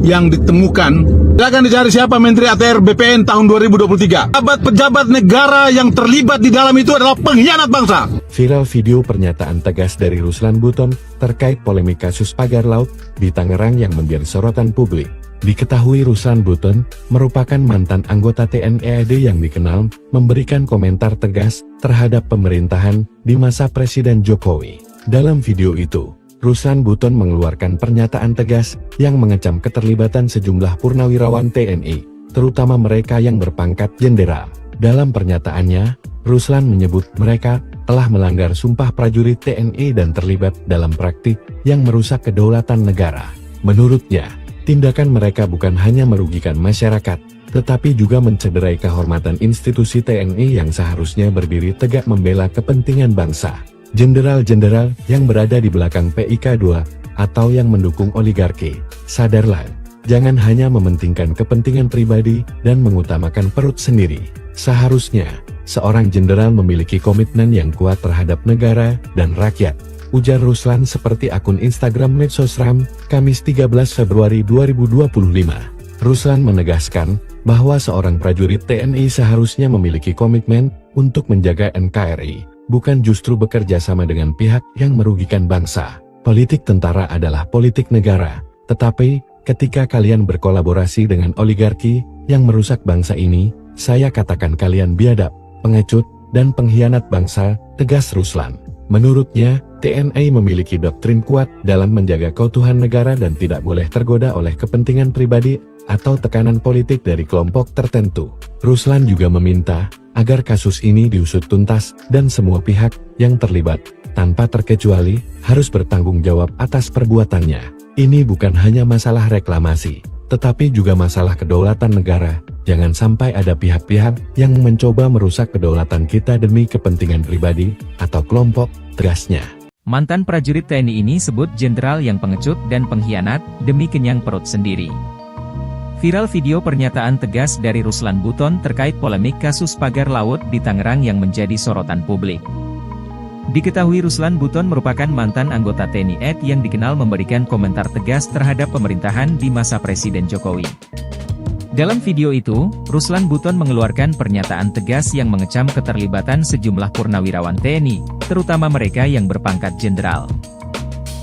yang ditemukan, akan dicari siapa Menteri ATR BPN tahun 2023. Pejabat negara yang terlibat di dalam itu adalah pengkhianat bangsa. Viral video pernyataan tegas dari Ruslan Buton terkait polemik kasus pagar laut di Tangerang yang menjadi sorotan publik. Diketahui Ruslan Buton merupakan mantan anggota TNI AD yang dikenal memberikan komentar tegas terhadap pemerintahan di masa Presiden Jokowi. Dalam video itu, Ruslan Buton mengeluarkan pernyataan tegas yang mengecam keterlibatan sejumlah purnawirawan TNI, terutama mereka yang berpangkat jenderal. Dalam pernyataannya, Ruslan menyebut mereka telah melanggar sumpah prajurit TNI dan terlibat dalam praktik yang merusak kedaulatan negara. Menurutnya, tindakan mereka bukan hanya merugikan masyarakat, tetapi juga mencederai kehormatan institusi TNI yang seharusnya berdiri tegak membela kepentingan bangsa. Jenderal-jenderal yang berada di belakang PIK2 atau yang mendukung oligarki, sadarlah, jangan hanya mementingkan kepentingan pribadi dan mengutamakan perut sendiri. Seharusnya, seorang jenderal memiliki komitmen yang kuat terhadap negara dan rakyat, ujar Ruslan seperti akun Instagram Medsosram, Kamis 13 Februari 2025. Ruslan menegaskan bahwa seorang prajurit TNI seharusnya memiliki komitmen untuk menjaga NKRI, bukan justru bekerja sama dengan pihak yang merugikan bangsa. Politik tentara adalah politik negara, tetapi ketika kalian berkolaborasi dengan oligarki yang merusak bangsa ini, saya katakan kalian biadab, pengecut, dan pengkhianat bangsa, tegas Ruslan. Menurutnya, TNI memiliki doktrin kuat dalam menjaga keutuhan negara dan tidak boleh tergoda oleh kepentingan pribadi atau tekanan politik dari kelompok tertentu. Ruslan juga meminta agar kasus ini diusut tuntas dan semua pihak yang terlibat, tanpa terkecuali, harus bertanggung jawab atas perbuatannya. Ini bukan hanya masalah reklamasi, tetapi juga masalah kedaulatan negara. Jangan sampai ada pihak-pihak yang mencoba merusak kedaulatan kita demi kepentingan pribadi atau kelompok, tegasnya. Mantan prajurit TNI ini sebut jenderal yang pengecut dan pengkhianat demi kenyang perut sendiri. Viral video pernyataan tegas dari Ruslan Buton terkait polemik kasus pagar laut di Tangerang yang menjadi sorotan publik. Diketahui Ruslan Buton merupakan mantan anggota TNI AD yang dikenal memberikan komentar tegas terhadap pemerintahan di masa Presiden Jokowi. Dalam video itu, Ruslan Buton mengeluarkan pernyataan tegas yang mengecam keterlibatan sejumlah purnawirawan TNI, terutama mereka yang berpangkat jenderal.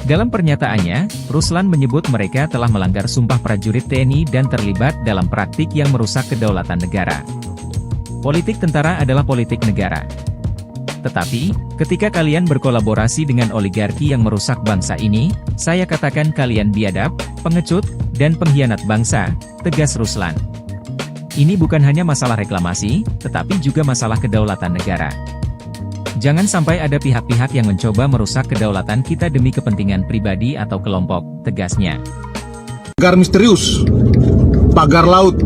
Dalam pernyataannya, Ruslan menyebut mereka telah melanggar sumpah prajurit TNI dan terlibat dalam praktik yang merusak kedaulatan negara. Politik tentara adalah politik negara. Tetapi, ketika kalian berkolaborasi dengan oligarki yang merusak bangsa ini, saya katakan kalian biadab, pengecut, dan pengkhianat bangsa, tegas Ruslan. Ini bukan hanya masalah reklamasi, tetapi juga masalah kedaulatan negara. Jangan sampai ada pihak-pihak yang mencoba merusak kedaulatan kita demi kepentingan pribadi atau kelompok, tegasnya. Pagar misterius, pagar laut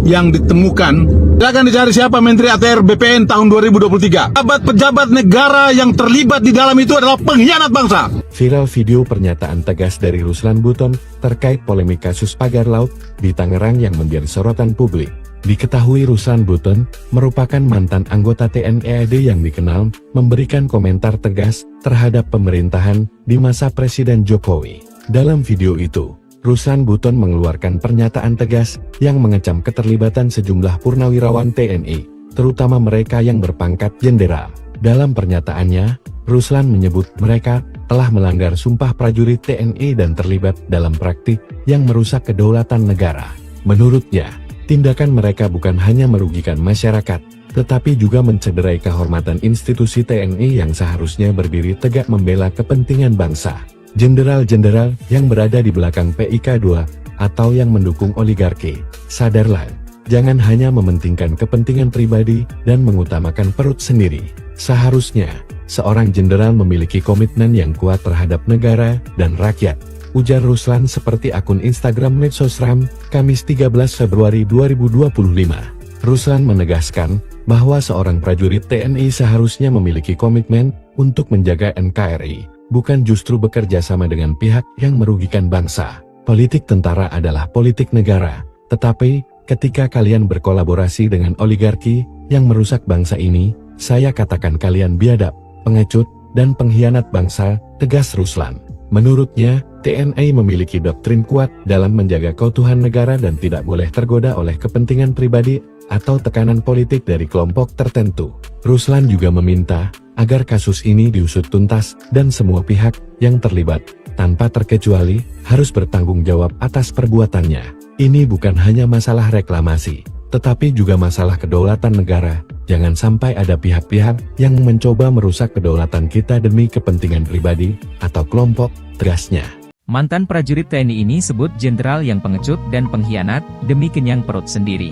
yang ditemukan, akan dicari siapa Menteri ATR BPN tahun 2023. Pejabat negara yang terlibat di dalam itu adalah pengkhianat bangsa. Viral video pernyataan tegas dari Ruslan Buton terkait polemik kasus pagar laut di Tangerang yang menjadi sorotan publik. Diketahui Ruslan Buton merupakan mantan anggota TNI AD yang dikenal memberikan komentar tegas terhadap pemerintahan di masa Presiden Jokowi. Dalam video itu, Ruslan Buton mengeluarkan pernyataan tegas yang mengecam keterlibatan sejumlah purnawirawan TNI, terutama mereka yang berpangkat jenderal. Dalam pernyataannya, Ruslan menyebut mereka telah melanggar sumpah prajurit TNI dan terlibat dalam praktik yang merusak kedaulatan negara. Menurutnya, tindakan mereka bukan hanya merugikan masyarakat, tetapi juga mencederai kehormatan institusi TNI yang seharusnya berdiri tegak membela kepentingan bangsa. Jenderal-jenderal yang berada di belakang PIK2 atau yang mendukung oligarki, sadarlah, jangan hanya mementingkan kepentingan pribadi dan mengutamakan perut sendiri. Seharusnya, seorang jenderal memiliki komitmen yang kuat terhadap negara dan rakyat, ujar Ruslan seperti akun Instagram Medsosram, Kamis 13 Februari 2025. Ruslan menegaskan bahwa seorang prajurit TNI seharusnya memiliki komitmen untuk menjaga NKRI, bukan justru bekerja sama dengan pihak yang merugikan bangsa. Politik tentara adalah politik negara, tetapi ketika kalian berkolaborasi dengan oligarki yang merusak bangsa ini, saya katakan kalian biadab, pengecut, dan pengkhianat bangsa, tegas Ruslan. Menurutnya, TNI memiliki doktrin kuat dalam menjaga keutuhan negara dan tidak boleh tergoda oleh kepentingan pribadi atau tekanan politik dari kelompok tertentu. Ruslan juga meminta agar kasus ini diusut tuntas dan semua pihak yang terlibat, tanpa terkecuali, harus bertanggung jawab atas perbuatannya. Ini bukan hanya masalah reklamasi, tetapi juga masalah kedaulatan negara. Jangan sampai ada pihak-pihak yang mencoba merusak kedaulatan kita demi kepentingan pribadi atau kelompok, tegasnya. Mantan prajurit TNI ini sebut jenderal yang pengecut dan pengkhianat demi kenyang perut sendiri.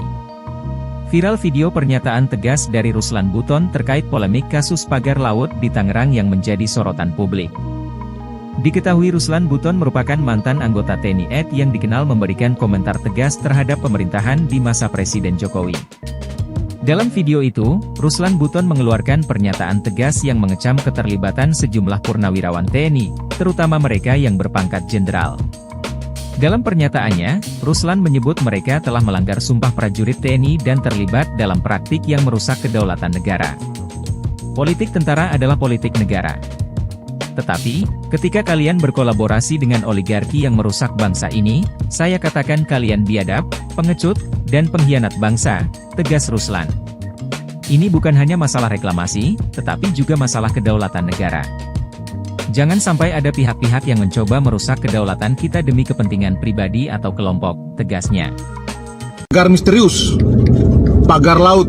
Viral video pernyataan tegas dari Ruslan Buton terkait polemik kasus pagar laut di Tangerang yang menjadi sorotan publik. Diketahui Ruslan Buton merupakan mantan anggota TNI AD yang dikenal memberikan komentar tegas terhadap pemerintahan di masa Presiden Jokowi. Dalam video itu, Ruslan Buton mengeluarkan pernyataan tegas yang mengecam keterlibatan sejumlah purnawirawan TNI, terutama mereka yang berpangkat jenderal. Dalam pernyataannya, Ruslan menyebut mereka telah melanggar sumpah prajurit TNI dan terlibat dalam praktik yang merusak kedaulatan negara. Politik tentara adalah politik negara. Tetapi, ketika kalian berkolaborasi dengan oligarki yang merusak bangsa ini, saya katakan kalian biadab, pengecut, dan pengkhianat bangsa, tegas Ruslan. Ini bukan hanya masalah reklamasi, tetapi juga masalah kedaulatan negara. Jangan sampai ada pihak-pihak yang mencoba merusak kedaulatan kita demi kepentingan pribadi atau kelompok, tegasnya. Pagar misterius, pagar laut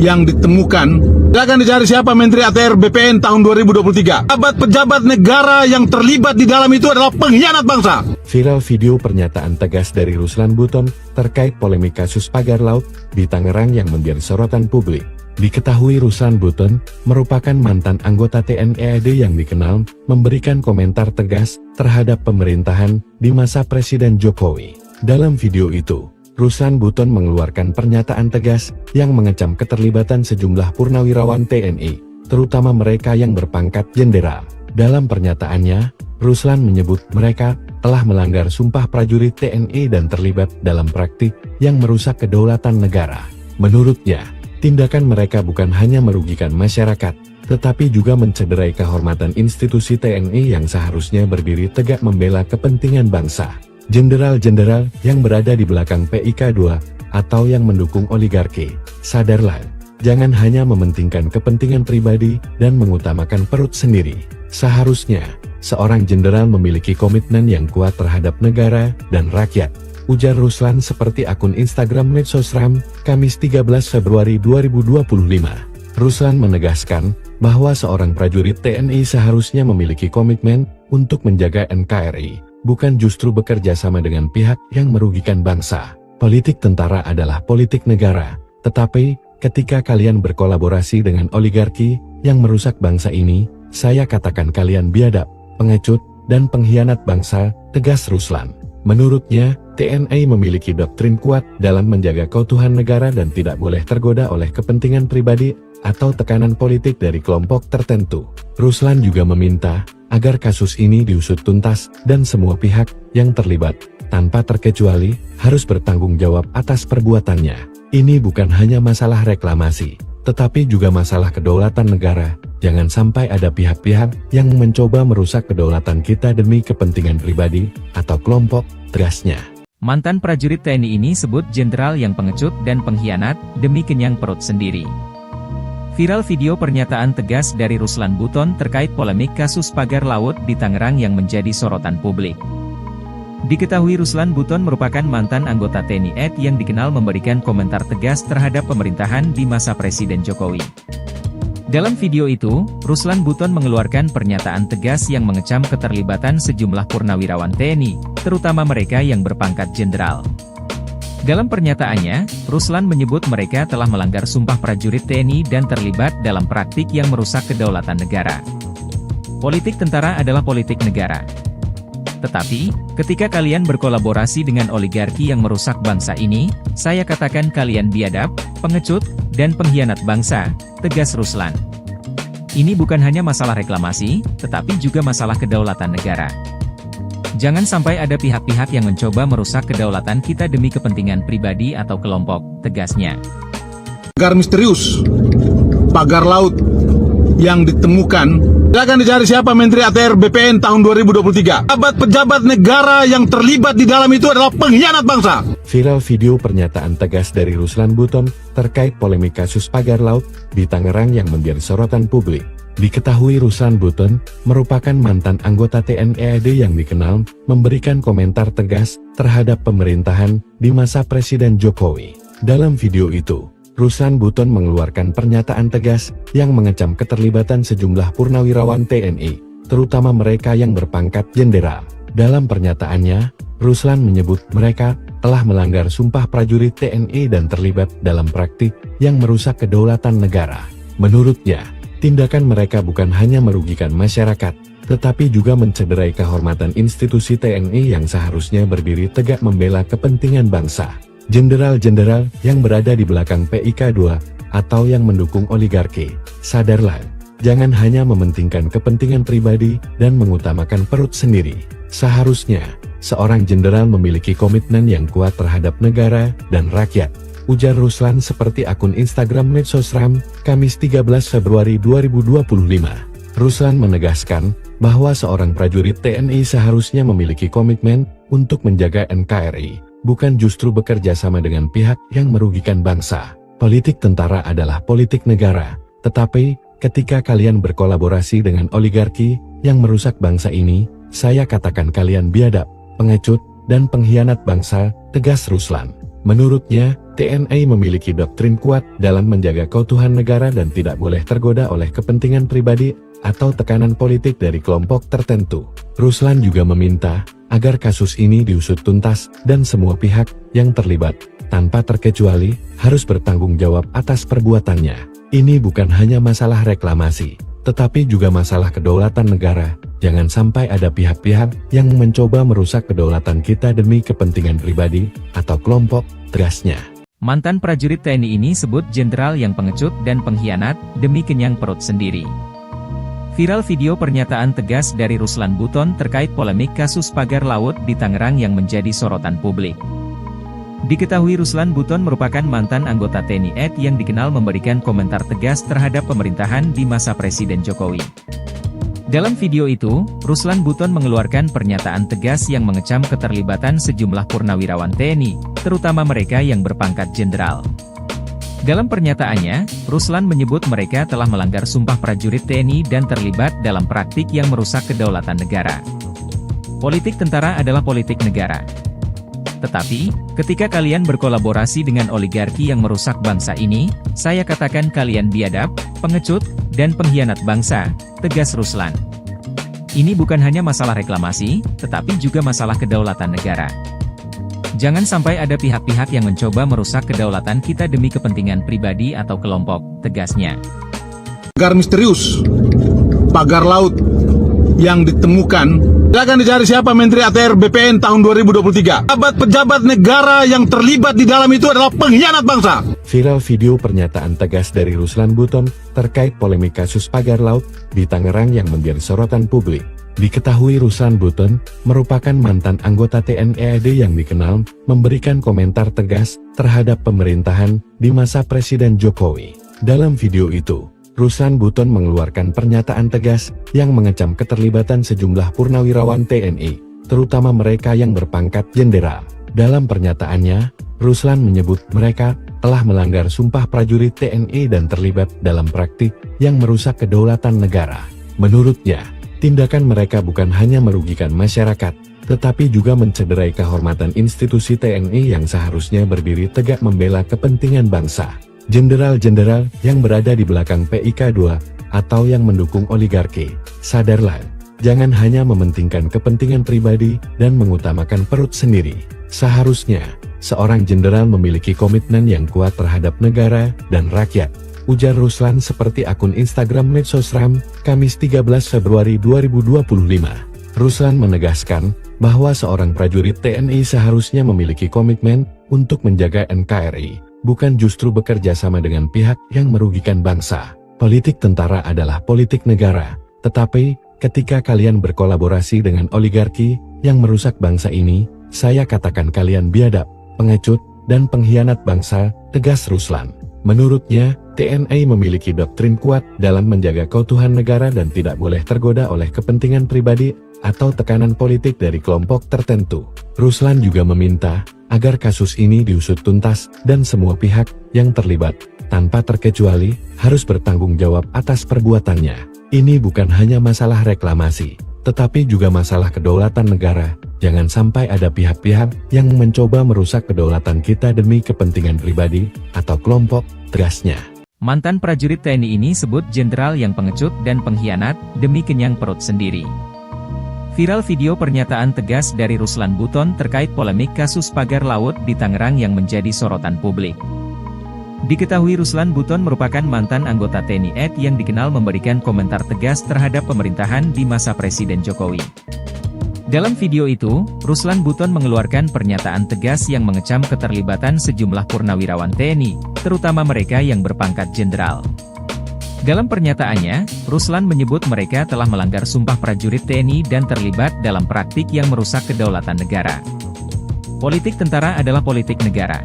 yang ditemukan, akan dicari siapa Menteri ATR BPN tahun 2023. Pejabat-pejabat negara yang terlibat di dalam itu adalah pengkhianat bangsa. Viral video pernyataan tegas dari Ruslan Buton terkait polemik kasus pagar laut di Tangerang yang menjadi sorotan publik. Diketahui Ruslan Buton merupakan mantan anggota TNI AD yang dikenal memberikan komentar tegas terhadap pemerintahan di masa Presiden Jokowi. Dalam video itu, Ruslan Buton mengeluarkan pernyataan tegas yang mengecam keterlibatan sejumlah purnawirawan TNI, terutama mereka yang berpangkat jenderal. Dalam pernyataannya, Ruslan menyebut mereka telah melanggar sumpah prajurit TNI dan terlibat dalam praktik yang merusak kedaulatan negara. Menurutnya, tindakan mereka bukan hanya merugikan masyarakat, tetapi juga mencederai kehormatan institusi TNI yang seharusnya berdiri tegak membela kepentingan bangsa. Jenderal-jenderal yang berada di belakang PIK2 atau yang mendukung oligarki, sadarlah, jangan hanya mementingkan kepentingan pribadi dan mengutamakan perut sendiri. Seharusnya, seorang jenderal memiliki komitmen yang kuat terhadap negara dan rakyat, ujar Ruslan seperti akun Instagram Medsosram, Kamis 13 Februari 2025. Ruslan menegaskan bahwa seorang prajurit TNI seharusnya memiliki komitmen untuk menjaga NKRI, bukan justru bekerja sama dengan pihak yang merugikan bangsa. Politik tentara adalah politik negara, tetapi ketika kalian berkolaborasi dengan oligarki yang merusak bangsa ini, saya katakan kalian biadab, pengecut, dan pengkhianat bangsa, tegas Ruslan. Menurutnya, TNI memiliki doktrin kuat dalam menjaga keutuhan negara dan tidak boleh tergoda oleh kepentingan pribadi atau tekanan politik dari kelompok tertentu. Ruslan juga meminta agar kasus ini diusut tuntas dan semua pihak yang terlibat, tanpa terkecuali, harus bertanggung jawab atas perbuatannya. Ini bukan hanya masalah reklamasi, tetapi juga masalah kedaulatan negara. Jangan sampai ada pihak-pihak yang mencoba merusak kedaulatan kita demi kepentingan pribadi atau kelompok, tegasnya. Mantan prajurit TNI ini sebut jenderal yang pengecut dan pengkhianat demi kenyang perut sendiri. Viral video pernyataan tegas dari Ruslan Buton terkait polemik kasus pagar laut di Tangerang yang menjadi sorotan publik. Diketahui Ruslan Buton merupakan mantan anggota TNI AD yang dikenal memberikan komentar tegas terhadap pemerintahan di masa Presiden Jokowi. Dalam video itu, Ruslan Buton mengeluarkan pernyataan tegas yang mengecam keterlibatan sejumlah purnawirawan TNI, terutama mereka yang berpangkat jenderal. Dalam pernyataannya, Ruslan menyebut mereka telah melanggar sumpah prajurit TNI dan terlibat dalam praktik yang merusak kedaulatan negara. Politik tentara adalah politik negara. Tetapi, ketika kalian berkolaborasi dengan oligarki yang merusak bangsa ini, saya katakan kalian biadab, pengecut, dan pengkhianat bangsa, tegas Ruslan. Ini bukan hanya masalah reklamasi, tetapi juga masalah kedaulatan negara. Jangan sampai ada pihak-pihak yang mencoba merusak kedaulatan kita demi kepentingan pribadi atau kelompok, tegasnya. Pagar misterius, pagar laut yang ditemukan, silakan dicari siapa Menteri ATR BPN tahun 2023. Pejabat negara yang terlibat di dalam itu adalah pengkhianat bangsa. Viral video pernyataan tegas dari Ruslan Buton terkait polemik kasus pagar laut di Tangerang yang menjadi sorotan publik. Diketahui Ruslan Buton merupakan mantan anggota TNI AD yang dikenal memberikan komentar tegas terhadap pemerintahan di masa Presiden Jokowi. Dalam video itu, Ruslan Buton mengeluarkan pernyataan tegas yang mengecam keterlibatan sejumlah purnawirawan TNI, terutama mereka yang berpangkat jenderal. Dalam pernyataannya, Ruslan menyebut mereka telah melanggar sumpah prajurit TNI dan terlibat dalam praktik yang merusak kedaulatan negara. Menurutnya, tindakan mereka bukan hanya merugikan masyarakat, tetapi juga mencederai kehormatan institusi TNI yang seharusnya berdiri tegak membela kepentingan bangsa. Jenderal-jenderal yang berada di belakang PIK2 atau yang mendukung oligarki, sadarlah, jangan hanya mementingkan kepentingan pribadi dan mengutamakan perut sendiri. Seharusnya, seorang jenderal memiliki komitmen yang kuat terhadap negara dan rakyat, ujar Ruslan seperti akun Instagram Medsosram, Kamis 13 Februari 2025. Ruslan menegaskan bahwa seorang prajurit TNI seharusnya memiliki komitmen untuk menjaga NKRI, bukan justru bekerja sama dengan pihak yang merugikan bangsa. Politik tentara adalah politik negara, tetapi ketika kalian berkolaborasi dengan oligarki yang merusak bangsa ini, saya katakan kalian biadab, pengecut, dan pengkhianat bangsa, tegas Ruslan. Menurutnya, TNI memiliki doktrin kuat dalam menjaga keutuhan negara dan tidak boleh tergoda oleh kepentingan pribadi atau tekanan politik dari kelompok tertentu. Ruslan juga meminta agar kasus ini diusut tuntas dan semua pihak yang terlibat, tanpa terkecuali, harus bertanggung jawab atas perbuatannya. Ini bukan hanya masalah reklamasi, tetapi juga masalah kedaulatan negara. Jangan sampai ada pihak-pihak yang mencoba merusak kedaulatan kita demi kepentingan pribadi atau kelompok, tegasnya. Mantan prajurit TNI ini sebut jenderal yang pengecut dan pengkhianat demi kenyang perut sendiri. Viral video pernyataan tegas dari Ruslan Buton terkait polemik kasus pagar laut di Tangerang yang menjadi sorotan publik. Diketahui Ruslan Buton merupakan mantan anggota TNI AD yang dikenal memberikan komentar tegas terhadap pemerintahan di masa Presiden Jokowi. Dalam video itu, Ruslan Buton mengeluarkan pernyataan tegas yang mengecam keterlibatan sejumlah purnawirawan TNI, terutama mereka yang berpangkat jenderal. Dalam pernyataannya, Ruslan menyebut mereka telah melanggar sumpah prajurit TNI dan terlibat dalam praktik yang merusak kedaulatan negara. Politik tentara adalah politik negara. Tetapi, ketika kalian berkolaborasi dengan oligarki yang merusak bangsa ini, saya katakan kalian biadab, pengecut, dan pengkhianat bangsa, tegas Ruslan. Ini bukan hanya masalah reklamasi, tetapi juga masalah kedaulatan negara. Jangan sampai ada pihak-pihak yang mencoba merusak kedaulatan kita demi kepentingan pribadi atau kelompok, tegasnya. Pagar misterius, pagar laut yang ditemukan, silakan dicari siapa Menteri ATR BPN tahun 2023. Pejabat negara yang terlibat di dalam itu adalah pengkhianat bangsa. Viral video pernyataan tegas dari Ruslan Buton terkait polemik kasus pagar laut di Tangerang yang menjadi sorotan publik. Diketahui Ruslan Buton merupakan mantan anggota TNI AD yang dikenal memberikan komentar tegas terhadap pemerintahan di masa Presiden Jokowi. Dalam video itu, Ruslan Buton mengeluarkan pernyataan tegas yang mengecam keterlibatan sejumlah purnawirawan TNI, terutama mereka yang berpangkat jenderal. Dalam pernyataannya, Ruslan menyebut mereka telah melanggar sumpah prajurit TNI dan terlibat dalam praktik yang merusak kedaulatan negara. Menurutnya, tindakan mereka bukan hanya merugikan masyarakat, tetapi juga mencederai kehormatan institusi TNI yang seharusnya berdiri tegak membela kepentingan bangsa. Jenderal-jenderal yang berada di belakang PIK2 atau yang mendukung oligarki, sadarlah, jangan hanya mementingkan kepentingan pribadi dan mengutamakan perut sendiri. Seharusnya, seorang jenderal memiliki komitmen yang kuat terhadap negara dan rakyat, ujar Ruslan seperti akun Instagram Medsosram, Kamis 13 Februari 2025. Ruslan menegaskan bahwa seorang prajurit TNI seharusnya memiliki komitmen untuk menjaga NKRI, bukan justru bekerja sama dengan pihak yang merugikan bangsa. Politik tentara adalah politik negara, tetapi ketika kalian berkolaborasi dengan oligarki yang merusak bangsa ini, saya katakan kalian biadab, pengecut, dan pengkhianat bangsa, tegas Ruslan. Menurutnya, TNI memiliki doktrin kuat dalam menjaga keutuhan negara dan tidak boleh tergoda oleh kepentingan pribadi atau tekanan politik dari kelompok tertentu. Ruslan juga meminta agar kasus ini diusut tuntas dan semua pihak yang terlibat, tanpa terkecuali, harus bertanggung jawab atas perbuatannya. Ini bukan hanya masalah reklamasi, tetapi juga masalah kedaulatan negara. Jangan sampai ada pihak-pihak yang mencoba merusak kedaulatan kita demi kepentingan pribadi atau kelompok, tegasnya. Mantan prajurit TNI ini sebut jenderal yang pengecut dan pengkhianat demi kenyang perut sendiri. Viral video pernyataan tegas dari Ruslan Buton terkait polemik kasus pagar laut di Tangerang yang menjadi sorotan publik. Diketahui Ruslan Buton merupakan mantan anggota TNI AD yang dikenal memberikan komentar tegas terhadap pemerintahan di masa Presiden Jokowi. Dalam video itu, Ruslan Buton mengeluarkan pernyataan tegas yang mengecam keterlibatan sejumlah purnawirawan TNI, terutama mereka yang berpangkat jenderal. Dalam pernyataannya, Ruslan menyebut mereka telah melanggar sumpah prajurit TNI dan terlibat dalam praktik yang merusak kedaulatan negara. Politik tentara adalah politik negara.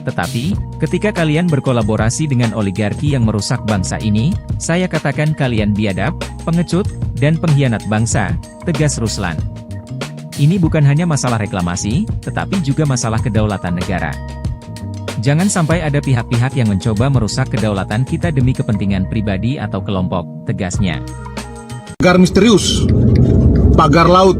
Tetapi, ketika kalian berkolaborasi dengan oligarki yang merusak bangsa ini, saya katakan kalian biadab, pengecut, dan pengkhianat bangsa, tegas Ruslan. Ini bukan hanya masalah reklamasi, tetapi juga masalah kedaulatan negara. Jangan sampai ada pihak-pihak yang mencoba merusak kedaulatan kita demi kepentingan pribadi atau kelompok, tegasnya. Pagar misterius, pagar laut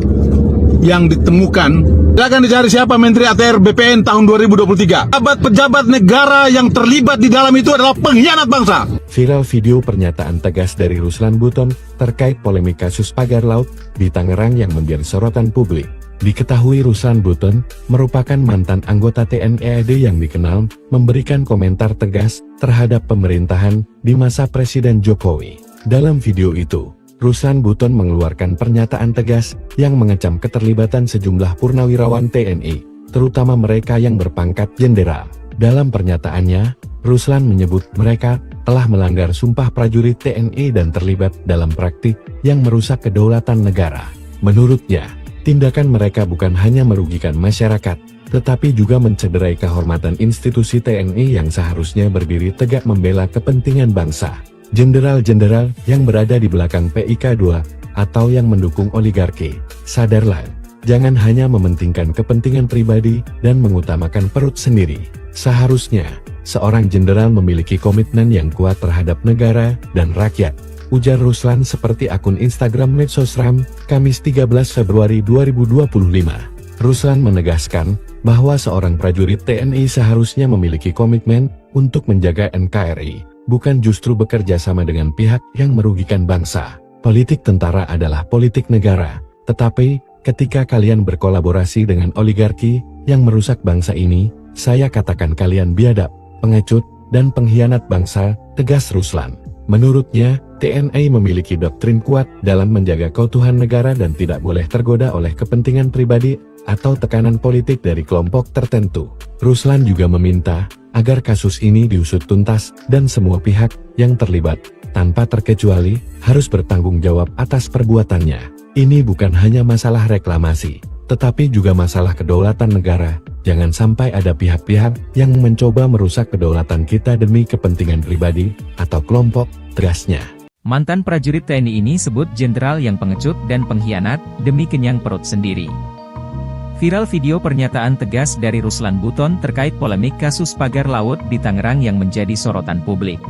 yang ditemukan, silakan dicari siapa Menteri ATR BPN tahun 2023. Pejabat negara yang terlibat di dalam itu adalah pengkhianat bangsa. Viral video pernyataan tegas dari Ruslan Buton terkait polemik kasus pagar laut di Tangerang yang menjadi sorotan publik. Diketahui Ruslan Buton merupakan mantan anggota TNI AD yang dikenal memberikan komentar tegas terhadap pemerintahan di masa Presiden Jokowi. Dalam video itu, Ruslan Buton mengeluarkan pernyataan tegas yang mengecam keterlibatan sejumlah purnawirawan TNI, terutama mereka yang berpangkat jenderal. Dalam pernyataannya, Ruslan menyebut mereka telah melanggar sumpah prajurit TNI dan terlibat dalam praktik yang merusak kedaulatan negara. Menurutnya, tindakan mereka bukan hanya merugikan masyarakat, tetapi juga mencederai kehormatan institusi TNI yang seharusnya berdiri tegak membela kepentingan bangsa. Jenderal-jenderal yang berada di belakang PIK2 atau yang mendukung oligarki, sadarlah, jangan hanya mementingkan kepentingan pribadi dan mengutamakan perut sendiri. Seharusnya, seorang jenderal memiliki komitmen yang kuat terhadap negara dan rakyat, ujar Ruslan seperti akun Instagram Medsosram, Kamis 13 Februari 2025. Ruslan menegaskan bahwa seorang prajurit TNI seharusnya memiliki komitmen untuk menjaga NKRI, bukan justru bekerja sama dengan pihak yang merugikan bangsa. Politik tentara adalah politik negara, tetapi ketika kalian berkolaborasi dengan oligarki yang merusak bangsa ini, saya katakan kalian biadab, pengecut, dan pengkhianat bangsa, tegas Ruslan. Menurutnya, TNI memiliki doktrin kuat dalam menjaga keutuhan negara dan tidak boleh tergoda oleh kepentingan pribadi atau tekanan politik dari kelompok tertentu. Ruslan juga meminta agar kasus ini diusut tuntas dan semua pihak yang terlibat, tanpa terkecuali, harus bertanggung jawab atas perbuatannya. Ini bukan hanya masalah reklamasi, tetapi juga masalah kedaulatan negara. Jangan sampai ada pihak-pihak yang mencoba merusak kedaulatan kita demi kepentingan pribadi atau kelompok, tegasnya. Mantan prajurit TNI ini sebut jenderal yang pengecut dan pengkhianat demi kenyang perut sendiri. Viral video pernyataan tegas dari Ruslan Buton terkait polemik kasus pagar laut di Tangerang yang menjadi sorotan publik.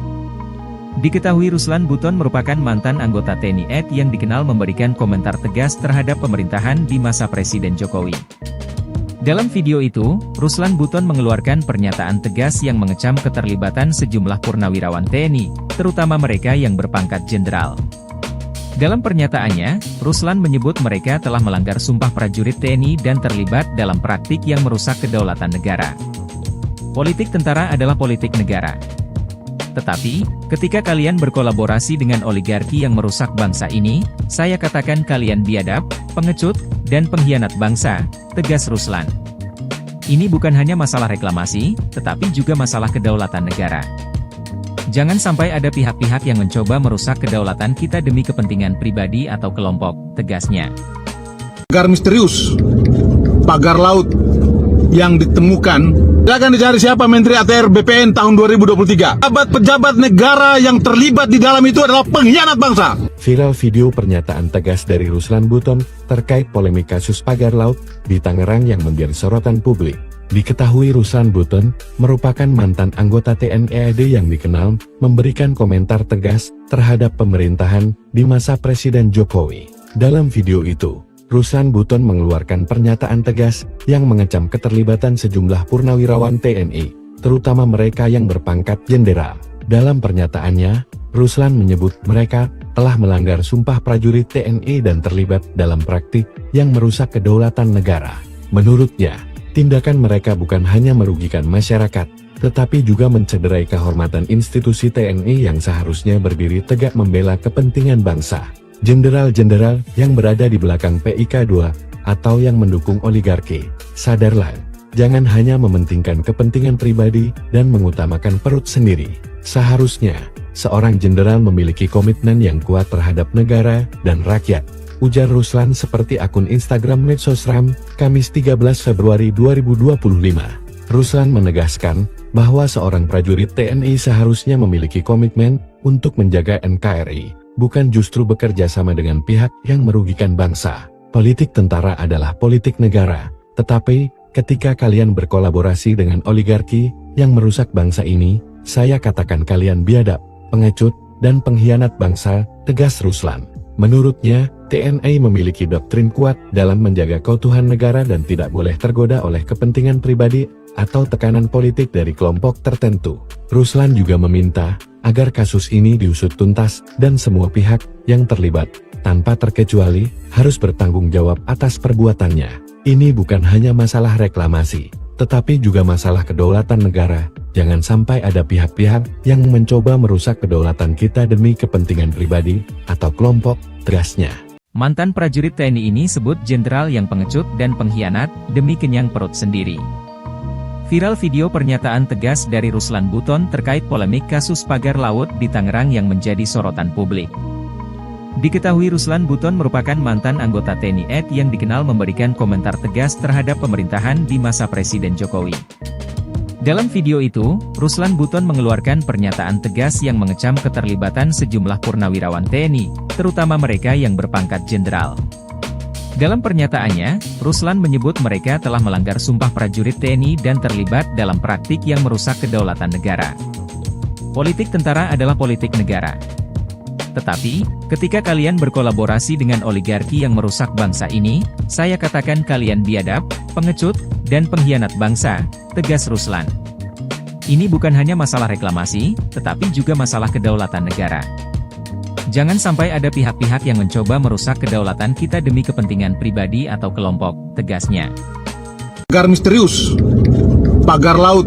Diketahui Ruslan Buton merupakan mantan anggota TNI AD yang dikenal memberikan komentar tegas terhadap pemerintahan di masa Presiden Jokowi. Dalam video itu, Ruslan Buton mengeluarkan pernyataan tegas yang mengecam keterlibatan sejumlah purnawirawan TNI, terutama mereka yang berpangkat jenderal. Dalam pernyataannya, Ruslan menyebut mereka telah melanggar sumpah prajurit TNI dan terlibat dalam praktik yang merusak kedaulatan negara. Politik tentara adalah politik negara. Tetapi, ketika kalian berkolaborasi dengan oligarki yang merusak bangsa ini, saya katakan kalian biadab, pengecut, dan pengkhianat bangsa, tegas Ruslan. Ini bukan hanya masalah reklamasi, tetapi juga masalah kedaulatan negara. Jangan sampai ada pihak-pihak yang mencoba merusak kedaulatan kita demi kepentingan pribadi atau kelompok, tegasnya. Pagar misterius, pagar laut yang ditemukan, silakan dicari siapa Menteri ATR BPN tahun 2023. Pejabat negara yang terlibat di dalam itu adalah pengkhianat bangsa. Viral video pernyataan tegas dari Ruslan Buton terkait polemik kasus pagar laut di Tangerang yang menjadi sorotan publik. Diketahui Ruslan Buton merupakan mantan anggota TNI AD yang dikenal memberikan komentar tegas terhadap pemerintahan di masa Presiden Jokowi. Dalam video itu, Ruslan Buton mengeluarkan pernyataan tegas yang mengecam keterlibatan sejumlah purnawirawan TNI, terutama mereka yang berpangkat jenderal. Dalam pernyataannya, Ruslan menyebut mereka telah melanggar sumpah prajurit TNI dan terlibat dalam praktik yang merusak kedaulatan negara. Menurutnya, tindakan mereka bukan hanya merugikan masyarakat, tetapi juga mencederai kehormatan institusi TNI yang seharusnya berdiri tegak membela kepentingan bangsa. Jenderal-jenderal yang berada di belakang PIK2 atau yang mendukung oligarki, sadarlah, jangan hanya mementingkan kepentingan pribadi dan mengutamakan perut sendiri. Seharusnya, seorang jenderal memiliki komitmen yang kuat terhadap negara dan rakyat, ujar Ruslan seperti akun Instagram Medsosram, Kamis 13 Februari 2025. Ruslan menegaskan bahwa seorang prajurit TNI seharusnya memiliki komitmen untuk menjaga NKRI, bukan justru bekerja sama dengan pihak yang merugikan bangsa. Politik tentara adalah politik negara, tetapi ketika kalian berkolaborasi dengan oligarki yang merusak bangsa ini, saya katakan kalian biadab, pengecut, dan pengkhianat bangsa, tegas Ruslan. Menurutnya, TNI memiliki doktrin kuat dalam menjaga keutuhan negara dan tidak boleh tergoda oleh kepentingan pribadi atau tekanan politik dari kelompok tertentu. Ruslan juga meminta agar kasus ini diusut tuntas dan semua pihak yang terlibat, tanpa terkecuali, harus bertanggung jawab atas perbuatannya. Ini bukan hanya masalah reklamasi, tetapi juga masalah kedaulatan negara. Jangan sampai ada pihak-pihak yang mencoba merusak kedaulatan kita demi kepentingan pribadi atau kelompok, tegasnya. Mantan prajurit TNI ini sebut jenderal yang pengecut dan pengkhianat demi kenyang perut sendiri. Viral video pernyataan tegas dari Ruslan Buton terkait polemik kasus pagar laut di Tangerang yang menjadi sorotan publik. Diketahui Ruslan Buton merupakan mantan anggota TNI AD yang dikenal memberikan komentar tegas terhadap pemerintahan di masa Presiden Jokowi. Dalam video itu, Ruslan Buton mengeluarkan pernyataan tegas yang mengecam keterlibatan sejumlah purnawirawan TNI, terutama mereka yang berpangkat jenderal. Dalam pernyataannya, Ruslan menyebut mereka telah melanggar sumpah prajurit TNI dan terlibat dalam praktik yang merusak kedaulatan negara. Politik tentara adalah politik negara. Tetapi, ketika kalian berkolaborasi dengan oligarki yang merusak bangsa ini, saya katakan kalian biadab, pengecut, dan pengkhianat bangsa, tegas Ruslan. Ini bukan hanya masalah reklamasi, tetapi juga masalah kedaulatan negara. Jangan sampai ada pihak-pihak yang mencoba merusak kedaulatan kita demi kepentingan pribadi atau kelompok, tegasnya. Pagar misterius, pagar laut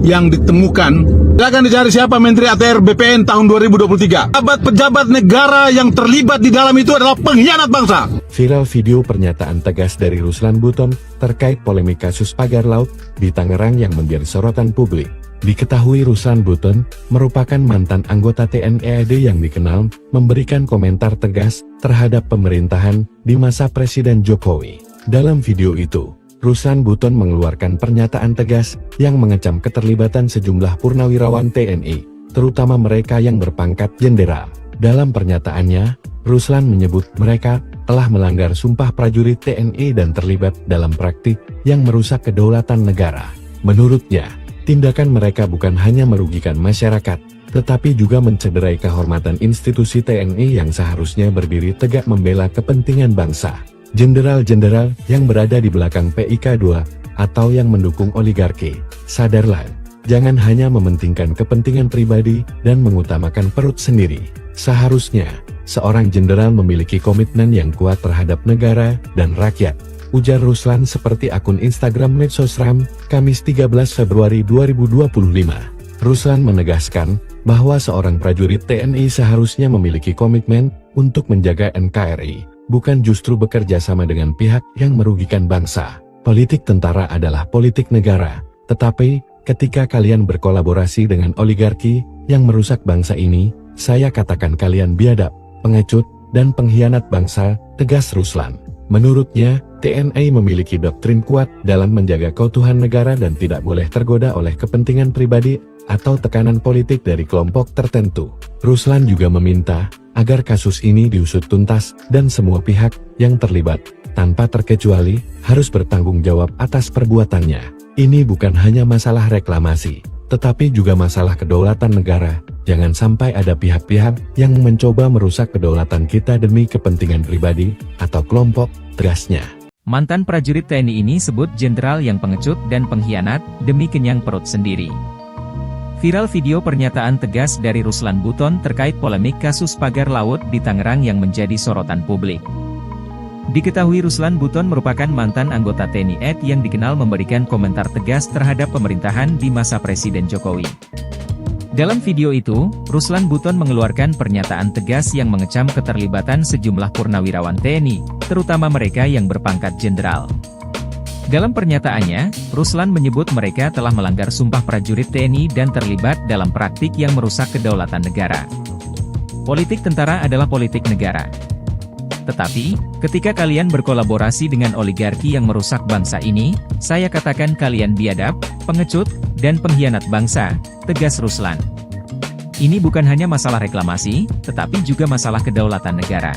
yang ditemukan, silakan dicari siapa Menteri ATR BPN tahun 2023. Pejabat negara yang terlibat di dalam itu adalah pengkhianat bangsa. Viral video pernyataan tegas dari Ruslan Buton terkait polemik kasus pagar laut di Tangerang yang menjadi sorotan publik. Diketahui Ruslan Buton merupakan mantan anggota TNI AD yang dikenal memberikan komentar tegas terhadap pemerintahan di masa Presiden Jokowi. Dalam video itu, Ruslan Buton mengeluarkan pernyataan tegas yang mengecam keterlibatan sejumlah purnawirawan TNI, terutama mereka yang berpangkat jenderal. Dalam pernyataannya, Ruslan menyebut mereka telah melanggar sumpah prajurit TNI dan terlibat dalam praktik yang merusak kedaulatan negara. Menurutnya, tindakan mereka bukan hanya merugikan masyarakat, tetapi juga mencederai kehormatan institusi TNI yang seharusnya berdiri tegak membela kepentingan bangsa. Jenderal-jenderal yang berada di belakang PIK 2 atau yang mendukung oligarki, sadarlah, jangan hanya mementingkan kepentingan pribadi dan mengutamakan perut sendiri. Seharusnya, seorang jenderal memiliki komitmen yang kuat terhadap negara dan rakyat, ujar Ruslan seperti akun Instagram Medsosram, Kamis 13 Februari 2025. Ruslan menegaskan bahwa seorang prajurit TNI seharusnya memiliki komitmen untuk menjaga NKRI, bukan justru bekerja sama dengan pihak yang merugikan bangsa. Politik tentara adalah politik negara, tetapi ketika kalian berkolaborasi dengan oligarki yang merusak bangsa ini, saya katakan kalian biadab, pengecut, dan pengkhianat bangsa, tegas Ruslan. Menurutnya, TNI memiliki doktrin kuat dalam menjaga keutuhan negara dan tidak boleh tergoda oleh kepentingan pribadi atau tekanan politik dari kelompok tertentu. Ruslan juga meminta agar kasus ini diusut tuntas dan semua pihak yang terlibat, tanpa terkecuali, harus bertanggung jawab atas perbuatannya. Ini bukan hanya masalah reklamasi, tetapi juga masalah kedaulatan negara. Jangan sampai ada pihak-pihak yang mencoba merusak kedaulatan kita demi kepentingan pribadi atau kelompok, tegasnya. Mantan prajurit TNI ini sebut jenderal yang pengecut dan pengkhianat demi kenyang perut sendiri. Viral video pernyataan tegas dari Ruslan Buton terkait polemik kasus pagar laut di Tangerang yang menjadi sorotan publik. Diketahui Ruslan Buton merupakan mantan anggota TNI AD yang dikenal memberikan komentar tegas terhadap pemerintahan di masa Presiden Jokowi. Dalam video itu, Ruslan Buton mengeluarkan pernyataan tegas yang mengecam keterlibatan sejumlah purnawirawan TNI, terutama mereka yang berpangkat jenderal. Dalam pernyataannya, Ruslan menyebut mereka telah melanggar sumpah prajurit TNI dan terlibat dalam praktik yang merusak kedaulatan negara. Politik tentara adalah politik negara. Tetapi, ketika kalian berkolaborasi dengan oligarki yang merusak bangsa ini, saya katakan kalian biadab, pengecut, dan pengkhianat bangsa, tegas Ruslan. Ini bukan hanya masalah reklamasi, tetapi juga masalah kedaulatan negara.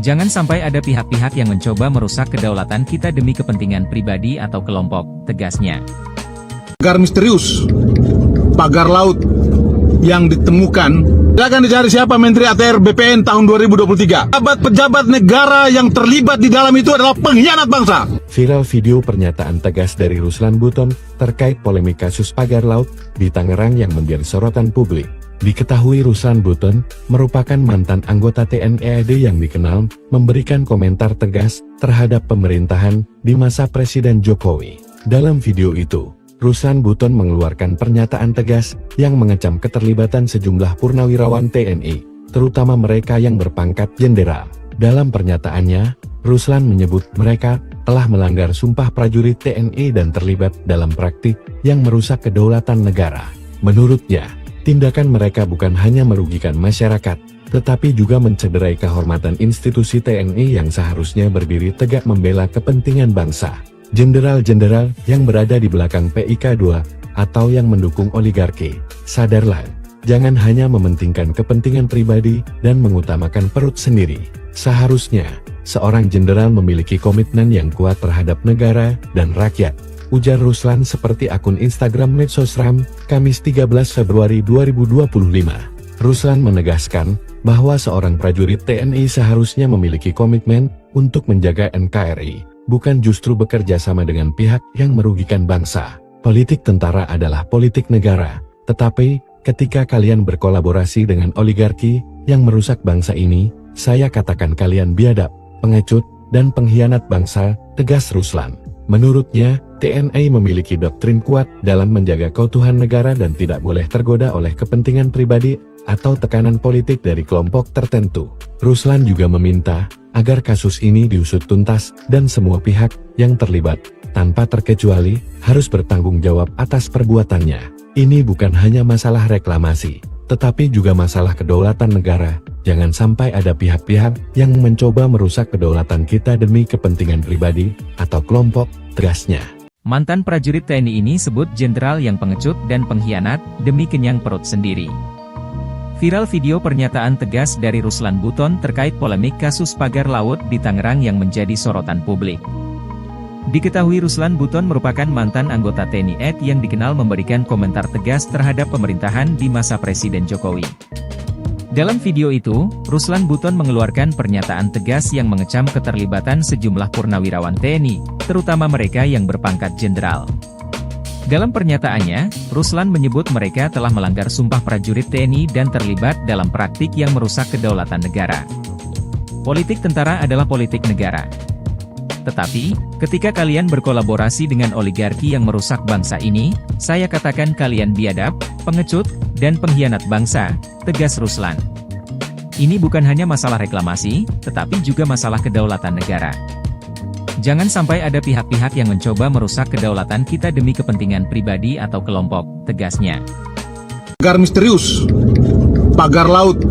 Jangan sampai ada pihak-pihak yang mencoba merusak kedaulatan kita demi kepentingan pribadi atau kelompok, tegasnya. Pagar misterius, pagar laut yang ditemukan, silakan dicari siapa Menteri ATR BPN tahun 2023. Pejabat negara yang terlibat di dalam itu adalah pengkhianat bangsa. Viral video pernyataan tegas dari Ruslan Buton terkait polemik kasus pagar laut di Tangerang yang menjadi sorotan publik. Diketahui Ruslan Buton merupakan mantan anggota TNI AD yang dikenal memberikan komentar tegas terhadap pemerintahan di masa Presiden Jokowi. Dalam video itu, Ruslan Buton mengeluarkan pernyataan tegas yang mengecam keterlibatan sejumlah purnawirawan TNI, terutama mereka yang berpangkat jenderal. Dalam pernyataannya, Ruslan menyebut mereka telah melanggar sumpah prajurit TNI dan terlibat dalam praktik yang merusak kedaulatan negara. Menurutnya, tindakan mereka bukan hanya merugikan masyarakat, tetapi juga mencederai kehormatan institusi TNI yang seharusnya berdiri tegak membela kepentingan bangsa. Jenderal-jenderal yang berada di belakang PIK 2 atau yang mendukung oligarki, sadarlah, jangan hanya mementingkan kepentingan pribadi dan mengutamakan perut sendiri. Seharusnya, seorang jenderal memiliki komitmen yang kuat terhadap negara dan rakyat, ujar Ruslan seperti akun Instagram Medsosram, Kamis 13 Februari 2025. Ruslan menegaskan bahwa seorang prajurit TNI seharusnya memiliki komitmen untuk menjaga NKRI, bukan justru bekerja sama dengan pihak yang merugikan bangsa. Politik tentara adalah politik negara, tetapi ketika kalian berkolaborasi dengan oligarki yang merusak bangsa ini, saya katakan kalian biadab, pengecut, dan pengkhianat bangsa, tegas Ruslan. Menurutnya, TNI memiliki doktrin kuat dalam menjaga keutuhan negara dan tidak boleh tergoda oleh kepentingan pribadi atau tekanan politik dari kelompok tertentu. Ruslan juga meminta agar kasus ini diusut tuntas dan semua pihak yang terlibat, tanpa terkecuali, harus bertanggung jawab atas perbuatannya. Ini bukan hanya masalah reklamasi, tetapi juga masalah kedaulatan negara. Jangan sampai ada pihak-pihak yang mencoba merusak kedaulatan kita demi kepentingan pribadi atau kelompok, tegasnya. Mantan prajurit TNI ini sebut jenderal yang pengecut dan pengkhianat demi kenyang perut sendiri. Viral video pernyataan tegas dari Ruslan Buton terkait polemik kasus pagar laut di Tangerang yang menjadi sorotan publik. Diketahui Ruslan Buton merupakan mantan anggota TNI AD yang dikenal memberikan komentar tegas terhadap pemerintahan di masa Presiden Jokowi. Dalam video itu, Ruslan Buton mengeluarkan pernyataan tegas yang mengecam keterlibatan sejumlah purnawirawan TNI, terutama mereka yang berpangkat jenderal. Dalam pernyataannya, Ruslan menyebut mereka telah melanggar sumpah prajurit TNI dan terlibat dalam praktik yang merusak kedaulatan negara. Politik tentara adalah politik negara. Tetapi, ketika kalian berkolaborasi dengan oligarki yang merusak bangsa ini, saya katakan kalian biadab, pengecut, dan pengkhianat bangsa, tegas Ruslan. Ini bukan hanya masalah reklamasi, tetapi juga masalah kedaulatan negara. Jangan sampai ada pihak-pihak yang mencoba merusak kedaulatan kita demi kepentingan pribadi atau kelompok, tegasnya. Pagar misterius, pagar laut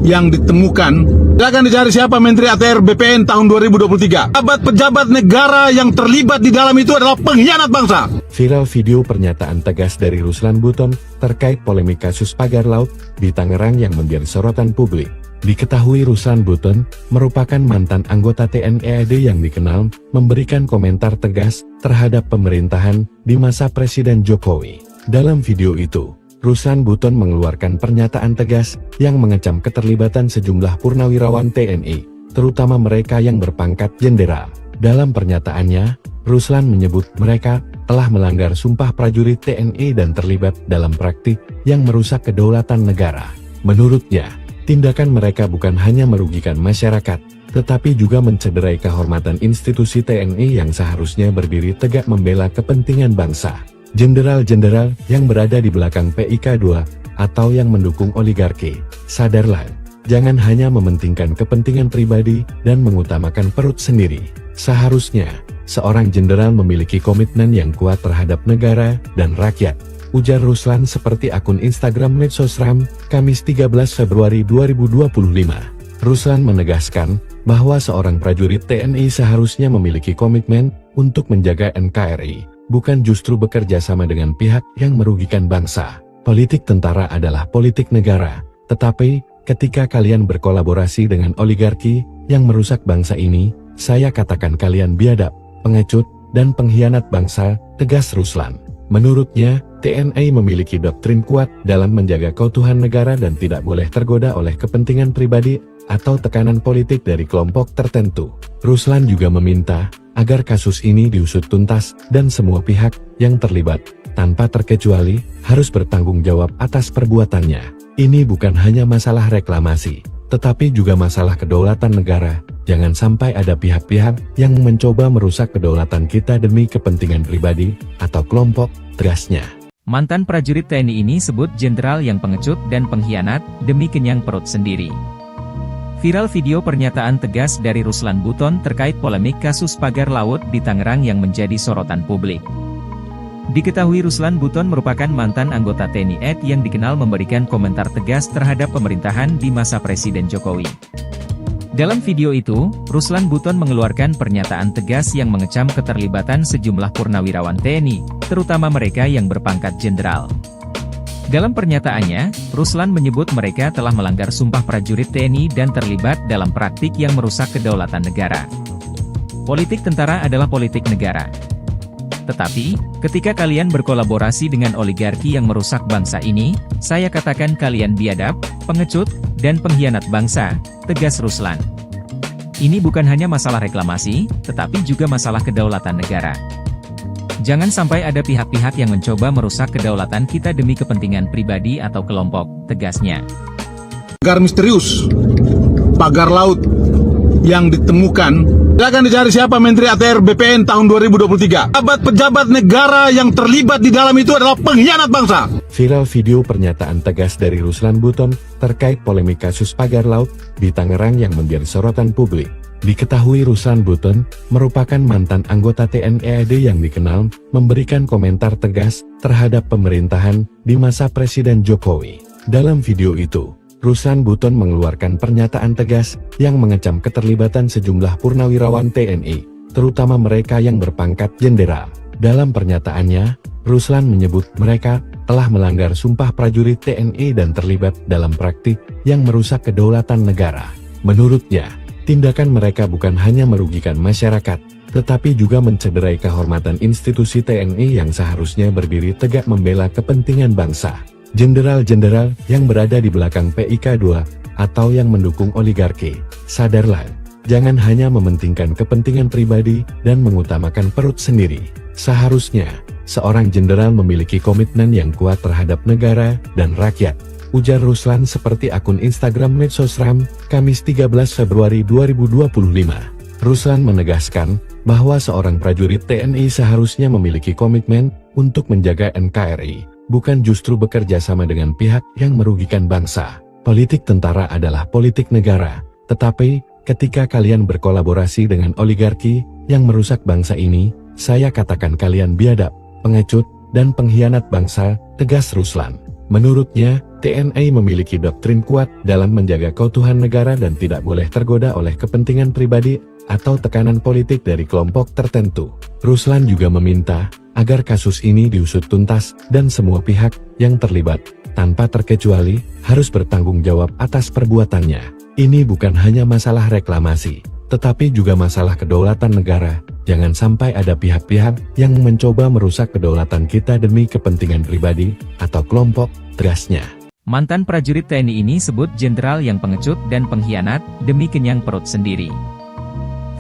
yang ditemukan, silakan dicari siapa Menteri ATR BPN tahun 2023. Pejabat negara yang terlibat di dalam itu adalah pengkhianat bangsa. Viral video pernyataan tegas dari Ruslan Buton terkait polemik kasus pagar laut di Tangerang yang menjadi sorotan publik. Diketahui Ruslan Buton merupakan mantan anggota TNI AD yang dikenal memberikan komentar tegas terhadap pemerintahan di masa Presiden Jokowi. Dalam video itu, Ruslan Buton mengeluarkan pernyataan tegas yang mengecam keterlibatan sejumlah purnawirawan TNI, terutama mereka yang berpangkat jenderal. Dalam pernyataannya, Ruslan menyebut mereka telah melanggar sumpah prajurit TNI dan terlibat dalam praktik yang merusak kedaulatan negara. Menurutnya, tindakan mereka bukan hanya merugikan masyarakat, tetapi juga mencederai kehormatan institusi TNI yang seharusnya berdiri tegak membela kepentingan bangsa. Jenderal-jenderal yang berada di belakang PIK2 atau yang mendukung oligarki, sadarlah, jangan hanya mementingkan kepentingan pribadi dan mengutamakan perut sendiri. Seharusnya, seorang jenderal memiliki komitmen yang kuat terhadap negara dan rakyat, ujar Ruslan seperti akun Instagram Medsosram, Kamis 13 Februari 2025. Ruslan menegaskan bahwa seorang prajurit TNI seharusnya memiliki komitmen untuk menjaga NKRI, bukan justru bekerja sama dengan pihak yang merugikan bangsa. Politik tentara adalah politik negara, tetapi ketika kalian berkolaborasi dengan oligarki yang merusak bangsa ini, saya katakan kalian biadab, pengecut, dan pengkhianat bangsa, tegas Ruslan. Menurutnya, TNI memiliki doktrin kuat dalam menjaga keutuhan negara dan tidak boleh tergoda oleh kepentingan pribadi atau tekanan politik dari kelompok tertentu. Ruslan juga meminta agar kasus ini diusut tuntas dan semua pihak yang terlibat, tanpa terkecuali, harus bertanggung jawab atas perbuatannya. Ini bukan hanya masalah reklamasi, tetapi juga masalah kedaulatan negara. Jangan sampai ada pihak-pihak yang mencoba merusak kedaulatan kita demi kepentingan pribadi atau kelompok, tegasnya. Mantan prajurit TNI ini sebut jenderal yang pengecut dan pengkhianat demi kenyang perut sendiri. Viral video pernyataan tegas dari Ruslan Buton terkait polemik kasus pagar laut di Tangerang yang menjadi sorotan publik. Diketahui Ruslan Buton merupakan mantan anggota TNI AD yang dikenal memberikan komentar tegas terhadap pemerintahan di masa Presiden Jokowi. Dalam video itu, Ruslan Buton mengeluarkan pernyataan tegas yang mengecam keterlibatan sejumlah purnawirawan TNI, terutama mereka yang berpangkat jenderal. Dalam pernyataannya, Ruslan menyebut mereka telah melanggar sumpah prajurit TNI dan terlibat dalam praktik yang merusak kedaulatan negara. Politik tentara adalah politik negara. Tetapi, ketika kalian berkolaborasi dengan oligarki yang merusak bangsa ini, saya katakan kalian biadab, pengecut, dan pengkhianat bangsa, tegas Ruslan. Ini bukan hanya masalah reklamasi, tetapi juga masalah kedaulatan negara. Jangan sampai ada pihak-pihak yang mencoba merusak kedaulatan kita demi kepentingan pribadi atau kelompok, tegasnya. Pagar misterius, pagar laut yang ditemukan, silakan dicari siapa Menteri ATR BPN tahun 2023. Pejabat negara yang terlibat di dalam itu adalah pengkhianat bangsa. Viral video pernyataan tegas dari Ruslan Buton terkait polemik kasus pagar laut di Tangerang yang menjadi sorotan publik. Diketahui Ruslan Buton merupakan mantan anggota TNI AD yang dikenal memberikan komentar tegas terhadap pemerintahan di masa Presiden Jokowi. Dalam video itu, Ruslan Buton mengeluarkan pernyataan tegas yang mengecam keterlibatan sejumlah purnawirawan TNI, terutama mereka yang berpangkat jenderal. Dalam pernyataannya, Ruslan menyebut mereka telah melanggar sumpah prajurit TNI dan terlibat dalam praktik yang merusak kedaulatan negara. Menurutnya, tindakan mereka bukan hanya merugikan masyarakat, tetapi juga mencederai kehormatan institusi TNI yang seharusnya berdiri tegak membela kepentingan bangsa. Jenderal-jenderal yang berada di belakang PIK 2 atau yang mendukung oligarki, sadarlah, jangan hanya mementingkan kepentingan pribadi dan mengutamakan perut sendiri. Seharusnya, seorang jenderal memiliki komitmen yang kuat terhadap negara dan rakyat, ujar Ruslan seperti akun Instagram Medsosram, Kamis 13 Februari 2025. Ruslan menegaskan bahwa seorang prajurit TNI seharusnya memiliki komitmen untuk menjaga NKRI, bukan justru bekerja sama dengan pihak yang merugikan bangsa. Politik tentara adalah politik negara, tetapi ketika kalian berkolaborasi dengan oligarki yang merusak bangsa ini, saya katakan kalian biadab, pengecut, dan pengkhianat bangsa, tegas Ruslan. Menurutnya, TNI memiliki doktrin kuat dalam menjaga keutuhan negara dan tidak boleh tergoda oleh kepentingan pribadi atau tekanan politik dari kelompok tertentu. Ruslan juga meminta agar kasus ini diusut tuntas dan semua pihak yang terlibat, tanpa terkecuali, harus bertanggung jawab atas perbuatannya. Ini bukan hanya masalah reklamasi, tetapi juga masalah kedaulatan negara. Jangan sampai ada pihak-pihak yang mencoba merusak kedaulatan kita demi kepentingan pribadi atau kelompok, tegasnya. Mantan prajurit TNI ini sebut jenderal yang pengecut dan pengkhianat demi kenyang perut sendiri.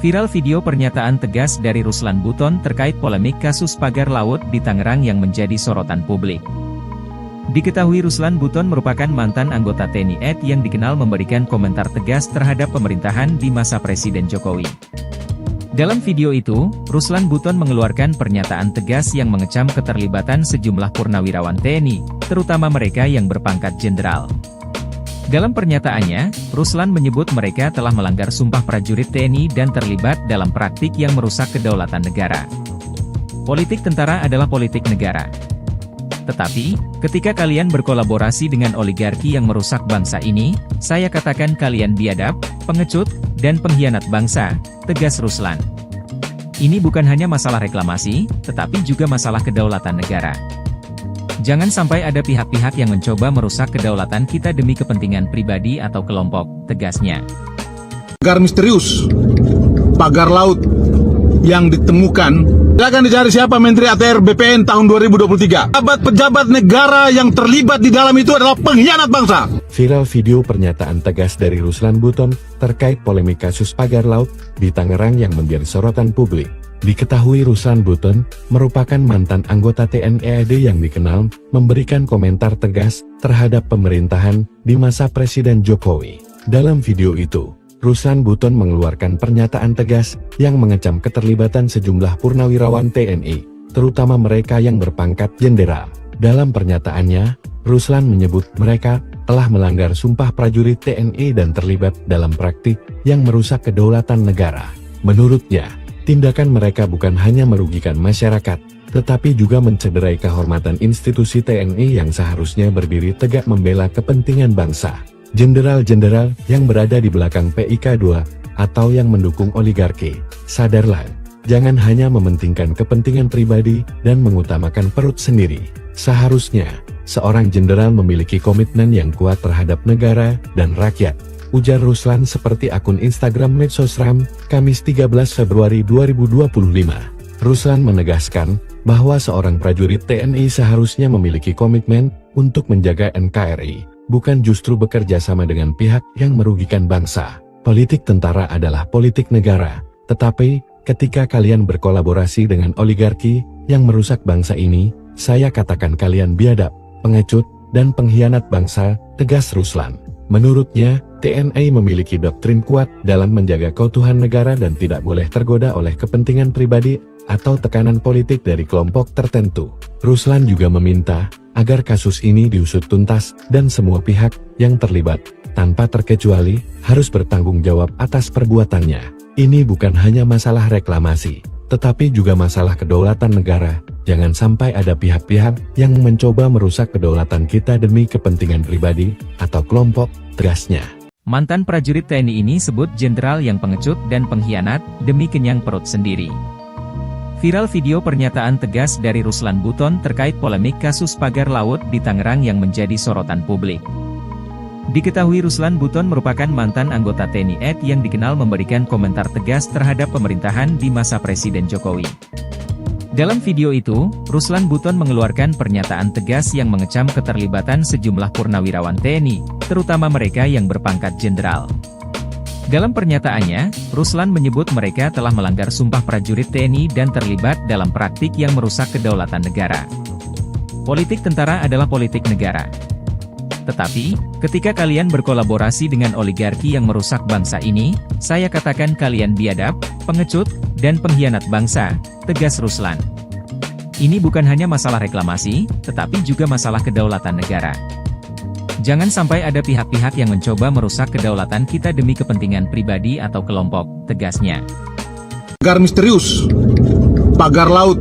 Viral video pernyataan tegas dari Ruslan Buton terkait polemik kasus pagar laut di Tangerang yang menjadi sorotan publik. Diketahui Ruslan Buton merupakan mantan anggota TNI AD yang dikenal memberikan komentar tegas terhadap pemerintahan di masa Presiden Jokowi. Dalam video itu, Ruslan Buton mengeluarkan pernyataan tegas yang mengecam keterlibatan sejumlah purnawirawan TNI, terutama mereka yang berpangkat jenderal. Dalam pernyataannya, Ruslan menyebut mereka telah melanggar sumpah prajurit TNI dan terlibat dalam praktik yang merusak kedaulatan negara. Politik tentara adalah politik negara. Tetapi, ketika kalian berkolaborasi dengan oligarki yang merusak bangsa ini, saya katakan kalian biadab, pengecut, dan pengkhianat bangsa, tegas Ruslan. Ini bukan hanya masalah reklamasi, tetapi juga masalah kedaulatan negara. Jangan sampai ada pihak-pihak yang mencoba merusak kedaulatan kita demi kepentingan pribadi atau kelompok, tegasnya. Pagar misterius, pagar laut yang ditemukan, silakan dicari siapa Menteri ATR BPN tahun 2023. Pejabat negara yang terlibat di dalam itu adalah pengkhianat bangsa. Viral video pernyataan tegas dari Ruslan Buton terkait polemik kasus pagar laut di Tangerang yang menjadi sorotan publik. Diketahui Ruslan Buton merupakan mantan anggota TNI AD yang dikenal memberikan komentar tegas terhadap pemerintahan di masa Presiden Jokowi. Dalam video itu, Ruslan Buton mengeluarkan pernyataan tegas yang mengecam keterlibatan sejumlah purnawirawan TNI, terutama mereka yang berpangkat jenderal. Dalam pernyataannya, Ruslan menyebut mereka telah melanggar sumpah prajurit TNI dan terlibat dalam praktik yang merusak kedaulatan negara. Menurutnya, tindakan mereka bukan hanya merugikan masyarakat, tetapi juga mencederai kehormatan institusi TNI yang seharusnya berdiri tegak membela kepentingan bangsa. Jenderal-jenderal yang berada di belakang PIK 2 atau yang mendukung oligarki, sadarlah, jangan hanya mementingkan kepentingan pribadi dan mengutamakan perut sendiri. Seharusnya, seorang jenderal memiliki komitmen yang kuat terhadap negara dan rakyat, ujar Ruslan seperti akun Instagram Medsosram, Kamis 13 Februari 2025. Ruslan menegaskan bahwa seorang prajurit TNI seharusnya memiliki komitmen untuk menjaga NKRI, bukan justru bekerja sama dengan pihak yang merugikan bangsa. Politik tentara adalah politik negara, tetapi ketika kalian berkolaborasi dengan oligarki yang merusak bangsa ini, saya katakan kalian biadab, pengecut, dan pengkhianat bangsa, tegas Ruslan. Menurutnya, TNI memiliki doktrin kuat dalam menjaga keutuhan negara dan tidak boleh tergoda oleh kepentingan pribadi atau tekanan politik dari kelompok tertentu. Ruslan juga meminta agar kasus ini diusut tuntas dan semua pihak yang terlibat, tanpa terkecuali, harus bertanggung jawab atas perbuatannya. Ini bukan hanya masalah reklamasi, tetapi juga masalah kedaulatan negara. Jangan sampai ada pihak-pihak yang mencoba merusak kedaulatan kita demi kepentingan pribadi atau kelompok, tegasnya. Mantan prajurit TNI ini sebut jenderal yang pengecut dan pengkhianat demi kenyang perut sendiri. Viral video pernyataan tegas dari Ruslan Buton terkait polemik kasus pagar laut di Tangerang yang menjadi sorotan publik. Diketahui Ruslan Buton merupakan mantan anggota TNI AD yang dikenal memberikan komentar tegas terhadap pemerintahan di masa Presiden Jokowi. Dalam video itu, Ruslan Buton mengeluarkan pernyataan tegas yang mengecam keterlibatan sejumlah purnawirawan TNI, terutama mereka yang berpangkat jenderal. Dalam pernyataannya, Ruslan menyebut mereka telah melanggar sumpah prajurit TNI dan terlibat dalam praktik yang merusak kedaulatan negara. Politik tentara adalah politik negara. Tetapi, ketika kalian berkolaborasi dengan oligarki yang merusak bangsa ini, saya katakan kalian biadab, pengecut, dan pengkhianat bangsa, tegas Ruslan. Ini bukan hanya masalah reklamasi, tetapi juga masalah kedaulatan negara. Jangan sampai ada pihak-pihak yang mencoba merusak kedaulatan kita demi kepentingan pribadi atau kelompok, tegasnya. Pagar misterius, pagar laut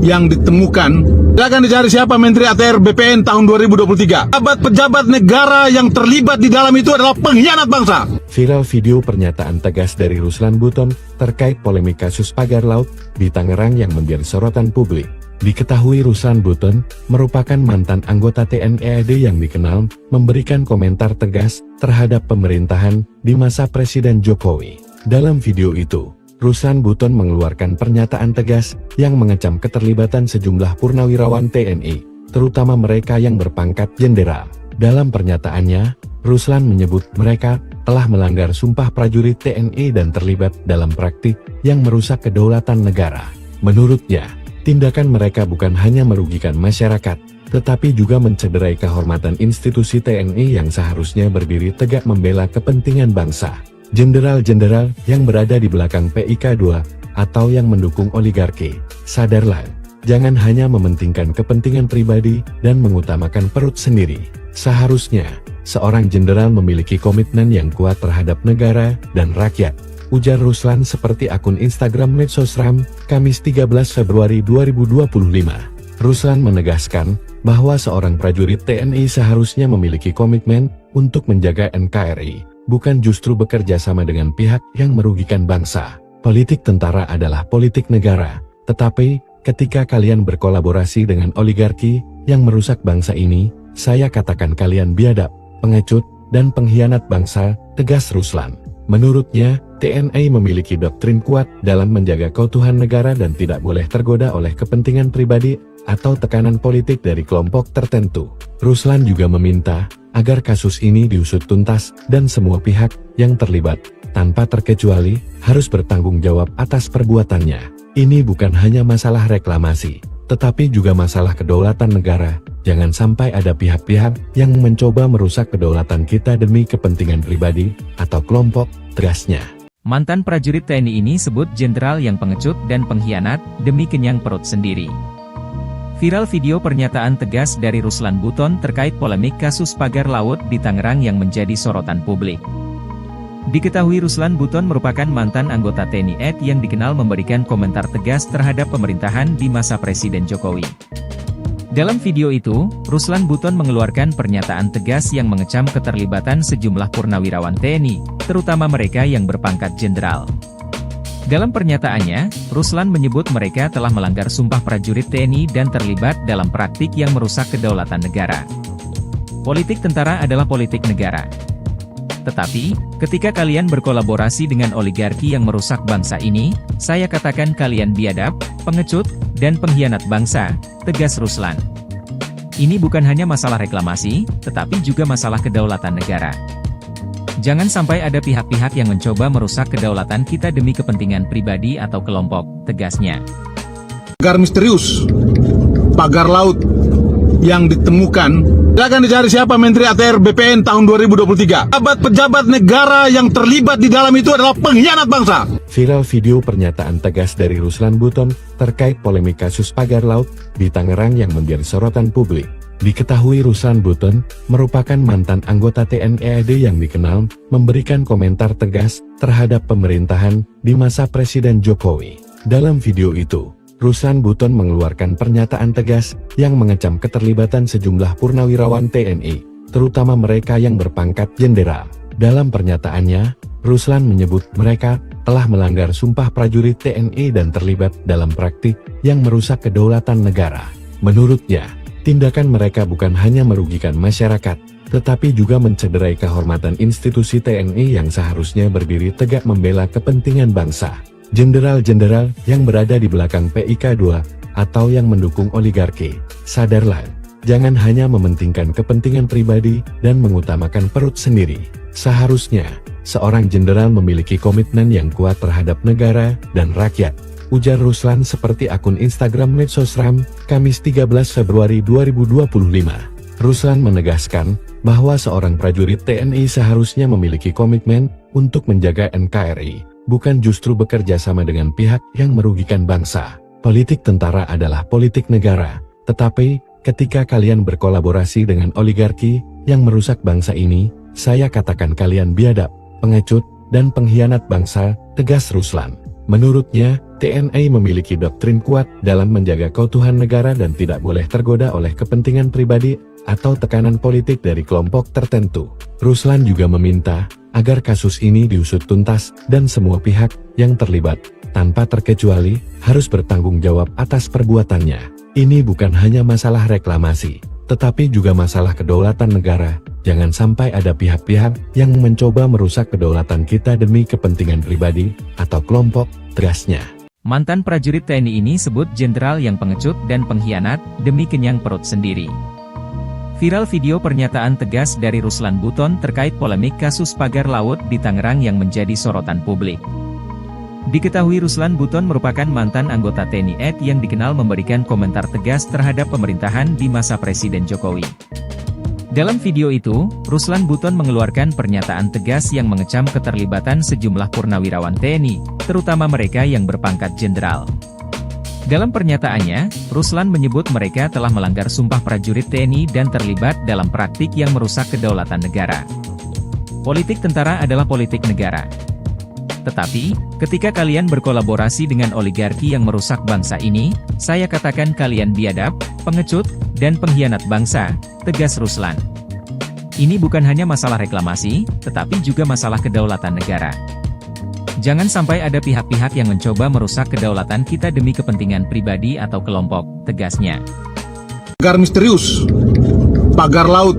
yang ditemukan, silakan dicari siapa Menteri ATR BPN tahun 2023. Pejabat negara yang terlibat di dalam itu adalah pengkhianat bangsa. Viral video pernyataan tegas dari Ruslan Buton terkait polemik kasus pagar laut di Tangerang yang menjadi sorotan publik. Diketahui Ruslan Buton merupakan mantan anggota TNI AD yang dikenal memberikan komentar tegas terhadap pemerintahan di masa Presiden Jokowi. Dalam video itu, Ruslan Buton mengeluarkan pernyataan tegas yang mengecam keterlibatan sejumlah purnawirawan TNI, terutama mereka yang berpangkat jenderal. Dalam pernyataannya, Ruslan menyebut mereka telah melanggar sumpah prajurit TNI dan terlibat dalam praktik yang merusak kedaulatan negara. Menurutnya, tindakan mereka bukan hanya merugikan masyarakat, tetapi juga mencederai kehormatan institusi TNI yang seharusnya berdiri tegak membela kepentingan bangsa. Jenderal-jenderal yang berada di belakang PIK2 atau yang mendukung oligarki, sadarlah, jangan hanya mementingkan kepentingan pribadi dan mengutamakan perut sendiri. Seharusnya, seorang jenderal memiliki komitmen yang kuat terhadap negara dan rakyat, ujar Ruslan seperti akun Instagram Medsosram, Kamis 13 Februari 2025. Ruslan menegaskan bahwa seorang prajurit TNI seharusnya memiliki komitmen untuk menjaga NKRI, bukan justru bekerja sama dengan pihak yang merugikan bangsa. Politik tentara adalah politik negara, tetapi ketika kalian berkolaborasi dengan oligarki yang merusak bangsa ini, saya katakan kalian biadab, pengecut, dan pengkhianat bangsa, tegas Ruslan. Menurutnya, TNI memiliki doktrin kuat dalam menjaga keutuhan negara dan tidak boleh tergoda oleh kepentingan pribadi atau tekanan politik dari kelompok tertentu. Ruslan juga meminta agar kasus ini diusut tuntas dan semua pihak yang terlibat, tanpa terkecuali, harus bertanggung jawab atas perbuatannya. Ini bukan hanya masalah reklamasi, tetapi juga masalah kedaulatan negara. Jangan sampai ada pihak-pihak yang mencoba merusak kedaulatan kita demi kepentingan pribadi atau kelompok, tegasnya. Mantan prajurit TNI ini sebut jenderal yang pengecut dan pengkhianat demi kenyang perut sendiri. Viral video pernyataan tegas dari Ruslan Buton terkait polemik kasus pagar laut di Tangerang yang menjadi sorotan publik. Diketahui Ruslan Buton merupakan mantan anggota TNI AD yang dikenal memberikan komentar tegas terhadap pemerintahan di masa Presiden Jokowi. Dalam video itu, Ruslan Buton mengeluarkan pernyataan tegas yang mengecam keterlibatan sejumlah purnawirawan TNI, terutama mereka yang berpangkat jenderal. Dalam pernyataannya, Ruslan menyebut mereka telah melanggar sumpah prajurit TNI dan terlibat dalam praktik yang merusak kedaulatan negara. Politik tentara adalah politik negara. Tetapi, ketika kalian berkolaborasi dengan oligarki yang merusak bangsa ini, saya katakan kalian biadab, pengecut, dan pengkhianat bangsa, tegas Ruslan. Ini bukan hanya masalah reklamasi, tetapi juga masalah kedaulatan negara. Jangan sampai ada pihak-pihak yang mencoba merusak kedaulatan kita demi kepentingan pribadi atau kelompok, tegasnya. Pagar misterius, pagar laut yang ditemukan, silakan dicari siapa Menteri ATR BPN tahun 2023. Pejabat negara yang terlibat di dalam itu adalah pengkhianat bangsa. Viral video pernyataan tegas dari Ruslan Buton terkait polemik kasus pagar laut di Tangerang yang menjadi sorotan publik. Diketahui Ruslan Buton merupakan mantan anggota TNI AD yang dikenal memberikan komentar tegas terhadap pemerintahan di masa Presiden Jokowi. Dalam video itu, Ruslan Buton mengeluarkan pernyataan tegas yang mengecam keterlibatan sejumlah purnawirawan TNI, terutama mereka yang berpangkat jenderal. Dalam pernyataannya, Ruslan menyebut mereka telah melanggar sumpah prajurit TNI dan terlibat dalam praktik yang merusak kedaulatan negara. Menurutnya, tindakan mereka bukan hanya merugikan masyarakat, tetapi juga mencederai kehormatan institusi TNI yang seharusnya berdiri tegak membela kepentingan bangsa. Jenderal-jenderal yang berada di belakang PIK 2 atau yang mendukung oligarki, sadarlah, jangan hanya mementingkan kepentingan pribadi dan mengutamakan perut sendiri. Seharusnya, seorang jenderal memiliki komitmen yang kuat terhadap negara dan rakyat, ujar Ruslan seperti akun Instagram Medsosram, Kamis 13 Februari 2025. Ruslan menegaskan bahwa seorang prajurit TNI seharusnya memiliki komitmen untuk menjaga NKRI, bukan justru bekerja sama dengan pihak yang merugikan bangsa. Politik tentara adalah politik negara, tetapi ketika kalian berkolaborasi dengan oligarki yang merusak bangsa ini, saya katakan kalian biadab, pengecut, dan pengkhianat bangsa, tegas Ruslan. Menurutnya, TNI memiliki doktrin kuat dalam menjaga keutuhan negara dan tidak boleh tergoda oleh kepentingan pribadi atau tekanan politik dari kelompok tertentu. Ruslan juga meminta agar kasus ini diusut tuntas dan semua pihak yang terlibat, tanpa terkecuali, harus bertanggung jawab atas perbuatannya. Ini bukan hanya masalah reklamasi, tetapi juga masalah kedaulatan negara. Jangan sampai ada pihak-pihak yang mencoba merusak kedaulatan kita demi kepentingan pribadi atau kelompok, tegasnya. Mantan prajurit TNI ini sebut jenderal yang pengecut dan pengkhianat demi kenyang perut sendiri. Viral video pernyataan tegas dari Ruslan Buton terkait polemik kasus pagar laut di Tangerang yang menjadi sorotan publik. Diketahui Ruslan Buton merupakan mantan anggota TNI AD yang dikenal memberikan komentar tegas terhadap pemerintahan di masa Presiden Jokowi. Dalam video itu, Ruslan Buton mengeluarkan pernyataan tegas yang mengecam keterlibatan sejumlah purnawirawan TNI, terutama mereka yang berpangkat jenderal. Dalam pernyataannya, Ruslan menyebut mereka telah melanggar sumpah prajurit TNI dan terlibat dalam praktik yang merusak kedaulatan negara. Politik tentara adalah politik negara. Tetapi, ketika kalian berkolaborasi dengan oligarki yang merusak bangsa ini, saya katakan kalian biadab, pengecut, dan pengkhianat bangsa, tegas Ruslan. Ini bukan hanya masalah reklamasi, tetapi juga masalah kedaulatan negara. Jangan sampai ada pihak-pihak yang mencoba merusak kedaulatan kita demi kepentingan pribadi atau kelompok, tegasnya. Pagar misterius, pagar laut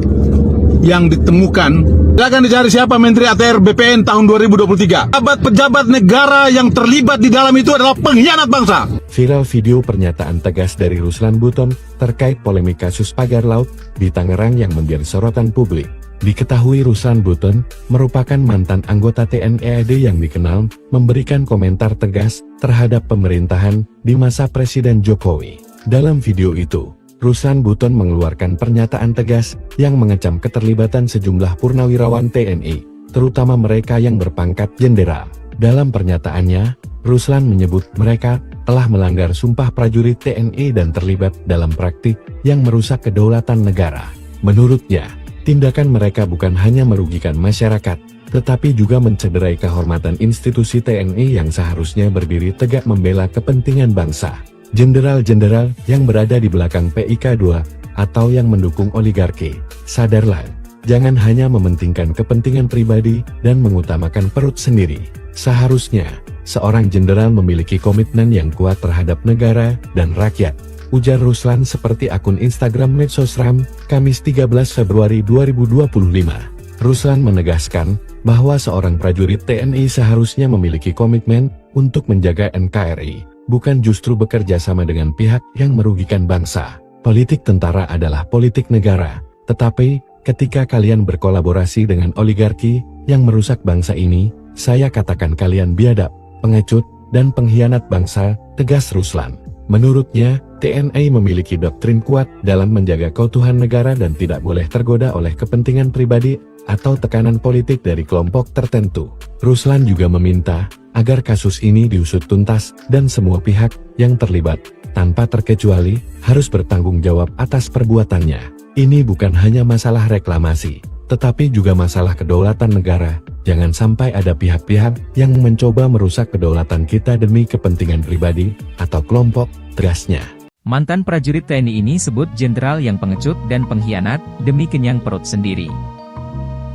yang ditemukan, silakan dicari siapa Menteri ATR BPN tahun 2023. Pejabat negara yang terlibat di dalam itu adalah pengkhianat bangsa. Viral video pernyataan tegas dari Ruslan Buton terkait polemik kasus pagar laut di Tangerang yang menjadi sorotan publik. Diketahui Ruslan Buton merupakan mantan anggota TNI AD yang dikenal memberikan komentar tegas terhadap pemerintahan di masa Presiden Jokowi. Dalam video itu, Ruslan Buton mengeluarkan pernyataan tegas yang mengecam keterlibatan sejumlah purnawirawan TNI, terutama mereka yang berpangkat jenderal. Dalam pernyataannya, Ruslan menyebut mereka telah melanggar sumpah prajurit TNI dan terlibat dalam praktik yang merusak kedaulatan negara. Menurutnya, tindakan mereka bukan hanya merugikan masyarakat, tetapi juga mencederai kehormatan institusi TNI yang seharusnya berdiri tegak membela kepentingan bangsa. Jenderal-jenderal yang berada di belakang PIK 2 atau yang mendukung oligarki, sadarlah, jangan hanya mementingkan kepentingan pribadi dan mengutamakan perut sendiri. Seharusnya, seorang jenderal memiliki komitmen yang kuat terhadap negara dan rakyat, ujar Ruslan seperti akun Instagram Medsosram, Kamis 13 Februari 2025. Ruslan menegaskan bahwa seorang prajurit TNI seharusnya memiliki komitmen untuk menjaga NKRI, bukan justru bekerja sama dengan pihak yang merugikan bangsa. Politik tentara adalah politik negara, tetapi ketika kalian berkolaborasi dengan oligarki yang merusak bangsa ini, saya katakan kalian biadab, pengecut, dan pengkhianat bangsa, tegas Ruslan. Menurutnya, TNI memiliki doktrin kuat dalam menjaga keutuhan negara dan tidak boleh tergoda oleh kepentingan pribadi atau tekanan politik dari kelompok tertentu. Ruslan juga meminta agar kasus ini diusut tuntas dan semua pihak yang terlibat, tanpa terkecuali, harus bertanggung jawab atas perbuatannya. Ini bukan hanya masalah reklamasi, tetapi juga masalah kedaulatan negara. Jangan sampai ada pihak-pihak yang mencoba merusak kedaulatan kita demi kepentingan pribadi atau kelompok, tegasnya. Mantan prajurit TNI ini sebut jenderal yang pengecut dan pengkhianat demi kenyang perut sendiri.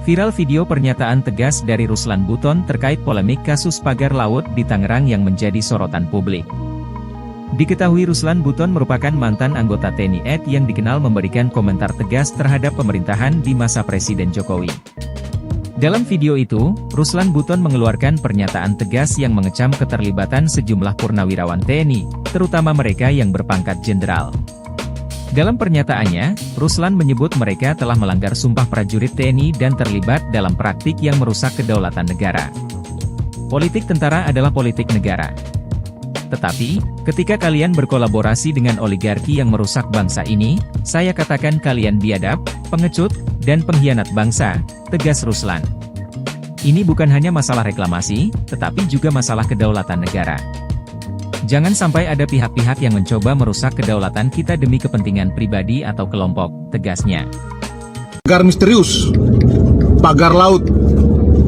Viral video pernyataan tegas dari Ruslan Buton terkait polemik kasus pagar laut di Tangerang yang menjadi sorotan publik. Diketahui Ruslan Buton merupakan mantan anggota TNI AD yang dikenal memberikan komentar tegas terhadap pemerintahan di masa Presiden Jokowi. Dalam video itu, Ruslan Buton mengeluarkan pernyataan tegas yang mengecam keterlibatan sejumlah purnawirawan TNI, terutama mereka yang berpangkat jenderal. Dalam pernyataannya, Ruslan menyebut mereka telah melanggar sumpah prajurit TNI dan terlibat dalam praktik yang merusak kedaulatan negara. Politik tentara adalah politik negara. Tetapi, ketika kalian berkolaborasi dengan oligarki yang merusak bangsa ini, saya katakan kalian biadab, pengecut, dan pengkhianat bangsa, tegas Ruslan. Ini bukan hanya masalah reklamasi, tetapi juga masalah kedaulatan negara. Jangan sampai ada pihak-pihak yang mencoba merusak kedaulatan kita demi kepentingan pribadi atau kelompok, tegasnya. Pagar misterius, pagar laut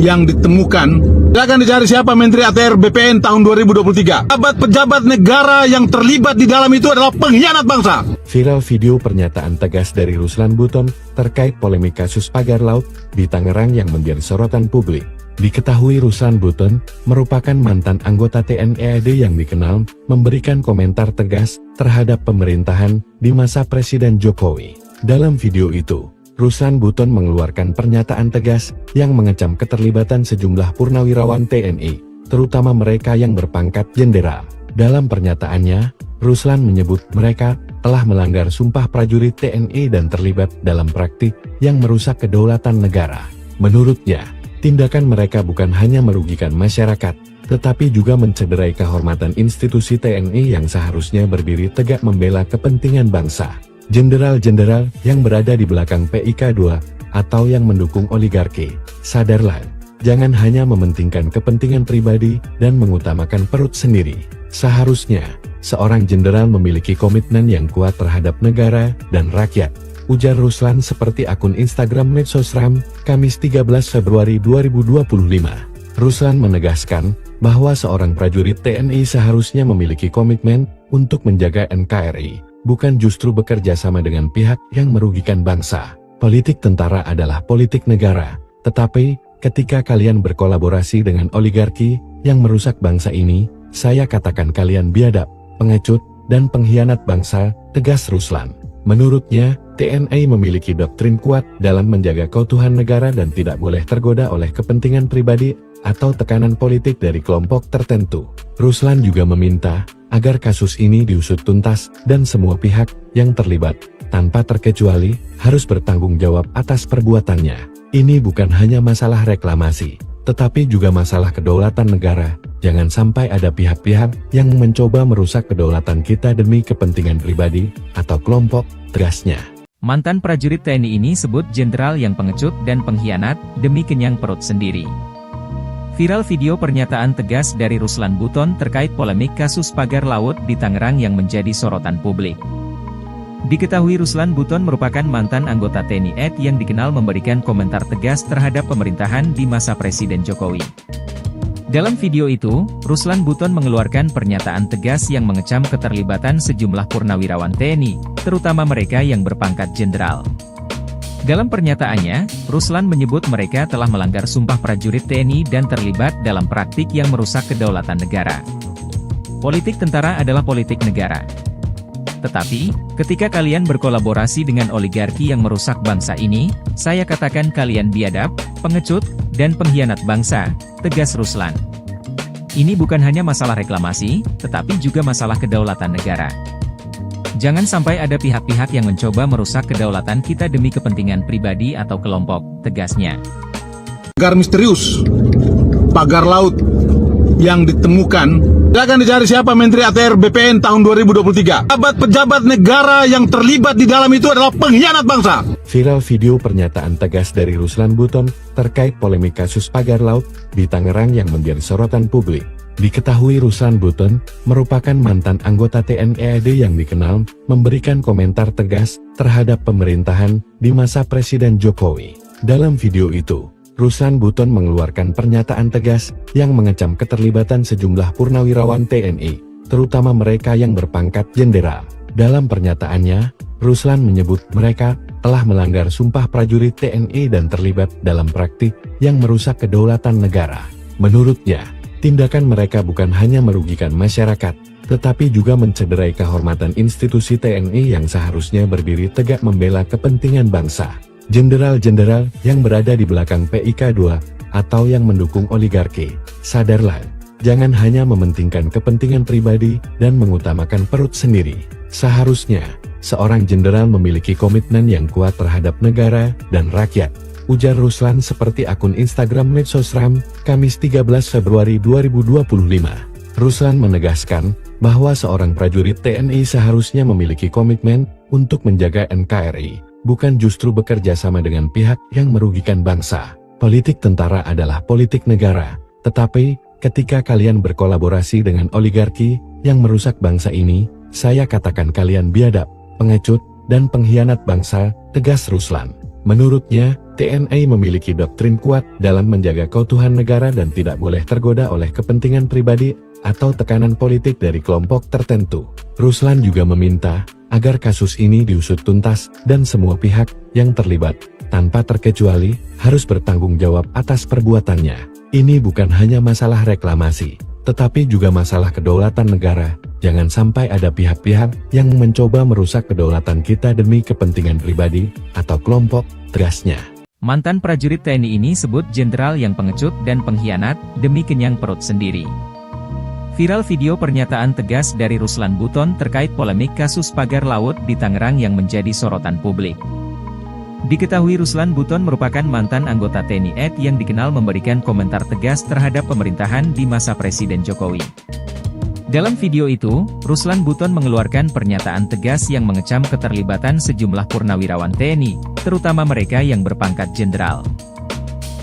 yang ditemukan, silakan dicari siapa Menteri ATR BPN tahun 2023. Pejabat negara yang terlibat di dalam itu adalah pengkhianat bangsa. Viral video pernyataan tegas dari Ruslan Buton terkait polemik kasus pagar laut di Tangerang yang menjadi sorotan publik. Diketahui Ruslan Buton merupakan mantan anggota TNI AD yang dikenal memberikan komentar tegas terhadap pemerintahan di masa Presiden Jokowi. Dalam video itu, Ruslan Buton mengeluarkan pernyataan tegas yang mengecam keterlibatan sejumlah purnawirawan TNI, terutama mereka yang berpangkat jenderal. Dalam pernyataannya, Ruslan menyebut mereka telah melanggar sumpah prajurit TNI dan terlibat dalam praktik yang merusak kedaulatan negara. Menurutnya, tindakan mereka bukan hanya merugikan masyarakat, tetapi juga mencederai kehormatan institusi TNI yang seharusnya berdiri tegak membela kepentingan bangsa. Jenderal-jenderal yang berada di belakang PIK2 atau yang mendukung oligarki, sadarlah, jangan hanya mementingkan kepentingan pribadi dan mengutamakan perut sendiri. Seharusnya, seorang jenderal memiliki komitmen yang kuat terhadap negara dan rakyat, ujar Ruslan seperti akun Instagram Medsosram, Kamis 13 Februari 2025. Ruslan menegaskan bahwa seorang prajurit TNI seharusnya memiliki komitmen untuk menjaga NKRI, bukan justru bekerja sama dengan pihak yang merugikan bangsa. Politik tentara adalah politik negara, tetapi ketika kalian berkolaborasi dengan oligarki yang merusak bangsa ini, saya katakan kalian biadab, pengecut, dan pengkhianat bangsa, tegas Ruslan. Menurutnya, TNI memiliki doktrin kuat dalam menjaga keutuhan negara dan tidak boleh tergoda oleh kepentingan pribadi atau tekanan politik dari kelompok tertentu. Ruslan juga meminta agar kasus ini diusut tuntas dan semua pihak yang terlibat, tanpa terkecuali, harus bertanggung jawab atas perbuatannya. Ini bukan hanya masalah reklamasi, tetapi juga masalah kedaulatan negara. Jangan sampai ada pihak-pihak yang mencoba merusak kedaulatan kita demi kepentingan pribadi atau kelompok, tegasnya. Mantan prajurit TNI ini sebut jenderal yang pengecut dan pengkhianat demi kenyang perut sendiri. Viral video pernyataan tegas dari Ruslan Buton terkait polemik kasus pagar laut di Tangerang yang menjadi sorotan publik. Diketahui Ruslan Buton merupakan mantan anggota TNI AD yang dikenal memberikan komentar tegas terhadap pemerintahan di masa Presiden Jokowi. Dalam video itu, Ruslan Buton mengeluarkan pernyataan tegas yang mengecam keterlibatan sejumlah purnawirawan TNI, terutama mereka yang berpangkat jenderal. Dalam pernyataannya, Ruslan menyebut mereka telah melanggar sumpah prajurit TNI dan terlibat dalam praktik yang merusak kedaulatan negara. Politik tentara adalah politik negara. Tetapi, ketika kalian berkolaborasi dengan oligarki yang merusak bangsa ini, saya katakan kalian biadab, pengecut, dan pengkhianat bangsa, tegas Ruslan. Ini bukan hanya masalah reklamasi, tetapi juga masalah kedaulatan negara. Jangan sampai ada pihak-pihak yang mencoba merusak kedaulatan kita demi kepentingan pribadi atau kelompok, tegasnya. Pagar misterius, pagar laut yang ditemukan, silakan dicari siapa Menteri ATR BPN tahun 2023. Pejabat negara yang terlibat di dalam itu adalah pengkhianat bangsa. Viral video pernyataan tegas dari Ruslan Buton terkait polemik kasus pagar laut di Tangerang yang menjadi sorotan publik. Diketahui Ruslan Buton merupakan mantan anggota TNI AD yang dikenal memberikan komentar tegas terhadap pemerintahan di masa Presiden Jokowi. Dalam video itu, Ruslan Buton mengeluarkan pernyataan tegas yang mengecam keterlibatan sejumlah purnawirawan TNI, terutama mereka yang berpangkat jenderal. Dalam pernyataannya, Ruslan menyebut mereka telah melanggar sumpah prajurit TNI dan terlibat dalam praktik yang merusak kedaulatan negara. Menurutnya, tindakan mereka bukan hanya merugikan masyarakat, tetapi juga mencederai kehormatan institusi TNI yang seharusnya berdiri tegak membela kepentingan bangsa. Jenderal-jenderal yang berada di belakang PIK 2 atau yang mendukung oligarki, sadarlah, jangan hanya mementingkan kepentingan pribadi dan mengutamakan perut sendiri. Seharusnya, seorang jenderal memiliki komitmen yang kuat terhadap negara dan rakyat, ujar Ruslan seperti akun Instagram Medsosram, Kamis 13 Februari 2025. Ruslan menegaskan bahwa seorang prajurit TNI seharusnya memiliki komitmen untuk menjaga NKRI, bukan justru bekerja sama dengan pihak yang merugikan bangsa. Politik tentara adalah politik negara, tetapi ketika kalian berkolaborasi dengan oligarki yang merusak bangsa ini, saya katakan kalian biadab, pengecut, dan pengkhianat bangsa, tegas Ruslan. Menurutnya, TNI memiliki doktrin kuat dalam menjaga keutuhan negara dan tidak boleh tergoda oleh kepentingan pribadi atau tekanan politik dari kelompok tertentu. Ruslan juga meminta agar kasus ini diusut tuntas dan semua pihak yang terlibat, tanpa terkecuali, harus bertanggung jawab atas perbuatannya. Ini bukan hanya masalah reklamasi, tetapi juga masalah kedaulatan negara. Jangan sampai ada pihak-pihak yang mencoba merusak kedaulatan kita demi kepentingan pribadi atau kelompok, tegasnya. Mantan prajurit TNI ini sebut jenderal yang pengecut dan pengkhianat demi kenyang perut sendiri. Viral video pernyataan tegas dari Ruslan Buton terkait polemik kasus pagar laut di Tangerang yang menjadi sorotan publik. Diketahui Ruslan Buton merupakan mantan anggota TNI AD yang dikenal memberikan komentar tegas terhadap pemerintahan di masa Presiden Jokowi. Dalam video itu, Ruslan Buton mengeluarkan pernyataan tegas yang mengecam keterlibatan sejumlah purnawirawan TNI, terutama mereka yang berpangkat jenderal.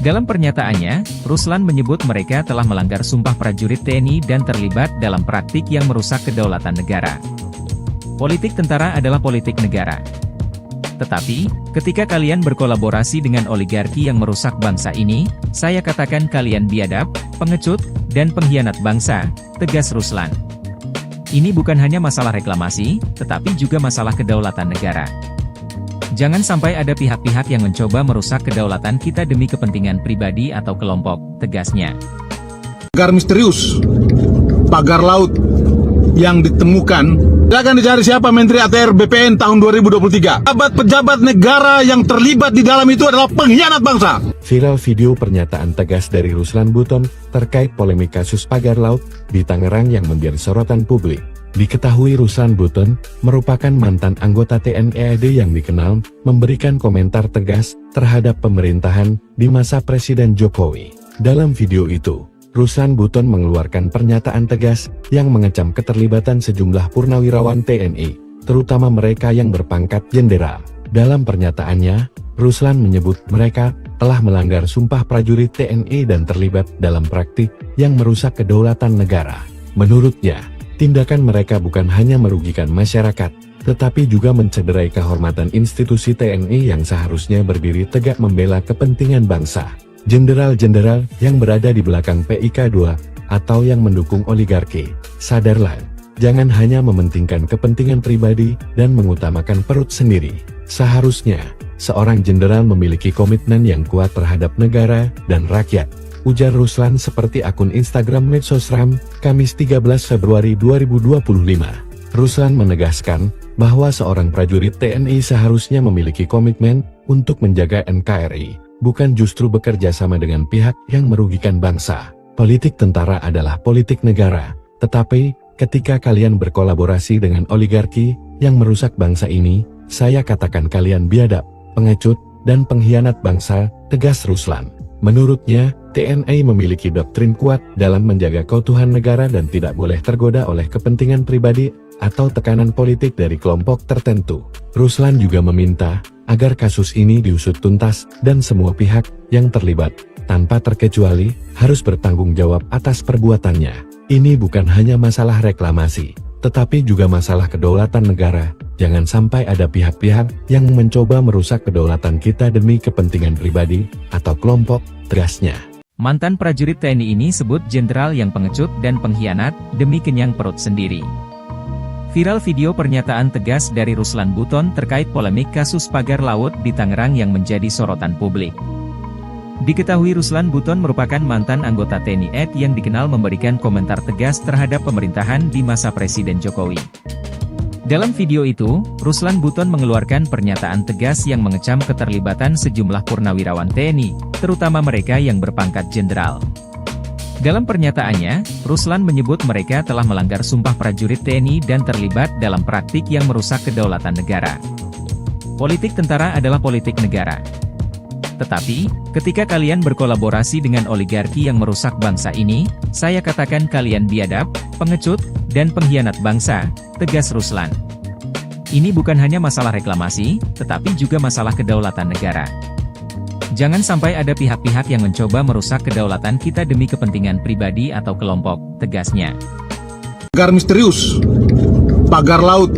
Dalam pernyataannya, Ruslan menyebut mereka telah melanggar sumpah prajurit TNI dan terlibat dalam praktik yang merusak kedaulatan negara. Politik tentara adalah politik negara. Tetapi, ketika kalian berkolaborasi dengan oligarki yang merusak bangsa ini, saya katakan kalian biadab, pengecut, dan pengkhianat bangsa, tegas Ruslan. Ini bukan hanya masalah reklamasi, tetapi juga masalah kedaulatan negara. Jangan sampai ada pihak-pihak yang mencoba merusak kedaulatan kita demi kepentingan pribadi atau kelompok, tegasnya. Pagar misterius, pagar laut yang ditemukan, silakan dicari siapa Menteri ATR BPN tahun 2023. Pejabat negara yang terlibat di dalam itu adalah pengkhianat bangsa. Viral video pernyataan tegas dari Ruslan Buton terkait polemik kasus pagar laut di Tangerang yang menjadi sorotan publik. Diketahui Ruslan Buton merupakan mantan anggota TNI AD yang dikenal memberikan komentar tegas terhadap pemerintahan di masa Presiden Jokowi. Dalam video itu, Ruslan Buton mengeluarkan pernyataan tegas yang mengecam keterlibatan sejumlah purnawirawan TNI, terutama mereka yang berpangkat jenderal. Dalam pernyataannya, Ruslan menyebut mereka telah melanggar sumpah prajurit TNI dan terlibat dalam praktik yang merusak kedaulatan negara. Menurutnya, tindakan mereka bukan hanya merugikan masyarakat, tetapi juga mencederai kehormatan institusi TNI yang seharusnya berdiri tegak membela kepentingan bangsa. Jenderal-jenderal yang berada di belakang PIK 2 atau yang mendukung oligarki, sadarlah, jangan hanya mementingkan kepentingan pribadi dan mengutamakan perut sendiri. Seharusnya, seorang jenderal memiliki komitmen yang kuat terhadap negara dan rakyat, ujar Ruslan seperti akun Instagram Medsosram, Kamis 13 Februari 2025. Ruslan menegaskan bahwa seorang prajurit TNI seharusnya memiliki komitmen untuk menjaga NKRI, bukan justru bekerja sama dengan pihak yang merugikan bangsa. Politik tentara adalah politik negara, tetapi ketika kalian berkolaborasi dengan oligarki yang merusak bangsa ini, saya katakan kalian biadab, pengecut, dan pengkhianat bangsa, tegas Ruslan. Menurutnya, TNI memiliki doktrin kuat dalam menjaga keutuhan negara dan tidak boleh tergoda oleh kepentingan pribadi atau tekanan politik dari kelompok tertentu. Ruslan juga meminta agar kasus ini diusut tuntas dan semua pihak yang terlibat, tanpa terkecuali, harus bertanggung jawab atas perbuatannya. Ini bukan hanya masalah reklamasi, tetapi juga masalah kedaulatan negara. Jangan sampai ada pihak-pihak yang mencoba merusak kedaulatan kita demi kepentingan pribadi atau kelompok, tegasnya. Mantan prajurit TNI ini sebut jenderal yang pengecut dan pengkhianat demi kenyang perut sendiri. Viral video pernyataan tegas dari Ruslan Buton terkait polemik kasus pagar laut di Tangerang yang menjadi sorotan publik. Diketahui Ruslan Buton merupakan mantan anggota TNI AD yang dikenal memberikan komentar tegas terhadap pemerintahan di masa Presiden Jokowi. Dalam video itu, Ruslan Buton mengeluarkan pernyataan tegas yang mengecam keterlibatan sejumlah purnawirawan TNI, terutama mereka yang berpangkat jenderal. Dalam pernyataannya, Ruslan menyebut mereka telah melanggar sumpah prajurit TNI dan terlibat dalam praktik yang merusak kedaulatan negara. Politik tentara adalah politik negara. Tetapi, ketika kalian berkolaborasi dengan oligarki yang merusak bangsa ini, saya katakan kalian biadab, pengecut, dan pengkhianat bangsa, tegas Ruslan. Ini bukan hanya masalah reklamasi, tetapi juga masalah kedaulatan negara. Jangan sampai ada pihak-pihak yang mencoba merusak kedaulatan kita demi kepentingan pribadi atau kelompok, tegasnya. Pagar misterius, pagar laut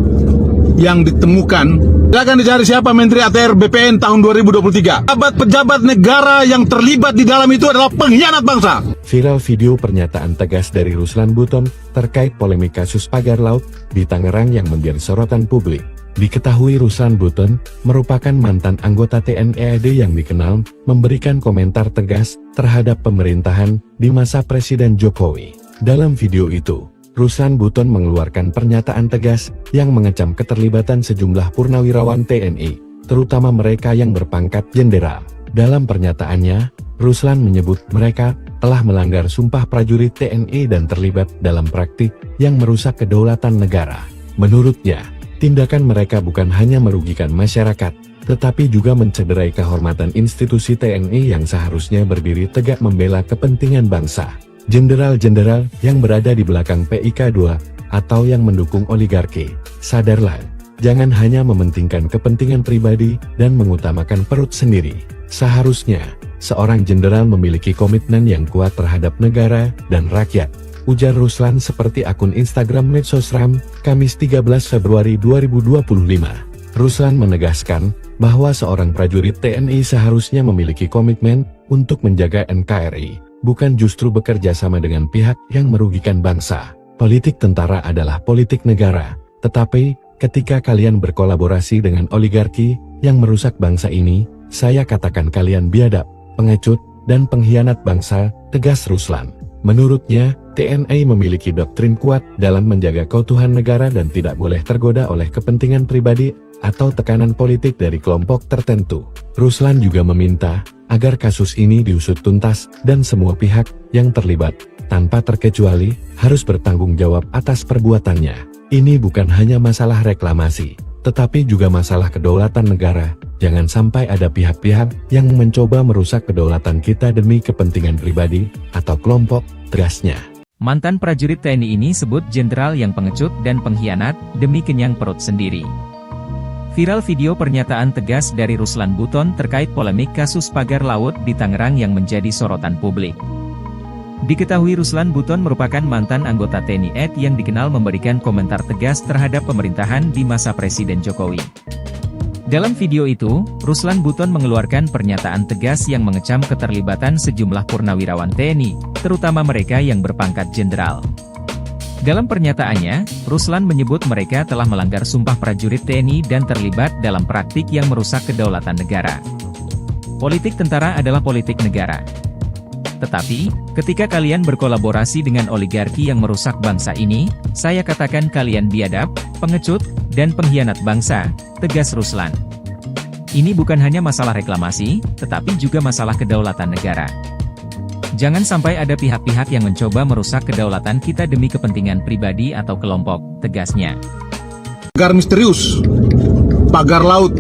yang ditemukan, silakan dicari siapa Menteri ATR BPN tahun 2023. Pejabat negara yang terlibat di dalam itu adalah pengkhianat bangsa. Viral video pernyataan tegas dari Ruslan Buton terkait polemik kasus pagar laut di Tangerang yang menjadi sorotan publik. Diketahui Ruslan Buton merupakan mantan anggota TNI AD yang dikenal memberikan komentar tegas terhadap pemerintahan di masa Presiden Jokowi. Dalam video itu, Ruslan Buton mengeluarkan pernyataan tegas yang mengecam keterlibatan sejumlah purnawirawan TNI, terutama mereka yang berpangkat jenderal. Dalam pernyataannya, Ruslan menyebut mereka telah melanggar sumpah prajurit TNI dan terlibat dalam praktik yang merusak kedaulatan negara. Menurutnya, tindakan mereka bukan hanya merugikan masyarakat, tetapi juga mencederai kehormatan institusi TNI yang seharusnya berdiri tegak membela kepentingan bangsa. Jenderal-jenderal yang berada di belakang PIK 2, atau yang mendukung oligarki, sadarlah, jangan hanya mementingkan kepentingan pribadi dan mengutamakan perut sendiri. Seharusnya, seorang jenderal memiliki komitmen yang kuat terhadap negara dan rakyat, ujar Ruslan seperti akun Instagram Medsosram, Kamis 13 Februari 2025. Ruslan menegaskan bahwa seorang prajurit TNI seharusnya memiliki komitmen untuk menjaga NKRI, bukan justru bekerja sama dengan pihak yang merugikan bangsa. Politik tentara adalah politik negara, tetapi ketika kalian berkolaborasi dengan oligarki yang merusak bangsa ini, saya katakan kalian biadab, pengecut, dan pengkhianat bangsa, tegas Ruslan. Menurutnya, TNI memiliki doktrin kuat dalam menjaga keutuhan negara dan tidak boleh tergoda oleh kepentingan pribadi atau tekanan politik dari kelompok tertentu. Ruslan juga meminta agar kasus ini diusut tuntas dan semua pihak yang terlibat, tanpa terkecuali, harus bertanggung jawab atas perbuatannya. Ini bukan hanya masalah reklamasi, tetapi juga masalah kedaulatan negara. Jangan sampai ada pihak-pihak yang mencoba merusak kedaulatan kita demi kepentingan pribadi atau kelompok, tegasnya. Mantan prajurit TNI ini sebut jenderal yang pengecut dan pengkhianat demi kenyang perut sendiri. Viral video pernyataan tegas dari Ruslan Buton terkait polemik kasus pagar laut di Tangerang yang menjadi sorotan publik. Diketahui Ruslan Buton merupakan mantan anggota TNI AD yang dikenal memberikan komentar tegas terhadap pemerintahan di masa Presiden Jokowi. Dalam video itu, Ruslan Buton mengeluarkan pernyataan tegas yang mengecam keterlibatan sejumlah purnawirawan TNI, terutama mereka yang berpangkat jenderal. Dalam pernyataannya, Ruslan menyebut mereka telah melanggar sumpah prajurit TNI dan terlibat dalam praktik yang merusak kedaulatan negara. Politik tentara adalah politik negara. Tetapi, ketika kalian berkolaborasi dengan oligarki yang merusak bangsa ini, saya katakan kalian biadab, pengecut, dan pengkhianat bangsa, tegas Ruslan. Ini bukan hanya masalah reklamasi, tetapi juga masalah kedaulatan negara. Jangan sampai ada pihak-pihak yang mencoba merusak kedaulatan kita demi kepentingan pribadi atau kelompok, tegasnya. Pagar misterius, pagar laut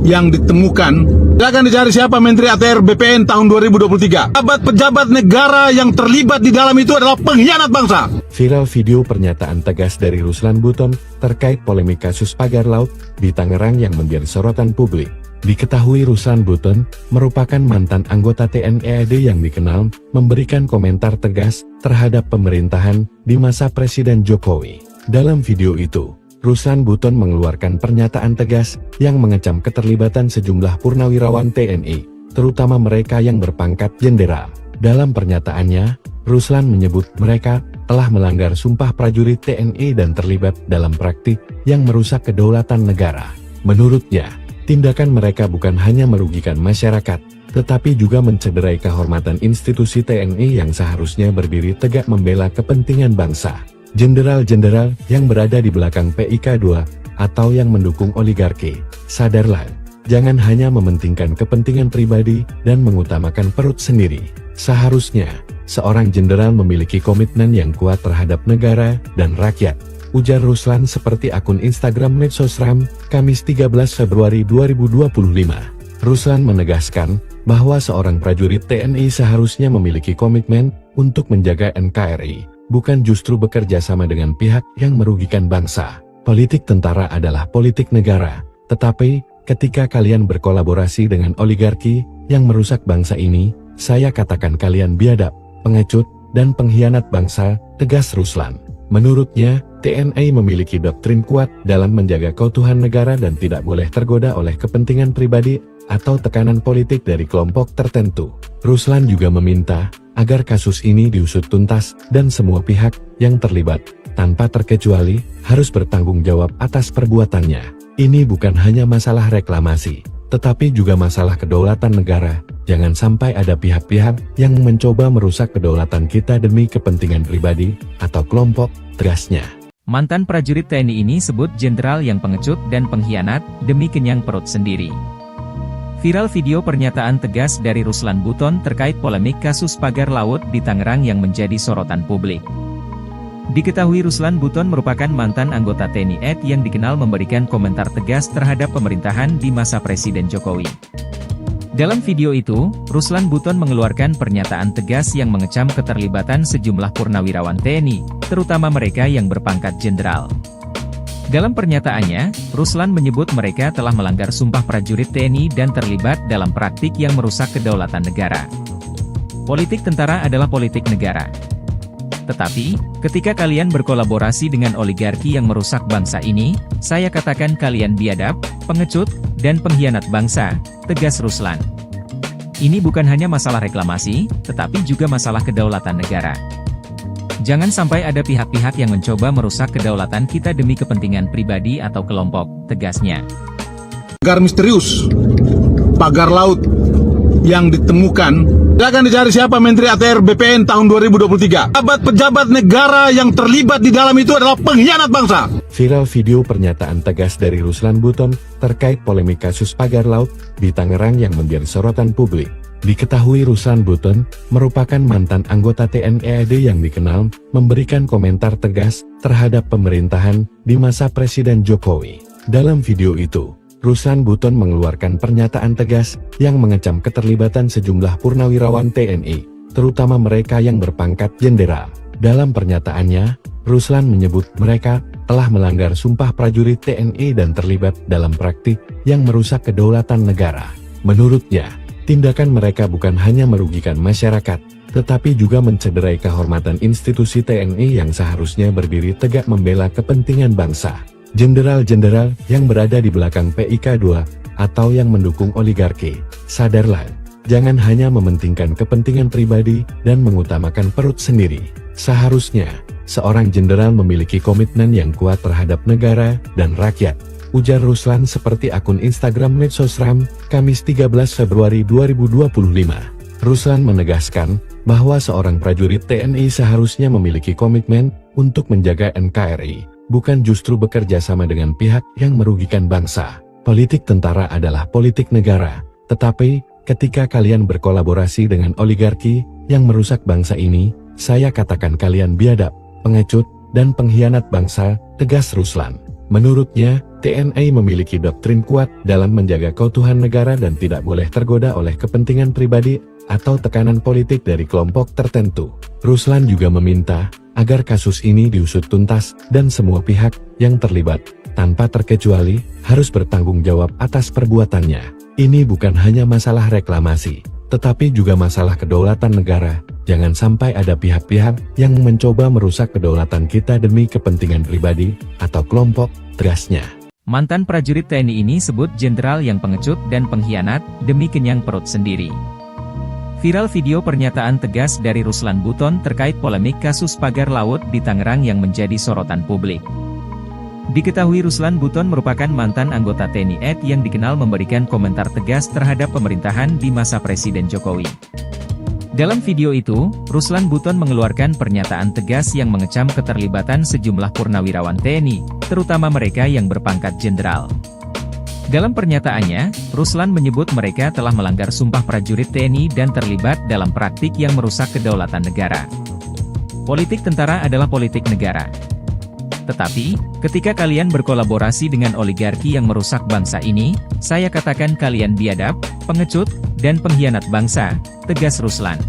yang ditemukan, silakan dicari siapa Menteri ATR BPN tahun 2023. Pejabat negara yang terlibat di dalam itu adalah pengkhianat bangsa. Viral video pernyataan tegas dari Ruslan Buton terkait polemik kasus pagar laut di Tangerang yang menjadi sorotan publik. Diketahui Ruslan Buton merupakan mantan anggota TNI AD yang dikenal memberikan komentar tegas terhadap pemerintahan di masa Presiden Jokowi. Dalam video itu, Ruslan Buton mengeluarkan pernyataan tegas yang mengecam keterlibatan sejumlah purnawirawan TNI, terutama mereka yang berpangkat jenderal. Dalam pernyataannya, Ruslan menyebut mereka telah melanggar sumpah prajurit TNI dan terlibat dalam praktik yang merusak kedaulatan negara. Menurutnya, tindakan mereka bukan hanya merugikan masyarakat, tetapi juga mencederai kehormatan institusi TNI yang seharusnya berdiri tegak membela kepentingan bangsa. Jenderal-jenderal yang berada di belakang PIK 2 atau yang mendukung oligarki, sadarlah, jangan hanya mementingkan kepentingan pribadi dan mengutamakan perut sendiri. Seharusnya, seorang jenderal memiliki komitmen yang kuat terhadap negara dan rakyat, ujar Ruslan seperti akun Instagram Medsosram, Kamis 13 Februari 2025. Ruslan menegaskan bahwa seorang prajurit TNI seharusnya memiliki komitmen untuk menjaga NKRI, bukan justru bekerja sama dengan pihak yang merugikan bangsa. Politik tentara adalah politik negara, tetapi ketika kalian berkolaborasi dengan oligarki yang merusak bangsa ini, saya katakan kalian biadab, pengecut, dan pengkhianat bangsa, tegas Ruslan. Menurutnya, TNI memiliki doktrin kuat dalam menjaga keutuhan negara dan tidak boleh tergoda oleh kepentingan pribadi atau tekanan politik dari kelompok tertentu. Ruslan juga meminta agar kasus ini diusut tuntas dan semua pihak yang terlibat, tanpa terkecuali, harus bertanggung jawab atas perbuatannya. Ini bukan hanya masalah reklamasi, tetapi juga masalah kedaulatan negara. Jangan sampai ada pihak-pihak yang mencoba merusak kedaulatan kita demi kepentingan pribadi atau kelompok, tegasnya. Mantan prajurit TNI ini sebut jenderal yang pengecut dan pengkhianat demi kenyang perut sendiri. Viral video pernyataan tegas dari Ruslan Buton terkait polemik kasus pagar laut di Tangerang yang menjadi sorotan publik. Diketahui Ruslan Buton merupakan mantan anggota TNI AD yang dikenal memberikan komentar tegas terhadap pemerintahan di masa Presiden Jokowi. Dalam video itu, Ruslan Buton mengeluarkan pernyataan tegas yang mengecam keterlibatan sejumlah purnawirawan TNI, terutama mereka yang berpangkat jenderal. Dalam pernyataannya, Ruslan menyebut mereka telah melanggar sumpah prajurit TNI dan terlibat dalam praktik yang merusak kedaulatan negara. Politik tentara adalah politik negara. Tetapi, ketika kalian berkolaborasi dengan oligarki yang merusak bangsa ini, saya katakan kalian biadab, pengecut, dan pengkhianat bangsa, tegas Ruslan. Ini bukan hanya masalah reklamasi, tetapi juga masalah kedaulatan negara. Jangan sampai ada pihak-pihak yang mencoba merusak kedaulatan kita demi kepentingan pribadi atau kelompok, tegasnya. Pagar misterius, pagar laut yang ditemukan, akan dicari siapa Menteri ATR BPN tahun 2023. Pejabat negara yang terlibat di dalam itu adalah pengkhianat bangsa. Viral video pernyataan tegas dari Ruslan Buton terkait polemik kasus pagar laut di Tangerang yang menjadi sorotan publik. Diketahui Ruslan Buton merupakan mantan anggota TNI AD yang dikenal memberikan komentar tegas terhadap pemerintahan di masa Presiden Jokowi. Dalam video itu, Ruslan Buton mengeluarkan pernyataan tegas yang mengecam keterlibatan sejumlah purnawirawan TNI, terutama mereka yang berpangkat jenderal. Dalam pernyataannya, Ruslan menyebut mereka telah melanggar sumpah prajurit TNI dan terlibat dalam praktik yang merusak kedaulatan negara. Menurutnya, tindakan mereka bukan hanya merugikan masyarakat, tetapi juga mencederai kehormatan institusi TNI yang seharusnya berdiri tegak membela kepentingan bangsa. Jenderal-jenderal yang berada di belakang PIK 2 atau yang mendukung oligarki, sadarlah, jangan hanya mementingkan kepentingan pribadi dan mengutamakan perut sendiri. Seharusnya, seorang jenderal memiliki komitmen yang kuat terhadap negara dan rakyat, ujar Ruslan seperti akun Instagram Medsosram, Kamis 13 Februari 2025. Ruslan menegaskan bahwa seorang prajurit TNI seharusnya memiliki komitmen untuk menjaga NKRI, bukan justru bekerja sama dengan pihak yang merugikan bangsa. Politik tentara adalah politik negara, tetapi ketika kalian berkolaborasi dengan oligarki yang merusak bangsa ini, saya katakan kalian biadab, pengecut, dan pengkhianat bangsa, tegas Ruslan. Menurutnya, TNI memiliki doktrin kuat dalam menjaga keutuhan negara dan tidak boleh tergoda oleh kepentingan pribadi atau tekanan politik dari kelompok tertentu. Ruslan juga meminta agar kasus ini diusut tuntas dan semua pihak yang terlibat, tanpa terkecuali, harus bertanggung jawab atas perbuatannya. Ini bukan hanya masalah reklamasi, tetapi juga masalah kedaulatan negara. Jangan sampai ada pihak-pihak yang mencoba merusak kedaulatan kita demi kepentingan pribadi atau kelompok, tegasnya. Mantan prajurit TNI ini sebut jenderal yang pengecut dan pengkhianat demi kenyang perut sendiri. Viral video pernyataan tegas dari Ruslan Buton terkait polemik kasus pagar laut di Tangerang yang menjadi sorotan publik. Diketahui Ruslan Buton merupakan mantan anggota TNI AD yang dikenal memberikan komentar tegas terhadap pemerintahan di masa Presiden Jokowi. Dalam video itu, Ruslan Buton mengeluarkan pernyataan tegas yang mengecam keterlibatan sejumlah purnawirawan TNI, terutama mereka yang berpangkat jenderal. Dalam pernyataannya, Ruslan menyebut mereka telah melanggar sumpah prajurit TNI dan terlibat dalam praktik yang merusak kedaulatan negara. Politik tentara adalah politik negara. Tetapi, ketika kalian berkolaborasi dengan oligarki yang merusak bangsa ini, saya katakan kalian biadab, pengecut, dan pengkhianat bangsa, tegas Ruslan.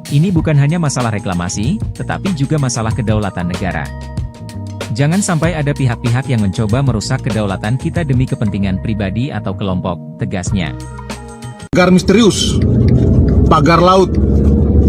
Ini bukan hanya masalah reklamasi, tetapi juga masalah kedaulatan negara. Jangan sampai ada pihak-pihak yang mencoba merusak kedaulatan kita demi kepentingan pribadi atau kelompok, tegasnya. Pagar misterius, pagar laut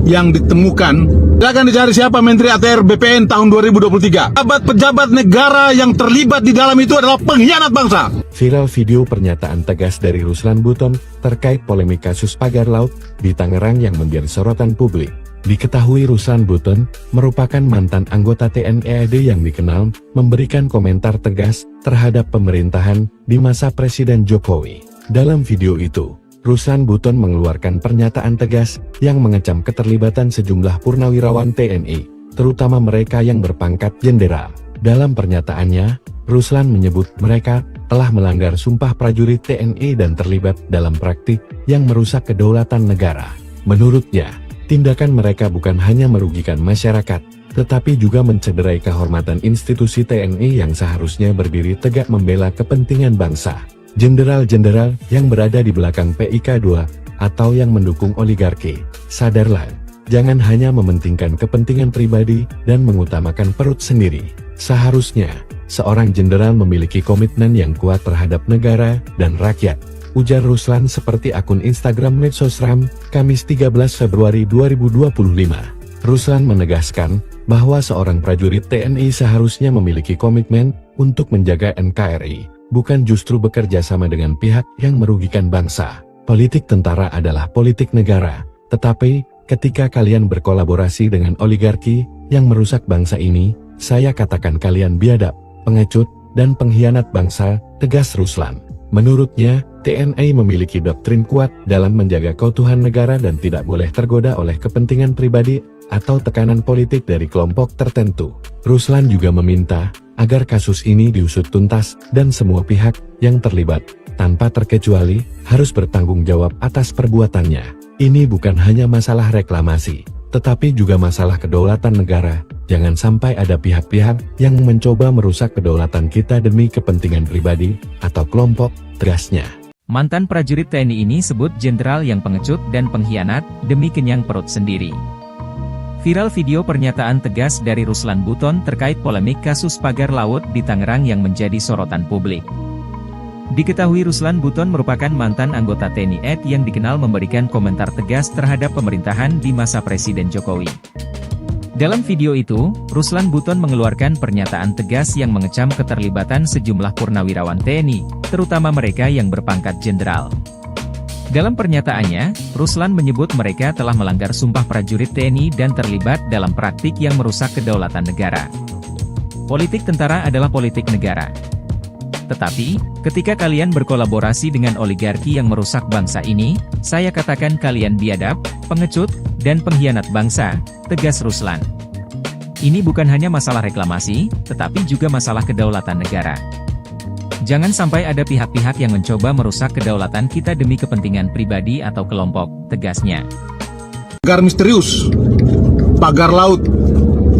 yang ditemukan, silakan dicari siapa Menteri ATR BPN tahun 2023. Pejabat negara yang terlibat di dalam itu adalah pengkhianat bangsa. Viral video pernyataan tegas dari Ruslan Buton terkait polemik kasus pagar laut di Tangerang yang menjadi sorotan publik. Diketahui Ruslan Buton merupakan mantan anggota TNI AD yang dikenal memberikan komentar tegas terhadap pemerintahan di masa Presiden Jokowi. Dalam video itu, Ruslan Buton mengeluarkan pernyataan tegas yang mengecam keterlibatan sejumlah purnawirawan TNI, terutama mereka yang berpangkat jenderal. Dalam pernyataannya, Ruslan menyebut mereka telah melanggar sumpah prajurit TNI dan terlibat dalam praktik yang merusak kedaulatan negara. Menurutnya, tindakan mereka bukan hanya merugikan masyarakat, tetapi juga mencederai kehormatan institusi TNI yang seharusnya berdiri tegak membela kepentingan bangsa. Jenderal-jenderal yang berada di belakang PIK 2 atau yang mendukung oligarki, sadarlah, jangan hanya mementingkan kepentingan pribadi dan mengutamakan perut sendiri. Seharusnya, seorang jenderal memiliki komitmen yang kuat terhadap negara dan rakyat, ujar Ruslan seperti akun Instagram Medsosram, Kamis 13 Februari 2025. Ruslan menegaskan bahwa seorang prajurit TNI seharusnya memiliki komitmen untuk menjaga NKRI, bukan justru bekerja sama dengan pihak yang merugikan bangsa. Politik tentara adalah politik negara, tetapi ketika kalian berkolaborasi dengan oligarki yang merusak bangsa ini, saya katakan kalian biadab, pengecut, dan pengkhianat bangsa, tegas Ruslan. Menurutnya, TNI memiliki doktrin kuat dalam menjaga keutuhan negara dan tidak boleh tergoda oleh kepentingan pribadi atau tekanan politik dari kelompok tertentu. Ruslan juga meminta agar kasus ini diusut tuntas dan semua pihak yang terlibat, tanpa terkecuali, harus bertanggung jawab atas perbuatannya. Ini bukan hanya masalah reklamasi, tetapi juga masalah kedaulatan negara. Jangan sampai ada pihak-pihak yang mencoba merusak kedaulatan kita demi kepentingan pribadi atau kelompok, tegasnya. Mantan prajurit TNI ini sebut jenderal yang pengecut dan pengkhianat demi kenyang perut sendiri. Viral video pernyataan tegas dari Ruslan Buton terkait polemik kasus pagar laut di Tangerang yang menjadi sorotan publik. Diketahui Ruslan Buton merupakan mantan anggota TNI AD yang dikenal memberikan komentar tegas terhadap pemerintahan di masa Presiden Jokowi. Dalam video itu, Ruslan Buton mengeluarkan pernyataan tegas yang mengecam keterlibatan sejumlah purnawirawan TNI, terutama mereka yang berpangkat jenderal. Dalam pernyataannya, Ruslan menyebut mereka telah melanggar sumpah prajurit TNI dan terlibat dalam praktik yang merusak kedaulatan negara. Politik tentara adalah politik negara. Tetapi, ketika kalian berkolaborasi dengan oligarki yang merusak bangsa ini, saya katakan kalian biadab, pengecut, dan pengkhianat bangsa, tegas Ruslan. Ini bukan hanya masalah reklamasi, tetapi juga masalah kedaulatan negara. Jangan sampai ada pihak-pihak yang mencoba merusak kedaulatan kita demi kepentingan pribadi atau kelompok, tegasnya. Pagar misterius, pagar laut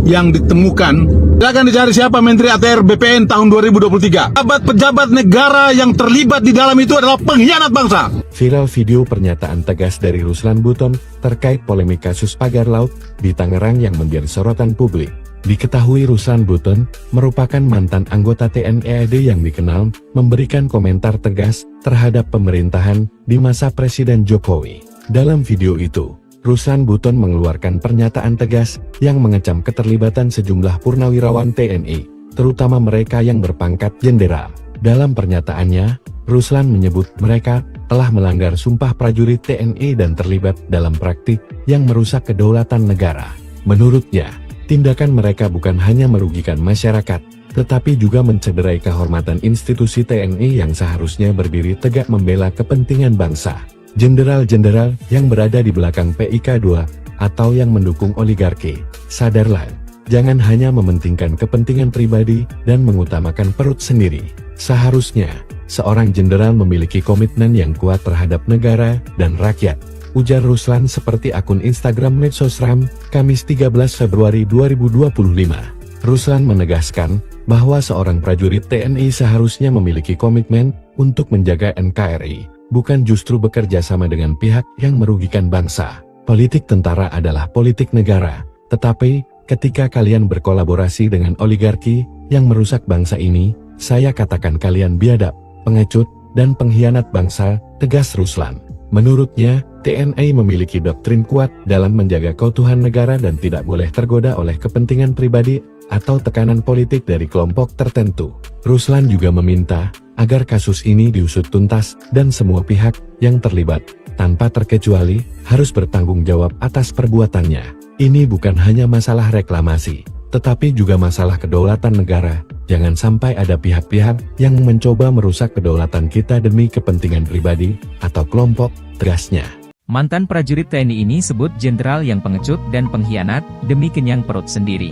yang ditemukan, silakan dicari siapa Menteri ATR BPN tahun 2023. Pejabat negara yang terlibat di dalam itu adalah pengkhianat bangsa. Viral video pernyataan tegas dari Ruslan Buton terkait polemik kasus pagar laut di Tangerang yang menjadi sorotan publik. Diketahui Ruslan Buton merupakan mantan anggota TNI AD yang dikenal memberikan komentar tegas terhadap pemerintahan di masa Presiden Jokowi. Dalam video itu, Ruslan Buton mengeluarkan pernyataan tegas yang mengecam keterlibatan sejumlah purnawirawan TNI, terutama mereka yang berpangkat jenderal. Dalam pernyataannya, Ruslan menyebut mereka telah melanggar sumpah prajurit TNI dan terlibat dalam praktik yang merusak kedaulatan negara. Menurutnya, tindakan mereka bukan hanya merugikan masyarakat, tetapi juga mencederai kehormatan institusi TNI yang seharusnya berdiri tegak membela kepentingan bangsa. Jenderal-jenderal yang berada di belakang PIK 2 atau yang mendukung oligarki, sadarlah, jangan hanya mementingkan kepentingan pribadi dan mengutamakan perut sendiri. Seharusnya, seorang jenderal memiliki komitmen yang kuat terhadap negara dan rakyat, ujar Ruslan seperti akun Instagram Medsosram, Kamis 13 Februari 2025. Ruslan menegaskan bahwa seorang prajurit TNI seharusnya memiliki komitmen untuk menjaga NKRI, bukan justru bekerja sama dengan pihak yang merugikan bangsa. Politik tentara adalah politik negara, tetapi ketika kalian berkolaborasi dengan oligarki yang merusak bangsa ini, saya katakan kalian biadab, pengecut, dan pengkhianat bangsa, tegas Ruslan. Menurutnya, TNI memiliki doktrin kuat dalam menjaga keutuhan negara dan tidak boleh tergoda oleh kepentingan pribadi atau tekanan politik dari kelompok tertentu. Ruslan juga meminta agar kasus ini diusut tuntas dan semua pihak yang terlibat, tanpa terkecuali, harus bertanggung jawab atas perbuatannya. Ini bukan hanya masalah reklamasi, tetapi juga masalah kedaulatan negara. Jangan sampai ada pihak-pihak yang mencoba merusak kedaulatan kita demi kepentingan pribadi atau kelompok, tegasnya. Mantan prajurit TNI ini sebut jenderal yang pengecut dan pengkhianat demi kenyang perut sendiri.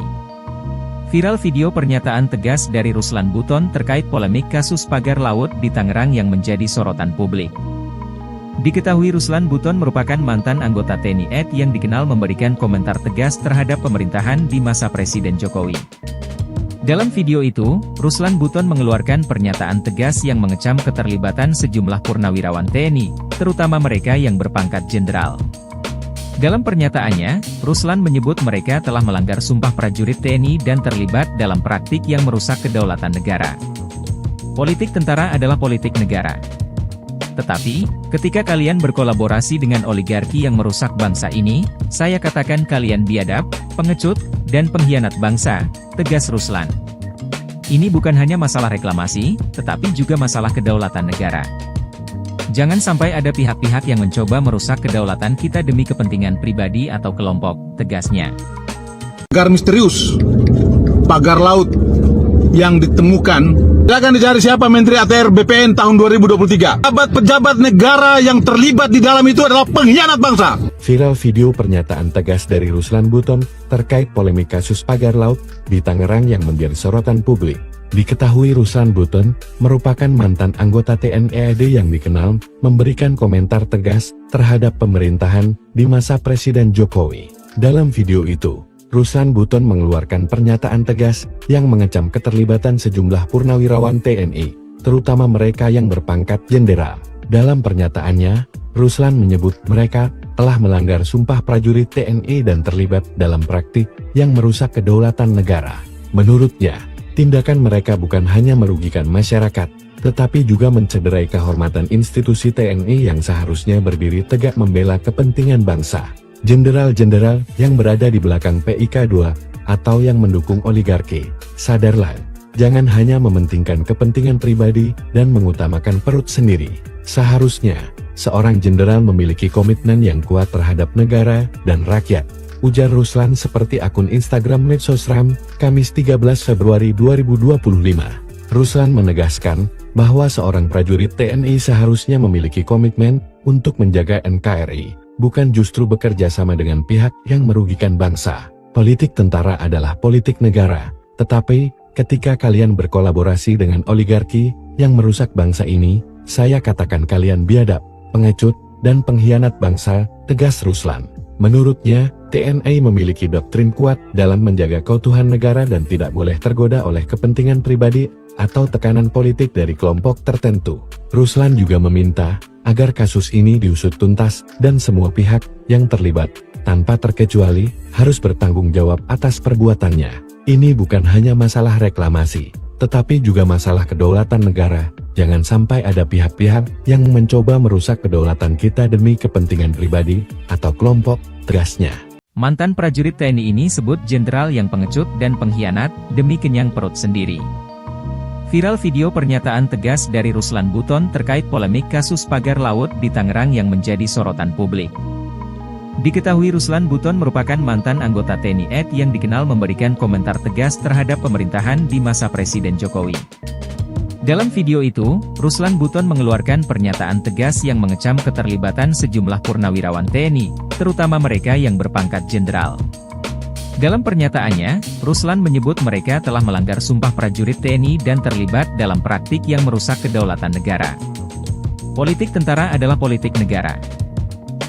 Viral video pernyataan tegas dari Ruslan Buton terkait polemik kasus pagar laut di Tangerang yang menjadi sorotan publik. Diketahui Ruslan Buton merupakan mantan anggota TNI AD yang dikenal memberikan komentar tegas terhadap pemerintahan di masa Presiden Jokowi. Dalam video itu, Ruslan Buton mengeluarkan pernyataan tegas yang mengecam keterlibatan sejumlah purnawirawan TNI, terutama mereka yang berpangkat jenderal. Dalam pernyataannya, Ruslan menyebut mereka telah melanggar sumpah prajurit TNI dan terlibat dalam praktik yang merusak kedaulatan negara. Politik tentara adalah politik negara. Tetapi, ketika kalian berkolaborasi dengan oligarki yang merusak bangsa ini, saya katakan kalian biadab, pengecut, dan pengkhianat bangsa, tegas Ruslan. Ini bukan hanya masalah reklamasi, tetapi juga masalah kedaulatan negara. Jangan sampai ada pihak-pihak yang mencoba merusak kedaulatan kita demi kepentingan pribadi atau kelompok, tegasnya. Pagar misterius, pagar laut yang ditemukan, silakan dicari siapa Menteri ATR BPN tahun 2023. Pejabat negara yang terlibat di dalam itu adalah pengkhianat bangsa. Viral video pernyataan tegas dari Ruslan Buton terkait polemik kasus pagar laut di Tangerang yang menjadi sorotan publik. Diketahui Ruslan Buton merupakan mantan anggota TNI AD yang dikenal memberikan komentar tegas terhadap pemerintahan di masa Presiden Jokowi. Dalam video itu, Ruslan Buton mengeluarkan pernyataan tegas yang mengecam keterlibatan sejumlah purnawirawan TNI, terutama mereka yang berpangkat jenderal. Dalam pernyataannya, Ruslan menyebut mereka telah melanggar sumpah prajurit TNI dan terlibat dalam praktik yang merusak kedaulatan negara. Menurutnya, tindakan mereka bukan hanya merugikan masyarakat, tetapi juga mencederai kehormatan institusi TNI yang seharusnya berdiri tegak membela kepentingan bangsa. Jenderal-jenderal yang berada di belakang PIK 2 atau yang mendukung oligarki, sadarlah, jangan hanya mementingkan kepentingan pribadi dan mengutamakan perut sendiri. Seharusnya, seorang jenderal memiliki komitmen yang kuat terhadap negara dan rakyat, ujar Ruslan seperti akun Instagram Medsosram, Kamis 13 Februari 2025. Ruslan menegaskan bahwa seorang prajurit TNI seharusnya memiliki komitmen untuk menjaga NKRI, bukan justru bekerja sama dengan pihak yang merugikan bangsa. Politik tentara adalah politik negara, tetapi ketika kalian berkolaborasi dengan oligarki yang merusak bangsa ini, saya katakan kalian biadab, pengecut, dan pengkhianat bangsa, tegas Ruslan. Menurutnya, TNI memiliki doktrin kuat dalam menjaga keutuhan negara dan tidak boleh tergoda oleh kepentingan pribadi atau tekanan politik dari kelompok tertentu. Ruslan juga meminta agar kasus ini diusut tuntas dan semua pihak yang terlibat, tanpa terkecuali, harus bertanggung jawab atas perbuatannya. Ini bukan hanya masalah reklamasi, tetapi juga masalah kedaulatan negara. Jangan sampai ada pihak-pihak yang mencoba merusak kedaulatan kita demi kepentingan pribadi atau kelompok, tegasnya. Mantan prajurit TNI ini sebut jenderal yang pengecut dan pengkhianat demi kenyang perut sendiri. Viral video pernyataan tegas dari Ruslan Buton terkait polemik kasus pagar laut di Tangerang yang menjadi sorotan publik. Diketahui Ruslan Buton merupakan mantan anggota TNI AD yang dikenal memberikan komentar tegas terhadap pemerintahan di masa Presiden Jokowi. Dalam video itu, Ruslan Buton mengeluarkan pernyataan tegas yang mengecam keterlibatan sejumlah purnawirawan TNI, terutama mereka yang berpangkat jenderal. Dalam pernyataannya, Ruslan menyebut mereka telah melanggar sumpah prajurit TNI dan terlibat dalam praktik yang merusak kedaulatan negara. Politik tentara adalah politik negara.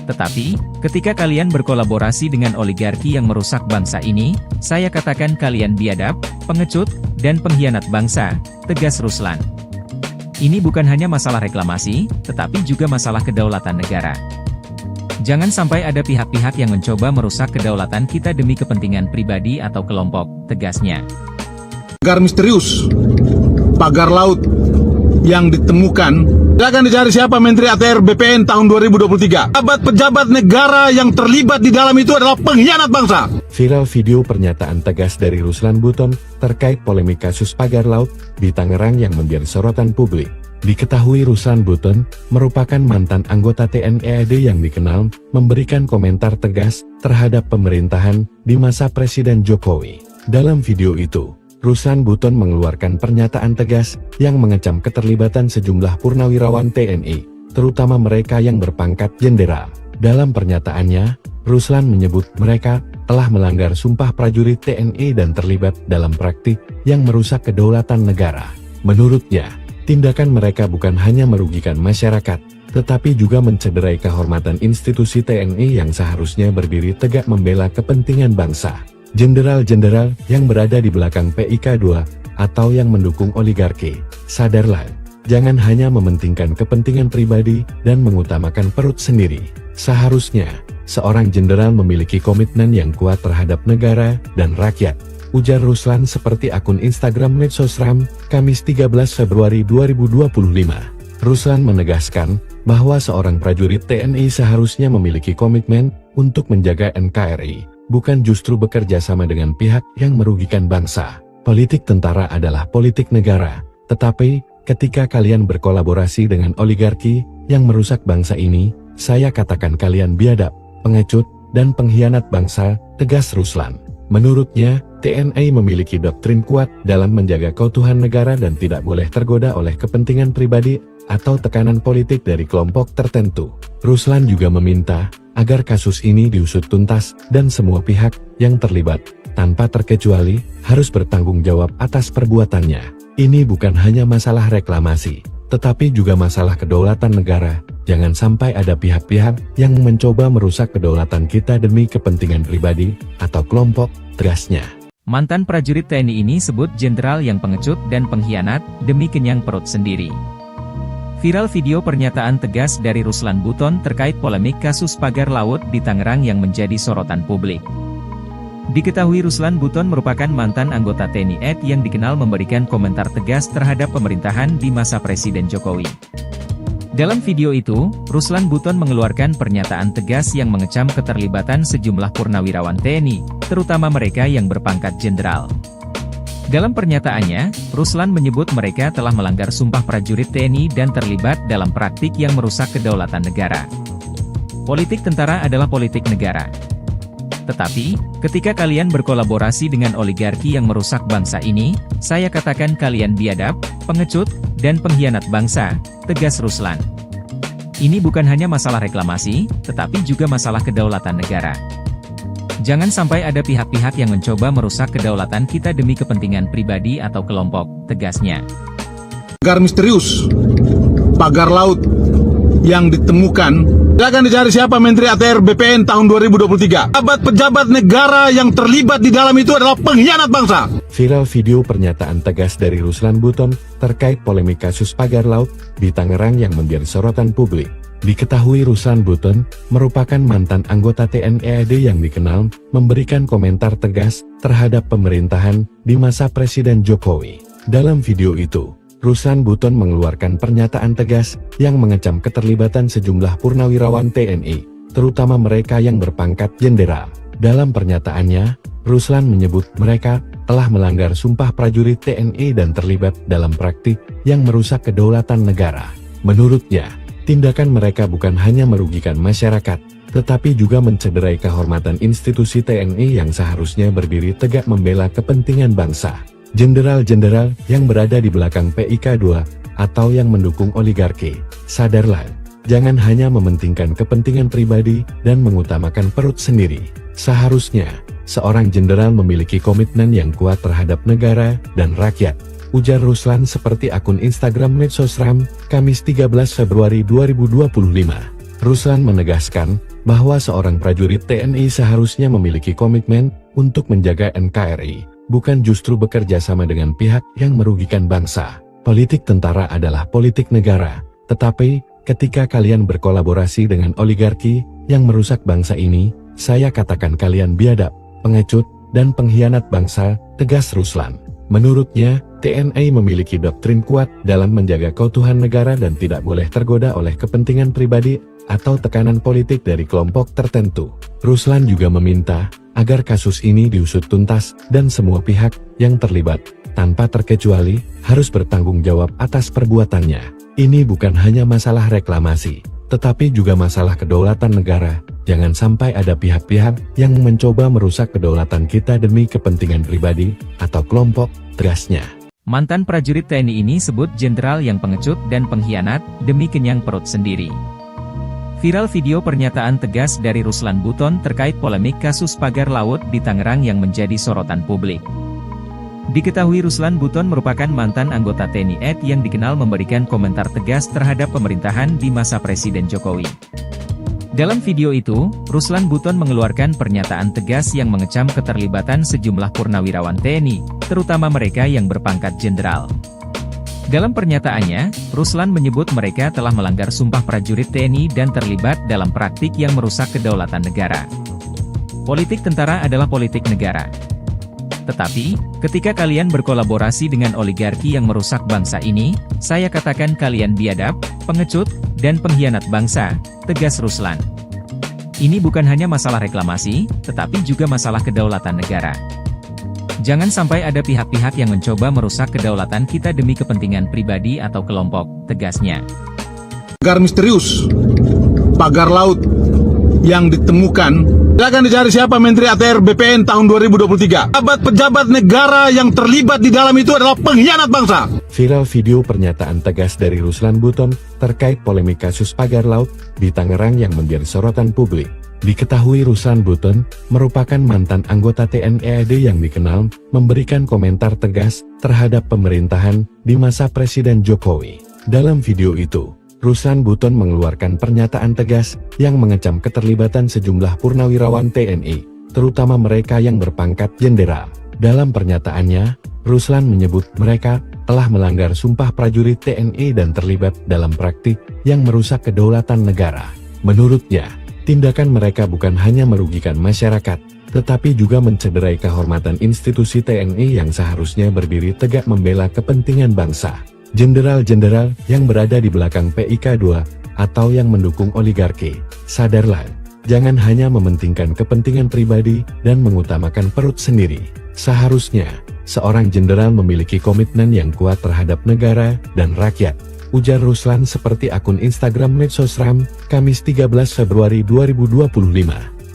Tetapi, ketika kalian berkolaborasi dengan oligarki yang merusak bangsa ini, saya katakan kalian biadab, pengecut, dan pengkhianat bangsa, tegas Ruslan. Ini bukan hanya masalah reklamasi, tetapi juga masalah kedaulatan negara. Jangan sampai ada pihak-pihak yang mencoba merusak kedaulatan kita demi kepentingan pribadi atau kelompok, tegasnya. Pagar misterius, pagar laut yang ditemukan, akan dicari siapa Menteri ATR BPN tahun 2023. Pejabat negara yang terlibat di dalam itu adalah pengkhianat bangsa. Viral video pernyataan tegas dari Ruslan Buton terkait polemik kasus pagar laut di Tangerang yang menjadi sorotan publik. Diketahui Ruslan Buton merupakan mantan anggota TNI AD yang dikenal memberikan komentar tegas terhadap pemerintahan di masa Presiden Jokowi. Dalam video itu, Ruslan Buton mengeluarkan pernyataan tegas yang mengecam keterlibatan sejumlah purnawirawan TNI, terutama mereka yang berpangkat jenderal. Dalam pernyataannya, Ruslan menyebut mereka telah melanggar sumpah prajurit TNI dan terlibat dalam praktik yang merusak kedaulatan negara. Menurutnya, tindakan mereka bukan hanya merugikan masyarakat, tetapi juga mencederai kehormatan institusi TNI yang seharusnya berdiri tegak membela kepentingan bangsa. Jenderal-jenderal yang berada di belakang PIK 2 atau yang mendukung oligarki, sadarlah, jangan hanya mementingkan kepentingan pribadi dan mengutamakan perut sendiri. Seharusnya, seorang jenderal memiliki komitmen yang kuat terhadap negara dan rakyat, ujar Ruslan seperti akun Instagram Medsosram, Kamis 13 Februari 2025. Ruslan menegaskan bahwa seorang prajurit TNI seharusnya memiliki komitmen untuk menjaga NKRI, bukan justru bekerja sama dengan pihak yang merugikan bangsa. Politik tentara adalah politik negara, tetapi ketika kalian berkolaborasi dengan oligarki yang merusak bangsa ini, saya katakan kalian biadab, pengecut, dan pengkhianat bangsa, tegas Ruslan. Menurutnya, TNI memiliki doktrin kuat dalam menjaga keutuhan negara dan tidak boleh tergoda oleh kepentingan pribadi atau tekanan politik dari kelompok tertentu. Ruslan juga meminta agar kasus ini diusut tuntas dan semua pihak yang terlibat, tanpa terkecuali, harus bertanggung jawab atas perbuatannya. Ini bukan hanya masalah reklamasi, tetapi juga masalah kedaulatan negara. Jangan sampai ada pihak-pihak yang mencoba merusak kedaulatan kita demi kepentingan pribadi atau kelompok, tegasnya. Mantan prajurit TNI ini sebut jenderal yang pengecut dan pengkhianat demi kenyang perut sendiri. Viral video pernyataan tegas dari Ruslan Buton terkait polemik kasus pagar laut di Tangerang yang menjadi sorotan publik. Diketahui Ruslan Buton merupakan mantan anggota TNI AD yang dikenal memberikan komentar tegas terhadap pemerintahan di masa Presiden Jokowi. Dalam video itu, Ruslan Buton mengeluarkan pernyataan tegas yang mengecam keterlibatan sejumlah purnawirawan TNI, terutama mereka yang berpangkat jenderal. Dalam pernyataannya, Ruslan menyebut mereka telah melanggar sumpah prajurit TNI dan terlibat dalam praktik yang merusak kedaulatan negara. Politik tentara adalah politik negara. Tetapi, ketika kalian berkolaborasi dengan oligarki yang merusak bangsa ini, saya katakan kalian biadab, pengecut, dan pengkhianat bangsa, tegas Ruslan. Ini bukan hanya masalah reklamasi, tetapi juga masalah kedaulatan negara. Jangan sampai ada pihak-pihak yang mencoba merusak kedaulatan kita demi kepentingan pribadi atau kelompok, tegasnya. Pagar misterius, pagar laut yang ditemukan, akan dicari siapa Menteri ATR BPN tahun 2023. Pejabat negara yang terlibat di dalam itu adalah pengkhianat bangsa. Viral video pernyataan tegas dari Ruslan Buton terkait polemik kasus pagar laut di Tangerang yang menjadi sorotan publik. Diketahui Ruslan Buton merupakan mantan anggota TNI AD yang dikenal memberikan komentar tegas terhadap pemerintahan di masa Presiden Jokowi. Dalam video itu, Ruslan Buton mengeluarkan pernyataan tegas yang mengecam keterlibatan sejumlah purnawirawan TNI, terutama mereka yang berpangkat jenderal. Dalam pernyataannya, Ruslan menyebut mereka telah melanggar sumpah prajurit TNI dan terlibat dalam praktik yang merusak kedaulatan negara. Menurutnya, tindakan mereka bukan hanya merugikan masyarakat, tetapi juga mencederai kehormatan institusi TNI yang seharusnya berdiri tegak membela kepentingan bangsa. Jenderal-jenderal yang berada di belakang PIK 2 atau yang mendukung oligarki, sadarlah, jangan hanya mementingkan kepentingan pribadi dan mengutamakan perut sendiri. Seharusnya, seorang jenderal memiliki komitmen yang kuat terhadap negara dan rakyat, ujar Ruslan seperti akun Instagram Medsosram, Kamis 13 Februari 2025. Ruslan menegaskan bahwa seorang prajurit TNI seharusnya memiliki komitmen untuk menjaga NKRI, bukan justru bekerja sama dengan pihak yang merugikan bangsa. Politik tentara adalah politik negara, tetapi ketika kalian berkolaborasi dengan oligarki yang merusak bangsa ini, saya katakan kalian biadab, pengecut, dan pengkhianat bangsa, tegas Ruslan. Menurutnya, TNI memiliki doktrin kuat dalam menjaga keutuhan negara dan tidak boleh tergoda oleh kepentingan pribadi atau tekanan politik dari kelompok tertentu. Ruslan juga meminta agar kasus ini diusut tuntas dan semua pihak yang terlibat, tanpa terkecuali, harus bertanggung jawab atas perbuatannya. Ini bukan hanya masalah reklamasi, tetapi juga masalah kedaulatan negara. Jangan sampai ada pihak-pihak yang mencoba merusak kedaulatan kita demi kepentingan pribadi atau kelompok, tegasnya. Mantan prajurit TNI ini sebut jenderal yang pengecut dan pengkhianat demi kenyang perut sendiri. Viral video pernyataan tegas dari Ruslan Buton terkait polemik kasus pagar laut di Tangerang yang menjadi sorotan publik. Diketahui Ruslan Buton merupakan mantan anggota TNI AD yang dikenal memberikan komentar tegas terhadap pemerintahan di masa Presiden Jokowi. Dalam video itu, Ruslan Buton mengeluarkan pernyataan tegas yang mengecam keterlibatan sejumlah purnawirawan TNI, terutama mereka yang berpangkat jenderal. Dalam pernyataannya, Ruslan menyebut mereka telah melanggar sumpah prajurit TNI dan terlibat dalam praktik yang merusak kedaulatan negara. Politik tentara adalah politik negara. Tetapi, ketika kalian berkolaborasi dengan oligarki yang merusak bangsa ini, saya katakan kalian biadab, pengecut, dan pengkhianat bangsa, tegas Ruslan. Ini bukan hanya masalah reklamasi, tetapi juga masalah kedaulatan negara. Jangan sampai ada pihak-pihak yang mencoba merusak kedaulatan kita demi kepentingan pribadi atau kelompok, tegasnya. Pagar misterius, pagar laut yang ditemukan, silakan dicari siapa Menteri ATR BPN tahun 2023. Pejabat negara yang terlibat di dalam itu adalah pengkhianat bangsa. Viral video pernyataan tegas dari Ruslan Buton terkait polemik kasus pagar laut di Tangerang yang menjadi sorotan publik. Diketahui Ruslan Buton merupakan mantan anggota TNI AD yang dikenal memberikan komentar tegas terhadap pemerintahan di masa Presiden Jokowi. Dalam video itu, Ruslan Buton mengeluarkan pernyataan tegas yang mengecam keterlibatan sejumlah purnawirawan TNI, terutama mereka yang berpangkat jenderal. Dalam pernyataannya, Ruslan menyebut mereka telah melanggar sumpah prajurit TNI dan terlibat dalam praktik yang merusak kedaulatan negara. Menurutnya, tindakan mereka bukan hanya merugikan masyarakat, tetapi juga mencederai kehormatan institusi TNI yang seharusnya berdiri tegak membela kepentingan bangsa. Jenderal-jenderal yang berada di belakang PIK 2 atau yang mendukung oligarki, sadarlah, jangan hanya mementingkan kepentingan pribadi dan mengutamakan perut sendiri. Seharusnya, seorang jenderal memiliki komitmen yang kuat terhadap negara dan rakyat, ujar Ruslan seperti akun Instagram Medsosram, Kamis 13 Februari 2025.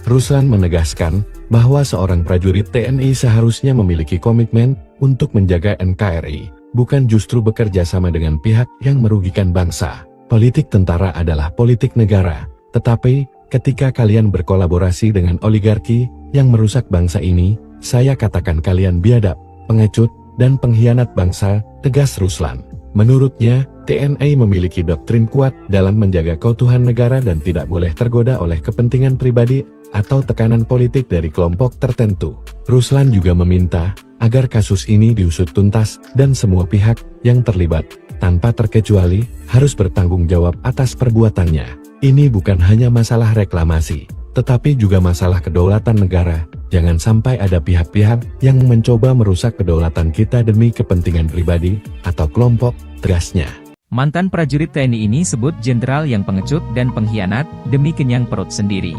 Ruslan menegaskan bahwa seorang prajurit TNI seharusnya memiliki komitmen untuk menjaga NKRI, bukan justru bekerja sama dengan pihak yang merugikan bangsa. Politik tentara adalah politik negara, tetapi ketika kalian berkolaborasi dengan oligarki yang merusak bangsa ini, saya katakan kalian biadab, pengecut, dan pengkhianat bangsa, tegas Ruslan. Menurutnya, TNI memiliki doktrin kuat dalam menjaga keutuhan negara dan tidak boleh tergoda oleh kepentingan pribadi atau tekanan politik dari kelompok tertentu. Ruslan juga meminta agar kasus ini diusut tuntas dan semua pihak yang terlibat, tanpa terkecuali, harus bertanggung jawab atas perbuatannya. Ini bukan hanya masalah reklamasi, tetapi juga masalah kedaulatan negara. Jangan sampai ada pihak-pihak yang mencoba merusak kedaulatan kita demi kepentingan pribadi atau kelompok, tegasnya. Mantan prajurit TNI ini sebut jenderal yang pengecut dan pengkhianat demi kenyang perut sendiri.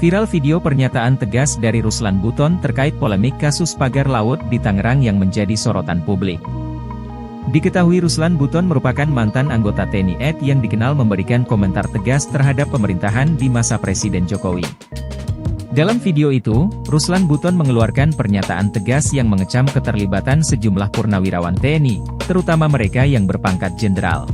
Viral video pernyataan tegas dari Ruslan Buton terkait polemik kasus pagar laut di Tangerang yang menjadi sorotan publik. Diketahui Ruslan Buton merupakan mantan anggota TNI AD yang dikenal memberikan komentar tegas terhadap pemerintahan di masa Presiden Jokowi. Dalam video itu, Ruslan Buton mengeluarkan pernyataan tegas yang mengecam keterlibatan sejumlah purnawirawan TNI, terutama mereka yang berpangkat jenderal.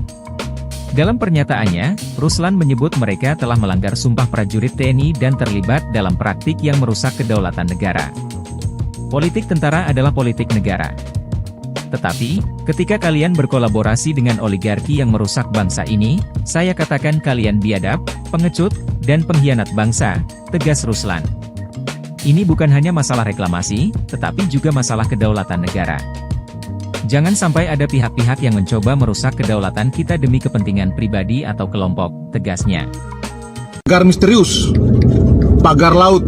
Dalam pernyataannya, Ruslan menyebut mereka telah melanggar sumpah prajurit TNI dan terlibat dalam praktik yang merusak kedaulatan negara. Politik tentara adalah politik negara. Tetapi, ketika kalian berkolaborasi dengan oligarki yang merusak bangsa ini, saya katakan kalian biadab, pengecut, dan pengkhianat bangsa, tegas Ruslan. Ini bukan hanya masalah reklamasi, tetapi juga masalah kedaulatan negara. Jangan sampai ada pihak-pihak yang mencoba merusak kedaulatan kita demi kepentingan pribadi atau kelompok, tegasnya. Pagar misterius, pagar laut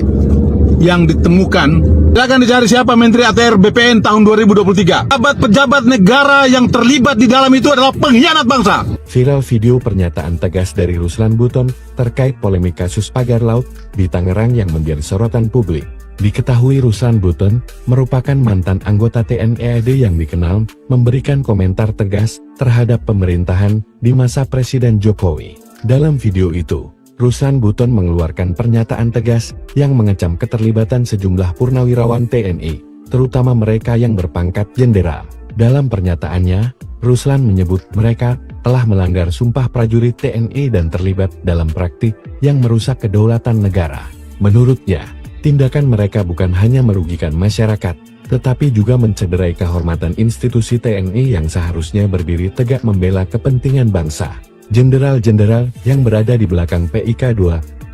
yang ditemukan, silakan dicari siapa Menteri ATR BPN tahun 2023. Pejabat negara yang terlibat di dalam itu adalah pengkhianat bangsa. Viral video pernyataan tegas dari Ruslan Buton terkait polemik kasus pagar laut di Tangerang yang menjadi sorotan publik. Diketahui Ruslan Buton merupakan mantan anggota TNI AD yang dikenal memberikan komentar tegas terhadap pemerintahan di masa Presiden Jokowi. Dalam video itu, Ruslan Buton mengeluarkan pernyataan tegas yang mengecam keterlibatan sejumlah purnawirawan TNI, terutama mereka yang berpangkat jenderal. Dalam pernyataannya, Ruslan menyebut mereka telah melanggar sumpah prajurit TNI dan terlibat dalam praktik yang merusak kedaulatan negara. Menurutnya, tindakan mereka bukan hanya merugikan masyarakat, tetapi juga mencederai kehormatan institusi TNI yang seharusnya berdiri tegak membela kepentingan bangsa. Jenderal-jenderal yang berada di belakang PIK2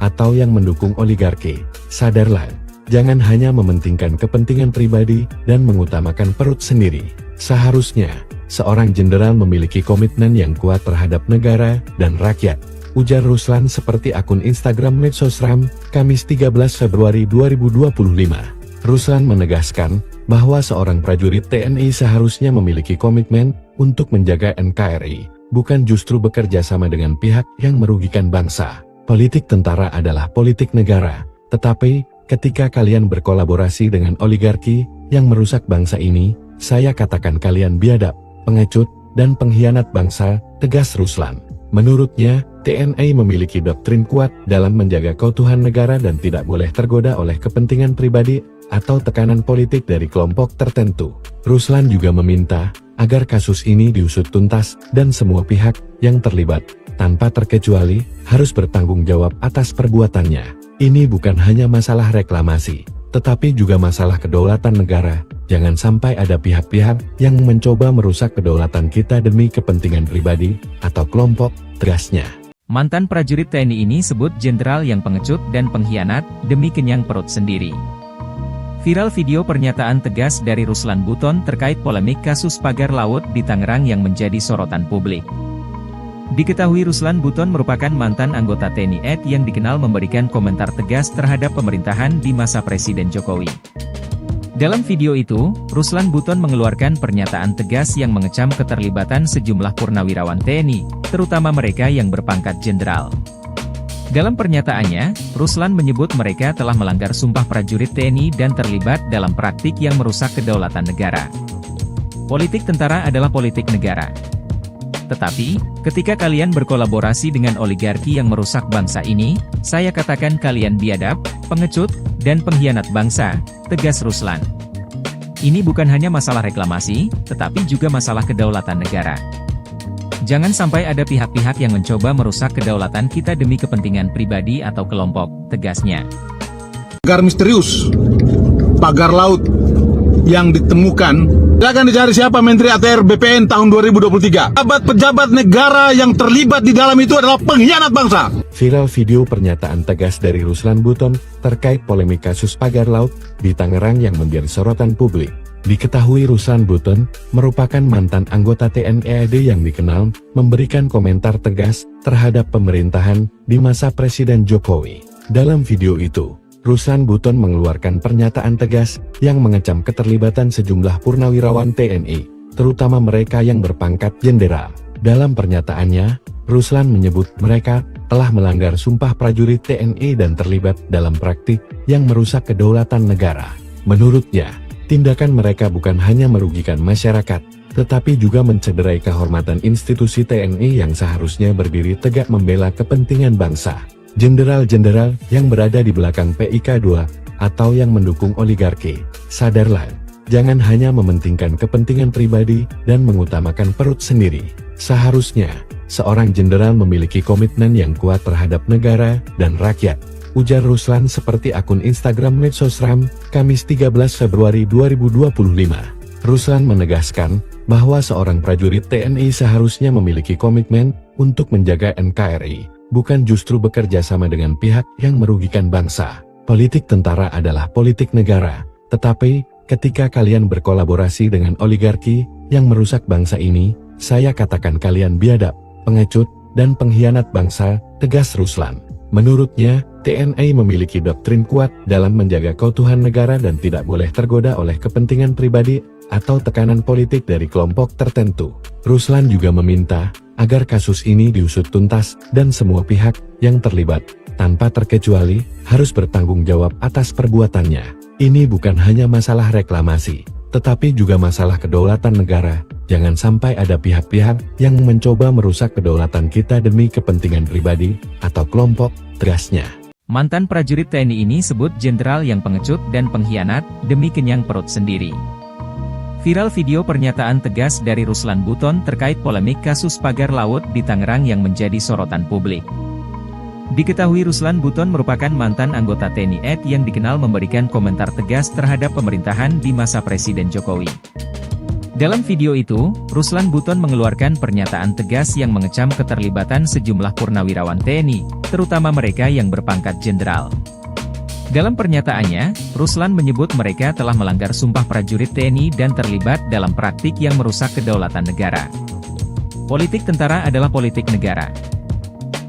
atau yang mendukung oligarki, sadarlah, jangan hanya mementingkan kepentingan pribadi dan mengutamakan perut sendiri. Seharusnya, seorang jenderal memiliki komitmen yang kuat terhadap negara dan rakyat, ujar Ruslan seperti akun Instagram Medsosram, Kamis 13 Februari 2025. Ruslan menegaskan bahwa seorang prajurit TNI seharusnya memiliki komitmen untuk menjaga NKRI, bukan justru bekerja sama dengan pihak yang merugikan bangsa. Politik tentara adalah politik negara, tetapi ketika kalian berkolaborasi dengan oligarki yang merusak bangsa ini, saya katakan kalian biadab, pengecut, dan pengkhianat bangsa, tegas Ruslan. Menurutnya, TNI memiliki doktrin kuat dalam menjaga keutuhan negara dan tidak boleh tergoda oleh kepentingan pribadi atau tekanan politik dari kelompok tertentu. Ruslan juga meminta agar kasus ini diusut tuntas dan semua pihak yang terlibat, tanpa terkecuali, harus bertanggung jawab atas perbuatannya. Ini bukan hanya masalah reklamasi, tetapi juga masalah kedaulatan negara. Jangan sampai ada pihak-pihak yang mencoba merusak kedaulatan kita demi kepentingan pribadi atau kelompok, tegasnya. Mantan prajurit TNI ini sebut jenderal yang pengecut dan pengkhianat demi kenyang perut sendiri. Viral video pernyataan tegas dari Ruslan Buton terkait polemik kasus pagar laut di Tangerang yang menjadi sorotan publik. Diketahui Ruslan Buton merupakan mantan anggota TNI AD yang dikenal memberikan komentar tegas terhadap pemerintahan di masa Presiden Jokowi. Dalam video itu, Ruslan Buton mengeluarkan pernyataan tegas yang mengecam keterlibatan sejumlah purnawirawan TNI, terutama mereka yang berpangkat jenderal. Dalam pernyataannya, Ruslan menyebut mereka telah melanggar sumpah prajurit TNI dan terlibat dalam praktik yang merusak kedaulatan negara. Politik tentara adalah politik negara. Tetapi, ketika kalian berkolaborasi dengan oligarki yang merusak bangsa ini, saya katakan kalian biadab, pengecut, dan pengkhianat bangsa, tegas Ruslan. Ini bukan hanya masalah reklamasi, tetapi juga masalah kedaulatan negara. Jangan sampai ada pihak-pihak yang mencoba merusak kedaulatan kita demi kepentingan pribadi atau kelompok, tegasnya. Pagar misterius, pagar laut yang ditemukan, silakan dicari siapa Menteri ATR BPN tahun 2023. Pejabat negara yang terlibat di dalam itu adalah pengkhianat bangsa. Viral video pernyataan tegas dari Ruslan Buton terkait polemik kasus pagar laut di Tangerang yang menjadi sorotan publik. Diketahui Ruslan Buton merupakan mantan anggota TNI AD yang dikenal memberikan komentar tegas terhadap pemerintahan di masa Presiden Jokowi. Dalam video itu, Ruslan Buton mengeluarkan pernyataan tegas yang mengecam keterlibatan sejumlah purnawirawan TNI, terutama mereka yang berpangkat jenderal. Dalam pernyataannya, Ruslan menyebut mereka telah melanggar sumpah prajurit TNI dan terlibat dalam praktik yang merusak kedaulatan negara. Menurutnya, tindakan mereka bukan hanya merugikan masyarakat, tetapi juga mencederai kehormatan institusi TNI yang seharusnya berdiri tegak membela kepentingan bangsa. Jenderal-jenderal yang berada di belakang PIK 2 atau yang mendukung oligarki, sadarlah, jangan hanya mementingkan kepentingan pribadi dan mengutamakan perut sendiri. Seharusnya, seorang jenderal memiliki komitmen yang kuat terhadap negara dan rakyat, ujar Ruslan seperti akun Instagram Medsosram, Kamis 13 Februari 2025. Ruslan menegaskan bahwa seorang prajurit TNI seharusnya memiliki komitmen untuk menjaga NKRI, bukan justru bekerja sama dengan pihak yang merugikan bangsa. Politik tentara adalah politik negara, tetapi ketika kalian berkolaborasi dengan oligarki yang merusak bangsa ini, saya katakan kalian biadab, pengecut, dan pengkhianat bangsa, tegas Ruslan. Menurutnya, TNI memiliki doktrin kuat dalam menjaga keutuhan negara dan tidak boleh tergoda oleh kepentingan pribadi atau tekanan politik dari kelompok tertentu. Ruslan juga meminta agar kasus ini diusut tuntas dan semua pihak yang terlibat, tanpa terkecuali, harus bertanggung jawab atas perbuatannya. Ini bukan hanya masalah reklamasi, tetapi juga masalah kedaulatan negara. Jangan sampai ada pihak-pihak yang mencoba merusak kedaulatan kita demi kepentingan pribadi atau kelompok, tegasnya. Mantan prajurit TNI ini sebut jenderal yang pengecut dan pengkhianat demi kenyang perut sendiri. Viral video pernyataan tegas dari Ruslan Buton terkait polemik kasus pagar laut di Tangerang yang menjadi sorotan publik. Diketahui Ruslan Buton merupakan mantan anggota TNI AD yang dikenal memberikan komentar tegas terhadap pemerintahan di masa Presiden Jokowi. Dalam video itu, Ruslan Buton mengeluarkan pernyataan tegas yang mengecam keterlibatan sejumlah purnawirawan TNI, terutama mereka yang berpangkat jenderal. Dalam pernyataannya, Ruslan menyebut mereka telah melanggar sumpah prajurit TNI dan terlibat dalam praktik yang merusak kedaulatan negara. Politik tentara adalah politik negara.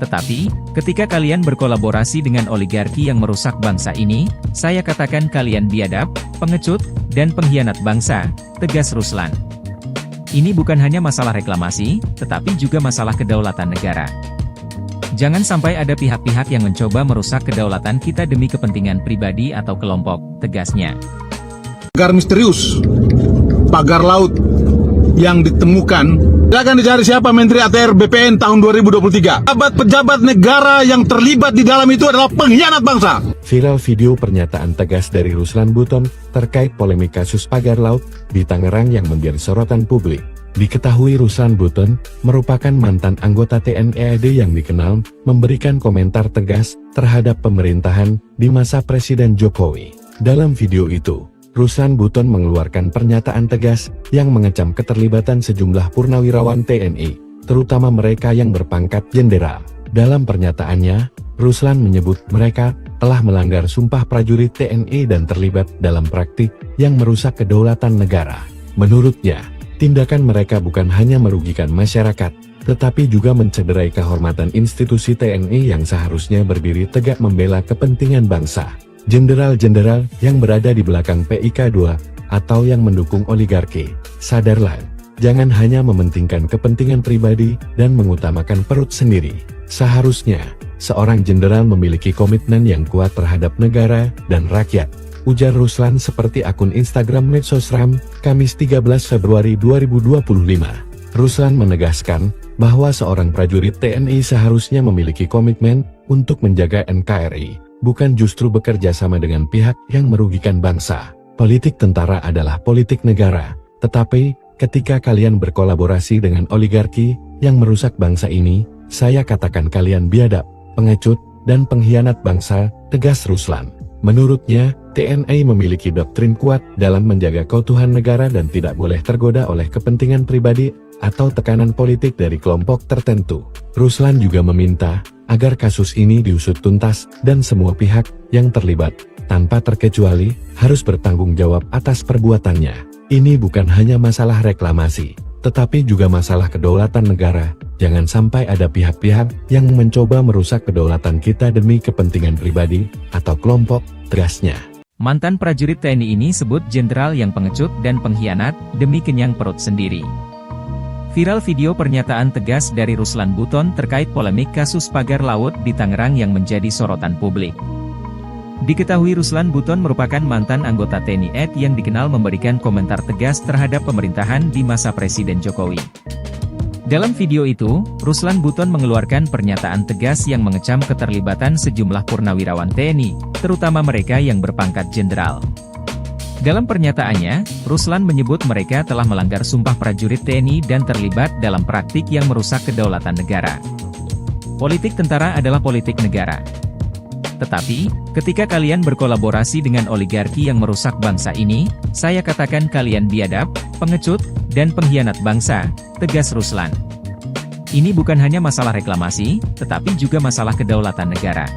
Tetapi, ketika kalian berkolaborasi dengan oligarki yang merusak bangsa ini, saya katakan kalian biadab, pengecut, dan pengkhianat bangsa, tegas Ruslan. Ini bukan hanya masalah reklamasi, tetapi juga masalah kedaulatan negara. Jangan sampai ada pihak-pihak yang mencoba merusak kedaulatan kita demi kepentingan pribadi atau kelompok, tegasnya. Pagar misterius, pagar laut yang ditemukan, akan dicari siapa Menteri ATR BPN tahun 2023. Pejabat negara yang terlibat di dalam itu adalah pengkhianat bangsa. Viral video pernyataan tegas dari Ruslan Buton terkait polemik kasus pagar laut di Tangerang yang menjadi sorotan publik. Diketahui Ruslan Buton merupakan mantan anggota TNI AD yang dikenal memberikan komentar tegas terhadap pemerintahan di masa Presiden Jokowi. Dalam video itu, Ruslan Buton mengeluarkan pernyataan tegas yang mengecam keterlibatan sejumlah purnawirawan TNI, terutama mereka yang berpangkat jenderal. Dalam pernyataannya, Ruslan menyebut mereka telah melanggar sumpah prajurit TNI dan terlibat dalam praktik yang merusak kedaulatan negara. Menurutnya, tindakan mereka bukan hanya merugikan masyarakat, tetapi juga mencederai kehormatan institusi TNI yang seharusnya berdiri tegak membela kepentingan bangsa. Jenderal-jenderal yang berada di belakang PIK 2 atau yang mendukung oligarki, sadarlah, jangan hanya mementingkan kepentingan pribadi dan mengutamakan perut sendiri. Seharusnya, seorang jenderal memiliki komitmen yang kuat terhadap negara dan rakyat, ujar Ruslan seperti akun Instagram Medsosram, Kamis 13 Februari 2025. Ruslan menegaskan bahwa seorang prajurit TNI seharusnya memiliki komitmen untuk menjaga NKRI, bukan justru bekerja sama dengan pihak yang merugikan bangsa. Politik tentara adalah politik negara, tetapi ketika kalian berkolaborasi dengan oligarki yang merusak bangsa ini, saya katakan kalian biadab, pengecut, dan pengkhianat bangsa, tegas Ruslan. Menurutnya, TNI memiliki doktrin kuat dalam menjaga keutuhan negara dan tidak boleh tergoda oleh kepentingan pribadi atau tekanan politik dari kelompok tertentu. Ruslan juga meminta agar kasus ini diusut tuntas dan semua pihak yang terlibat, tanpa terkecuali, harus bertanggung jawab atas perbuatannya. Ini bukan hanya masalah reklamasi, tetapi juga masalah kedaulatan negara. Jangan sampai ada pihak-pihak yang mencoba merusak kedaulatan kita demi kepentingan pribadi atau kelompok, tegasnya. Mantan prajurit TNI ini sebut jenderal yang pengecut dan pengkhianat demi kenyang perut sendiri. Viral video pernyataan tegas dari Ruslan Buton terkait polemik kasus pagar laut di Tangerang yang menjadi sorotan publik. Diketahui Ruslan Buton merupakan mantan anggota TNI AD yang dikenal memberikan komentar tegas terhadap pemerintahan di masa Presiden Jokowi. Dalam video itu, Ruslan Buton mengeluarkan pernyataan tegas yang mengecam keterlibatan sejumlah purnawirawan TNI, terutama mereka yang berpangkat jenderal. Dalam pernyataannya, Ruslan menyebut mereka telah melanggar sumpah prajurit TNI dan terlibat dalam praktik yang merusak kedaulatan negara. Politik tentara adalah politik negara. Tetapi, ketika kalian berkolaborasi dengan oligarki yang merusak bangsa ini, saya katakan kalian biadab, pengecut, dan pengkhianat bangsa, tegas Ruslan. Ini bukan hanya masalah reklamasi, tetapi juga masalah kedaulatan negara.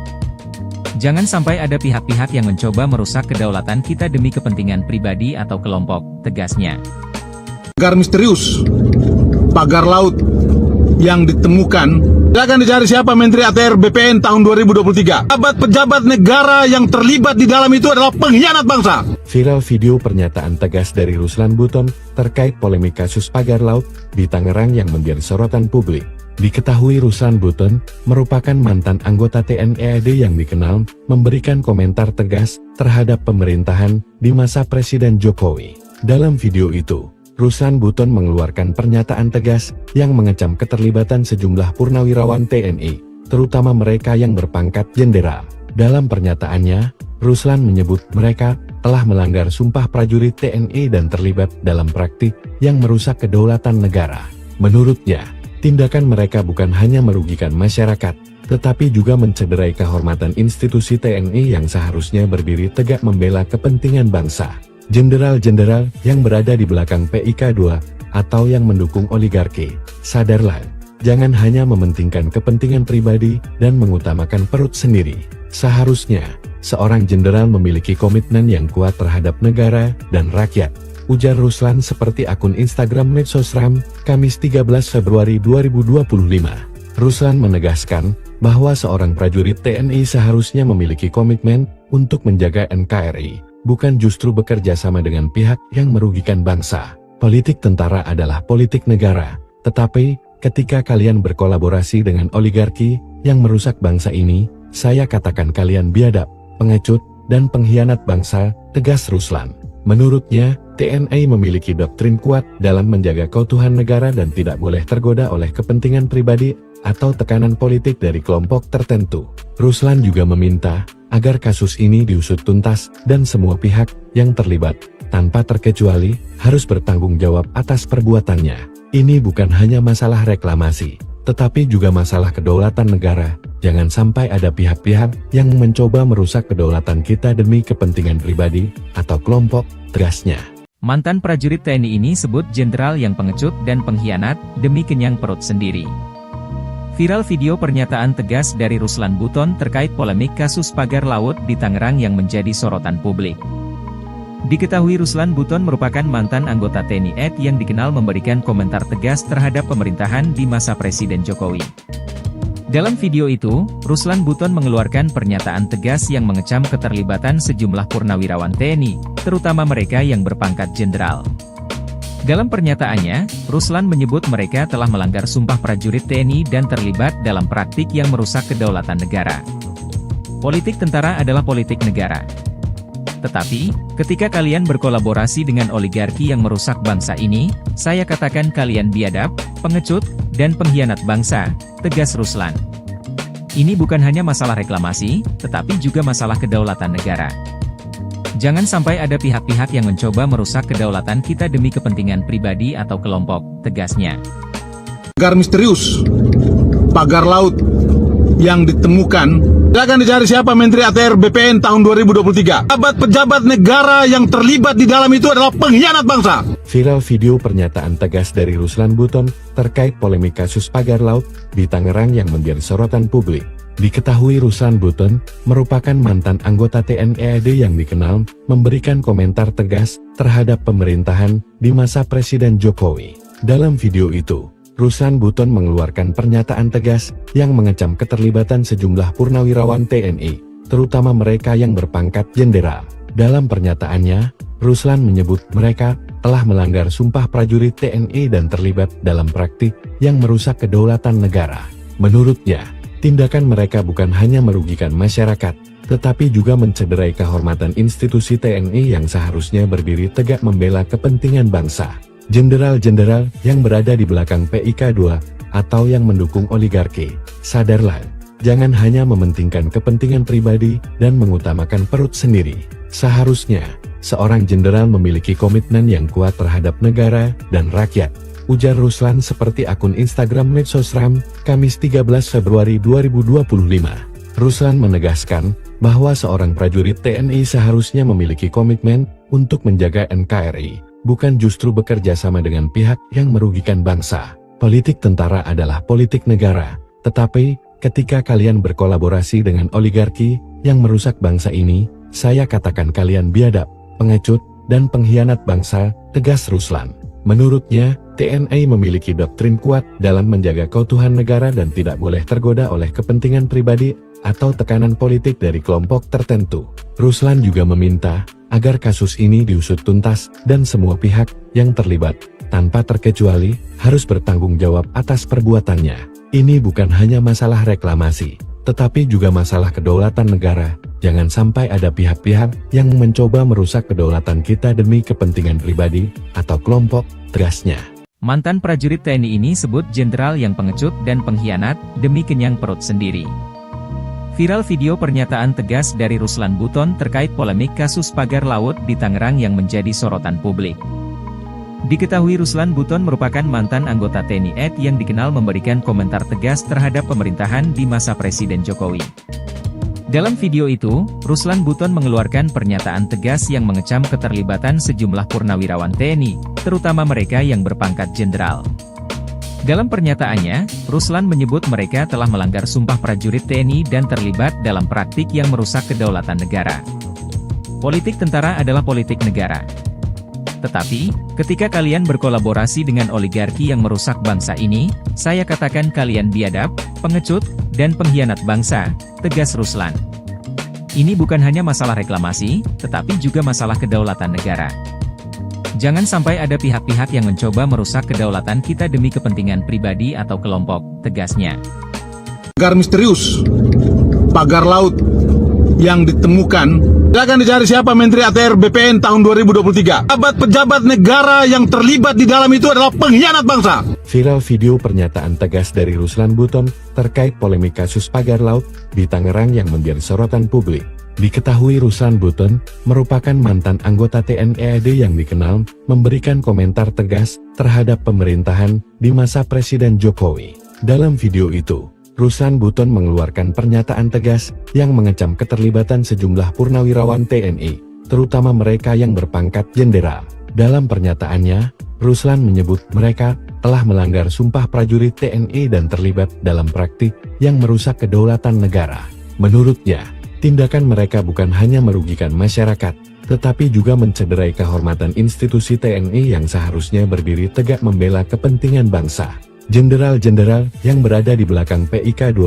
Jangan sampai ada pihak-pihak yang mencoba merusak kedaulatan kita demi kepentingan pribadi atau kelompok, tegasnya. Pagar misterius, pagar laut yang ditemukan, akan dicari siapa Menteri ATR BPN tahun 2023. Pejabat negara yang terlibat di dalam itu adalah pengkhianat bangsa. Viral video pernyataan tegas dari Ruslan Buton terkait polemik kasus pagar laut di Tangerang yang menjadi sorotan publik. Diketahui Ruslan Buton merupakan mantan anggota TNI AD yang dikenal memberikan komentar tegas terhadap pemerintahan di masa Presiden Jokowi. Dalam video itu, Ruslan Buton mengeluarkan pernyataan tegas yang mengecam keterlibatan sejumlah purnawirawan TNI, terutama mereka yang berpangkat jenderal. Dalam pernyataannya, Ruslan menyebut mereka telah melanggar sumpah prajurit TNI dan terlibat dalam praktik yang merusak kedaulatan negara. Menurutnya, tindakan mereka bukan hanya merugikan masyarakat, tetapi juga mencederai kehormatan institusi TNI yang seharusnya berdiri tegak membela kepentingan bangsa. Jenderal-jenderal yang berada di belakang PIK2 atau yang mendukung oligarki, sadarlah, jangan hanya mementingkan kepentingan pribadi dan mengutamakan perut sendiri. Seharusnya, seorang jenderal memiliki komitmen yang kuat terhadap negara dan rakyat, ujar Ruslan seperti akun Instagram Medsosram, Kamis 13 Februari 2025. Ruslan menegaskan bahwa seorang prajurit TNI seharusnya memiliki komitmen untuk menjaga NKRI, bukan justru bekerja sama dengan pihak yang merugikan bangsa. Politik tentara adalah politik negara, tetapi ketika kalian berkolaborasi dengan oligarki yang merusak bangsa ini, saya katakan kalian biadab, pengecut, dan pengkhianat bangsa, tegas Ruslan. Menurutnya, TNI memiliki doktrin kuat dalam menjaga keutuhan negara dan tidak boleh tergoda oleh kepentingan pribadi atau tekanan politik dari kelompok tertentu. Ruslan juga meminta agar kasus ini diusut tuntas dan semua pihak yang terlibat, tanpa terkecuali, harus bertanggung jawab atas perbuatannya. Ini bukan hanya masalah reklamasi, tetapi juga masalah kedaulatan negara. Jangan sampai ada pihak-pihak yang mencoba merusak kedaulatan kita demi kepentingan pribadi atau kelompok, tegasnya. Mantan prajurit TNI ini sebut jenderal yang pengecut dan pengkhianat demi kenyang perut sendiri. Viral video pernyataan tegas dari Ruslan Buton terkait polemik kasus pagar laut di Tangerang yang menjadi sorotan publik. Diketahui Ruslan Buton merupakan mantan anggota TNI AD yang dikenal memberikan komentar tegas terhadap pemerintahan di masa Presiden Jokowi. Dalam video itu, Ruslan Buton mengeluarkan pernyataan tegas yang mengecam keterlibatan sejumlah purnawirawan TNI, terutama mereka yang berpangkat jenderal. Dalam pernyataannya, Ruslan menyebut mereka telah melanggar sumpah prajurit TNI dan terlibat dalam praktik yang merusak kedaulatan negara. Politik tentara adalah politik negara. Tetapi, ketika kalian berkolaborasi dengan oligarki yang merusak bangsa ini, saya katakan kalian biadab, pengecut, dan pengkhianat bangsa, tegas Ruslan. Ini bukan hanya masalah reklamasi, tetapi juga masalah kedaulatan negara. Jangan sampai ada pihak-pihak yang mencoba merusak kedaulatan kita demi kepentingan pribadi atau kelompok, tegasnya. Pagar misterius, pagar laut yang ditemukan, akan dicari siapa Menteri ATR BPN tahun 2023. Pejabat negara yang terlibat di dalam itu adalah pengkhianat bangsa. Viral video pernyataan tegas dari Ruslan Buton terkait polemik kasus pagar laut di Tangerang yang menjadi sorotan publik. Diketahui Ruslan Buton merupakan mantan anggota TNI AD yang dikenal memberikan komentar tegas terhadap pemerintahan di masa Presiden Jokowi. Dalam video itu, Ruslan Buton mengeluarkan pernyataan tegas yang mengecam keterlibatan sejumlah purnawirawan TNI, terutama mereka yang berpangkat jenderal. Dalam pernyataannya, Ruslan menyebut mereka telah melanggar sumpah prajurit TNI dan terlibat dalam praktik yang merusak kedaulatan negara. Menurutnya, tindakan mereka bukan hanya merugikan masyarakat, tetapi juga mencederai kehormatan institusi TNI yang seharusnya berdiri tegak membela kepentingan bangsa. Jenderal-jenderal yang berada di belakang PIK2 atau yang mendukung oligarki, sadarlah, jangan hanya mementingkan kepentingan pribadi dan mengutamakan perut sendiri. Seharusnya, seorang jenderal memiliki komitmen yang kuat terhadap negara dan rakyat, ujar Ruslan seperti akun Instagram Medsosram, Kamis 13 Februari 2025. Ruslan menegaskan bahwa seorang prajurit TNI seharusnya memiliki komitmen untuk menjaga NKRI, bukan justru bekerja sama dengan pihak yang merugikan bangsa. Politik tentara adalah politik negara, tetapi ketika kalian berkolaborasi dengan oligarki yang merusak bangsa ini, saya katakan kalian biadab, pengecut, dan pengkhianat bangsa, tegas Ruslan. Menurutnya, TNI memiliki doktrin kuat dalam menjaga keutuhan negara dan tidak boleh tergoda oleh kepentingan pribadi atau tekanan politik dari kelompok tertentu. Ruslan juga meminta agar kasus ini diusut tuntas dan semua pihak yang terlibat, tanpa terkecuali, harus bertanggung jawab atas perbuatannya. Ini bukan hanya masalah reklamasi, tetapi juga masalah kedaulatan negara. Jangan sampai ada pihak-pihak yang mencoba merusak kedaulatan kita demi kepentingan pribadi atau kelompok, tegasnya. Mantan prajurit TNI ini sebut jenderal yang pengecut dan pengkhianat demi kenyang perut sendiri. Viral video pernyataan tegas dari Ruslan Buton terkait polemik kasus pagar laut di Tangerang yang menjadi sorotan publik. Diketahui Ruslan Buton merupakan mantan anggota TNI AD yang dikenal memberikan komentar tegas terhadap pemerintahan di masa Presiden Jokowi. Dalam video itu, Ruslan Buton mengeluarkan pernyataan tegas yang mengecam keterlibatan sejumlah purnawirawan TNI, terutama mereka yang berpangkat jenderal. Dalam pernyataannya, Ruslan menyebut mereka telah melanggar sumpah prajurit TNI dan terlibat dalam praktik yang merusak kedaulatan negara. Politik tentara adalah politik negara. Tetapi, ketika kalian berkolaborasi dengan oligarki yang merusak bangsa ini, saya katakan kalian biadab, pengecut, dan pengkhianat bangsa, tegas Ruslan. Ini bukan hanya masalah reklamasi, tetapi juga masalah kedaulatan negara. Jangan sampai ada pihak-pihak yang mencoba merusak kedaulatan kita demi kepentingan pribadi atau kelompok, tegasnya. Pagar misterius, pagar laut yang ditemukan, akan dicari siapa Menteri ATR BPN tahun 2023. Pejabat negara yang terlibat di dalam itu adalah pengkhianat bangsa. Viral video pernyataan tegas dari Ruslan Buton terkait polemik kasus pagar laut di Tangerang yang menjadi sorotan publik. Diketahui Ruslan Buton merupakan mantan anggota TNI AD yang dikenal memberikan komentar tegas terhadap pemerintahan di masa Presiden Jokowi. Dalam video itu, Ruslan Buton mengeluarkan pernyataan tegas yang mengecam keterlibatan sejumlah purnawirawan TNI, terutama mereka yang berpangkat jenderal. Dalam pernyataannya, Ruslan menyebut mereka telah melanggar sumpah prajurit TNI dan terlibat dalam praktik yang merusak kedaulatan negara. Menurutnya, tindakan mereka bukan hanya merugikan masyarakat, tetapi juga mencederai kehormatan institusi TNI yang seharusnya berdiri tegak membela kepentingan bangsa. Jenderal-jenderal yang berada di belakang PIK2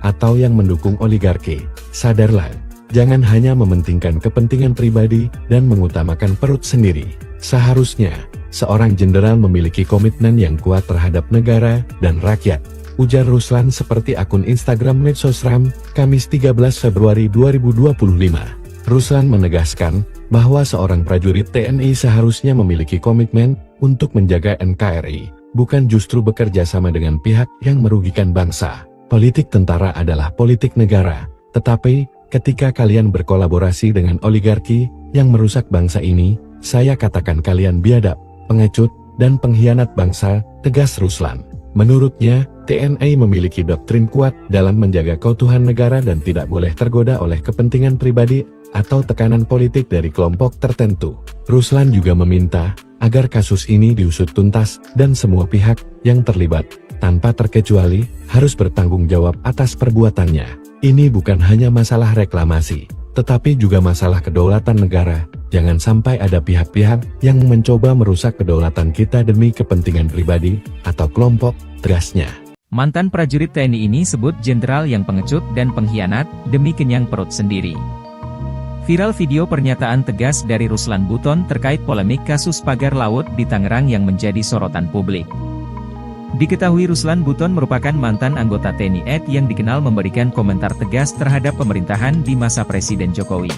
atau yang mendukung oligarki, sadarlah, jangan hanya mementingkan kepentingan pribadi dan mengutamakan perut sendiri. Seharusnya, seorang jenderal memiliki komitmen yang kuat terhadap negara dan rakyat, ujar Ruslan seperti akun Instagram Medsosram, Kamis 13 Februari 2025. Ruslan menegaskan bahwa seorang prajurit TNI seharusnya memiliki komitmen untuk menjaga NKRI, bukan justru bekerja sama dengan pihak yang merugikan bangsa. Politik tentara adalah politik negara, tetapi ketika kalian berkolaborasi dengan oligarki yang merusak bangsa ini, saya katakan kalian biadab, pengecut, dan pengkhianat bangsa, tegas Ruslan. Menurutnya, TNI memiliki doktrin kuat dalam menjaga keutuhan negara dan tidak boleh tergoda oleh kepentingan pribadi atau tekanan politik dari kelompok tertentu. Ruslan juga meminta agar kasus ini diusut tuntas dan semua pihak yang terlibat, tanpa terkecuali, harus bertanggung jawab atas perbuatannya. Ini bukan hanya masalah reklamasi, tetapi juga masalah kedaulatan negara. Jangan sampai ada pihak-pihak yang mencoba merusak kedaulatan kita demi kepentingan pribadi atau kelompok, tegasnya. Mantan prajurit TNI ini sebut jenderal yang pengecut dan pengkhianat demi kenyang perut sendiri. Viral video pernyataan tegas dari Ruslan Buton terkait polemik kasus pagar laut di Tangerang yang menjadi sorotan publik. Diketahui Ruslan Buton merupakan mantan anggota TNI AD yang dikenal memberikan komentar tegas terhadap pemerintahan di masa Presiden Jokowi.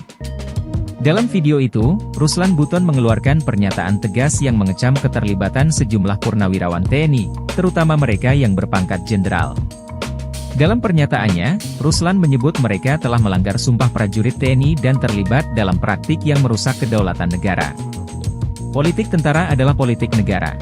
Dalam video itu, Ruslan Buton mengeluarkan pernyataan tegas yang mengecam keterlibatan sejumlah purnawirawan TNI, terutama mereka yang berpangkat jenderal. Dalam pernyataannya, Ruslan menyebut mereka telah melanggar sumpah prajurit TNI dan terlibat dalam praktik yang merusak kedaulatan negara. Politik tentara adalah politik negara.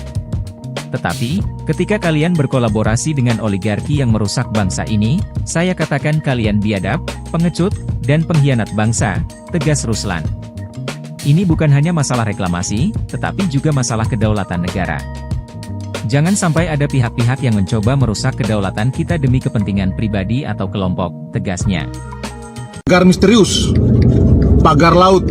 Tetapi, ketika kalian berkolaborasi dengan oligarki yang merusak bangsa ini, saya katakan kalian biadab, pengecut, dan pengkhianat bangsa, tegas Ruslan. Ini bukan hanya masalah reklamasi, tetapi juga masalah kedaulatan negara. Jangan sampai ada pihak-pihak yang mencoba merusak kedaulatan kita demi kepentingan pribadi atau kelompok, tegasnya. Pagar misterius, pagar laut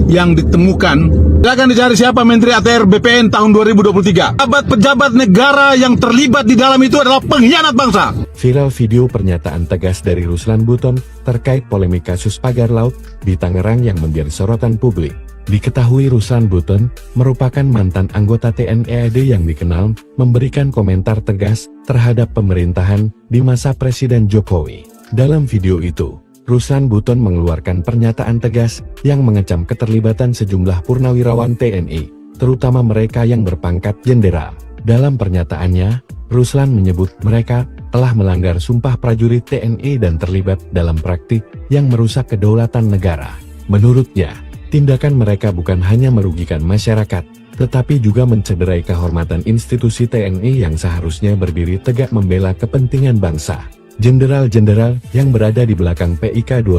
yang ditemukan, akan dicari siapa Menteri ATR BPN tahun 2023. Pejabat negara yang terlibat di dalam itu adalah pengkhianat bangsa. Viral video pernyataan tegas dari Ruslan Buton terkait polemik kasus pagar laut di Tangerang yang menjadi sorotan publik. Diketahui Ruslan Buton merupakan mantan anggota TNI AD yang dikenal memberikan komentar tegas terhadap pemerintahan di masa Presiden Jokowi. Dalam video itu, Ruslan Buton mengeluarkan pernyataan tegas yang mengecam keterlibatan sejumlah purnawirawan TNI, terutama mereka yang berpangkat jenderal. Dalam pernyataannya, Ruslan menyebut mereka telah melanggar sumpah prajurit TNI dan terlibat dalam praktik yang merusak kedaulatan negara. Menurutnya, tindakan mereka bukan hanya merugikan masyarakat, tetapi juga mencederai kehormatan institusi TNI yang seharusnya berdiri tegak membela kepentingan bangsa. Jenderal-jenderal yang berada di belakang PIK2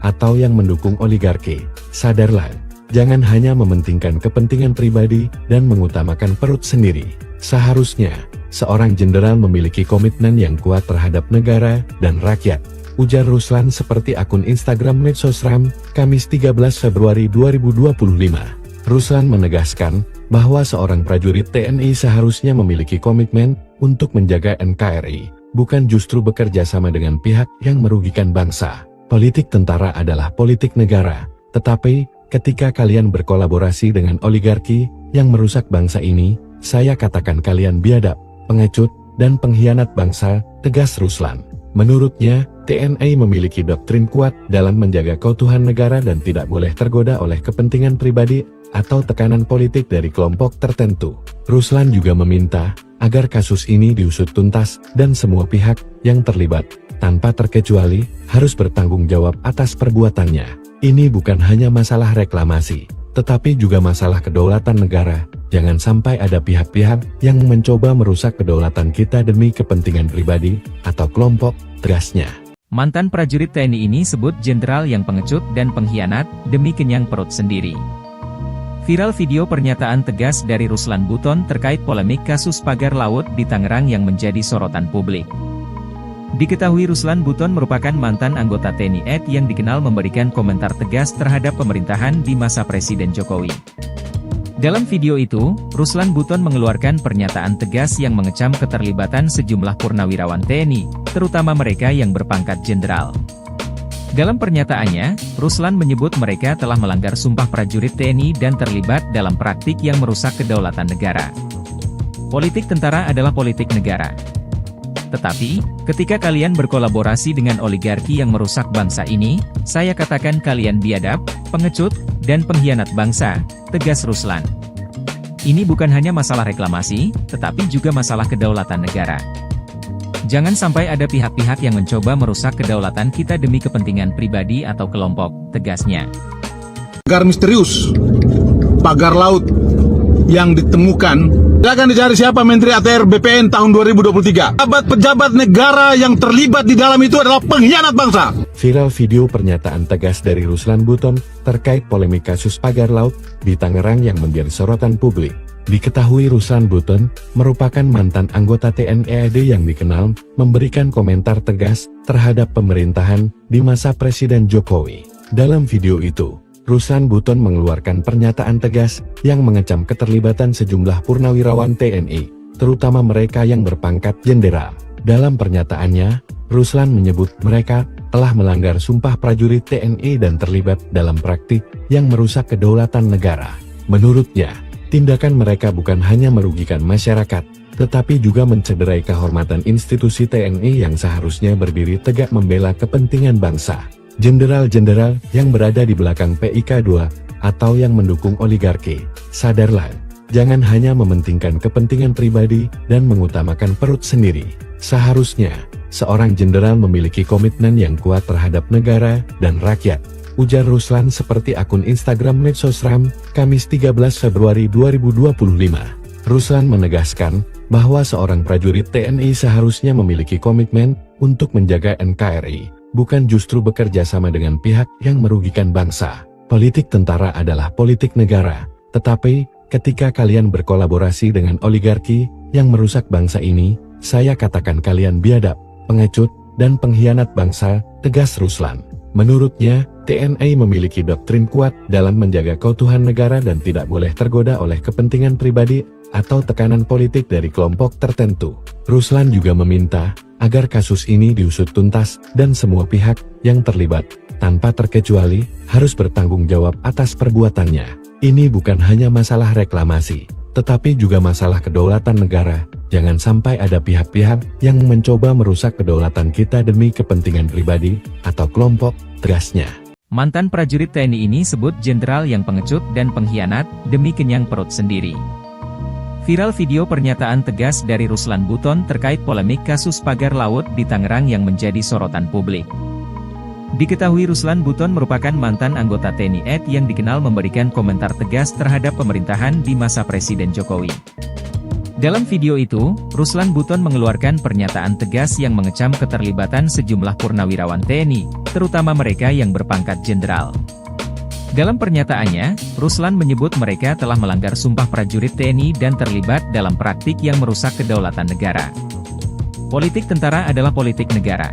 atau yang mendukung oligarki, sadarlah, jangan hanya mementingkan kepentingan pribadi dan mengutamakan perut sendiri. Seharusnya, seorang jenderal memiliki komitmen yang kuat terhadap negara dan rakyat, ujar Ruslan seperti akun Instagram Medsosram, Kamis 13 Februari 2025. Ruslan menegaskan bahwa seorang prajurit TNI seharusnya memiliki komitmen untuk menjaga NKRI, bukan justru bekerja sama dengan pihak yang merugikan bangsa. Politik tentara adalah politik negara, tetapi ketika kalian berkolaborasi dengan oligarki yang merusak bangsa ini, saya katakan kalian biadab, pengecut, dan pengkhianat bangsa, tegas Ruslan. Menurutnya, TNI memiliki doktrin kuat dalam menjaga keutuhan negara dan tidak boleh tergoda oleh kepentingan pribadi atau tekanan politik dari kelompok tertentu. Ruslan juga meminta agar kasus ini diusut tuntas dan semua pihak yang terlibat, tanpa terkecuali, harus bertanggung jawab atas perbuatannya. Ini bukan hanya masalah reklamasi, tetapi juga masalah kedaulatan negara. Jangan sampai ada pihak-pihak yang mencoba merusak kedaulatan kita demi kepentingan pribadi atau kelompok, tegasnya. Mantan prajurit TNI ini sebut jenderal yang pengecut dan pengkhianat demi kenyang perut sendiri. Viral video pernyataan tegas dari Ruslan Buton terkait polemik kasus pagar laut di Tangerang yang menjadi sorotan publik. Diketahui Ruslan Buton merupakan mantan anggota TNI AD yang dikenal memberikan komentar tegas terhadap pemerintahan di masa Presiden Jokowi. Dalam video itu, Ruslan Buton mengeluarkan pernyataan tegas yang mengecam keterlibatan sejumlah purnawirawan TNI, terutama mereka yang berpangkat jenderal. Dalam pernyataannya, Ruslan menyebut mereka telah melanggar sumpah prajurit TNI dan terlibat dalam praktik yang merusak kedaulatan negara. Politik tentara adalah politik negara. Tetapi, ketika kalian berkolaborasi dengan oligarki yang merusak bangsa ini, saya katakan kalian biadab, pengecut, dan pengkhianat bangsa, tegas Ruslan. Ini bukan hanya masalah reklamasi, tetapi juga masalah kedaulatan negara. Jangan sampai ada pihak-pihak yang mencoba merusak kedaulatan kita demi kepentingan pribadi atau kelompok, tegasnya. Pagar misterius, pagar laut yang ditemukan, akan dicari siapa Menteri ATR BPN tahun 2023. Pejabat negara yang terlibat di dalam itu adalah pengkhianat bangsa. Viral video pernyataan tegas dari Ruslan Buton terkait polemik kasus pagar laut di Tangerang yang menjadi sorotan publik. Diketahui Ruslan Buton merupakan mantan anggota TNI AD yang dikenal memberikan komentar tegas terhadap pemerintahan di masa Presiden Jokowi. Dalam video itu, Ruslan Buton mengeluarkan pernyataan tegas yang mengecam keterlibatan sejumlah purnawirawan TNI, terutama mereka yang berpangkat jenderal. Dalam pernyataannya, Ruslan menyebut mereka telah melanggar sumpah prajurit TNI dan terlibat dalam praktik yang merusak kedaulatan negara. Menurutnya, tindakan mereka bukan hanya merugikan masyarakat, tetapi juga mencederai kehormatan institusi TNI yang seharusnya berdiri tegak membela kepentingan bangsa. Jenderal-jenderal yang berada di belakang PIK2 atau yang mendukung oligarki, sadarlah, jangan hanya mementingkan kepentingan pribadi dan mengutamakan perut sendiri. Seharusnya, seorang jenderal memiliki komitmen yang kuat terhadap negara dan rakyat, ujar Ruslan seperti akun Instagram Medsosram, Kamis 13 Februari 2025. Ruslan menegaskan bahwa seorang prajurit TNI seharusnya memiliki komitmen untuk menjaga NKRI, bukan justru bekerja sama dengan pihak yang merugikan bangsa. Politik tentara adalah politik negara, tetapi ketika kalian berkolaborasi dengan oligarki yang merusak bangsa ini, saya katakan kalian biadab, pengecut, dan pengkhianat bangsa, tegas Ruslan. Menurutnya, TNI memiliki doktrin kuat dalam menjaga keutuhan negara dan tidak boleh tergoda oleh kepentingan pribadi atau tekanan politik dari kelompok tertentu. Ruslan juga meminta agar kasus ini diusut tuntas dan semua pihak yang terlibat, tanpa terkecuali, harus bertanggung jawab atas perbuatannya. Ini bukan hanya masalah reklamasi, tetapi juga masalah kedaulatan negara. Jangan sampai ada pihak-pihak yang mencoba merusak kedaulatan kita demi kepentingan pribadi atau kelompok, tegasnya. Mantan prajurit TNI ini sebut jenderal yang pengecut dan pengkhianat demi kenyang perut sendiri. Viral video pernyataan tegas dari Ruslan Buton terkait polemik kasus pagar laut di Tangerang yang menjadi sorotan publik. Diketahui Ruslan Buton merupakan mantan anggota TNI AD yang dikenal memberikan komentar tegas terhadap pemerintahan di masa Presiden Jokowi. Dalam video itu, Ruslan Buton mengeluarkan pernyataan tegas yang mengecam keterlibatan sejumlah purnawirawan TNI, terutama mereka yang berpangkat jenderal. Dalam pernyataannya, Ruslan menyebut mereka telah melanggar sumpah prajurit TNI dan terlibat dalam praktik yang merusak kedaulatan negara. Politik tentara adalah politik negara.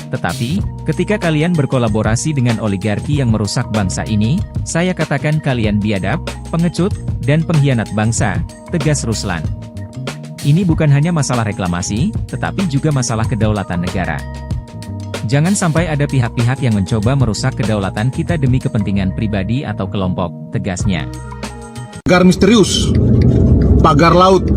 Tetapi, ketika kalian berkolaborasi dengan oligarki yang merusak bangsa ini, saya katakan kalian biadab, pengecut, dan pengkhianat bangsa, tegas Ruslan. Ini bukan hanya masalah reklamasi, tetapi juga masalah kedaulatan negara. Jangan sampai ada pihak-pihak yang mencoba merusak kedaulatan kita demi kepentingan pribadi atau kelompok, tegasnya. Pagar misterius, pagar laut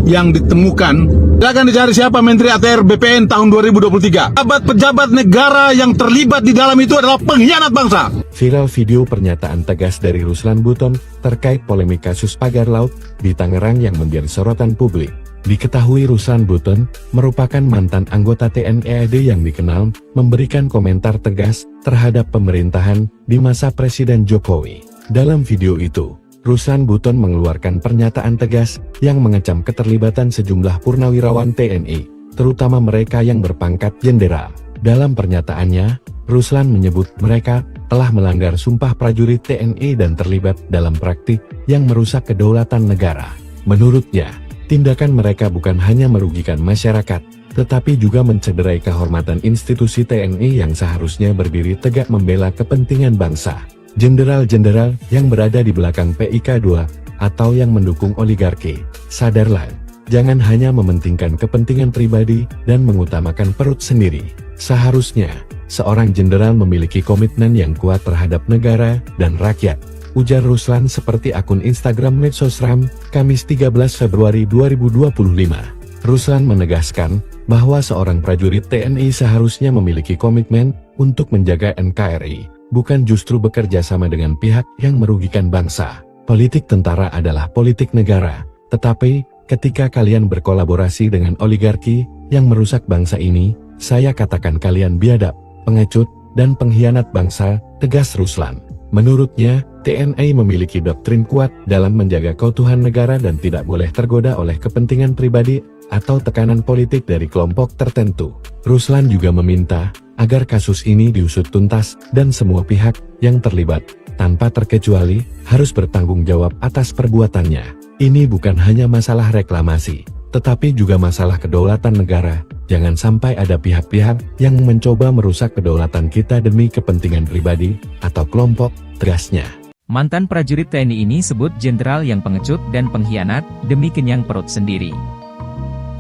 yang ditemukan, akan dicari siapa Menteri ATR BPN tahun 2023. Pejabat-pejabat negara yang terlibat di dalam itu adalah pengkhianat bangsa. Viral video pernyataan tegas dari Ruslan Buton terkait polemik kasus pagar laut di Tangerang yang menjadi sorotan publik. Diketahui Ruslan Buton merupakan mantan anggota TNI AD yang dikenal memberikan komentar tegas terhadap pemerintahan di masa Presiden Jokowi. Dalam video itu, Ruslan Buton mengeluarkan pernyataan tegas yang mengecam keterlibatan sejumlah purnawirawan TNI, terutama mereka yang berpangkat jenderal. Dalam pernyataannya, Ruslan menyebut mereka telah melanggar sumpah prajurit TNI dan terlibat dalam praktik yang merusak kedaulatan negara. Menurutnya, tindakan mereka bukan hanya merugikan masyarakat, tetapi juga mencederai kehormatan institusi TNI yang seharusnya berdiri tegak membela kepentingan bangsa. Jenderal-jenderal yang berada di belakang PIK2 atau yang mendukung oligarki, sadarlah, jangan hanya mementingkan kepentingan pribadi dan mengutamakan perut sendiri. Seharusnya, seorang jenderal memiliki komitmen yang kuat terhadap negara dan rakyat, ujar Ruslan seperti akun Instagram Medsosram, Kamis 13 Februari 2025. Ruslan menegaskan bahwa seorang prajurit TNI seharusnya memiliki komitmen untuk menjaga NKRI, bukan justru bekerja sama dengan pihak yang merugikan bangsa. Politik tentara adalah politik negara, tetapi ketika kalian berkolaborasi dengan oligarki yang merusak bangsa ini, saya katakan kalian biadab, pengecut, dan pengkhianat bangsa, tegas Ruslan. Menurutnya, TNI memiliki doktrin kuat dalam menjaga keutuhan negara dan tidak boleh tergoda oleh kepentingan pribadi atau tekanan politik dari kelompok tertentu. Ruslan juga meminta agar kasus ini diusut tuntas dan semua pihak yang terlibat, tanpa terkecuali, harus bertanggung jawab atas perbuatannya. Ini bukan hanya masalah reklamasi, tetapi juga masalah kedaulatan negara. Jangan sampai ada pihak-pihak yang mencoba merusak kedaulatan kita demi kepentingan pribadi atau kelompok, tegasnya. Mantan prajurit TNI ini sebut jenderal yang pengecut dan pengkhianat demi kenyang perut sendiri.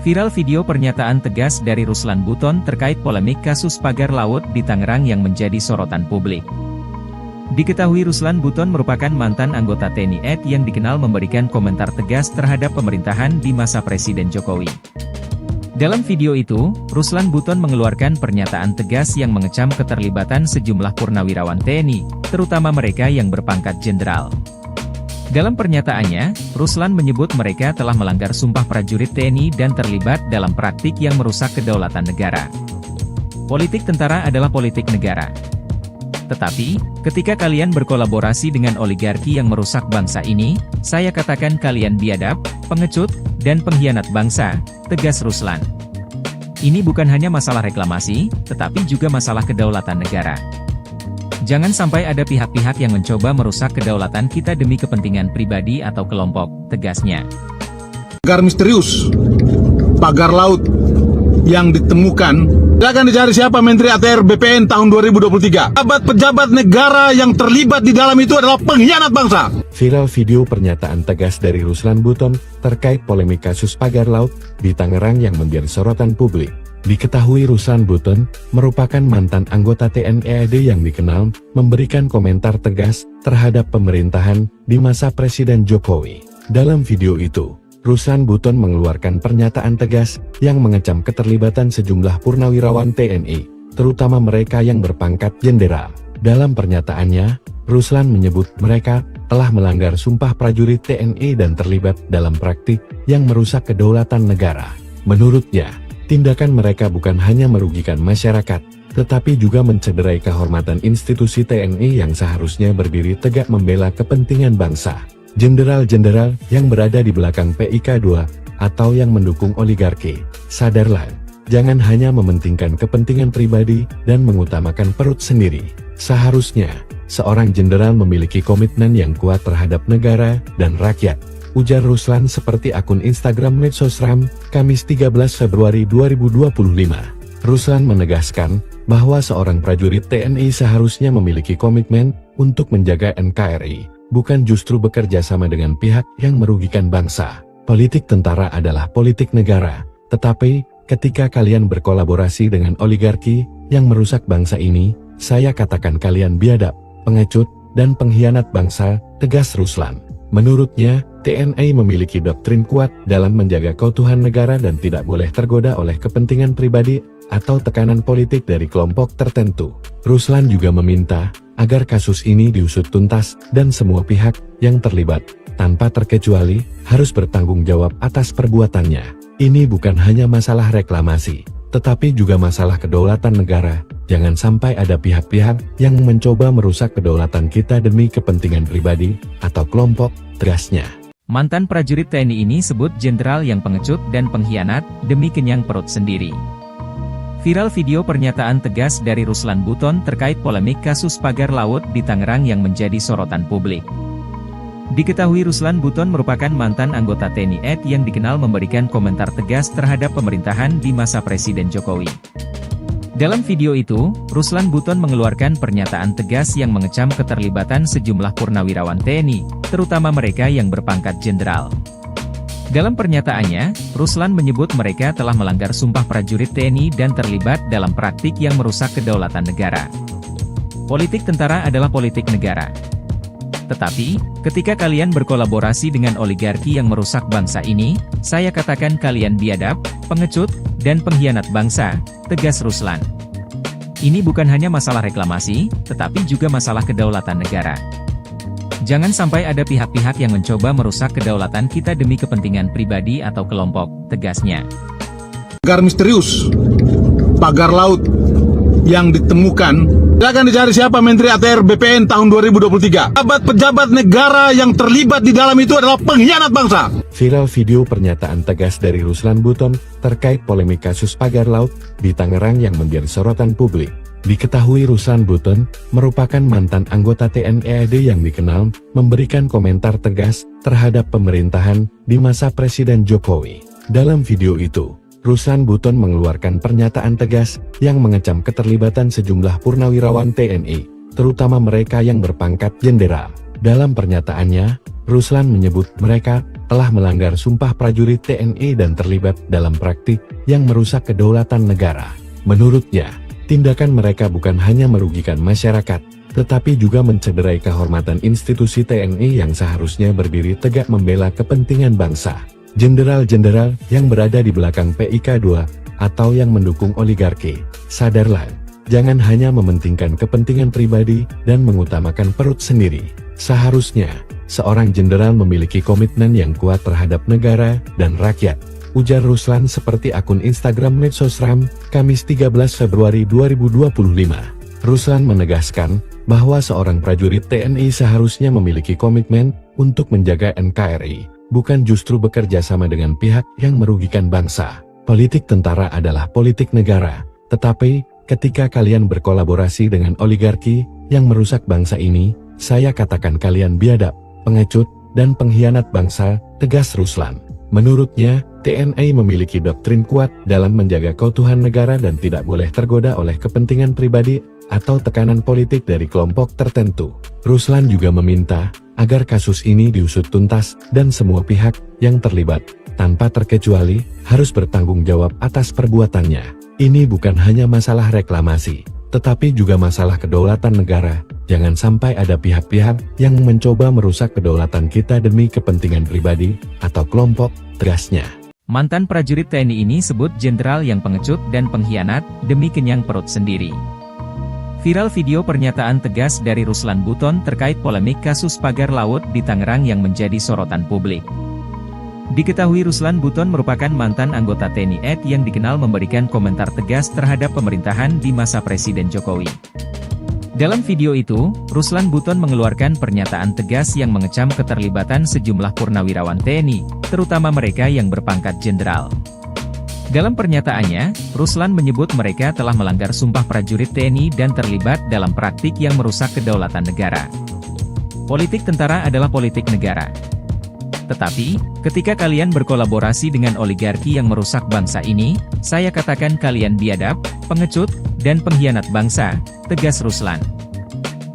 Viral video pernyataan tegas dari Ruslan Buton terkait polemik kasus pagar laut di Tangerang yang menjadi sorotan publik. Diketahui Ruslan Buton merupakan mantan anggota TNI AD yang dikenal memberikan komentar tegas terhadap pemerintahan di masa Presiden Jokowi. Dalam video itu, Ruslan Buton mengeluarkan pernyataan tegas yang mengecam keterlibatan sejumlah purnawirawan TNI, terutama mereka yang berpangkat jenderal. Dalam pernyataannya, Ruslan menyebut mereka telah melanggar sumpah prajurit TNI dan terlibat dalam praktik yang merusak kedaulatan negara. Politik tentara adalah politik negara. Tetapi, ketika kalian berkolaborasi dengan oligarki yang merusak bangsa ini, saya katakan kalian biadab, pengecut, dan pengkhianat bangsa, tegas Ruslan. Ini bukan hanya masalah reklamasi, tetapi juga masalah kedaulatan negara. Jangan sampai ada pihak-pihak yang mencoba merusak kedaulatan kita demi kepentingan pribadi atau kelompok, tegasnya. Pagar misterius, pagar laut yang ditemukan, akan dicari siapa Menteri ATR BPN tahun 2023. Pejabat negara yang terlibat di dalam itu adalah pengkhianat bangsa. Viral video pernyataan tegas dari Ruslan Buton terkait polemik kasus pagar laut di Tangerang yang menjadi sorotan publik. Diketahui Ruslan Buton merupakan mantan anggota TNI AD yang dikenal memberikan komentar tegas terhadap pemerintahan di masa Presiden Jokowi. Dalam video itu, Ruslan Buton mengeluarkan pernyataan tegas yang mengecam keterlibatan sejumlah purnawirawan TNI, terutama mereka yang berpangkat jenderal. Dalam pernyataannya, Ruslan menyebut mereka telah melanggar sumpah prajurit TNI dan terlibat dalam praktik yang merusak kedaulatan negara. Menurutnya, tindakan mereka bukan hanya merugikan masyarakat, tetapi juga mencederai kehormatan institusi TNI yang seharusnya berdiri tegak membela kepentingan bangsa. Jenderal-jenderal yang berada di belakang PIK2 atau yang mendukung oligarki, sadarlah, jangan hanya mementingkan kepentingan pribadi dan mengutamakan perut sendiri. Seharusnya, seorang jenderal memiliki komitmen yang kuat terhadap negara dan rakyat, ujar Ruslan seperti akun Instagram Medsosram, Kamis 13 Februari 2025. Ruslan menegaskan bahwa seorang prajurit TNI seharusnya memiliki komitmen untuk menjaga NKRI, bukan justru bekerja sama dengan pihak yang merugikan bangsa. Politik tentara adalah politik negara, tetapi ketika kalian berkolaborasi dengan oligarki yang merusak bangsa ini, saya katakan kalian biadab, pengecut, dan pengkhianat bangsa, tegas Ruslan. Menurutnya, TNI memiliki doktrin kuat dalam menjaga keutuhan negara dan tidak boleh tergoda oleh kepentingan pribadi atau tekanan politik dari kelompok tertentu. Ruslan juga meminta agar kasus ini diusut tuntas dan semua pihak yang terlibat, tanpa terkecuali, harus bertanggung jawab atas perbuatannya. Ini bukan hanya masalah reklamasi, tetapi juga masalah kedaulatan negara. Jangan sampai ada pihak-pihak yang mencoba merusak kedaulatan kita demi kepentingan pribadi atau kelompok, tegasnya. Mantan prajurit TNI ini sebut jenderal yang pengecut dan pengkhianat demi kenyang perut sendiri. Viral video pernyataan tegas dari Ruslan Buton terkait polemik kasus pagar laut di Tangerang yang menjadi sorotan publik. Diketahui Ruslan Buton merupakan mantan anggota TNI AD yang dikenal memberikan komentar tegas terhadap pemerintahan di masa Presiden Jokowi. Dalam video itu, Ruslan Buton mengeluarkan pernyataan tegas yang mengecam keterlibatan sejumlah purnawirawan TNI, terutama mereka yang berpangkat jenderal. Dalam pernyataannya, Ruslan menyebut mereka telah melanggar sumpah prajurit TNI dan terlibat dalam praktik yang merusak kedaulatan negara. Politik tentara adalah politik negara. Tetapi, ketika kalian berkolaborasi dengan oligarki yang merusak bangsa ini, saya katakan kalian biadab, pengecut, dan pengkhianat bangsa, tegas Ruslan. Ini bukan hanya masalah reklamasi, tetapi juga masalah kedaulatan negara. Jangan sampai ada pihak-pihak yang mencoba merusak kedaulatan kita demi kepentingan pribadi atau kelompok, tegasnya. Pagar misterius, pagar laut yang ditemukan, akan dicari siapa Menteri ATR BPN tahun 2023. Pejabat negara yang terlibat di dalam itu adalah pengkhianat bangsa. Viral video pernyataan tegas dari Ruslan Buton terkait polemik kasus pagar laut di Tangerang yang menjadi sorotan publik. Diketahui Ruslan Buton merupakan mantan anggota TNI AD yang dikenal memberikan komentar tegas terhadap pemerintahan di masa Presiden Jokowi. Dalam video itu, Ruslan Buton mengeluarkan pernyataan tegas yang mengecam keterlibatan sejumlah purnawirawan TNI, terutama mereka yang berpangkat jenderal. Dalam pernyataannya, Ruslan menyebut mereka telah melanggar sumpah prajurit TNI dan terlibat dalam praktik yang merusak kedaulatan negara. Menurutnya, tindakan mereka bukan hanya merugikan masyarakat, tetapi juga mencederai kehormatan institusi TNI yang seharusnya berdiri tegak membela kepentingan bangsa. Jenderal-jenderal yang berada di belakang PIK2 atau yang mendukung oligarki, sadarlah, jangan hanya mementingkan kepentingan pribadi dan mengutamakan perut sendiri. Seharusnya, seorang jenderal memiliki komitmen yang kuat terhadap negara dan rakyat, ujar Ruslan seperti akun Instagram Medsosram, Kamis 13 Februari 2025. Ruslan menegaskan bahwa seorang prajurit TNI seharusnya memiliki komitmen untuk menjaga NKRI, bukan justru bekerja sama dengan pihak yang merugikan bangsa. Politik tentara adalah politik negara, tetapi ketika kalian berkolaborasi dengan oligarki yang merusak bangsa ini, saya katakan kalian biadab, pengecut, dan pengkhianat bangsa, tegas Ruslan. Menurutnya, TNI memiliki doktrin kuat dalam menjaga keutuhan negara dan tidak boleh tergoda oleh kepentingan pribadi atau tekanan politik dari kelompok tertentu. Ruslan juga meminta agar kasus ini diusut tuntas dan semua pihak yang terlibat, tanpa terkecuali, harus bertanggung jawab atas perbuatannya. Ini bukan hanya masalah reklamasi, tetapi juga masalah kedaulatan negara. Jangan sampai ada pihak-pihak yang mencoba merusak kedaulatan kita demi kepentingan pribadi atau kelompok, tegasnya. Mantan prajurit TNI ini sebut jenderal yang pengecut dan pengkhianat demi kenyang perut sendiri. Viral video pernyataan tegas dari Ruslan Buton terkait polemik kasus pagar laut di Tangerang yang menjadi sorotan publik. Diketahui Ruslan Buton merupakan mantan anggota TNI AD yang dikenal memberikan komentar tegas terhadap pemerintahan di masa Presiden Jokowi. Dalam video itu, Ruslan Buton mengeluarkan pernyataan tegas yang mengecam keterlibatan sejumlah purnawirawan TNI, terutama mereka yang berpangkat jenderal. Dalam pernyataannya, Ruslan menyebut mereka telah melanggar sumpah prajurit TNI dan terlibat dalam praktik yang merusak kedaulatan negara. Politik tentara adalah politik negara. Tetapi, ketika kalian berkolaborasi dengan oligarki yang merusak bangsa ini, saya katakan kalian biadab, pengecut, dan pengkhianat bangsa, tegas Ruslan.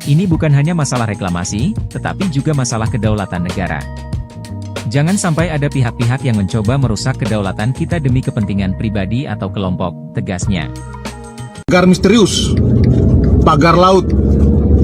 Ini bukan hanya masalah reklamasi, tetapi juga masalah kedaulatan negara. Jangan sampai ada pihak-pihak yang mencoba merusak kedaulatan kita demi kepentingan pribadi atau kelompok, tegasnya. Pagar misterius, pagar laut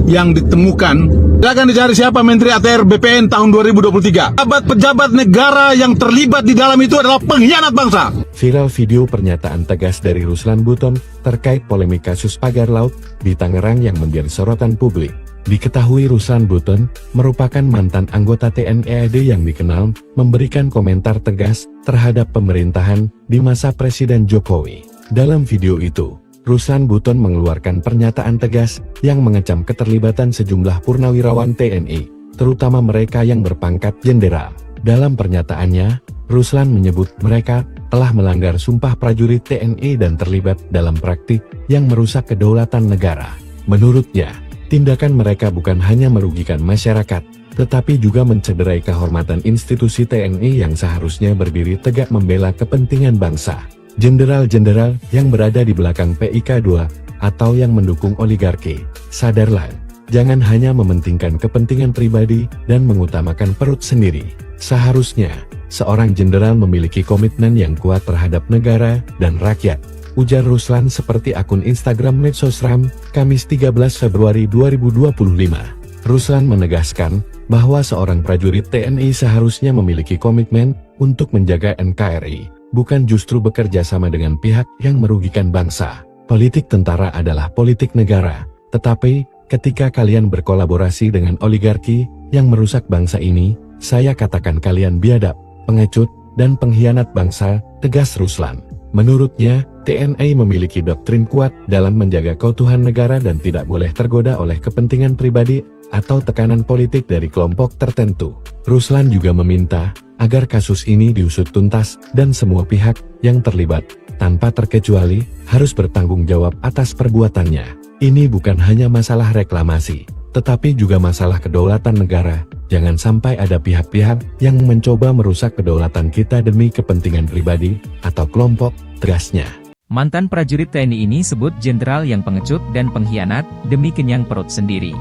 yang ditemukan, akan dicari siapa Menteri ATR BPN tahun 2023. Pejabat-pejabat negara yang terlibat di dalam itu adalah pengkhianat bangsa. Viral video pernyataan tegas dari Ruslan Buton terkait polemik kasus pagar laut di Tangerang yang menjadi sorotan publik. Diketahui Ruslan Buton merupakan mantan anggota TNI AD yang dikenal memberikan komentar tegas terhadap pemerintahan di masa Presiden Jokowi. Dalam video itu, Ruslan Buton mengeluarkan pernyataan tegas yang mengecam keterlibatan sejumlah purnawirawan TNI, terutama mereka yang berpangkat jenderal. Dalam pernyataannya, Ruslan menyebut mereka telah melanggar sumpah prajurit TNI dan terlibat dalam praktik yang merusak kedaulatan negara. Menurutnya, tindakan mereka bukan hanya merugikan masyarakat, tetapi juga mencederai kehormatan institusi TNI yang seharusnya berdiri tegak membela kepentingan bangsa. Jenderal-jenderal yang berada di belakang PIK2 atau yang mendukung oligarki, sadarlah, jangan hanya mementingkan kepentingan pribadi dan mengutamakan perut sendiri. Seharusnya, seorang jenderal memiliki komitmen yang kuat terhadap negara dan rakyat, ujar Ruslan seperti akun Instagram Medsosram, Kamis 13 Februari 2025. Ruslan menegaskan bahwa seorang prajurit TNI seharusnya memiliki komitmen untuk menjaga NKRI, bukan justru bekerja sama dengan pihak yang merugikan bangsa. Politik tentara adalah politik negara, tetapi ketika kalian berkolaborasi dengan oligarki yang merusak bangsa ini, saya katakan kalian biadab, pengecut, dan pengkhianat bangsa, tegas Ruslan. Menurutnya, TNI memiliki doktrin kuat dalam menjaga keutuhan negara dan tidak boleh tergoda oleh kepentingan pribadi atau tekanan politik dari kelompok tertentu. Ruslan juga meminta agar kasus ini diusut tuntas dan semua pihak yang terlibat, tanpa terkecuali, harus bertanggung jawab atas perbuatannya. Ini bukan hanya masalah reklamasi, tetapi juga masalah kedaulatan negara. Jangan sampai ada pihak-pihak yang mencoba merusak kedaulatan kita demi kepentingan pribadi atau kelompok, tegasnya. Mantan prajurit TNI ini sebut jenderal yang pengecut dan pengkhianat demi kenyang perut sendiri.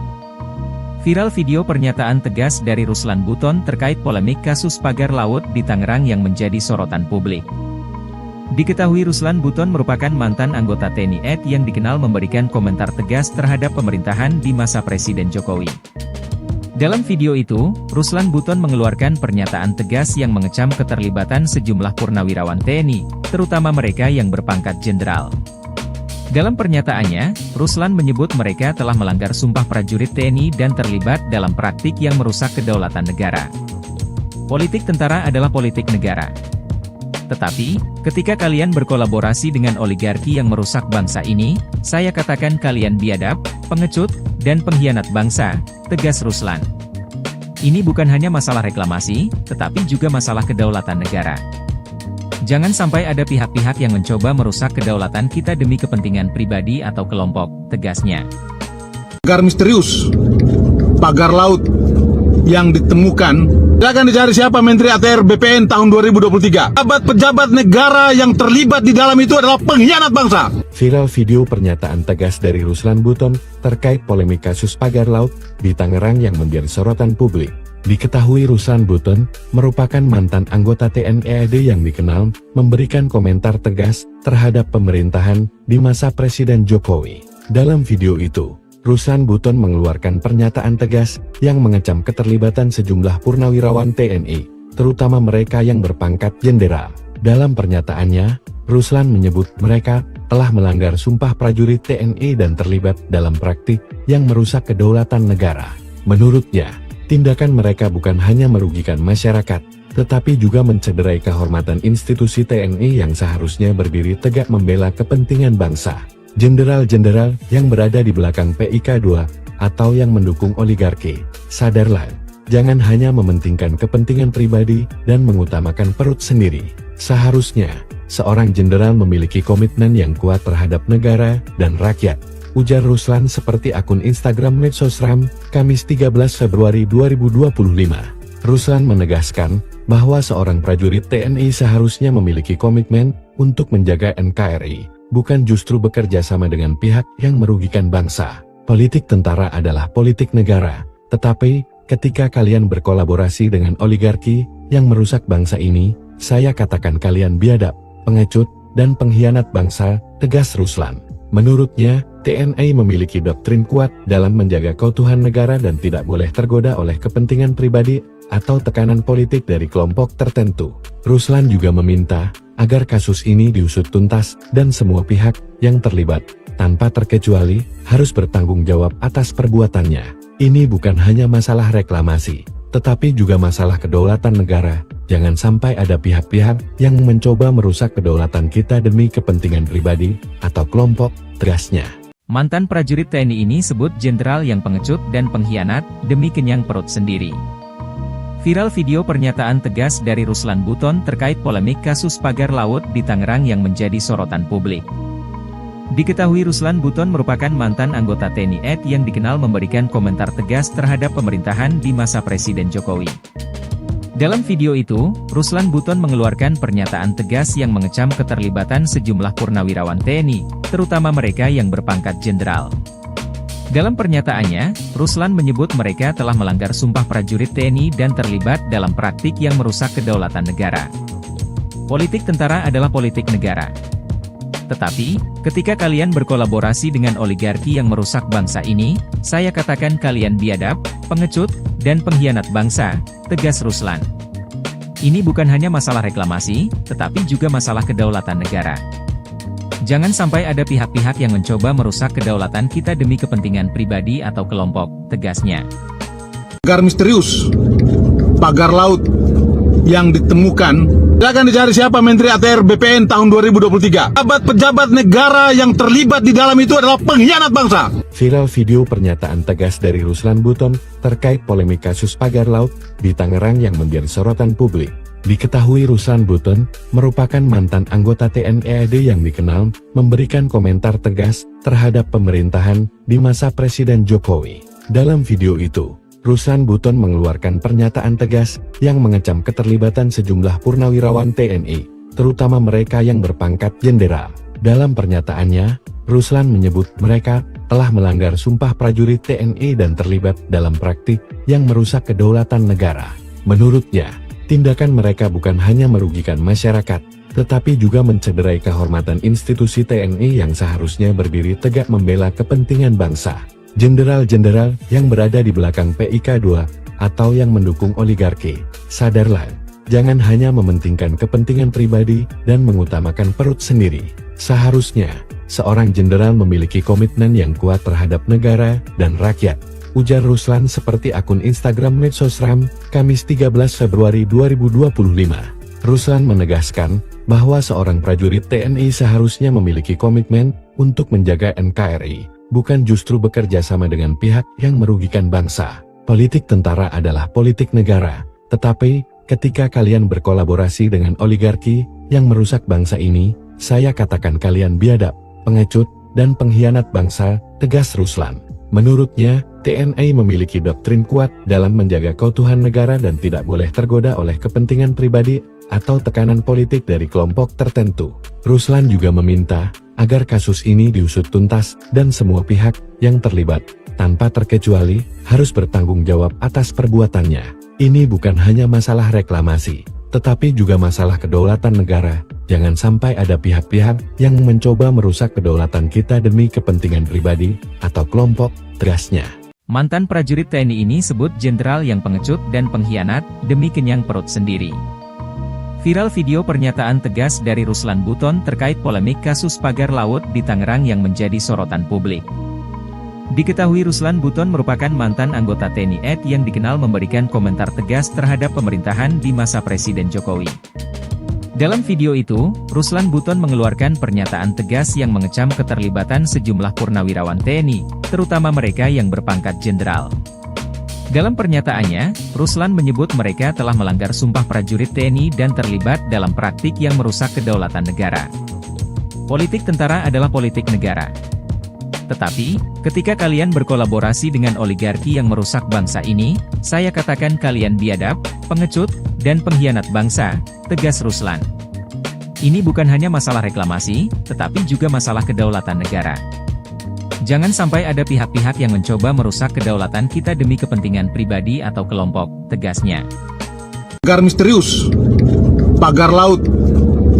Viral video pernyataan tegas dari Ruslan Buton terkait polemik kasus pagar laut di Tangerang yang menjadi sorotan publik. Diketahui Ruslan Buton merupakan mantan anggota TNI AD yang dikenal memberikan komentar tegas terhadap pemerintahan di masa Presiden Jokowi. Dalam video itu, Ruslan Buton mengeluarkan pernyataan tegas yang mengecam keterlibatan sejumlah purnawirawan TNI, terutama mereka yang berpangkat jenderal. Dalam pernyataannya, Ruslan menyebut mereka telah melanggar sumpah prajurit TNI dan terlibat dalam praktik yang merusak kedaulatan negara. Politik tentara adalah politik negara. Tetapi, ketika kalian berkolaborasi dengan oligarki yang merusak bangsa ini, saya katakan kalian biadab, pengecut, dan pengkhianat bangsa, tegas Ruslan. Ini bukan hanya masalah reklamasi, tetapi juga masalah kedaulatan negara. Jangan sampai ada pihak-pihak yang mencoba merusak kedaulatan kita demi kepentingan pribadi atau kelompok, tegasnya. Pagar misterius, pagar laut yang ditemukan, akan dicari siapa Menteri ATR BPN tahun 2023. Pejabat negara yang terlibat di dalam itu adalah pengkhianat bangsa. Viral video pernyataan tegas dari Ruslan Buton terkait polemik kasus pagar laut di Tangerang yang menjadi sorotan publik. Diketahui Ruslan Buton merupakan mantan anggota TNI AD yang dikenal memberikan komentar tegas terhadap pemerintahan di masa Presiden Jokowi. Dalam video itu, Ruslan Buton mengeluarkan pernyataan tegas yang mengecam keterlibatan sejumlah purnawirawan TNI, terutama mereka yang berpangkat jenderal. Dalam pernyataannya, Ruslan menyebut mereka telah melanggar sumpah prajurit TNI dan terlibat dalam praktik yang merusak kedaulatan negara. Menurutnya, tindakan mereka bukan hanya merugikan masyarakat, tetapi juga mencederai kehormatan institusi TNI yang seharusnya berdiri tegak membela kepentingan bangsa. Jenderal-jenderal yang berada di belakang PIK2 atau yang mendukung oligarki, sadarlah, jangan hanya mementingkan kepentingan pribadi dan mengutamakan perut sendiri. Seharusnya, seorang jenderal memiliki komitmen yang kuat terhadap negara dan rakyat, ujar Ruslan seperti akun Instagram Medsosram, Kamis 13 Februari 2025. Ruslan menegaskan bahwa seorang prajurit TNI seharusnya memiliki komitmen untuk menjaga NKRI, bukan justru bekerja sama dengan pihak yang merugikan bangsa. Politik tentara adalah politik negara, tetapi ketika kalian berkolaborasi dengan oligarki yang merusak bangsa ini, saya katakan kalian biadab, pengecut, dan pengkhianat bangsa, tegas Ruslan. Menurutnya, TNI memiliki doktrin kuat dalam menjaga keutuhan negara dan tidak boleh tergoda oleh kepentingan pribadi atau tekanan politik dari kelompok tertentu. Ruslan juga meminta agar kasus ini diusut tuntas dan semua pihak yang terlibat, tanpa terkecuali, harus bertanggung jawab atas perbuatannya. Ini bukan hanya masalah reklamasi, tetapi juga masalah kedaulatan negara. Jangan sampai ada pihak-pihak yang mencoba merusak kedaulatan kita demi kepentingan pribadi atau kelompok, tegasnya. Mantan prajurit TNI ini sebut jenderal yang pengecut dan pengkhianat demi kenyang perut sendiri. Viral video pernyataan tegas dari Ruslan Buton terkait polemik kasus pagar laut di Tangerang yang menjadi sorotan publik. Diketahui Ruslan Buton merupakan mantan anggota TNI AD yang dikenal memberikan komentar tegas terhadap pemerintahan di masa Presiden Jokowi. Dalam video itu, Ruslan Buton mengeluarkan pernyataan tegas yang mengecam keterlibatan sejumlah purnawirawan TNI, terutama mereka yang berpangkat jenderal. Dalam pernyataannya, Ruslan menyebut mereka telah melanggar sumpah prajurit TNI dan terlibat dalam praktik yang merusak kedaulatan negara. Politik tentara adalah politik negara. Tetapi, ketika kalian berkolaborasi dengan oligarki yang merusak bangsa ini, saya katakan kalian biadab, pengecut, dan pengkhianat bangsa, tegas Ruslan. Ini bukan hanya masalah reklamasi, tetapi juga masalah kedaulatan negara. Jangan sampai ada pihak-pihak yang mencoba merusak kedaulatan kita demi kepentingan pribadi atau kelompok, tegasnya. Pagar misterius, pagar laut yang ditemukan, akan dicari siapa Menteri ATR BPN tahun 2023. Pejabat negara yang terlibat di dalam itu adalah pengkhianat bangsa. Viral video pernyataan tegas dari Ruslan Buton terkait polemik kasus pagar laut di Tangerang yang menjadi sorotan publik. Diketahui Ruslan Buton merupakan mantan anggota TNI AD yang dikenal memberikan komentar tegas terhadap pemerintahan di masa Presiden Jokowi. Dalam video itu, Ruslan Buton mengeluarkan pernyataan tegas yang mengecam keterlibatan sejumlah purnawirawan TNI, terutama mereka yang berpangkat jenderal. Dalam pernyataannya, Ruslan menyebut mereka telah melanggar sumpah prajurit TNI dan terlibat dalam praktik yang merusak kedaulatan negara. Menurutnya, tindakan mereka bukan hanya merugikan masyarakat, tetapi juga mencederai kehormatan institusi TNI yang seharusnya berdiri tegak membela kepentingan bangsa. Jenderal-jenderal yang berada di belakang PIK2 atau yang mendukung oligarki, sadarlah, jangan hanya mementingkan kepentingan pribadi dan mengutamakan perut sendiri. Seharusnya, seorang jenderal memiliki komitmen yang kuat terhadap negara dan rakyat, ujar Ruslan seperti akun Instagram Medsosram, Kamis 13 Februari 2025. Ruslan menegaskan bahwa seorang prajurit TNI seharusnya memiliki komitmen untuk menjaga NKRI, bukan justru bekerja sama dengan pihak yang merugikan bangsa. Politik tentara adalah politik negara, tetapi ketika kalian berkolaborasi dengan oligarki yang merusak bangsa ini, saya katakan kalian biadab, pengecut, dan pengkhianat bangsa, tegas Ruslan. Menurutnya, TNI memiliki doktrin kuat dalam menjaga keutuhan negara dan tidak boleh tergoda oleh kepentingan pribadi atau tekanan politik dari kelompok tertentu. Ruslan juga meminta agar kasus ini diusut tuntas dan semua pihak yang terlibat, tanpa terkecuali, harus bertanggung jawab atas perbuatannya. Ini bukan hanya masalah reklamasi, tetapi juga masalah kedaulatan negara. Jangan sampai ada pihak-pihak yang mencoba merusak kedaulatan kita demi kepentingan pribadi atau kelompok, tegasnya. Mantan prajurit TNI ini sebut jenderal yang pengecut dan pengkhianat demi kenyang perut sendiri. Viral video pernyataan tegas dari Ruslan Buton terkait polemik kasus pagar laut di Tangerang yang menjadi sorotan publik. Diketahui Ruslan Buton merupakan mantan anggota TNI AD yang dikenal memberikan komentar tegas terhadap pemerintahan di masa Presiden Jokowi. Dalam video itu, Ruslan Buton mengeluarkan pernyataan tegas yang mengecam keterlibatan sejumlah purnawirawan TNI, terutama mereka yang berpangkat jenderal. Dalam pernyataannya, Ruslan menyebut mereka telah melanggar sumpah prajurit TNI dan terlibat dalam praktik yang merusak kedaulatan negara. Politik tentara adalah politik negara. Tetapi, ketika kalian berkolaborasi dengan oligarki yang merusak bangsa ini, saya katakan kalian biadab, pengecut, dan pengkhianat bangsa, tegas Ruslan. Ini bukan hanya masalah reklamasi, tetapi juga masalah kedaulatan negara. Jangan sampai ada pihak-pihak yang mencoba merusak kedaulatan kita demi kepentingan pribadi atau kelompok, tegasnya. Pagar misterius, pagar laut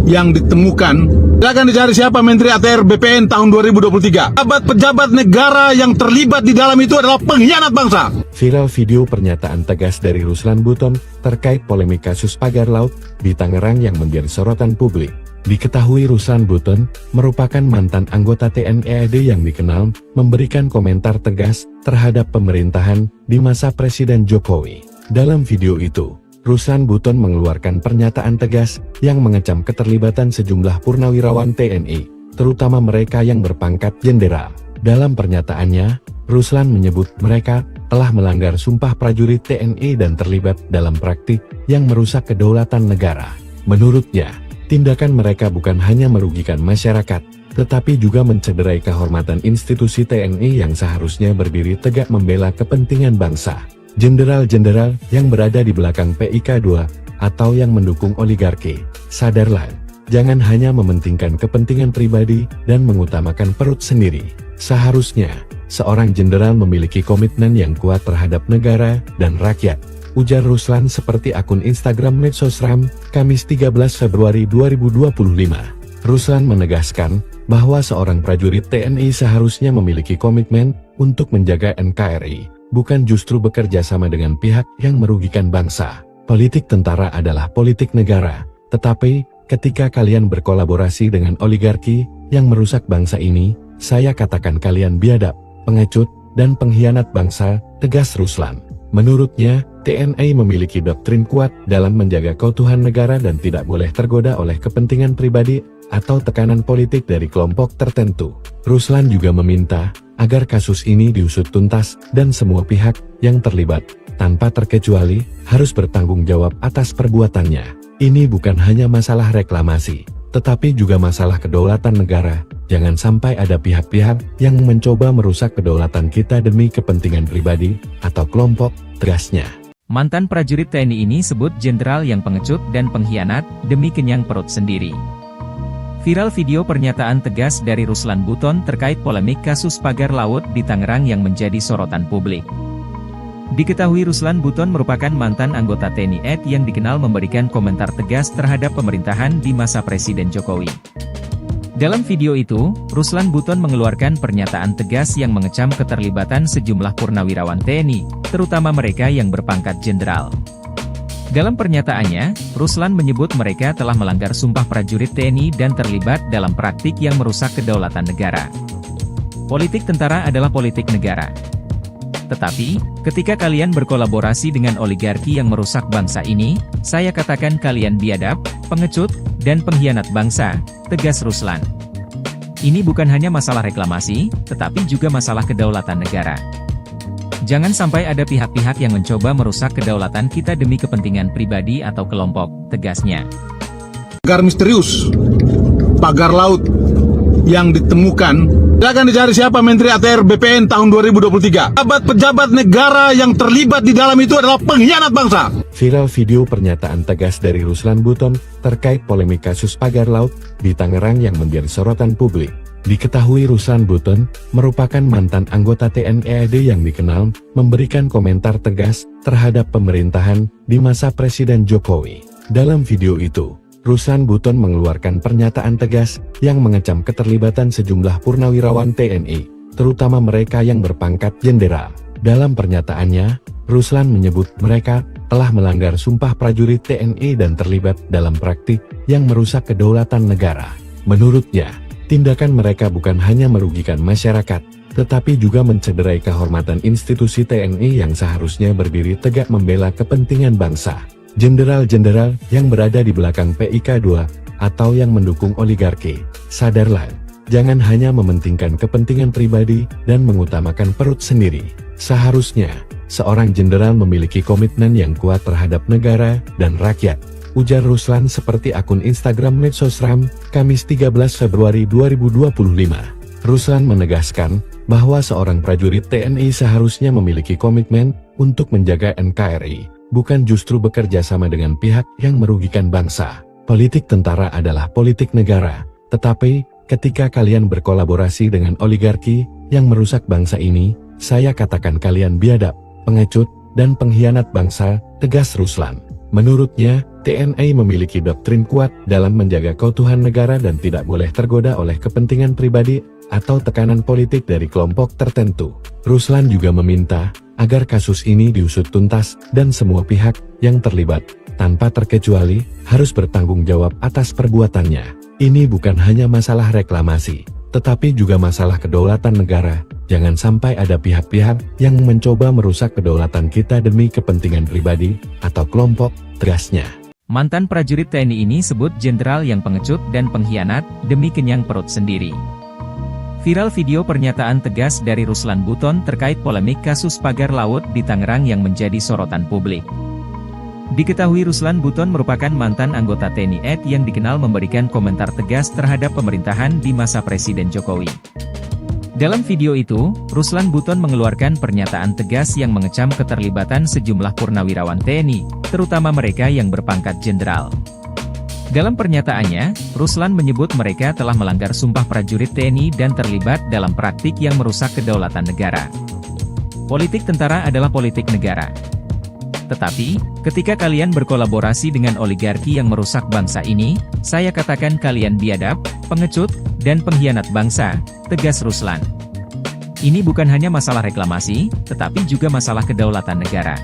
yang ditemukan, silakan dicari siapa Menteri ATR BPN tahun 2023. Pejabat negara yang terlibat di dalam itu adalah pengkhianat bangsa. Viral video pernyataan tegas dari Ruslan Buton terkait polemik kasus pagar laut di Tangerang yang menjadi sorotan publik. Diketahui Ruslan Buton merupakan mantan anggota TNI AD yang dikenal memberikan komentar tegas terhadap pemerintahan di masa Presiden Jokowi. Dalam video itu, Ruslan Buton mengeluarkan pernyataan tegas yang mengecam keterlibatan sejumlah purnawirawan TNI, terutama mereka yang berpangkat jenderal. Dalam pernyataannya, Ruslan menyebut mereka telah melanggar sumpah prajurit TNI dan terlibat dalam praktik yang merusak kedaulatan negara. Menurutnya, tindakan mereka bukan hanya merugikan masyarakat, tetapi juga mencederai kehormatan institusi TNI yang seharusnya berdiri tegak membela kepentingan bangsa. Jenderal-jenderal yang berada di belakang PIK2 atau yang mendukung oligarki, sadarlah, jangan hanya mementingkan kepentingan pribadi dan mengutamakan perut sendiri. Seharusnya, seorang jenderal memiliki komitmen yang kuat terhadap negara dan rakyat, ujar Ruslan seperti akun Instagram Medsosram, Kamis 13 Februari 2025. Ruslan menegaskan bahwa seorang prajurit TNI seharusnya memiliki komitmen untuk menjaga NKRI, bukan justru bekerja sama dengan pihak yang merugikan bangsa. Politik tentara adalah politik negara, tetapi ketika kalian berkolaborasi dengan oligarki yang merusak bangsa ini, saya katakan kalian biadab, pengecut, dan pengkhianat bangsa, tegas Ruslan. Menurutnya, TNI memiliki doktrin kuat dalam menjaga keutuhan negara dan tidak boleh tergoda oleh kepentingan pribadi atau tekanan politik dari kelompok tertentu. Ruslan juga meminta agar kasus ini diusut tuntas dan semua pihak yang terlibat, tanpa terkecuali, harus bertanggung jawab atas perbuatannya. Ini bukan hanya masalah reklamasi, tetapi juga masalah kedaulatan negara. Jangan sampai ada pihak-pihak yang mencoba merusak kedaulatan kita demi kepentingan pribadi atau kelompok, tegasnya. Mantan prajurit TNI ini sebut jenderal yang pengecut dan pengkhianat demi kenyang perut sendiri. Viral video pernyataan tegas dari Ruslan Buton terkait polemik kasus pagar laut di Tangerang yang menjadi sorotan publik. Diketahui Ruslan Buton merupakan mantan anggota TNI AD yang dikenal memberikan komentar tegas terhadap pemerintahan di masa Presiden Jokowi. Dalam video itu, Ruslan Buton mengeluarkan pernyataan tegas yang mengecam keterlibatan sejumlah purnawirawan TNI, terutama mereka yang berpangkat jenderal. Dalam pernyataannya, Ruslan menyebut mereka telah melanggar sumpah prajurit TNI dan terlibat dalam praktik yang merusak kedaulatan negara. Politik tentara adalah politik negara. Tetapi, ketika kalian berkolaborasi dengan oligarki yang merusak bangsa ini, saya katakan kalian biadab, pengecut, dan pengkhianat bangsa, tegas Ruslan. Ini bukan hanya masalah reklamasi, tetapi juga masalah kedaulatan negara. Jangan sampai ada pihak-pihak yang mencoba merusak kedaulatan kita demi kepentingan pribadi atau kelompok, tegasnya. Pagar misterius, pagar laut yang ditemukan, silakan dicari siapa Menteri ATR BPN tahun 2023. Pejabat negara yang terlibat di dalam itu adalah pengkhianat bangsa. Viral video pernyataan tegas dari Ruslan Buton terkait polemik kasus pagar laut di Tangerang yang menjadi sorotan publik. Diketahui Ruslan Buton merupakan mantan anggota TNI AD yang dikenal memberikan komentar tegas terhadap pemerintahan di masa Presiden Jokowi. Dalam video itu, Ruslan Buton mengeluarkan pernyataan tegas yang mengecam keterlibatan sejumlah purnawirawan TNI, terutama mereka yang berpangkat jenderal. Dalam pernyataannya, Ruslan menyebut mereka telah melanggar sumpah prajurit TNI dan terlibat dalam praktik yang merusak kedaulatan negara. Menurutnya, tindakan mereka bukan hanya merugikan masyarakat, tetapi juga mencederai kehormatan institusi TNI yang seharusnya berdiri tegak membela kepentingan bangsa. Jenderal-jenderal yang berada di belakang PIK2 atau yang mendukung oligarki, sadarlah, jangan hanya mementingkan kepentingan pribadi dan mengutamakan perut sendiri. Seharusnya, seorang jenderal memiliki komitmen yang kuat terhadap negara dan rakyat, ujar Ruslan seperti akun Instagram Medsosram, Kamis 13 Februari 2025. Ruslan menegaskan bahwa seorang prajurit TNI seharusnya memiliki komitmen untuk menjaga NKRI, bukan justru bekerja sama dengan pihak yang merugikan bangsa. Politik tentara adalah politik negara, tetapi ketika kalian berkolaborasi dengan oligarki yang merusak bangsa ini, saya katakan kalian biadab, pengecut, dan pengkhianat bangsa, tegas Ruslan. Menurutnya, TNI memiliki doktrin kuat dalam menjaga keutuhan negara dan tidak boleh tergoda oleh kepentingan pribadi atau tekanan politik dari kelompok tertentu. Ruslan juga meminta agar kasus ini diusut tuntas dan semua pihak yang terlibat, tanpa terkecuali, harus bertanggung jawab atas perbuatannya. Ini bukan hanya masalah reklamasi, tetapi juga masalah kedaulatan negara. Jangan sampai ada pihak-pihak yang mencoba merusak kedaulatan kita demi kepentingan pribadi atau kelompok, tegasnya. Mantan prajurit TNI ini sebut jenderal yang pengecut dan pengkhianat demi kenyang perut sendiri. Viral video pernyataan tegas dari Ruslan Buton terkait polemik kasus pagar laut di Tangerang yang menjadi sorotan publik. Diketahui Ruslan Buton merupakan mantan anggota TNI AD yang dikenal memberikan komentar tegas terhadap pemerintahan di masa Presiden Jokowi. Dalam video itu, Ruslan Buton mengeluarkan pernyataan tegas yang mengecam keterlibatan sejumlah purnawirawan TNI, terutama mereka yang berpangkat jenderal. Dalam pernyataannya, Ruslan menyebut mereka telah melanggar sumpah prajurit TNI dan terlibat dalam praktik yang merusak kedaulatan negara. Politik tentara adalah politik negara. Tetapi, ketika kalian berkolaborasi dengan oligarki yang merusak bangsa ini, saya katakan kalian biadab, pengecut, dan pengkhianat bangsa, tegas Ruslan. Ini bukan hanya masalah reklamasi, tetapi juga masalah kedaulatan negara.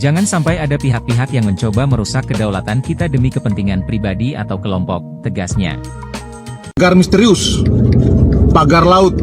Jangan sampai ada pihak-pihak yang mencoba merusak kedaulatan kita demi kepentingan pribadi atau kelompok, tegasnya. Pagar misterius, pagar laut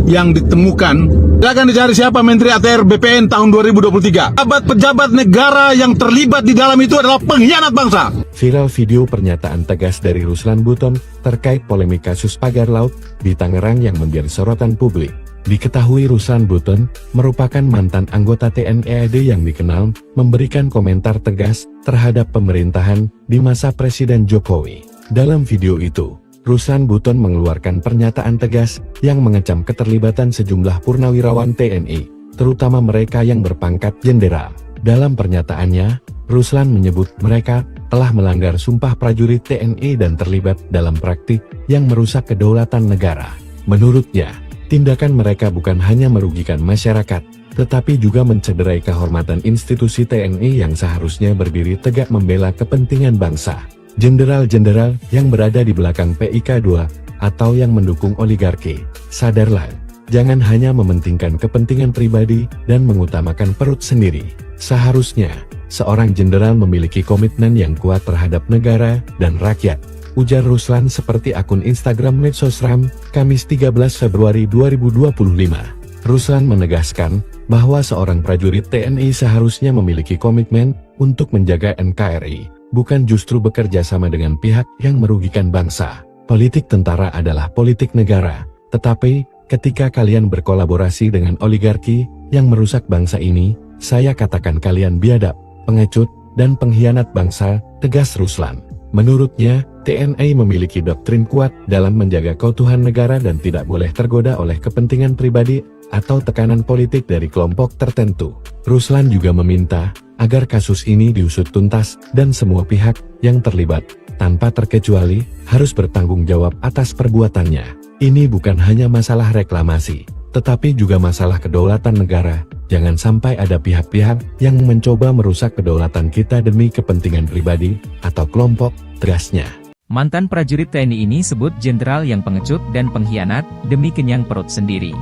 yang ditemukan, silakan dicari siapa Menteri ATR BPN tahun 2023. Pejabat negara yang terlibat di dalam itu adalah pengkhianat bangsa. Viral video pernyataan tegas dari Ruslan Buton terkait polemik kasus pagar laut di Tangerang yang menjadi sorotan publik. Diketahui Ruslan Buton merupakan mantan anggota TNI AD yang dikenal memberikan komentar tegas terhadap pemerintahan di masa Presiden Jokowi. Dalam video itu, Ruslan Buton mengeluarkan pernyataan tegas yang mengecam keterlibatan sejumlah purnawirawan TNI, terutama mereka yang berpangkat jenderal. Dalam pernyataannya, Ruslan menyebut mereka telah melanggar sumpah prajurit TNI dan terlibat dalam praktik yang merusak kedaulatan negara. Menurutnya, tindakan mereka bukan hanya merugikan masyarakat, tetapi juga mencederai kehormatan institusi TNI yang seharusnya berdiri tegak membela kepentingan bangsa. Jenderal-jenderal yang berada di belakang PIK 2 atau yang mendukung oligarki, sadarlah, jangan hanya mementingkan kepentingan pribadi dan mengutamakan perut sendiri. Seharusnya, seorang jenderal memiliki komitmen yang kuat terhadap negara dan rakyat, ujar Ruslan seperti akun Instagram Medsosram, Kamis 13 Februari 2025. Ruslan menegaskan bahwa seorang prajurit TNI seharusnya memiliki komitmen untuk menjaga NKRI, bukan justru bekerja sama dengan pihak yang merugikan bangsa. Politik tentara adalah politik negara, tetapi ketika kalian berkolaborasi dengan oligarki yang merusak bangsa ini, saya katakan kalian biadab, pengecut, dan pengkhianat bangsa, tegas Ruslan. Menurutnya, TNI memiliki doktrin kuat dalam menjaga keutuhan negara dan tidak boleh tergoda oleh kepentingan pribadi atau tekanan politik dari kelompok tertentu. Ruslan juga meminta agar kasus ini diusut tuntas dan semua pihak yang terlibat, tanpa terkecuali, harus bertanggung jawab atas perbuatannya. Ini bukan hanya masalah reklamasi, tetapi juga masalah kedaulatan negara. Jangan sampai ada pihak-pihak yang mencoba merusak kedaulatan kita demi kepentingan pribadi atau kelompok, tegasnya. Mantan prajurit TNI ini sebut jenderal yang pengecut dan pengkhianat demi kenyang perut sendiri.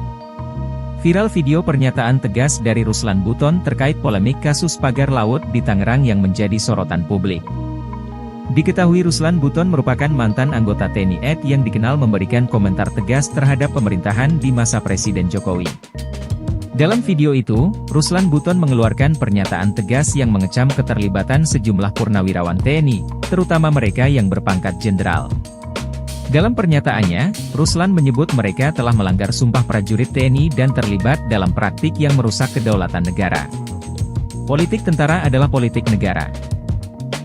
Viral video pernyataan tegas dari Ruslan Buton terkait polemik kasus pagar laut di Tangerang yang menjadi sorotan publik. Diketahui Ruslan Buton merupakan mantan anggota TNI AD yang dikenal memberikan komentar tegas terhadap pemerintahan di masa Presiden Jokowi. Dalam video itu, Ruslan Buton mengeluarkan pernyataan tegas yang mengecam keterlibatan sejumlah purnawirawan TNI, terutama mereka yang berpangkat jenderal. Dalam pernyataannya, Ruslan menyebut mereka telah melanggar sumpah prajurit TNI dan terlibat dalam praktik yang merusak kedaulatan negara. Politik tentara adalah politik negara.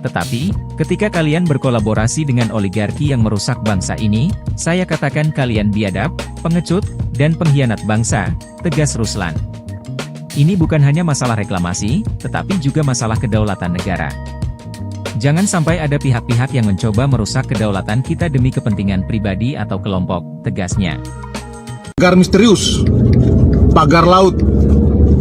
Tetapi, ketika kalian berkolaborasi dengan oligarki yang merusak bangsa ini, saya katakan kalian biadab, pengecut, dan pengkhianat bangsa, tegas Ruslan. Ini bukan hanya masalah reklamasi, tetapi juga masalah kedaulatan negara. Jangan sampai ada pihak-pihak yang mencoba merusak kedaulatan kita demi kepentingan pribadi atau kelompok, tegasnya. Pagar misterius, pagar laut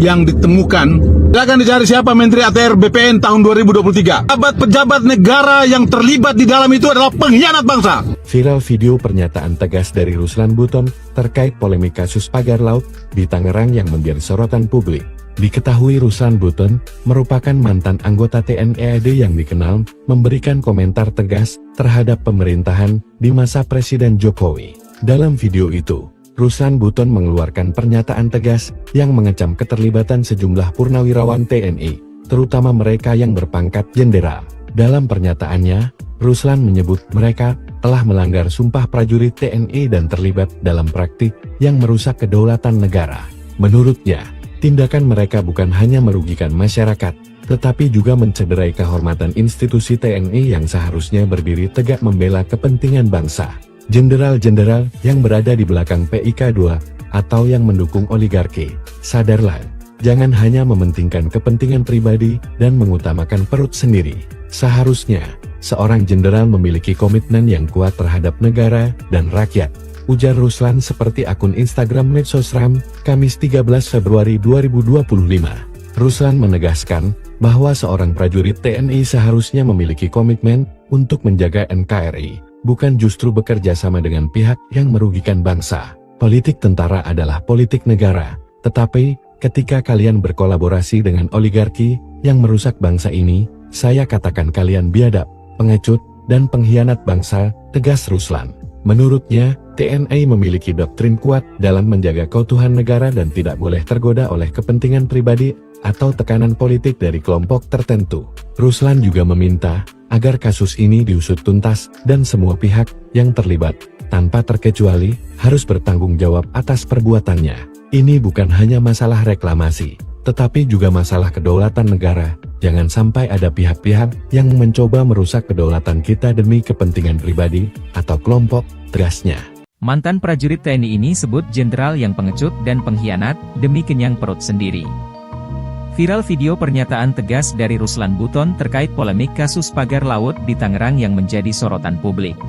yang ditemukan, silakan dicari siapa Menteri ATR BPN tahun 2023. Pejabat negara yang terlibat di dalam itu adalah pengkhianat bangsa. Viral video pernyataan tegas dari Ruslan Buton terkait polemik kasus pagar laut di Tangerang yang menjadi sorotan publik. Diketahui Ruslan Buton merupakan mantan anggota TNI AD yang dikenal memberikan komentar tegas terhadap pemerintahan di masa Presiden Jokowi. Dalam video itu, Ruslan Buton mengeluarkan pernyataan tegas yang mengecam keterlibatan sejumlah purnawirawan TNI, terutama mereka yang berpangkat jenderal. Dalam pernyataannya, Ruslan menyebut mereka telah melanggar sumpah prajurit TNI dan terlibat dalam praktik yang merusak kedaulatan negara. Menurutnya, tindakan mereka bukan hanya merugikan masyarakat, tetapi juga mencederai kehormatan institusi TNI yang seharusnya berdiri tegak membela kepentingan bangsa. Jenderal-jenderal yang berada di belakang PIK 2 atau yang mendukung oligarki, sadarlah, jangan hanya mementingkan kepentingan pribadi dan mengutamakan perut sendiri. Seharusnya, seorang jenderal memiliki komitmen yang kuat terhadap negara dan rakyat, ujar Ruslan seperti akun Instagram Medsosram, Kamis 13 Februari 2025. Ruslan menegaskan bahwa seorang prajurit TNI seharusnya memiliki komitmen untuk menjaga NKRI, bukan justru bekerja sama dengan pihak yang merugikan bangsa. Politik tentara adalah politik negara, tetapi ketika kalian berkolaborasi dengan oligarki yang merusak bangsa ini, saya katakan kalian biadab, pengecut, dan pengkhianat bangsa, tegas Ruslan. Menurutnya, TNI memiliki doktrin kuat dalam menjaga keutuhan negara dan tidak boleh tergoda oleh kepentingan pribadi atau tekanan politik dari kelompok tertentu. Ruslan juga meminta agar kasus ini diusut tuntas dan semua pihak yang terlibat, tanpa terkecuali, harus bertanggung jawab atas perbuatannya. Ini bukan hanya masalah reklamasi, tetapi juga masalah kedaulatan negara. Jangan sampai ada pihak-pihak yang mencoba merusak kedaulatan kita demi kepentingan pribadi atau kelompok, tegasnya. Mantan prajurit TNI ini sebut jenderal yang pengecut dan pengkhianat demi kenyang perut sendiri. Viral video pernyataan tegas dari Ruslan Buton terkait polemik kasus pagar laut di Tangerang yang menjadi sorotan publik.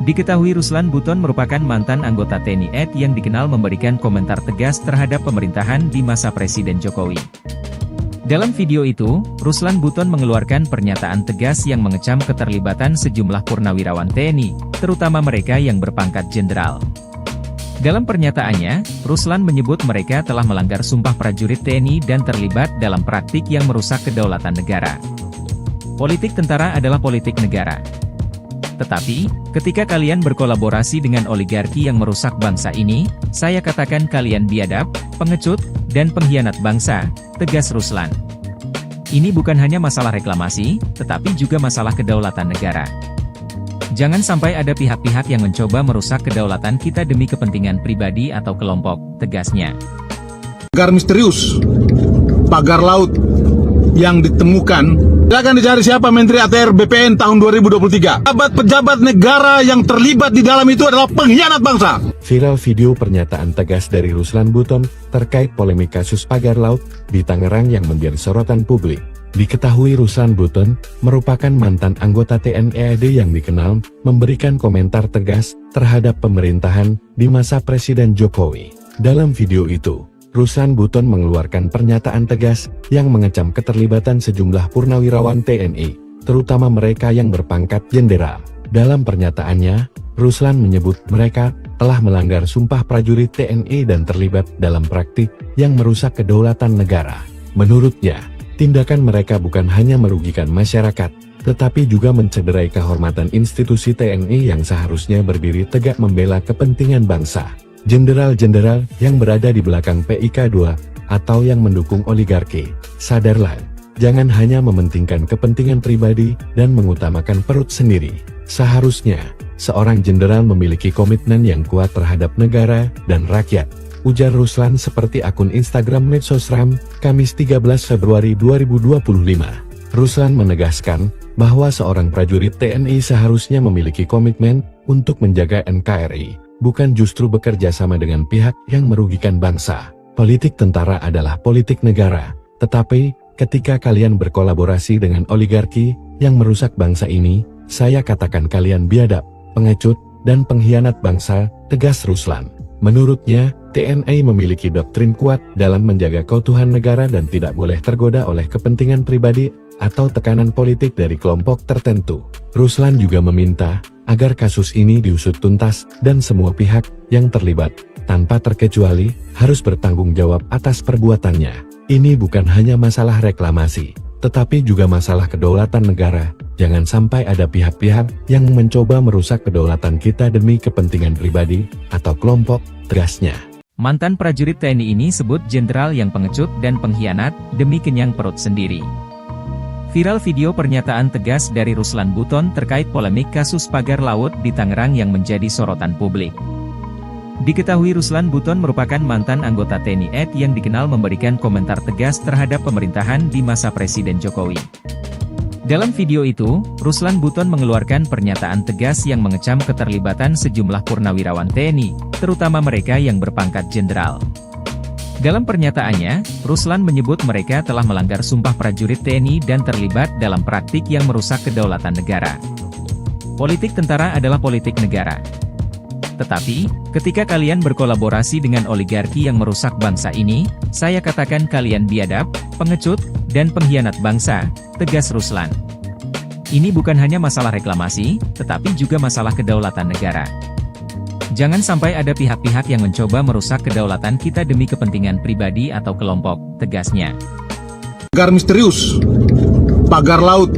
Diketahui Ruslan Buton merupakan mantan anggota TNI AD yang dikenal memberikan komentar tegas terhadap pemerintahan di masa Presiden Jokowi. Dalam video itu, Ruslan Buton mengeluarkan pernyataan tegas yang mengecam keterlibatan sejumlah purnawirawan TNI, terutama mereka yang berpangkat jenderal. Dalam pernyataannya, Ruslan menyebut mereka telah melanggar sumpah prajurit TNI dan terlibat dalam praktik yang merusak kedaulatan negara. Politik tentara adalah politik negara. Tetapi, ketika kalian berkolaborasi dengan oligarki yang merusak bangsa ini, saya katakan kalian biadab, pengecut, dan pengkhianat bangsa, tegas Ruslan. Ini bukan hanya masalah reklamasi, tetapi juga masalah kedaulatan negara. Jangan sampai ada pihak-pihak yang mencoba merusak kedaulatan kita demi kepentingan pribadi atau kelompok, tegasnya. Pagar misterius, pagar laut yang ditemukan, silakan dicari siapa Menteri ATR BPN tahun 2023. Pejabat negara yang terlibat di dalam itu adalah pengkhianat bangsa. Viral video pernyataan tegas dari Ruslan Buton terkait polemik kasus pagar laut di Tangerang yang menjadi sorotan publik. Diketahui Ruslan Buton merupakan mantan anggota TNI AD yang dikenal memberikan komentar tegas terhadap pemerintahan di masa Presiden Jokowi. Dalam video itu, Ruslan Buton mengeluarkan pernyataan tegas yang mengecam keterlibatan sejumlah purnawirawan TNI, terutama mereka yang berpangkat jenderal. Dalam pernyataannya, Ruslan menyebut mereka telah melanggar sumpah prajurit TNI dan terlibat dalam praktik yang merusak kedaulatan negara. Menurutnya, tindakan mereka bukan hanya merugikan masyarakat, tetapi juga mencederai kehormatan institusi TNI yang seharusnya berdiri tegak membela kepentingan bangsa. Jenderal-jenderal yang berada di belakang PIK2 atau yang mendukung oligarki, sadarlah, jangan hanya mementingkan kepentingan pribadi dan mengutamakan perut sendiri. Seharusnya, seorang jenderal memiliki komitmen yang kuat terhadap negara dan rakyat, ujar Ruslan seperti akun Instagram Medsosram, Kamis 13 Februari 2025. Ruslan menegaskan bahwa seorang prajurit TNI seharusnya memiliki komitmen untuk menjaga NKRI, bukan justru bekerja sama dengan pihak yang merugikan bangsa. Politik tentara adalah politik negara, tetapi ketika kalian berkolaborasi dengan oligarki yang merusak bangsa ini, saya katakan kalian biadab, pengecut, dan pengkhianat bangsa, tegas Ruslan. Menurutnya, TNI memiliki doktrin kuat dalam menjaga keutuhan negara dan tidak boleh tergoda oleh kepentingan pribadi atau tekanan politik dari kelompok tertentu. Ruslan juga meminta agar kasus ini diusut tuntas dan semua pihak yang terlibat, tanpa terkecuali, harus bertanggung jawab atas perbuatannya. Ini bukan hanya masalah reklamasi, tetapi juga masalah kedaulatan negara. Jangan sampai ada pihak-pihak yang mencoba merusak kedaulatan kita demi kepentingan pribadi atau kelompok, tegasnya. Mantan prajurit TNI ini sebut jenderal yang pengecut dan pengkhianat demi kenyang perut sendiri. Viral video pernyataan tegas dari Ruslan Buton terkait polemik kasus pagar laut di Tangerang yang menjadi sorotan publik. Diketahui Ruslan Buton merupakan mantan anggota TNI AD yang dikenal memberikan komentar tegas terhadap pemerintahan di masa Presiden Jokowi. Dalam video itu, Ruslan Buton mengeluarkan pernyataan tegas yang mengecam keterlibatan sejumlah purnawirawan TNI, terutama mereka yang berpangkat jenderal. Dalam pernyataannya, Ruslan menyebut mereka telah melanggar sumpah prajurit TNI dan terlibat dalam praktik yang merusak kedaulatan negara. Politik tentara adalah politik negara. Tetapi, ketika kalian berkolaborasi dengan oligarki yang merusak bangsa ini, saya katakan kalian biadab, pengecut, dan pengkhianat bangsa, tegas Ruslan. Ini bukan hanya masalah reklamasi, tetapi juga masalah kedaulatan negara. Jangan sampai ada pihak-pihak yang mencoba merusak kedaulatan kita demi kepentingan pribadi atau kelompok, tegasnya. Pagar misterius, pagar laut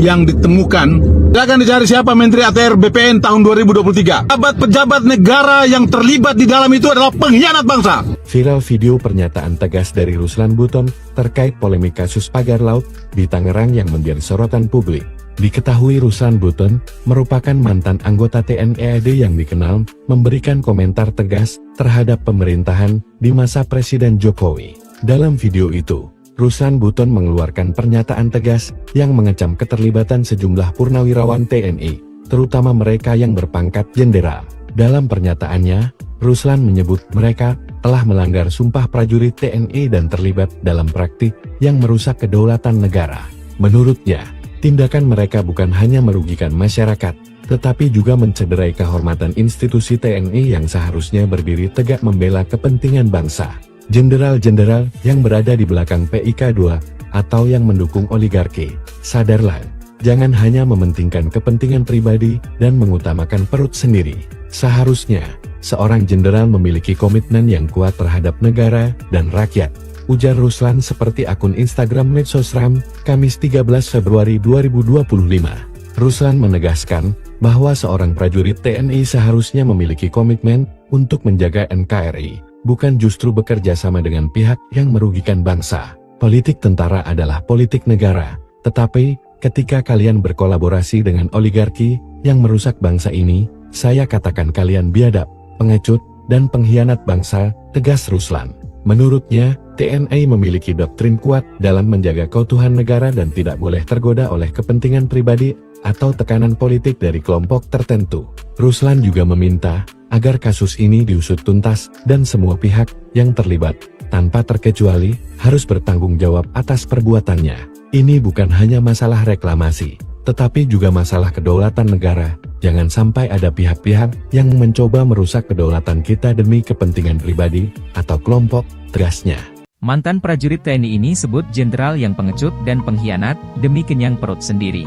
yang ditemukan, silakan dicari siapa Menteri ATR BPN tahun 2023. Pejabat negara yang terlibat di dalam itu adalah pengkhianat bangsa. Viral video pernyataan tegas dari Ruslan Buton terkait polemik kasus pagar laut di Tangerang yang menjadi sorotan publik. Diketahui Ruslan Buton merupakan mantan anggota TNI AD yang dikenal memberikan komentar tegas terhadap pemerintahan di masa Presiden Jokowi. Dalam video itu, Ruslan Buton mengeluarkan pernyataan tegas yang mengecam keterlibatan sejumlah purnawirawan TNI, terutama mereka yang berpangkat jenderal. Dalam pernyataannya, Ruslan menyebut mereka telah melanggar sumpah prajurit TNI dan terlibat dalam praktik yang merusak kedaulatan negara. Menurutnya, tindakan mereka bukan hanya merugikan masyarakat, tetapi juga mencederai kehormatan institusi TNI yang seharusnya berdiri tegak membela kepentingan bangsa. Jenderal-jenderal yang berada di belakang PIK2 atau yang mendukung oligarki, sadarlah, jangan hanya mementingkan kepentingan pribadi dan mengutamakan perut sendiri. Seharusnya, seorang jenderal memiliki komitmen yang kuat terhadap negara dan rakyat, ujar Ruslan seperti akun Instagram Medsosram, Kamis 13 Februari 2025. Ruslan menegaskan bahwa seorang prajurit TNI seharusnya memiliki komitmen untuk menjaga NKRI, bukan justru bekerja sama dengan pihak yang merugikan bangsa. Politik tentara adalah politik negara, tetapi ketika kalian berkolaborasi dengan oligarki yang merusak bangsa ini, saya katakan kalian biadab, pengecut, dan pengkhianat bangsa, tegas Ruslan. Menurutnya, TNI memiliki doktrin kuat dalam menjaga keutuhan negara dan tidak boleh tergoda oleh kepentingan pribadi atau tekanan politik dari kelompok tertentu. Ruslan juga meminta agar kasus ini diusut tuntas dan semua pihak yang terlibat, tanpa terkecuali, harus bertanggung jawab atas perbuatannya. Ini bukan hanya masalah reklamasi, tetapi juga masalah kedaulatan negara. Jangan sampai ada pihak-pihak yang mencoba merusak kedaulatan kita demi kepentingan pribadi atau kelompok, tegasnya. Mantan prajurit TNI ini sebut jenderal yang pengecut dan pengkhianat demi kenyang perut sendiri.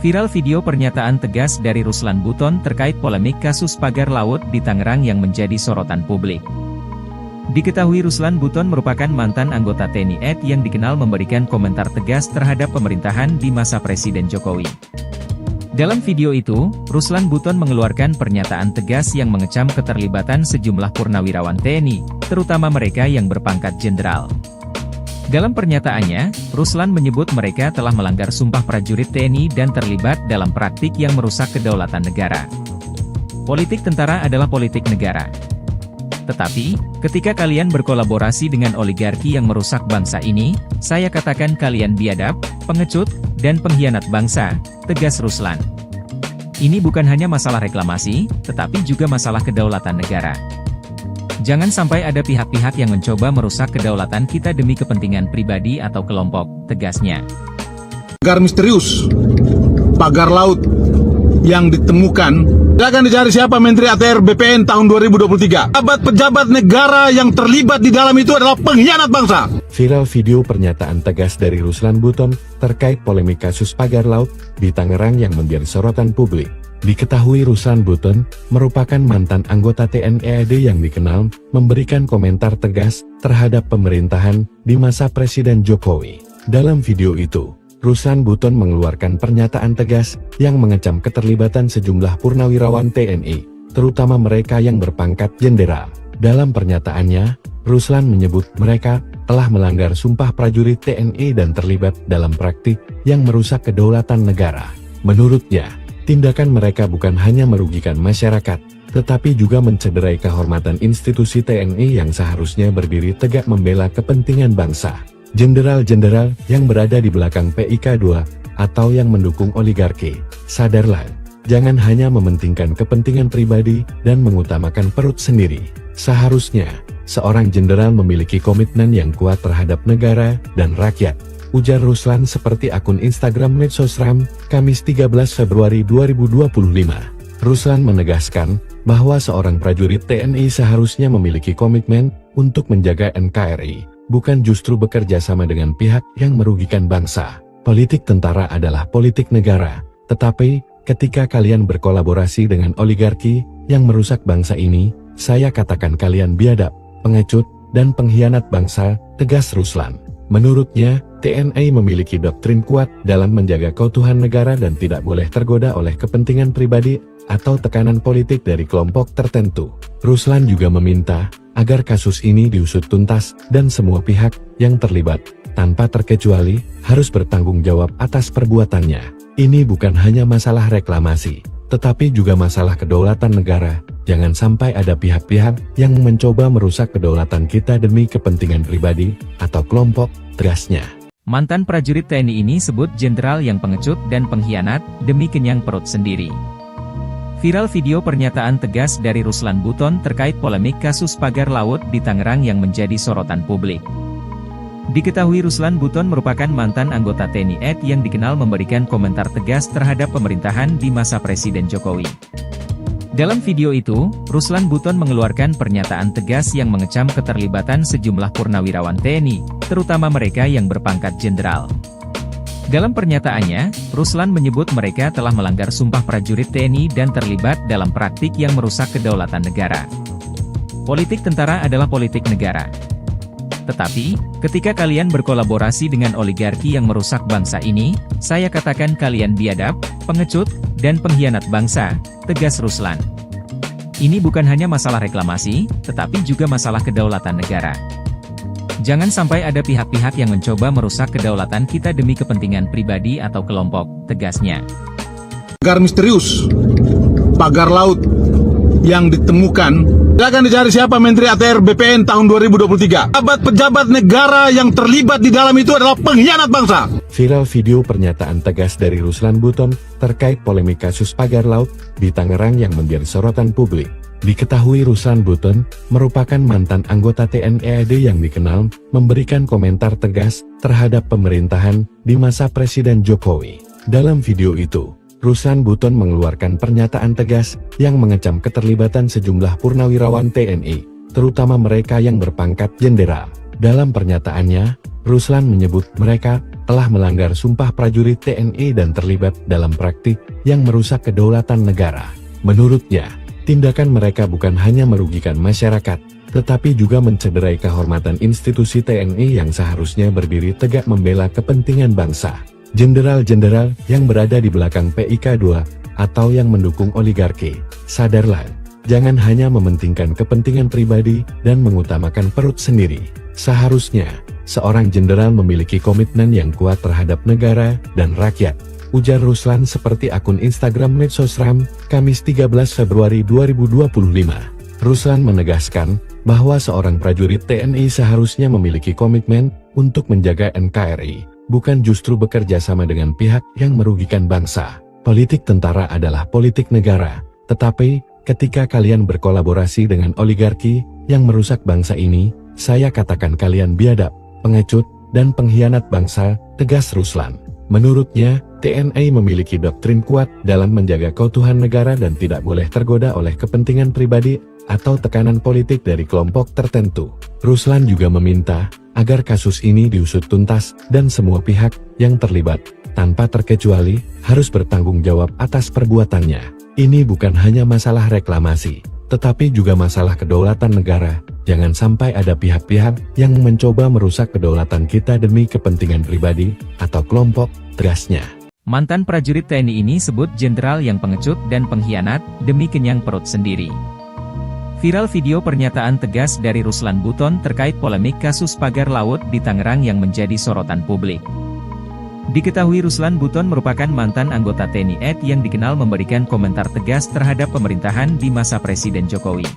Viral video pernyataan tegas dari Ruslan Buton terkait polemik kasus pagar laut di Tangerang yang menjadi sorotan publik. Diketahui Ruslan Buton merupakan mantan anggota TNI AD yang dikenal memberikan komentar tegas terhadap pemerintahan di masa Presiden Jokowi. Dalam video itu, Ruslan Buton mengeluarkan pernyataan tegas yang mengecam keterlibatan sejumlah purnawirawan TNI, terutama mereka yang berpangkat jenderal. Dalam pernyataannya, Ruslan menyebut mereka telah melanggar sumpah prajurit TNI dan terlibat dalam praktik yang merusak kedaulatan negara. Politik tentara adalah politik negara. Tetapi, ketika kalian berkolaborasi dengan oligarki yang merusak bangsa ini, saya katakan kalian biadab, pengecut, dan pengkhianat bangsa, tegas Ruslan. Ini bukan hanya masalah reklamasi, tetapi juga masalah kedaulatan negara. Jangan sampai ada pihak-pihak yang mencoba merusak kedaulatan kita demi kepentingan pribadi atau kelompok, tegasnya. Pagar misterius, pagar laut yang ditemukan, silakan dicari siapa Menteri ATR BPN tahun 2023. Pejabat negara yang terlibat di dalam itu adalah pengkhianat bangsa. Viral video pernyataan tegas dari Ruslan Buton terkait polemik kasus pagar laut di Tangerang yang menjadi sorotan publik. Diketahui Ruslan Buton merupakan mantan anggota TNI AD yang dikenal memberikan komentar tegas terhadap pemerintahan di masa Presiden Jokowi. Dalam video itu, Ruslan Buton mengeluarkan pernyataan tegas yang mengecam keterlibatan sejumlah purnawirawan TNI, terutama mereka yang berpangkat jenderal. Dalam pernyataannya, Ruslan menyebut mereka telah melanggar sumpah prajurit TNI dan terlibat dalam praktik yang merusak kedaulatan negara. Menurutnya, tindakan mereka bukan hanya merugikan masyarakat, tetapi juga mencederai kehormatan institusi TNI yang seharusnya berdiri tegak membela kepentingan bangsa. Jenderal-jenderal yang berada di belakang PIK2 atau yang mendukung oligarki, sadarlah, jangan hanya mementingkan kepentingan pribadi dan mengutamakan perut sendiri. Seharusnya, seorang jenderal memiliki komitmen yang kuat terhadap negara dan rakyat, ujar Ruslan seperti akun Instagram Medsosram, Kamis 13 Februari 2025. Ruslan menegaskan bahwa seorang prajurit TNI seharusnya memiliki komitmen untuk menjaga NKRI, bukan justru bekerja sama dengan pihak yang merugikan bangsa. Politik tentara adalah politik negara, tetapi ketika kalian berkolaborasi dengan oligarki yang merusak bangsa ini, saya katakan kalian biadab, pengecut, dan pengkhianat bangsa, tegas Ruslan. Menurutnya, TNI memiliki doktrin kuat dalam menjaga keutuhan negara dan tidak boleh tergoda oleh kepentingan pribadi atau tekanan politik dari kelompok tertentu. Ruslan juga meminta agar kasus ini diusut tuntas dan semua pihak yang terlibat, tanpa terkecuali, harus bertanggung jawab atas perbuatannya. Ini bukan hanya masalah reklamasi, tetapi juga masalah kedaulatan negara. Jangan sampai ada pihak-pihak yang mencoba merusak kedaulatan kita demi kepentingan pribadi atau kelompok, tegasnya. Mantan prajurit TNI ini sebut jenderal yang pengecut dan pengkhianat demi kenyang perut sendiri. Viral video pernyataan tegas dari Ruslan Buton terkait polemik kasus pagar laut di Tangerang yang menjadi sorotan publik. Diketahui Ruslan Buton merupakan mantan anggota TNI AD yang dikenal memberikan komentar tegas terhadap pemerintahan di masa Presiden Jokowi. Dalam video itu, Ruslan Buton mengeluarkan pernyataan tegas yang mengecam keterlibatan sejumlah purnawirawan TNI, terutama mereka yang berpangkat jenderal. Dalam pernyataannya, Ruslan menyebut mereka telah melanggar sumpah prajurit TNI dan terlibat dalam praktik yang merusak kedaulatan negara. Politik tentara adalah politik negara. Tetapi, ketika kalian berkolaborasi dengan oligarki yang merusak bangsa ini, saya katakan kalian biadab, pengecut, dan pengkhianat bangsa, tegas Ruslan. Ini bukan hanya masalah reklamasi, tetapi juga masalah kedaulatan negara. Jangan sampai ada pihak-pihak yang mencoba merusak kedaulatan kita demi kepentingan pribadi atau kelompok, tegasnya. Pagar misterius, pagar laut yang ditemukan, silakan dicari siapa Menteri ATR BPN tahun 2023. Pejabat negara yang terlibat di dalam itu adalah pengkhianat bangsa. Viral video pernyataan tegas dari Ruslan Buton terkait polemik kasus pagar laut di Tangerang yang menjadi sorotan publik. Diketahui Ruslan Buton merupakan mantan anggota TNI AD yang dikenal memberikan komentar tegas terhadap pemerintahan di masa Presiden Jokowi. Dalam video itu, Ruslan Buton mengeluarkan pernyataan tegas yang mengecam keterlibatan sejumlah purnawirawan TNI, terutama mereka yang berpangkat jenderal. Dalam pernyataannya, Ruslan menyebut mereka telah melanggar sumpah prajurit TNI dan terlibat dalam praktik yang merusak kedaulatan negara. Menurutnya, tindakan mereka bukan hanya merugikan masyarakat, tetapi juga mencederai kehormatan institusi TNI yang seharusnya berdiri tegak membela kepentingan bangsa. Jenderal-jenderal yang berada di belakang PIK2 atau yang mendukung oligarki, sadarlah, jangan hanya mementingkan kepentingan pribadi dan mengutamakan perut sendiri. Seharusnya, seorang jenderal memiliki komitmen yang kuat terhadap negara dan rakyat, ujar Ruslan seperti akun Instagram Medsosram, Kamis 13 Februari 2025. Ruslan menegaskan bahwa seorang prajurit TNI seharusnya memiliki komitmen untuk menjaga NKRI, bukan justru bekerja sama dengan pihak yang merugikan bangsa. Politik tentara adalah politik negara, tetapi ketika kalian berkolaborasi dengan oligarki yang merusak bangsa ini, saya katakan kalian biadab, pengecut, dan pengkhianat bangsa, tegas Ruslan. Menurutnya, TNI memiliki doktrin kuat dalam menjaga keutuhan negara dan tidak boleh tergoda oleh kepentingan pribadi atau tekanan politik dari kelompok tertentu. Ruslan juga meminta agar kasus ini diusut tuntas dan semua pihak yang terlibat, tanpa terkecuali, harus bertanggung jawab atas perbuatannya. Ini bukan hanya masalah reklamasi, tetapi juga masalah kedaulatan negara. Jangan sampai ada pihak-pihak yang mencoba merusak kedaulatan kita demi kepentingan pribadi atau kelompok, tegasnya. Mantan prajurit TNI ini sebut jenderal yang pengecut dan pengkhianat demi kenyang perut sendiri. Viral video pernyataan tegas dari Ruslan Buton terkait polemik kasus pagar laut di Tangerang yang menjadi sorotan publik. Diketahui Ruslan Buton merupakan mantan anggota TNI AD yang dikenal memberikan komentar tegas terhadap pemerintahan di masa Presiden Jokowi.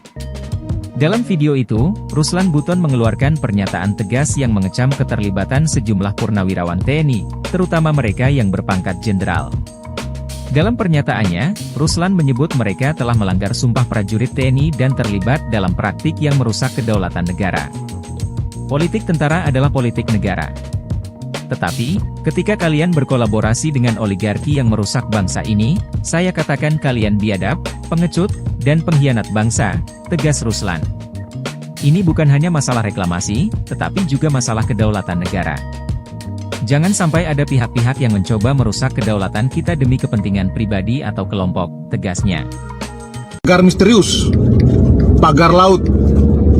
Dalam video itu, Ruslan Buton mengeluarkan pernyataan tegas yang mengecam keterlibatan sejumlah purnawirawan TNI, terutama mereka yang berpangkat jenderal. Dalam pernyataannya, Ruslan menyebut mereka telah melanggar sumpah prajurit TNI dan terlibat dalam praktik yang merusak kedaulatan negara. Politik tentara adalah politik negara. Tetapi, ketika kalian berkolaborasi dengan oligarki yang merusak bangsa ini, saya katakan kalian biadab, pengecut, dan pengkhianat bangsa, tegas Ruslan. Ini bukan hanya masalah reklamasi, tetapi juga masalah kedaulatan negara. Jangan sampai ada pihak-pihak yang mencoba merusak kedaulatan kita demi kepentingan pribadi atau kelompok, tegasnya. Pagar misterius, pagar laut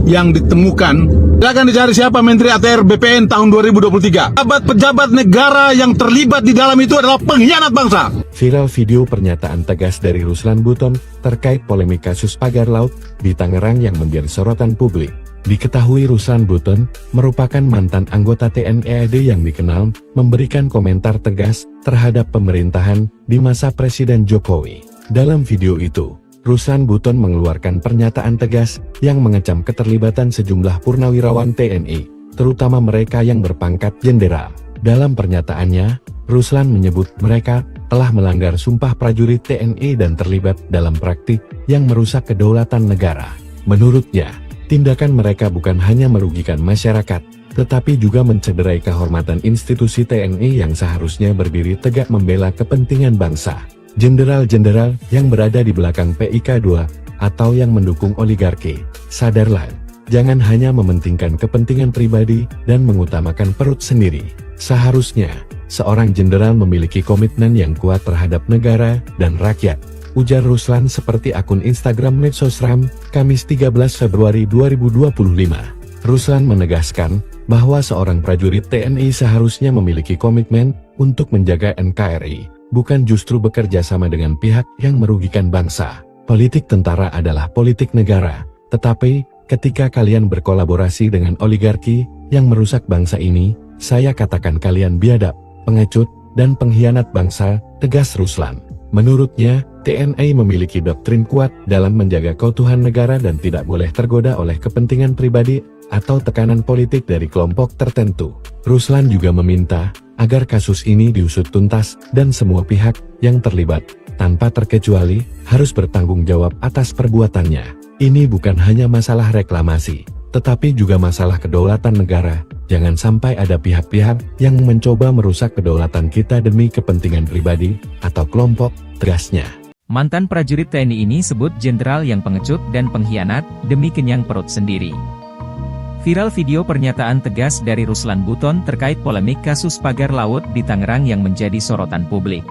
yang ditemukan, silakan dicari siapa Menteri ATR BPN tahun 2023. Pejabat negara yang terlibat di dalam itu adalah pengkhianat bangsa. Viral video pernyataan tegas dari Ruslan Buton terkait polemik kasus pagar laut di Tangerang yang menjadi sorotan publik. Diketahui Ruslan Buton merupakan mantan anggota TNI AD yang dikenal memberikan komentar tegas terhadap pemerintahan di masa Presiden Jokowi. Dalam video itu, Ruslan Buton mengeluarkan pernyataan tegas yang mengecam keterlibatan sejumlah purnawirawan TNI, terutama mereka yang berpangkat jenderal. Dalam pernyataannya, Ruslan menyebut mereka telah melanggar sumpah prajurit TNI dan terlibat dalam praktik yang merusak kedaulatan negara. Menurutnya, tindakan mereka bukan hanya merugikan masyarakat, tetapi juga mencederai kehormatan institusi TNI yang seharusnya berdiri tegak membela kepentingan bangsa. Jenderal-jenderal yang berada di belakang PIK 2 atau yang mendukung oligarki, sadarlah, jangan hanya mementingkan kepentingan pribadi dan mengutamakan perut sendiri. Seharusnya, seorang jenderal memiliki komitmen yang kuat terhadap negara dan rakyat, ujar Ruslan seperti akun Instagram Medsosram, Kamis 13 Februari 2025. Ruslan menegaskan bahwa seorang prajurit TNI seharusnya memiliki komitmen untuk menjaga NKRI, bukan justru bekerja sama dengan pihak yang merugikan bangsa. Politik tentara adalah politik negara, tetapi ketika kalian berkolaborasi dengan oligarki yang merusak bangsa ini, saya katakan kalian biadab, pengecut, dan pengkhianat bangsa, tegas Ruslan. Menurutnya, TNI memiliki doktrin kuat dalam menjaga keutuhan negara dan tidak boleh tergoda oleh kepentingan pribadi atau tekanan politik dari kelompok tertentu. Ruslan juga meminta agar kasus ini diusut tuntas dan semua pihak yang terlibat, tanpa terkecuali, harus bertanggung jawab atas perbuatannya. Ini bukan hanya masalah reklamasi, tetapi juga masalah kedaulatan negara. Jangan sampai ada pihak-pihak yang mencoba merusak kedaulatan kita demi kepentingan pribadi atau kelompok, tegasnya. Mantan prajurit TNI ini sebut jenderal yang pengecut dan pengkhianat demi kenyang perut sendiri. Viral video pernyataan tegas dari Ruslan Buton terkait polemik kasus pagar laut di Tangerang yang menjadi sorotan publik.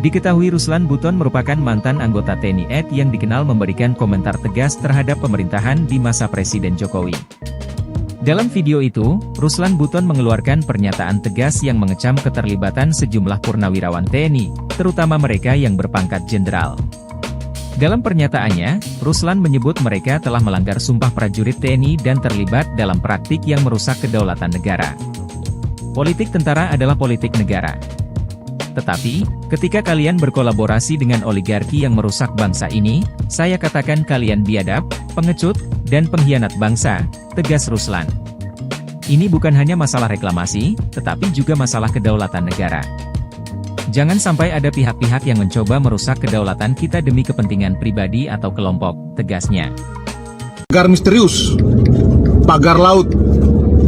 Diketahui Ruslan Buton merupakan mantan anggota TNI AD yang dikenal memberikan komentar tegas terhadap pemerintahan di masa Presiden Jokowi. Dalam video itu, Ruslan Buton mengeluarkan pernyataan tegas yang mengecam keterlibatan sejumlah purnawirawan TNI, terutama mereka yang berpangkat jenderal. Dalam pernyataannya, Ruslan menyebut mereka telah melanggar sumpah prajurit TNI dan terlibat dalam praktik yang merusak kedaulatan negara. Politik tentara adalah politik negara. Tetapi, ketika kalian berkolaborasi dengan oligarki yang merusak bangsa ini, saya katakan kalian biadab, pengecut, dan pengkhianat bangsa, tegas Ruslan. Ini bukan hanya masalah reklamasi, tetapi juga masalah kedaulatan negara. Jangan sampai ada pihak-pihak yang mencoba merusak kedaulatan kita demi kepentingan pribadi atau kelompok, tegasnya. Pagar misterius, pagar laut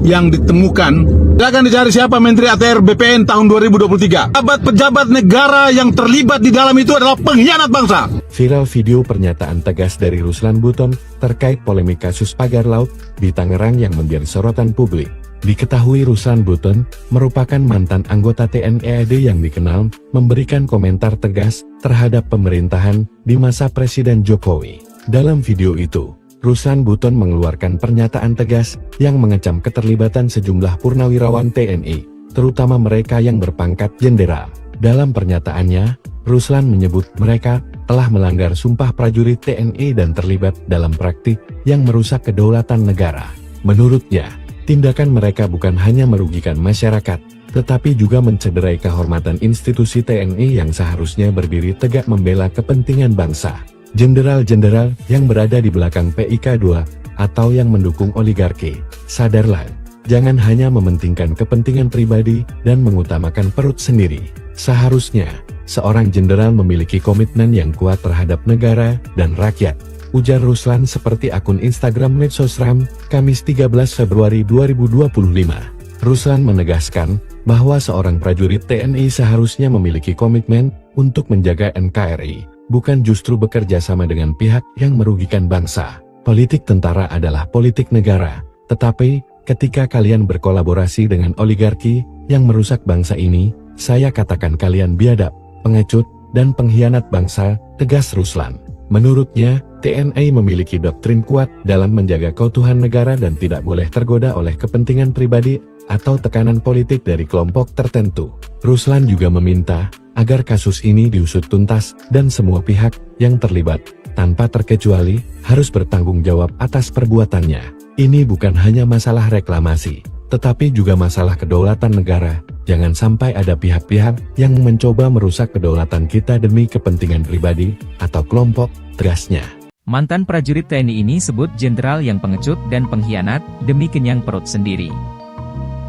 yang ditemukan, silakan dicari siapa Menteri ATR BPN tahun 2023. Pejabat negara yang terlibat di dalam itu adalah pengkhianat bangsa. Viral video pernyataan tegas dari Ruslan Buton terkait polemik kasus pagar laut di Tangerang yang menjadi sorotan publik. Diketahui Ruslan Buton merupakan mantan anggota TNI AD yang dikenal memberikan komentar tegas terhadap pemerintahan di masa Presiden Jokowi. Dalam video itu, Ruslan Buton mengeluarkan pernyataan tegas yang mengecam keterlibatan sejumlah purnawirawan TNI, terutama mereka yang berpangkat jenderal. Dalam pernyataannya, Ruslan menyebut mereka telah melanggar sumpah prajurit TNI dan terlibat dalam praktik yang merusak kedaulatan negara. Menurutnya, tindakan mereka bukan hanya merugikan masyarakat, tetapi juga mencederai kehormatan institusi TNI yang seharusnya berdiri tegak membela kepentingan bangsa. Jenderal-jenderal yang berada di belakang PIK 2 atau yang mendukung oligarki, sadarlah, jangan hanya mementingkan kepentingan pribadi dan mengutamakan perut sendiri. Seharusnya, seorang jenderal memiliki komitmen yang kuat terhadap negara dan rakyat, ujar Ruslan seperti akun Instagram Medsosram, Kamis 13 Februari 2025. Ruslan menegaskan bahwa seorang prajurit TNI seharusnya memiliki komitmen untuk menjaga NKRI, bukan justru bekerja sama dengan pihak yang merugikan bangsa. Politik tentara adalah politik negara, tetapi ketika kalian berkolaborasi dengan oligarki yang merusak bangsa ini, saya katakan kalian biadab, pengecut, dan pengkhianat bangsa, tegas Ruslan. Menurutnya, TNI memiliki doktrin kuat dalam menjaga keutuhan negara dan tidak boleh tergoda oleh kepentingan pribadi atau tekanan politik dari kelompok tertentu. Ruslan juga meminta agar kasus ini diusut tuntas dan semua pihak yang terlibat, tanpa terkecuali, harus bertanggung jawab atas perbuatannya. Ini bukan hanya masalah reklamasi, tetapi juga masalah kedaulatan negara. Jangan sampai ada pihak-pihak yang mencoba merusak kedaulatan kita demi kepentingan pribadi atau kelompok, tegasnya. Mantan prajurit TNI ini sebut jenderal yang pengecut dan pengkhianat demi kenyang perut sendiri.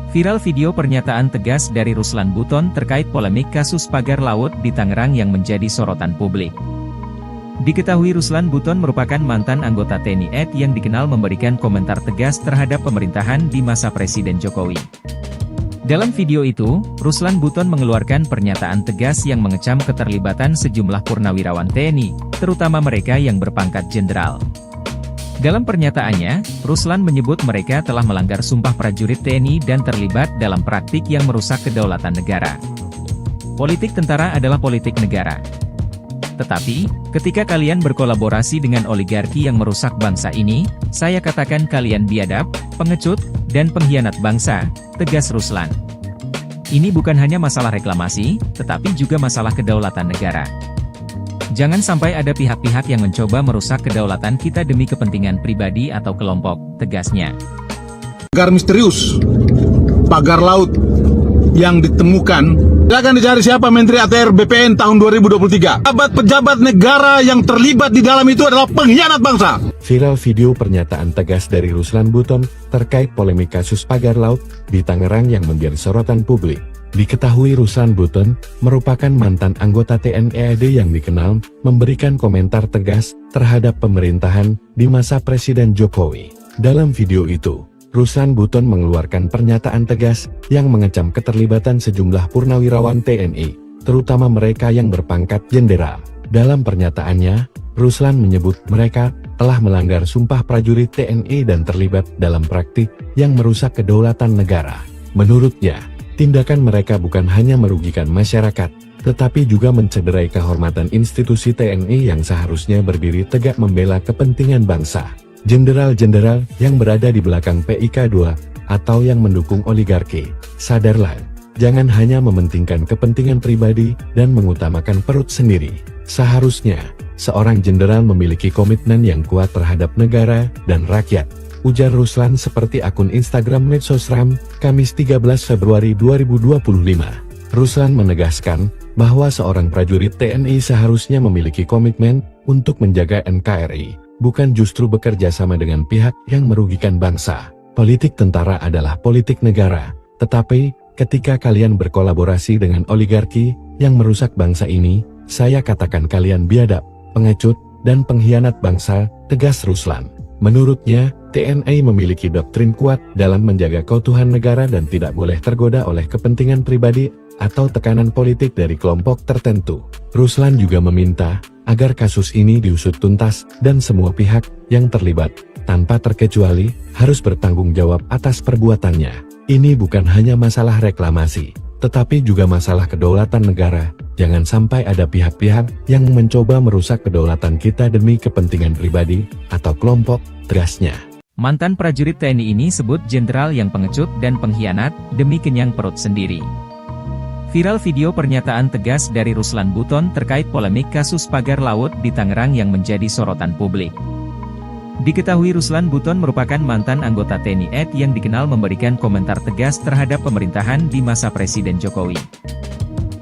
Viral video pernyataan tegas dari Ruslan Buton terkait polemik kasus pagar laut di Tangerang yang menjadi sorotan publik. Diketahui Ruslan Buton merupakan mantan anggota TNI AD yang dikenal memberikan komentar tegas terhadap pemerintahan di masa Presiden Jokowi. Dalam video itu, Ruslan Buton mengeluarkan pernyataan tegas yang mengecam keterlibatan sejumlah purnawirawan TNI, terutama mereka yang berpangkat jenderal. Dalam pernyataannya, Ruslan menyebut mereka telah melanggar sumpah prajurit TNI dan terlibat dalam praktik yang merusak kedaulatan negara. Politik tentara adalah politik negara. Tetapi, ketika kalian berkolaborasi dengan oligarki yang merusak bangsa ini, saya katakan kalian biadab, pengecut, dan pengkhianat bangsa, tegas Ruslan. Ini bukan hanya masalah reklamasi, tetapi juga masalah kedaulatan negara. Jangan sampai ada pihak-pihak yang mencoba merusak kedaulatan kita demi kepentingan pribadi atau kelompok, tegasnya. Pagar misterius, pagar laut yang ditemukan, silakan dicari siapa Menteri ATR BPN tahun 2023. Pejabat negara yang terlibat di dalam itu adalah pengkhianat bangsa. Viral video pernyataan tegas dari Ruslan Buton terkait polemik kasus pagar laut di Tangerang yang menjadi sorotan publik. Diketahui Ruslan Buton merupakan mantan anggota TNI AD yang dikenal memberikan komentar tegas terhadap pemerintahan di masa Presiden Jokowi. Dalam video itu, Ruslan Buton mengeluarkan pernyataan tegas yang mengecam keterlibatan sejumlah purnawirawan TNI, terutama mereka yang berpangkat jenderal. Dalam pernyataannya, Ruslan menyebut mereka telah melanggar sumpah prajurit TNI dan terlibat dalam praktik yang merusak kedaulatan negara. Menurutnya, tindakan mereka bukan hanya merugikan masyarakat, tetapi juga mencederai kehormatan institusi TNI yang seharusnya berdiri tegak membela kepentingan bangsa. Jenderal-jenderal yang berada di belakang PIK2, atau yang mendukung oligarki, sadarlah, jangan hanya mementingkan kepentingan pribadi dan mengutamakan perut sendiri. Seharusnya, seorang jenderal memiliki komitmen yang kuat terhadap negara dan rakyat, ujar Ruslan seperti akun Instagram Medsosram, Kamis 13 Februari 2025. Ruslan menegaskan bahwa seorang prajurit TNI seharusnya memiliki komitmen untuk menjaga NKRI, bukan justru bekerja sama dengan pihak yang merugikan bangsa. Politik tentara adalah politik negara, tetapi ketika kalian berkolaborasi dengan oligarki yang merusak bangsa ini, saya katakan kalian biadab, pengecut, dan pengkhianat bangsa, tegas Ruslan. Menurutnya, TNI memiliki doktrin kuat dalam menjaga keutuhan negara dan tidak boleh tergoda oleh kepentingan pribadi atau tekanan politik dari kelompok tertentu. Ruslan juga meminta agar kasus ini diusut tuntas dan semua pihak yang terlibat, tanpa terkecuali, harus bertanggung jawab atas perbuatannya. Ini bukan hanya masalah reklamasi, tetapi juga masalah kedaulatan negara. Jangan sampai ada pihak-pihak yang mencoba merusak kedaulatan kita demi kepentingan pribadi atau kelompok, tegasnya. Mantan prajurit TNI ini sebut jenderal yang pengecut dan pengkhianat demi kenyang perut sendiri. Viral video pernyataan tegas dari Ruslan Buton terkait polemik kasus pagar laut di Tangerang yang menjadi sorotan publik. Diketahui Ruslan Buton merupakan mantan anggota TNI AD yang dikenal memberikan komentar tegas terhadap pemerintahan di masa Presiden Jokowi.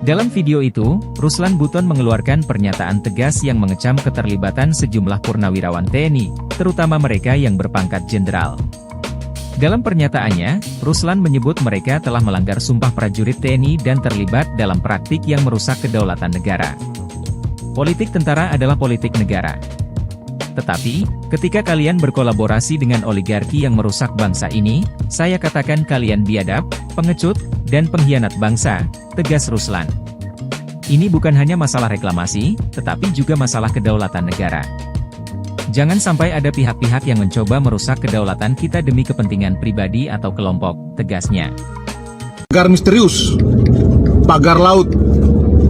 Dalam video itu, Ruslan Buton mengeluarkan pernyataan tegas yang mengecam keterlibatan sejumlah purnawirawan TNI, terutama mereka yang berpangkat jenderal. Dalam pernyataannya, Ruslan menyebut mereka telah melanggar sumpah prajurit TNI dan terlibat dalam praktik yang merusak kedaulatan negara. Politik tentara adalah politik negara. Tetapi, ketika kalian berkolaborasi dengan oligarki yang merusak bangsa ini, saya katakan kalian biadab, pengecut, dan pengkhianat bangsa, tegas Ruslan. Ini bukan hanya masalah reklamasi, tetapi juga masalah kedaulatan negara. Jangan sampai ada pihak-pihak yang mencoba merusak kedaulatan kita demi kepentingan pribadi atau kelompok, tegasnya. Pagar misterius, pagar laut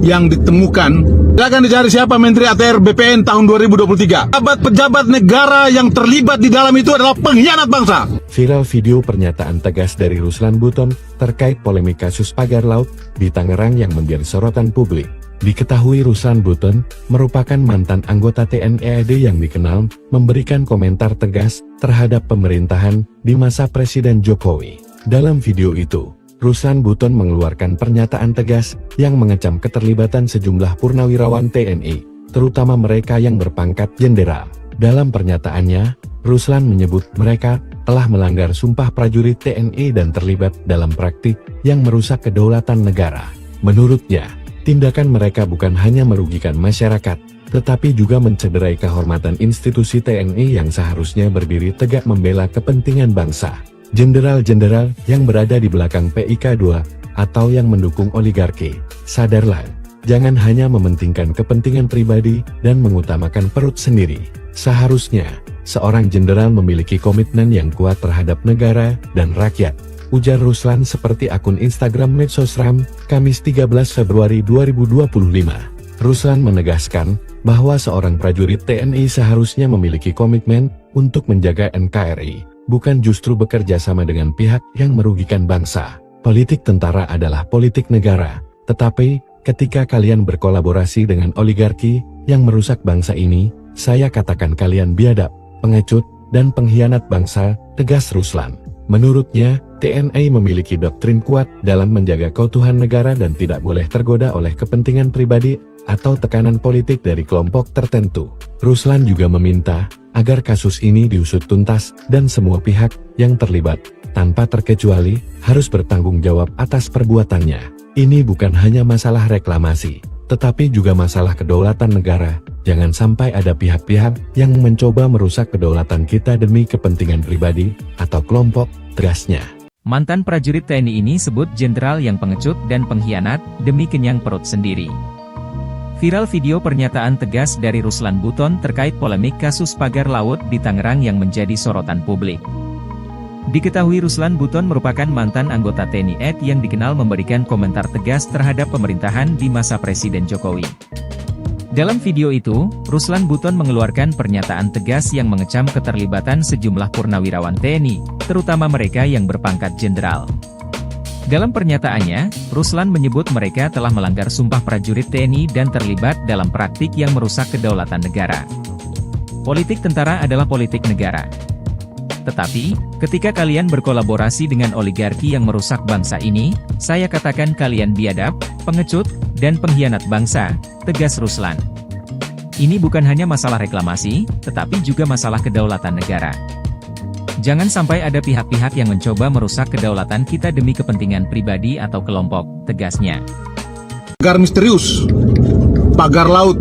yang ditemukan, silakan dicari siapa Menteri ATR BPN tahun 2023. Pejabat negara yang terlibat di dalam itu adalah pengkhianat bangsa. Viral video pernyataan tegas dari Ruslan Buton terkait polemik kasus pagar laut di Tangerang yang menjadi sorotan publik. Diketahui Ruslan Buton merupakan mantan anggota TNI AD yang dikenal memberikan komentar tegas terhadap pemerintahan di masa Presiden Jokowi. Dalam video itu, Ruslan Buton mengeluarkan pernyataan tegas yang mengecam keterlibatan sejumlah purnawirawan TNI, terutama mereka yang berpangkat jenderal. Dalam pernyataannya, Ruslan menyebut mereka telah melanggar sumpah prajurit TNI dan terlibat dalam praktik yang merusak kedaulatan negara. Menurutnya, tindakan mereka bukan hanya merugikan masyarakat, tetapi juga mencederai kehormatan institusi TNI yang seharusnya berdiri tegak membela kepentingan bangsa. Jenderal-jenderal yang berada di belakang PIK 2 atau yang mendukung oligarki, sadarlah, jangan hanya mementingkan kepentingan pribadi dan mengutamakan perut sendiri. Seharusnya, seorang jenderal memiliki komitmen yang kuat terhadap negara dan rakyat, ujar Ruslan seperti akun Instagram Medsosram, Kamis 13 Februari 2025. Ruslan menegaskan bahwa seorang prajurit TNI seharusnya memiliki komitmen untuk menjaga NKRI, bukan justru bekerja sama dengan pihak yang merugikan bangsa. Politik tentara adalah politik negara, tetapi ketika kalian berkolaborasi dengan oligarki yang merusak bangsa ini, saya katakan kalian biadab, pengecut, dan pengkhianat bangsa, tegas Ruslan. Menurutnya, TNI memiliki doktrin kuat dalam menjaga keutuhan negara dan tidak boleh tergoda oleh kepentingan pribadi atau tekanan politik dari kelompok tertentu. Ruslan juga meminta agar kasus ini diusut tuntas dan semua pihak yang terlibat, tanpa terkecuali, harus bertanggung jawab atas perbuatannya. Ini bukan hanya masalah reklamasi, tetapi juga masalah kedaulatan negara. Jangan sampai ada pihak-pihak yang mencoba merusak kedaulatan kita demi kepentingan pribadi atau kelompok, tegasnya. Mantan prajurit TNI ini sebut jenderal yang pengecut dan pengkhianat demi kenyang perut sendiri. Viral video pernyataan tegas dari Ruslan Buton terkait polemik kasus pagar laut di Tangerang yang menjadi sorotan publik. Diketahui Ruslan Buton merupakan mantan anggota TNI AD yang dikenal memberikan komentar tegas terhadap pemerintahan di masa Presiden Jokowi. Dalam video itu, Ruslan Buton mengeluarkan pernyataan tegas yang mengecam keterlibatan sejumlah purnawirawan TNI, terutama mereka yang berpangkat jenderal. Dalam pernyataannya, Ruslan menyebut mereka telah melanggar sumpah prajurit TNI dan terlibat dalam praktik yang merusak kedaulatan negara. Politik tentara adalah politik negara. Tetapi, ketika kalian berkolaborasi dengan oligarki yang merusak bangsa ini, saya katakan kalian biadab, pengecut, dan pengkhianat bangsa, tegas Ruslan. Ini bukan hanya masalah reklamasi, tetapi juga masalah kedaulatan negara. Jangan sampai ada pihak-pihak yang mencoba merusak kedaulatan kita demi kepentingan pribadi atau kelompok, tegasnya. Pagar misterius, pagar laut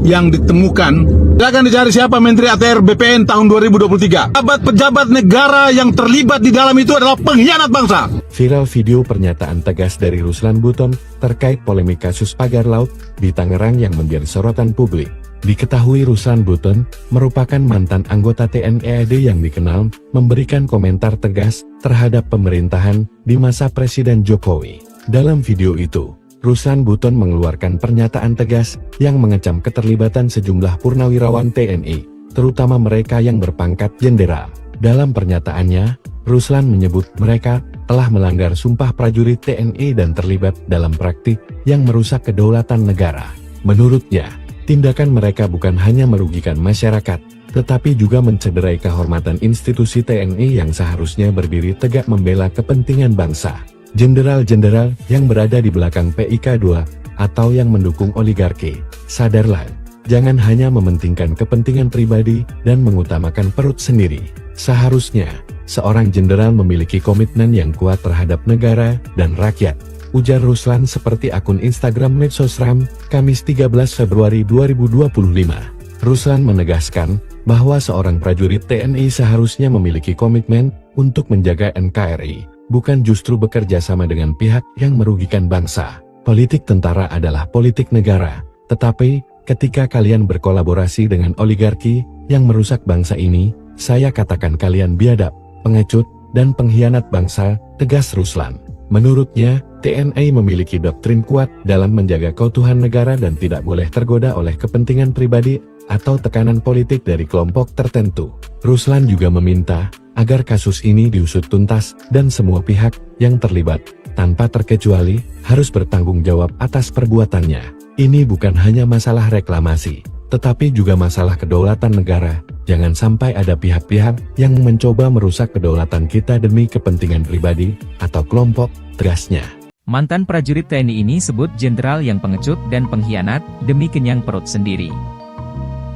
yang ditemukan, silakan dicari siapa Menteri ATR BPN tahun 2023. Pejabat negara yang terlibat di dalam itu adalah pengkhianat bangsa. Viral video pernyataan tegas dari Ruslan Buton terkait polemik kasus pagar laut di Tangerang yang menjadi sorotan publik. Diketahui Ruslan Buton merupakan mantan anggota TNI AD yang dikenal memberikan komentar tegas terhadap pemerintahan di masa Presiden Jokowi. Dalam video itu, Ruslan Buton mengeluarkan pernyataan tegas yang mengecam keterlibatan sejumlah purnawirawan TNI, terutama mereka yang berpangkat jenderal. Dalam pernyataannya, Ruslan menyebut mereka telah melanggar sumpah prajurit TNI dan terlibat dalam praktik yang merusak kedaulatan negara. Menurutnya, tindakan mereka bukan hanya merugikan masyarakat, tetapi juga mencederai kehormatan institusi TNI yang seharusnya berdiri tegak membela kepentingan bangsa. Jenderal-jenderal yang berada di belakang PIK 2 atau yang mendukung oligarki, sadarlah, jangan hanya mementingkan kepentingan pribadi dan mengutamakan perut sendiri. Seharusnya, seorang jenderal memiliki komitmen yang kuat terhadap negara dan rakyat, ujar Ruslan seperti akun Instagram Medsosram, Kamis 13 Februari 2025. Ruslan menegaskan bahwa seorang prajurit TNI seharusnya memiliki komitmen untuk menjaga NKRI, bukan justru bekerja sama dengan pihak yang merugikan bangsa. Politik tentara adalah politik negara, tetapi ketika kalian berkolaborasi dengan oligarki yang merusak bangsa ini, saya katakan kalian biadab, pengecut, dan pengkhianat bangsa, tegas Ruslan. Menurutnya, TNI memiliki doktrin kuat dalam menjaga keutuhan negara dan tidak boleh tergoda oleh kepentingan pribadi atau tekanan politik dari kelompok tertentu. Ruslan juga meminta agar kasus ini diusut tuntas dan semua pihak yang terlibat, tanpa terkecuali, harus bertanggung jawab atas perbuatannya. Ini bukan hanya masalah reklamasi, tetapi juga masalah kedaulatan negara. Jangan sampai ada pihak-pihak yang mencoba merusak kedaulatan kita demi kepentingan pribadi atau kelompok, tegasnya. Mantan prajurit TNI ini sebut jenderal yang pengecut dan pengkhianat demi kenyang perut sendiri.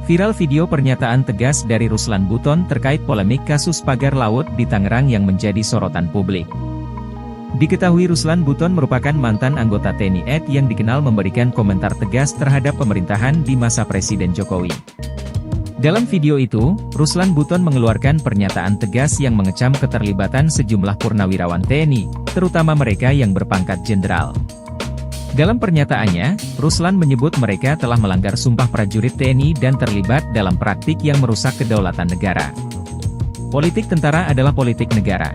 Viral video pernyataan tegas dari Ruslan Buton terkait polemik kasus pagar laut di Tangerang yang menjadi sorotan publik. Diketahui Ruslan Buton merupakan mantan anggota TNI AD yang dikenal memberikan komentar tegas terhadap pemerintahan di masa Presiden Jokowi. Dalam video itu, Ruslan Buton mengeluarkan pernyataan tegas yang mengecam keterlibatan sejumlah purnawirawan TNI, terutama mereka yang berpangkat jenderal. Dalam pernyataannya, Ruslan menyebut mereka telah melanggar sumpah prajurit TNI dan terlibat dalam praktik yang merusak kedaulatan negara. Politik tentara adalah politik negara.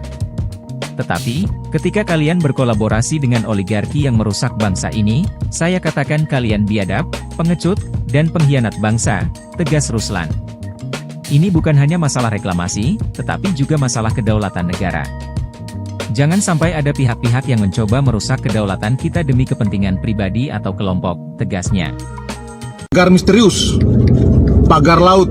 Tetapi, ketika kalian berkolaborasi dengan oligarki yang merusak bangsa ini, saya katakan kalian biadab, pengecut, dan pengkhianat bangsa, tegas Ruslan. Ini bukan hanya masalah reklamasi, tetapi juga masalah kedaulatan negara. Jangan sampai ada pihak-pihak yang mencoba merusak kedaulatan kita demi kepentingan pribadi atau kelompok, tegasnya. Pagar misterius, pagar laut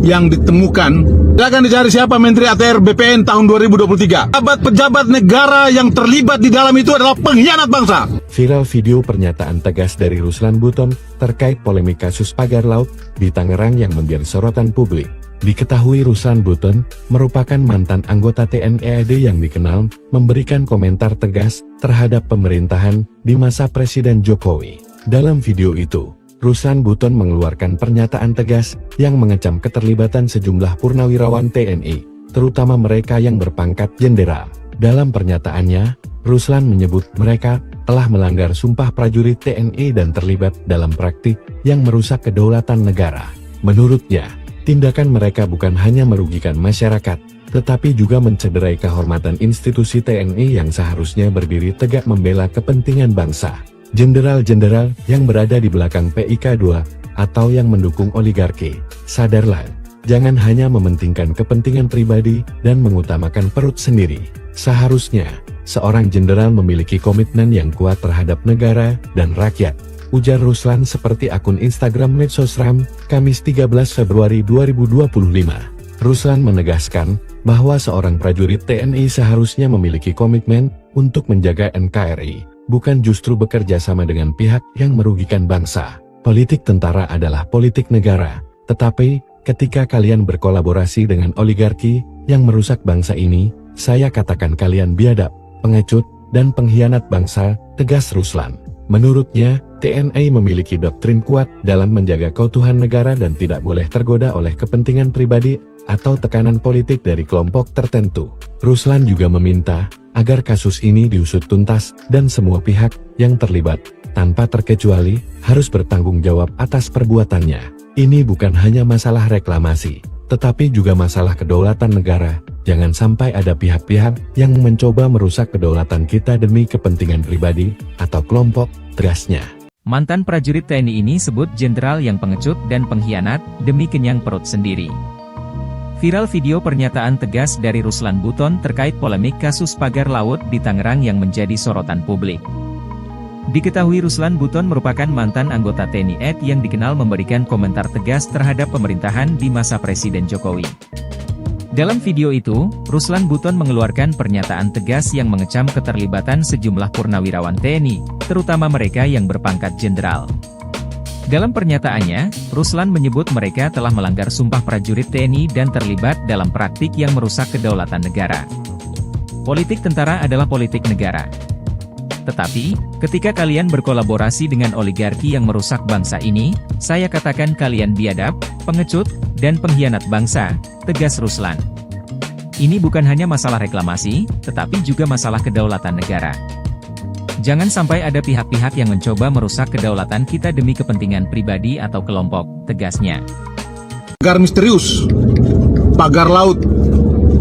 yang ditemukan, silakan dicari siapa Menteri ATR BPN tahun 2023. Pejabat negara yang terlibat di dalam itu adalah pengkhianat bangsa. Viral video pernyataan tegas dari Ruslan Buton terkait polemik kasus pagar laut di Tangerang yang menjadi sorotan publik. Diketahui Ruslan Buton merupakan mantan anggota TNI AD yang dikenal memberikan komentar tegas terhadap pemerintahan di masa Presiden Jokowi. Dalam video itu, Ruslan Buton mengeluarkan pernyataan tegas yang mengecam keterlibatan sejumlah purnawirawan TNI, terutama mereka yang berpangkat jenderal. Dalam pernyataannya, Ruslan menyebut mereka telah melanggar sumpah prajurit TNI dan terlibat dalam praktik yang merusak kedaulatan negara. Menurutnya, tindakan mereka bukan hanya merugikan masyarakat, tetapi juga mencederai kehormatan institusi TNI yang seharusnya berdiri tegak membela kepentingan bangsa. Jenderal-jenderal yang berada di belakang PIK2 atau yang mendukung oligarki, sadarlah, jangan hanya mementingkan kepentingan pribadi dan mengutamakan perut sendiri. Seharusnya, seorang jenderal memiliki komitmen yang kuat terhadap negara dan rakyat, ujar Ruslan seperti akun Instagram Medsosram, Kamis 13 Februari 2025. Ruslan menegaskan bahwa seorang prajurit TNI seharusnya memiliki komitmen untuk menjaga NKRI, bukan justru bekerja sama dengan pihak yang merugikan bangsa. Politik tentara adalah politik negara, tetapi ketika kalian berkolaborasi dengan oligarki yang merusak bangsa ini, saya katakan kalian biadab, pengecut, dan pengkhianat bangsa, tegas Ruslan. Menurutnya, TNI memiliki doktrin kuat dalam menjaga keutuhan negara dan tidak boleh tergoda oleh kepentingan pribadi atau tekanan politik dari kelompok tertentu. Ruslan juga meminta agar kasus ini diusut tuntas dan semua pihak yang terlibat, tanpa terkecuali, harus bertanggung jawab atas perbuatannya. Ini bukan hanya masalah reklamasi, tetapi juga masalah kedaulatan negara. Jangan sampai ada pihak-pihak yang mencoba merusak kedaulatan kita demi kepentingan pribadi atau kelompok, tegasnya. Mantan prajurit TNI ini sebut jenderal yang pengecut dan pengkhianat demi kenyang perut sendiri. Viral video pernyataan tegas dari Ruslan Buton terkait polemik kasus pagar laut di Tangerang yang menjadi sorotan publik. Diketahui Ruslan Buton merupakan mantan anggota TNI AD yang dikenal memberikan komentar tegas terhadap pemerintahan di masa Presiden Jokowi. Dalam video itu, Ruslan Buton mengeluarkan pernyataan tegas yang mengecam keterlibatan sejumlah purnawirawan TNI, terutama mereka yang berpangkat jenderal. Dalam pernyataannya, Ruslan menyebut mereka telah melanggar sumpah prajurit TNI dan terlibat dalam praktik yang merusak kedaulatan negara. Politik tentara adalah politik negara. Tetapi, ketika kalian berkolaborasi dengan oligarki yang merusak bangsa ini, saya katakan kalian biadab, pengecut, dan pengkhianat bangsa, tegas Ruslan. Ini bukan hanya masalah reklamasi, tetapi juga masalah kedaulatan negara. Jangan sampai ada pihak-pihak yang mencoba merusak kedaulatan kita demi kepentingan pribadi atau kelompok, tegasnya. Pagar misterius, pagar laut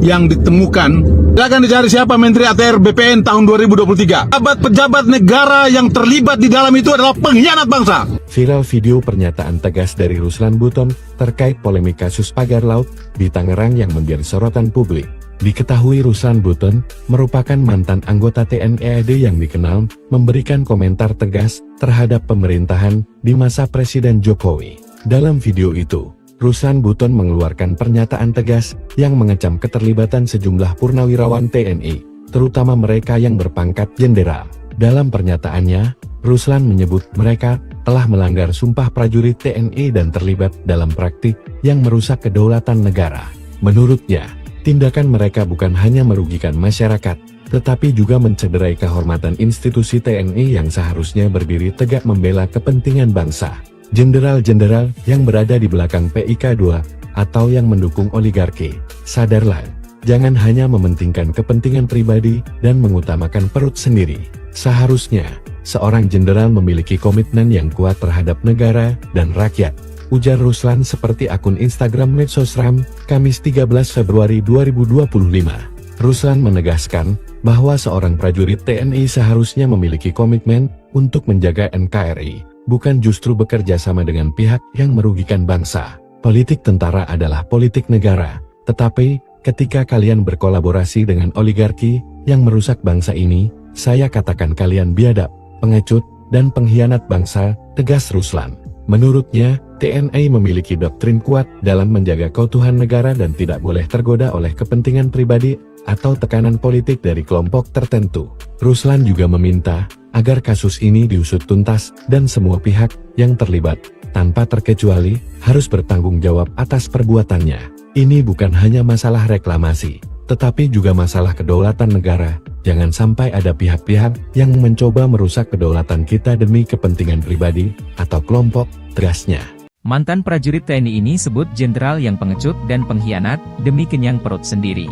yang ditemukan, silakan dicari siapa Menteri ATR BPN tahun 2023. Pejabat negara yang terlibat di dalam itu adalah pengkhianat bangsa. Viral video pernyataan tegas dari Ruslan Buton terkait polemik kasus pagar laut di Tangerang yang menjadi sorotan publik. Diketahui Ruslan Buton merupakan mantan anggota TNI AD yang dikenal memberikan komentar tegas terhadap pemerintahan di masa Presiden Jokowi. Dalam video itu, Ruslan Buton mengeluarkan pernyataan tegas yang mengecam keterlibatan sejumlah purnawirawan TNI, terutama mereka yang berpangkat jenderal. Dalam pernyataannya, Ruslan menyebut mereka telah melanggar sumpah prajurit TNI dan terlibat dalam praktik yang merusak kedaulatan negara. Menurutnya, tindakan mereka bukan hanya merugikan masyarakat, tetapi juga mencederai kehormatan institusi TNI yang seharusnya berdiri tegak membela kepentingan bangsa. Jenderal-jenderal yang berada di belakang PIK 2 atau yang mendukung oligarki, sadarlah, jangan hanya mementingkan kepentingan pribadi dan mengutamakan perut sendiri. Seharusnya, seorang jenderal memiliki komitmen yang kuat terhadap negara dan rakyat, ujar Ruslan seperti akun Instagram Medsosram, Kamis 13 Februari 2025. Ruslan menegaskan bahwa seorang prajurit TNI seharusnya memiliki komitmen untuk menjaga NKRI, bukan justru bekerja sama dengan pihak yang merugikan bangsa. Politik tentara adalah politik negara, tetapi ketika kalian berkolaborasi dengan oligarki yang merusak bangsa ini, saya katakan kalian biadab, pengecut, dan pengkhianat bangsa, tegas Ruslan. Menurutnya, TNI memiliki doktrin kuat dalam menjaga keutuhan negara dan tidak boleh tergoda oleh kepentingan pribadi atau tekanan politik dari kelompok tertentu. Ruslan juga meminta agar kasus ini diusut tuntas dan semua pihak yang terlibat, tanpa terkecuali, harus bertanggung jawab atas perbuatannya. Ini bukan hanya masalah reklamasi, tetapi juga masalah kedaulatan negara. Jangan sampai ada pihak-pihak yang mencoba merusak kedaulatan kita demi kepentingan pribadi atau kelompok, tegasnya. Mantan prajurit TNI ini sebut jenderal yang pengecut dan pengkhianat demi kenyang perut sendiri.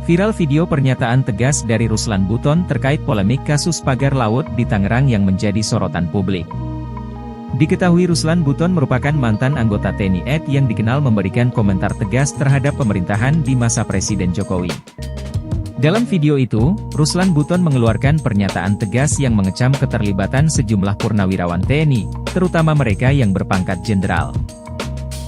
Viral video pernyataan tegas dari Ruslan Buton terkait polemik kasus pagar laut di Tangerang yang menjadi sorotan publik. Diketahui Ruslan Buton merupakan mantan anggota TNI AD yang dikenal memberikan komentar tegas terhadap pemerintahan di masa Presiden Jokowi. Dalam video itu, Ruslan Buton mengeluarkan pernyataan tegas yang mengecam keterlibatan sejumlah purnawirawan TNI, terutama mereka yang berpangkat jenderal.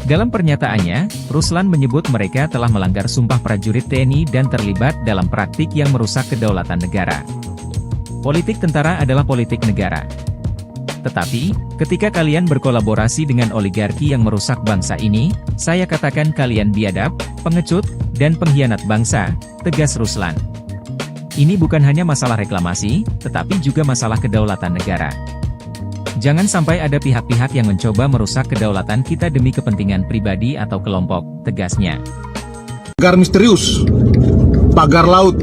Dalam pernyataannya, Ruslan menyebut mereka telah melanggar sumpah prajurit TNI dan terlibat dalam praktik yang merusak kedaulatan negara. Politik tentara adalah politik negara. Tetapi, ketika kalian berkolaborasi dengan oligarki yang merusak bangsa ini, saya katakan kalian biadab, pengecut, dan pengkhianat bangsa, tegas Ruslan. Ini bukan hanya masalah reklamasi, tetapi juga masalah kedaulatan negara. Jangan sampai ada pihak-pihak yang mencoba merusak kedaulatan kita demi kepentingan pribadi atau kelompok, tegasnya. Pagar misterius, pagar laut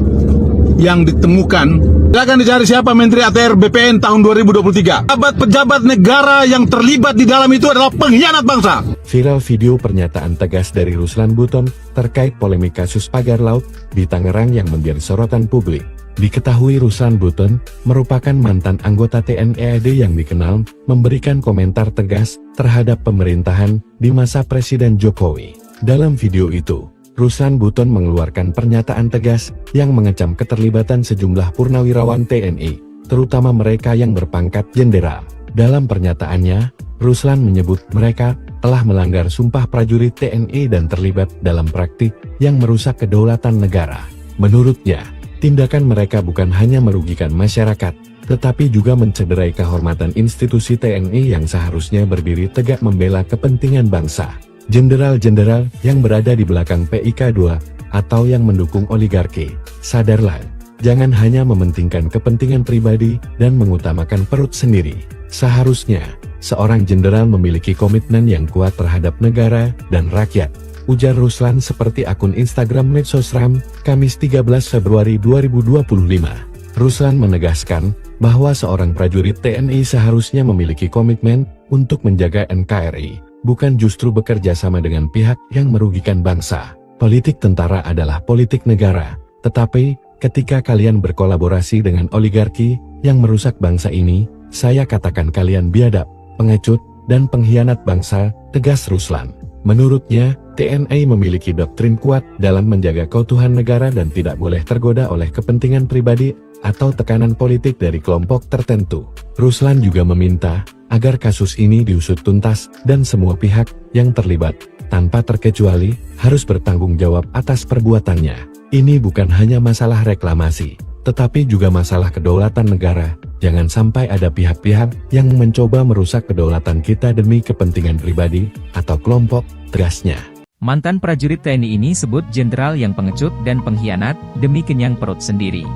yang ditemukan, silakan dicari siapa Menteri ATR BPN tahun 2023. Pejabat negara yang terlibat di dalam itu adalah pengkhianat bangsa. Viral video pernyataan tegas dari Ruslan Buton terkait polemik kasus pagar laut di Tangerang yang menjadi sorotan publik. Diketahui Ruslan Buton merupakan mantan anggota TNI AD yang dikenal memberikan komentar tegas terhadap pemerintahan di masa Presiden Jokowi. Dalam video itu, Ruslan Buton mengeluarkan pernyataan tegas yang mengecam keterlibatan sejumlah purnawirawan TNI, terutama mereka yang berpangkat jenderal. Dalam pernyataannya, Ruslan menyebut mereka telah melanggar sumpah prajurit TNI dan terlibat dalam praktik yang merusak kedaulatan negara. Menurutnya, tindakan mereka bukan hanya merugikan masyarakat, tetapi juga mencederai kehormatan institusi TNI yang seharusnya berdiri tegak membela kepentingan bangsa. Jenderal-jenderal yang berada di belakang PIK 2 atau yang mendukung oligarki, sadarlah, jangan hanya mementingkan kepentingan pribadi dan mengutamakan perut sendiri. Seharusnya, seorang jenderal memiliki komitmen yang kuat terhadap negara dan rakyat, ujar Ruslan seperti akun Instagram Medsosram, Kamis 13 Februari 2025. Ruslan menegaskan bahwa seorang prajurit TNI seharusnya memiliki komitmen untuk menjaga NKRI, bukan justru bekerja sama dengan pihak yang merugikan bangsa. Politik tentara adalah politik negara, tetapi ketika kalian berkolaborasi dengan oligarki yang merusak bangsa ini, saya katakan kalian biadab, pengecut, dan pengkhianat bangsa, tegas Ruslan. Menurutnya, TNI memiliki doktrin kuat dalam menjaga keutuhan negara dan tidak boleh tergoda oleh kepentingan pribadi atau tekanan politik dari kelompok tertentu. Ruslan juga meminta agar kasus ini diusut tuntas dan semua pihak yang terlibat, tanpa terkecuali, harus bertanggung jawab atas perbuatannya. Ini bukan hanya masalah reklamasi, tetapi juga masalah kedaulatan negara. Jangan sampai ada pihak-pihak yang mencoba merusak kedaulatan kita demi kepentingan pribadi atau kelompok, tegasnya. Mantan prajurit TNI ini sebut jenderal yang pengecut dan pengkhianat demi kenyang perut sendiri.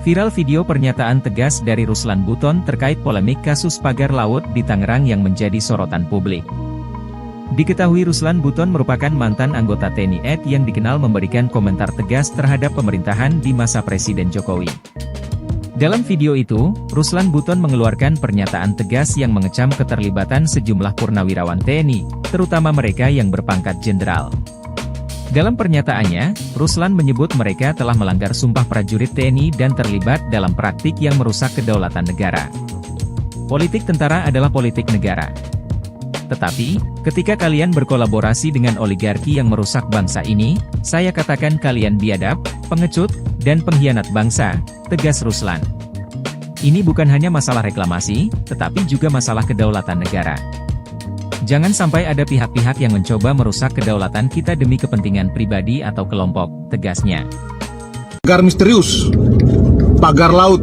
Viral video pernyataan tegas dari Ruslan Buton terkait polemik kasus pagar laut di Tangerang yang menjadi sorotan publik. Diketahui Ruslan Buton merupakan mantan anggota TNI AD yang dikenal memberikan komentar tegas terhadap pemerintahan di masa Presiden Jokowi. Dalam video itu, Ruslan Buton mengeluarkan pernyataan tegas yang mengecam keterlibatan sejumlah purnawirawan TNI, terutama mereka yang berpangkat jenderal. Dalam pernyataannya, Ruslan menyebut mereka telah melanggar sumpah prajurit TNI dan terlibat dalam praktik yang merusak kedaulatan negara. Politik tentara adalah politik negara. Tetapi, ketika kalian berkolaborasi dengan oligarki yang merusak bangsa ini, saya katakan kalian biadab, pengecut, dan pengkhianat bangsa, tegas Ruslan. Ini bukan hanya masalah reklamasi, tetapi juga masalah kedaulatan negara. Jangan sampai ada pihak-pihak yang mencoba merusak kedaulatan kita demi kepentingan pribadi atau kelompok, tegasnya. Pagar misterius, pagar laut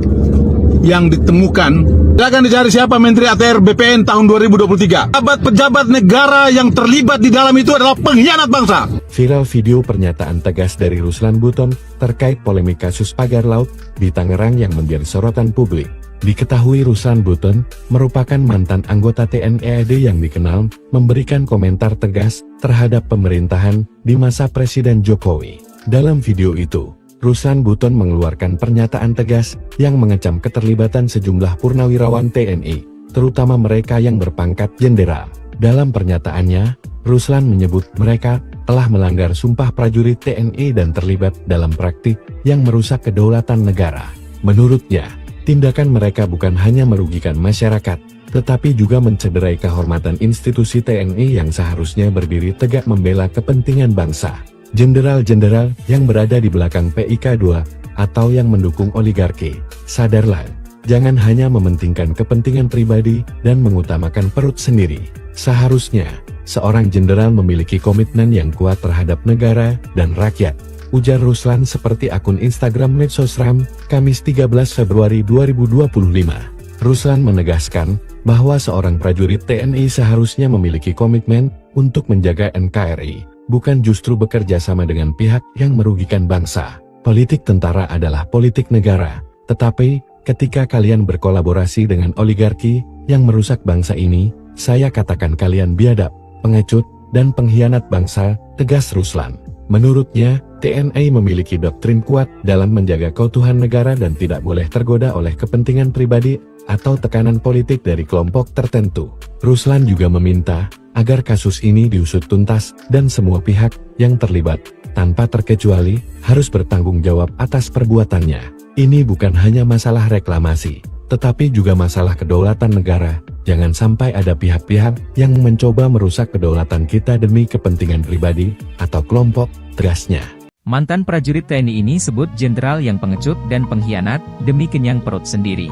yang ditemukan, silakan dicari siapa Menteri ATR BPN tahun 2023. Pejabat negara yang terlibat di dalam itu adalah pengkhianat bangsa. Viral video pernyataan tegas dari Ruslan Buton terkait polemik kasus pagar laut di Tangerang yang menjadi sorotan publik. Diketahui Ruslan Buton merupakan mantan anggota TNI AD yang dikenal memberikan komentar tegas terhadap pemerintahan di masa Presiden Jokowi. Dalam video itu, Ruslan Buton mengeluarkan pernyataan tegas yang mengecam keterlibatan sejumlah purnawirawan TNI, terutama mereka yang berpangkat jenderal. Dalam pernyataannya, Ruslan menyebut mereka telah melanggar sumpah prajurit TNI dan terlibat dalam praktik yang merusak kedaulatan negara. Menurutnya, tindakan mereka bukan hanya merugikan masyarakat, tetapi juga mencederai kehormatan institusi TNI yang seharusnya berdiri tegak membela kepentingan bangsa. Jenderal-jenderal yang berada di belakang PIK 2, atau yang mendukung oligarki, sadarlah, jangan hanya mementingkan kepentingan pribadi dan mengutamakan perut sendiri. Seharusnya, seorang jenderal memiliki komitmen yang kuat terhadap negara dan rakyat, ujar Ruslan seperti akun Instagram Medsosram, Kamis 13 Februari 2025. Ruslan menegaskan bahwa seorang prajurit TNI seharusnya memiliki komitmen untuk menjaga NKRI, bukan justru bekerja sama dengan pihak yang merugikan bangsa. Politik tentara adalah politik negara, tetapi ketika kalian berkolaborasi dengan oligarki yang merusak bangsa ini, saya katakan kalian biadab, pengecut, dan pengkhianat bangsa, tegas Ruslan. Menurutnya, TNI memiliki doktrin kuat dalam menjaga keutuhan negara dan tidak boleh tergoda oleh kepentingan pribadi atau tekanan politik dari kelompok tertentu. Ruslan juga meminta agar kasus ini diusut tuntas dan semua pihak yang terlibat, tanpa terkecuali, harus bertanggung jawab atas perbuatannya. Ini bukan hanya masalah reklamasi, tetapi juga masalah kedaulatan negara. Jangan sampai ada pihak-pihak yang mencoba merusak kedaulatan kita demi kepentingan pribadi atau kelompok, tegasnya. Mantan prajurit TNI ini sebut jenderal yang pengecut dan pengkhianat demi kenyang perut sendiri.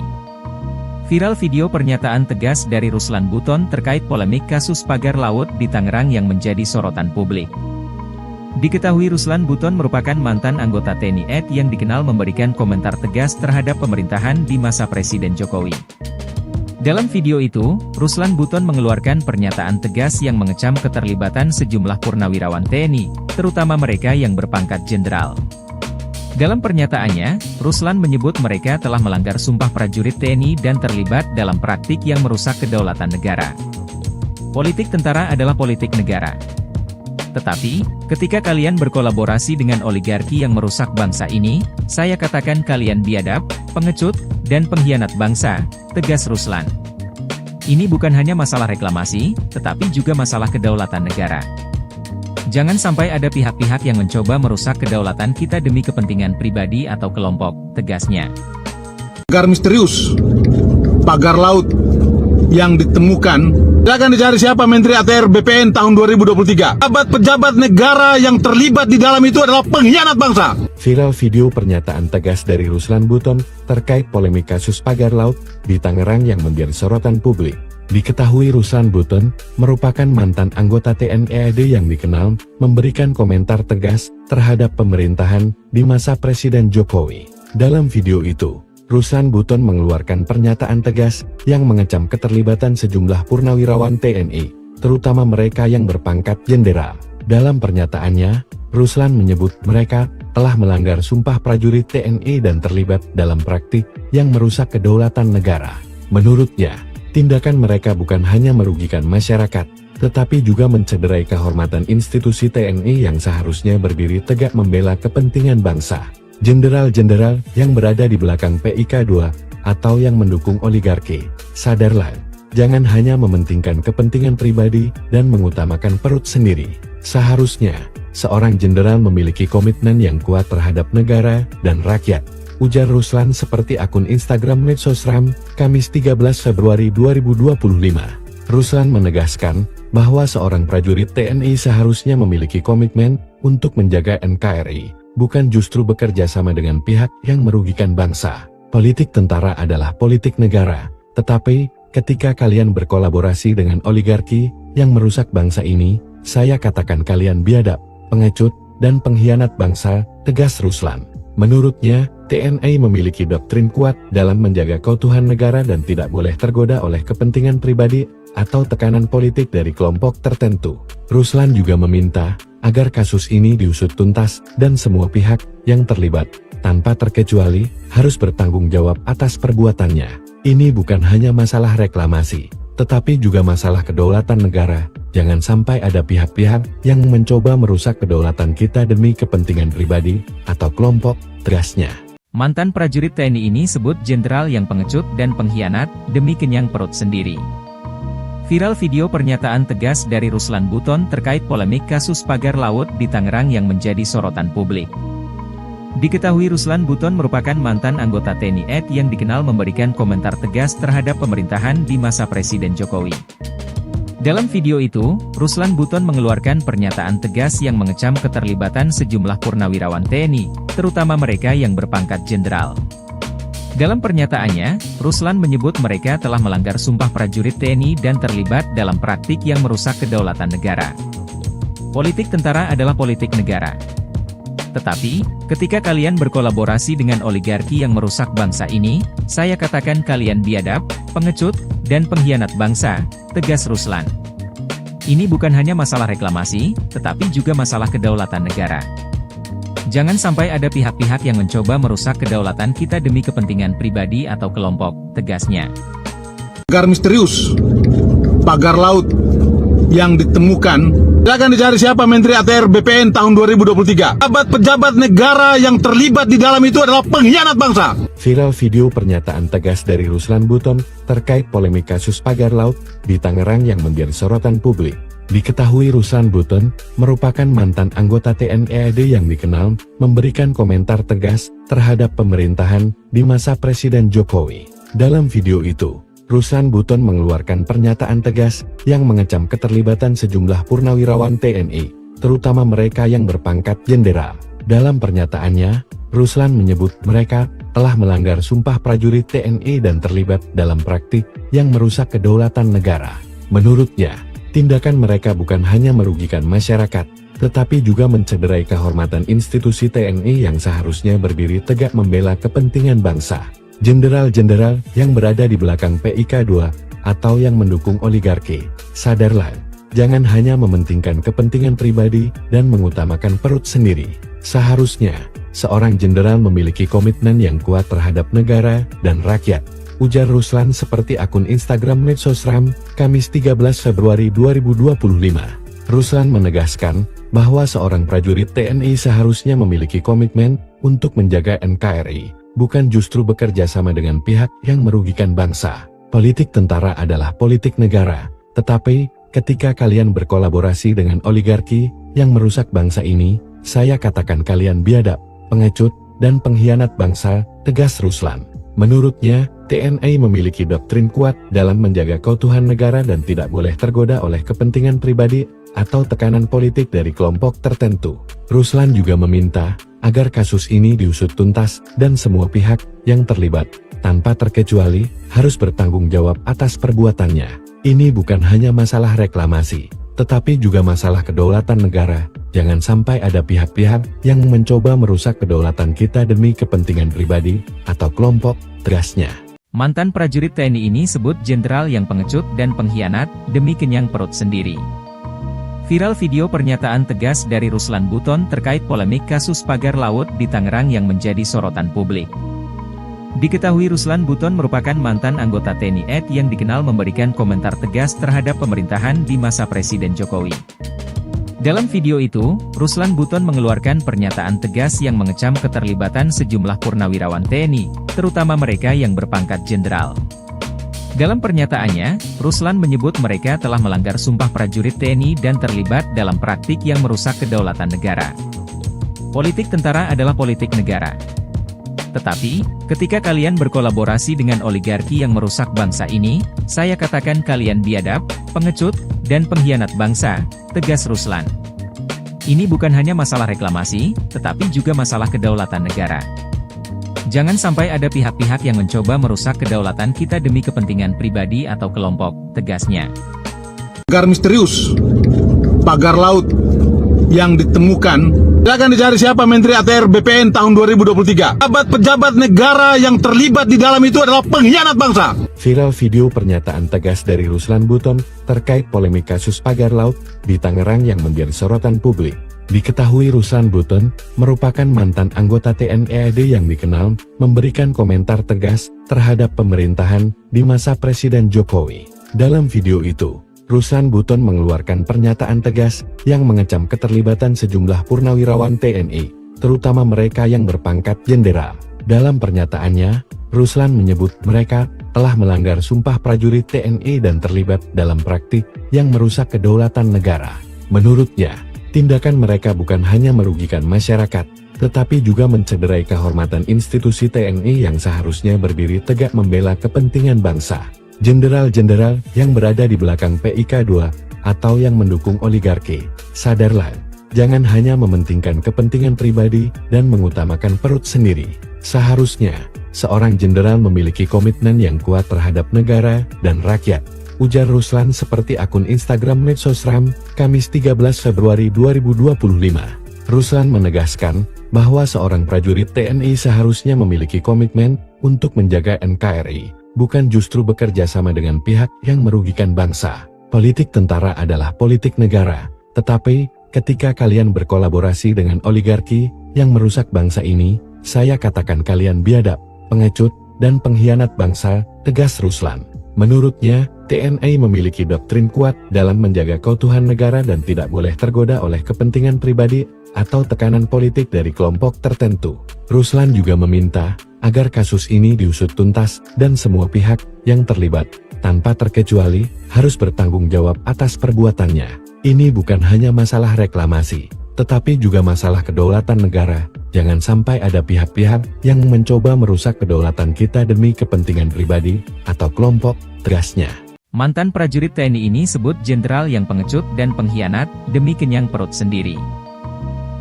Viral video pernyataan tegas dari Ruslan Buton terkait polemik kasus pagar laut di Tangerang yang menjadi sorotan publik. Diketahui Ruslan Buton merupakan mantan anggota TNI AD yang dikenal memberikan komentar tegas terhadap pemerintahan di masa Presiden Jokowi. Dalam video itu, Ruslan Buton mengeluarkan pernyataan tegas yang mengecam keterlibatan sejumlah purnawirawan TNI, terutama mereka yang berpangkat jenderal. Dalam pernyataannya, Ruslan menyebut mereka telah melanggar sumpah prajurit TNI dan terlibat dalam praktik yang merusak kedaulatan negara. Politik tentara adalah politik negara. Tetapi, ketika kalian berkolaborasi dengan oligarki yang merusak bangsa ini, saya katakan kalian biadab, pengecut, dan pengkhianat bangsa, tegas Ruslan. Ini bukan hanya masalah reklamasi, tetapi juga masalah kedaulatan negara. Jangan sampai ada pihak-pihak yang mencoba merusak kedaulatan kita demi kepentingan pribadi atau kelompok, tegasnya. Pagar misterius, pagar laut yang ditemukan, silakan dicari siapa Menteri ATR BPN tahun 2023. Pejabat negara yang terlibat di dalam itu adalah pengkhianat bangsa. Viral video pernyataan tegas dari Ruslan Buton terkait polemik kasus pagar laut di Tangerang yang menjadi sorotan publik. Diketahui Ruslan Buton merupakan mantan anggota TNI AD yang dikenal memberikan komentar tegas terhadap pemerintahan di masa Presiden Jokowi. Dalam video itu, Ruslan Buton mengeluarkan pernyataan tegas yang mengecam keterlibatan sejumlah purnawirawan TNI, terutama mereka yang berpangkat jenderal. Dalam pernyataannya, Ruslan menyebut mereka telah melanggar sumpah prajurit TNI dan terlibat dalam praktik yang merusak kedaulatan negara. Menurutnya, tindakan mereka bukan hanya merugikan masyarakat, tetapi juga mencederai kehormatan institusi TNI yang seharusnya berdiri tegak membela kepentingan bangsa. Jenderal-jenderal yang berada di belakang PIK 2 atau yang mendukung oligarki, sadarlah, jangan hanya mementingkan kepentingan pribadi dan mengutamakan perut sendiri. Seharusnya, seorang jenderal memiliki komitmen yang kuat terhadap negara dan rakyat, ujar Ruslan seperti akun Instagram Medsosram, Kamis 13 Februari 2025. Ruslan menegaskan bahwa seorang prajurit TNI seharusnya memiliki komitmen untuk menjaga NKRI, bukan justru bekerja sama dengan pihak yang merugikan bangsa. Politik tentara adalah politik negara, tetapi ketika kalian berkolaborasi dengan oligarki yang merusak bangsa ini, saya katakan kalian biadab, pengecut, dan pengkhianat bangsa, tegas Ruslan. Menurutnya, TNI memiliki doktrin kuat dalam menjaga keutuhan negara dan tidak boleh tergoda oleh kepentingan pribadi atau tekanan politik dari kelompok tertentu. Ruslan juga meminta agar kasus ini diusut tuntas dan semua pihak yang terlibat, tanpa terkecuali, harus bertanggung jawab atas perbuatannya. Ini bukan hanya masalah reklamasi, tetapi juga masalah kedaulatan negara. Jangan sampai ada pihak-pihak yang mencoba merusak kedaulatan kita demi kepentingan pribadi atau kelompok, tegasnya. Mantan prajurit TNI ini sebut jenderal yang pengecut dan pengkhianat demi kenyang perut sendiri. Viral video pernyataan tegas dari Ruslan Buton terkait polemik kasus pagar laut di Tangerang yang menjadi sorotan publik. Diketahui Ruslan Buton merupakan mantan anggota TNI AD yang dikenal memberikan komentar tegas terhadap pemerintahan di masa Presiden Jokowi. Dalam video itu, Ruslan Buton mengeluarkan pernyataan tegas yang mengecam keterlibatan sejumlah purnawirawan TNI, terutama mereka yang berpangkat jenderal. Dalam pernyataannya, Ruslan menyebut mereka telah melanggar sumpah prajurit TNI dan terlibat dalam praktik yang merusak kedaulatan negara. Politik tentara adalah politik negara. Tetapi, ketika kalian berkolaborasi dengan oligarki yang merusak bangsa ini, saya katakan kalian biadab, pengecut, dan pengkhianat bangsa, tegas Ruslan. Ini bukan hanya masalah reklamasi, tetapi juga masalah kedaulatan negara. Jangan sampai ada pihak-pihak yang mencoba merusak kedaulatan kita demi kepentingan pribadi atau kelompok, tegasnya. Pagar misterius, pagar laut yang ditemukan, silakan dicari siapa Menteri ATR BPN tahun 2023. Pejabat negara yang terlibat di dalam itu adalah pengkhianat bangsa. Viral video pernyataan tegas dari Ruslan Buton terkait polemik kasus pagar laut di Tangerang yang menjadi sorotan publik. Diketahui Ruslan Buton merupakan mantan anggota TNI AD yang dikenal memberikan komentar tegas terhadap pemerintahan di masa Presiden Jokowi. Dalam video itu, Ruslan Buton mengeluarkan pernyataan tegas yang mengecam keterlibatan sejumlah purnawirawan TNI, terutama mereka yang berpangkat jenderal. Dalam pernyataannya, Ruslan menyebut mereka telah melanggar sumpah prajurit TNI dan terlibat dalam praktik yang merusak kedaulatan negara. Menurutnya, tindakan mereka bukan hanya merugikan masyarakat, tetapi juga mencederai kehormatan institusi TNI yang seharusnya berdiri tegak membela kepentingan bangsa. Jenderal-jenderal yang berada di belakang PIK 2 atau yang mendukung oligarki, sadarlah, jangan hanya mementingkan kepentingan pribadi dan mengutamakan perut sendiri. Seharusnya, seorang jenderal memiliki komitmen yang kuat terhadap negara dan rakyat, ujar Ruslan seperti akun Instagram Medsosram, Kamis 13 Februari 2025. Ruslan menegaskan bahwa seorang prajurit TNI seharusnya memiliki komitmen untuk menjaga NKRI, bukan justru bekerja sama dengan pihak yang merugikan bangsa. Politik tentara adalah politik negara, tetapi ketika kalian berkolaborasi dengan oligarki yang merusak bangsa ini, saya katakan kalian biadab, pengecut, dan pengkhianat bangsa, tegas Ruslan. Menurutnya, TNI memiliki doktrin kuat dalam menjaga keutuhan negara dan tidak boleh tergoda oleh kepentingan pribadi atau tekanan politik dari kelompok tertentu. Ruslan juga meminta agar kasus ini diusut tuntas dan semua pihak yang terlibat, tanpa terkecuali, harus bertanggung jawab atas perbuatannya. Ini bukan hanya masalah reklamasi, tetapi juga masalah kedaulatan negara. Jangan sampai ada pihak-pihak yang mencoba merusak kedaulatan kita demi kepentingan pribadi atau kelompok, tegasnya. Mantan prajurit TNI ini sebut jenderal yang pengecut dan pengkhianat demi kenyang perut sendiri. Viral video pernyataan tegas dari Ruslan Buton terkait polemik kasus pagar laut di Tangerang yang menjadi sorotan publik. Diketahui Ruslan Buton merupakan mantan anggota TNI AD yang dikenal memberikan komentar tegas terhadap pemerintahan di masa Presiden Jokowi. Dalam video itu, Ruslan Buton mengeluarkan pernyataan tegas yang mengecam keterlibatan sejumlah purnawirawan TNI, terutama mereka yang berpangkat jenderal. Dalam pernyataannya, Ruslan menyebut mereka telah melanggar sumpah prajurit TNI dan terlibat dalam praktik yang merusak kedaulatan negara. Politik tentara adalah politik negara. Tetapi, ketika kalian berkolaborasi dengan oligarki yang merusak bangsa ini, saya katakan kalian biadab, pengecut, dan pengkhianat bangsa, tegas Ruslan. Ini bukan hanya masalah reklamasi, tetapi juga masalah kedaulatan negara. Jangan sampai ada pihak-pihak yang mencoba merusak kedaulatan kita demi kepentingan pribadi atau kelompok, tegasnya. Pagar misterius, pagar laut yang ditemukan, silakan dicari siapa Menteri ATR BPN tahun 2023. Pejabat negara yang terlibat di dalam itu adalah pengkhianat bangsa. Viral video pernyataan tegas dari Ruslan Buton terkait polemik kasus pagar laut di Tangerang yang menjadi sorotan publik. Diketahui Ruslan Buton merupakan mantan anggota TNI AD yang dikenal memberikan komentar tegas terhadap pemerintahan di masa Presiden Jokowi. Dalam video itu, Ruslan Buton mengeluarkan pernyataan tegas yang mengecam keterlibatan sejumlah purnawirawan TNI, terutama mereka yang berpangkat jenderal. Dalam pernyataannya, Ruslan menyebut mereka telah melanggar sumpah prajurit TNI dan terlibat dalam praktik yang merusak kedaulatan negara. Menurutnya, tindakan mereka bukan hanya merugikan masyarakat, tetapi juga mencederai kehormatan institusi TNI yang seharusnya berdiri tegak membela kepentingan bangsa. Jenderal-jenderal yang berada di belakang PIK 2, atau yang mendukung oligarki, sadarlah, jangan hanya mementingkan kepentingan pribadi dan mengutamakan perut sendiri. Seharusnya, seorang jenderal memiliki komitmen yang kuat terhadap negara dan rakyat, ujar Ruslan seperti akun Instagram Medsosram, Kamis 13 Februari 2025. Ruslan menegaskan bahwa seorang prajurit TNI seharusnya memiliki komitmen untuk menjaga NKRI, bukan justru bekerja sama dengan pihak yang merugikan bangsa. Politik tentara adalah politik negara, tetapi ketika kalian berkolaborasi dengan oligarki yang merusak bangsa ini, saya katakan kalian biadab, pengecut, dan pengkhianat bangsa, tegas Ruslan. Menurutnya, TNI memiliki doktrin kuat dalam menjaga keutuhan negara dan tidak boleh tergoda oleh kepentingan pribadi atau tekanan politik dari kelompok tertentu. Ruslan juga meminta agar kasus ini diusut tuntas dan semua pihak yang terlibat, tanpa terkecuali, harus bertanggung jawab atas perbuatannya. Ini bukan hanya masalah reklamasi, tetapi juga masalah kedaulatan negara. Jangan sampai ada pihak-pihak yang mencoba merusak kedaulatan kita demi kepentingan pribadi atau kelompok, tegasnya. Mantan prajurit TNI ini sebut jenderal yang pengecut dan pengkhianat demi kenyang perut sendiri.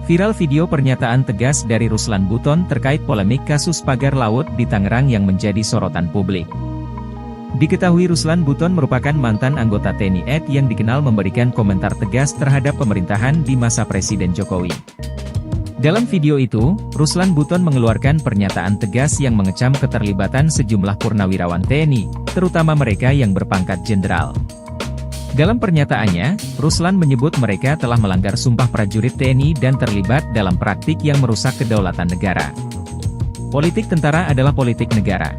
Viral video pernyataan tegas dari Ruslan Buton terkait polemik kasus pagar laut di Tangerang yang menjadi sorotan publik. Diketahui Ruslan Buton merupakan mantan anggota TNI AD yang dikenal memberikan komentar tegas terhadap pemerintahan di masa Presiden Jokowi. Dalam video itu, Ruslan Buton mengeluarkan pernyataan tegas yang mengecam keterlibatan sejumlah purnawirawan TNI, terutama mereka yang berpangkat jenderal. Dalam pernyataannya, Ruslan menyebut mereka telah melanggar sumpah prajurit TNI dan terlibat dalam praktik yang merusak kedaulatan negara. Politik tentara adalah politik negara.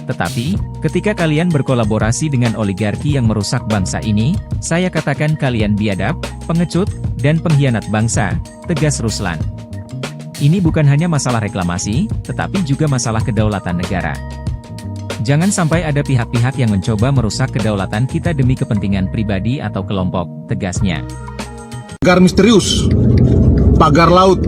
Tetapi, ketika kalian berkolaborasi dengan oligarki yang merusak bangsa ini, saya katakan kalian biadab, pengecut, dan pengkhianat bangsa, tegas Ruslan. Ini bukan hanya masalah reklamasi, tetapi juga masalah kedaulatan negara. Jangan sampai ada pihak-pihak yang mencoba merusak kedaulatan kita demi kepentingan pribadi atau kelompok, tegasnya. Pagar misterius, pagar laut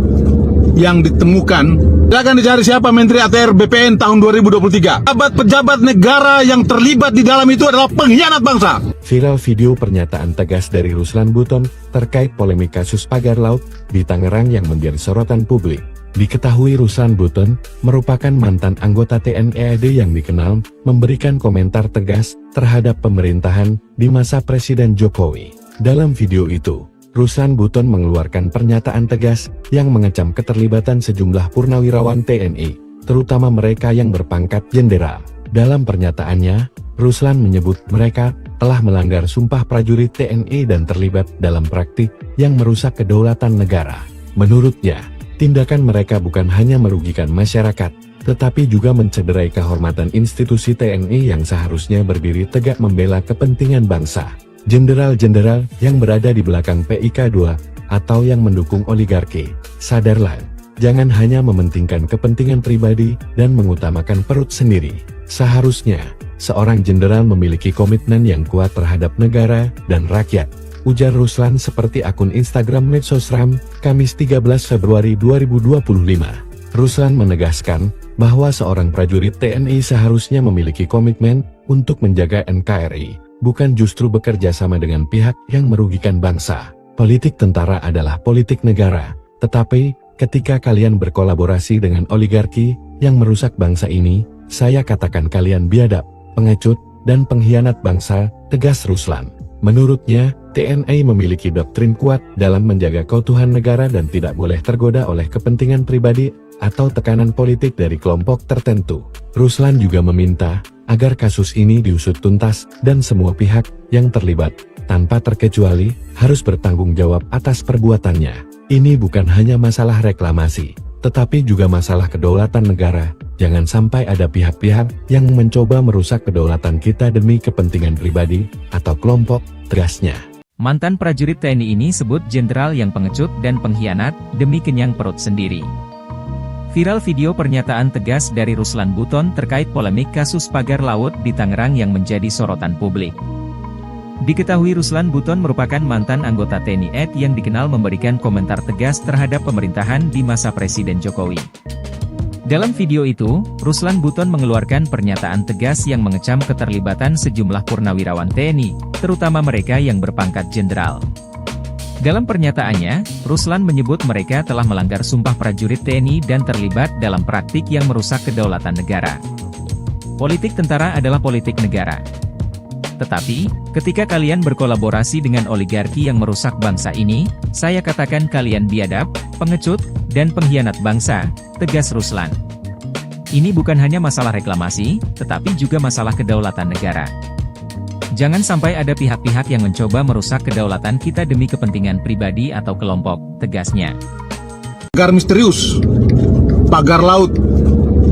yang ditemukan, silakan dicari siapa Menteri ATR BPN tahun 2023. Pejabat negara yang terlibat di dalam itu adalah pengkhianat bangsa. Viral video pernyataan tegas dari Ruslan Buton terkait polemik kasus pagar laut di Tangerang yang menjadi sorotan publik. Diketahui Ruslan Buton merupakan mantan anggota TNI AD yang dikenal memberikan komentar tegas terhadap pemerintahan di masa Presiden Jokowi. Dalam video itu, Ruslan Buton mengeluarkan pernyataan tegas yang mengecam keterlibatan sejumlah purnawirawan TNI, terutama mereka yang berpangkat jenderal. Dalam pernyataannya, Ruslan menyebut mereka telah melanggar sumpah prajurit TNI dan terlibat dalam praktik yang merusak kedaulatan negara. Menurutnya, tindakan mereka bukan hanya merugikan masyarakat, tetapi juga mencederai kehormatan institusi TNI yang seharusnya berdiri tegak membela kepentingan bangsa. Jenderal-jenderal yang berada di belakang PIK 2 atau yang mendukung oligarki, sadarlah, jangan hanya mementingkan kepentingan pribadi dan mengutamakan perut sendiri. Seharusnya, seorang jenderal memiliki komitmen yang kuat terhadap negara dan rakyat, ujar Ruslan seperti akun Instagram Medsosram, Kamis 13 Februari 2025. Ruslan menegaskan bahwa seorang prajurit TNI seharusnya memiliki komitmen untuk menjaga NKRI, bukan justru bekerja sama dengan pihak yang merugikan bangsa. Politik tentara adalah politik negara, tetapi ketika kalian berkolaborasi dengan oligarki yang merusak bangsa ini, saya katakan kalian biadab, pengecut, dan pengkhianat bangsa, tegas Ruslan. Menurutnya, TNI memiliki doktrin kuat dalam menjaga keutuhan negara dan tidak boleh tergoda oleh kepentingan pribadi atau tekanan politik dari kelompok tertentu. Ruslan juga meminta agar kasus ini diusut tuntas dan semua pihak yang terlibat, tanpa terkecuali, harus bertanggung jawab atas perbuatannya. Ini bukan hanya masalah reklamasi, tetapi juga masalah kedaulatan negara. Jangan sampai ada pihak-pihak yang mencoba merusak kedaulatan kita demi kepentingan pribadi atau kelompok, tegasnya. Mantan prajurit TNI ini sebut jenderal yang pengecut dan pengkhianat demi kenyang perut sendiri. Viral video pernyataan tegas dari Ruslan Buton terkait polemik kasus pagar laut di Tangerang yang menjadi sorotan publik. Diketahui Ruslan Buton merupakan mantan anggota TNI AD yang dikenal memberikan komentar tegas terhadap pemerintahan di masa Presiden Jokowi. Dalam video itu, Ruslan Buton mengeluarkan pernyataan tegas yang mengecam keterlibatan sejumlah purnawirawan TNI, terutama mereka yang berpangkat jenderal. Dalam pernyataannya, Ruslan menyebut mereka telah melanggar sumpah prajurit TNI dan terlibat dalam praktik yang merusak kedaulatan negara. Politik tentara adalah politik negara. Tetapi, ketika kalian berkolaborasi dengan oligarki yang merusak bangsa ini, saya katakan kalian biadab, pengecut, dan pengkhianat bangsa, tegas Ruslan. Ini bukan hanya masalah reklamasi, tetapi juga masalah kedaulatan negara. Jangan sampai ada pihak-pihak yang mencoba merusak kedaulatan kita demi kepentingan pribadi atau kelompok, tegasnya. Pagar misterius, pagar laut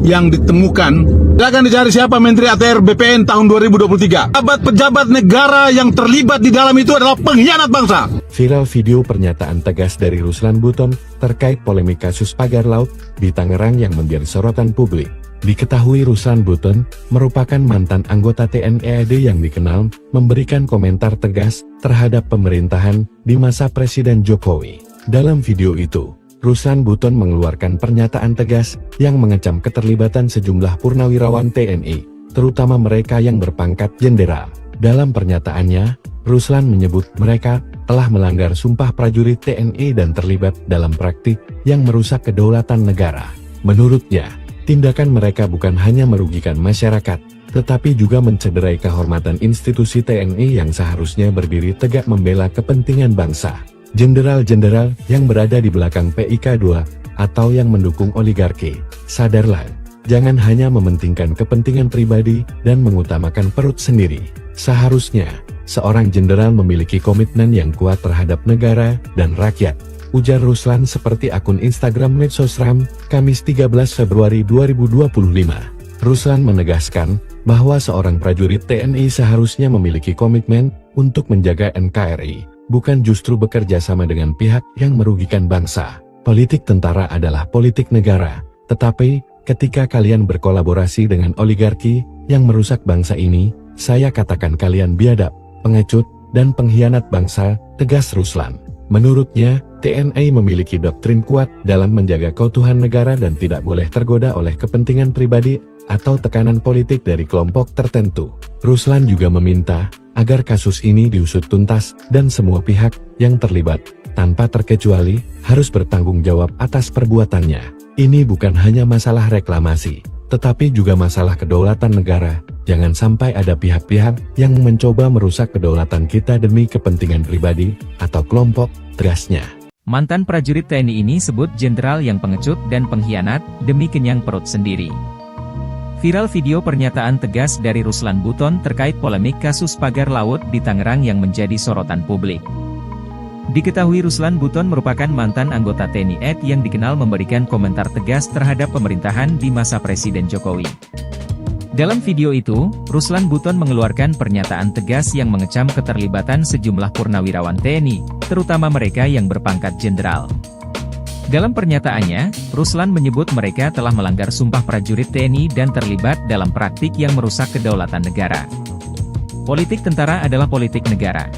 yang ditemukan, silakan dicari siapa Menteri ATR BPN tahun 2023. Pejabat negara yang terlibat di dalam itu adalah pengkhianat bangsa. Viral video pernyataan tegas dari Ruslan Buton terkait polemik kasus pagar laut di Tangerang yang menjadi sorotan publik. Diketahui Ruslan Buton merupakan mantan anggota TNI AD yang dikenal memberikan komentar tegas terhadap pemerintahan di masa Presiden Jokowi. Dalam video itu, Ruslan Buton mengeluarkan pernyataan tegas yang mengecam keterlibatan sejumlah purnawirawan TNI, terutama mereka yang berpangkat jenderal. Dalam pernyataannya, Ruslan menyebut mereka telah melanggar sumpah prajurit TNI dan terlibat dalam praktik yang merusak kedaulatan negara. Menurutnya, tindakan mereka bukan hanya merugikan masyarakat, tetapi juga mencederai kehormatan institusi TNI yang seharusnya berdiri tegak membela kepentingan bangsa. Jenderal-jenderal yang berada di belakang PIK 2 atau yang mendukung oligarki, sadarlah, jangan hanya mementingkan kepentingan pribadi dan mengutamakan perut sendiri. Seharusnya, seorang jenderal memiliki komitmen yang kuat terhadap negara dan rakyat, ujar Ruslan seperti akun Instagram Medsosram, Kamis 13 Februari 2025. Ruslan menegaskan bahwa seorang prajurit TNI seharusnya memiliki komitmen untuk menjaga NKRI, bukan justru bekerja sama dengan pihak yang merugikan bangsa. Politik tentara adalah politik negara, tetapi ketika kalian berkolaborasi dengan oligarki yang merusak bangsa ini, saya katakan kalian biadab, pengecut, dan pengkhianat bangsa, tegas Ruslan. Menurutnya, TNI memiliki doktrin kuat dalam menjaga keutuhan negara dan tidak boleh tergoda oleh kepentingan pribadi atau tekanan politik dari kelompok tertentu. Ruslan juga meminta agar kasus ini diusut tuntas dan semua pihak yang terlibat, tanpa terkecuali, harus bertanggung jawab atas perbuatannya. Ini bukan hanya masalah reklamasi, tetapi juga masalah kedaulatan negara. Jangan sampai ada pihak-pihak yang mencoba merusak kedaulatan kita demi kepentingan pribadi atau kelompok, tegasnya. Mantan prajurit TNI ini sebut jenderal yang pengecut dan pengkhianat demi kenyang perut sendiri. Viral video pernyataan tegas dari Ruslan Buton terkait polemik kasus pagar laut di Tangerang yang menjadi sorotan publik. Diketahui Ruslan Buton merupakan mantan anggota TNI AD yang dikenal memberikan komentar tegas terhadap pemerintahan di masa Presiden Jokowi. Dalam video itu, Ruslan Buton mengeluarkan pernyataan tegas yang mengecam keterlibatan sejumlah purnawirawan TNI, terutama mereka yang berpangkat jenderal. Dalam pernyataannya, Ruslan menyebut mereka telah melanggar sumpah prajurit TNI dan terlibat dalam praktik yang merusak kedaulatan negara. Politik tentara adalah politik negara.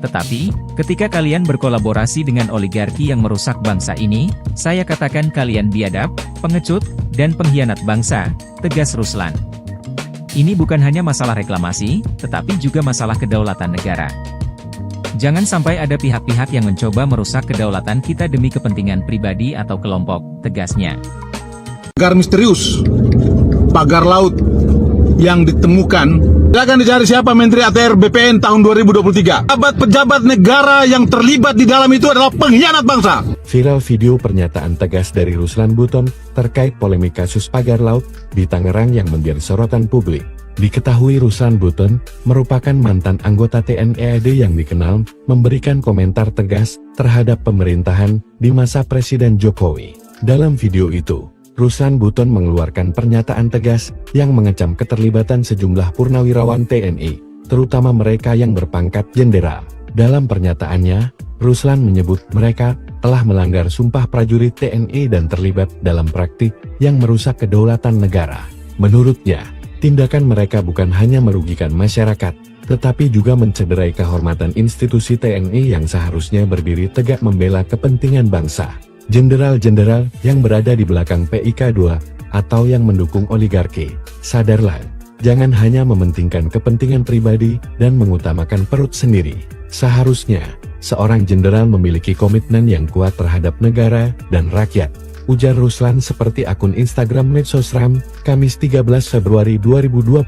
Tetapi, ketika kalian berkolaborasi dengan oligarki yang merusak bangsa ini, saya katakan kalian biadab, pengecut, dan pengkhianat bangsa, tegas Ruslan. Ini bukan hanya masalah reklamasi, tetapi juga masalah kedaulatan negara. Jangan sampai ada pihak-pihak yang mencoba merusak kedaulatan kita demi kepentingan pribadi atau kelompok, tegasnya. Pagar misterius, pagar laut yang ditemukan, silakan dicari siapa Menteri ATR BPN tahun 2023. Pejabat negara yang terlibat di dalam itu adalah pengkhianat bangsa. Viral video pernyataan tegas dari Ruslan Buton terkait polemik kasus pagar laut di Tangerang yang menjadi sorotan publik. Diketahui Ruslan Buton merupakan mantan anggota TNI AD yang dikenal memberikan komentar tegas terhadap pemerintahan di masa Presiden Jokowi. Dalam video itu, Ruslan Buton mengeluarkan pernyataan tegas yang mengecam keterlibatan sejumlah purnawirawan TNI, terutama mereka yang berpangkat jenderal. Dalam pernyataannya, Ruslan menyebut mereka telah melanggar sumpah prajurit TNI dan terlibat dalam praktik yang merusak kedaulatan negara. Menurutnya, tindakan mereka bukan hanya merugikan masyarakat, tetapi juga mencederai kehormatan institusi TNI yang seharusnya berdiri tegak membela kepentingan bangsa. Jenderal-jenderal yang berada di belakang PIK2 atau yang mendukung oligarki, sadarlah, jangan hanya mementingkan kepentingan pribadi dan mengutamakan perut sendiri. Seharusnya, seorang jenderal memiliki komitmen yang kuat terhadap negara dan rakyat, ujar Ruslan seperti akun Instagram Medsosram, Kamis 13 Februari 2025.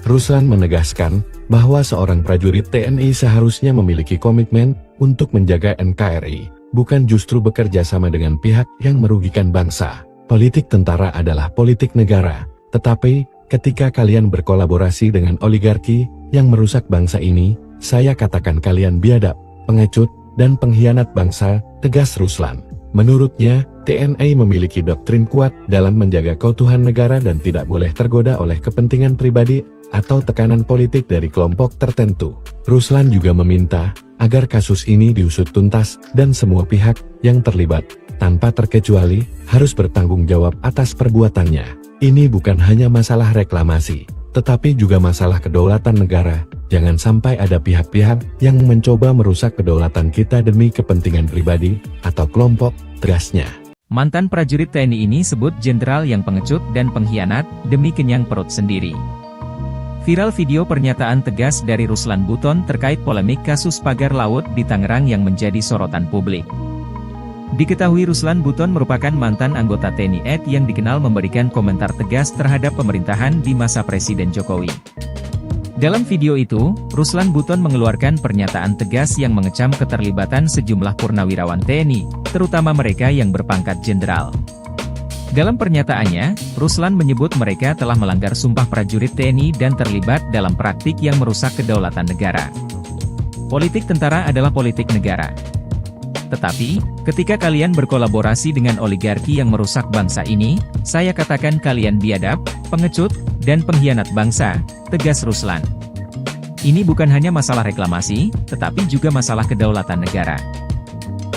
Ruslan menegaskan bahwa seorang prajurit TNI seharusnya memiliki komitmen untuk menjaga NKRI, bukan justru bekerja sama dengan pihak yang merugikan bangsa. Politik tentara adalah politik negara, tetapi ketika kalian berkolaborasi dengan oligarki yang merusak bangsa ini, saya katakan kalian biadab, pengecut, dan pengkhianat bangsa, tegas Ruslan. Menurutnya, TNI memiliki doktrin kuat dalam menjaga keutuhan negara dan tidak boleh tergoda oleh kepentingan pribadi atau tekanan politik dari kelompok tertentu. Ruslan juga meminta agar kasus ini diusut tuntas dan semua pihak yang terlibat, tanpa terkecuali, harus bertanggung jawab atas perbuatannya. Ini bukan hanya masalah reklamasi, tetapi juga masalah kedaulatan negara. Jangan sampai ada pihak-pihak yang mencoba merusak kedaulatan kita demi kepentingan pribadi atau kelompok, tegasnya. Mantan prajurit TNI ini sebut jenderal yang pengecut dan pengkhianat demi kenyang perut sendiri. Viral video pernyataan tegas dari Ruslan Buton terkait polemik kasus pagar laut di Tangerang yang menjadi sorotan publik. Diketahui Ruslan Buton merupakan mantan anggota TNI AD yang dikenal memberikan komentar tegas terhadap pemerintahan di masa Presiden Jokowi. Dalam video itu, Ruslan Buton mengeluarkan pernyataan tegas yang mengecam keterlibatan sejumlah purnawirawan TNI, terutama mereka yang berpangkat jenderal. Dalam pernyataannya, Ruslan menyebut mereka telah melanggar sumpah prajurit TNI dan terlibat dalam praktik yang merusak kedaulatan negara. Politik tentara adalah politik negara. Tetapi, ketika kalian berkolaborasi dengan oligarki yang merusak bangsa ini, saya katakan kalian biadab, pengecut, dan pengkhianat bangsa, tegas Ruslan. Ini bukan hanya masalah reklamasi, tetapi juga masalah kedaulatan negara.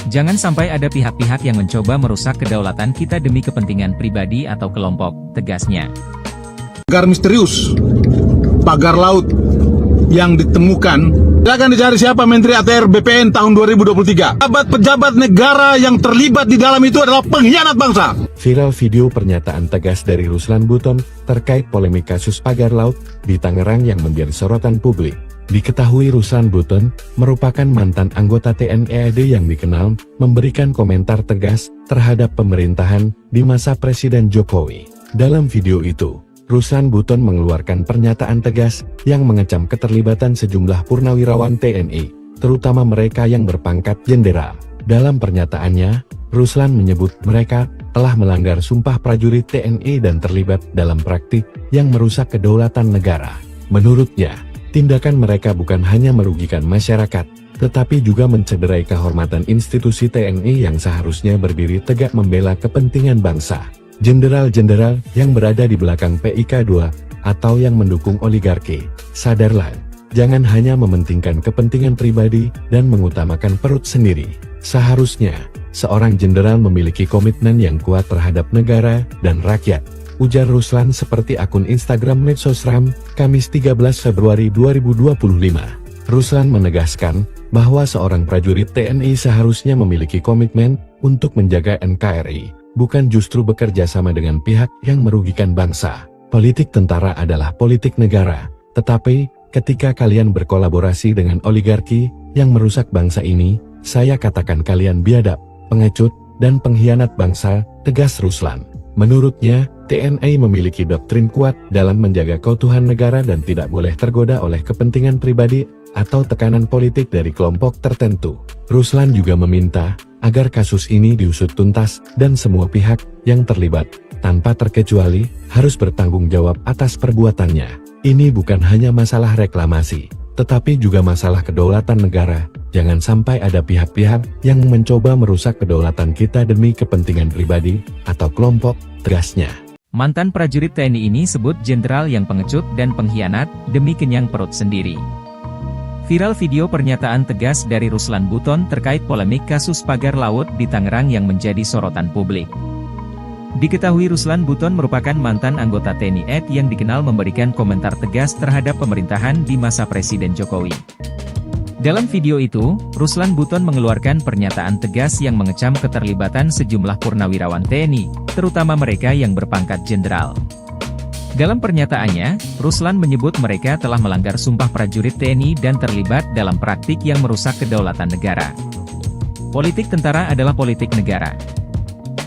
Jangan sampai ada pihak-pihak yang mencoba merusak kedaulatan kita demi kepentingan pribadi atau kelompok, tegasnya. Pagar misterius, pagar laut yang ditemukan, silakan dicari siapa Menteri ATR BPN tahun 2023. Pejabat negara yang terlibat di dalam itu adalah pengkhianat bangsa. Viral video pernyataan tegas dari Ruslan Buton terkait polemik kasus pagar laut di Tangerang yang menjadi sorotan publik. Diketahui Ruslan Buton merupakan mantan anggota TNI AD yang dikenal memberikan komentar tegas terhadap pemerintahan di masa Presiden Jokowi. Dalam video itu, Ruslan Buton mengeluarkan pernyataan tegas yang mengecam keterlibatan sejumlah purnawirawan TNI, terutama mereka yang berpangkat jenderal. Dalam pernyataannya, Ruslan menyebut mereka telah melanggar sumpah prajurit TNI dan terlibat dalam praktik yang merusak kedaulatan negara. Menurutnya, tindakan mereka bukan hanya merugikan masyarakat, tetapi juga mencederai kehormatan institusi TNI yang seharusnya berdiri tegak membela kepentingan bangsa. Jenderal-jenderal yang berada di belakang PIK2 atau yang mendukung oligarki, sadarlah, jangan hanya mementingkan kepentingan pribadi dan mengutamakan perut sendiri. Seharusnya, seorang jenderal memiliki komitmen yang kuat terhadap negara dan rakyat, ujar Ruslan seperti akun Instagram Medsosram, Kamis 13 Februari 2025. Ruslan menegaskan bahwa seorang prajurit TNI seharusnya memiliki komitmen untuk menjaga NKRI, bukan justru bekerja sama dengan pihak yang merugikan bangsa. Politik tentara adalah politik negara, tetapi ketika kalian berkolaborasi dengan oligarki yang merusak bangsa ini, saya katakan kalian biadab, pengecut, dan pengkhianat bangsa, tegas Ruslan. Menurutnya, TNI memiliki doktrin kuat dalam menjaga keutuhan negara dan tidak boleh tergoda oleh kepentingan pribadi atau tekanan politik dari kelompok tertentu. Ruslan juga meminta agar kasus ini diusut tuntas dan semua pihak yang terlibat, tanpa terkecuali, harus bertanggung jawab atas perbuatannya. Ini bukan hanya masalah reklamasi, tetapi juga masalah kedaulatan negara. Jangan sampai ada pihak-pihak yang mencoba merusak kedaulatan kita demi kepentingan pribadi atau kelompok, tegasnya. Mantan prajurit TNI ini sebut jenderal yang pengecut dan pengkhianat demi kenyang perut sendiri. Viral video pernyataan tegas dari Ruslan Buton terkait polemik kasus pagar laut di Tangerang yang menjadi sorotan publik. Diketahui Ruslan Buton merupakan mantan anggota TNI AD yang dikenal memberikan komentar tegas terhadap pemerintahan di masa Presiden Jokowi. Dalam video itu, Ruslan Buton mengeluarkan pernyataan tegas yang mengecam keterlibatan sejumlah purnawirawan TNI, terutama mereka yang berpangkat jenderal. Dalam pernyataannya, Ruslan menyebut mereka telah melanggar sumpah prajurit TNI dan terlibat dalam praktik yang merusak kedaulatan negara. Politik tentara adalah politik negara.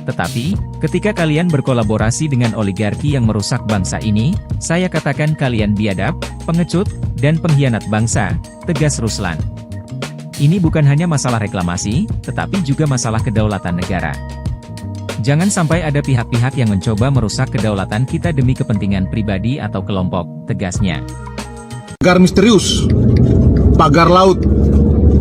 Tetapi, ketika kalian berkolaborasi dengan oligarki yang merusak bangsa ini, saya katakan kalian biadab, pengecut, dan pengkhianat bangsa, tegas Ruslan. Ini bukan hanya masalah reklamasi, tetapi juga masalah kedaulatan negara. Jangan sampai ada pihak-pihak yang mencoba merusak kedaulatan kita demi kepentingan pribadi atau kelompok, tegasnya. Pagar misterius, pagar laut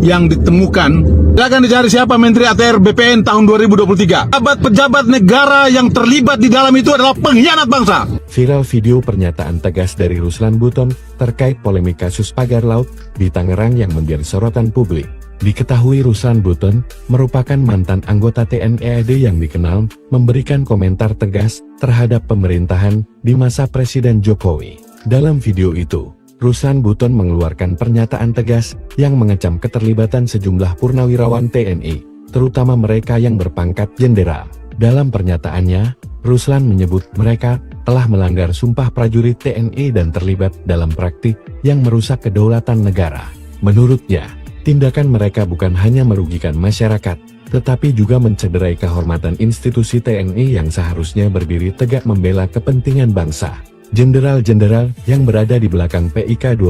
yang ditemukan, silakan dicari siapa Menteri ATR BPN tahun 2023. Pejabat negara yang terlibat di dalam itu adalah pengkhianat bangsa. Viral video pernyataan tegas dari Ruslan Buton terkait polemik kasus pagar laut di Tangerang yang menjadi sorotan publik. Diketahui Ruslan Buton merupakan mantan anggota TNI AD yang dikenal memberikan komentar tegas terhadap pemerintahan di masa Presiden Jokowi. Dalam video itu, Ruslan Buton mengeluarkan pernyataan tegas yang mengecam keterlibatan sejumlah purnawirawan TNI, terutama mereka yang berpangkat jenderal. Dalam pernyataannya, Ruslan menyebut mereka telah melanggar sumpah prajurit TNI dan terlibat dalam praktik yang merusak kedaulatan negara. Menurutnya, tindakan mereka bukan hanya merugikan masyarakat, tetapi juga mencederai kehormatan institusi TNI yang seharusnya berdiri tegak membela kepentingan bangsa. Jenderal-jenderal yang berada di belakang PIK2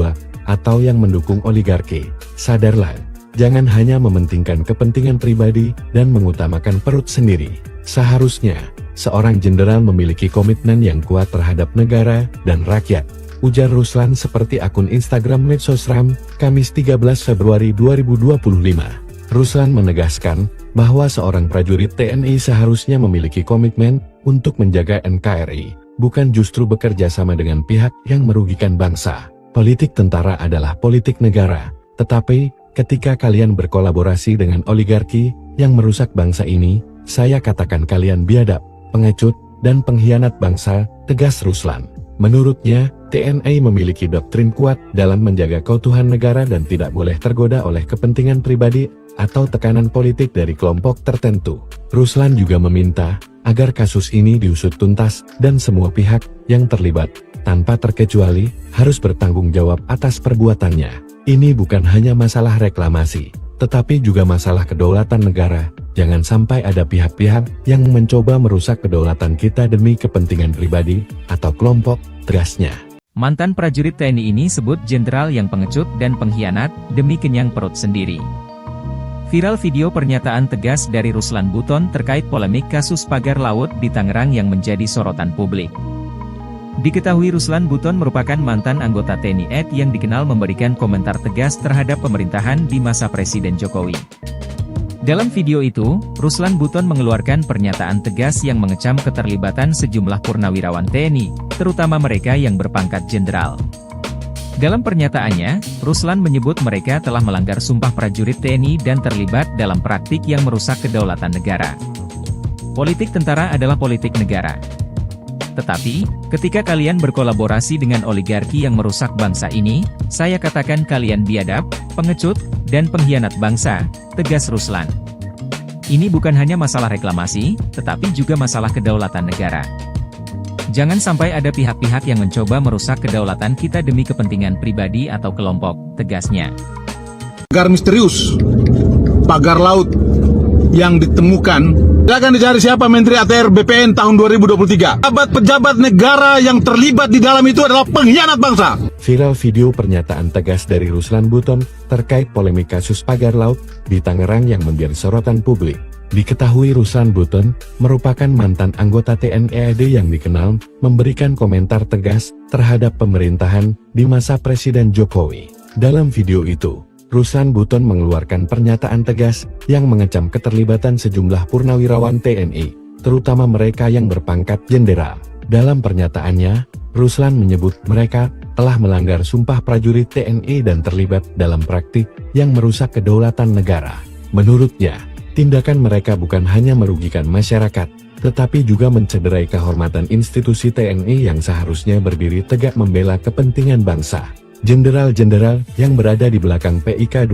atau yang mendukung oligarki, sadarlah, jangan hanya mementingkan kepentingan pribadi dan mengutamakan perut sendiri. Seharusnya, seorang jenderal memiliki komitmen yang kuat terhadap negara dan rakyat, ujar Ruslan seperti akun Instagram Medsosram, Kamis 13 Februari 2025. Ruslan menegaskan bahwa seorang prajurit TNI seharusnya memiliki komitmen untuk menjaga NKRI, bukan justru bekerja sama dengan pihak yang merugikan bangsa. Politik tentara adalah politik negara, tetapi ketika kalian berkolaborasi dengan oligarki yang merusak bangsa ini, saya katakan kalian biadab, pengecut, dan pengkhianat bangsa, tegas Ruslan. Menurutnya, TNI memiliki doktrin kuat dalam menjaga keutuhan negara dan tidak boleh tergoda oleh kepentingan pribadi atau tekanan politik dari kelompok tertentu. Ruslan juga meminta agar kasus ini diusut tuntas dan semua pihak yang terlibat, tanpa terkecuali, harus bertanggung jawab atas perbuatannya. Ini bukan hanya masalah reklamasi, tetapi juga masalah kedaulatan negara. Jangan sampai ada pihak-pihak yang mencoba merusak kedaulatan kita demi kepentingan pribadi atau kelompok, tegasnya. Mantan prajurit TNI ini sebut jenderal yang pengecut dan pengkhianat demi kenyang perut sendiri. Viral video pernyataan tegas dari Ruslan Buton terkait polemik kasus pagar laut di Tangerang yang menjadi sorotan publik. Diketahui Ruslan Buton merupakan mantan anggota TNI AD yang dikenal memberikan komentar tegas terhadap pemerintahan di masa Presiden Jokowi. Dalam video itu, Ruslan Buton mengeluarkan pernyataan tegas yang mengecam keterlibatan sejumlah purnawirawan TNI, terutama mereka yang berpangkat jenderal. Dalam pernyataannya, Ruslan menyebut mereka telah melanggar sumpah prajurit TNI dan terlibat dalam praktik yang merusak kedaulatan negara. Politik tentara adalah politik negara. Tetapi, ketika kalian berkolaborasi dengan oligarki yang merusak bangsa ini, saya katakan kalian biadab, pengecut, dan pengkhianat bangsa, tegas Ruslan. Ini bukan hanya masalah reklamasi, tetapi juga masalah kedaulatan negara. Jangan sampai ada pihak-pihak yang mencoba merusak kedaulatan kita demi kepentingan pribadi atau kelompok, tegasnya. Pagar misterius, pagar laut yang ditemukan, akan dicari siapa Menteri ATR BPN tahun 2023. Pejabat negara yang terlibat di dalam itu adalah pengkhianat bangsa. Viral video pernyataan tegas dari Ruslan Buton terkait polemik kasus pagar laut di Tangerang yang menjadi sorotan publik. Diketahui Ruslan Buton merupakan mantan anggota TNI AD yang dikenal memberikan komentar tegas terhadap pemerintahan di masa Presiden Jokowi. Dalam video itu, Ruslan Buton mengeluarkan pernyataan tegas yang mengecam keterlibatan sejumlah purnawirawan TNI, terutama mereka yang berpangkat jenderal. Dalam pernyataannya, Ruslan menyebut mereka telah melanggar sumpah prajurit TNI dan terlibat dalam praktik yang merusak kedaulatan negara. Menurutnya, tindakan mereka bukan hanya merugikan masyarakat, tetapi juga mencederai kehormatan institusi TNI yang seharusnya berdiri tegak membela kepentingan bangsa. Jenderal-jenderal yang berada di belakang PIK2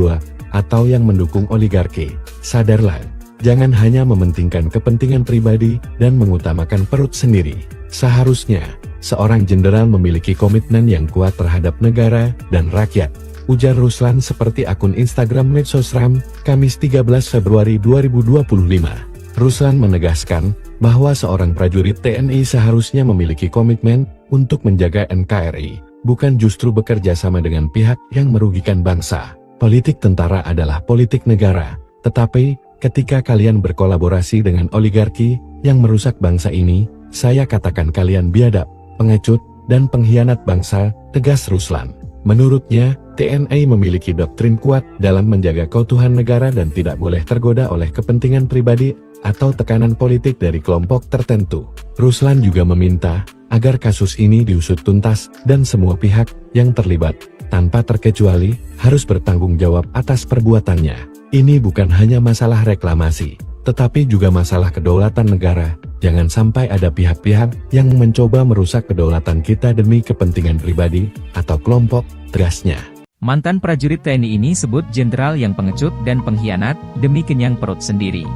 atau yang mendukung oligarki, sadarlah, jangan hanya mementingkan kepentingan pribadi dan mengutamakan perut sendiri. Seharusnya, seorang jenderal memiliki komitmen yang kuat terhadap negara dan rakyat, ujar Ruslan seperti akun Instagram Medsosram, Kamis 13 Februari 2025. Ruslan menegaskan bahwa seorang prajurit TNI seharusnya memiliki komitmen untuk menjaga NKRI, bukan justru bekerja sama dengan pihak yang merugikan bangsa. Politik tentara adalah politik negara, tetapi ketika kalian berkolaborasi dengan oligarki yang merusak bangsa ini, saya katakan kalian biadab, pengecut, dan pengkhianat bangsa, tegas Ruslan. Menurutnya, TNI memiliki doktrin kuat dalam menjaga keutuhan negara dan tidak boleh tergoda oleh kepentingan pribadi atau tekanan politik dari kelompok tertentu. Ruslan juga meminta agar kasus ini diusut tuntas dan semua pihak yang terlibat, tanpa terkecuali, harus bertanggung jawab atas perbuatannya. Ini bukan hanya masalah reklamasi, tetapi juga masalah kedaulatan negara. Jangan sampai ada pihak-pihak yang mencoba merusak kedaulatan kita demi kepentingan pribadi atau kelompok, tegasnya. Mantan prajurit TNI ini sebut jenderal yang pengecut dan pengkhianat demi kenyang perut sendiri.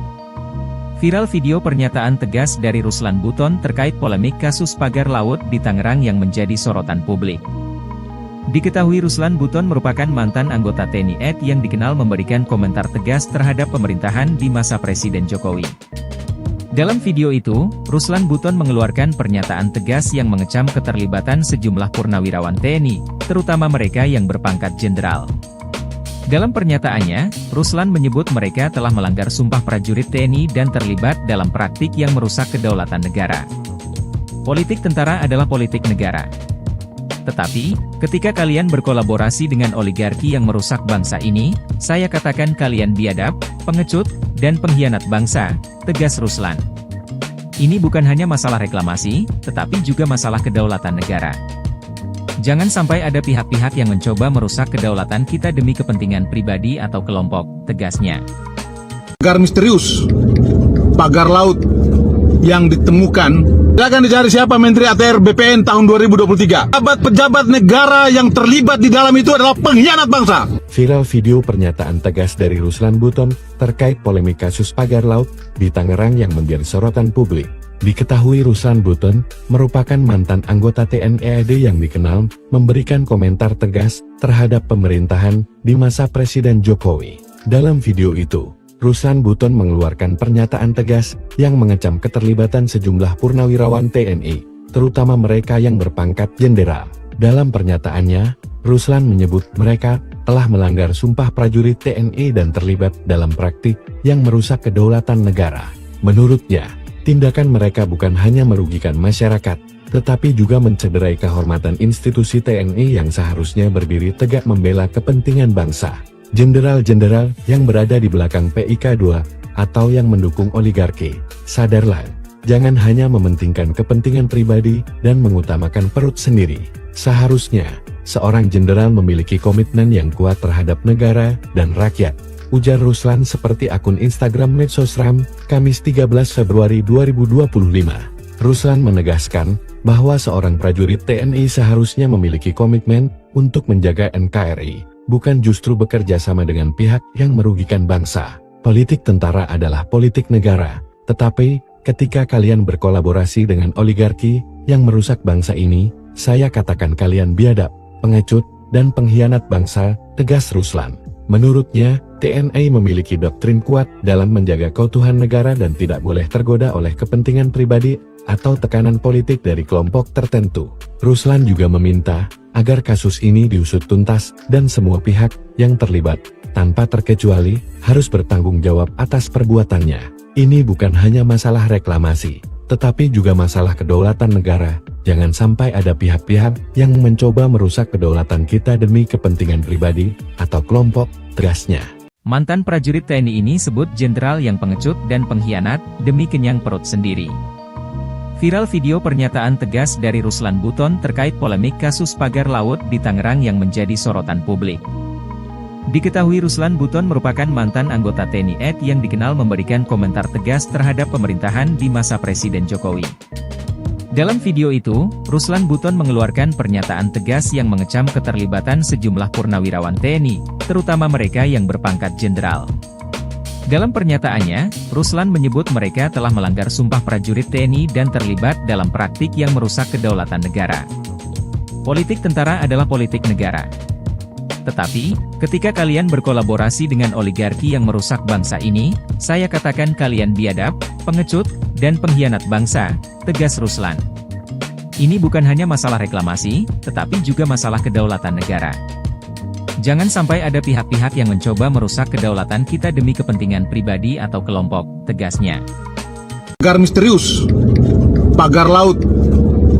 Viral video pernyataan tegas dari Ruslan Buton terkait polemik kasus pagar laut di Tangerang yang menjadi sorotan publik. Diketahui Ruslan Buton merupakan mantan anggota TNI AD yang dikenal memberikan komentar tegas terhadap pemerintahan di masa Presiden Jokowi. Dalam video itu, Ruslan Buton mengeluarkan pernyataan tegas yang mengecam keterlibatan sejumlah purnawirawan TNI, terutama mereka yang berpangkat jenderal. Dalam pernyataannya, Ruslan menyebut mereka telah melanggar sumpah prajurit TNI dan terlibat dalam praktik yang merusak kedaulatan negara. Politik tentara adalah politik negara. Tetapi, ketika kalian berkolaborasi dengan oligarki yang merusak bangsa ini, saya katakan kalian biadab, pengecut, dan pengkhianat bangsa, tegas Ruslan. Ini bukan hanya masalah reklamasi, tetapi juga masalah kedaulatan negara. Jangan sampai ada pihak-pihak yang mencoba merusak kedaulatan kita demi kepentingan pribadi atau kelompok, tegasnya. Pagar misterius, pagar laut yang ditemukan, akan dicari siapa Menteri ATR BPN tahun 2023. Pejabat negara yang terlibat di dalam itu adalah pengkhianat bangsa. Viral video pernyataan tegas dari Ruslan Buton terkait polemik kasus pagar laut di Tangerang yang menjadi sorotan publik. Diketahui Ruslan Buton merupakan mantan anggota TNI AD yang dikenal memberikan komentar tegas terhadap pemerintahan di masa Presiden Jokowi. Dalam video itu, Ruslan Buton mengeluarkan pernyataan tegas yang mengecam keterlibatan sejumlah purnawirawan TNI, terutama mereka yang berpangkat jenderal. Dalam pernyataannya, Ruslan menyebut mereka telah melanggar sumpah prajurit TNI dan terlibat dalam praktik yang merusak kedaulatan negara. Menurutnya, tindakan mereka bukan hanya merugikan masyarakat, tetapi juga mencederai kehormatan institusi TNI yang seharusnya berdiri tegak membela kepentingan bangsa. Jenderal-jenderal yang berada di belakang PIK2 atau yang mendukung oligarki, sadarlah, jangan hanya mementingkan kepentingan pribadi dan mengutamakan perut sendiri. Seharusnya, seorang jenderal memiliki komitmen yang kuat terhadap negara dan rakyat, ujar Ruslan seperti akun Instagram Medsosram, Kamis 13 Februari 2025. Ruslan menegaskan bahwa seorang prajurit TNI seharusnya memiliki komitmen untuk menjaga NKRI, bukan justru bekerja sama dengan pihak yang merugikan bangsa. Politik tentara adalah politik negara, tetapi ketika kalian berkolaborasi dengan oligarki yang merusak bangsa ini, saya katakan kalian biadab, pengecut, dan pengkhianat bangsa, tegas Ruslan. Menurutnya, TNI memiliki doktrin kuat dalam menjaga keutuhan negara dan tidak boleh tergoda oleh kepentingan pribadi atau tekanan politik dari kelompok tertentu. Ruslan juga meminta agar kasus ini diusut tuntas dan semua pihak yang terlibat, tanpa terkecuali, harus bertanggung jawab atas perbuatannya. Ini bukan hanya masalah reklamasi, tetapi juga masalah kedaulatan negara. Jangan sampai ada pihak-pihak yang mencoba merusak kedaulatan kita demi kepentingan pribadi atau kelompok, tegasnya. Mantan prajurit TNI ini sebut jenderal yang pengecut dan pengkhianat demi kenyang perut sendiri. Viral video pernyataan tegas dari Ruslan Buton terkait polemik kasus pagar laut di Tangerang yang menjadi sorotan publik. Diketahui Ruslan Buton merupakan mantan anggota TNI AD yang dikenal memberikan komentar tegas terhadap pemerintahan di masa Presiden Jokowi. Dalam video itu, Ruslan Buton mengeluarkan pernyataan tegas yang mengecam keterlibatan sejumlah purnawirawan TNI, terutama mereka yang berpangkat jenderal. Dalam pernyataannya, Ruslan menyebut mereka telah melanggar sumpah prajurit TNI dan terlibat dalam praktik yang merusak kedaulatan negara. Politik tentara adalah politik negara. Tetapi, ketika kalian berkolaborasi dengan oligarki yang merusak bangsa ini, saya katakan kalian biadab, pengecut, dan pengkhianat bangsa, tegas Ruslan. Ini bukan hanya masalah reklamasi, tetapi juga masalah kedaulatan negara. Jangan sampai ada pihak-pihak yang mencoba merusak kedaulatan kita demi kepentingan pribadi atau kelompok, tegasnya. Pagar misterius, pagar laut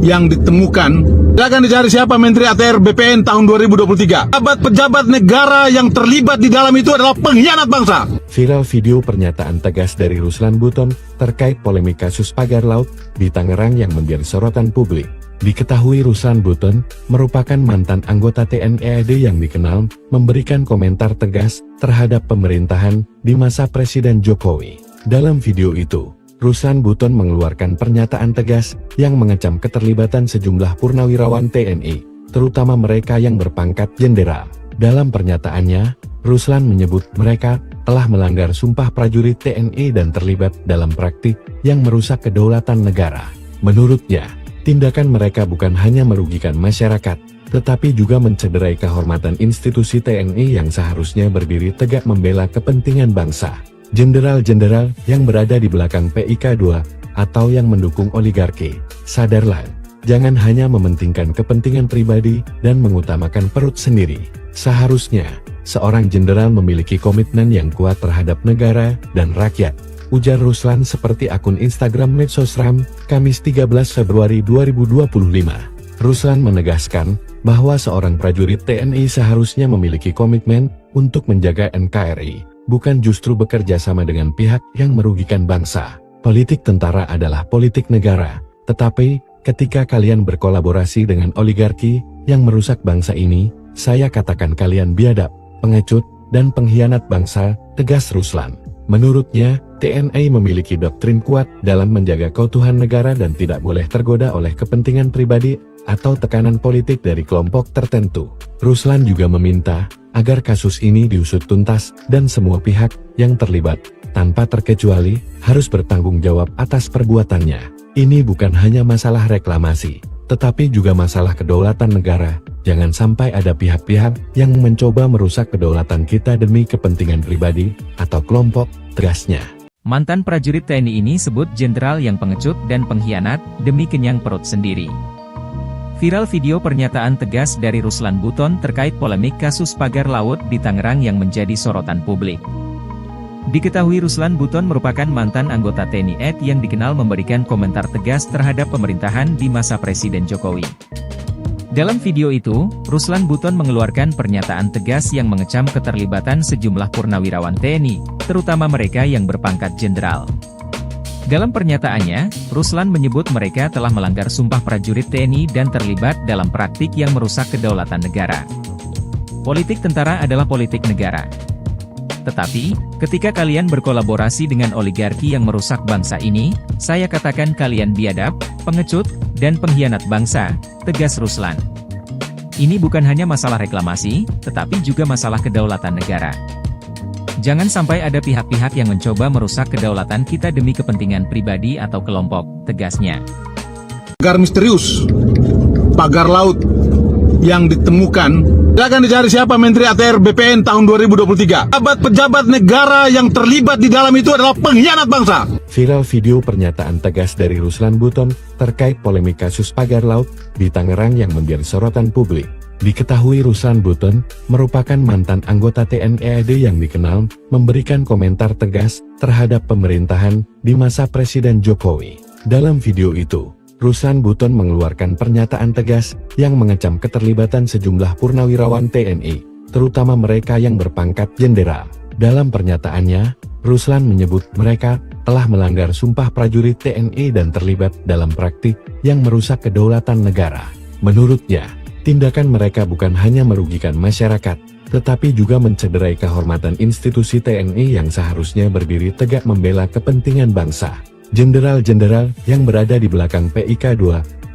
yang ditemukan, akan dicari siapa Menteri ATR BPN tahun 2023. Pejabat negara yang terlibat di dalam itu adalah pengkhianat bangsa. Viral video pernyataan tegas dari Ruslan Buton terkait polemik kasus pagar laut di Tangerang yang menjadi sorotan publik. Diketahui Ruslan Buton merupakan mantan anggota TNI AD yang dikenal memberikan komentar tegas terhadap pemerintahan di masa Presiden Jokowi. Dalam video itu, Ruslan Buton mengeluarkan pernyataan tegas yang mengecam keterlibatan sejumlah purnawirawan TNI, terutama mereka yang berpangkat jenderal. Dalam pernyataannya, Ruslan menyebut mereka telah melanggar sumpah prajurit TNI dan terlibat dalam praktik yang merusak kedaulatan negara. Menurutnya, tindakan mereka bukan hanya merugikan masyarakat, tetapi juga mencederai kehormatan institusi TNI yang seharusnya berdiri tegak membela kepentingan bangsa. Jenderal-jenderal yang berada di belakang PIK2 atau yang mendukung oligarki, sadarlah, jangan hanya mementingkan kepentingan pribadi dan mengutamakan perut sendiri. Seharusnya, seorang jenderal memiliki komitmen yang kuat terhadap negara dan rakyat, ujar Ruslan seperti akun Instagram Medsosram, Kamis 13 Februari 2025. Ruslan menegaskan bahwa seorang prajurit TNI seharusnya memiliki komitmen untuk menjaga NKRI, bukan justru bekerja sama dengan pihak yang merugikan bangsa. Politik tentara adalah politik negara, tetapi ketika kalian berkolaborasi dengan oligarki yang merusak bangsa ini, saya katakan kalian biadab, pengecut, dan pengkhianat bangsa, tegas Ruslan. Menurutnya, TNI memiliki doktrin kuat dalam menjaga keutuhan negara dan tidak boleh tergoda oleh kepentingan pribadi atau tekanan politik dari kelompok tertentu. Ruslan juga meminta agar kasus ini diusut tuntas dan semua pihak yang terlibat, tanpa terkecuali, harus bertanggung jawab atas perbuatannya. Ini bukan hanya masalah reklamasi, tetapi juga masalah kedaulatan negara. Jangan sampai ada pihak-pihak yang mencoba merusak kedaulatan kita demi kepentingan pribadi atau kelompok, tegasnya. Mantan prajurit TNI ini sebut jenderal yang pengecut dan pengkhianat demi kenyang perut sendiri. Viral video pernyataan tegas dari Ruslan Buton terkait polemik kasus pagar laut di Tangerang yang menjadi sorotan publik. Diketahui Ruslan Buton merupakan mantan anggota TNI AD yang dikenal memberikan komentar tegas terhadap pemerintahan di masa Presiden Jokowi. Dalam video itu, Ruslan Buton mengeluarkan pernyataan tegas yang mengecam keterlibatan sejumlah purnawirawan TNI, terutama mereka yang berpangkat jenderal. Dalam pernyataannya, Ruslan menyebut mereka telah melanggar sumpah prajurit TNI dan terlibat dalam praktik yang merusak kedaulatan negara. Politik tentara adalah politik negara. Tetapi, ketika kalian berkolaborasi dengan oligarki yang merusak bangsa ini, saya katakan kalian biadab, pengecut, dan pengkhianat bangsa, tegas Ruslan. Ini bukan hanya masalah reklamasi, tetapi juga masalah kedaulatan negara. Jangan sampai ada pihak-pihak yang mencoba merusak kedaulatan kita demi kepentingan pribadi atau kelompok, tegasnya. Pagar misterius, pagar laut yang ditemukan, akan dicari siapa Menteri ATR BPN tahun 2023. Pejabat negara yang terlibat di dalam itu adalah pengkhianat bangsa. Viral video pernyataan tegas dari Ruslan Buton terkait polemik kasus pagar laut di Tangerang yang menjadi sorotan publik. Diketahui Ruslan Buton merupakan mantan anggota TNI AD yang dikenal memberikan komentar tegas terhadap pemerintahan di masa Presiden Jokowi. Dalam video itu, Ruslan Buton mengeluarkan pernyataan tegas yang mengecam keterlibatan sejumlah purnawirawan TNI, terutama mereka yang berpangkat jenderal. Dalam pernyataannya, Ruslan menyebut mereka telah melanggar sumpah prajurit TNI dan terlibat dalam praktik yang merusak kedaulatan negara. Menurutnya, tindakan mereka bukan hanya merugikan masyarakat, tetapi juga mencederai kehormatan institusi TNI yang seharusnya berdiri tegak membela kepentingan bangsa. Jenderal-jenderal yang berada di belakang PIK2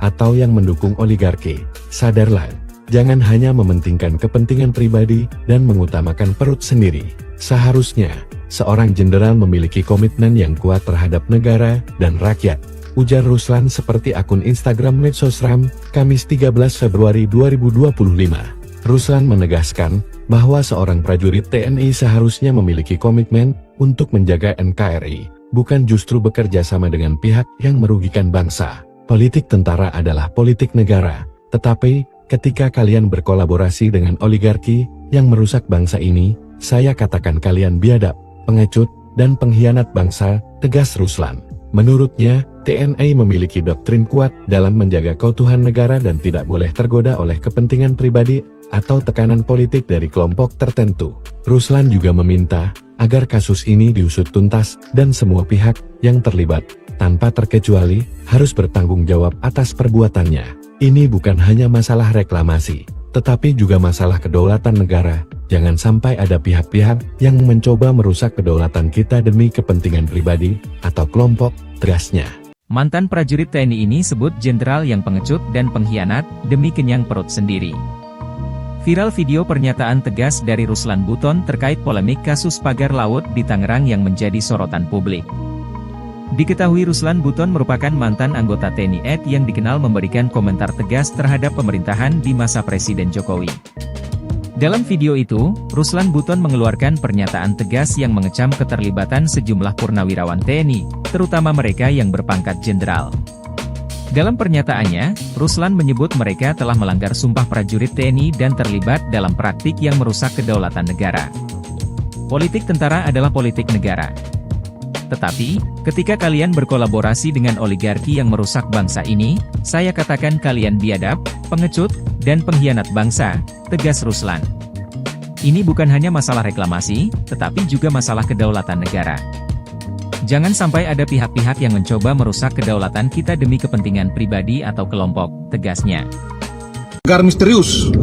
atau yang mendukung oligarki, sadarlah, jangan hanya mementingkan kepentingan pribadi dan mengutamakan perut sendiri. Seharusnya, seorang jenderal memiliki komitmen yang kuat terhadap negara dan rakyat, ujar Ruslan seperti akun Instagram Medsosram, Kamis 13 Februari 2025. Ruslan menegaskan bahwa seorang prajurit TNI seharusnya memiliki komitmen untuk menjaga NKRI, bukan justru bekerja sama dengan pihak yang merugikan bangsa. Politik tentara adalah politik negara, tetapi ketika kalian berkolaborasi dengan oligarki yang merusak bangsa ini, saya katakan kalian biadab, pengecut, dan pengkhianat bangsa, tegas Ruslan. Menurutnya, TNI memiliki doktrin kuat dalam menjaga keutuhan negara dan tidak boleh tergoda oleh kepentingan pribadi atau tekanan politik dari kelompok tertentu. Ruslan juga meminta agar kasus ini diusut tuntas dan semua pihak yang terlibat, tanpa terkecuali, harus bertanggung jawab atas perbuatannya. Ini bukan hanya masalah reklamasi, tetapi juga masalah kedaulatan negara. Jangan sampai ada pihak-pihak yang mencoba merusak kedaulatan kita demi kepentingan pribadi atau kelompok, tegasnya. Mantan prajurit TNI ini sebut jenderal yang pengecut dan pengkhianat demi kenyang perut sendiri. Viral video pernyataan tegas dari Ruslan Buton terkait polemik kasus pagar laut di Tangerang yang menjadi sorotan publik. Diketahui Ruslan Buton merupakan mantan anggota TNI AD yang dikenal memberikan komentar tegas terhadap pemerintahan di masa Presiden Jokowi. Dalam video itu, Ruslan Buton mengeluarkan pernyataan tegas yang mengecam keterlibatan sejumlah purnawirawan TNI, terutama mereka yang berpangkat jenderal. Dalam pernyataannya, Ruslan menyebut mereka telah melanggar sumpah prajurit TNI dan terlibat dalam praktik yang merusak kedaulatan negara. Politik tentara adalah politik negara. Tetapi, ketika kalian berkolaborasi dengan oligarki yang merusak bangsa ini, saya katakan kalian biadab, pengecut, dan pengkhianat bangsa, tegas Ruslan. Ini bukan hanya masalah reklamasi, tetapi juga masalah kedaulatan negara. Jangan sampai ada pihak-pihak yang mencoba merusak kedaulatan kita demi kepentingan pribadi atau kelompok, tegasnya. Pagar misterius,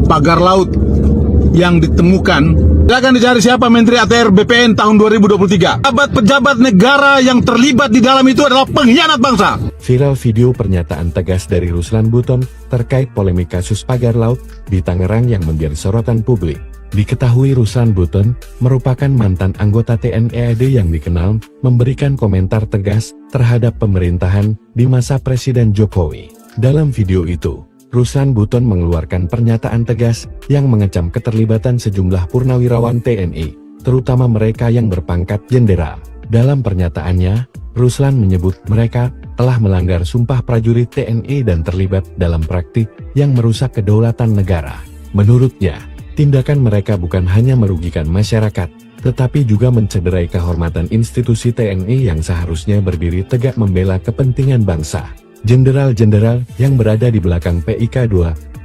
pagar laut yang ditemukan, akan dicari siapa Menteri ATR BPN tahun 2023. Pejabat negara yang terlibat di dalam itu adalah pengkhianat bangsa. Viral video pernyataan tegas dari Ruslan Buton terkait polemik kasus pagar laut di Tangerang yang menjadi sorotan publik. Diketahui Ruslan Buton merupakan mantan anggota TNI AD yang dikenal memberikan komentar tegas terhadap pemerintahan di masa Presiden Jokowi. Dalam video itu, Ruslan Buton mengeluarkan pernyataan tegas yang mengecam keterlibatan sejumlah purnawirawan TNI, terutama mereka yang berpangkat jenderal. Dalam pernyataannya, Ruslan menyebut mereka telah melanggar sumpah prajurit TNI dan terlibat dalam praktik yang merusak kedaulatan negara. Menurutnya, tindakan mereka bukan hanya merugikan masyarakat, tetapi juga mencederai kehormatan institusi TNI yang seharusnya berdiri tegak membela kepentingan bangsa. Jenderal-jenderal yang berada di belakang PIK2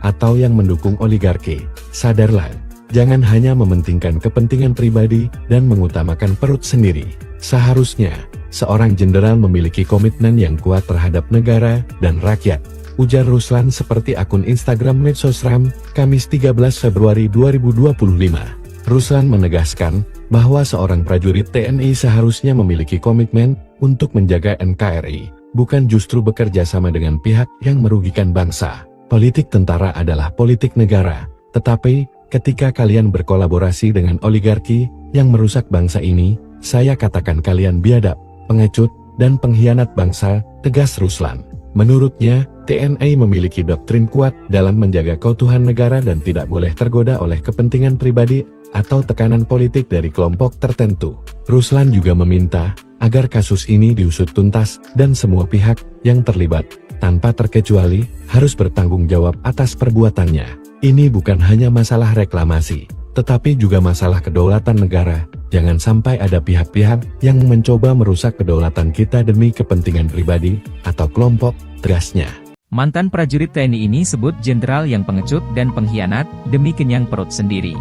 atau yang mendukung oligarki, sadarlah, jangan hanya mementingkan kepentingan pribadi dan mengutamakan perut sendiri. Seharusnya, seorang jenderal memiliki komitmen yang kuat terhadap negara dan rakyat, ujar Ruslan seperti akun Instagram Medsosram, Kamis 13 Februari 2025. Ruslan menegaskan bahwa seorang prajurit TNI seharusnya memiliki komitmen untuk menjaga NKRI, bukan justru bekerja sama dengan pihak yang merugikan bangsa. Politik tentara adalah politik negara, tetapi ketika kalian berkolaborasi dengan oligarki yang merusak bangsa ini, saya katakan kalian biadab, pengecut, dan pengkhianat bangsa, tegas Ruslan. Menurutnya, TNI memiliki doktrin kuat dalam menjaga keutuhan negara dan tidak boleh tergoda oleh kepentingan pribadi atau tekanan politik dari kelompok tertentu. Ruslan juga meminta agar kasus ini diusut tuntas dan semua pihak yang terlibat, tanpa terkecuali, harus bertanggung jawab atas perbuatannya. Ini bukan hanya masalah reklamasi, tetapi juga masalah kedaulatan negara. Jangan sampai ada pihak-pihak yang mencoba merusak kedaulatan kita demi kepentingan pribadi atau kelompok, tegasnya. Mantan prajurit TNI ini sebut jenderal yang pengecut dan pengkhianat demi kenyang perut sendiri.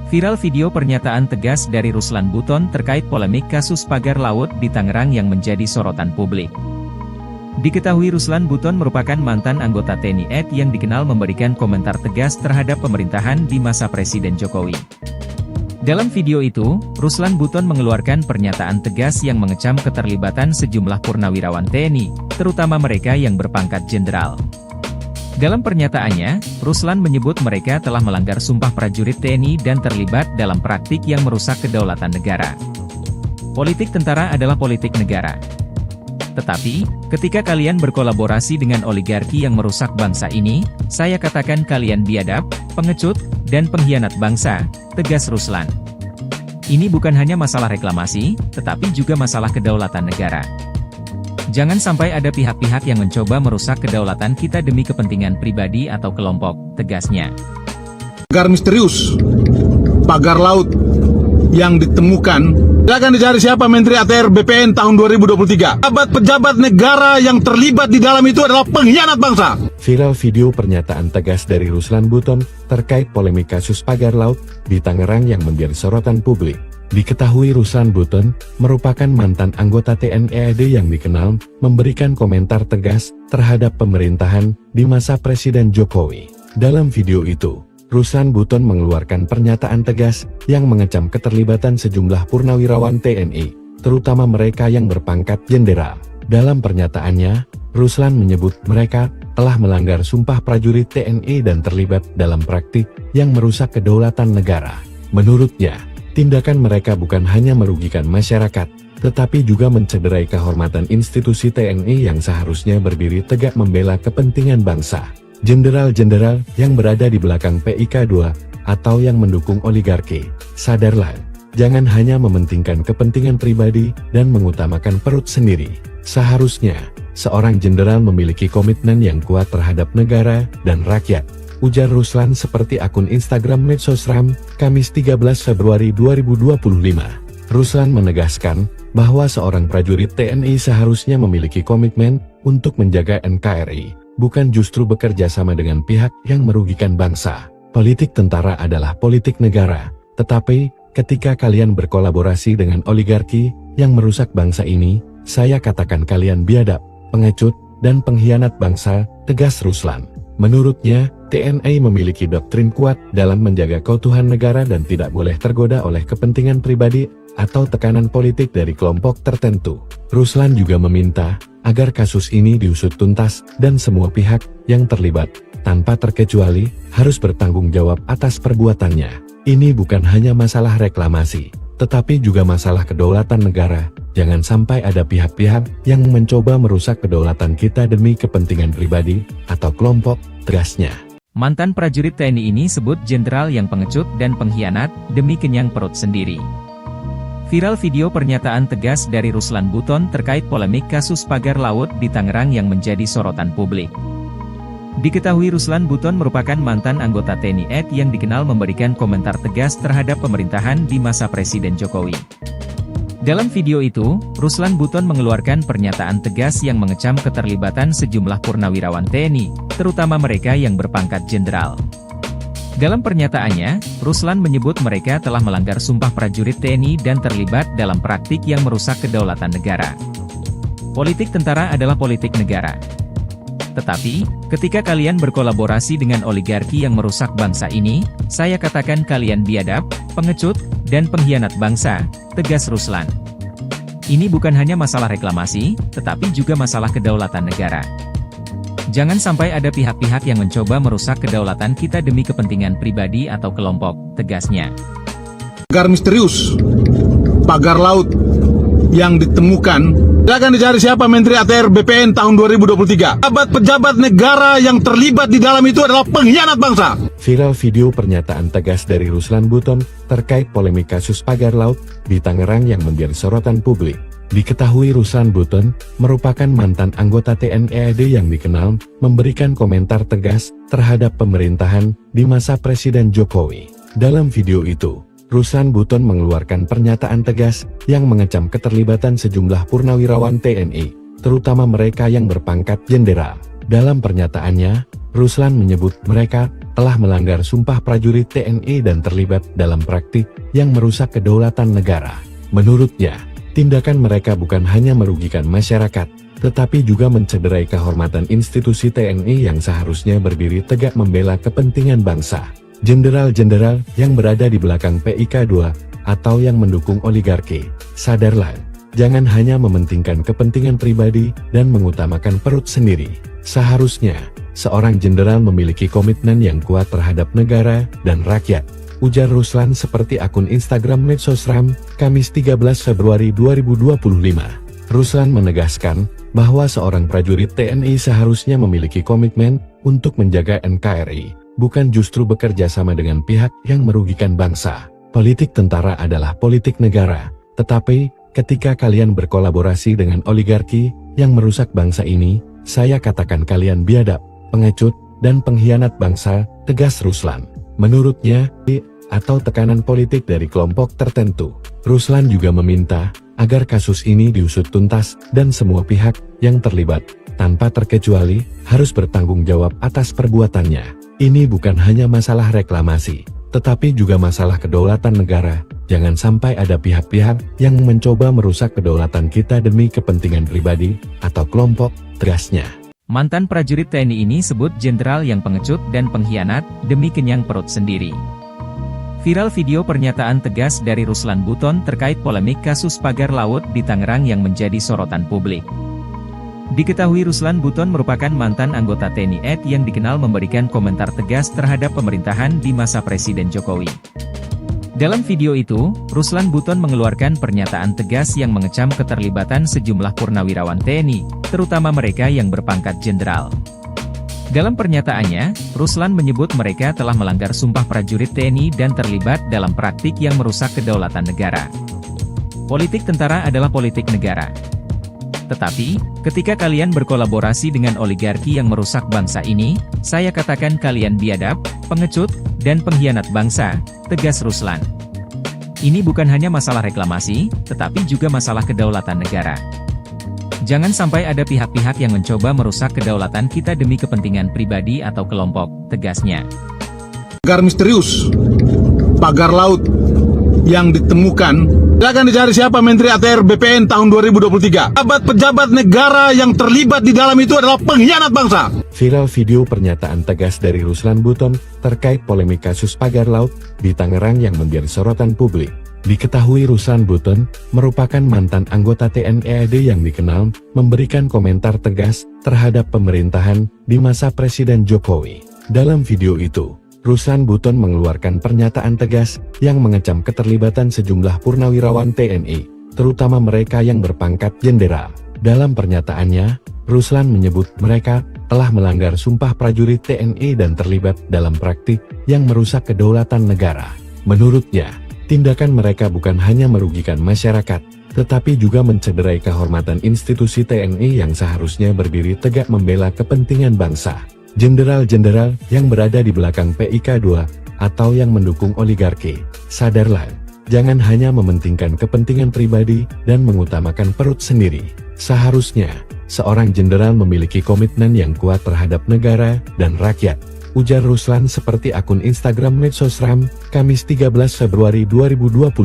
Viral video pernyataan tegas dari Ruslan Buton terkait polemik kasus pagar laut di Tangerang yang menjadi sorotan publik. Diketahui Ruslan Buton merupakan mantan anggota TNI AD yang dikenal memberikan komentar tegas terhadap pemerintahan di masa Presiden Jokowi. Dalam video itu, Ruslan Buton mengeluarkan pernyataan tegas yang mengecam keterlibatan sejumlah purnawirawan TNI, terutama mereka yang berpangkat jenderal. Dalam pernyataannya, Ruslan menyebut mereka telah melanggar sumpah prajurit TNI dan terlibat dalam praktik yang merusak kedaulatan negara. Politik tentara adalah politik negara. Tetapi, ketika kalian berkolaborasi dengan oligarki yang merusak bangsa ini, saya katakan kalian biadab, pengecut, dan pengkhianat bangsa, tegas Ruslan. Ini bukan hanya masalah reklamasi, tetapi juga masalah kedaulatan negara. Jangan sampai ada pihak-pihak yang mencoba merusak kedaulatan kita demi kepentingan pribadi atau kelompok, tegasnya. Pagar misterius, pagar laut yang ditemukan, akan dicari siapa Menteri ATR BPN tahun 2023. Pejabat negara yang terlibat di dalam itu adalah pengkhianat bangsa. Viral video pernyataan tegas dari Ruslan Buton terkait polemik kasus pagar laut di Tangerang yang menjadi sorotan publik. Diketahui Ruslan Buton merupakan mantan anggota TNI AD yang dikenal memberikan komentar tegas terhadap pemerintahan di masa Presiden Jokowi. Dalam video itu, Ruslan Buton mengeluarkan pernyataan tegas yang mengecam keterlibatan sejumlah purnawirawan TNI, terutama mereka yang berpangkat jenderal. Dalam pernyataannya, Ruslan menyebut mereka telah melanggar sumpah prajurit TNI dan terlibat dalam praktik yang merusak kedaulatan negara. Menurutnya, tindakan mereka bukan hanya merugikan masyarakat, tetapi juga mencederai kehormatan institusi TNI yang seharusnya berdiri tegak membela kepentingan bangsa. Jenderal-jenderal yang berada di belakang PIK2 atau yang mendukung oligarki, sadarlah, jangan hanya mementingkan kepentingan pribadi dan mengutamakan perut sendiri. Seharusnya, seorang jenderal memiliki komitmen yang kuat terhadap negara dan rakyat, ujar Ruslan seperti akun Instagram Medsosram, Kamis 13 Februari 2025. Ruslan menegaskan bahwa seorang prajurit TNI seharusnya memiliki komitmen untuk menjaga NKRI, bukan justru bekerja sama dengan pihak yang merugikan bangsa. Politik tentara adalah politik negara, tetapi ketika kalian berkolaborasi dengan oligarki yang merusak bangsa ini, saya katakan kalian biadab, pengecut, dan pengkhianat bangsa, tegas Ruslan. Menurutnya, TNI memiliki doktrin kuat dalam menjaga keutuhan negara dan tidak boleh tergoda oleh kepentingan pribadi atau tekanan politik dari kelompok tertentu. Ruslan juga meminta agar kasus ini diusut tuntas dan semua pihak yang terlibat, tanpa terkecuali, harus bertanggung jawab atas perbuatannya. Ini bukan hanya masalah reklamasi, tetapi juga masalah kedaulatan negara. Jangan sampai ada pihak-pihak yang mencoba merusak kedaulatan kita demi kepentingan pribadi atau kelompok, tegasnya. Mantan prajurit TNI ini sebut jenderal yang pengecut dan pengkhianat demi kenyang perut sendiri. Viral video pernyataan tegas dari Ruslan Buton terkait polemik kasus pagar laut di Tangerang yang menjadi sorotan publik. Diketahui Ruslan Buton merupakan mantan anggota TNI AD yang dikenal memberikan komentar tegas terhadap pemerintahan di masa Presiden Jokowi. Dalam video itu, Ruslan Buton mengeluarkan pernyataan tegas yang mengecam keterlibatan sejumlah purnawirawan TNI, terutama mereka yang berpangkat jenderal. Dalam pernyataannya, Ruslan menyebut mereka telah melanggar sumpah prajurit TNI dan terlibat dalam praktik yang merusak kedaulatan negara. Politik tentara adalah politik negara. Tetapi, ketika kalian berkolaborasi dengan oligarki yang merusak bangsa ini, saya katakan kalian biadab, pengecut, dan pengkhianat bangsa, tegas Ruslan. Ini bukan hanya masalah reklamasi, tetapi juga masalah kedaulatan negara. Jangan sampai ada pihak-pihak yang mencoba merusak kedaulatan kita demi kepentingan pribadi atau kelompok, tegasnya. Pagar misterius, pagar laut yang ditemukan, akan dicari siapa Menteri ATR BPN tahun 2023. Pejabat negara yang terlibat di dalam itu adalah pengkhianat bangsa. Viral video pernyataan tegas dari Ruslan Buton terkait polemik kasus pagar laut di Tangerang yang menjadi sorotan publik. Diketahui Ruslan Buton merupakan mantan anggota TNI AD yang dikenal memberikan komentar tegas terhadap pemerintahan di masa Presiden Jokowi. Dalam video itu, Ruslan Buton mengeluarkan pernyataan tegas yang mengecam keterlibatan sejumlah purnawirawan TNI, terutama mereka yang berpangkat jenderal. Dalam pernyataannya, Ruslan menyebut mereka telah melanggar sumpah prajurit TNI dan terlibat dalam praktik yang merusak kedaulatan negara. Menurutnya, tindakan mereka bukan hanya merugikan masyarakat, tetapi juga mencederai kehormatan institusi TNI yang seharusnya berdiri tegak membela kepentingan bangsa. Jenderal-jenderal yang berada di belakang PIK2 atau yang mendukung oligarki, sadarlah, jangan hanya mementingkan kepentingan pribadi dan mengutamakan perut sendiri. Seharusnya, seorang jenderal memiliki komitmen yang kuat terhadap negara dan rakyat, ujar Ruslan seperti akun Instagram Medsosram, Kamis 13 Februari 2025. Ruslan menegaskan bahwa seorang prajurit TNI seharusnya memiliki komitmen untuk menjaga NKRI, bukan justru bekerja sama dengan pihak yang merugikan bangsa. Politik tentara adalah politik negara, tetapi ketika kalian berkolaborasi dengan oligarki yang merusak bangsa ini, saya katakan kalian biadab, pengecut, dan pengkhianat bangsa, tegas Ruslan. Menurutnya, atau tekanan politik dari kelompok tertentu. Ruslan juga meminta agar kasus ini diusut tuntas dan semua pihak yang terlibat, tanpa terkecuali, harus bertanggung jawab atas perbuatannya. Ini bukan hanya masalah reklamasi, tetapi juga masalah kedaulatan negara. Jangan sampai ada pihak-pihak yang mencoba merusak kedaulatan kita demi kepentingan pribadi atau kelompok, tegasnya. Mantan prajurit TNI ini sebut jenderal yang pengecut dan pengkhianat demi kenyang perut sendiri. Viral video pernyataan tegas dari Ruslan Buton terkait polemik kasus pagar laut di Tangerang yang menjadi sorotan publik. Diketahui Ruslan Buton merupakan mantan anggota TNI AD yang dikenal memberikan komentar tegas terhadap pemerintahan di masa Presiden Jokowi. Dalam video itu, Ruslan Buton mengeluarkan pernyataan tegas yang mengecam keterlibatan sejumlah purnawirawan TNI, terutama mereka yang berpangkat jenderal. Dalam pernyataannya, Ruslan menyebut mereka telah melanggar sumpah prajurit TNI dan terlibat dalam praktik yang merusak kedaulatan negara. Politik tentara adalah politik negara. Tetapi, ketika kalian berkolaborasi dengan oligarki yang merusak bangsa ini, saya katakan kalian biadab, pengecut, dan pengkhianat bangsa, tegas Ruslan. Ini bukan hanya masalah reklamasi, tetapi juga masalah kedaulatan negara. Jangan sampai ada pihak-pihak yang mencoba merusak kedaulatan kita demi kepentingan pribadi atau kelompok, tegasnya. Pagar misterius, pagar laut yang ditemukan, akan dicari siapa Menteri ATR BPN tahun 2023. Pejabat negara yang terlibat di dalam itu adalah pengkhianat bangsa. Viral video pernyataan tegas dari Ruslan Buton terkait polemik kasus pagar laut di Tangerang yang menjadi sorotan publik. Diketahui Ruslan Buton merupakan mantan anggota TNI AD yang dikenal memberikan komentar tegas terhadap pemerintahan di masa Presiden Jokowi. Dalam video itu, Ruslan Buton mengeluarkan pernyataan tegas yang mengecam keterlibatan sejumlah purnawirawan TNI, terutama mereka yang berpangkat jenderal. Dalam pernyataannya, Ruslan menyebut mereka telah melanggar sumpah prajurit TNI dan terlibat dalam praktik yang merusak kedaulatan negara. Menurutnya, Tindakan mereka bukan hanya merugikan masyarakat, tetapi juga mencederai kehormatan institusi TNI yang seharusnya berdiri tegak membela kepentingan bangsa. Jenderal-jenderal yang berada di belakang PIK 2 atau yang mendukung oligarki, sadarlah, jangan hanya mementingkan kepentingan pribadi dan mengutamakan perut sendiri. Seharusnya, seorang jenderal memiliki komitmen yang kuat terhadap negara dan rakyat, ujar Ruslan seperti akun Instagram Medsosram, Kamis 13 Februari 2025.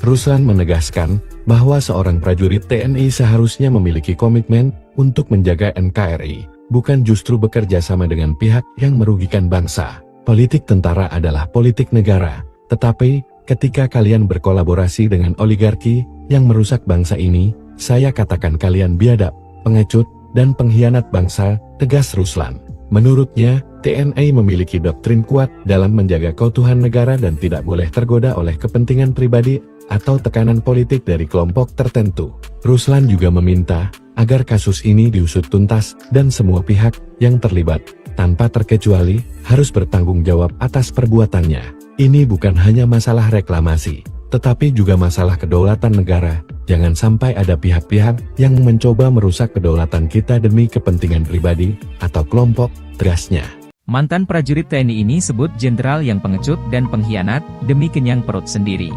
Ruslan menegaskan bahwa seorang prajurit TNI seharusnya memiliki komitmen untuk menjaga NKRI, bukan justru bekerja sama dengan pihak yang merugikan bangsa. Politik tentara adalah politik negara, tetapi ketika kalian berkolaborasi dengan oligarki yang merusak bangsa ini, saya katakan kalian biadab, pengecut, dan pengkhianat bangsa, tegas Ruslan. Menurutnya, TNI memiliki doktrin kuat dalam menjaga keutuhan negara dan tidak boleh tergoda oleh kepentingan pribadi atau tekanan politik dari kelompok tertentu. Ruslan juga meminta agar kasus ini diusut tuntas dan semua pihak yang terlibat, tanpa terkecuali, harus bertanggung jawab atas perbuatannya. Ini bukan hanya masalah reklamasi, tetapi juga masalah kedaulatan negara. Jangan sampai ada pihak-pihak yang mencoba merusak kedaulatan kita demi kepentingan pribadi atau kelompok, tegasnya. Mantan prajurit TNI ini sebut jenderal yang pengecut dan pengkhianat demi kenyang perut sendiri.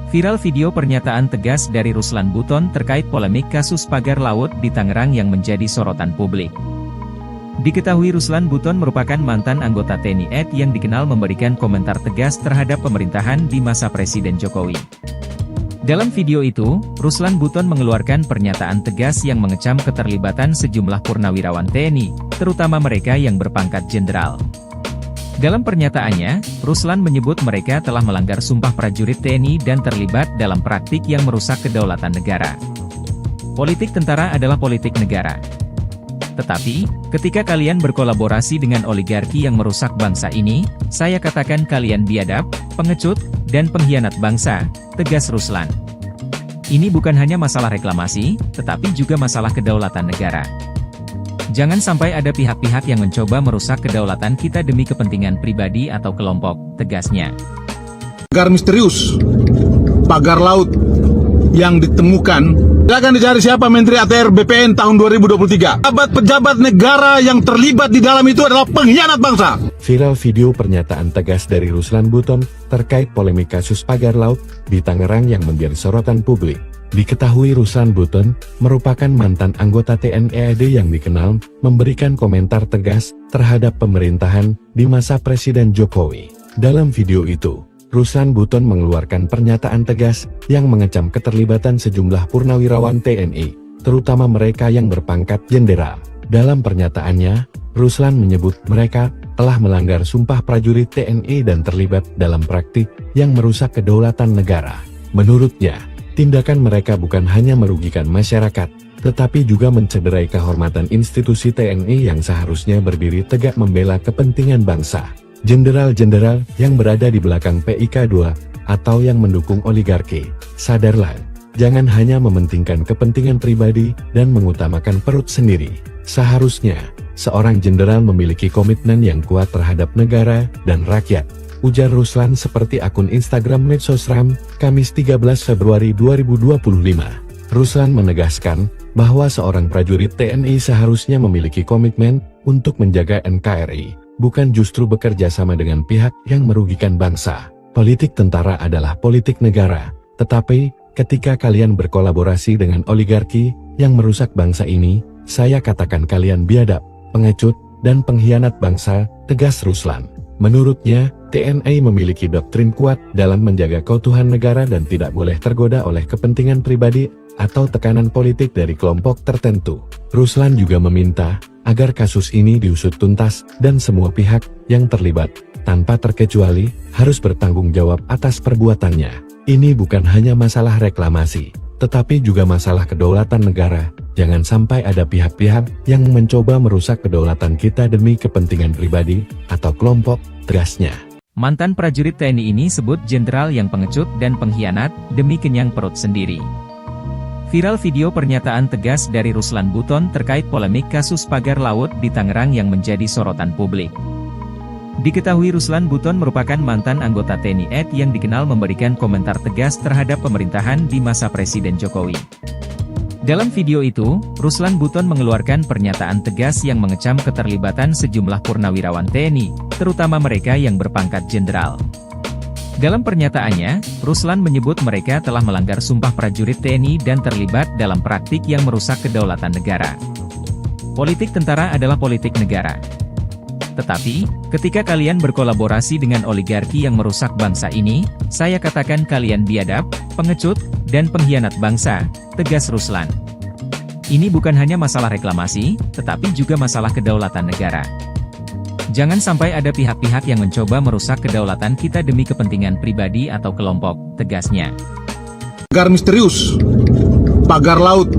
Viral video pernyataan tegas dari Ruslan Buton terkait polemik kasus pagar laut di Tangerang yang menjadi sorotan publik. Diketahui Ruslan Buton merupakan mantan anggota TNI AD yang dikenal memberikan komentar tegas terhadap pemerintahan di masa Presiden Jokowi. Dalam video itu, Ruslan Buton mengeluarkan pernyataan tegas yang mengecam keterlibatan sejumlah purnawirawan TNI, terutama mereka yang berpangkat jenderal. Dalam pernyataannya, Ruslan menyebut mereka telah melanggar sumpah prajurit TNI dan terlibat dalam praktik yang merusak kedaulatan negara. Politik tentara adalah politik negara. Tetapi, ketika kalian berkolaborasi dengan oligarki yang merusak bangsa ini, saya katakan kalian biadab, pengecut, dan pengkhianat bangsa, tegas Ruslan. Ini bukan hanya masalah reklamasi, tetapi juga masalah kedaulatan negara. Jangan sampai ada pihak-pihak yang mencoba merusak kedaulatan kita demi kepentingan pribadi atau kelompok, tegasnya. Pagar misterius, pagar laut yang ditemukan, silakan dicari siapa Menteri ATR BPN tahun 2023. Pejabat negara yang terlibat di dalam itu adalah pengkhianat bangsa. Viral video pernyataan tegas dari Ruslan Buton terkait polemik kasus pagar laut di Tangerang yang menjadi sorotan publik. Diketahui Ruslan Buton merupakan mantan anggota TNI AD yang dikenal memberikan komentar tegas terhadap pemerintahan di masa Presiden Jokowi. Dalam video itu, Ruslan Buton mengeluarkan pernyataan tegas yang mengecam keterlibatan sejumlah purnawirawan TNI, terutama mereka yang berpangkat jenderal. Dalam pernyataannya, Ruslan menyebut mereka telah melanggar sumpah prajurit TNI dan terlibat dalam praktik yang merusak kedaulatan negara. Menurutnya, tindakan mereka bukan hanya merugikan masyarakat, tetapi juga mencederai kehormatan institusi TNI yang seharusnya berdiri tegak membela kepentingan bangsa. Jenderal-jenderal yang berada di belakang PIK 2 atau yang mendukung oligarki, sadarlah, jangan hanya mementingkan kepentingan pribadi dan mengutamakan perut sendiri. Seharusnya, seorang jenderal memiliki komitmen yang kuat terhadap negara dan rakyat, ujar Ruslan seperti akun Instagram Medsosram, Kamis 13 Februari 2025. Ruslan menegaskan bahwa seorang prajurit TNI seharusnya memiliki komitmen untuk menjaga NKRI, bukan justru bekerja sama dengan pihak yang merugikan bangsa. Politik tentara adalah politik negara, tetapi ketika kalian berkolaborasi dengan oligarki yang merusak bangsa ini, saya katakan kalian biadab, pengecut, dan pengkhianat bangsa, tegas Ruslan. Menurutnya, TNI memiliki doktrin kuat dalam menjaga keutuhan negara dan tidak boleh tergoda oleh kepentingan pribadi atau tekanan politik dari kelompok tertentu. Ruslan juga meminta agar kasus ini diusut tuntas dan semua pihak yang terlibat, tanpa terkecuali, harus bertanggung jawab atas perbuatannya. Ini bukan hanya masalah reklamasi, tetapi juga masalah kedaulatan negara. Jangan sampai ada pihak-pihak yang mencoba merusak kedaulatan kita demi kepentingan pribadi atau kelompok, tegasnya. Mantan prajurit TNI ini sebut jenderal yang pengecut dan pengkhianat demi kenyang perut sendiri. Viral video pernyataan tegas dari Ruslan Buton terkait polemik kasus pagar laut di Tangerang yang menjadi sorotan publik. Diketahui Ruslan Buton merupakan mantan anggota TNI AD yang dikenal memberikan komentar tegas terhadap pemerintahan di masa Presiden Jokowi. Dalam video itu, Ruslan Buton mengeluarkan pernyataan tegas yang mengecam keterlibatan sejumlah purnawirawan TNI, terutama mereka yang berpangkat jenderal. Dalam pernyataannya, Ruslan menyebut mereka telah melanggar sumpah prajurit TNI dan terlibat dalam praktik yang merusak kedaulatan negara. Politik tentara adalah politik negara. Tetapi, ketika kalian berkolaborasi dengan oligarki yang merusak bangsa ini, saya katakan kalian biadab, pengecut, dan pengkhianat bangsa, tegas Ruslan. Ini bukan hanya masalah reklamasi, tetapi juga masalah kedaulatan negara. Jangan sampai ada pihak-pihak yang mencoba merusak kedaulatan kita demi kepentingan pribadi atau kelompok, tegasnya. Pagar misterius, pagar laut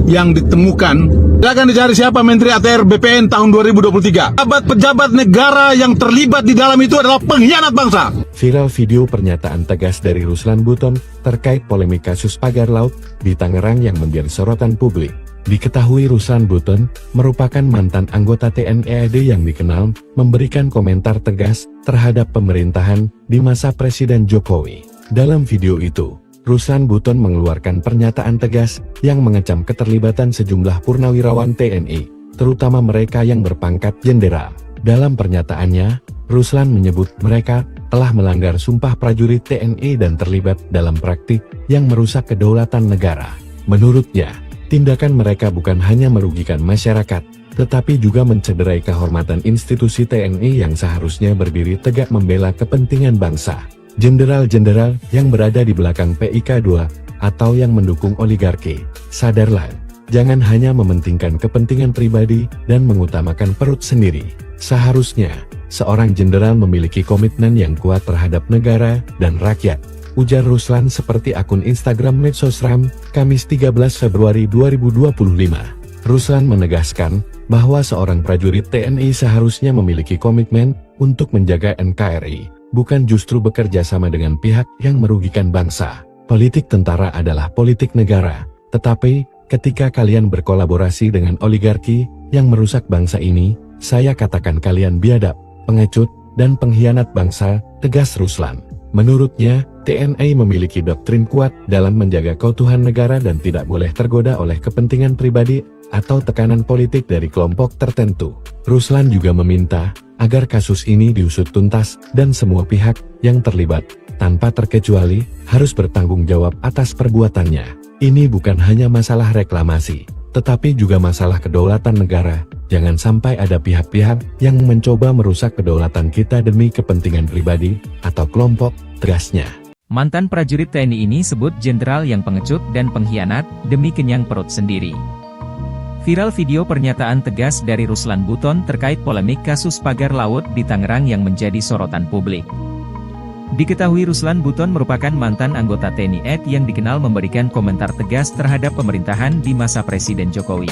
yang ditemukan, silakan dicari siapa Menteri ATR BPN tahun 2023. Pejabat negara yang terlibat di dalam itu adalah pengkhianat bangsa. Viral video pernyataan tegas dari Ruslan Buton terkait polemik kasus pagar laut di Tangerang yang menjadi sorotan publik. Diketahui Ruslan Buton merupakan mantan anggota TNI AD yang dikenal memberikan komentar tegas terhadap pemerintahan di masa Presiden Jokowi. Dalam video itu, Ruslan Buton mengeluarkan pernyataan tegas yang mengecam keterlibatan sejumlah purnawirawan TNI, terutama mereka yang berpangkat jenderal. Dalam pernyataannya, Ruslan menyebut mereka telah melanggar sumpah prajurit TNI dan terlibat dalam praktik yang merusak kedaulatan negara. Menurutnya, tindakan mereka bukan hanya merugikan masyarakat, tetapi juga mencederai kehormatan institusi TNI yang seharusnya berdiri tegak membela kepentingan bangsa. Jenderal-jenderal yang berada di belakang PIK 2 atau yang mendukung oligarki, sadarlah, jangan hanya mementingkan kepentingan pribadi dan mengutamakan perut sendiri. Seharusnya, seorang jenderal memiliki komitmen yang kuat terhadap negara dan rakyat, ujar Ruslan seperti akun Instagram Medsosram, Kamis 13 Februari 2025. Ruslan menegaskan bahwa seorang prajurit TNI seharusnya memiliki komitmen untuk menjaga NKRI, bukan justru bekerja sama dengan pihak yang merugikan bangsa. Politik tentara adalah politik negara, tetapi ketika kalian berkolaborasi dengan oligarki yang merusak bangsa ini, saya katakan kalian biadab, pengecut, dan pengkhianat bangsa, tegas Ruslan. Menurutnya, TNI memiliki doktrin kuat dalam menjaga keutuhan negara dan tidak boleh tergoda oleh kepentingan pribadi atau tekanan politik dari kelompok tertentu. Ruslan juga meminta agar kasus ini diusut tuntas dan semua pihak yang terlibat, tanpa terkecuali, harus bertanggung jawab atas perbuatannya. Ini bukan hanya masalah reklamasi, tetapi juga masalah kedaulatan negara. Jangan sampai ada pihak-pihak yang mencoba merusak kedaulatan kita demi kepentingan pribadi atau kelompok, tegasnya. Mantan prajurit TNI ini sebut jenderal yang pengecut dan pengkhianat demi kenyang perut sendiri. Viral video pernyataan tegas dari Ruslan Buton terkait polemik kasus pagar laut di Tangerang yang menjadi sorotan publik. Diketahui Ruslan Buton merupakan mantan anggota TNI AD yang dikenal memberikan komentar tegas terhadap pemerintahan di masa Presiden Jokowi.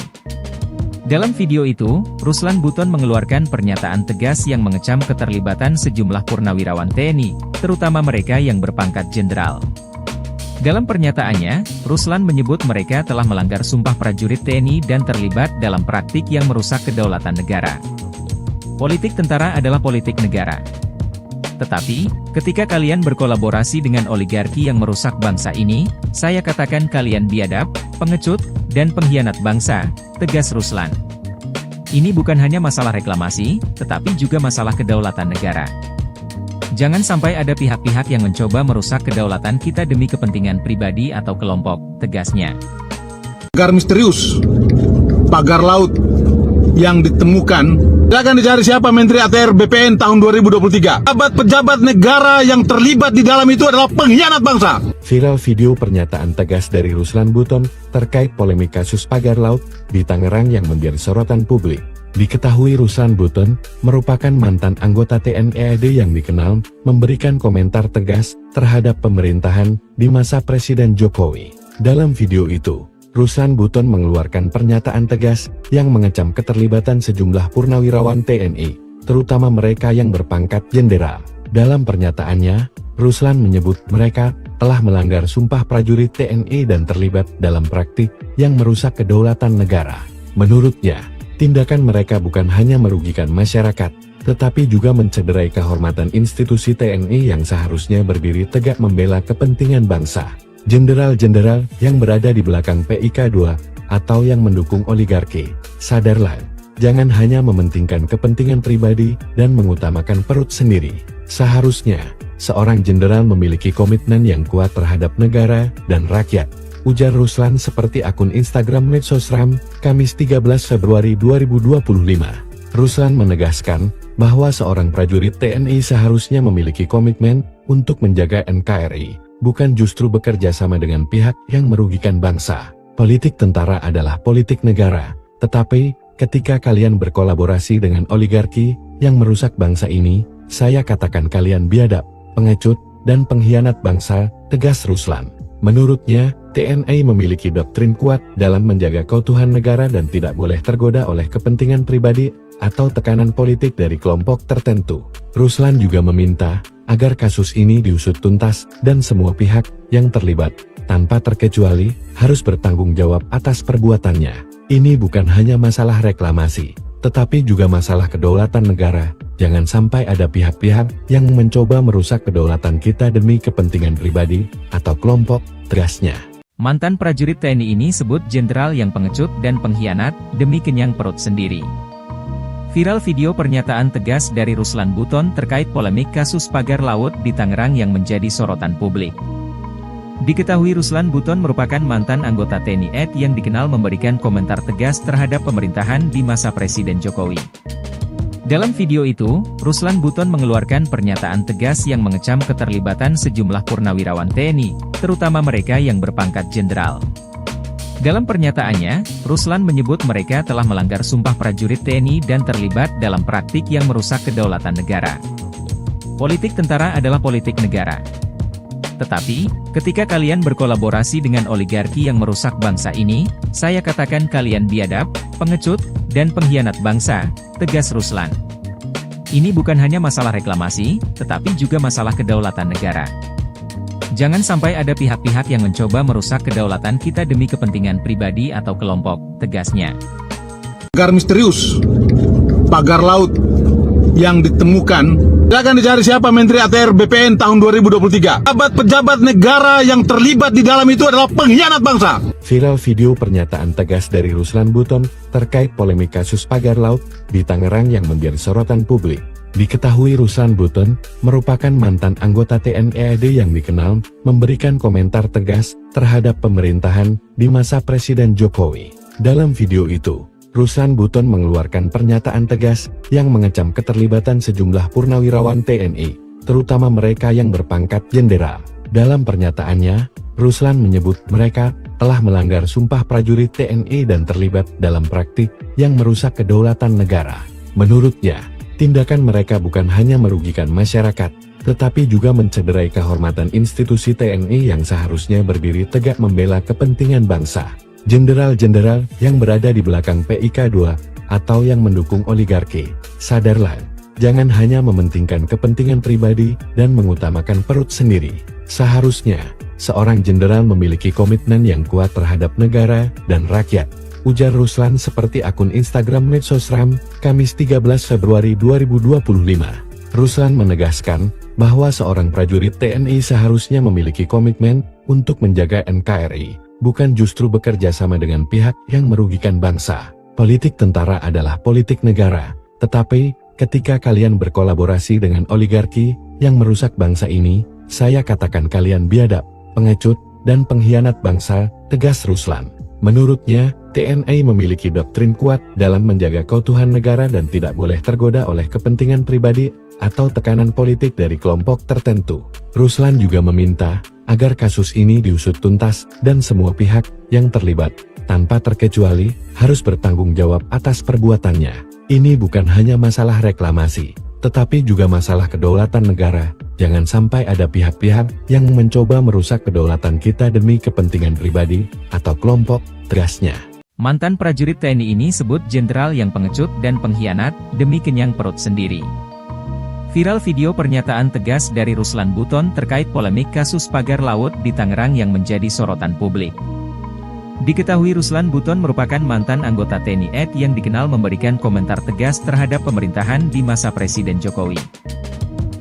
Dalam video itu, Ruslan Buton mengeluarkan pernyataan tegas yang mengecam keterlibatan sejumlah purnawirawan TNI, terutama mereka yang berpangkat jenderal. Dalam pernyataannya, Ruslan menyebut mereka telah melanggar sumpah prajurit TNI dan terlibat dalam praktik yang merusak kedaulatan negara. Politik tentara adalah politik negara. Tetapi, ketika kalian berkolaborasi dengan oligarki yang merusak bangsa ini, saya katakan kalian biadab, pengecut, dan pengkhianat bangsa, tegas Ruslan. Ini bukan hanya masalah reklamasi, tetapi juga masalah kedaulatan negara. Jangan sampai ada pihak-pihak yang mencoba merusak kedaulatan kita demi kepentingan pribadi atau kelompok, tegasnya. Pagar misterius, pagar laut yang ditemukan, silakan dicari siapa Menteri ATR BPN tahun 2023. Pejabat negara yang terlibat di dalam itu adalah pengkhianat bangsa. Viral video pernyataan tegas dari Ruslan Buton terkait polemik kasus pagar laut di Tangerang yang menjadi sorotan publik. Diketahui Ruslan Buton merupakan mantan anggota TNI AD yang dikenal memberikan komentar tegas terhadap pemerintahan di masa Presiden Jokowi. Dalam video itu, Ruslan Buton mengeluarkan pernyataan tegas yang mengecam keterlibatan sejumlah purnawirawan TNI, terutama mereka yang berpangkat jenderal. Dalam pernyataannya, Ruslan menyebut mereka telah melanggar sumpah prajurit TNI dan terlibat dalam praktik yang merusak kedaulatan negara. Menurutnya, tindakan mereka bukan hanya merugikan masyarakat, tetapi juga mencederai kehormatan institusi TNI yang seharusnya berdiri tegak membela kepentingan bangsa. Jenderal-jenderal yang berada di belakang PIK 2 atau yang mendukung oligarki, sadarlah, jangan hanya mementingkan kepentingan pribadi dan mengutamakan perut sendiri. Seharusnya, seorang jenderal memiliki komitmen yang kuat terhadap negara dan rakyat, ujar Ruslan seperti akun Instagram Medsosram, Kamis 13 Februari 2025. Ruslan menegaskan bahwa seorang prajurit TNI seharusnya memiliki komitmen untuk menjaga NKRI, bukan justru bekerja sama dengan pihak yang merugikan bangsa. Politik tentara adalah politik negara, tetapi ketika kalian berkolaborasi dengan oligarki yang merusak bangsa ini, saya katakan kalian biadab, pengecut, dan pengkhianat bangsa, tegas Ruslan. Menurutnya, TNI memiliki doktrin kuat dalam menjaga keutuhan negara dan tidak boleh tergoda oleh kepentingan pribadi atau tekanan politik dari kelompok tertentu. Ruslan juga meminta agar kasus ini diusut tuntas dan semua pihak yang terlibat, tanpa terkecuali, harus bertanggung jawab atas perbuatannya. Ini bukan hanya masalah reklamasi, tetapi juga masalah kedaulatan negara. Jangan sampai ada pihak-pihak yang mencoba merusak kedaulatan kita demi kepentingan pribadi atau kelompok, tegasnya. Mantan prajurit TNI ini sebut jenderal yang pengecut dan pengkhianat demi kenyang perut sendiri. Viral video pernyataan tegas dari Ruslan Buton terkait polemik kasus pagar laut di Tangerang yang menjadi sorotan publik. Diketahui Ruslan Buton merupakan mantan anggota TNI AD yang dikenal memberikan komentar tegas terhadap pemerintahan di masa Presiden Jokowi. Dalam video itu, Ruslan Buton mengeluarkan pernyataan tegas yang mengecam keterlibatan sejumlah purnawirawan TNI, terutama mereka yang berpangkat jenderal. Dalam pernyataannya, Ruslan menyebut mereka telah melanggar sumpah prajurit TNI dan terlibat dalam praktik yang merusak kedaulatan negara. Politik tentara adalah politik negara. Tetapi, ketika kalian berkolaborasi dengan oligarki yang merusak bangsa ini, saya katakan kalian biadab, pengecut, dan pengkhianat bangsa, tegas Ruslan. Ini bukan hanya masalah reklamasi, tetapi juga masalah kedaulatan negara. Jangan sampai ada pihak-pihak yang mencoba merusak kedaulatan kita demi kepentingan pribadi atau kelompok, tegasnya. Pagar misterius, pagar laut yang ditemukan, akan dicari siapa Menteri ATR BPN tahun 2023. Pejabat negara yang terlibat di dalam itu adalah pengkhianat bangsa. Viral video pernyataan tegas dari Ruslan Buton terkait polemik kasus pagar laut di Tangerang yang menjadi sorotan publik. Diketahui Ruslan Buton merupakan mantan anggota TNI AD yang dikenal memberikan komentar tegas terhadap pemerintahan di masa Presiden Jokowi. Dalam video itu, Ruslan Buton mengeluarkan pernyataan tegas yang mengecam keterlibatan sejumlah purnawirawan TNI, terutama mereka yang berpangkat jenderal. Dalam pernyataannya, Ruslan menyebut mereka telah melanggar sumpah prajurit TNI dan terlibat dalam praktik yang merusak kedaulatan negara. Menurutnya, tindakan mereka bukan hanya merugikan masyarakat, tetapi juga mencederai kehormatan institusi TNI yang seharusnya berdiri tegak membela kepentingan bangsa. Jenderal-jenderal yang berada di belakang PIK 2 atau yang mendukung oligarki, sadarlah, jangan hanya mementingkan kepentingan pribadi dan mengutamakan perut sendiri. Seharusnya, seorang jenderal memiliki komitmen yang kuat terhadap negara dan rakyat, ujar Ruslan seperti akun Instagram Medsosram, Kamis 13 Februari 2025. Ruslan menegaskan bahwa seorang prajurit TNI seharusnya memiliki komitmen untuk menjaga NKRI, bukan justru bekerja sama dengan pihak yang merugikan bangsa. Politik tentara adalah politik negara, tetapi ketika kalian berkolaborasi dengan oligarki yang merusak bangsa ini, saya katakan kalian biadab, pengecut, dan pengkhianat bangsa, tegas Ruslan. Menurutnya, TNI memiliki doktrin kuat dalam menjaga keutuhan negara dan tidak boleh tergoda oleh kepentingan pribadi atau tekanan politik dari kelompok tertentu. Ruslan juga meminta agar kasus ini diusut tuntas dan semua pihak yang terlibat, tanpa terkecuali, harus bertanggung jawab atas perbuatannya. Ini bukan hanya masalah reklamasi, tetapi juga masalah kedaulatan negara. Jangan sampai ada pihak-pihak yang mencoba merusak kedaulatan kita demi kepentingan pribadi atau kelompok, tegasnya. Mantan prajurit TNI ini sebut jenderal yang pengecut dan pengkhianat demi kenyang perut sendiri. Viral video pernyataan tegas dari Ruslan Buton terkait polemik kasus pagar laut di Tangerang yang menjadi sorotan publik. Diketahui Ruslan Buton merupakan mantan anggota TNI AD yang dikenal memberikan komentar tegas terhadap pemerintahan di masa Presiden Jokowi.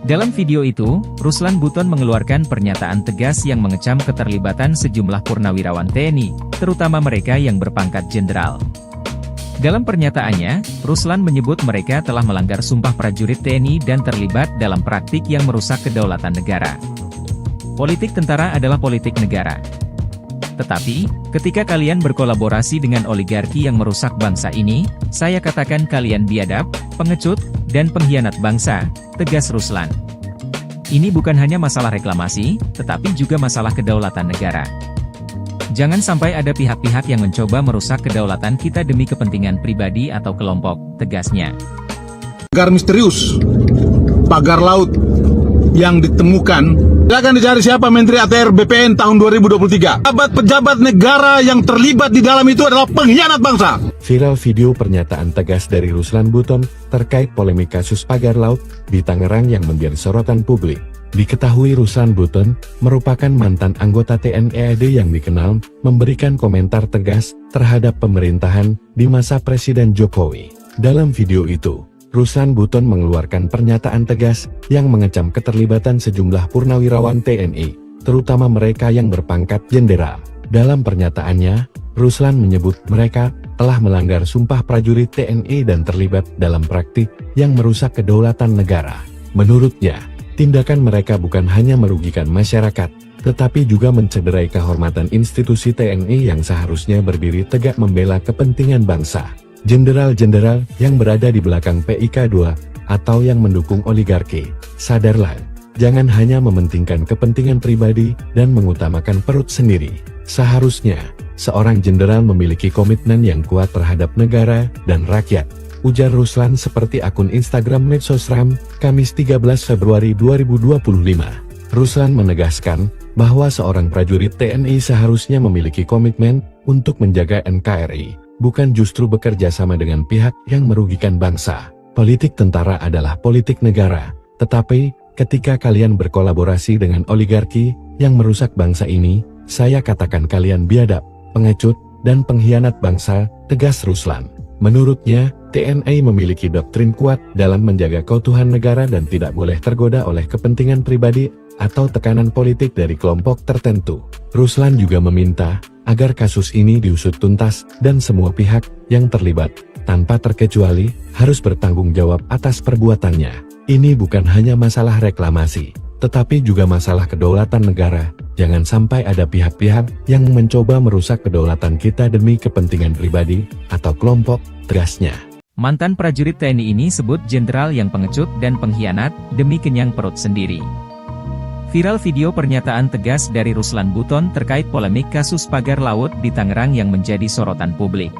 Dalam video itu, Ruslan Buton mengeluarkan pernyataan tegas yang mengecam keterlibatan sejumlah purnawirawan TNI, terutama mereka yang berpangkat jenderal. Dalam pernyataannya, Ruslan menyebut mereka telah melanggar sumpah prajurit TNI dan terlibat dalam praktik yang merusak kedaulatan negara. Politik tentara adalah politik negara. Tetapi, ketika kalian berkolaborasi dengan oligarki yang merusak bangsa ini, saya katakan kalian biadab, pengecut, dan pengkhianat bangsa, tegas Ruslan. Ini bukan hanya masalah reklamasi, tetapi juga masalah kedaulatan negara. Jangan sampai ada pihak-pihak yang mencoba merusak kedaulatan kita demi kepentingan pribadi atau kelompok, tegasnya. Pagar misterius, pagar laut yang ditemukan, silakan dicari siapa Menteri ATR BPN tahun 2023. Pejabat negara yang terlibat di dalam itu adalah pengkhianat bangsa. Viral video pernyataan tegas dari Ruslan Buton terkait polemik kasus pagar laut di Tangerang yang menjadi sorotan publik. Diketahui Ruslan Buton merupakan mantan anggota TNI AD yang dikenal memberikan komentar tegas terhadap pemerintahan di masa Presiden Jokowi. Dalam video itu, Ruslan Buton mengeluarkan pernyataan tegas yang mengecam keterlibatan sejumlah purnawirawan TNI, terutama mereka yang berpangkat jenderal. Dalam pernyataannya, Ruslan menyebut mereka telah melanggar sumpah prajurit TNI dan terlibat dalam praktik yang merusak kedaulatan negara. Menurutnya, tindakan mereka bukan hanya merugikan masyarakat, tetapi juga mencederai kehormatan institusi TNI yang seharusnya berdiri tegak membela kepentingan bangsa. Jenderal-jenderal yang berada di belakang PIK2 atau yang mendukung oligarki, sadarlah, jangan hanya mementingkan kepentingan pribadi dan mengutamakan perut sendiri. Seharusnya, seorang jenderal memiliki komitmen yang kuat terhadap negara dan rakyat, ujar Ruslan seperti akun Instagram Medsosram, Kamis 13 Februari 2025. Ruslan menegaskan bahwa seorang prajurit TNI seharusnya memiliki komitmen untuk menjaga NKRI, bukan justru bekerja sama dengan pihak yang merugikan bangsa. Politik tentara adalah politik negara, tetapi ketika kalian berkolaborasi dengan oligarki yang merusak bangsa ini, saya katakan kalian biadab, pengecut, dan pengkhianat bangsa, tegas Ruslan. Menurutnya, TNI memiliki doktrin kuat dalam menjaga keutuhan negara dan tidak boleh tergoda oleh kepentingan pribadi atau tekanan politik dari kelompok tertentu. Ruslan juga meminta agar kasus ini diusut tuntas dan semua pihak yang terlibat, tanpa terkecuali, harus bertanggung jawab atas perbuatannya. Ini bukan hanya masalah reklamasi, tetapi juga masalah kedaulatan negara. Jangan sampai ada pihak-pihak yang mencoba merusak kedaulatan kita demi kepentingan pribadi atau kelompok, tegasnya. Mantan prajurit TNI ini sebut jenderal yang pengecut dan pengkhianat demi kenyang perut sendiri. Viral video pernyataan tegas dari Ruslan Buton terkait polemik kasus pagar laut di Tangerang yang menjadi sorotan publik.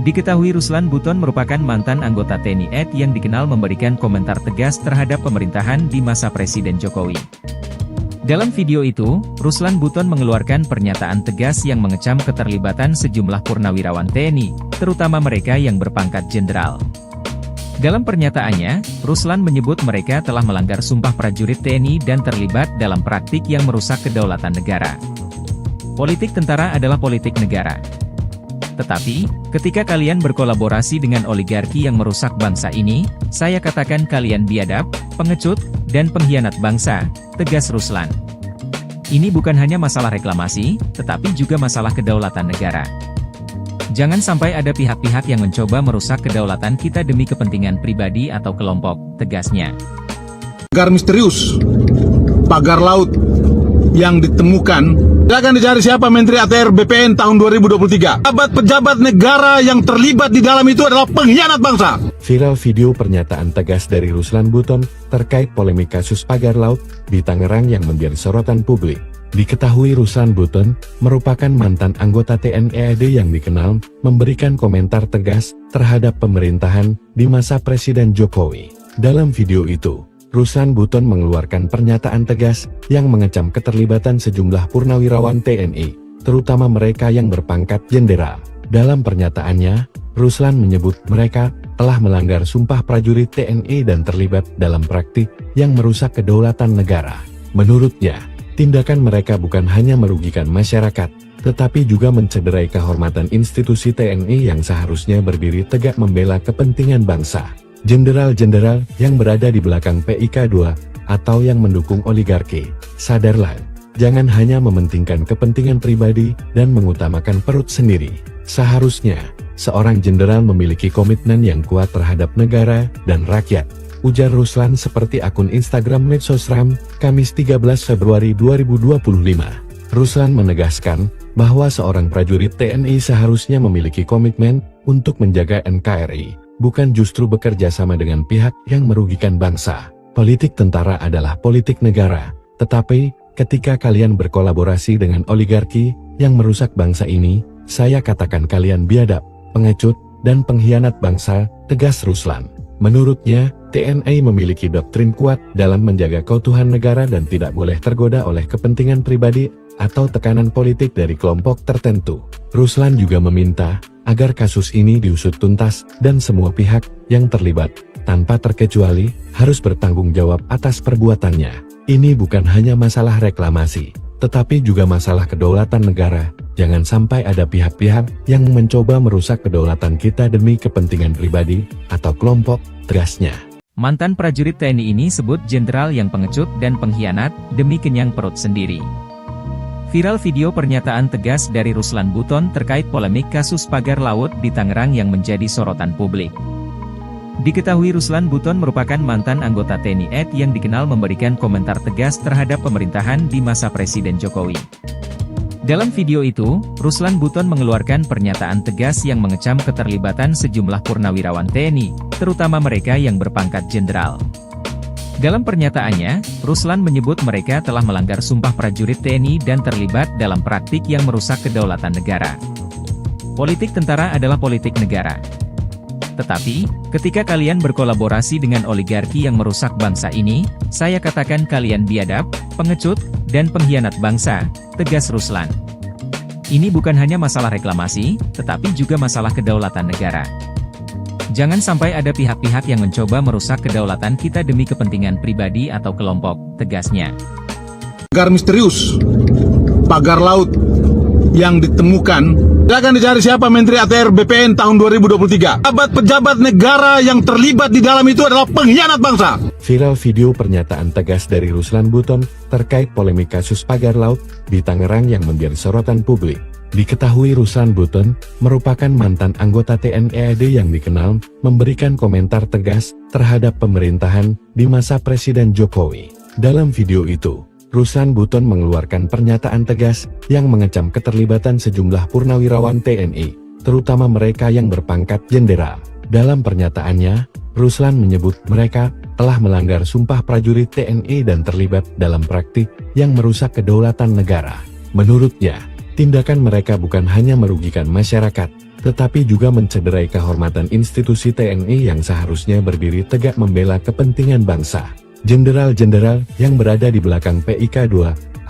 Diketahui Ruslan Buton merupakan mantan anggota TNI AD yang dikenal memberikan komentar tegas terhadap pemerintahan di masa Presiden Jokowi. Dalam video itu, Ruslan Buton mengeluarkan pernyataan tegas yang mengecam keterlibatan sejumlah purnawirawan TNI, terutama mereka yang berpangkat jenderal. Dalam pernyataannya, Ruslan menyebut mereka telah melanggar sumpah prajurit TNI dan terlibat dalam praktik yang merusak kedaulatan negara. Politik tentara adalah politik negara. Tetapi, ketika kalian berkolaborasi dengan oligarki yang merusak bangsa ini, saya katakan kalian biadab, pengecut, dan pengkhianat bangsa, tegas Ruslan. Ini bukan hanya masalah reklamasi, tetapi juga masalah kedaulatan negara. Jangan sampai ada pihak-pihak yang mencoba merusak kedaulatan kita demi kepentingan pribadi atau kelompok, tegasnya. Pagar misterius, pagar laut yang ditemukan, silakan dicari siapa Menteri ATR BPN tahun 2023. Pejabat negara yang terlibat di dalam itu adalah pengkhianat bangsa. Viral video pernyataan tegas dari Ruslan Buton terkait polemik kasus pagar laut di Tangerang yang menjadi sorotan publik. Diketahui Ruslan Buton merupakan mantan anggota TNI AD yang dikenal memberikan komentar tegas terhadap pemerintahan di masa Presiden Jokowi. Dalam video itu, Ruslan Buton mengeluarkan pernyataan tegas yang mengecam keterlibatan sejumlah purnawirawan TNI, terutama mereka yang berpangkat jenderal. Dalam pernyataannya, Ruslan menyebut mereka telah melanggar sumpah prajurit TNI dan terlibat dalam praktik yang merusak kedaulatan negara. Menurutnya, tindakan mereka bukan hanya merugikan masyarakat, tetapi juga mencederai kehormatan institusi TNI yang seharusnya berdiri tegak membela kepentingan bangsa. Jenderal-jenderal yang berada di belakang PIK2 atau yang mendukung oligarki, sadarlah, jangan hanya mementingkan kepentingan pribadi dan mengutamakan perut sendiri. Seharusnya, seorang jenderal memiliki komitmen yang kuat terhadap negara dan rakyat, ujar Ruslan seperti akun Instagram Medsosram, Kamis 13 Februari 2025. Ruslan menegaskan bahwa seorang prajurit TNI seharusnya memiliki komitmen untuk menjaga NKRI, bukan justru bekerja sama dengan pihak yang merugikan bangsa. Politik tentara adalah politik negara, tetapi ketika kalian berkolaborasi dengan oligarki yang merusak bangsa ini, saya katakan kalian biadab, pengecut, dan pengkhianat bangsa, tegas Ruslan. Menurutnya, TNI memiliki doktrin kuat dalam menjaga keutuhan negara dan tidak boleh tergoda oleh kepentingan pribadi atau tekanan politik dari kelompok tertentu. Ruslan juga meminta agar kasus ini diusut tuntas dan semua pihak yang terlibat, tanpa terkecuali, harus bertanggung jawab atas perbuatannya. Ini bukan hanya masalah reklamasi, tetapi juga masalah kedaulatan negara. Jangan sampai ada pihak-pihak yang mencoba merusak kedaulatan kita demi kepentingan pribadi atau kelompok, tegasnya. Mantan prajurit TNI ini sebut jenderal yang pengecut dan pengkhianat demi kenyang perut sendiri. Viral video pernyataan tegas dari Ruslan Buton terkait polemik kasus pagar laut di Tangerang yang menjadi sorotan publik. Diketahui Ruslan Buton merupakan mantan anggota TNI AD yang dikenal memberikan komentar tegas terhadap pemerintahan di masa Presiden Jokowi. Dalam video itu, Ruslan Buton mengeluarkan pernyataan tegas yang mengecam keterlibatan sejumlah purnawirawan TNI, terutama mereka yang berpangkat jenderal. Dalam pernyataannya, Ruslan menyebut mereka telah melanggar sumpah prajurit TNI dan terlibat dalam praktik yang merusak kedaulatan negara. Politik tentara adalah politik negara. Tetapi, ketika kalian berkolaborasi dengan oligarki yang merusak bangsa ini, saya katakan kalian biadab, pengecut, dan pengkhianat bangsa, tegas Ruslan. Ini bukan hanya masalah reklamasi, tetapi juga masalah kedaulatan negara. Jangan sampai ada pihak-pihak yang mencoba merusak kedaulatan kita demi kepentingan pribadi atau kelompok, tegasnya. Pagar misterius, pagar laut yang ditemukan, akan dicari siapa Menteri ATR BPN tahun 2023. Pejabat negara yang terlibat di dalam itu adalah pengkhianat bangsa. Viral video pernyataan tegas dari Ruslan Buton terkait polemik kasus pagar laut di Tangerang yang menjadi sorotan publik. Diketahui Ruslan Buton merupakan mantan anggota TNI AD yang dikenal memberikan komentar tegas terhadap pemerintahan di masa Presiden Jokowi. Dalam video itu, Ruslan Buton mengeluarkan pernyataan tegas yang mengecam keterlibatan sejumlah purnawirawan TNI, terutama mereka yang berpangkat jenderal. Dalam pernyataannya, Ruslan menyebut mereka telah melanggar sumpah prajurit TNI dan terlibat dalam praktik yang merusak kedaulatan negara. Menurutnya, tindakan mereka bukan hanya merugikan masyarakat, tetapi juga mencederai kehormatan institusi TNI yang seharusnya berdiri tegak membela kepentingan bangsa. Jenderal-jenderal yang berada di belakang PIK2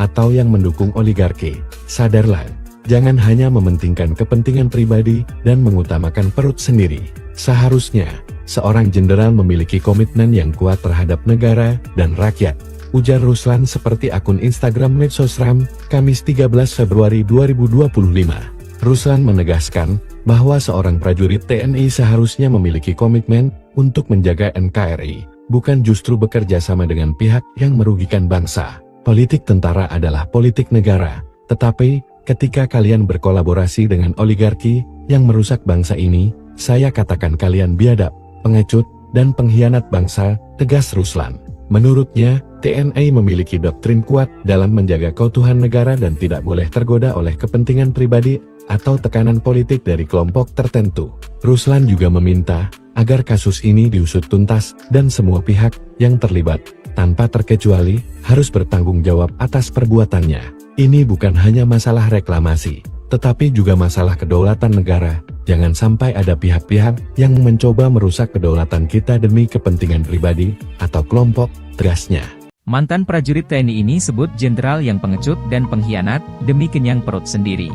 atau yang mendukung oligarki, sadarlah, jangan hanya mementingkan kepentingan pribadi dan mengutamakan perut sendiri. Seharusnya, seorang jenderal memiliki komitmen yang kuat terhadap negara dan rakyat, ujar Ruslan seperti akun Instagram Medsosram, Kamis 13 Februari 2025. Ruslan menegaskan bahwa seorang prajurit TNI seharusnya memiliki komitmen untuk menjaga NKRI, bukan justru bekerja sama dengan pihak yang merugikan bangsa. Politik tentara adalah politik negara, tetapi ketika kalian berkolaborasi dengan oligarki yang merusak bangsa ini, saya katakan kalian biadab, pengecut, dan pengkhianat bangsa, tegas Ruslan. Menurutnya, TNI memiliki doktrin kuat dalam menjaga keutuhan negara dan tidak boleh tergoda oleh kepentingan pribadi atau tekanan politik dari kelompok tertentu. Ruslan juga meminta agar kasus ini diusut tuntas dan semua pihak yang terlibat, tanpa terkecuali, harus bertanggung jawab atas perbuatannya. Ini bukan hanya masalah reklamasi, tetapi juga masalah kedaulatan negara. Jangan sampai ada pihak-pihak yang mencoba merusak kedaulatan kita demi kepentingan pribadi atau kelompok, tegasnya. Mantan prajurit TNI ini sebut jenderal yang pengecut dan pengkhianat demi kenyang perut sendiri.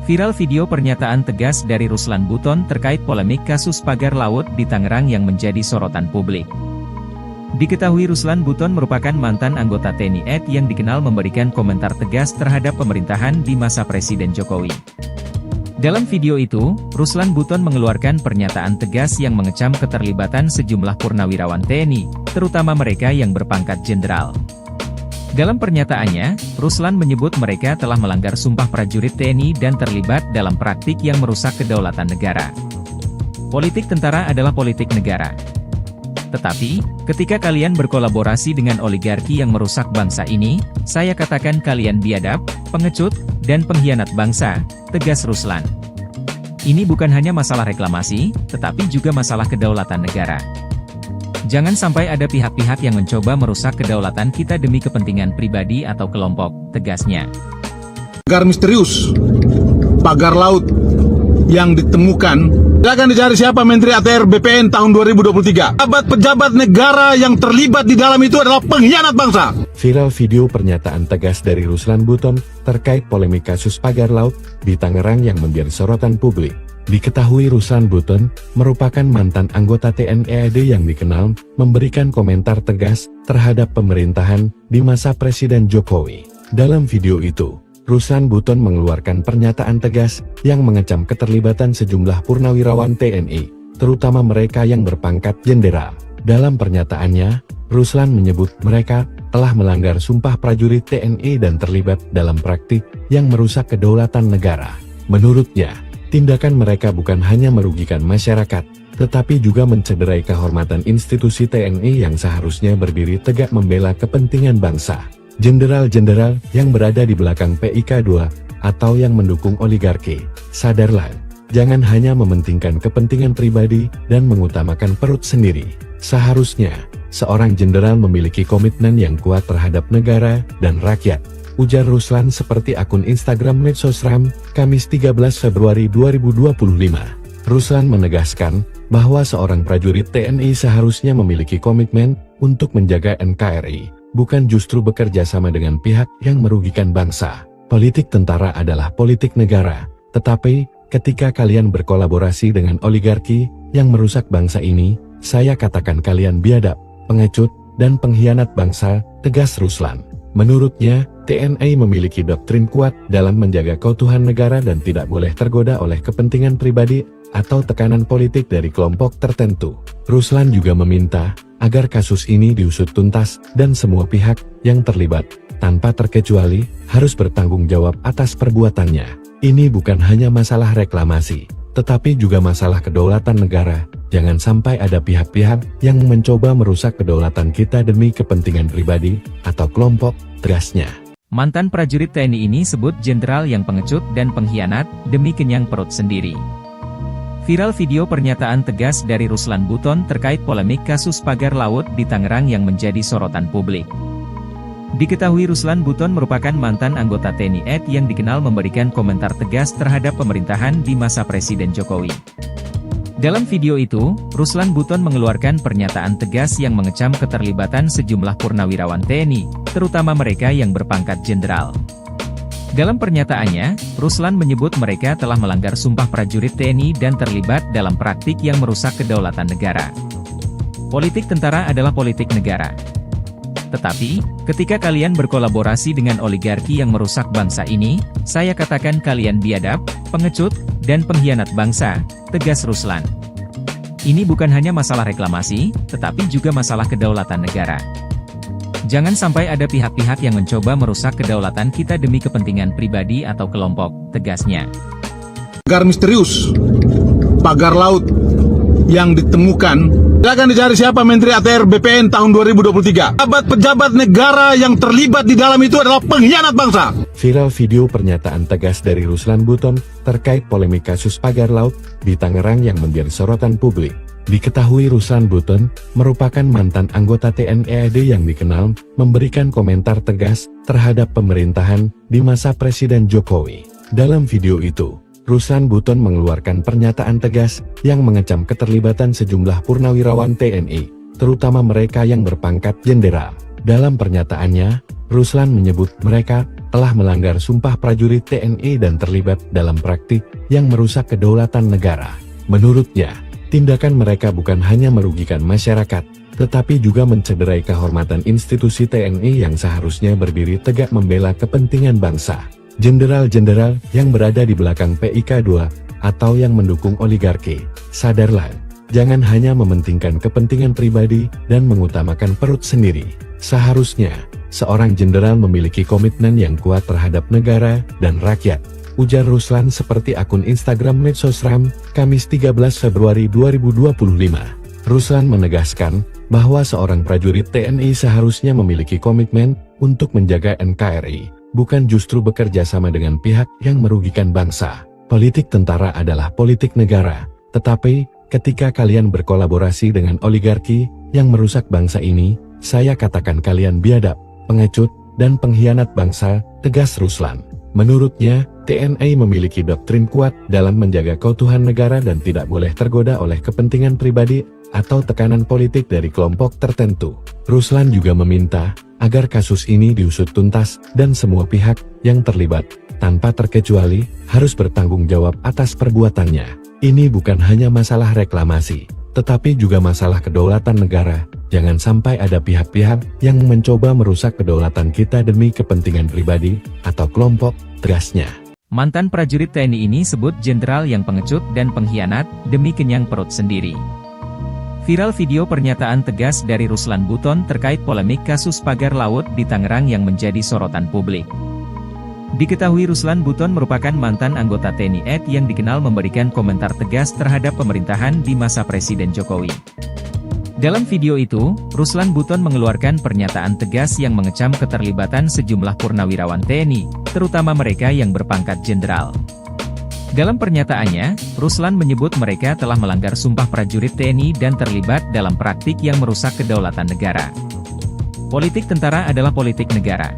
Viral video pernyataan tegas dari Ruslan Buton terkait polemik kasus pagar laut di Tangerang yang menjadi sorotan publik. Diketahui Ruslan Buton merupakan mantan anggota TNI AD yang dikenal memberikan komentar tegas terhadap pemerintahan di masa Presiden Jokowi. Dalam video itu, Ruslan Buton mengeluarkan pernyataan tegas yang mengecam keterlibatan sejumlah purnawirawan TNI, terutama mereka yang berpangkat jenderal. Dalam pernyataannya, Ruslan menyebut mereka telah melanggar sumpah prajurit TNI dan terlibat dalam praktik yang merusak kedaulatan negara. Politik tentara adalah politik negara. Tetapi, ketika kalian berkolaborasi dengan oligarki yang merusak bangsa ini, saya katakan kalian biadab, pengecut, dan pengkhianat bangsa, tegas Ruslan. Ini bukan hanya masalah reklamasi, tetapi juga masalah kedaulatan negara. Jangan sampai ada pihak-pihak yang mencoba merusak kedaulatan kita demi kepentingan pribadi atau kelompok, tegasnya. Pagar misterius, pagar laut yang ditemukan. Silakan dicari siapa Menteri ATR BPN tahun 2023. Pejabat negara yang terlibat di dalam itu adalah pengkhianat bangsa. Viral video pernyataan tegas dari Ruslan Buton terkait polemik kasus pagar laut di Tangerang yang menjadi sorotan publik. Diketahui Ruslan Buton merupakan mantan anggota TNI AD yang dikenal memberikan komentar tegas terhadap pemerintahan di masa Presiden Jokowi. Dalam video itu, Ruslan Buton mengeluarkan pernyataan tegas yang mengecam keterlibatan sejumlah purnawirawan TNI, terutama mereka yang berpangkat jenderal. Dalam pernyataannya, Ruslan menyebut mereka telah melanggar sumpah prajurit TNI dan terlibat dalam praktik yang merusak kedaulatan negara. Menurutnya, tindakan mereka bukan hanya merugikan masyarakat, tetapi juga mencederai kehormatan institusi TNI yang seharusnya berdiri tegak membela kepentingan bangsa. Jenderal-jenderal yang berada di belakang PIK2 atau yang mendukung oligarki, sadarlah, jangan hanya mementingkan kepentingan pribadi dan mengutamakan perut sendiri. Seharusnya, seorang jenderal memiliki komitmen yang kuat terhadap negara dan rakyat, ujar Ruslan seperti akun Instagram Medsosram, Kamis 13 Februari 2025. Ruslan menegaskan bahwa seorang prajurit TNI seharusnya memiliki komitmen untuk menjaga NKRI, bukan justru bekerja sama dengan pihak yang merugikan bangsa. Politik tentara adalah politik negara, tetapi ketika kalian berkolaborasi dengan oligarki yang merusak bangsa ini, saya katakan kalian biadab, pengecut, dan pengkhianat bangsa, tegas Ruslan. Menurutnya, TNI memiliki doktrin kuat dalam menjaga keutuhan negara dan tidak boleh tergoda oleh kepentingan pribadi atau tekanan politik dari kelompok tertentu. Ruslan juga meminta agar kasus ini diusut tuntas dan semua pihak yang terlibat, tanpa terkecuali, harus bertanggung jawab atas perbuatannya. Ini bukan hanya masalah reklamasi, tetapi juga masalah kedaulatan negara. Jangan sampai ada pihak-pihak yang mencoba merusak kedaulatan kita demi kepentingan pribadi atau kelompok, tegasnya. Mantan prajurit TNI ini sebut jenderal yang pengecut dan pengkhianat demi kenyang perut sendiri. Viral video pernyataan tegas dari Ruslan Buton terkait polemik kasus pagar laut di Tangerang yang menjadi sorotan publik. Diketahui Ruslan Buton merupakan mantan anggota TNI AD yang dikenal memberikan komentar tegas terhadap pemerintahan di masa Presiden Jokowi. Dalam video itu, Ruslan Buton mengeluarkan pernyataan tegas yang mengecam keterlibatan sejumlah purnawirawan TNI, terutama mereka yang berpangkat jenderal. Dalam pernyataannya, Ruslan menyebut mereka telah melanggar sumpah prajurit TNI dan terlibat dalam praktik yang merusak kedaulatan negara. Politik tentara adalah politik negara. Tetapi, ketika kalian berkolaborasi dengan oligarki yang merusak bangsa ini, saya katakan kalian biadab, pengecut, dan pengkhianat bangsa, tegas Ruslan. Ini bukan hanya masalah reklamasi, tetapi juga masalah kedaulatan negara. Jangan sampai ada pihak-pihak yang mencoba merusak kedaulatan kita demi kepentingan pribadi atau kelompok, tegasnya. Pagar misterius, pagar laut yang ditemukan. Silakan dicari siapa Menteri ATR BPN tahun 2023. Pejabat negara yang terlibat di dalam itu adalah pengkhianat bangsa. Viral video pernyataan tegas dari Ruslan Buton terkait polemik kasus pagar laut di Tangerang yang menjadi sorotan publik. Diketahui Ruslan Buton merupakan mantan anggota TNI AD yang dikenal memberikan komentar tegas terhadap pemerintahan di masa Presiden Jokowi. Dalam video itu, Ruslan Buton mengeluarkan pernyataan tegas yang mengecam keterlibatan sejumlah purnawirawan TNI, terutama mereka yang berpangkat jenderal. Dalam pernyataannya, Ruslan menyebut mereka telah melanggar sumpah prajurit TNI dan terlibat dalam praktik yang merusak kedaulatan negara. Menurutnya, tindakan mereka bukan hanya merugikan masyarakat, tetapi juga mencederai kehormatan institusi TNI yang seharusnya berdiri tegak membela kepentingan bangsa. Jenderal-jenderal yang berada di belakang PIK2 atau yang mendukung oligarki, sadarlah, jangan hanya mementingkan kepentingan pribadi dan mengutamakan perut sendiri. Seharusnya, seorang jenderal memiliki komitmen yang kuat terhadap negara dan rakyat, ujar Ruslan seperti akun Instagram Medsosram, Kamis 13 Februari 2025. Ruslan menegaskan bahwa seorang prajurit TNI seharusnya memiliki komitmen untuk menjaga NKRI, bukan justru bekerja sama dengan pihak yang merugikan bangsa. Politik tentara adalah politik negara, tetapi ketika kalian berkolaborasi dengan oligarki yang merusak bangsa ini, saya katakan kalian biadab, pengecut, dan pengkhianat bangsa, tegas Ruslan. Menurutnya, TNI memiliki doktrin kuat dalam menjaga keutuhan negara dan tidak boleh tergoda oleh kepentingan pribadi atau tekanan politik dari kelompok tertentu. Ruslan juga meminta agar kasus ini diusut tuntas dan semua pihak yang terlibat, tanpa terkecuali, harus bertanggung jawab atas perbuatannya. Ini bukan hanya masalah reklamasi, tetapi juga masalah kedaulatan negara. Jangan sampai ada pihak-pihak yang mencoba merusak kedaulatan kita demi kepentingan pribadi atau kelompok, tegasnya. Mantan prajurit TNI ini sebut jenderal yang pengecut dan pengkhianat demi kenyang perut sendiri. Viral video pernyataan tegas dari Ruslan Buton terkait polemik kasus pagar laut di Tangerang yang menjadi sorotan publik. Diketahui Ruslan Buton merupakan mantan anggota TNI AD yang dikenal memberikan komentar tegas terhadap pemerintahan di masa Presiden Jokowi. Dalam video itu, Ruslan Buton mengeluarkan pernyataan tegas yang mengecam keterlibatan sejumlah purnawirawan TNI, terutama mereka yang berpangkat jenderal. Dalam pernyataannya, Ruslan menyebut mereka telah melanggar sumpah prajurit TNI dan terlibat dalam praktik yang merusak kedaulatan negara. Politik tentara adalah politik negara.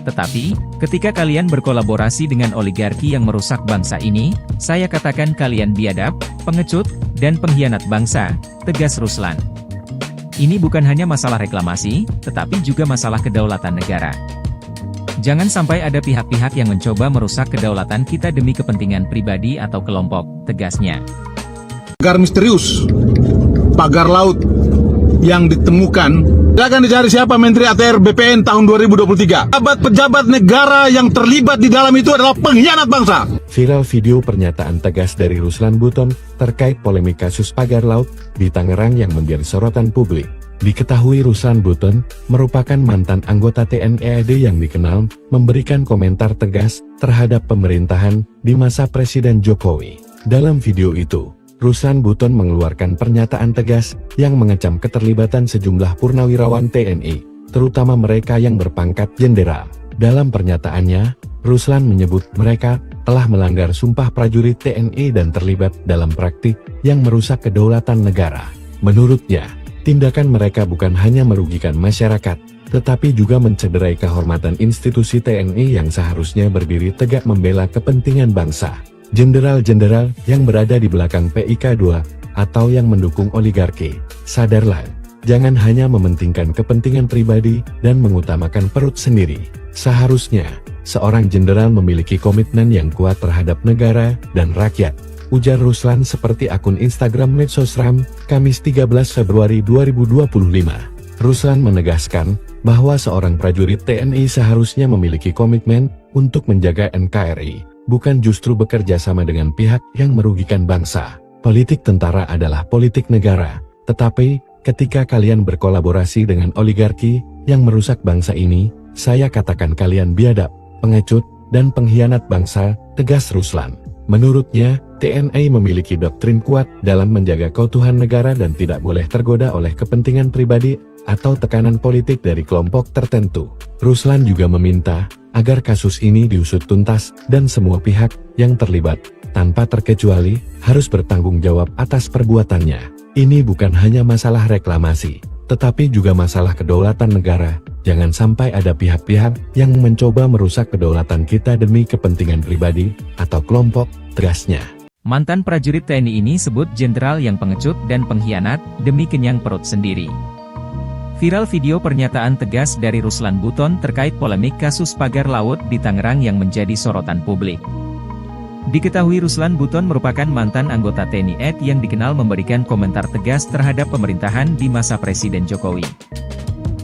Tetapi, ketika kalian berkolaborasi dengan oligarki yang merusak bangsa ini, saya katakan kalian biadab, pengecut, dan pengkhianat bangsa, tegas Ruslan. Ini bukan hanya masalah reklamasi, tetapi juga masalah kedaulatan negara. Jangan sampai ada pihak-pihak yang mencoba merusak kedaulatan kita demi kepentingan pribadi atau kelompok, tegasnya. Pagar misterius, pagar laut yang ditemukan, akan dicari siapa Menteri ATR BPN tahun 2023. Pejabat negara yang terlibat di dalam itu adalah pengkhianat bangsa. Viral video pernyataan tegas dari Ruslan Buton terkait polemik kasus pagar laut di Tangerang yang menjadi sorotan publik. Diketahui Ruslan Buton merupakan mantan anggota TNI AD yang dikenal memberikan komentar tegas terhadap pemerintahan di masa Presiden Jokowi. Dalam video itu, Ruslan Buton mengeluarkan pernyataan tegas yang mengecam keterlibatan sejumlah purnawirawan TNI, terutama mereka yang berpangkat jenderal. Dalam pernyataannya, Ruslan menyebut mereka telah melanggar sumpah prajurit TNI dan terlibat dalam praktik yang merusak kedaulatan negara. Menurutnya, tindakan mereka bukan hanya merugikan masyarakat, tetapi juga mencederai kehormatan institusi TNI yang seharusnya berdiri tegak membela kepentingan bangsa. Jenderal-jenderal yang berada di belakang PIK2 atau yang mendukung oligarki, sadarlah, jangan hanya mementingkan kepentingan pribadi dan mengutamakan perut sendiri. Seharusnya, seorang jenderal memiliki komitmen yang kuat terhadap negara dan rakyat, ujar Ruslan seperti akun Instagram Medsosram, Kamis 13 Februari 2025. Ruslan menegaskan bahwa seorang prajurit TNI seharusnya memiliki komitmen untuk menjaga NKRI, bukan justru bekerja sama dengan pihak yang merugikan bangsa. Politik tentara adalah politik negara, tetapi ketika kalian berkolaborasi dengan oligarki yang merusak bangsa ini, saya katakan kalian biadab, pengecut, dan pengkhianat bangsa, tegas Ruslan. Menurutnya, TNI memiliki doktrin kuat dalam menjaga keutuhan negara dan tidak boleh tergoda oleh kepentingan pribadi atau tekanan politik dari kelompok tertentu. Ruslan juga meminta agar kasus ini diusut tuntas dan semua pihak yang terlibat, tanpa terkecuali, harus bertanggung jawab atas perbuatannya. Ini bukan hanya masalah reklamasi, tetapi juga masalah kedaulatan negara. Jangan sampai ada pihak-pihak yang mencoba merusak kedaulatan kita demi kepentingan pribadi atau kelompok, tegasnya. Mantan prajurit TNI ini sebut jenderal yang pengecut dan pengkhianat demi kenyang perut sendiri. Viral video pernyataan tegas dari Ruslan Buton terkait polemik kasus pagar laut di Tangerang yang menjadi sorotan publik. Diketahui Ruslan Buton merupakan mantan anggota TNI AD yang dikenal memberikan komentar tegas terhadap pemerintahan di masa Presiden Jokowi.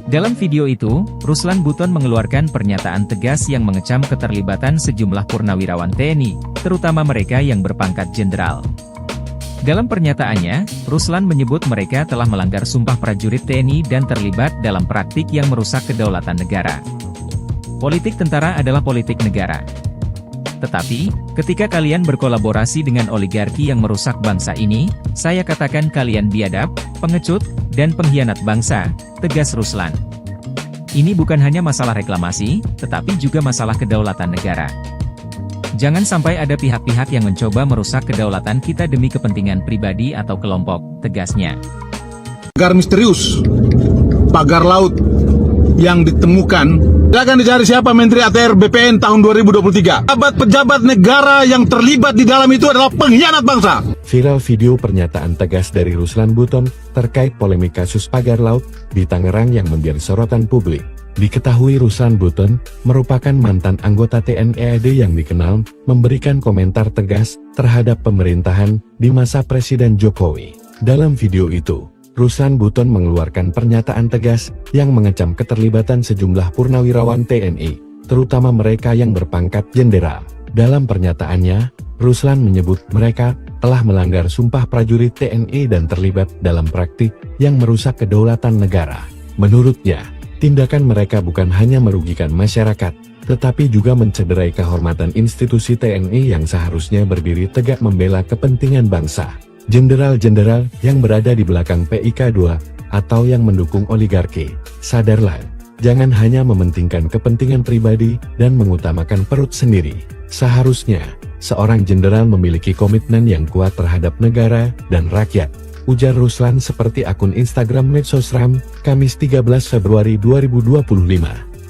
Dalam video itu, Ruslan Buton mengeluarkan pernyataan tegas yang mengecam keterlibatan sejumlah purnawirawan TNI, terutama mereka yang berpangkat jenderal. Dalam pernyataannya, Ruslan menyebut mereka telah melanggar sumpah prajurit TNI dan terlibat dalam praktik yang merusak kedaulatan negara. Politik tentara adalah politik negara. Tetapi, ketika kalian berkolaborasi dengan oligarki yang merusak bangsa ini, saya katakan kalian biadab, pengecut, dan pengkhianat bangsa, tegas Ruslan. Ini bukan hanya masalah reklamasi, tetapi juga masalah kedaulatan negara. Jangan sampai ada pihak-pihak yang mencoba merusak kedaulatan kita demi kepentingan pribadi atau kelompok, tegasnya. Pagar misterius, pagar laut yang ditemukan, akan dicari siapa Menteri ATR BPN tahun 2023. Pejabat negara yang terlibat di dalam itu adalah pengkhianat bangsa. Viral video pernyataan tegas dari Ruslan Buton terkait polemik kasus pagar laut di Tangerang yang menjadi sorotan publik. Diketahui Ruslan Buton merupakan mantan anggota TNI AD yang dikenal memberikan komentar tegas terhadap pemerintahan di masa Presiden Jokowi. Dalam video itu, Ruslan Buton mengeluarkan pernyataan tegas yang mengecam keterlibatan sejumlah purnawirawan TNI, terutama mereka yang berpangkat jenderal. Dalam pernyataannya, Ruslan menyebut mereka telah melanggar sumpah prajurit TNI dan terlibat dalam praktik yang merusak kedaulatan negara. Menurutnya, tindakan mereka bukan hanya merugikan masyarakat, tetapi juga mencederai kehormatan institusi TNI yang seharusnya berdiri tegak membela kepentingan bangsa. Jenderal-jenderal yang berada di belakang PIK2 atau yang mendukung oligarki, sadarlah, jangan hanya mementingkan kepentingan pribadi dan mengutamakan perut sendiri. Seharusnya, seorang jenderal memiliki komitmen yang kuat terhadap negara dan rakyat, ujar Ruslan seperti akun Instagram Medsosram, Kamis 13 Februari 2025.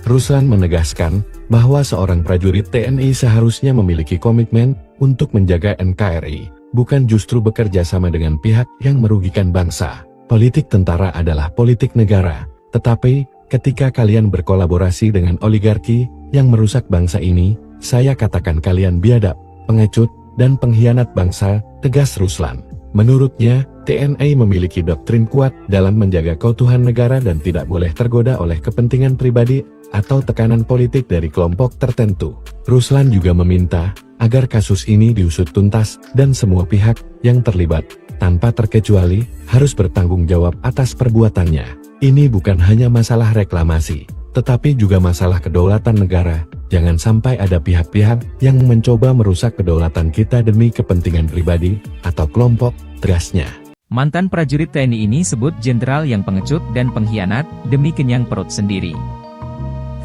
Ruslan menegaskan bahwa seorang prajurit TNI seharusnya memiliki komitmen untuk menjaga NKRI, bukan justru bekerja sama dengan pihak yang merugikan bangsa. Politik tentara adalah politik negara, tetapi ketika kalian berkolaborasi dengan oligarki yang merusak bangsa ini, saya katakan kalian biadab, pengecut, dan pengkhianat bangsa, tegas Ruslan. Menurutnya, TNI memiliki doktrin kuat dalam menjaga keutuhan negara dan tidak boleh tergoda oleh kepentingan pribadi atau tekanan politik dari kelompok tertentu. Ruslan juga meminta agar kasus ini diusut tuntas dan semua pihak yang terlibat, tanpa terkecuali, harus bertanggung jawab atas perbuatannya. Ini bukan hanya masalah reklamasi, tetapi juga masalah kedaulatan negara. Jangan sampai ada pihak-pihak yang mencoba merusak kedaulatan kita demi kepentingan pribadi atau kelompok, tegasnya. Mantan prajurit TNI ini sebut jenderal yang pengecut dan pengkhianat demi kenyang perut sendiri.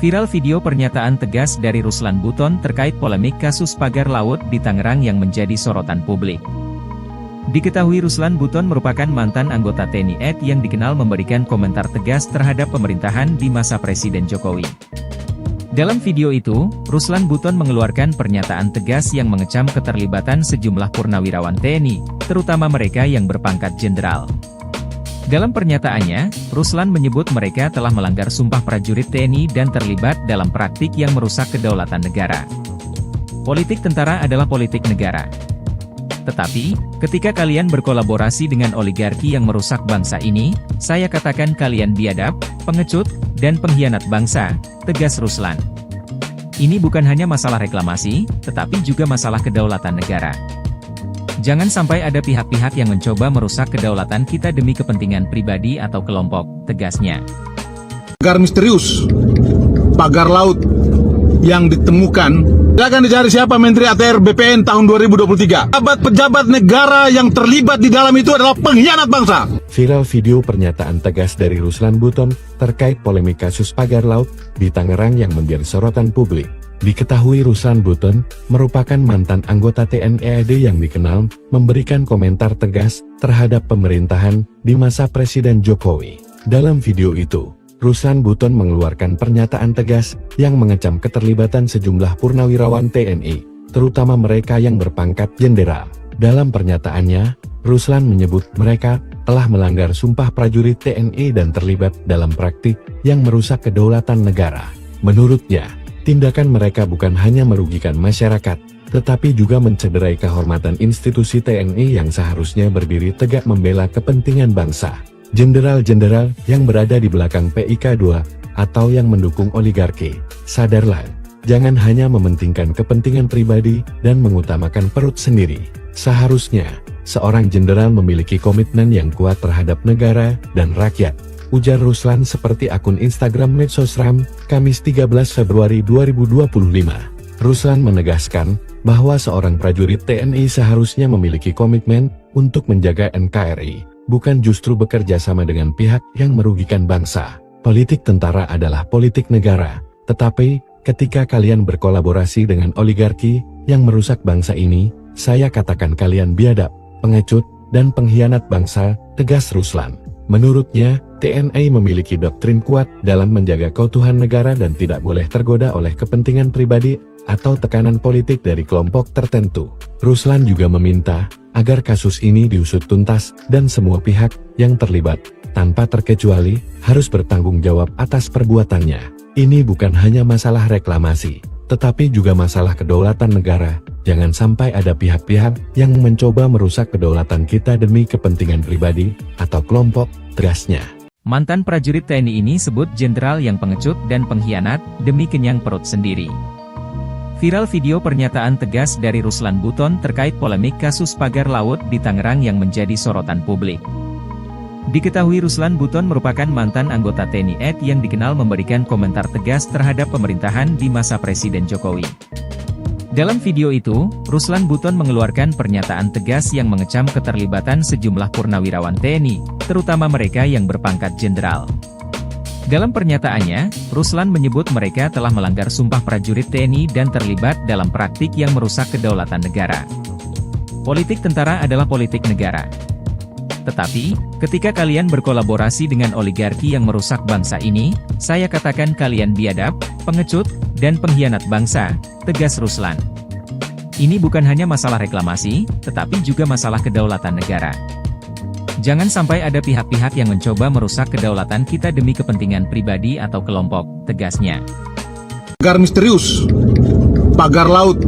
Viral video pernyataan tegas dari Ruslan Buton terkait polemik kasus pagar laut di Tangerang yang menjadi sorotan publik. Diketahui Ruslan Buton merupakan mantan anggota TNI AD yang dikenal memberikan komentar tegas terhadap pemerintahan di masa Presiden Jokowi. Dalam video itu, Ruslan Buton mengeluarkan pernyataan tegas yang mengecam keterlibatan sejumlah purnawirawan TNI, terutama mereka yang berpangkat jenderal. Dalam pernyataannya, Ruslan menyebut mereka telah melanggar sumpah prajurit TNI dan terlibat dalam praktik yang merusak kedaulatan negara. Politik tentara adalah politik negara. Tetapi, ketika kalian berkolaborasi dengan oligarki yang merusak bangsa ini, saya katakan kalian biadab, pengecut, dan pengkhianat bangsa, tegas Ruslan. Ini bukan hanya masalah reklamasi, tetapi juga masalah kedaulatan negara. Jangan sampai ada pihak-pihak yang mencoba merusak kedaulatan kita demi kepentingan pribadi atau kelompok, tegasnya. Pagar misterius, pagar laut yang ditemukan, akan dicari siapa Menteri ATR BPN tahun 2023. Pejabat negara yang terlibat di dalam itu adalah pengkhianat bangsa. Viral video pernyataan tegas dari Ruslan Buton terkait polemik kasus pagar laut di Tangerang yang menjadi sorotan publik. Diketahui Ruslan Buton merupakan mantan anggota TNI AD yang dikenal memberikan komentar tegas terhadap pemerintahan di masa Presiden Jokowi. Dalam video itu, Ruslan Buton mengeluarkan pernyataan tegas yang mengecam keterlibatan sejumlah purnawirawan TNI, terutama mereka yang berpangkat jenderal. Dalam pernyataannya, Ruslan menyebut mereka telah melanggar sumpah prajurit TNI dan terlibat dalam praktik yang merusak kedaulatan negara. Menurutnya, tindakan mereka bukan hanya merugikan masyarakat, tetapi juga mencederai kehormatan institusi TNI yang seharusnya berdiri tegak membela kepentingan bangsa. Jenderal-jenderal yang berada di belakang PIK2 atau yang mendukung oligarki, sadarlah, jangan hanya mementingkan kepentingan pribadi dan mengutamakan perut sendiri. Seharusnya, seorang jenderal memiliki komitmen yang kuat terhadap negara dan rakyat, ujar Ruslan seperti akun Instagram Medsosram, Kamis 13 Februari 2025. Ruslan menegaskan bahwa seorang prajurit TNI seharusnya memiliki komitmen untuk menjaga NKRI, bukan justru bekerja sama dengan pihak yang merugikan bangsa. Politik tentara adalah politik negara, tetapi ketika kalian berkolaborasi dengan oligarki yang merusak bangsa ini, saya katakan kalian biadab, pengecut, dan pengkhianat bangsa, tegas Ruslan. Menurutnya, TNI memiliki doktrin kuat dalam menjaga keutuhan negara dan tidak boleh tergoda oleh kepentingan pribadi atau tekanan politik dari kelompok tertentu. Ruslan juga meminta agar kasus ini diusut tuntas dan semua pihak yang terlibat, tanpa terkecuali, harus bertanggung jawab atas perbuatannya. Ini bukan hanya masalah reklamasi, tetapi juga masalah kedaulatan negara. Jangan sampai ada pihak-pihak yang mencoba merusak kedaulatan kita demi kepentingan pribadi atau kelompok, tegasnya. Mantan prajurit TNI ini sebut jenderal yang pengecut dan pengkhianat demi kenyang perut sendiri. Viral video pernyataan tegas dari Ruslan Buton terkait polemik kasus pagar laut di Tangerang yang menjadi sorotan publik. Diketahui Ruslan Buton merupakan mantan anggota TNI AD yang dikenal memberikan komentar tegas terhadap pemerintahan di masa Presiden Jokowi. Dalam video itu, Ruslan Buton mengeluarkan pernyataan tegas yang mengecam keterlibatan sejumlah purnawirawan TNI, terutama mereka yang berpangkat jenderal. Dalam pernyataannya, Ruslan menyebut mereka telah melanggar sumpah prajurit TNI dan terlibat dalam praktik yang merusak kedaulatan negara. Politik tentara adalah politik negara. Tetapi, ketika kalian berkolaborasi dengan oligarki yang merusak bangsa ini, saya katakan kalian biadab, pengecut, dan pengkhianat bangsa, tegas Ruslan. Ini bukan hanya masalah reklamasi, tetapi juga masalah kedaulatan negara. Jangan sampai ada pihak-pihak yang mencoba merusak kedaulatan kita demi kepentingan pribadi atau kelompok, tegasnya. Pagar misterius, pagar laut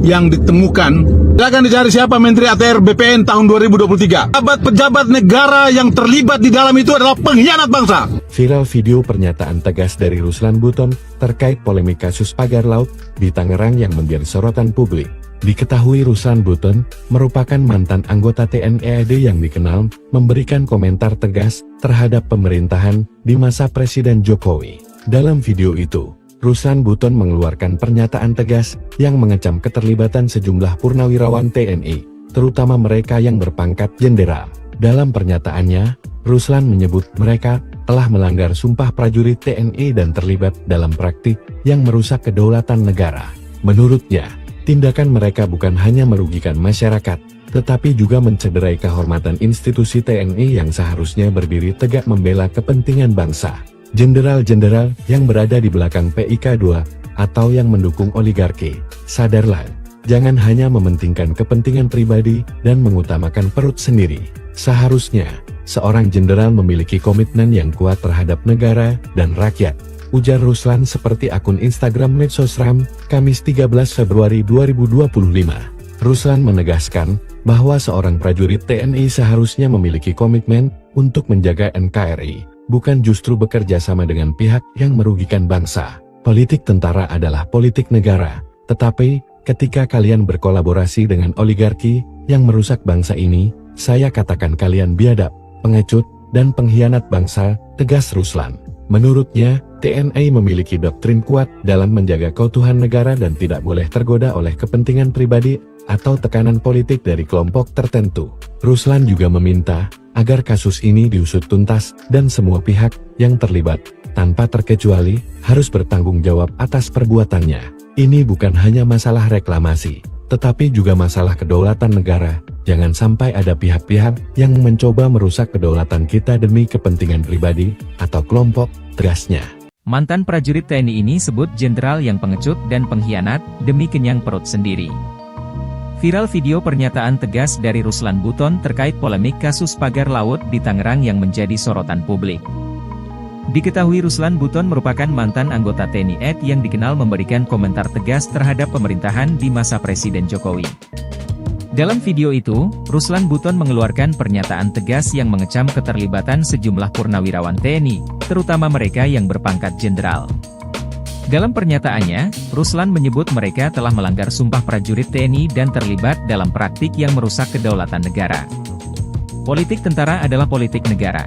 yang ditemukan, akan dicari siapa Menteri ATR BPN tahun 2023. Pejabat negara yang terlibat di dalam itu adalah pengkhianat bangsa. Viral video pernyataan tegas dari Ruslan Buton terkait polemik kasus pagar laut di Tangerang yang menjadi sorotan publik. Diketahui Ruslan Buton merupakan mantan anggota TNI AD yang dikenal memberikan komentar tegas terhadap pemerintahan di masa Presiden Jokowi. Dalam video itu, Ruslan Buton mengeluarkan pernyataan tegas yang mengecam keterlibatan sejumlah purnawirawan TNI, terutama mereka yang berpangkat jenderal. Dalam pernyataannya, Ruslan menyebut mereka telah melanggar sumpah prajurit TNI dan terlibat dalam praktik yang merusak kedaulatan negara. Menurutnya, tindakan mereka bukan hanya merugikan masyarakat, tetapi juga mencederai kehormatan institusi TNI yang seharusnya berdiri tegak membela kepentingan bangsa. Jenderal-jenderal yang berada di belakang PIK2 atau yang mendukung oligarki, sadarlah, jangan hanya mementingkan kepentingan pribadi dan mengutamakan perut sendiri. Seharusnya, seorang jenderal memiliki komitmen yang kuat terhadap negara dan rakyat, ujar Ruslan seperti akun Instagram Medsosram, Kamis 13 Februari 2025. Ruslan menegaskan bahwa seorang prajurit TNI seharusnya memiliki komitmen untuk menjaga NKRI, bukan justru bekerja sama dengan pihak yang merugikan bangsa. Politik tentara adalah politik negara, tetapi ketika kalian berkolaborasi dengan oligarki yang merusak bangsa ini, saya katakan kalian biadab, pengecut, dan pengkhianat bangsa, tegas Ruslan. Menurutnya, TNI memiliki doktrin kuat dalam menjaga keutuhan negara dan tidak boleh tergoda oleh kepentingan pribadi atau tekanan politik dari kelompok tertentu. Ruslan juga meminta agar kasus ini diusut tuntas dan semua pihak yang terlibat, tanpa terkecuali, harus bertanggung jawab atas perbuatannya. Ini bukan hanya masalah reklamasi, tetapi juga masalah kedaulatan negara. Jangan sampai ada pihak-pihak yang mencoba merusak kedaulatan kita demi kepentingan pribadi atau kelompok, tegasnya. Mantan prajurit TNI ini sebut jenderal yang pengecut dan pengkhianat demi kenyang perut sendiri. Viral video pernyataan tegas dari Ruslan Buton terkait polemik kasus pagar laut di Tangerang yang menjadi sorotan publik. Diketahui Ruslan Buton merupakan mantan anggota TNI AD yang dikenal memberikan komentar tegas terhadap pemerintahan di masa Presiden Jokowi. Dalam video itu, Ruslan Buton mengeluarkan pernyataan tegas yang mengecam keterlibatan sejumlah purnawirawan TNI, terutama mereka yang berpangkat jenderal. Dalam pernyataannya, Ruslan menyebut mereka telah melanggar sumpah prajurit TNI dan terlibat dalam praktik yang merusak kedaulatan negara. Politik tentara adalah politik negara.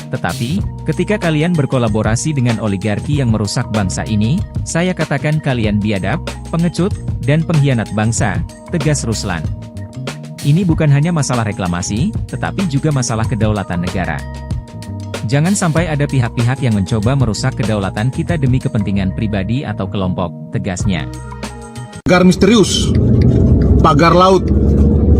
Tetapi, ketika kalian berkolaborasi dengan oligarki yang merusak bangsa ini, saya katakan kalian biadab, pengecut, dan pengkhianat bangsa, tegas Ruslan. Ini bukan hanya masalah reklamasi, tetapi juga masalah kedaulatan negara. Jangan sampai ada pihak-pihak yang mencoba merusak kedaulatan kita demi kepentingan pribadi atau kelompok, tegasnya. Pagar misterius, pagar laut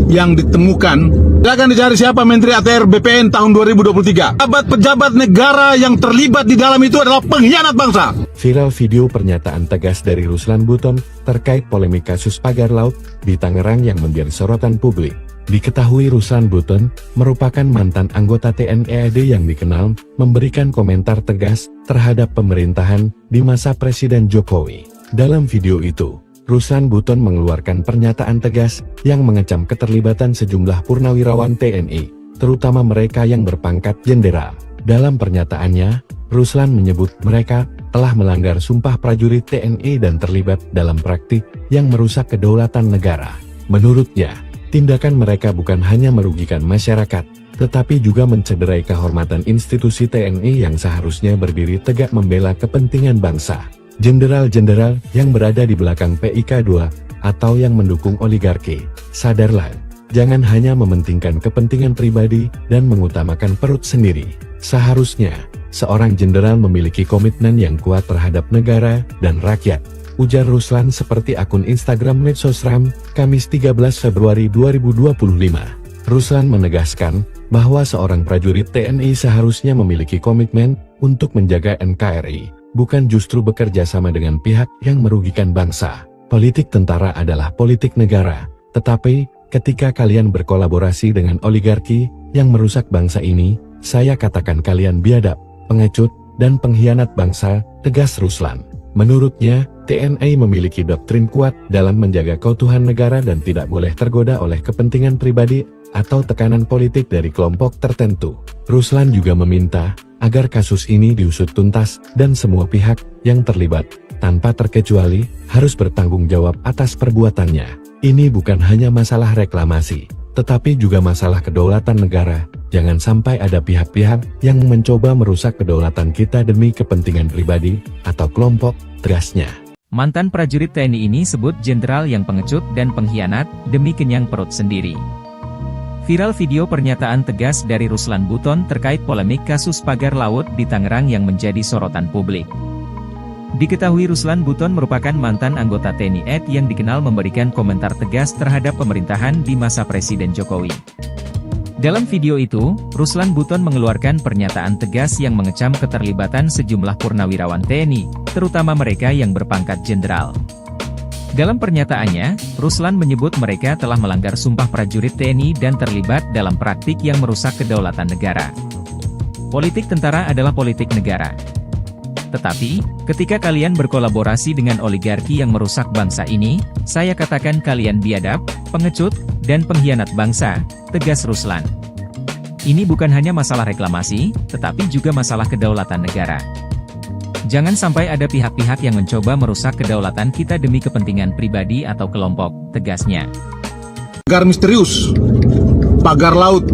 yang ditemukan, akan dicari siapa Menteri ATR BPN tahun 2023. Pejabat-pejabat negara yang terlibat di dalam itu adalah pengkhianat bangsa. Viral video pernyataan tegas dari Ruslan Buton terkait polemik kasus pagar laut di Tangerang yang menjadi sorotan publik. Diketahui Ruslan Buton merupakan mantan anggota TNI AD yang dikenal memberikan komentar tegas terhadap pemerintahan di masa Presiden Jokowi. Dalam video itu, Ruslan Buton mengeluarkan pernyataan tegas yang mengecam keterlibatan sejumlah purnawirawan TNI, terutama mereka yang berpangkat jenderal. Dalam pernyataannya, Ruslan menyebut mereka telah melanggar sumpah prajurit TNI dan terlibat dalam praktik yang merusak kedaulatan negara. Menurutnya, tindakan mereka bukan hanya merugikan masyarakat, tetapi juga mencederai kehormatan institusi TNI yang seharusnya berdiri tegak membela kepentingan bangsa. Jenderal-jenderal yang berada di belakang PIK2 atau yang mendukung oligarki, sadarlah, jangan hanya mementingkan kepentingan pribadi dan mengutamakan perut sendiri. Seharusnya, seorang jenderal memiliki komitmen yang kuat terhadap negara dan rakyat, ujar Ruslan seperti akun Instagram Medsosram, Kamis 13 Februari 2025. Ruslan menegaskan bahwa seorang prajurit TNI seharusnya memiliki komitmen untuk menjaga NKRI, bukan justru bekerja sama dengan pihak yang merugikan bangsa. Politik tentara adalah politik negara, tetapi ketika kalian berkolaborasi dengan oligarki yang merusak bangsa ini, saya katakan kalian biadab, pengecut, dan pengkhianat bangsa, tegas Ruslan. Menurutnya, TNI memiliki doktrin kuat dalam menjaga keutuhan negara dan tidak boleh tergoda oleh kepentingan pribadi atau tekanan politik dari kelompok tertentu. Ruslan juga meminta agar kasus ini diusut tuntas dan semua pihak yang terlibat, tanpa terkecuali, harus bertanggung jawab atas perbuatannya. Ini bukan hanya masalah reklamasi, tetapi juga masalah kedaulatan negara. Jangan sampai ada pihak-pihak yang mencoba merusak kedaulatan kita demi kepentingan pribadi atau kelompok, tegasnya. Mantan prajurit TNI ini sebut jenderal yang pengecut dan pengkhianat demi kenyang perut sendiri. Viral video pernyataan tegas dari Ruslan Buton terkait polemik kasus pagar laut di Tangerang yang menjadi sorotan publik. Diketahui Ruslan Buton merupakan mantan anggota TNI AD yang dikenal memberikan komentar tegas terhadap pemerintahan di masa Presiden Jokowi. Dalam video itu, Ruslan Buton mengeluarkan pernyataan tegas yang mengecam keterlibatan sejumlah purnawirawan TNI, terutama mereka yang berpangkat jenderal. Dalam pernyataannya, Ruslan menyebut mereka telah melanggar sumpah prajurit TNI dan terlibat dalam praktik yang merusak kedaulatan negara. Politik tentara adalah politik negara. Tetapi, ketika kalian berkolaborasi dengan oligarki yang merusak bangsa ini, saya katakan kalian biadab, pengecut, dan pengkhianat bangsa, tegas Ruslan. Ini bukan hanya masalah reklamasi, tetapi juga masalah kedaulatan negara. Jangan sampai ada pihak-pihak yang mencoba merusak kedaulatan kita demi kepentingan pribadi atau kelompok, tegasnya. Pagar misterius, pagar laut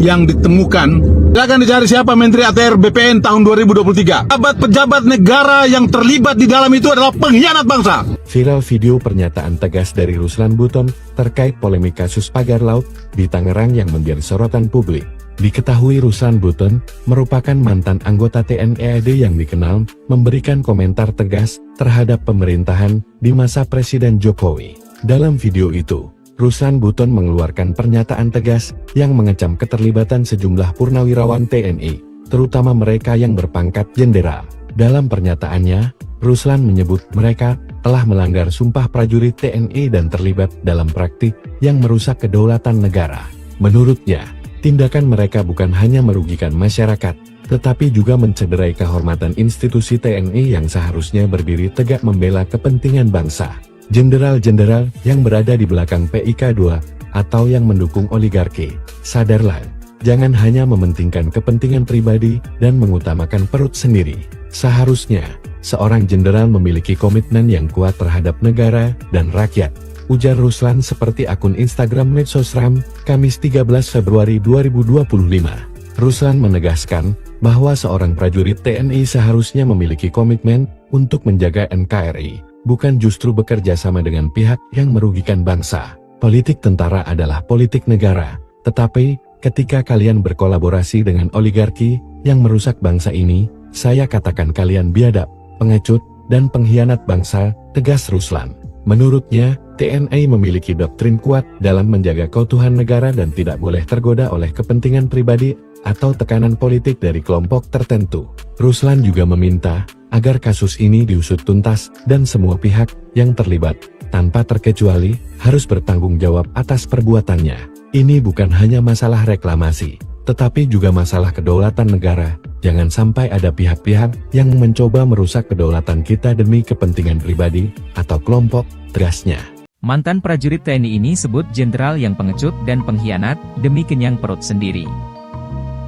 yang ditemukan, akan dicari siapa Menteri ATR BPN tahun 2023. Pejabat-pejabat negara yang terlibat di dalam itu adalah pengkhianat bangsa. Viral video pernyataan tegas dari Ruslan Buton terkait polemik kasus pagar laut di Tangerang yang menjadi sorotan publik. Diketahui Ruslan Buton merupakan mantan anggota TNI AD yang dikenal memberikan komentar tegas terhadap pemerintahan di masa Presiden Jokowi. Dalam video itu, Ruslan Buton mengeluarkan pernyataan tegas yang mengecam keterlibatan sejumlah purnawirawan TNI, terutama mereka yang berpangkat jenderal. Dalam pernyataannya, Ruslan menyebut mereka telah melanggar sumpah prajurit TNI dan terlibat dalam praktik yang merusak kedaulatan negara. Menurutnya, tindakan mereka bukan hanya merugikan masyarakat, tetapi juga mencederai kehormatan institusi TNI yang seharusnya berdiri tegak membela kepentingan bangsa. Jenderal-jenderal yang berada di belakang PIK2 atau yang mendukung oligarki, sadarlah, jangan hanya mementingkan kepentingan pribadi dan mengutamakan perut sendiri. Seharusnya, seorang jenderal memiliki komitmen yang kuat terhadap negara dan rakyat, ujar Ruslan seperti akun Instagram Medsosram, Kamis 13 Februari 2025. Ruslan menegaskan bahwa seorang prajurit TNI seharusnya memiliki komitmen untuk menjaga NKRI, bukan justru bekerja sama dengan pihak yang merugikan bangsa. Politik tentara adalah politik negara, tetapi ketika kalian berkolaborasi dengan oligarki yang merusak bangsa ini, saya katakan kalian biadab, pengecut, dan pengkhianat bangsa, tegas Ruslan. Menurutnya, TNI memiliki doktrin kuat dalam menjaga keutuhan negara dan tidak boleh tergoda oleh kepentingan pribadi atau tekanan politik dari kelompok tertentu. Ruslan juga meminta agar kasus ini diusut tuntas dan semua pihak yang terlibat, tanpa terkecuali, harus bertanggung jawab atas perbuatannya. Ini bukan hanya masalah reklamasi, tetapi juga masalah kedaulatan negara. Jangan sampai ada pihak-pihak yang mencoba merusak kedaulatan kita demi kepentingan pribadi atau kelompok, tegasnya. Mantan prajurit TNI ini sebut jenderal yang pengecut dan pengkhianat demi kenyang perut sendiri.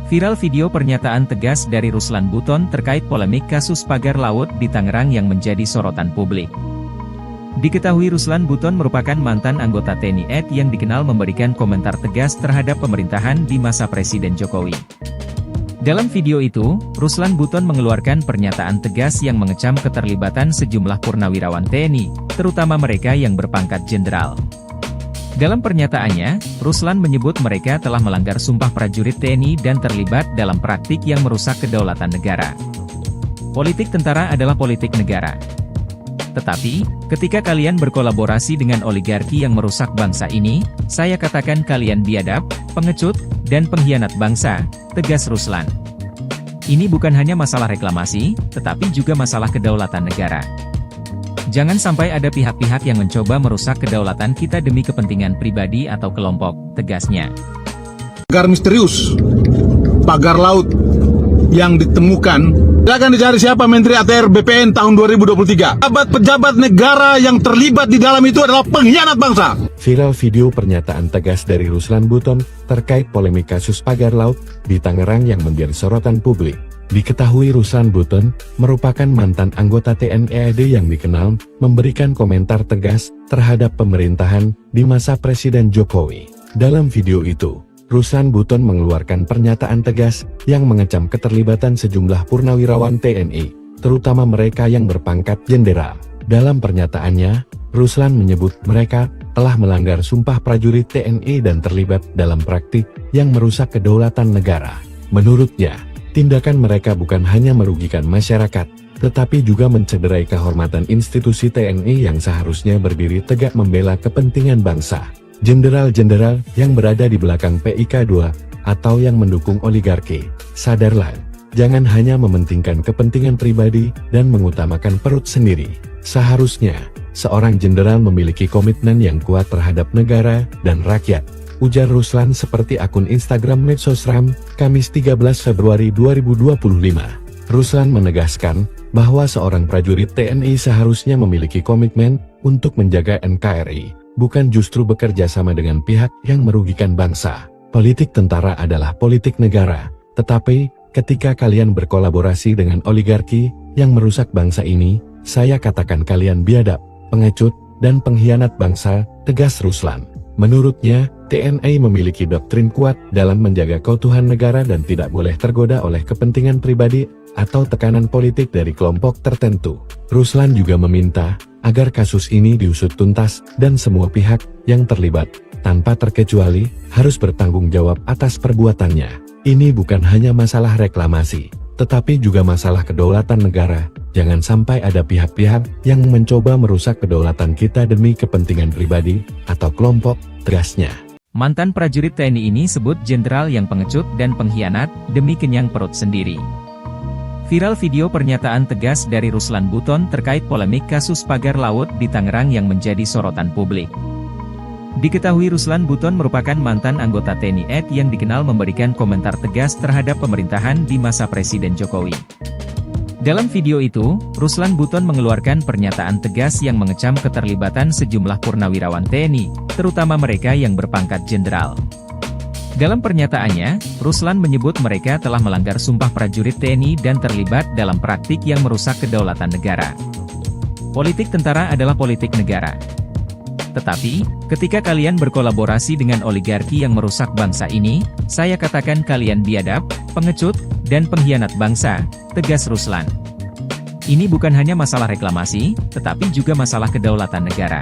Viral video pernyataan tegas dari Ruslan Buton terkait polemik kasus pagar laut di Tangerang yang menjadi sorotan publik. Diketahui Ruslan Buton merupakan mantan anggota TNI AD yang dikenal memberikan komentar tegas terhadap pemerintahan di masa Presiden Jokowi. Dalam video itu, Ruslan Buton mengeluarkan pernyataan tegas yang mengecam keterlibatan sejumlah purnawirawan TNI, terutama mereka yang berpangkat jenderal. Dalam pernyataannya, Ruslan menyebut mereka telah melanggar sumpah prajurit TNI dan terlibat dalam praktik yang merusak kedaulatan negara. Politik tentara adalah politik negara. Tetapi, ketika kalian berkolaborasi dengan oligarki yang merusak bangsa ini, saya katakan kalian biadab, pengecut, dan pengkhianat bangsa, tegas Ruslan. Ini bukan hanya masalah reklamasi, tetapi juga masalah kedaulatan negara. Jangan sampai ada pihak-pihak yang mencoba merusak kedaulatan kita demi kepentingan pribadi atau kelompok, tegasnya. Pagar misterius, pagar laut yang ditemukan, akan dicari siapa Menteri ATR BPN tahun 2023. Pejabat negara yang terlibat di dalam itu adalah pengkhianat bangsa. Viral video pernyataan tegas dari Ruslan Buton terkait polemik kasus pagar laut di Tangerang yang menjadi sorotan publik. Diketahui Ruslan Buton merupakan mantan anggota TNI AD yang dikenal memberikan komentar tegas terhadap pemerintahan di masa Presiden Jokowi. Dalam video itu, Ruslan Buton mengeluarkan pernyataan tegas yang mengecam keterlibatan sejumlah purnawirawan TNI, terutama mereka yang berpangkat jenderal. Dalam pernyataannya, Ruslan menyebut mereka telah melanggar sumpah prajurit TNI dan terlibat dalam praktik yang merusak kedaulatan negara. Menurutnya, tindakan mereka bukan hanya merugikan masyarakat, tetapi juga mencederai kehormatan institusi TNI yang seharusnya berdiri tegak membela kepentingan bangsa. Jenderal-jenderal yang berada di belakang PIK2 atau yang mendukung oligarki, sadarlah, jangan hanya mementingkan kepentingan pribadi dan mengutamakan perut sendiri. Seharusnya, seorang jenderal memiliki komitmen yang kuat terhadap negara dan rakyat, ujar Ruslan seperti akun Instagram Medsosram, Kamis 13 Februari 2025. Ruslan menegaskan bahwa seorang prajurit TNI seharusnya memiliki komitmen untuk menjaga NKRI, bukan justru bekerja sama dengan pihak yang merugikan bangsa. Politik tentara adalah politik negara, tetapi ketika kalian berkolaborasi dengan oligarki yang merusak bangsa ini, saya katakan kalian biadab, pengecut, dan pengkhianat bangsa, tegas Ruslan. Menurutnya, TNI memiliki doktrin kuat dalam menjaga keutuhan negara dan tidak boleh tergoda oleh kepentingan pribadi atau tekanan politik dari kelompok tertentu. Ruslan juga meminta agar kasus ini diusut tuntas dan semua pihak yang terlibat, tanpa terkecuali, harus bertanggung jawab atas perbuatannya. Ini bukan hanya masalah reklamasi, tetapi juga masalah kedaulatan negara. Jangan sampai ada pihak-pihak yang mencoba merusak kedaulatan kita demi kepentingan pribadi atau kelompok, tegasnya. Mantan prajurit TNI ini sebut jenderal yang pengecut dan pengkhianat demi kenyang perut sendiri. Viral video pernyataan tegas dari Ruslan Buton terkait polemik kasus pagar laut di Tangerang yang menjadi sorotan publik. Diketahui Ruslan Buton merupakan mantan anggota TNI AD yang dikenal memberikan komentar tegas terhadap pemerintahan di masa Presiden Jokowi. Dalam video itu, Ruslan Buton mengeluarkan pernyataan tegas yang mengecam keterlibatan sejumlah purnawirawan TNI, terutama mereka yang berpangkat jenderal. Dalam pernyataannya, Ruslan menyebut mereka telah melanggar sumpah prajurit TNI dan terlibat dalam praktik yang merusak kedaulatan negara. Politik tentara adalah politik negara. Tetapi, ketika kalian berkolaborasi dengan oligarki yang merusak bangsa ini, saya katakan kalian biadab, pengecut, dan pengkhianat bangsa, tegas Ruslan. Ini bukan hanya masalah reklamasi, tetapi juga masalah kedaulatan negara.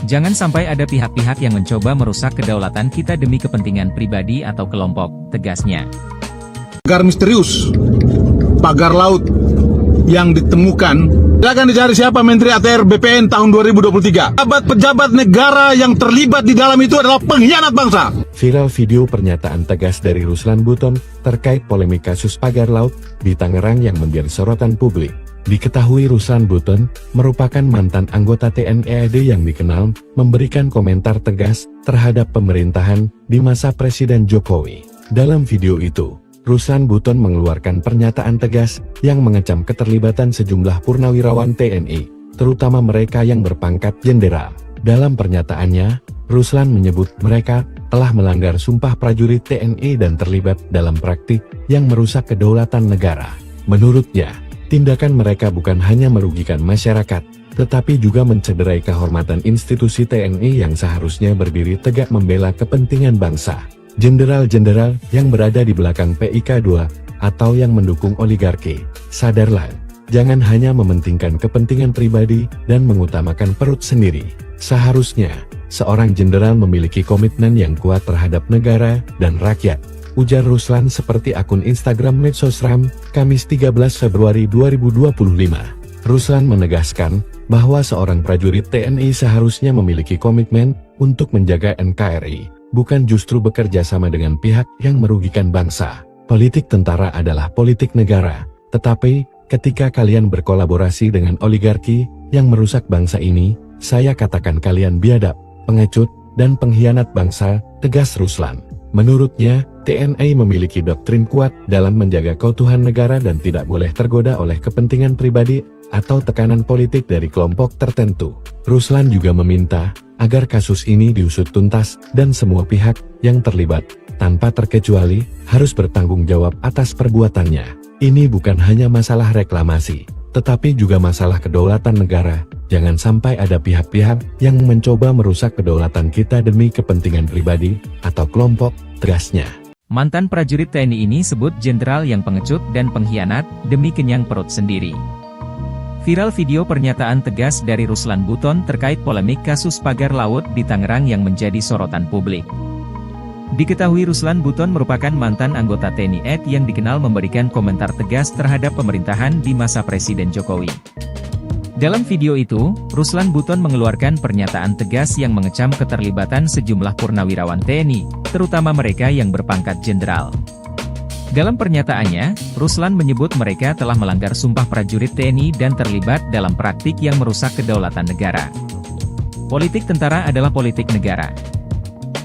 Jangan sampai ada pihak-pihak yang mencoba merusak kedaulatan kita demi kepentingan pribadi atau kelompok, tegasnya. Pagar misterius, pagar laut yang ditemukan, silakan dicari siapa Menteri ATR BPN tahun 2023. Pejabat-pejabat negara yang terlibat di dalam itu adalah pengkhianat bangsa. Viral video pernyataan tegas dari Ruslan Buton terkait polemik kasus pagar laut di Tangerang yang menjadi sorotan publik. Diketahui Ruslan Buton merupakan mantan anggota TNI AD yang dikenal memberikan komentar tegas terhadap pemerintahan di masa Presiden Jokowi. Dalam video itu, Ruslan Buton mengeluarkan pernyataan tegas yang mengecam keterlibatan sejumlah purnawirawan TNI, terutama mereka yang berpangkat jenderal. Dalam pernyataannya, Ruslan menyebut mereka telah melanggar sumpah prajurit TNI dan terlibat dalam praktik yang merusak kedaulatan negara. Menurutnya, tindakan mereka bukan hanya merugikan masyarakat, tetapi juga mencederai kehormatan institusi TNI yang seharusnya berdiri tegak membela kepentingan bangsa. Jenderal-jenderal yang berada di belakang PIK2 atau yang mendukung oligarki, sadarlah, jangan hanya mementingkan kepentingan pribadi dan mengutamakan perut sendiri. Seharusnya, seorang jenderal memiliki komitmen yang kuat terhadap negara dan rakyat, ujar Ruslan seperti akun Instagram Medsosram, Kamis 13 Februari 2025. Ruslan menegaskan bahwa seorang prajurit TNI seharusnya memiliki komitmen untuk menjaga NKRI, bukan justru bekerja sama dengan pihak yang merugikan bangsa. Politik tentara adalah politik negara, tetapi ketika kalian berkolaborasi dengan oligarki yang merusak bangsa ini, saya katakan kalian biadab, pengecut, dan pengkhianat bangsa, tegas Ruslan. Menurutnya, TNI memiliki doktrin kuat dalam menjaga keutuhan negara dan tidak boleh tergoda oleh kepentingan pribadi atau tekanan politik dari kelompok tertentu. Ruslan juga meminta agar kasus ini diusut tuntas dan semua pihak yang terlibat, tanpa terkecuali, harus bertanggung jawab atas perbuatannya. Ini bukan hanya masalah reklamasi, tetapi juga masalah kedaulatan negara. Jangan sampai ada pihak-pihak yang mencoba merusak kedaulatan kita demi kepentingan pribadi atau kelompok, tegasnya. Mantan prajurit TNI ini sebut jenderal yang pengecut dan pengkhianat demi kenyang perut sendiri. Viral video pernyataan tegas dari Ruslan Buton terkait polemik kasus pagar laut di Tangerang yang menjadi sorotan publik. Diketahui Ruslan Buton merupakan mantan anggota TNI AD yang dikenal memberikan komentar tegas terhadap pemerintahan di masa Presiden Jokowi. Dalam video itu, Ruslan Buton mengeluarkan pernyataan tegas yang mengecam keterlibatan sejumlah purnawirawan TNI, terutama mereka yang berpangkat jenderal. Dalam pernyataannya, Ruslan menyebut mereka telah melanggar sumpah prajurit TNI dan terlibat dalam praktik yang merusak kedaulatan negara. Politik tentara adalah politik negara.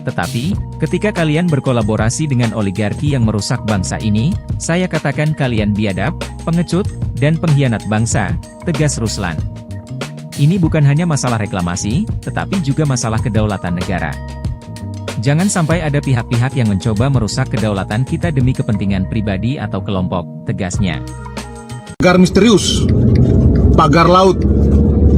Tetapi, ketika kalian berkolaborasi dengan oligarki yang merusak bangsa ini, saya katakan kalian biadab, pengecut, dan pengkhianat bangsa, tegas Ruslan. Ini bukan hanya masalah reklamasi, tetapi juga masalah kedaulatan negara. Jangan sampai ada pihak-pihak yang mencoba merusak kedaulatan kita demi kepentingan pribadi atau kelompok, tegasnya. Pagar misterius, pagar laut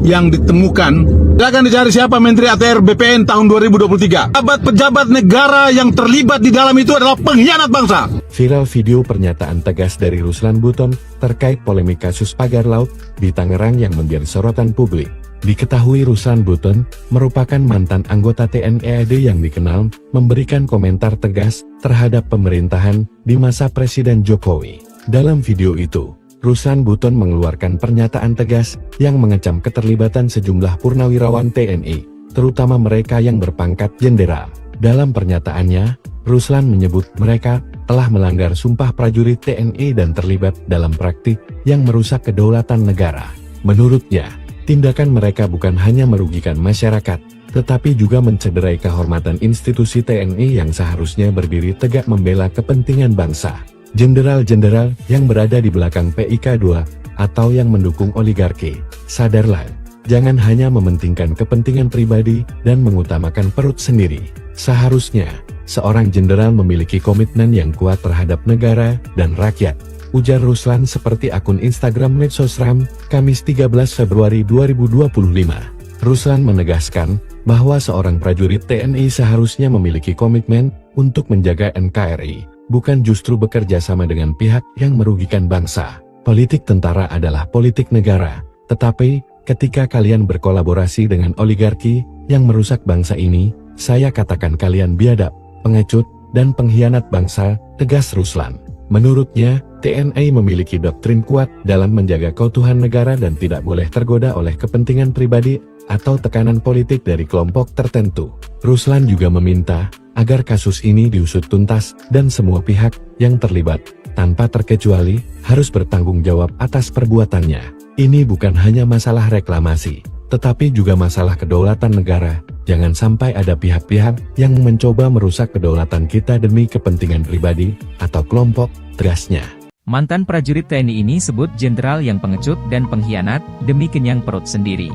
yang ditemukan, silakan dicari siapa Menteri ATR BPN tahun 2023. Pejabat-pejabat negara yang terlibat di dalam itu adalah pengkhianat bangsa. Viral video pernyataan tegas dari Ruslan Buton terkait polemik kasus pagar laut di Tangerang yang menjadi sorotan publik. Diketahui Ruslan Buton merupakan mantan anggota TNI AD yang dikenal memberikan komentar tegas terhadap pemerintahan di masa Presiden Jokowi. Dalam video itu, Ruslan Buton mengeluarkan pernyataan tegas yang mengecam keterlibatan sejumlah purnawirawan TNI, terutama mereka yang berpangkat jenderal. Dalam pernyataannya, Ruslan menyebut mereka telah melanggar sumpah prajurit TNI dan terlibat dalam praktik yang merusak kedaulatan negara. Menurutnya, tindakan mereka bukan hanya merugikan masyarakat, tetapi juga mencederai kehormatan institusi TNI yang seharusnya berdiri tegak membela kepentingan bangsa. Jenderal-jenderal yang berada di belakang PIK2 atau yang mendukung oligarki, sadarlah, jangan hanya mementingkan kepentingan pribadi dan mengutamakan perut sendiri. Seharusnya, seorang jenderal memiliki komitmen yang kuat terhadap negara dan rakyat, ujar Ruslan seperti akun Instagram Medsosram, Kamis 13 Februari 2025. Ruslan menegaskan bahwa seorang prajurit TNI seharusnya memiliki komitmen untuk menjaga NKRI, bukan justru bekerja sama dengan pihak yang merugikan bangsa. Politik tentara adalah politik negara, tetapi ketika kalian berkolaborasi dengan oligarki yang merusak bangsa ini, saya katakan kalian biadab, pengecut, dan pengkhianat bangsa, tegas Ruslan. Menurutnya, TNI memiliki doktrin kuat dalam menjaga keutuhan negara dan tidak boleh tergoda oleh kepentingan pribadi atau tekanan politik dari kelompok tertentu. Ruslan juga meminta agar kasus ini diusut tuntas dan semua pihak yang terlibat, tanpa terkecuali, harus bertanggung jawab atas perbuatannya. Ini bukan hanya masalah reklamasi, tetapi juga masalah kedaulatan negara. Jangan sampai ada pihak-pihak yang mencoba merusak kedaulatan kita demi kepentingan pribadi atau kelompok, tegasnya. Mantan prajurit TNI ini sebut jenderal yang pengecut dan pengkhianat demi kenyang perut sendiri.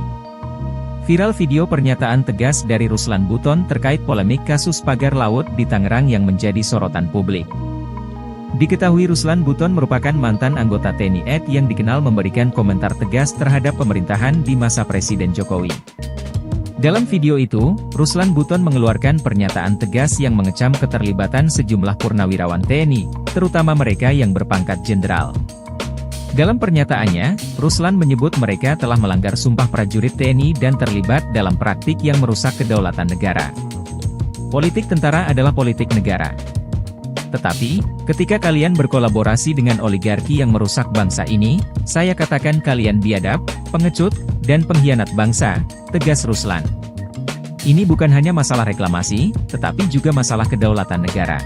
Viral video pernyataan tegas dari Ruslan Buton terkait polemik kasus pagar laut di Tangerang yang menjadi sorotan publik. Diketahui Ruslan Buton merupakan mantan anggota TNI AD yang dikenal memberikan komentar tegas terhadap pemerintahan di masa Presiden Jokowi. Dalam video itu, Ruslan Buton mengeluarkan pernyataan tegas yang mengecam keterlibatan sejumlah purnawirawan TNI, terutama mereka yang berpangkat jenderal. Dalam pernyataannya, Ruslan menyebut mereka telah melanggar sumpah prajurit TNI dan terlibat dalam praktik yang merusak kedaulatan negara. Politik tentara adalah politik negara. Tetapi, ketika kalian berkolaborasi dengan oligarki yang merusak bangsa ini, saya katakan kalian biadab, pengecut, dan pengkhianat bangsa, tegas Ruslan. Ini bukan hanya masalah reklamasi, tetapi juga masalah kedaulatan negara.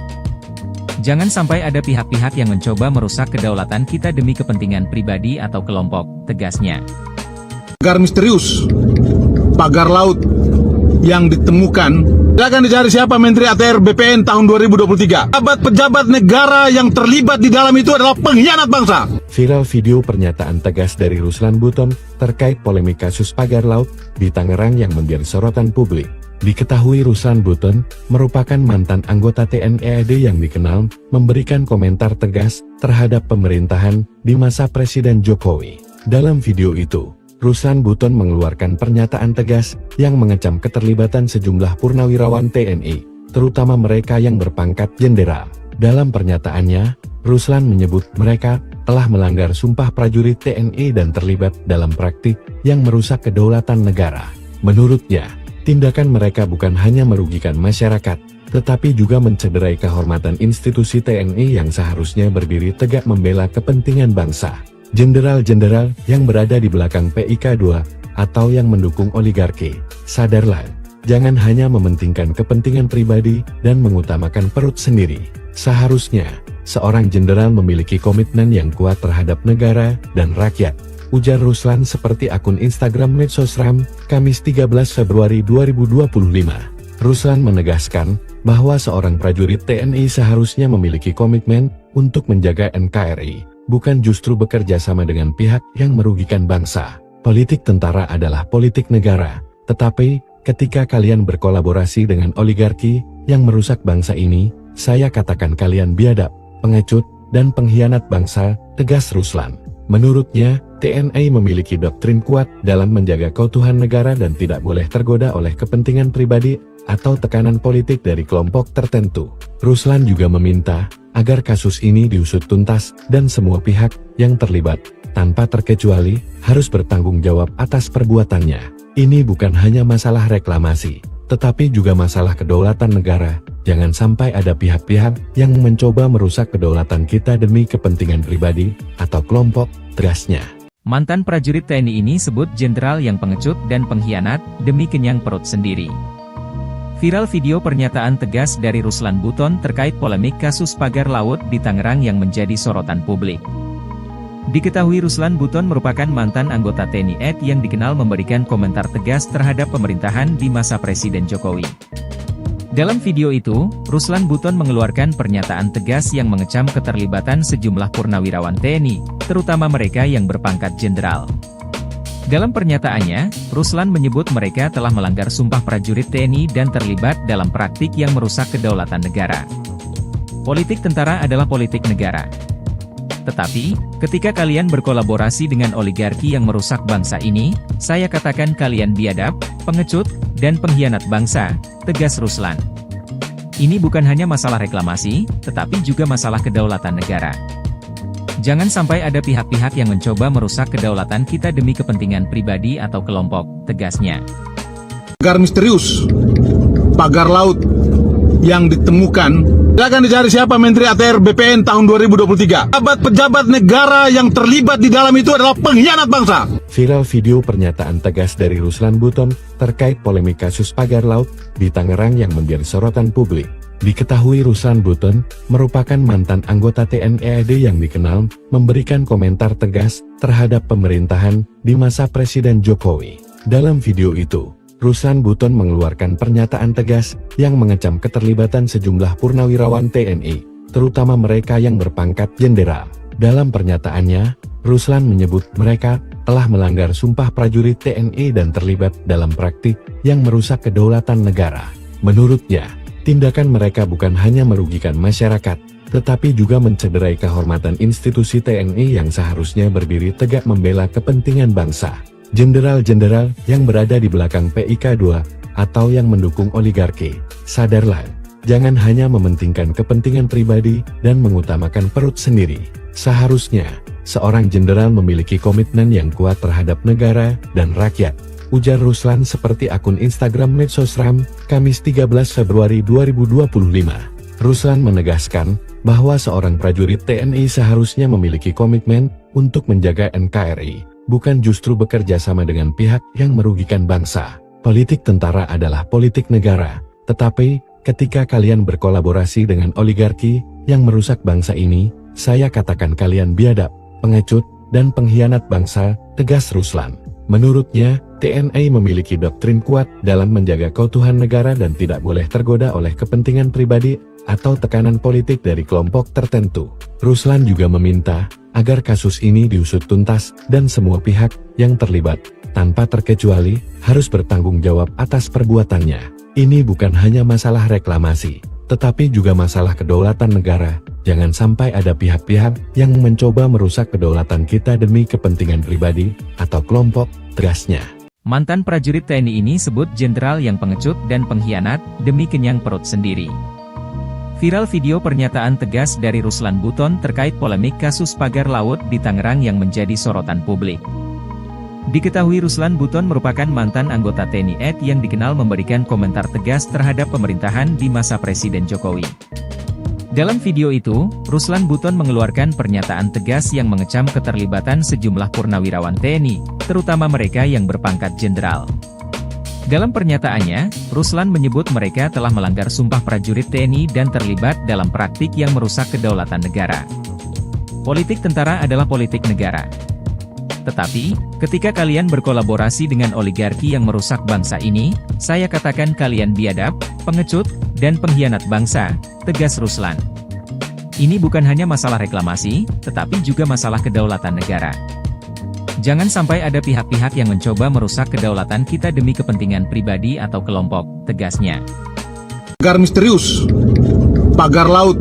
Jangan sampai ada pihak-pihak yang mencoba merusak kedaulatan kita demi kepentingan pribadi atau kelompok, tegasnya. Pagar misterius, pagar laut yang ditemukan, akan dicari siapa Menteri ATR BPN tahun 2023. Pejabat negara yang terlibat di dalam itu adalah pengkhianat bangsa. Viral video pernyataan tegas dari Ruslan Buton terkait polemik kasus pagar laut di Tangerang yang menjadi sorotan publik. Diketahui Ruslan Buton merupakan mantan anggota TNI AD yang dikenal memberikan komentar tegas terhadap pemerintahan di masa Presiden Jokowi. Dalam video itu, Ruslan Buton mengeluarkan pernyataan tegas yang mengecam keterlibatan sejumlah purnawirawan TNI, terutama mereka yang berpangkat jenderal. Dalam pernyataannya, Ruslan menyebut mereka telah melanggar sumpah prajurit TNI dan terlibat dalam praktik yang merusak kedaulatan negara. Menurutnya, tindakan mereka bukan hanya merugikan masyarakat, tetapi juga mencederai kehormatan institusi TNI yang seharusnya berdiri tegak membela kepentingan bangsa. Jenderal-jenderal yang berada di belakang PIK2 atau yang mendukung oligarki, sadarlah, jangan hanya mementingkan kepentingan pribadi dan mengutamakan perut sendiri. Seharusnya, seorang jenderal memiliki komitmen yang kuat terhadap negara dan rakyat, ujar Ruslan seperti akun Instagram Medsosram, Kamis 13 Februari 2025. Ruslan menegaskan bahwa seorang prajurit TNI seharusnya memiliki komitmen untuk menjaga NKRI, bukan justru bekerja sama dengan pihak yang merugikan bangsa. Politik tentara adalah politik negara, tetapi ketika kalian berkolaborasi dengan oligarki yang merusak bangsa ini, saya katakan kalian biadab, pengecut, dan pengkhianat bangsa, tegas Ruslan. Menurutnya, TNI memiliki doktrin kuat dalam menjaga keutuhan negara dan tidak boleh tergoda oleh kepentingan pribadi atau tekanan politik dari kelompok tertentu. Ruslan juga meminta agar kasus ini diusut tuntas dan semua pihak yang terlibat, tanpa terkecuali, harus bertanggung jawab atas perbuatannya. Ini bukan hanya masalah reklamasi, tetapi juga masalah kedaulatan negara. Jangan sampai ada pihak-pihak yang mencoba merusak kedaulatan kita demi kepentingan pribadi atau kelompok, tegasnya. Mantan prajurit TNI ini sebut jenderal yang pengecut dan pengkhianat demi kenyang perut sendiri. Viral video pernyataan tegas dari Ruslan Buton terkait polemik kasus pagar laut di Tangerang yang menjadi sorotan publik. Diketahui Ruslan Buton merupakan mantan anggota TNI AD yang dikenal memberikan komentar tegas terhadap pemerintahan di masa Presiden Jokowi. Dalam video itu, Ruslan Buton mengeluarkan pernyataan tegas yang mengecam keterlibatan sejumlah purnawirawan TNI, terutama mereka yang berpangkat jenderal. Dalam pernyataannya, Ruslan menyebut mereka telah melanggar sumpah prajurit TNI dan terlibat dalam praktik yang merusak kedaulatan negara. Politik tentara adalah politik negara. Tetapi, ketika kalian berkolaborasi dengan oligarki yang merusak bangsa ini, saya katakan kalian biadab, pengecut, dan pengkhianat bangsa, tegas Ruslan. Ini bukan hanya masalah reklamasi, tetapi juga masalah kedaulatan negara. Jangan sampai ada pihak-pihak yang mencoba merusak kedaulatan kita demi kepentingan pribadi atau kelompok, tegasnya. Pagar misterius, pagar laut yang ditemukan, silakan dicari siapa Menteri ATR BPN tahun 2023. Pejabat-pejabat negara yang terlibat di dalam itu adalah pengkhianat bangsa. Viral video pernyataan tegas dari Ruslan Buton terkait polemik kasus pagar laut di Tangerang yang menjadi sorotan publik. Diketahui Ruslan Buton merupakan mantan anggota TNI AD yang dikenal memberikan komentar tegas terhadap pemerintahan di masa Presiden Jokowi. Dalam video itu, Ruslan Buton mengeluarkan pernyataan tegas yang mengecam keterlibatan sejumlah purnawirawan TNI, terutama mereka yang berpangkat jenderal. Dalam pernyataannya, Ruslan menyebut mereka telah melanggar sumpah prajurit TNI dan terlibat dalam praktik yang merusak kedaulatan negara. Menurutnya, tindakan mereka bukan hanya merugikan masyarakat, tetapi juga mencederai kehormatan institusi TNI yang seharusnya berdiri tegak membela kepentingan bangsa. Jenderal-jenderal yang berada di belakang PIK2 atau yang mendukung oligarki, sadarlah, jangan hanya mementingkan kepentingan pribadi dan mengutamakan perut sendiri. Seharusnya, seorang jenderal memiliki komitmen yang kuat terhadap negara dan rakyat, ujar Ruslan seperti akun Instagram Medsosram, Kamis 13 Februari 2025. Ruslan menegaskan bahwa seorang prajurit TNI seharusnya memiliki komitmen untuk menjaga NKRI, bukan justru bekerja sama dengan pihak yang merugikan bangsa. Politik tentara adalah politik negara, tetapi ketika kalian berkolaborasi dengan oligarki yang merusak bangsa ini, saya katakan kalian biadab, pengecut, dan pengkhianat bangsa, tegas Ruslan. Menurutnya, TNI memiliki doktrin kuat dalam menjaga keutuhan negara dan tidak boleh tergoda oleh kepentingan pribadi atau tekanan politik dari kelompok tertentu. Ruslan juga meminta agar kasus ini diusut tuntas dan semua pihak yang terlibat, tanpa terkecuali, harus bertanggung jawab atas perbuatannya. Ini bukan hanya masalah reklamasi, tetapi juga masalah kedaulatan negara. Jangan sampai ada pihak-pihak yang mencoba merusak kedaulatan kita demi kepentingan pribadi atau kelompok, tegasnya. Mantan prajurit TNI ini sebut jenderal yang pengecut dan pengkhianat demi kenyang perut sendiri. Viral video pernyataan tegas dari Ruslan Buton terkait polemik kasus pagar laut di Tangerang yang menjadi sorotan publik. Diketahui Ruslan Buton merupakan mantan anggota TNI AD yang dikenal memberikan komentar tegas terhadap pemerintahan di masa Presiden Jokowi. Dalam video itu, Ruslan Buton mengeluarkan pernyataan tegas yang mengecam keterlibatan sejumlah purnawirawan TNI, terutama mereka yang berpangkat jenderal. Dalam pernyataannya, Ruslan menyebut mereka telah melanggar sumpah prajurit TNI dan terlibat dalam praktik yang merusak kedaulatan negara. Politik tentara adalah politik negara. Tetapi, ketika kalian berkolaborasi dengan oligarki yang merusak bangsa ini, saya katakan kalian biadab, pengecut, dan pengkhianat bangsa, tegas Ruslan. Ini bukan hanya masalah reklamasi, tetapi juga masalah kedaulatan negara. Jangan sampai ada pihak-pihak yang mencoba merusak kedaulatan kita demi kepentingan pribadi atau kelompok, tegasnya. Pagar misterius, pagar laut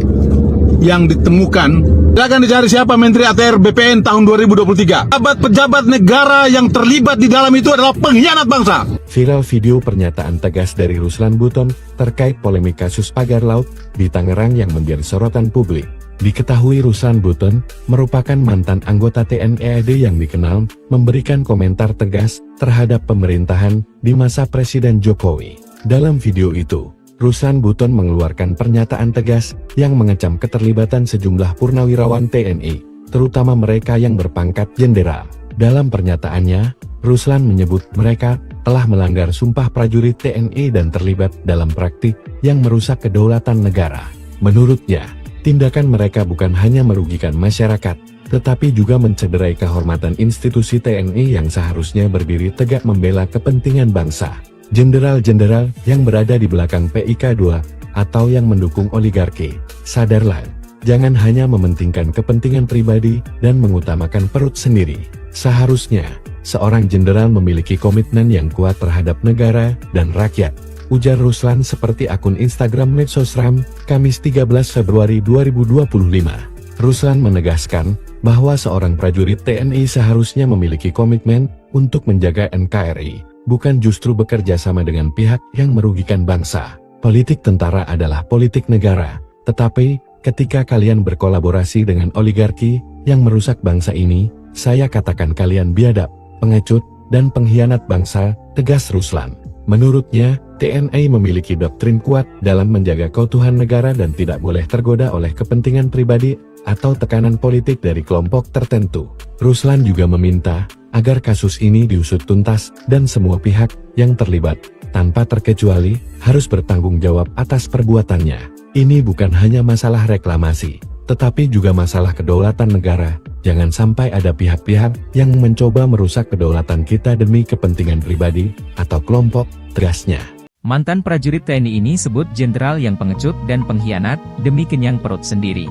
yang ditemukan, silakan dicari siapa Menteri ATR BPN tahun 2023. Pejabat-pejabat negara yang terlibat di dalam itu adalah pengkhianat bangsa. Viral video pernyataan tegas dari Ruslan Buton terkait polemik kasus pagar laut di Tangerang yang menjadi sorotan publik. Diketahui Ruslan Buton merupakan mantan anggota TNI AD yang dikenal memberikan komentar tegas terhadap pemerintahan di masa Presiden Jokowi. Dalam video itu, Ruslan Buton mengeluarkan pernyataan tegas yang mengecam keterlibatan sejumlah purnawirawan TNI, terutama mereka yang berpangkat jenderal. Dalam pernyataannya, Ruslan menyebut mereka telah melanggar sumpah prajurit TNI dan terlibat dalam praktik yang merusak kedaulatan negara. Menurutnya, tindakan mereka bukan hanya merugikan masyarakat, tetapi juga mencederai kehormatan institusi TNI yang seharusnya berdiri tegak membela kepentingan bangsa. Jenderal-jenderal yang berada di belakang PIK2 atau yang mendukung oligarki, sadarlah, jangan hanya mementingkan kepentingan pribadi dan mengutamakan perut sendiri. Seharusnya, seorang jenderal memiliki komitmen yang kuat terhadap negara dan rakyat, ujar Ruslan seperti akun Instagram Medsosram, Kamis 13 Februari 2025. Ruslan menegaskan bahwa seorang prajurit TNI seharusnya memiliki komitmen untuk menjaga NKRI, bukan justru bekerja sama dengan pihak yang merugikan bangsa. Politik tentara adalah politik negara, tetapi ketika kalian berkolaborasi dengan oligarki yang merusak bangsa ini, saya katakan kalian biadab, pengecut, dan pengkhianat bangsa, tegas Ruslan. Menurutnya, TNI memiliki doktrin kuat dalam menjaga keutuhan negara dan tidak boleh tergoda oleh kepentingan pribadi atau tekanan politik dari kelompok tertentu. Ruslan juga meminta agar kasus ini diusut tuntas dan semua pihak yang terlibat, tanpa terkecuali, harus bertanggung jawab atas perbuatannya. Ini bukan hanya masalah reklamasi, tetapi juga masalah kedaulatan negara. Jangan sampai ada pihak-pihak yang mencoba merusak kedaulatan kita demi kepentingan pribadi atau kelompok, tegasnya. Mantan prajurit TNI ini sebut jenderal yang pengecut dan pengkhianat demi kenyang perut sendiri.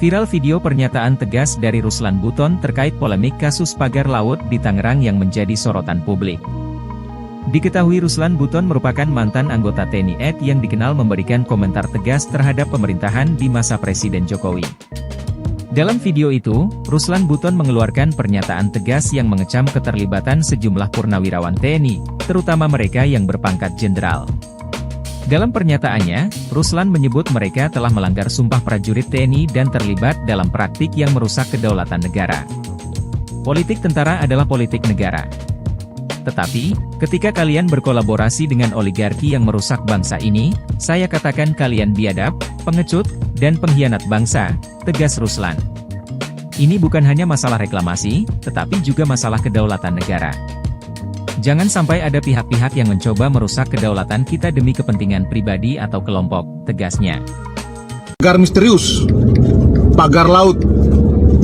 Viral video pernyataan tegas dari Ruslan Buton terkait polemik kasus pagar laut di Tangerang yang menjadi sorotan publik. Diketahui Ruslan Buton merupakan mantan anggota TNI AD yang dikenal memberikan komentar tegas terhadap pemerintahan di masa Presiden Jokowi. Dalam video itu, Ruslan Buton mengeluarkan pernyataan tegas yang mengecam keterlibatan sejumlah purnawirawan TNI, terutama mereka yang berpangkat jenderal. Dalam pernyataannya, Ruslan menyebut mereka telah melanggar sumpah prajurit TNI dan terlibat dalam praktik yang merusak kedaulatan negara. Politik tentara adalah politik negara. Tetapi, ketika kalian berkolaborasi dengan oligarki yang merusak bangsa ini, saya katakan kalian biadab, pengecut, dan pengkhianat bangsa, tegas Ruslan. Ini bukan hanya masalah reklamasi, tetapi juga masalah kedaulatan negara. Jangan sampai ada pihak-pihak yang mencoba merusak kedaulatan kita demi kepentingan pribadi atau kelompok, tegasnya. Pagar misterius, pagar laut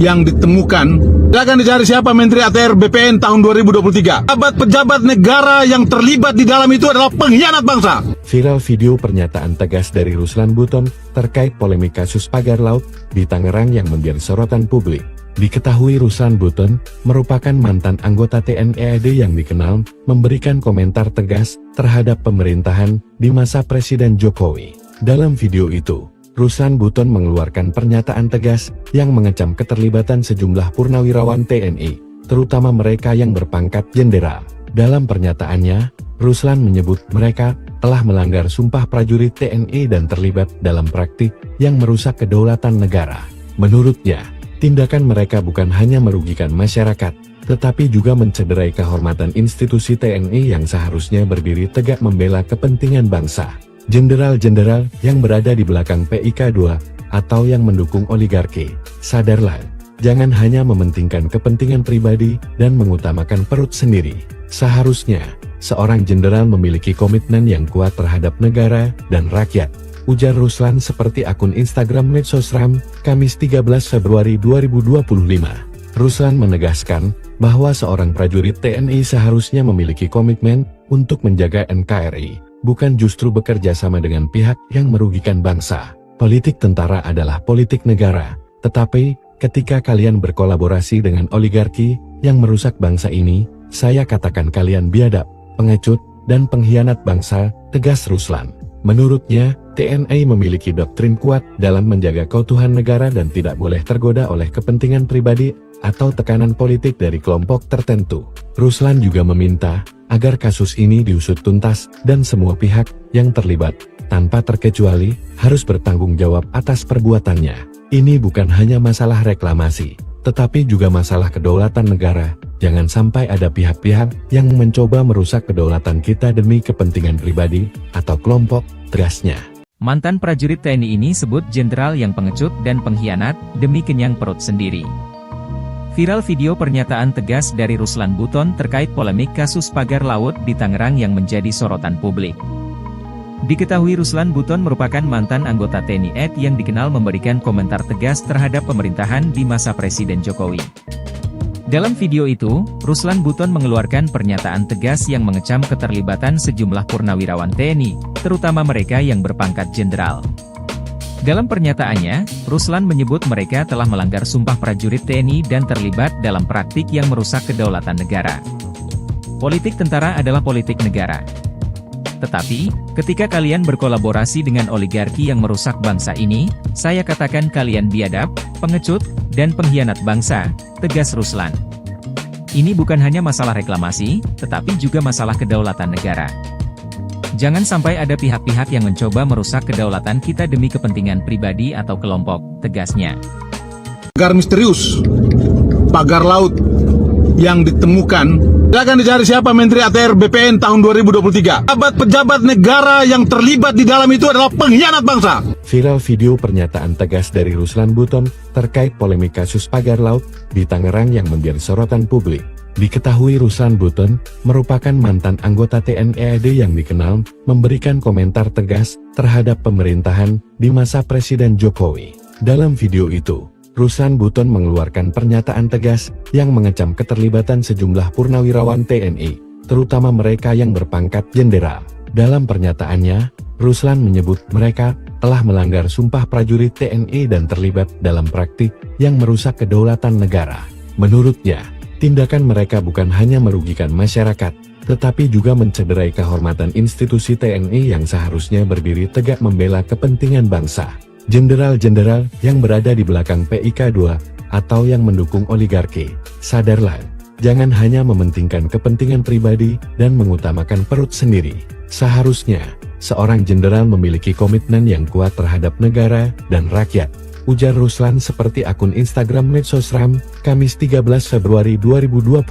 yang ditemukan, akan dicari siapa Menteri ATR BPN tahun 2023. Pejabat negara yang terlibat di dalam itu adalah pengkhianat bangsa. Viral video pernyataan tegas dari Ruslan Buton terkait polemik kasus pagar laut di Tangerang yang menjadi sorotan publik. Diketahui Ruslan Buton merupakan mantan anggota TNI AD yang dikenal memberikan komentar tegas terhadap pemerintahan di masa Presiden Jokowi. Dalam video itu, Ruslan Buton mengeluarkan pernyataan tegas yang mengecam keterlibatan sejumlah purnawirawan TNI, terutama mereka yang berpangkat jenderal. Dalam pernyataannya, Ruslan menyebut mereka telah melanggar sumpah prajurit TNI dan terlibat dalam praktik yang merusak kedaulatan negara. Menurutnya, tindakan mereka bukan hanya merugikan masyarakat, tetapi juga mencederai kehormatan institusi TNI yang seharusnya berdiri tegak membela kepentingan bangsa. Jenderal-jenderal yang berada di belakang PIK2 atau yang mendukung oligarki, sadarlah, jangan hanya mementingkan kepentingan pribadi dan mengutamakan perut sendiri. Seharusnya, seorang jenderal memiliki komitmen yang kuat terhadap negara dan rakyat, ujar Ruslan seperti akun Instagram Medsosram, Kamis 13 Februari 2025. Ruslan menegaskan bahwa seorang prajurit TNI seharusnya memiliki komitmen untuk menjaga NKRI, bukan justru bekerja sama dengan pihak yang merugikan bangsa. Politik tentara adalah politik negara, tetapi ketika kalian berkolaborasi dengan oligarki yang merusak bangsa ini, saya katakan kalian biadab, pengecut, dan pengkhianat bangsa, tegas Ruslan. Menurutnya, TNI memiliki doktrin kuat dalam menjaga keutuhan negara dan tidak boleh tergoda oleh kepentingan pribadi atau tekanan politik dari kelompok tertentu. Ruslan juga meminta agar kasus ini diusut tuntas dan semua pihak yang terlibat, tanpa terkecuali, harus bertanggung jawab atas perbuatannya. Ini bukan hanya masalah reklamasi, tetapi juga masalah kedaulatan negara. Jangan sampai ada pihak-pihak yang mencoba merusak kedaulatan kita demi kepentingan pribadi atau kelompok, tegasnya. Mantan prajurit TNI ini sebut jenderal yang pengecut dan pengkhianat demi kenyang perut sendiri. Viral video pernyataan tegas dari Ruslan Buton terkait polemik kasus pagar laut di Tangerang yang menjadi sorotan publik. Diketahui Ruslan Buton merupakan mantan anggota TNI AD yang dikenal memberikan komentar tegas terhadap pemerintahan di masa Presiden Jokowi. Dalam video itu, Ruslan Buton mengeluarkan pernyataan tegas yang mengecam keterlibatan sejumlah purnawirawan TNI, terutama mereka yang berpangkat jenderal. Dalam pernyataannya, Ruslan menyebut mereka telah melanggar sumpah prajurit TNI dan terlibat dalam praktik yang merusak kedaulatan negara. Politik tentara adalah politik negara. Tetapi, ketika kalian berkolaborasi dengan oligarki yang merusak bangsa ini, saya katakan kalian biadab, pengecut, dan pengkhianat bangsa, tegas Ruslan. Ini bukan hanya masalah reklamasi, tetapi juga masalah kedaulatan negara. Jangan sampai ada pihak-pihak yang mencoba merusak kedaulatan kita demi kepentingan pribadi atau kelompok, tegasnya. Pagar misterius, pagar laut yang ditemukan. Silakan dicari siapa Menteri ATR BPN tahun 2023. Pejabat negara yang terlibat di dalam itu adalah pengkhianat bangsa. Viral video pernyataan tegas dari Ruslan Buton terkait polemik kasus pagar laut di Tangerang yang menjadi sorotan publik. Diketahui Ruslan Buton merupakan mantan anggota TNI AD yang dikenal memberikan komentar tegas terhadap pemerintahan di masa Presiden Jokowi. Dalam video itu, Ruslan Buton mengeluarkan pernyataan tegas yang mengecam keterlibatan sejumlah purnawirawan TNI, terutama mereka yang berpangkat jenderal. Dalam pernyataannya, Ruslan menyebut mereka telah melanggar sumpah prajurit TNI dan terlibat dalam praktik yang merusak kedaulatan negara. Menurutnya, tindakan mereka bukan hanya merugikan masyarakat, tetapi juga mencederai kehormatan institusi TNI yang seharusnya berdiri tegak membela kepentingan bangsa. Jenderal-jenderal yang berada di belakang PIK2 atau yang mendukung oligarki, sadarlah, jangan hanya mementingkan kepentingan pribadi dan mengutamakan perut sendiri. Seharusnya, seorang jenderal memiliki komitmen yang kuat terhadap negara dan rakyat, ujar Ruslan seperti akun Instagram Medsosram, Kamis 13 Februari 2025.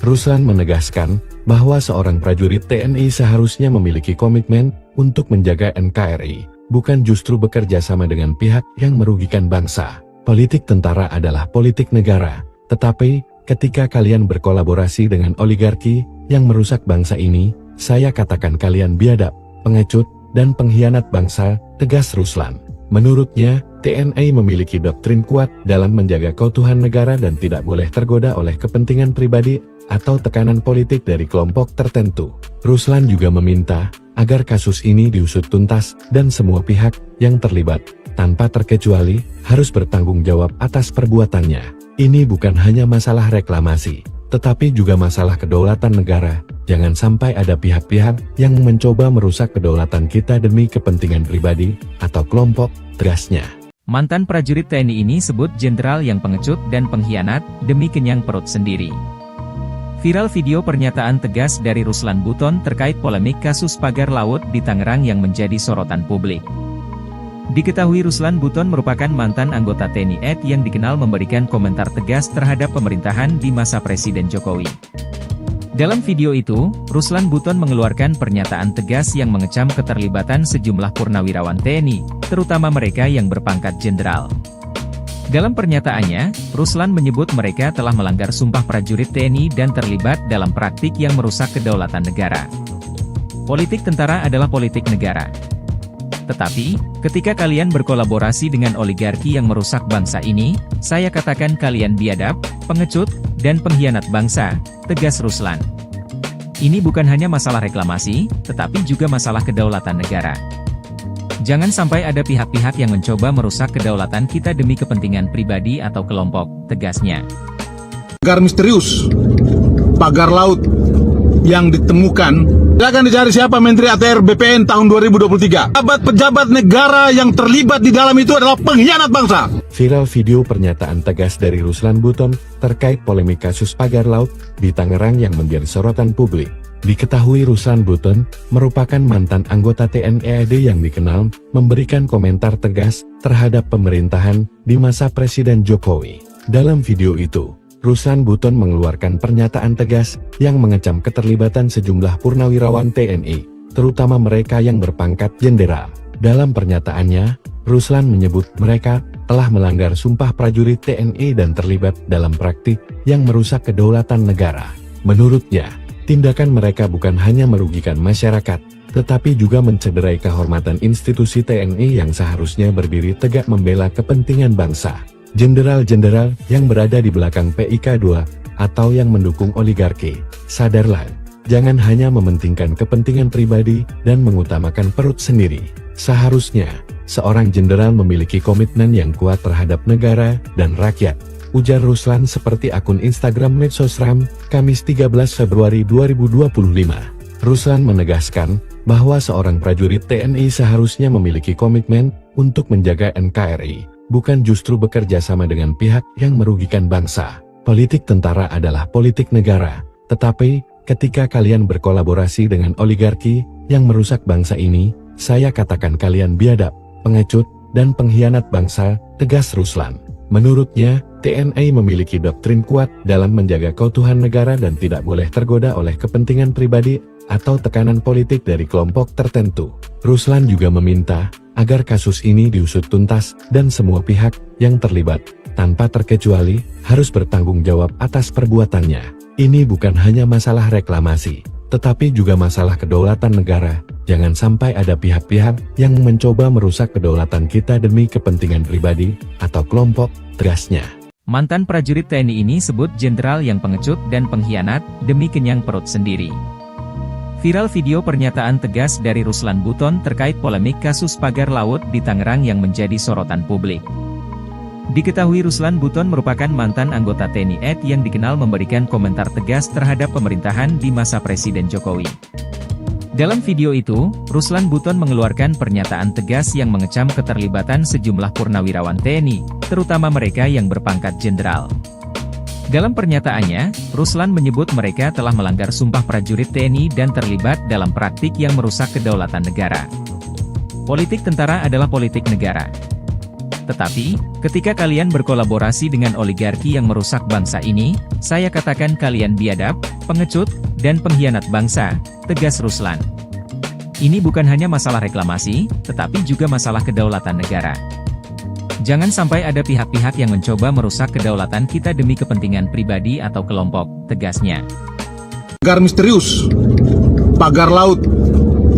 Ruslan menegaskan bahwa seorang prajurit TNI seharusnya memiliki komitmen untuk menjaga NKRI, bukan justru bekerja sama dengan pihak yang merugikan bangsa. Politik tentara adalah politik negara, tetapi ketika kalian berkolaborasi dengan oligarki yang merusak bangsa ini, saya katakan kalian biadab, pengecut, dan pengkhianat bangsa, tegas Ruslan. Menurutnya, TNI memiliki doktrin kuat dalam menjaga keutuhan negara dan tidak boleh tergoda oleh kepentingan pribadi atau tekanan politik dari kelompok tertentu. Ruslan juga meminta agar kasus ini diusut tuntas dan semua pihak yang terlibat, tanpa terkecuali, harus bertanggung jawab atas perbuatannya. Ini bukan hanya masalah reklamasi, tetapi juga masalah kedaulatan negara. Jangan sampai ada pihak-pihak yang mencoba merusak kedaulatan kita demi kepentingan pribadi atau kelompok, tegasnya. Mantan prajurit TNI ini sebut jenderal yang pengecut dan pengkhianat demi kenyang perut sendiri. Viral video pernyataan tegas dari Ruslan Buton terkait polemik kasus pagar laut di Tangerang yang menjadi sorotan publik. Diketahui Ruslan Buton merupakan mantan anggota TNI AD yang dikenal memberikan komentar tegas terhadap pemerintahan di masa Presiden Jokowi. Dalam video itu, Ruslan Buton mengeluarkan pernyataan tegas yang mengecam keterlibatan sejumlah purnawirawan TNI, terutama mereka yang berpangkat jenderal. Dalam pernyataannya, Ruslan menyebut mereka telah melanggar sumpah prajurit TNI dan terlibat dalam praktik yang merusak kedaulatan negara. Politik tentara adalah politik negara. Tetapi, ketika kalian berkolaborasi dengan oligarki yang merusak bangsa ini, saya katakan kalian biadab, pengecut, dan pengkhianat bangsa, tegas Ruslan. Ini bukan hanya masalah reklamasi, tetapi juga masalah kedaulatan negara. Jangan sampai ada pihak-pihak yang mencoba merusak kedaulatan kita demi kepentingan pribadi atau kelompok, tegasnya. Pagar misterius, pagar laut yang ditemukan. Silakan dicari siapa Menteri ATR BPN tahun 2023. Pejabat negara yang terlibat di dalam itu adalah pengkhianat bangsa. Viral video pernyataan tegas dari Ruslan Buton terkait polemik kasus pagar laut di Tangerang yang menjadi sorotan publik. Diketahui Ruslan Buton merupakan mantan anggota TNI AD yang dikenal memberikan komentar tegas terhadap pemerintahan di masa Presiden Jokowi. Dalam video itu, Ruslan Buton mengeluarkan pernyataan tegas yang mengecam keterlibatan sejumlah purnawirawan TNI, terutama mereka yang berpangkat jenderal. Dalam pernyataannya, Ruslan menyebut mereka telah melanggar sumpah prajurit TNI dan terlibat dalam praktik yang merusak kedaulatan negara. Menurutnya, tindakan mereka bukan hanya merugikan masyarakat, tetapi juga mencederai kehormatan institusi TNI yang seharusnya berdiri tegak membela kepentingan bangsa. Jenderal-jenderal yang berada di belakang PIK2 atau yang mendukung oligarki, sadarlah, jangan hanya mementingkan kepentingan pribadi dan mengutamakan perut sendiri. Seharusnya, seorang jenderal memiliki komitmen yang kuat terhadap negara dan rakyat, ujar Ruslan seperti akun Instagram Medsosram, Kamis 13 Februari 2025. Ruslan menegaskan bahwa seorang prajurit TNI seharusnya memiliki komitmen untuk menjaga NKRI, bukan justru bekerja sama dengan pihak yang merugikan bangsa. Politik tentara adalah politik negara, tetapi ketika kalian berkolaborasi dengan oligarki yang merusak bangsa ini, saya katakan kalian biadab, pengecut, dan pengkhianat bangsa, tegas Ruslan. Menurutnya, TNI memiliki doktrin kuat dalam menjaga keutuhan negara dan tidak boleh tergoda oleh kepentingan pribadi atau tekanan politik dari kelompok tertentu. Ruslan juga meminta agar kasus ini diusut tuntas dan semua pihak yang terlibat, tanpa terkecuali, harus bertanggung jawab atas perbuatannya. Ini bukan hanya masalah reklamasi, tetapi juga masalah kedaulatan negara. Jangan sampai ada pihak-pihak yang mencoba merusak kedaulatan kita demi kepentingan pribadi atau kelompok, tegasnya. Mantan prajurit TNI ini sebut jenderal yang pengecut dan pengkhianat demi kenyang perut sendiri. Viral video pernyataan tegas dari Ruslan Buton terkait polemik kasus pagar laut di Tangerang yang menjadi sorotan publik. Diketahui Ruslan Buton merupakan mantan anggota TNI AD yang dikenal memberikan komentar tegas terhadap pemerintahan di masa Presiden Jokowi. Dalam video itu, Ruslan Buton mengeluarkan pernyataan tegas yang mengecam keterlibatan sejumlah purnawirawan TNI, terutama mereka yang berpangkat jenderal. Dalam pernyataannya, Ruslan menyebut mereka telah melanggar sumpah prajurit TNI dan terlibat dalam praktik yang merusak kedaulatan negara. Politik tentara adalah politik negara. Tetapi, ketika kalian berkolaborasi dengan oligarki yang merusak bangsa ini, saya katakan kalian biadab, pengecut, dan pengkhianat bangsa, tegas Ruslan. Ini bukan hanya masalah reklamasi, tetapi juga masalah kedaulatan negara. Jangan sampai ada pihak-pihak yang mencoba merusak kedaulatan kita demi kepentingan pribadi atau kelompok, tegasnya. Pagar misterius, pagar laut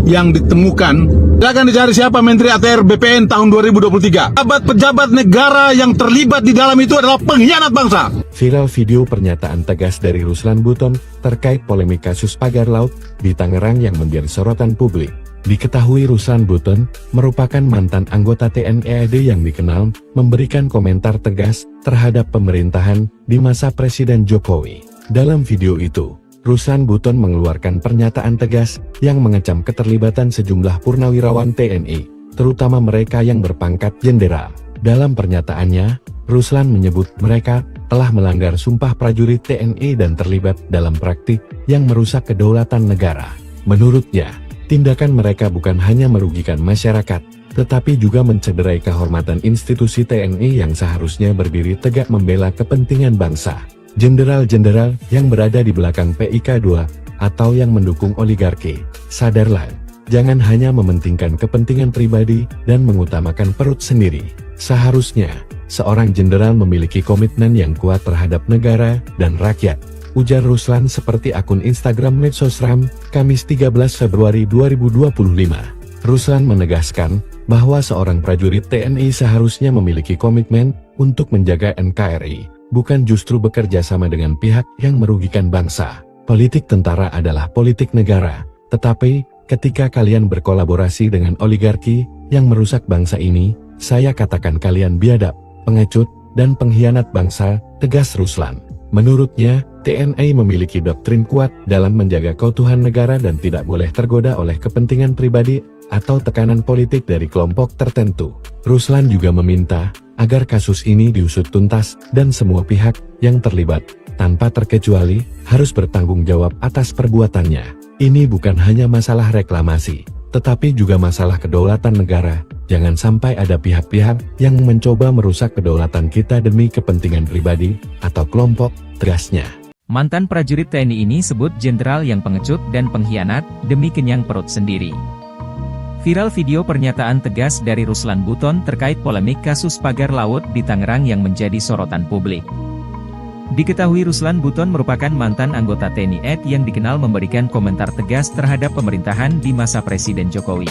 yang ditemukan, silakan dicari siapa Menteri ATR BPN tahun 2023. Pejabat negara yang terlibat di dalam itu adalah pengkhianat bangsa. Viral video pernyataan tegas dari Ruslan Buton terkait polemik kasus pagar laut di Tangerang yang menjadi sorotan publik. Diketahui Ruslan Buton merupakan mantan anggota TNI AD yang dikenal memberikan komentar tegas terhadap pemerintahan di masa Presiden Jokowi. Dalam video itu, Ruslan Buton mengeluarkan pernyataan tegas yang mengecam keterlibatan sejumlah purnawirawan TNI, terutama mereka yang berpangkat jenderal. Dalam pernyataannya, Ruslan menyebut mereka telah melanggar sumpah prajurit TNI dan terlibat dalam praktik yang merusak kedaulatan negara. Menurutnya, tindakan mereka bukan hanya merugikan masyarakat, tetapi juga mencederai kehormatan institusi TNI yang seharusnya berdiri tegak membela kepentingan bangsa. Jenderal-jenderal yang berada di belakang PIK2 atau yang mendukung oligarki, sadarlah, jangan hanya mementingkan kepentingan pribadi dan mengutamakan perut sendiri. Seharusnya, seorang jenderal memiliki komitmen yang kuat terhadap negara dan rakyat, ujar Ruslan seperti akun Instagram Medsosram, Kamis 13 Februari 2025. Ruslan menegaskan bahwa seorang prajurit TNI seharusnya memiliki komitmen untuk menjaga NKRI, bukan justru bekerja sama dengan pihak yang merugikan bangsa. Politik tentara adalah politik negara, tetapi ketika kalian berkolaborasi dengan oligarki yang merusak bangsa ini, saya katakan kalian biadab, pengecut, dan pengkhianat bangsa, tegas Ruslan. Menurutnya, TNI memiliki doktrin kuat dalam menjaga keutuhan negara dan tidak boleh tergoda oleh kepentingan pribadi atau tekanan politik dari kelompok tertentu. Ruslan juga meminta agar kasus ini diusut tuntas dan semua pihak yang terlibat, tanpa terkecuali, harus bertanggung jawab atas perbuatannya. Ini bukan hanya masalah reklamasi, tetapi juga masalah kedaulatan negara. Jangan sampai ada pihak-pihak yang mencoba merusak kedaulatan kita demi kepentingan pribadi atau kelompok, tegasnya. Mantan prajurit TNI ini sebut jenderal yang pengecut dan pengkhianat demi kenyang perut sendiri. Viral video pernyataan tegas dari Ruslan Buton terkait polemik kasus pagar laut di Tangerang yang menjadi sorotan publik. Diketahui Ruslan Buton merupakan mantan anggota TNI AD yang dikenal memberikan komentar tegas terhadap pemerintahan di masa Presiden Jokowi.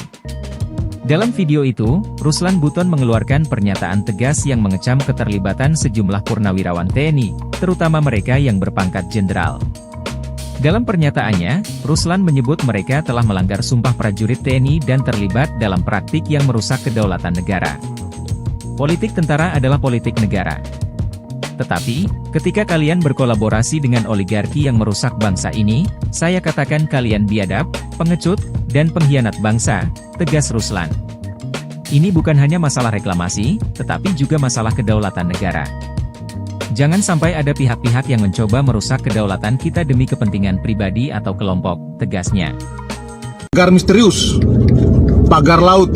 Dalam video itu, Ruslan Buton mengeluarkan pernyataan tegas yang mengecam keterlibatan sejumlah purnawirawan TNI, terutama mereka yang berpangkat jenderal. Dalam pernyataannya, Ruslan menyebut mereka telah melanggar sumpah prajurit TNI dan terlibat dalam praktik yang merusak kedaulatan negara. Politik tentara adalah politik negara. Tetapi, ketika kalian berkolaborasi dengan oligarki yang merusak bangsa ini, saya katakan kalian biadab, pengecut, dan pengkhianat bangsa, tegas Ruslan. Ini bukan hanya masalah reklamasi, tetapi juga masalah kedaulatan negara. Jangan sampai ada pihak-pihak yang mencoba merusak kedaulatan kita demi kepentingan pribadi atau kelompok, tegasnya. Pagar misterius, pagar laut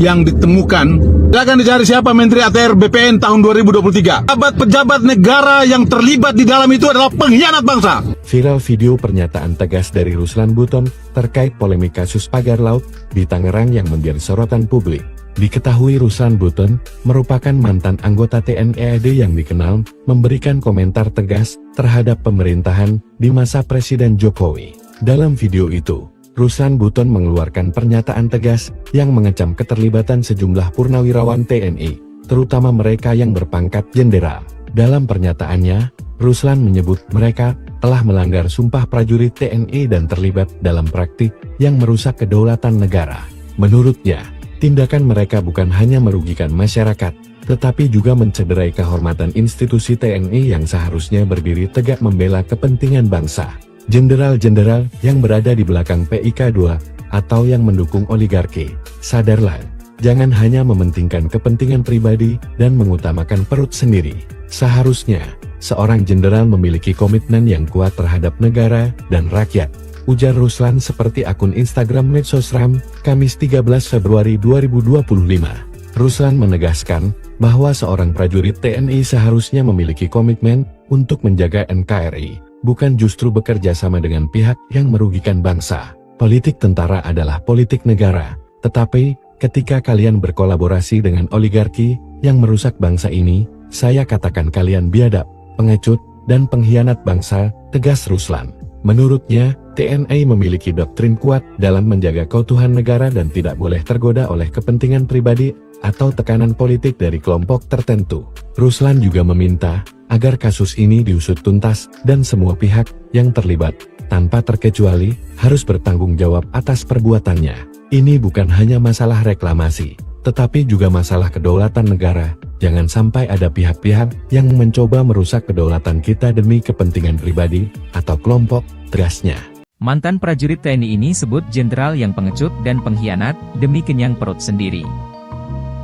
yang ditemukan, silakan dicari siapa Menteri ATR BPN tahun 2023. Pejabat negara yang terlibat di dalam itu adalah pengkhianat bangsa. Viral video pernyataan tegas dari Ruslan Buton terkait polemik kasus pagar laut di Tangerang yang menjadi sorotan publik. Diketahui Ruslan Buton merupakan mantan anggota TNI AD yang dikenal memberikan komentar tegas terhadap pemerintahan di masa Presiden Jokowi. Dalam video itu, Ruslan Buton mengeluarkan pernyataan tegas yang mengecam keterlibatan sejumlah purnawirawan TNI, terutama mereka yang berpangkat jenderal. Dalam pernyataannya, Ruslan menyebut mereka telah melanggar sumpah prajurit TNI dan terlibat dalam praktik yang merusak kedaulatan negara. Menurutnya, tindakan mereka bukan hanya merugikan masyarakat, tetapi juga mencederai kehormatan institusi TNI yang seharusnya berdiri tegak membela kepentingan bangsa. Jenderal-jenderal yang berada di belakang PIK2 atau yang mendukung oligarki, sadarlah, jangan hanya mementingkan kepentingan pribadi dan mengutamakan perut sendiri. Seharusnya, seorang jenderal memiliki komitmen yang kuat terhadap negara dan rakyat, ujar Ruslan seperti akun Instagram Medsosram, Kamis 13 Februari 2025. Ruslan menegaskan bahwa seorang prajurit TNI seharusnya memiliki komitmen untuk menjaga NKRI, bukan justru bekerja sama dengan pihak yang merugikan bangsa. Politik tentara adalah politik negara, tetapi ketika kalian berkolaborasi dengan oligarki yang merusak bangsa ini, saya katakan kalian biadab, pengecut, dan pengkhianat bangsa, tegas Ruslan. Menurutnya, TNI memiliki doktrin kuat dalam menjaga keutuhan negara dan tidak boleh tergoda oleh kepentingan pribadi atau tekanan politik dari kelompok tertentu. Ruslan juga meminta agar kasus ini diusut tuntas dan semua pihak yang terlibat, tanpa terkecuali, harus bertanggung jawab atas perbuatannya. Ini bukan hanya masalah reklamasi, tetapi juga masalah kedaulatan negara. Jangan sampai ada pihak-pihak yang mencoba merusak kedaulatan kita demi kepentingan pribadi atau kelompok, tegasnya. Mantan prajurit TNI ini sebut jenderal yang pengecut dan pengkhianat demi kenyang perut sendiri.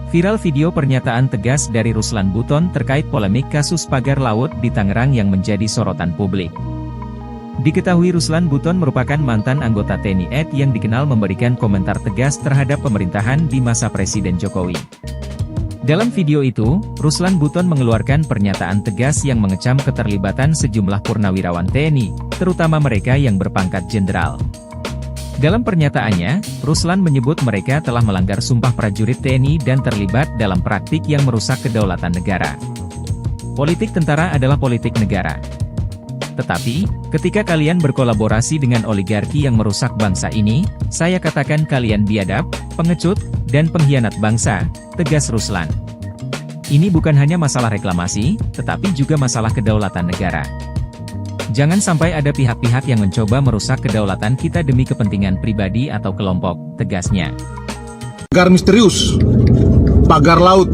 Viral video pernyataan tegas dari Ruslan Buton terkait polemik kasus pagar laut di Tangerang yang menjadi sorotan publik. Diketahui Ruslan Buton merupakan mantan anggota TNI AD yang dikenal memberikan komentar tegas terhadap pemerintahan di masa Presiden Jokowi. Dalam video itu, Ruslan Buton mengeluarkan pernyataan tegas yang mengecam keterlibatan sejumlah purnawirawan TNI, terutama mereka yang berpangkat jenderal. Dalam pernyataannya, Ruslan menyebut mereka telah melanggar sumpah prajurit TNI dan terlibat dalam praktik yang merusak kedaulatan negara. Politik tentara adalah politik negara. Tetapi, ketika kalian berkolaborasi dengan oligarki yang merusak bangsa ini, saya katakan kalian biadab, pengecut, dan pengkhianat bangsa, tegas Ruslan. Ini bukan hanya masalah reklamasi, tetapi juga masalah kedaulatan negara. Jangan sampai ada pihak-pihak yang mencoba merusak kedaulatan kita demi kepentingan pribadi atau kelompok, tegasnya. Pagar misterius, pagar laut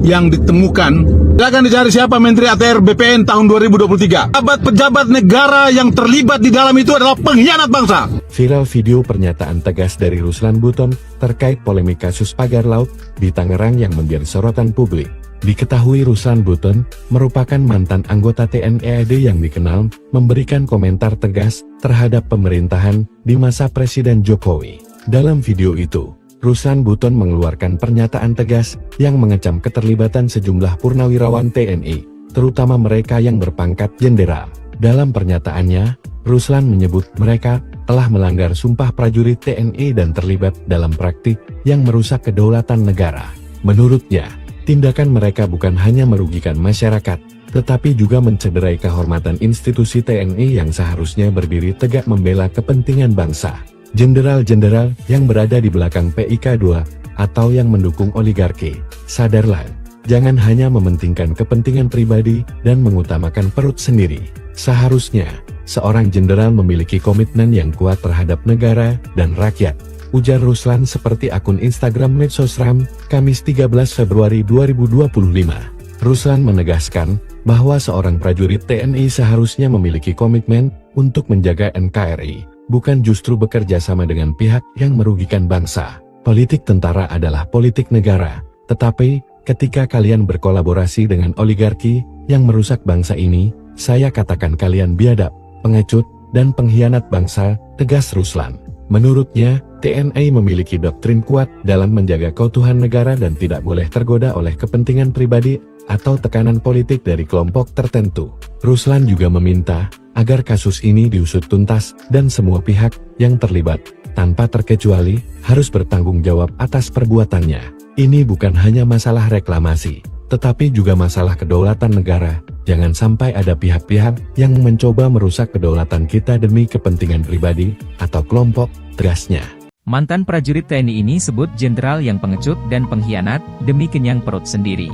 yang ditemukan, silakan dicari siapa Menteri ATR BPN tahun 2023. Pejabat negara yang terlibat di dalam itu adalah pengkhianat bangsa. Viral video pernyataan tegas dari Ruslan Buton terkait polemik kasus pagar laut di Tangerang yang menjadi sorotan publik. Diketahui Ruslan Buton merupakan mantan anggota TNI AD yang dikenal memberikan komentar tegas terhadap pemerintahan di masa Presiden Jokowi. Dalam video itu, Ruslan Buton mengeluarkan pernyataan tegas yang mengecam keterlibatan sejumlah purnawirawan TNI, terutama mereka yang berpangkat jenderal. Dalam pernyataannya, Ruslan menyebut mereka telah melanggar sumpah prajurit TNI dan terlibat dalam praktik yang merusak kedaulatan negara. Menurutnya, tindakan mereka bukan hanya merugikan masyarakat, tetapi juga mencederai kehormatan institusi TNI yang seharusnya berdiri tegak membela kepentingan bangsa. Jenderal-jenderal yang berada di belakang PIK 2 atau yang mendukung oligarki, sadarlah, jangan hanya mementingkan kepentingan pribadi dan mengutamakan perut sendiri. Seharusnya, seorang jenderal memiliki komitmen yang kuat terhadap negara dan rakyat, ujar Ruslan seperti akun Instagram Medsosram, Kamis 13 Februari 2025. Ruslan menegaskan bahwa seorang prajurit TNI seharusnya memiliki komitmen untuk menjaga NKRI, bukan justru bekerja sama dengan pihak yang merugikan bangsa. Politik tentara adalah politik negara, tetapi ketika kalian berkolaborasi dengan oligarki yang merusak bangsa ini, saya katakan kalian biadab, pengecut, dan pengkhianat bangsa, tegas Ruslan. Menurutnya, TNI memiliki doktrin kuat dalam menjaga keutuhan negara dan tidak boleh tergoda oleh kepentingan pribadi atau tekanan politik dari kelompok tertentu. Ruslan juga meminta agar kasus ini diusut tuntas dan semua pihak yang terlibat, tanpa terkecuali, harus bertanggung jawab atas perbuatannya. Ini bukan hanya masalah reklamasi, tetapi juga masalah kedaulatan negara. Jangan sampai ada pihak-pihak yang mencoba merusak kedaulatan kita demi kepentingan pribadi atau kelompok, tegasnya. Mantan prajurit TNI ini sebut jenderal yang pengecut dan pengkhianat demi kenyang perut sendiri.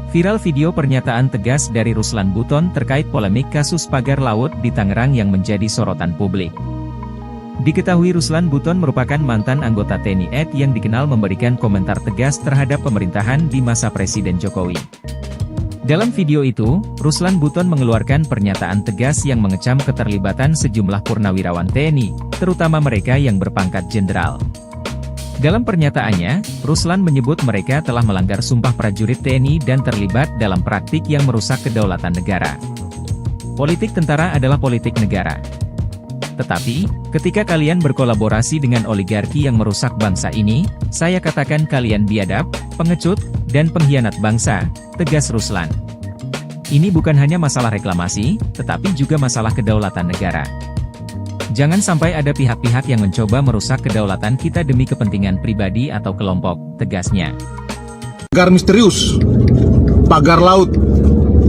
Viral video pernyataan tegas dari Ruslan Buton terkait polemik kasus pagar laut di Tangerang yang menjadi sorotan publik. Diketahui Ruslan Buton merupakan mantan anggota TNI AD yang dikenal memberikan komentar tegas terhadap pemerintahan di masa Presiden Jokowi. Dalam video itu, Ruslan Buton mengeluarkan pernyataan tegas yang mengecam keterlibatan sejumlah purnawirawan TNI, terutama mereka yang berpangkat jenderal. Dalam pernyataannya, Ruslan menyebut mereka telah melanggar sumpah prajurit TNI dan terlibat dalam praktik yang merusak kedaulatan negara. Politik tentara adalah politik negara. Tetapi, ketika kalian berkolaborasi dengan oligarki yang merusak bangsa ini, saya katakan kalian biadab, pengecut, dan pengkhianat bangsa, tegas Ruslan. Ini bukan hanya masalah reklamasi, tetapi juga masalah kedaulatan negara. Jangan sampai ada pihak-pihak yang mencoba merusak kedaulatan kita demi kepentingan pribadi atau kelompok, tegasnya. Pagar misterius, pagar laut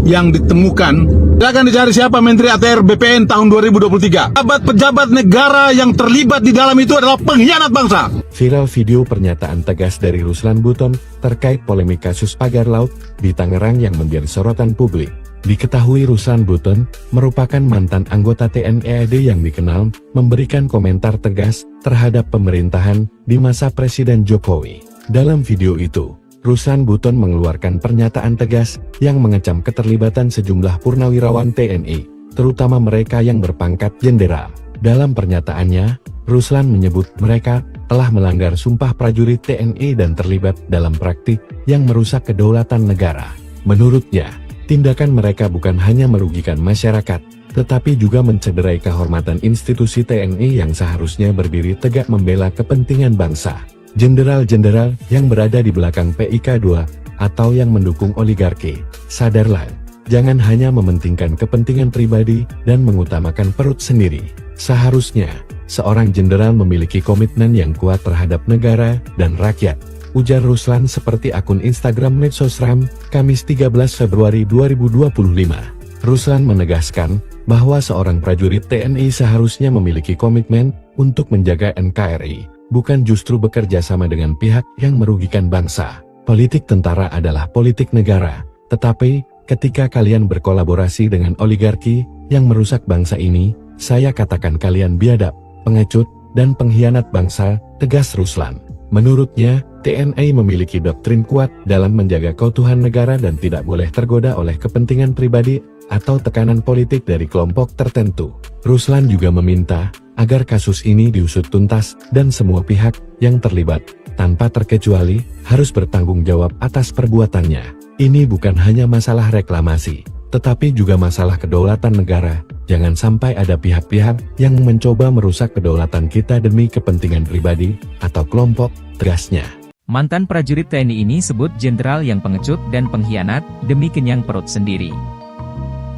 yang ditemukan, silakan dicari siapa Menteri ATR BPN tahun 2023. Pejabat negara yang terlibat di dalam itu adalah pengkhianat bangsa. Viral video pernyataan tegas dari Ruslan Buton terkait polemik kasus pagar laut di Tangerang yang menjadi sorotan publik. Diketahui Ruslan Buton merupakan mantan anggota TNI AD yang dikenal memberikan komentar tegas terhadap pemerintahan di masa Presiden Jokowi. Dalam video itu, Ruslan Buton mengeluarkan pernyataan tegas yang mengecam keterlibatan sejumlah purnawirawan TNI, terutama mereka yang berpangkat jenderal. Dalam pernyataannya, Ruslan menyebut mereka telah melanggar sumpah prajurit TNI dan terlibat dalam praktik yang merusak kedaulatan negara. Menurutnya, tindakan mereka bukan hanya merugikan masyarakat, tetapi juga mencederai kehormatan institusi TNI yang seharusnya berdiri tegak membela kepentingan bangsa. Jenderal-jenderal yang berada di belakang PIK 2 atau yang mendukung oligarki, sadarlah, jangan hanya mementingkan kepentingan pribadi dan mengutamakan perut sendiri. Seharusnya, seorang jenderal memiliki komitmen yang kuat terhadap negara dan rakyat, ujar Ruslan seperti akun Instagram Medsosram, Kamis 13 Februari 2025. Ruslan menegaskan bahwa seorang prajurit TNI seharusnya memiliki komitmen untuk menjaga NKRI, bukan justru bekerja sama dengan pihak yang merugikan bangsa. Politik tentara adalah politik negara, tetapi ketika kalian berkolaborasi dengan oligarki yang merusak bangsa ini, saya katakan kalian biadab, pengecut, dan pengkhianat bangsa, tegas Ruslan. Menurutnya, TNI memiliki doktrin kuat dalam menjaga keutuhan negara dan tidak boleh tergoda oleh kepentingan pribadi atau tekanan politik dari kelompok tertentu. Ruslan juga meminta agar kasus ini diusut tuntas dan semua pihak yang terlibat, tanpa terkecuali, harus bertanggung jawab atas perbuatannya. Ini bukan hanya masalah reklamasi, tetapi juga masalah kedaulatan negara. Jangan sampai ada pihak-pihak yang mencoba merusak kedaulatan kita demi kepentingan pribadi atau kelompok, tegasnya. Mantan prajurit TNI ini sebut jenderal yang pengecut dan pengkhianat demi kenyang perut sendiri.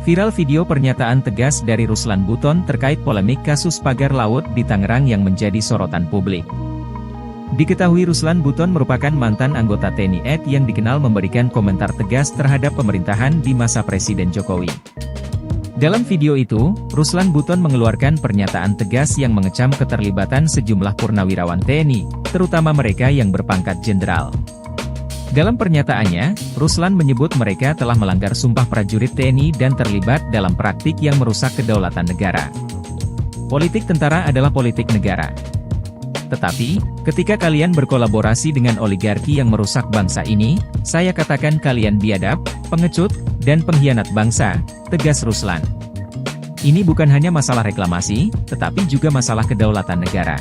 Viral video pernyataan tegas dari Ruslan Buton terkait polemik kasus pagar laut di Tangerang yang menjadi sorotan publik. Diketahui Ruslan Buton merupakan mantan anggota TNI AD yang dikenal memberikan komentar tegas terhadap pemerintahan di masa Presiden Jokowi. Dalam video itu, Ruslan Buton mengeluarkan pernyataan tegas yang mengecam keterlibatan sejumlah purnawirawan TNI, terutama mereka yang berpangkat jenderal. Dalam pernyataannya, Ruslan menyebut mereka telah melanggar sumpah prajurit TNI dan terlibat dalam praktik yang merusak kedaulatan negara. Politik tentara adalah politik negara. Tetapi, ketika kalian berkolaborasi dengan oligarki yang merusak bangsa ini, saya katakan kalian biadab, pengecut, dan pengkhianat bangsa, tegas Ruslan. Ini bukan hanya masalah reklamasi, tetapi juga masalah kedaulatan negara.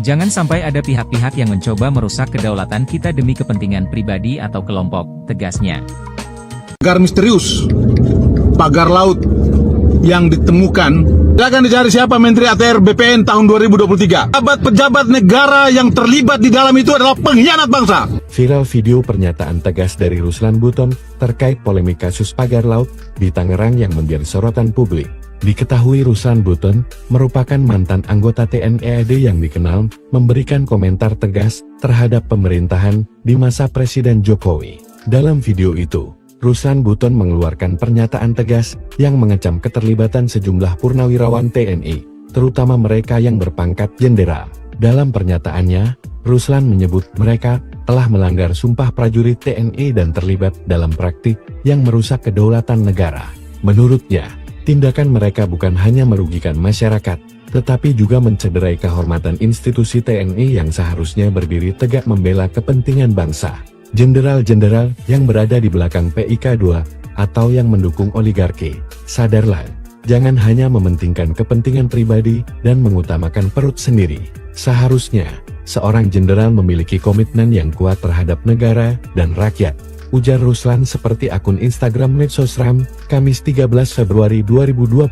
Jangan sampai ada pihak-pihak yang mencoba merusak kedaulatan kita demi kepentingan pribadi atau kelompok, tegasnya. Pagar misterius, pagar laut yang ditemukan, silakan dicari siapa Menteri ATR BPN tahun 2023. Pejabat negara yang terlibat di dalam itu adalah pengkhianat bangsa. Viral video pernyataan tegas dari Ruslan Buton terkait polemik kasus pagar laut di Tangerang yang menjadi sorotan publik. Diketahui Ruslan Buton merupakan mantan anggota TNI AD yang dikenal memberikan komentar tegas terhadap pemerintahan di masa Presiden Jokowi. Dalam video itu, Ruslan Buton mengeluarkan pernyataan tegas yang mengecam keterlibatan sejumlah purnawirawan TNI, terutama mereka yang berpangkat jenderal. Dalam pernyataannya, Ruslan menyebut mereka telah melanggar sumpah prajurit TNI dan terlibat dalam praktik yang merusak kedaulatan negara. Menurutnya, tindakan mereka bukan hanya merugikan masyarakat, tetapi juga mencederai kehormatan institusi TNI yang seharusnya berdiri tegak membela kepentingan bangsa. Jenderal-jenderal yang berada di belakang PIK 2, atau yang mendukung oligarki, sadarlah, jangan hanya mementingkan kepentingan pribadi dan mengutamakan perut sendiri. Seharusnya, seorang jenderal memiliki komitmen yang kuat terhadap negara dan rakyat, ujar Ruslan seperti akun Instagram Medsosram, Kamis 13 Februari 2025.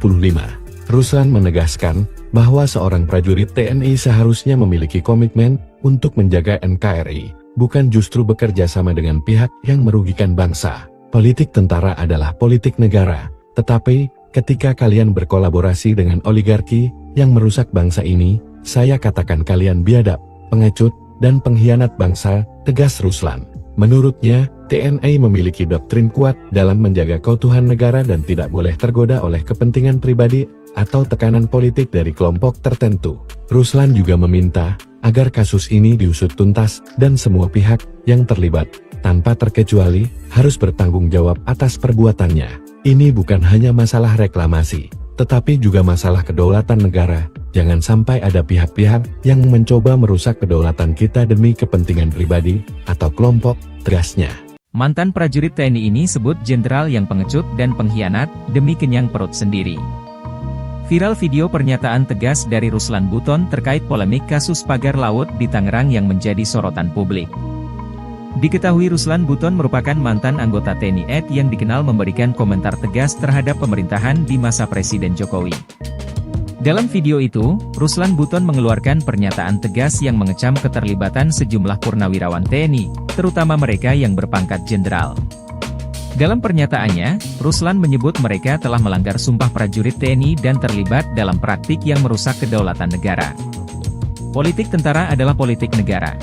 Ruslan menegaskan bahwa seorang prajurit TNI seharusnya memiliki komitmen untuk menjaga NKRI, bukan justru bekerja sama dengan pihak yang merugikan bangsa. Politik tentara adalah politik negara, tetapi ketika kalian berkolaborasi dengan oligarki yang merusak bangsa ini, saya katakan kalian biadab, pengecut, dan pengkhianat bangsa, tegas Ruslan. Menurutnya, TNI memiliki doktrin kuat dalam menjaga keutuhan negara dan tidak boleh tergoda oleh kepentingan pribadi atau tekanan politik dari kelompok tertentu. Ruslan juga meminta agar kasus ini diusut tuntas dan semua pihak yang terlibat, tanpa terkecuali, harus bertanggung jawab atas perbuatannya. Ini bukan hanya masalah reklamasi, tetapi juga masalah kedaulatan negara. Jangan sampai ada pihak-pihak yang mencoba merusak kedaulatan kita demi kepentingan pribadi atau kelompok, tegasnya. Mantan prajurit TNI ini sebut jenderal yang pengecut dan pengkhianat demi kenyang perut sendiri. Viral video pernyataan tegas dari Ruslan Buton terkait polemik kasus pagar laut di Tangerang yang menjadi sorotan publik. Diketahui Ruslan Buton merupakan mantan anggota TNI AD yang dikenal memberikan komentar tegas terhadap pemerintahan di masa Presiden Jokowi. Dalam video itu, Ruslan Buton mengeluarkan pernyataan tegas yang mengecam keterlibatan sejumlah purnawirawan TNI, terutama mereka yang berpangkat jenderal. Dalam pernyataannya, Ruslan menyebut mereka telah melanggar sumpah prajurit TNI dan terlibat dalam praktik yang merusak kedaulatan negara. Politik tentara adalah politik negara.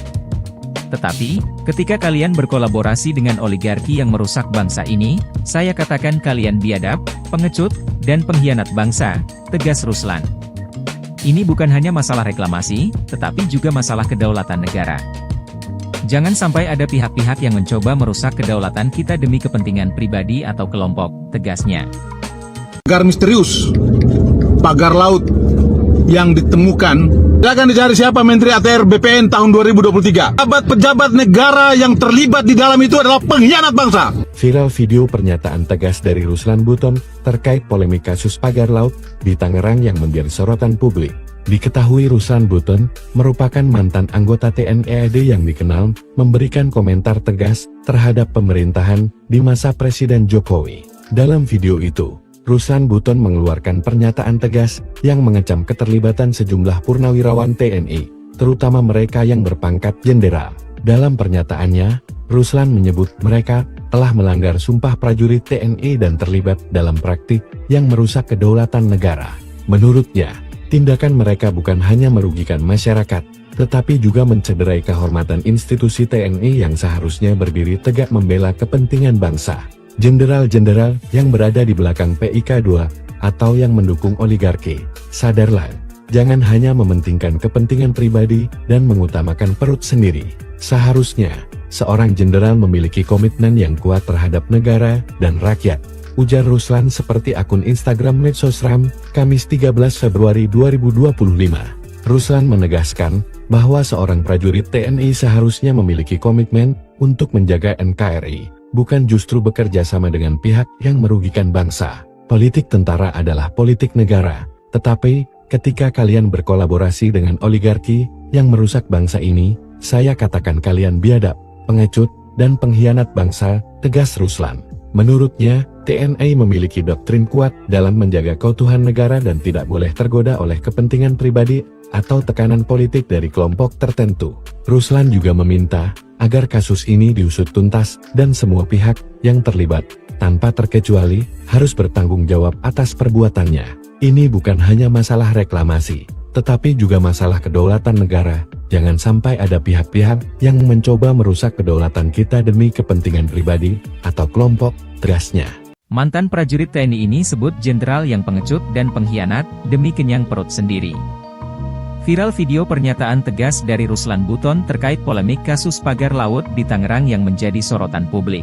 Tetapi, ketika kalian berkolaborasi dengan oligarki yang merusak bangsa ini, saya katakan kalian biadab, pengecut, dan pengkhianat bangsa, tegas Ruslan. Ini bukan hanya masalah reklamasi, tetapi juga masalah kedaulatan negara. Jangan sampai ada pihak-pihak yang mencoba merusak kedaulatan kita demi kepentingan pribadi atau kelompok, tegasnya. Pagar misterius, pagar laut yang ditemukan, silakan dicari siapa Menteri ATR BPN tahun 2023. Pejabat negara yang terlibat di dalam itu adalah pengkhianat bangsa. Viral video pernyataan tegas dari Ruslan Buton terkait polemik kasus pagar laut di Tangerang yang menjadi sorotan publik. Diketahui Ruslan Buton merupakan mantan anggota TNI AD yang dikenal memberikan komentar tegas terhadap pemerintahan di masa Presiden Jokowi. Dalam video itu, Ruslan Buton mengeluarkan pernyataan tegas yang mengecam keterlibatan sejumlah purnawirawan TNI, terutama mereka yang berpangkat jenderal. Dalam pernyataannya, Ruslan menyebut mereka telah melanggar sumpah prajurit TNI dan terlibat dalam praktik yang merusak kedaulatan negara. Menurutnya, tindakan mereka bukan hanya merugikan masyarakat, tetapi juga mencederai kehormatan institusi TNI yang seharusnya berdiri tegak membela kepentingan bangsa. Jenderal-jenderal yang berada di belakang PIK 2 atau yang mendukung oligarki, sadarlah, jangan hanya mementingkan kepentingan pribadi dan mengutamakan perut sendiri. Seharusnya, seorang jenderal memiliki komitmen yang kuat terhadap negara dan rakyat, ujar Ruslan seperti akun Instagram Medsosram, Kamis 13 Februari 2025. Ruslan menegaskan bahwa seorang prajurit TNI seharusnya memiliki komitmen untuk menjaga NKRI, bukan justru bekerja sama dengan pihak yang merugikan bangsa. Politik tentara adalah politik negara, tetapi ketika kalian berkolaborasi dengan oligarki yang merusak bangsa ini, saya katakan kalian biadab, pengecut, dan pengkhianat bangsa, tegas Ruslan. Menurutnya, TNI memiliki doktrin kuat dalam menjaga keutuhan negara dan tidak boleh tergoda oleh kepentingan pribadi atau tekanan politik dari kelompok tertentu. Ruslan juga meminta agar kasus ini diusut tuntas dan semua pihak yang terlibat, tanpa terkecuali, harus bertanggung jawab atas perbuatannya. Ini bukan hanya masalah reklamasi, tetapi juga masalah kedaulatan negara. Jangan sampai ada pihak-pihak yang mencoba merusak kedaulatan kita demi kepentingan pribadi atau kelompok, tegasnya. Mantan prajurit TNI ini sebut jenderal yang pengecut dan pengkhianat demi kenyang perut sendiri. Viral video pernyataan tegas dari Ruslan Buton terkait polemik kasus pagar laut di Tangerang yang menjadi sorotan publik.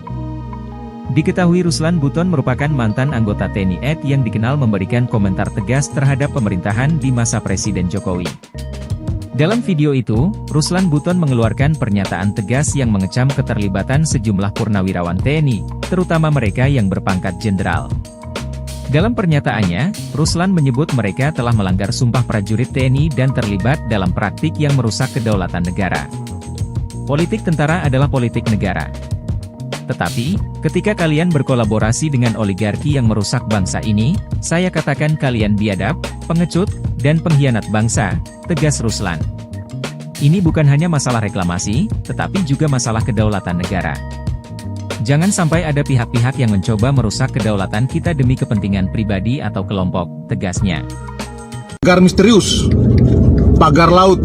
Diketahui Ruslan Buton merupakan mantan anggota TNI AD yang dikenal memberikan komentar tegas terhadap pemerintahan di masa Presiden Jokowi. Dalam video itu, Ruslan Buton mengeluarkan pernyataan tegas yang mengecam keterlibatan sejumlah purnawirawan TNI, terutama mereka yang berpangkat jenderal. Dalam pernyataannya, Ruslan menyebut mereka telah melanggar sumpah prajurit TNI dan terlibat dalam praktik yang merusak kedaulatan negara. Politik tentara adalah politik negara. Tetapi, ketika kalian berkolaborasi dengan oligarki yang merusak bangsa ini, saya katakan kalian biadab, pengecut, dan pengkhianat bangsa, tegas Ruslan. Ini bukan hanya masalah reklamasi, tetapi juga masalah kedaulatan negara. Jangan sampai ada pihak-pihak yang mencoba merusak kedaulatan kita demi kepentingan pribadi atau kelompok, tegasnya. Pagar misterius, pagar laut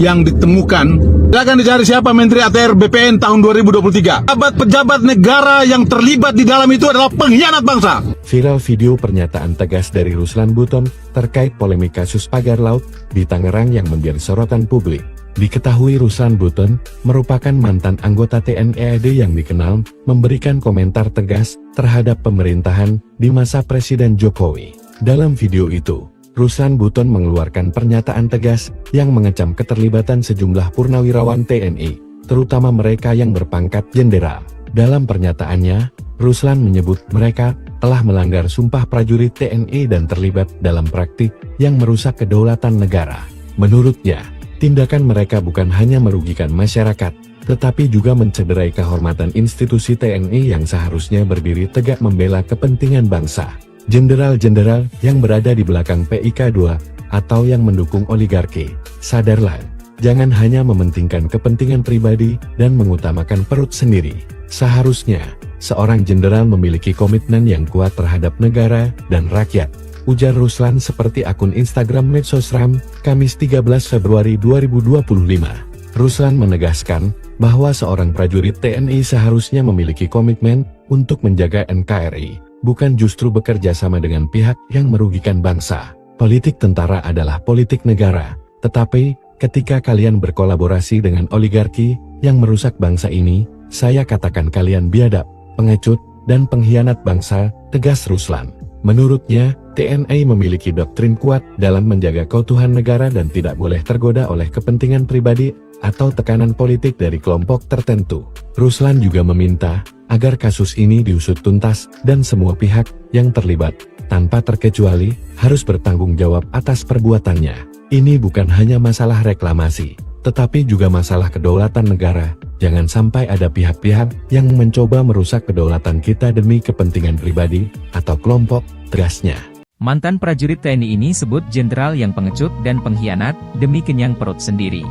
yang ditemukan, silakan dicari siapa Menteri ATR BPN tahun 2023. Pejabat negara yang terlibat di dalam itu adalah pengkhianat bangsa. Viral video pernyataan tegas dari Ruslan Buton terkait polemik kasus pagar laut di Tangerang yang menjadi sorotan publik. Diketahui Ruslan Buton merupakan mantan anggota TNI AD yang dikenal memberikan komentar tegas terhadap pemerintahan di masa Presiden Jokowi. Dalam video itu, Ruslan Buton mengeluarkan pernyataan tegas yang mengecam keterlibatan sejumlah purnawirawan TNI, terutama mereka yang berpangkat jenderal. Dalam pernyataannya, Ruslan menyebut mereka telah melanggar sumpah prajurit TNI dan terlibat dalam praktik yang merusak kedaulatan negara. Menurutnya, tindakan mereka bukan hanya merugikan masyarakat, tetapi juga mencederai kehormatan institusi TNI yang seharusnya berdiri tegak membela kepentingan bangsa. Jenderal-jenderal yang berada di belakang PIK 2 atau yang mendukung oligarki, sadarlah, jangan hanya mementingkan kepentingan pribadi dan mengutamakan perut sendiri. Seharusnya, seorang jenderal memiliki komitmen yang kuat terhadap negara dan rakyat, ujar Ruslan seperti akun Instagram Medsosram, Kamis 13 Februari 2025. Ruslan menegaskan bahwa seorang prajurit TNI seharusnya memiliki komitmen untuk menjaga NKRI, bukan justru bekerja sama dengan pihak yang merugikan bangsa. Politik tentara adalah politik negara, tetapi ketika kalian berkolaborasi dengan oligarki yang merusak bangsa ini, saya katakan kalian biadab, pengecut, dan pengkhianat bangsa, tegas Ruslan. Menurutnya, TNI memiliki doktrin kuat dalam menjaga keutuhan negara dan tidak boleh tergoda oleh kepentingan pribadi atau tekanan politik dari kelompok tertentu. Ruslan juga meminta agar kasus ini diusut tuntas dan semua pihak yang terlibat, tanpa terkecuali, harus bertanggung jawab atas perbuatannya. Ini bukan hanya masalah reklamasi, tetapi juga masalah kedaulatan negara. Jangan sampai ada pihak-pihak yang mencoba merusak kedaulatan kita demi kepentingan pribadi atau kelompok, tegasnya. Mantan prajurit TNI ini sebut jenderal yang pengecut dan pengkhianat demi kenyang perut sendiri.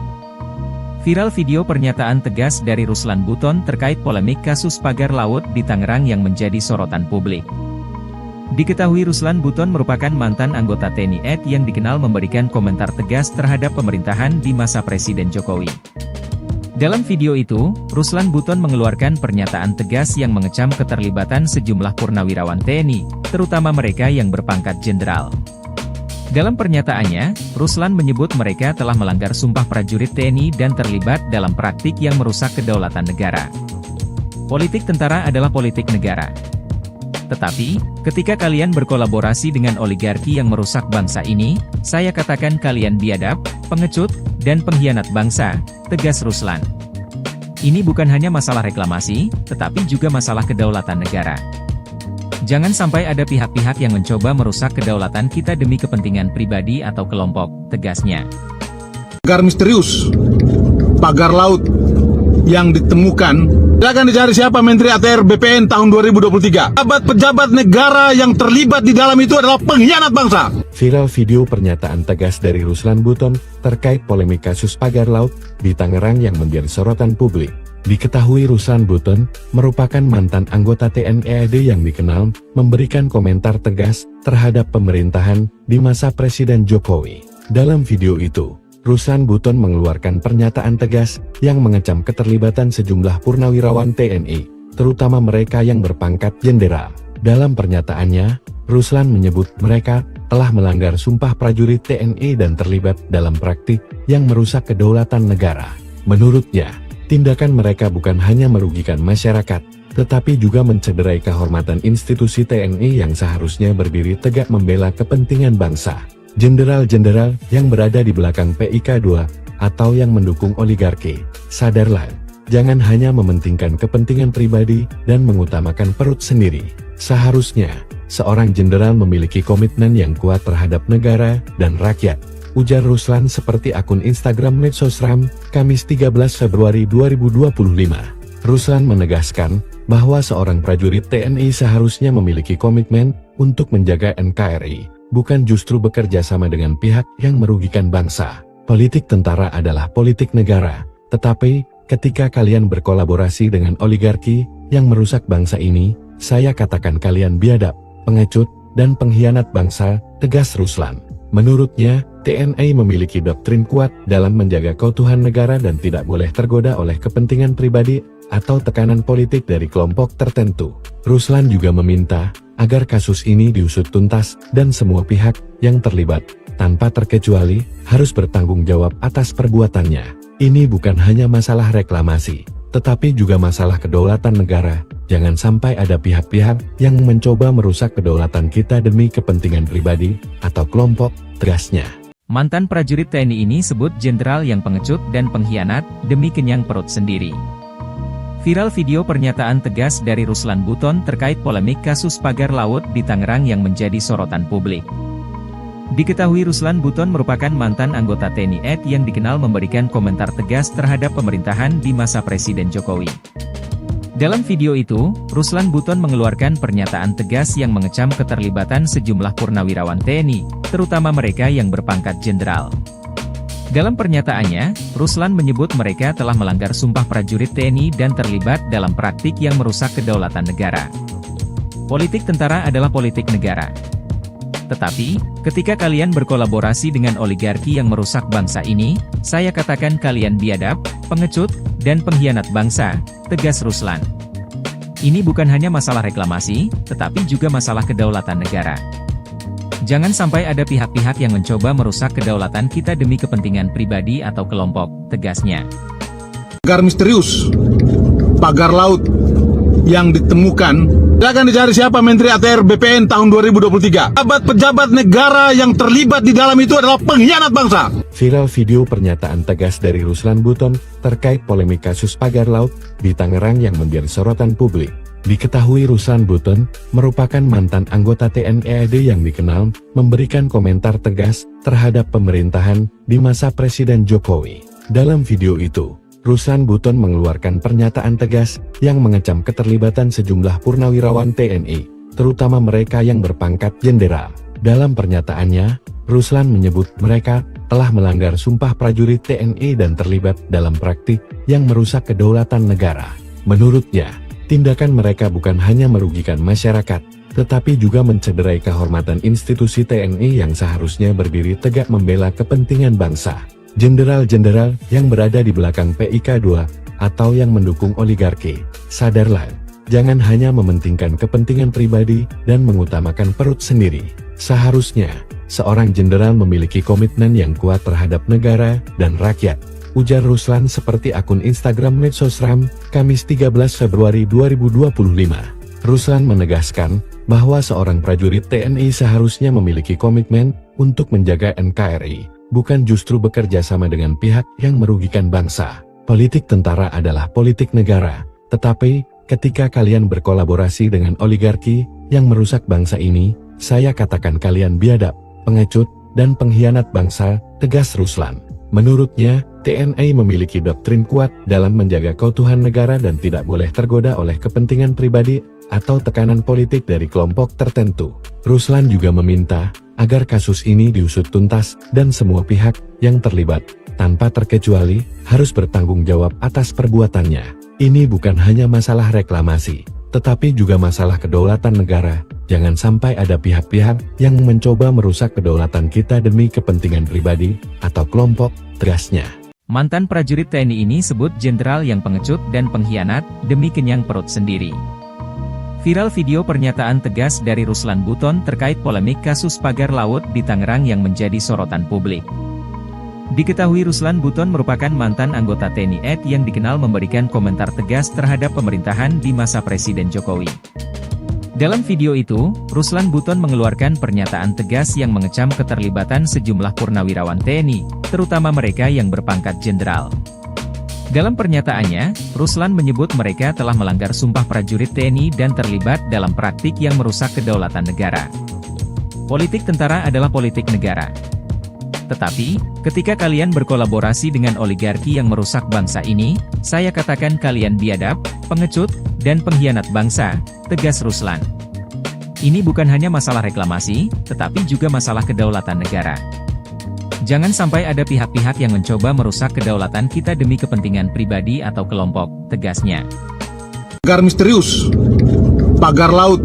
Viral video pernyataan tegas dari Ruslan Buton terkait polemik kasus pagar laut di Tangerang yang menjadi sorotan publik. Diketahui Ruslan Buton merupakan mantan anggota TNI AD yang dikenal memberikan komentar tegas terhadap pemerintahan di masa Presiden Jokowi. Dalam video itu, Ruslan Buton mengeluarkan pernyataan tegas yang mengecam keterlibatan sejumlah purnawirawan TNI, terutama mereka yang berpangkat jenderal. Dalam pernyataannya, Ruslan menyebut mereka telah melanggar sumpah prajurit TNI dan terlibat dalam praktik yang merusak kedaulatan negara. Politik tentara adalah politik negara. Tetapi, ketika kalian berkolaborasi dengan oligarki yang merusak bangsa ini, saya katakan kalian biadab, pengecut, dan pengkhianat bangsa, tegas Ruslan. Ini bukan hanya masalah reklamasi, tetapi juga masalah kedaulatan negara. Jangan sampai ada pihak-pihak yang mencoba merusak kedaulatan kita demi kepentingan pribadi atau kelompok, tegasnya. Pagar misterius, pagar laut yang ditemukan. Silakan dicari siapa Menteri ATR BPN tahun 2023. Pejabat negara yang terlibat di dalam itu adalah pengkhianat bangsa. Viral video pernyataan tegas dari Ruslan Buton terkait polemik kasus pagar laut di Tangerang yang menjadi sorotan publik. Diketahui Ruslan Buton merupakan mantan anggota TNI AD yang dikenal memberikan komentar tegas terhadap pemerintahan di masa Presiden Jokowi. Dalam video itu, Ruslan Buton mengeluarkan pernyataan tegas yang mengecam keterlibatan sejumlah purnawirawan TNI, terutama mereka yang berpangkat jenderal. Dalam pernyataannya, Ruslan menyebut mereka telah melanggar sumpah prajurit TNI dan terlibat dalam praktik yang merusak kedaulatan negara. Menurutnya, tindakan mereka bukan hanya merugikan masyarakat, tetapi juga mencederai kehormatan institusi TNI yang seharusnya berdiri tegak membela kepentingan bangsa. Jenderal-jenderal yang berada di belakang PIK2 atau yang mendukung oligarki, sadarlah, jangan hanya mementingkan kepentingan pribadi dan mengutamakan perut sendiri. Seharusnya, seorang jenderal memiliki komitmen yang kuat terhadap negara dan rakyat, ujar Ruslan seperti akun Instagram Medsosram, Kamis 13 Februari 2025. Ruslan menegaskan bahwa seorang prajurit TNI seharusnya memiliki komitmen untuk menjaga NKRI, bukan justru bekerja sama dengan pihak yang merugikan bangsa. Politik tentara adalah politik negara, tetapi ketika kalian berkolaborasi dengan oligarki yang merusak bangsa ini, saya katakan kalian biadab, pengecut, dan pengkhianat bangsa, tegas Ruslan. Menurutnya, TNI memiliki doktrin kuat dalam menjaga keutuhan negara dan tidak boleh tergoda oleh kepentingan pribadi atau tekanan politik dari kelompok tertentu. Ruslan juga meminta agar kasus ini diusut tuntas dan semua pihak yang terlibat, tanpa terkecuali, harus bertanggung jawab atas perbuatannya. Ini bukan hanya masalah reklamasi, tetapi juga masalah kedaulatan negara. Jangan sampai ada pihak-pihak yang mencoba merusak kedaulatan kita demi kepentingan pribadi atau kelompok, tegasnya. Mantan prajurit TNI ini sebut jenderal yang pengecut dan pengkhianat demi kenyang perut sendiri. Viral video pernyataan tegas dari Ruslan Buton terkait polemik kasus pagar laut di Tangerang yang menjadi sorotan publik. Diketahui Ruslan Buton merupakan mantan anggota TNI AD yang dikenal memberikan komentar tegas terhadap pemerintahan di masa Presiden Jokowi. Dalam video itu, Ruslan Buton mengeluarkan pernyataan tegas yang mengecam keterlibatan sejumlah purnawirawan TNI, terutama mereka yang berpangkat jenderal. Dalam pernyataannya, Ruslan menyebut mereka telah melanggar sumpah prajurit TNI dan terlibat dalam praktik yang merusak kedaulatan negara. Politik tentara adalah politik negara. Tetapi, ketika kalian berkolaborasi dengan oligarki yang merusak bangsa ini, saya katakan kalian biadab, pengecut, dan pengkhianat bangsa, tegas Ruslan. Ini bukan hanya masalah reklamasi, tetapi juga masalah kedaulatan negara. Jangan sampai ada pihak-pihak yang mencoba merusak kedaulatan kita demi kepentingan pribadi atau kelompok, tegasnya. Pagar misterius, pagar laut yang ditemukan. Silakan dicari siapa Menteri ATR BPN tahun 2023. Pejabat negara yang terlibat di dalam itu adalah pengkhianat bangsa. Viral video pernyataan tegas dari Ruslan Buton terkait polemik kasus pagar laut di Tangerang yang menjadi sorotan publik. Diketahui Ruslan Buton merupakan mantan anggota TNI AD yang dikenal memberikan komentar tegas terhadap pemerintahan di masa Presiden Jokowi. Dalam video itu, Ruslan Buton mengeluarkan pernyataan tegas yang mengecam keterlibatan sejumlah purnawirawan TNI, terutama mereka yang berpangkat jenderal. Dalam pernyataannya, Ruslan menyebut mereka telah melanggar sumpah prajurit TNI dan terlibat dalam praktik yang merusak kedaulatan negara. Menurutnya, tindakan mereka bukan hanya merugikan masyarakat, tetapi juga mencederai kehormatan institusi TNI yang seharusnya berdiri tegak membela kepentingan bangsa. Jenderal-jenderal yang berada di belakang PIK 2 atau yang mendukung oligarki, sadarlah, jangan hanya mementingkan kepentingan pribadi dan mengutamakan perut sendiri. Seharusnya, seorang jenderal memiliki komitmen yang kuat terhadap negara dan rakyat, ujar Ruslan seperti akun Instagram Medsosram, Kamis 13 Februari 2025. Ruslan menegaskan bahwa seorang prajurit TNI seharusnya memiliki komitmen untuk menjaga NKRI, bukan justru bekerja sama dengan pihak yang merugikan bangsa. Politik tentara adalah politik negara, tetapi ketika kalian berkolaborasi dengan oligarki yang merusak bangsa ini, saya katakan kalian biadab, pengecut, dan pengkhianat bangsa, tegas Ruslan. Menurutnya, TNI memiliki doktrin kuat dalam menjaga keutuhan negara dan tidak boleh tergoda oleh kepentingan pribadi atau tekanan politik dari kelompok tertentu. Ruslan juga meminta agar kasus ini diusut tuntas dan semua pihak yang terlibat, tanpa terkecuali, harus bertanggung jawab atas perbuatannya. Ini bukan hanya masalah reklamasi, tetapi juga masalah kedaulatan negara. Jangan sampai ada pihak-pihak yang mencoba merusak kedaulatan kita demi kepentingan pribadi atau kelompok, tegasnya. Mantan prajurit TNI ini sebut jenderal yang pengecut dan pengkhianat demi kenyang perut sendiri. Viral video pernyataan tegas dari Ruslan Buton terkait polemik kasus pagar laut di Tangerang yang menjadi sorotan publik. Diketahui Ruslan Buton merupakan mantan anggota TNI AD yang dikenal memberikan komentar tegas terhadap pemerintahan di masa Presiden Jokowi. Dalam video itu, Ruslan Buton mengeluarkan pernyataan tegas yang mengecam keterlibatan sejumlah purnawirawan TNI, terutama mereka yang berpangkat jenderal. Dalam pernyataannya, Ruslan menyebut mereka telah melanggar sumpah prajurit TNI dan terlibat dalam praktik yang merusak kedaulatan negara. Politik tentara adalah politik negara. Tetapi, ketika kalian berkolaborasi dengan oligarki yang merusak bangsa ini, saya katakan kalian biadab, pengecut, dan pengkhianat bangsa, tegas Ruslan. Ini bukan hanya masalah reklamasi, tetapi juga masalah kedaulatan negara. Jangan sampai ada pihak-pihak yang mencoba merusak kedaulatan kita demi kepentingan pribadi atau kelompok, tegasnya. Pagar misterius, pagar laut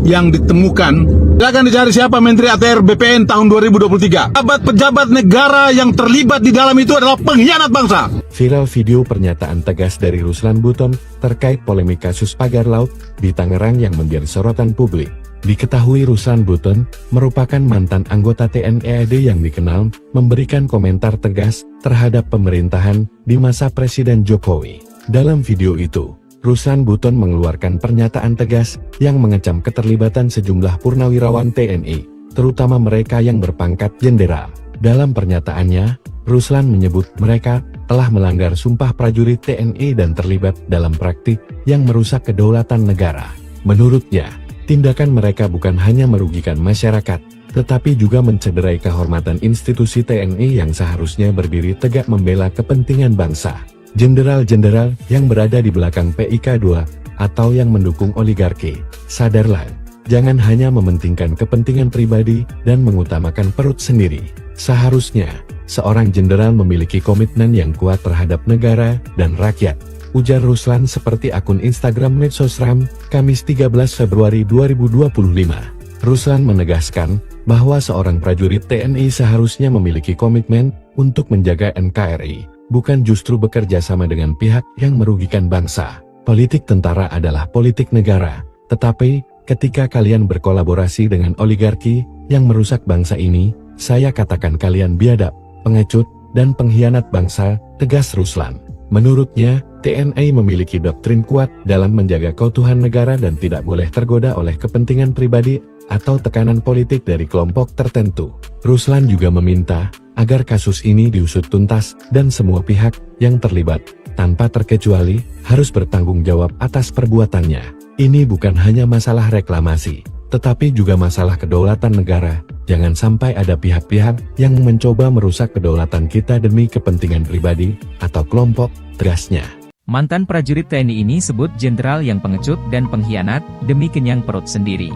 yang ditemukan, silakan dicari siapa Menteri ATR BPN tahun 2023. Pejabat negara yang terlibat di dalam itu adalah pengkhianat bangsa. Viral video pernyataan tegas dari Ruslan Buton terkait polemik kasus pagar laut di Tangerang yang menjadi sorotan publik. Diketahui Ruslan Buton merupakan mantan anggota TNI AD yang dikenal memberikan komentar tegas terhadap pemerintahan di masa Presiden Jokowi. Dalam video itu, Ruslan Buton mengeluarkan pernyataan tegas yang mengecam keterlibatan sejumlah purnawirawan TNI, terutama mereka yang berpangkat jenderal. Dalam pernyataannya, Ruslan menyebut mereka telah melanggar sumpah prajurit TNI dan terlibat dalam praktik yang merusak kedaulatan negara. Menurutnya, tindakan mereka bukan hanya merugikan masyarakat, tetapi juga mencederai kehormatan institusi TNI yang seharusnya berdiri tegak membela kepentingan bangsa. Jenderal-jenderal yang berada di belakang PIK 2 atau yang mendukung oligarki, sadarlah, jangan hanya mementingkan kepentingan pribadi dan mengutamakan perut sendiri. Seharusnya, seorang jenderal memiliki komitmen yang kuat terhadap negara dan rakyat, ujar Ruslan seperti akun Instagram Medsosram, Kamis 13 Februari 2025. Ruslan menegaskan bahwa seorang prajurit TNI seharusnya memiliki komitmen untuk menjaga NKRI, bukan justru bekerja sama dengan pihak yang merugikan bangsa. Politik tentara adalah politik negara, tetapi ketika kalian berkolaborasi dengan oligarki yang merusak bangsa ini, saya katakan kalian biadab, pengecut, dan pengkhianat bangsa, tegas Ruslan. Menurutnya, TNI memiliki doktrin kuat dalam menjaga keutuhan negara dan tidak boleh tergoda oleh kepentingan pribadi atau tekanan politik dari kelompok tertentu. Ruslan juga meminta agar kasus ini diusut tuntas dan semua pihak yang terlibat, tanpa terkecuali, harus bertanggung jawab atas perbuatannya. Ini bukan hanya masalah reklamasi, tetapi juga masalah kedaulatan negara. Jangan sampai ada pihak-pihak yang mencoba merusak kedaulatan kita demi kepentingan pribadi atau kelompok, tegasnya. Mantan prajurit TNI ini sebut jenderal yang pengecut dan pengkhianat demi kenyang perut sendiri.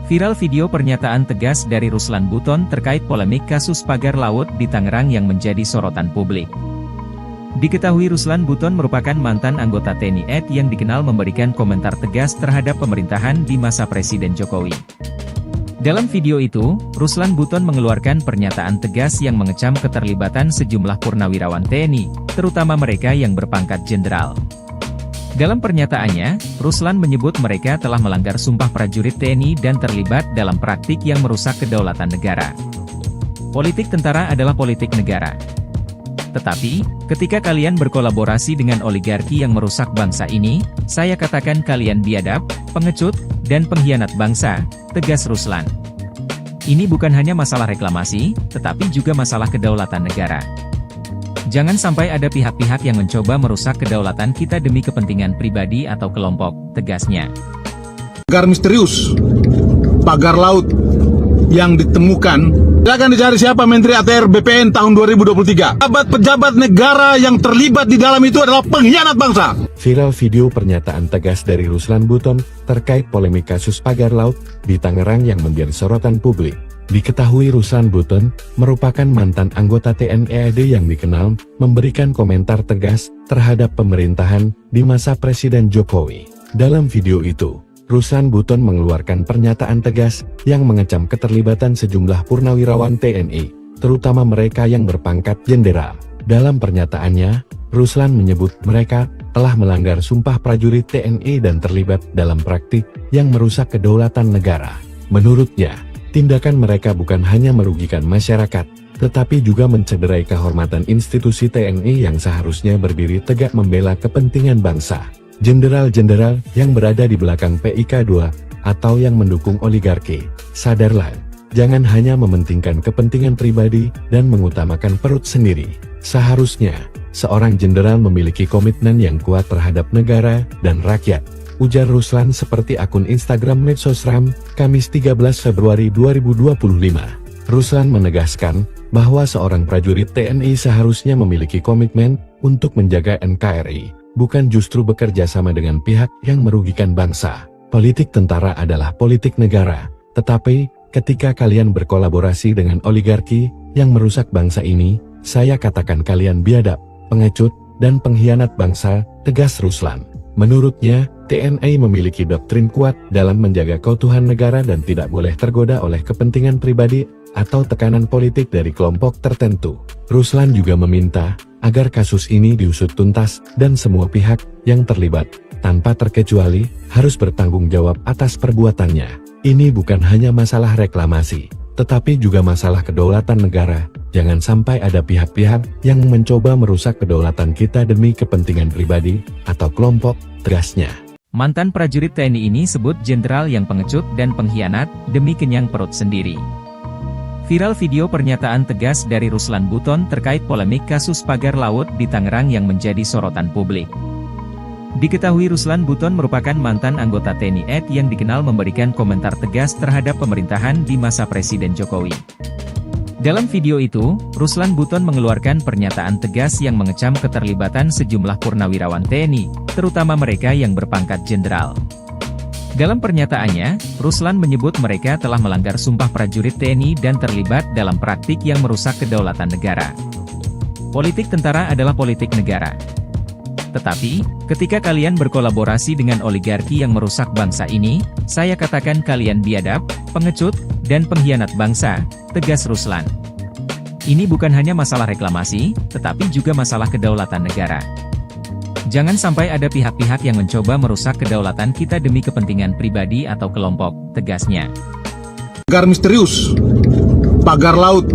Viral video pernyataan tegas dari Ruslan Buton terkait polemik kasus pagar laut di Tangerang yang menjadi sorotan publik. Diketahui Ruslan Buton merupakan mantan anggota TNI AD yang dikenal memberikan komentar tegas terhadap pemerintahan di masa Presiden Jokowi. Dalam video itu, Ruslan Buton mengeluarkan pernyataan tegas yang mengecam keterlibatan sejumlah purnawirawan TNI, terutama mereka yang berpangkat jenderal. Dalam pernyataannya, Ruslan menyebut mereka telah melanggar sumpah prajurit TNI dan terlibat dalam praktik yang merusak kedaulatan negara. Politik tentara adalah politik negara. Tetapi, ketika kalian berkolaborasi dengan oligarki yang merusak bangsa ini, saya katakan kalian biadab, pengecut, dan pengkhianat bangsa, tegas Ruslan. Ini bukan hanya masalah reklamasi, tetapi juga masalah kedaulatan negara. Jangan sampai ada pihak-pihak yang mencoba merusak kedaulatan kita demi kepentingan pribadi atau kelompok, tegasnya. Pagar misterius, pagar laut yang ditemukan. Silakan dicari siapa Menteri ATR BPN tahun 2023. Pejabat negara yang terlibat di dalam itu adalah pengkhianat bangsa. Viral video pernyataan tegas dari Ruslan Buton terkait polemik kasus pagar laut di Tangerang yang menjadi sorotan publik. Diketahui Ruslan Buton merupakan mantan anggota TNI AD yang dikenal memberikan komentar tegas terhadap pemerintahan di masa Presiden Jokowi. Dalam video itu, Ruslan Buton mengeluarkan pernyataan tegas yang mengecam keterlibatan sejumlah purnawirawan TNI, terutama mereka yang berpangkat jenderal. Dalam pernyataannya, Ruslan menyebut mereka telah melanggar sumpah prajurit TNI dan terlibat dalam praktik yang merusak kedaulatan negara. Menurutnya, tindakan mereka bukan hanya merugikan masyarakat, tetapi juga mencederai kehormatan institusi TNI yang seharusnya berdiri tegak membela kepentingan bangsa. Jenderal-jenderal yang berada di belakang PIK 2, atau yang mendukung oligarki, sadarlah, jangan hanya mementingkan kepentingan pribadi dan mengutamakan perut sendiri. Seharusnya, seorang jenderal memiliki komitmen yang kuat terhadap negara dan rakyat, ujar Ruslan seperti akun Instagram Medsosram, Kamis 13 Februari 2025. Ruslan menegaskan bahwa seorang prajurit TNI seharusnya memiliki komitmen untuk menjaga NKRI, bukan justru bekerja sama dengan pihak yang merugikan bangsa. Politik tentara adalah politik negara, tetapi ketika kalian berkolaborasi dengan oligarki yang merusak bangsa ini, saya katakan kalian biadab, pengecut, dan pengkhianat bangsa, tegas Ruslan. Menurutnya, TNI memiliki doktrin kuat dalam menjaga keutuhan negara dan tidak boleh tergoda oleh kepentingan pribadi atau tekanan politik dari kelompok tertentu. Ruslan juga meminta agar kasus ini diusut tuntas dan semua pihak yang terlibat, tanpa terkecuali, harus bertanggung jawab atas perbuatannya. Ini bukan hanya masalah reklamasi, tetapi juga masalah kedaulatan negara. Jangan sampai ada pihak-pihak yang mencoba merusak kedaulatan kita demi kepentingan pribadi atau kelompok, tegasnya. Mantan prajurit TNI ini sebut jenderal yang pengecut dan pengkhianat demi kenyang perut sendiri. Viral video pernyataan tegas dari Ruslan Buton terkait polemik kasus pagar laut di Tangerang yang menjadi sorotan publik. Diketahui Ruslan Buton merupakan mantan anggota TNI AD yang dikenal memberikan komentar tegas terhadap pemerintahan di masa Presiden Jokowi. Dalam video itu, Ruslan Buton mengeluarkan pernyataan tegas yang mengecam keterlibatan sejumlah purnawirawan TNI, terutama mereka yang berpangkat jenderal. Dalam pernyataannya, Ruslan menyebut mereka telah melanggar sumpah prajurit TNI dan terlibat dalam praktik yang merusak kedaulatan negara. Politik tentara adalah politik negara. Tetapi, ketika kalian berkolaborasi dengan oligarki yang merusak bangsa ini, saya katakan kalian biadab, pengecut, dan pengkhianat bangsa, tegas Ruslan. Ini bukan hanya masalah reklamasi, tetapi juga masalah kedaulatan negara. Jangan sampai ada pihak-pihak yang mencoba merusak kedaulatan kita demi kepentingan pribadi atau kelompok, tegasnya. Pagar misterius, pagar laut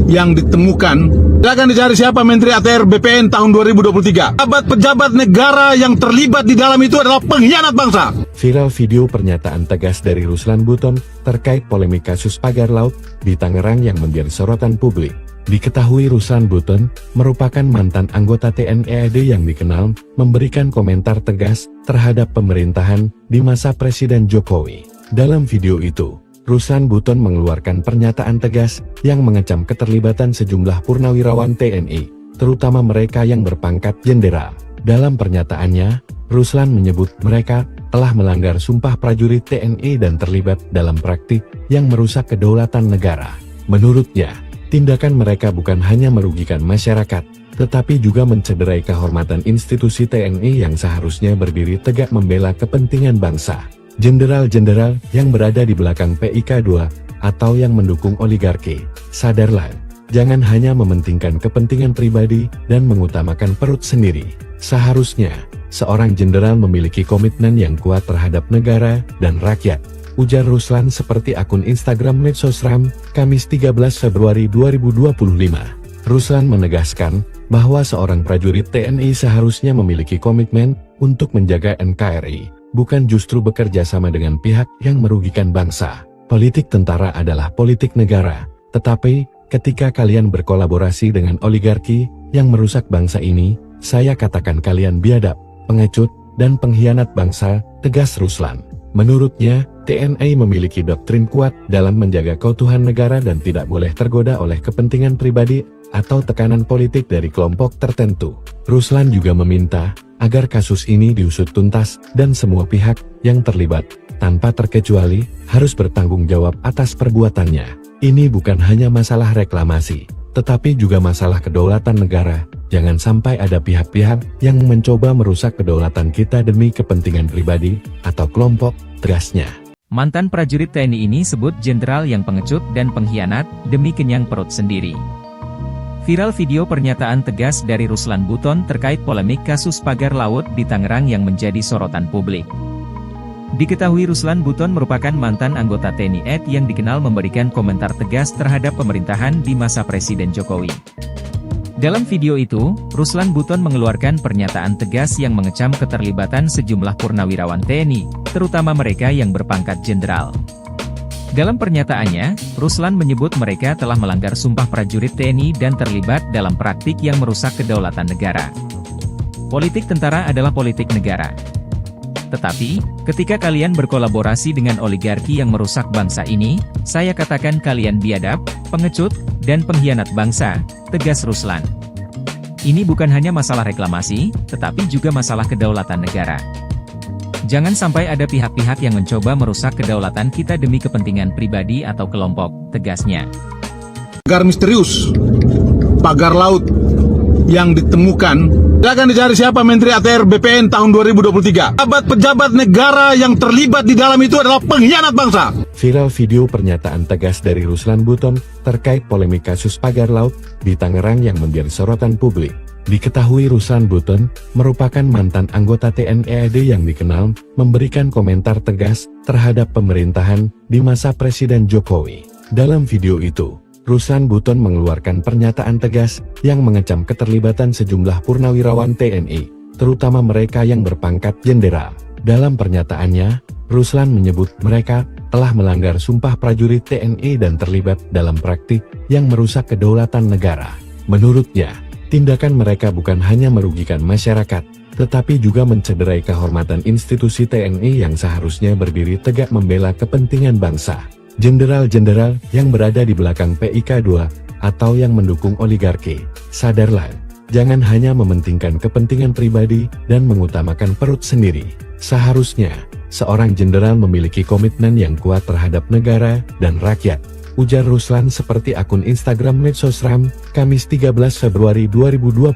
yang ditemukan. Silakan dicari siapa Menteri ATR BPN tahun 2023. Pejabat negara yang terlibat di dalam itu adalah pengkhianat bangsa. Viral video pernyataan tegas dari Ruslan Buton terkait polemik kasus pagar laut di Tangerang yang menjadi sorotan publik. Diketahui Ruslan Buton merupakan mantan anggota TNI AD yang dikenal memberikan komentar tegas terhadap pemerintahan di masa Presiden Jokowi. Dalam video itu, Ruslan Buton mengeluarkan pernyataan tegas yang mengecam keterlibatan sejumlah purnawirawan TNI, terutama mereka yang berpangkat jenderal. Dalam pernyataannya, Ruslan menyebut mereka telah melanggar sumpah prajurit TNI dan terlibat dalam praktik yang merusak kedaulatan negara. Menurutnya, tindakan mereka bukan hanya merugikan masyarakat, tetapi juga mencederai kehormatan institusi TNI yang seharusnya berdiri tegak membela kepentingan bangsa. Jenderal-jenderal yang berada di belakang PIK 2 atau yang mendukung oligarki, sadarlah, jangan hanya mementingkan kepentingan pribadi dan mengutamakan perut sendiri. Seharusnya, seorang jenderal memiliki komitmen yang kuat terhadap negara dan rakyat, ujar Ruslan seperti akun Instagram Medsosram, Kamis 13 Februari 2025. Ruslan menegaskan bahwa seorang prajurit TNI seharusnya memiliki komitmen untuk menjaga NKRI, bukan justru bekerja sama dengan pihak yang merugikan bangsa. Politik tentara adalah politik negara, tetapi ketika kalian berkolaborasi dengan oligarki yang merusak bangsa ini, saya katakan kalian biadab, pengecut, dan pengkhianat bangsa, tegas Ruslan. Menurutnya, TNI memiliki doktrin kuat dalam menjaga keutuhan negara dan tidak boleh tergoda oleh kepentingan pribadi atau tekanan politik dari kelompok tertentu. Ruslan juga meminta agar kasus ini diusut tuntas dan semua pihak yang terlibat, tanpa terkecuali, harus bertanggung jawab atas perbuatannya. Ini bukan hanya masalah reklamasi, tetapi juga masalah kedaulatan negara. Jangan sampai ada pihak-pihak yang mencoba merusak kedaulatan kita demi kepentingan pribadi atau kelompok, tegasnya. Mantan prajurit TNI ini sebut jenderal yang pengecut dan pengkhianat demi kenyang perut sendiri. Viral video pernyataan tegas dari Ruslan Buton terkait polemik kasus pagar laut di Tangerang yang menjadi sorotan publik. Diketahui Ruslan Buton merupakan mantan anggota TNI AD yang dikenal memberikan komentar tegas terhadap pemerintahan di masa Presiden Jokowi. Dalam video itu, Ruslan Buton mengeluarkan pernyataan tegas yang mengecam keterlibatan sejumlah purnawirawan TNI, terutama mereka yang berpangkat jenderal. Dalam pernyataannya, Ruslan menyebut mereka telah melanggar sumpah prajurit TNI dan terlibat dalam praktik yang merusak kedaulatan negara. Politik tentara adalah politik negara. Tetapi, ketika kalian berkolaborasi dengan oligarki yang merusak bangsa ini, saya katakan kalian biadab, pengecut, dan pengkhianat bangsa, tegas Ruslan. Ini bukan hanya masalah reklamasi, tetapi juga masalah kedaulatan negara. Jangan sampai ada pihak-pihak yang mencoba merusak kedaulatan kita demi kepentingan pribadi atau kelompok, tegasnya. Pagar misterius, pagar laut yang ditemukan, silakan dicari siapa Menteri ATR BPN tahun 2023. Pejabat negara yang terlibat di dalam itu adalah pengkhianat bangsa. Viral video pernyataan tegas dari Ruslan Buton terkait polemik kasus pagar laut di Tangerang yang menjadi sorotan publik. Diketahui Ruslan Buton merupakan mantan anggota TNI AD yang dikenal memberikan komentar tegas terhadap pemerintahan di masa Presiden Jokowi. Dalam video itu, Ruslan Buton mengeluarkan pernyataan tegas yang mengecam keterlibatan sejumlah purnawirawan TNI, terutama mereka yang berpangkat jenderal. Dalam pernyataannya, Ruslan menyebut mereka telah melanggar sumpah prajurit TNI dan terlibat dalam praktik yang merusak kedaulatan negara. Menurutnya, tindakan mereka bukan hanya merugikan masyarakat, tetapi juga mencederai kehormatan institusi TNI yang seharusnya berdiri tegak membela kepentingan bangsa. Jenderal-jenderal yang berada di belakang PIK 2 atau yang mendukung oligarki, sadarlah, jangan hanya mementingkan kepentingan pribadi dan mengutamakan perut sendiri. Seharusnya, seorang jenderal memiliki komitmen yang kuat terhadap negara dan rakyat, ujar Ruslan seperti akun Instagram Medsosram, Kamis 13 Februari 2025.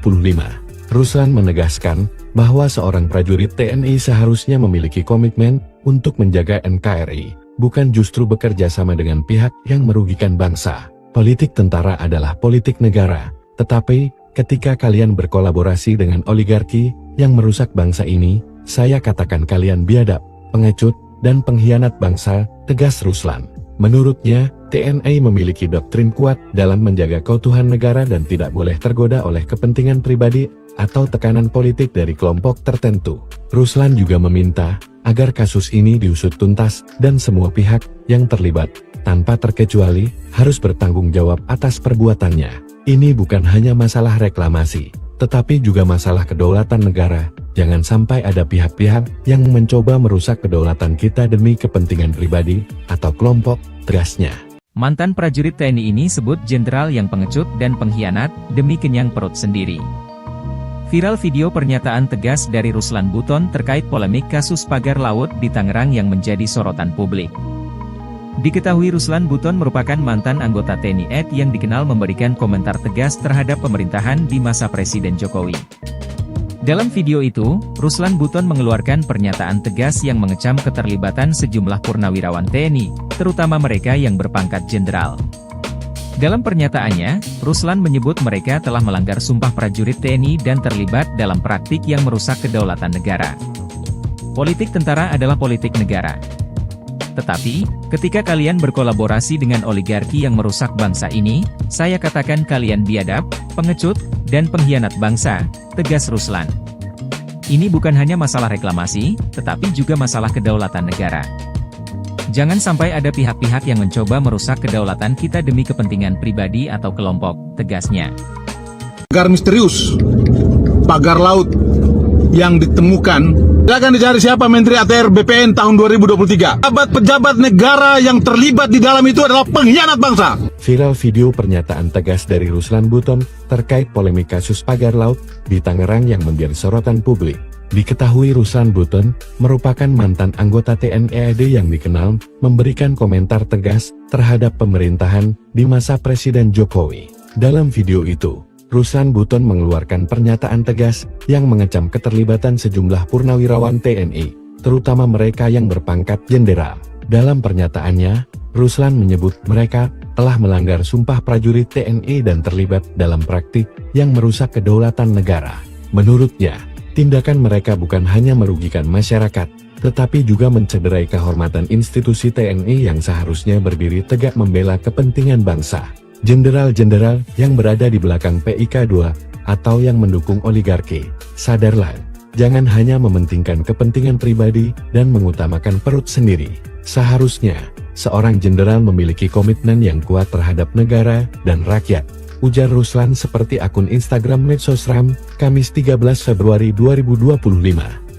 Ruslan menegaskan bahwa seorang prajurit TNI seharusnya memiliki komitmen untuk menjaga NKRI, bukan justru bekerja sama dengan pihak yang merugikan bangsa. Politik tentara adalah politik negara, tetapi ketika kalian berkolaborasi dengan oligarki yang merusak bangsa ini, saya katakan kalian biadab, pengecut, dan pengkhianat bangsa, tegas Ruslan. Menurutnya, TNI memiliki doktrin kuat dalam menjaga keutuhan negara dan tidak boleh tergoda oleh kepentingan pribadi atau tekanan politik dari kelompok tertentu. Ruslan juga meminta agar kasus ini diusut tuntas dan semua pihak yang terlibat, tanpa terkecuali, harus bertanggung jawab atas perbuatannya. Ini bukan hanya masalah reklamasi, tetapi juga masalah kedaulatan negara. Jangan sampai ada pihak-pihak yang mencoba merusak kedaulatan kita demi kepentingan pribadi atau kelompok, tegasnya. Mantan prajurit TNI ini sebut jenderal yang pengecut dan pengkhianat demi kenyang perut sendiri. Viral video pernyataan tegas dari Ruslan Buton terkait polemik kasus pagar laut di Tangerang yang menjadi sorotan publik. Diketahui Ruslan Buton merupakan mantan anggota TNI AD yang dikenal memberikan komentar tegas terhadap pemerintahan di masa Presiden Jokowi. Dalam video itu, Ruslan Buton mengeluarkan pernyataan tegas yang mengecam keterlibatan sejumlah purnawirawan TNI, terutama mereka yang berpangkat jenderal. Dalam pernyataannya, Ruslan menyebut mereka telah melanggar sumpah prajurit TNI dan terlibat dalam praktik yang merusak kedaulatan negara. Politik tentara adalah politik negara. Tetapi, ketika kalian berkolaborasi dengan oligarki yang merusak bangsa ini, saya katakan kalian biadab, pengecut, dan pengkhianat bangsa, tegas Ruslan. Ini bukan hanya masalah reklamasi, tetapi juga masalah kedaulatan negara. Jangan sampai ada pihak-pihak yang mencoba merusak kedaulatan kita demi kepentingan pribadi atau kelompok, tegasnya. Pagar misterius, pagar laut yang ditemukan, silakan dicari siapa Menteri ATR BPN tahun 2023. Pejabat negara yang terlibat di dalam itu adalah pengkhianat bangsa. Viral video pernyataan tegas dari Ruslan Buton terkait polemik kasus pagar laut di Tangerang yang menjadi sorotan publik. Diketahui Ruslan Buton merupakan mantan anggota TNI AD yang dikenal memberikan komentar tegas terhadap pemerintahan di masa Presiden Jokowi. Dalam video itu, Ruslan Buton mengeluarkan pernyataan tegas yang mengecam keterlibatan sejumlah purnawirawan TNI, terutama mereka yang berpangkat jenderal. Dalam pernyataannya, Ruslan menyebut mereka telah melanggar sumpah prajurit TNI dan terlibat dalam praktik yang merusak kedaulatan negara. Menurutnya, tindakan mereka bukan hanya merugikan masyarakat, tetapi juga mencederai kehormatan institusi TNI yang seharusnya berdiri tegak membela kepentingan bangsa. Jenderal-jenderal yang berada di belakang PIK 2 atau yang mendukung oligarki, sadarlah, jangan hanya mementingkan kepentingan pribadi dan mengutamakan perut sendiri. Seharusnya, seorang jenderal memiliki komitmen yang kuat terhadap negara dan rakyat, ujar Ruslan seperti akun Instagram Medsosram, Kamis 13 Februari 2025.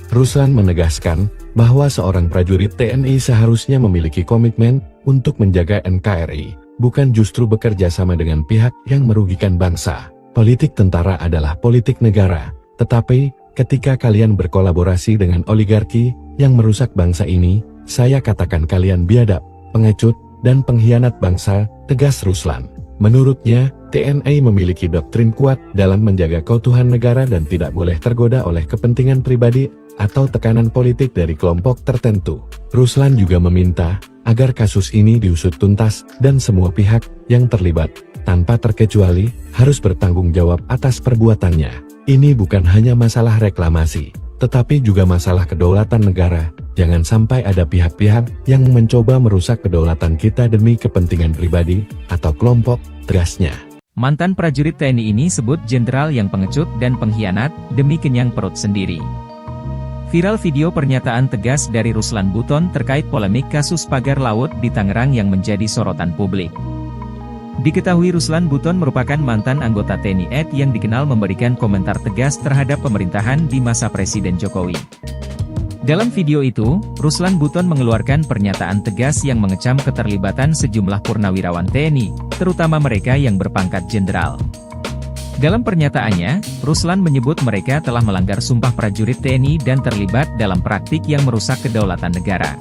Ruslan menegaskan bahwa seorang prajurit TNI seharusnya memiliki komitmen untuk menjaga NKRI, bukan justru bekerja sama dengan pihak yang merugikan bangsa. Politik tentara adalah politik negara, tetapi ketika kalian berkolaborasi dengan oligarki yang merusak bangsa ini, saya katakan kalian biadab, pengecut, dan pengkhianat bangsa, tegas Ruslan. Menurutnya, TNI memiliki doktrin kuat dalam menjaga keutuhan negara dan tidak boleh tergoda oleh kepentingan pribadi atau tekanan politik dari kelompok tertentu. Ruslan juga meminta agar kasus ini diusut tuntas dan semua pihak yang terlibat, tanpa terkecuali, harus bertanggung jawab atas perbuatannya. Ini bukan hanya masalah reklamasi, tetapi juga masalah kedaulatan negara. Jangan sampai ada pihak-pihak yang mencoba merusak kedaulatan kita demi kepentingan pribadi atau kelompok, tegasnya. Mantan prajurit TNI ini sebut jenderal yang pengecut dan pengkhianat demi kenyang perut sendiri. Viral video pernyataan tegas dari Ruslan Buton terkait polemik kasus pagar laut di Tangerang yang menjadi sorotan publik. Diketahui Ruslan Buton merupakan mantan anggota TNI AD yang dikenal memberikan komentar tegas terhadap pemerintahan di masa Presiden Jokowi. Dalam video itu, Ruslan Buton mengeluarkan pernyataan tegas yang mengecam keterlibatan sejumlah purnawirawan TNI, terutama mereka yang berpangkat jenderal. Dalam pernyataannya, Ruslan menyebut mereka telah melanggar sumpah prajurit TNI dan terlibat dalam praktik yang merusak kedaulatan negara.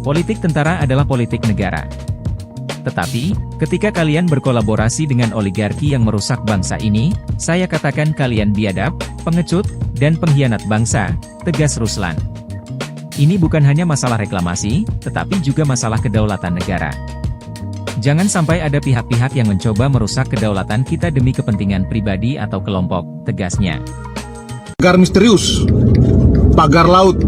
Politik tentara adalah politik negara. Tetapi, ketika kalian berkolaborasi dengan oligarki yang merusak bangsa ini, saya katakan kalian biadab, pengecut, dan pengkhianat bangsa, tegas Ruslan. Ini bukan hanya masalah reklamasi, tetapi juga masalah kedaulatan negara. Jangan sampai ada pihak-pihak yang mencoba merusak kedaulatan kita demi kepentingan pribadi atau kelompok, tegasnya. Pagar misterius, pagar laut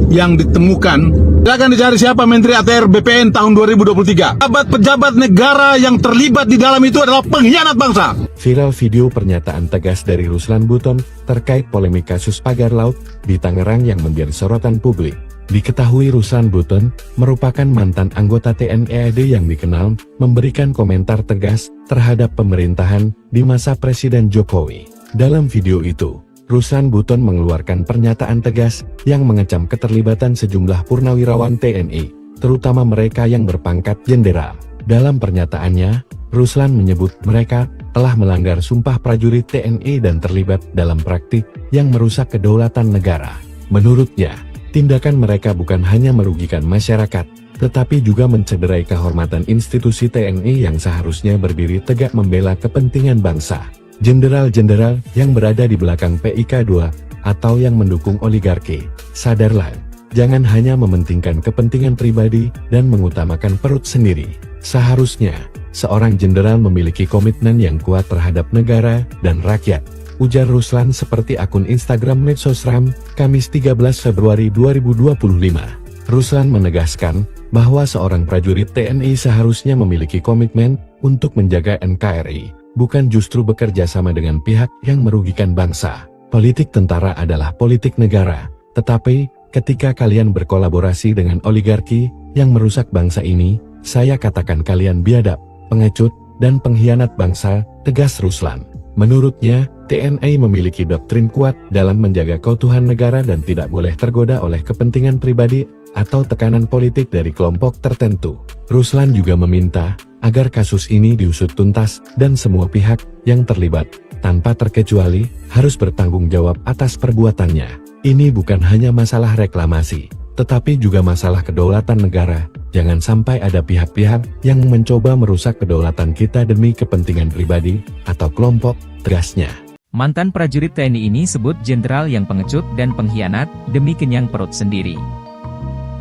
yang ditemukan, silakan dicari siapa Menteri ATR BPN tahun 2023. Pejabat negara yang terlibat di dalam itu adalah pengkhianat bangsa. Viral video pernyataan tegas dari Ruslan Buton terkait polemik kasus pagar laut di Tangerang yang menjadi sorotan publik. Diketahui Ruslan Buton merupakan mantan anggota TNI AD yang dikenal memberikan komentar tegas terhadap pemerintahan di masa Presiden Jokowi. Dalam video itu, Ruslan Buton mengeluarkan pernyataan tegas yang mengecam keterlibatan sejumlah purnawirawan TNI, terutama mereka yang berpangkat jenderal. Dalam pernyataannya, Ruslan menyebut mereka telah melanggar sumpah prajurit TNI dan terlibat dalam praktik yang merusak kedaulatan negara. Menurutnya, tindakan mereka bukan hanya merugikan masyarakat, tetapi juga mencederai kehormatan institusi TNI yang seharusnya berdiri tegak membela kepentingan bangsa. Jenderal-jenderal yang berada di belakang PIK 2 atau yang mendukung oligarki, sadarlah, jangan hanya mementingkan kepentingan pribadi dan mengutamakan perut sendiri. Seharusnya, seorang jenderal memiliki komitmen yang kuat terhadap negara dan rakyat, ujar Ruslan seperti akun Instagram Medsosram, Kamis 13 Februari 2025. Ruslan menegaskan bahwa seorang prajurit TNI seharusnya memiliki komitmen untuk menjaga NKRI, bukan justru bekerja sama dengan pihak yang merugikan bangsa. Politik tentara adalah politik negara, tetapi ketika kalian berkolaborasi dengan oligarki yang merusak bangsa ini, saya katakan kalian biadab, pengecut, dan pengkhianat bangsa, tegas Ruslan. Menurutnya, TNI memiliki doktrin kuat dalam menjaga keutuhan negara dan tidak boleh tergoda oleh kepentingan pribadi atau tekanan politik dari kelompok tertentu. Ruslan juga meminta agar kasus ini diusut tuntas dan semua pihak yang terlibat, tanpa terkecuali, harus bertanggung jawab atas perbuatannya. Ini bukan hanya masalah reklamasi, tetapi juga masalah kedaulatan negara. Jangan sampai ada pihak-pihak yang mencoba merusak kedaulatan kita demi kepentingan pribadi atau kelompok, tegasnya. Mantan prajurit TNI ini sebut jenderal yang pengecut dan pengkhianat demi kenyang perut sendiri.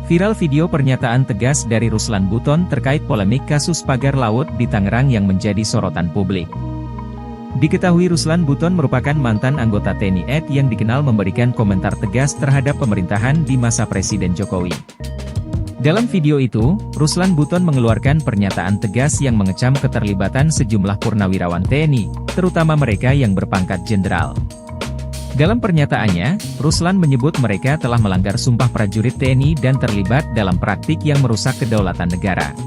Viral video pernyataan tegas dari Ruslan Buton terkait polemik kasus pagar laut di Tangerang yang menjadi sorotan publik. Diketahui Ruslan Buton merupakan mantan anggota TNI AD yang dikenal memberikan komentar tegas terhadap pemerintahan di masa Presiden Jokowi. Dalam video itu, Ruslan Buton mengeluarkan pernyataan tegas yang mengecam keterlibatan sejumlah purnawirawan TNI, terutama mereka yang berpangkat jenderal. Dalam pernyataannya, Ruslan menyebut mereka telah melanggar sumpah prajurit TNI dan terlibat dalam praktik yang merusak kedaulatan negara.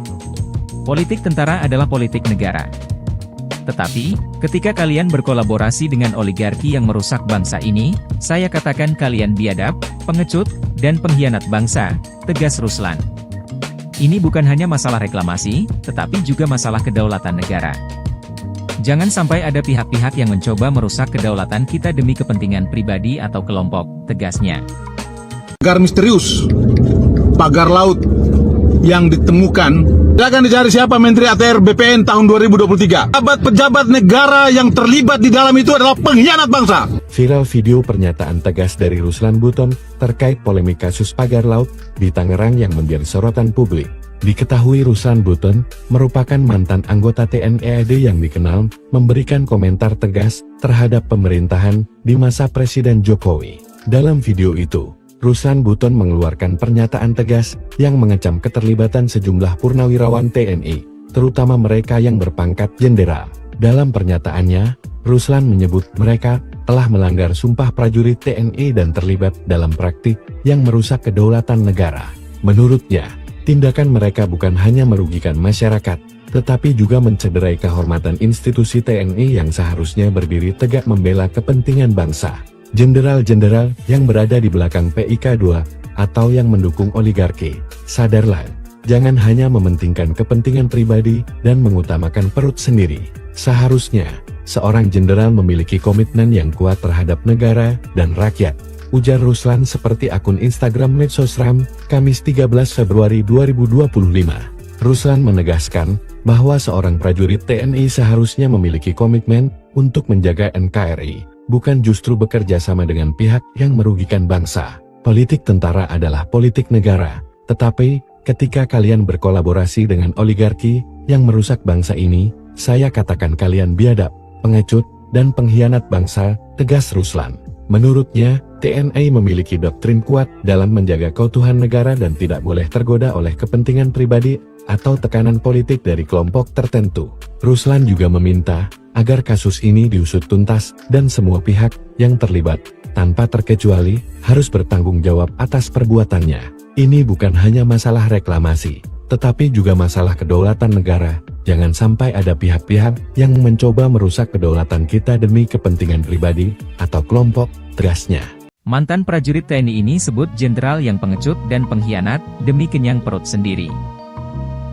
Politik tentara adalah politik negara. Tetapi, ketika kalian berkolaborasi dengan oligarki yang merusak bangsa ini, saya katakan kalian biadab, pengecut, dan pengkhianat bangsa, tegas Ruslan. Ini bukan hanya masalah reklamasi, tetapi juga masalah kedaulatan negara. Jangan sampai ada pihak-pihak yang mencoba merusak kedaulatan kita demi kepentingan pribadi atau kelompok, tegasnya. Pagar misterius, pagar laut yang ditemukan, silakan dicari siapa Menteri ATR BPN tahun 2023. Pejabat negara yang terlibat di dalam itu adalah pengkhianat bangsa. Viral video pernyataan tegas dari Ruslan Buton terkait polemik kasus pagar laut di Tangerang yang menjadi sorotan publik. Diketahui Ruslan Buton merupakan mantan anggota TNI AD yang dikenal memberikan komentar tegas terhadap pemerintahan di masa Presiden Jokowi. Dalam video itu, Ruslan Buton mengeluarkan pernyataan tegas yang mengecam keterlibatan sejumlah purnawirawan TNI, terutama mereka yang berpangkat jenderal. Dalam pernyataannya, Ruslan menyebut mereka telah melanggar sumpah prajurit TNI dan terlibat dalam praktik yang merusak kedaulatan negara. Menurutnya, tindakan mereka bukan hanya merugikan masyarakat, tetapi juga mencederai kehormatan institusi TNI yang seharusnya berdiri tegak membela kepentingan bangsa. Jenderal-jenderal yang berada di belakang PIK 2 atau yang mendukung oligarki, sadarlah, jangan hanya mementingkan kepentingan pribadi dan mengutamakan perut sendiri. Seharusnya, seorang jenderal memiliki komitmen yang kuat terhadap negara dan rakyat, ujar Ruslan seperti akun Instagram Medsosram, Kamis 13 Februari 2025. Ruslan menegaskan bahwa seorang prajurit TNI seharusnya memiliki komitmen untuk menjaga NKRI, bukan justru bekerja sama dengan pihak yang merugikan bangsa. Politik tentara adalah politik negara, tetapi ketika kalian berkolaborasi dengan oligarki yang merusak bangsa ini, saya katakan kalian biadab, pengecut, dan pengkhianat bangsa, tegas Ruslan. Menurutnya, TNI memiliki doktrin kuat dalam menjaga keutuhan negara dan tidak boleh tergoda oleh kepentingan pribadi atau tekanan politik dari kelompok tertentu. Ruslan juga meminta agar kasus ini diusut tuntas dan semua pihak yang terlibat, tanpa terkecuali, harus bertanggung jawab atas perbuatannya. Ini bukan hanya masalah reklamasi, tetapi juga masalah kedaulatan negara. Jangan sampai ada pihak-pihak yang mencoba merusak kedaulatan kita demi kepentingan pribadi atau kelompok, tegasnya. Mantan prajurit TNI ini sebut jenderal yang pengecut dan pengkhianat demi kenyang perut sendiri.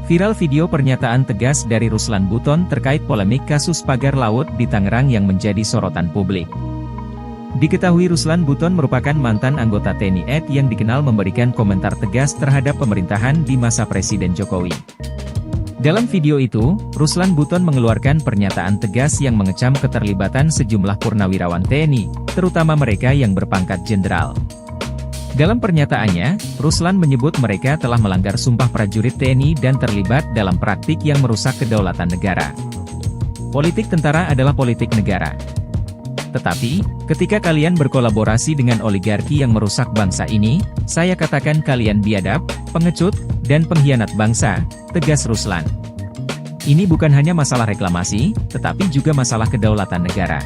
Viral video pernyataan tegas dari Ruslan Buton terkait polemik kasus pagar laut di Tangerang yang menjadi sorotan publik. Diketahui Ruslan Buton merupakan mantan anggota TNI AD yang dikenal memberikan komentar tegas terhadap pemerintahan di masa Presiden Jokowi. Dalam video itu, Ruslan Buton mengeluarkan pernyataan tegas yang mengecam keterlibatan sejumlah purnawirawan TNI, terutama mereka yang berpangkat jenderal. Dalam pernyataannya, Ruslan menyebut mereka telah melanggar sumpah prajurit TNI dan terlibat dalam praktik yang merusak kedaulatan negara. Politik tentara adalah politik negara. Tetapi, ketika kalian berkolaborasi dengan oligarki yang merusak bangsa ini, saya katakan kalian biadab, pengecut, dan pengkhianat bangsa, tegas Ruslan. Ini bukan hanya masalah reklamasi, tetapi juga masalah kedaulatan negara.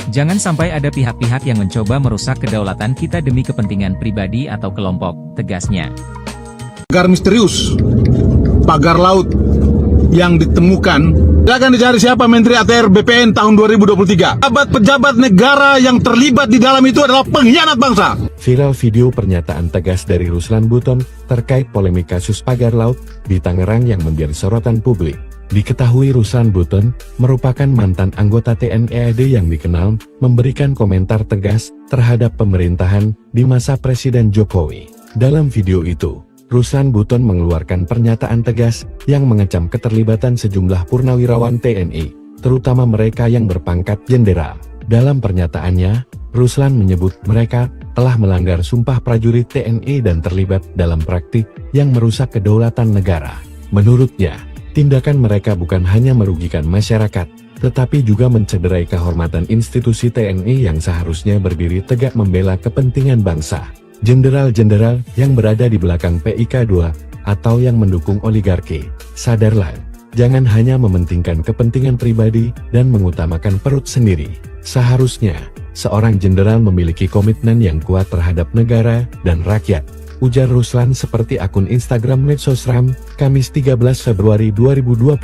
Jangan sampai ada pihak-pihak yang mencoba merusak kedaulatan kita demi kepentingan pribadi atau kelompok, tegasnya. Pagar misterius, pagar laut yang ditemukan, akan dicari siapa Menteri ATR BPN tahun 2023. Pejabat negara yang terlibat di dalam itu adalah pengkhianat bangsa. Viral video pernyataan tegas dari Ruslan Buton terkait polemik kasus pagar laut di Tangerang yang menjadi sorotan publik. Diketahui Ruslan Buton merupakan mantan anggota TNI AD yang dikenal memberikan komentar tegas terhadap pemerintahan di masa Presiden Jokowi. Dalam video itu, Ruslan Buton mengeluarkan pernyataan tegas yang mengecam keterlibatan sejumlah purnawirawan TNI, terutama mereka yang berpangkat jenderal. Dalam pernyataannya, Ruslan menyebut mereka telah melanggar sumpah prajurit TNI dan terlibat dalam praktik yang merusak kedaulatan negara. Menurutnya, tindakan mereka bukan hanya merugikan masyarakat, tetapi juga mencederai kehormatan institusi TNI yang seharusnya berdiri tegak membela kepentingan bangsa. Jenderal-jenderal yang berada di belakang PIK2 atau yang mendukung oligarki, sadarlah, jangan hanya mementingkan kepentingan pribadi dan mengutamakan perut sendiri. Seharusnya, seorang jenderal memiliki komitmen yang kuat terhadap negara dan rakyat, ujar Ruslan seperti akun Instagram Medsosram, Kamis 13 Februari 2025.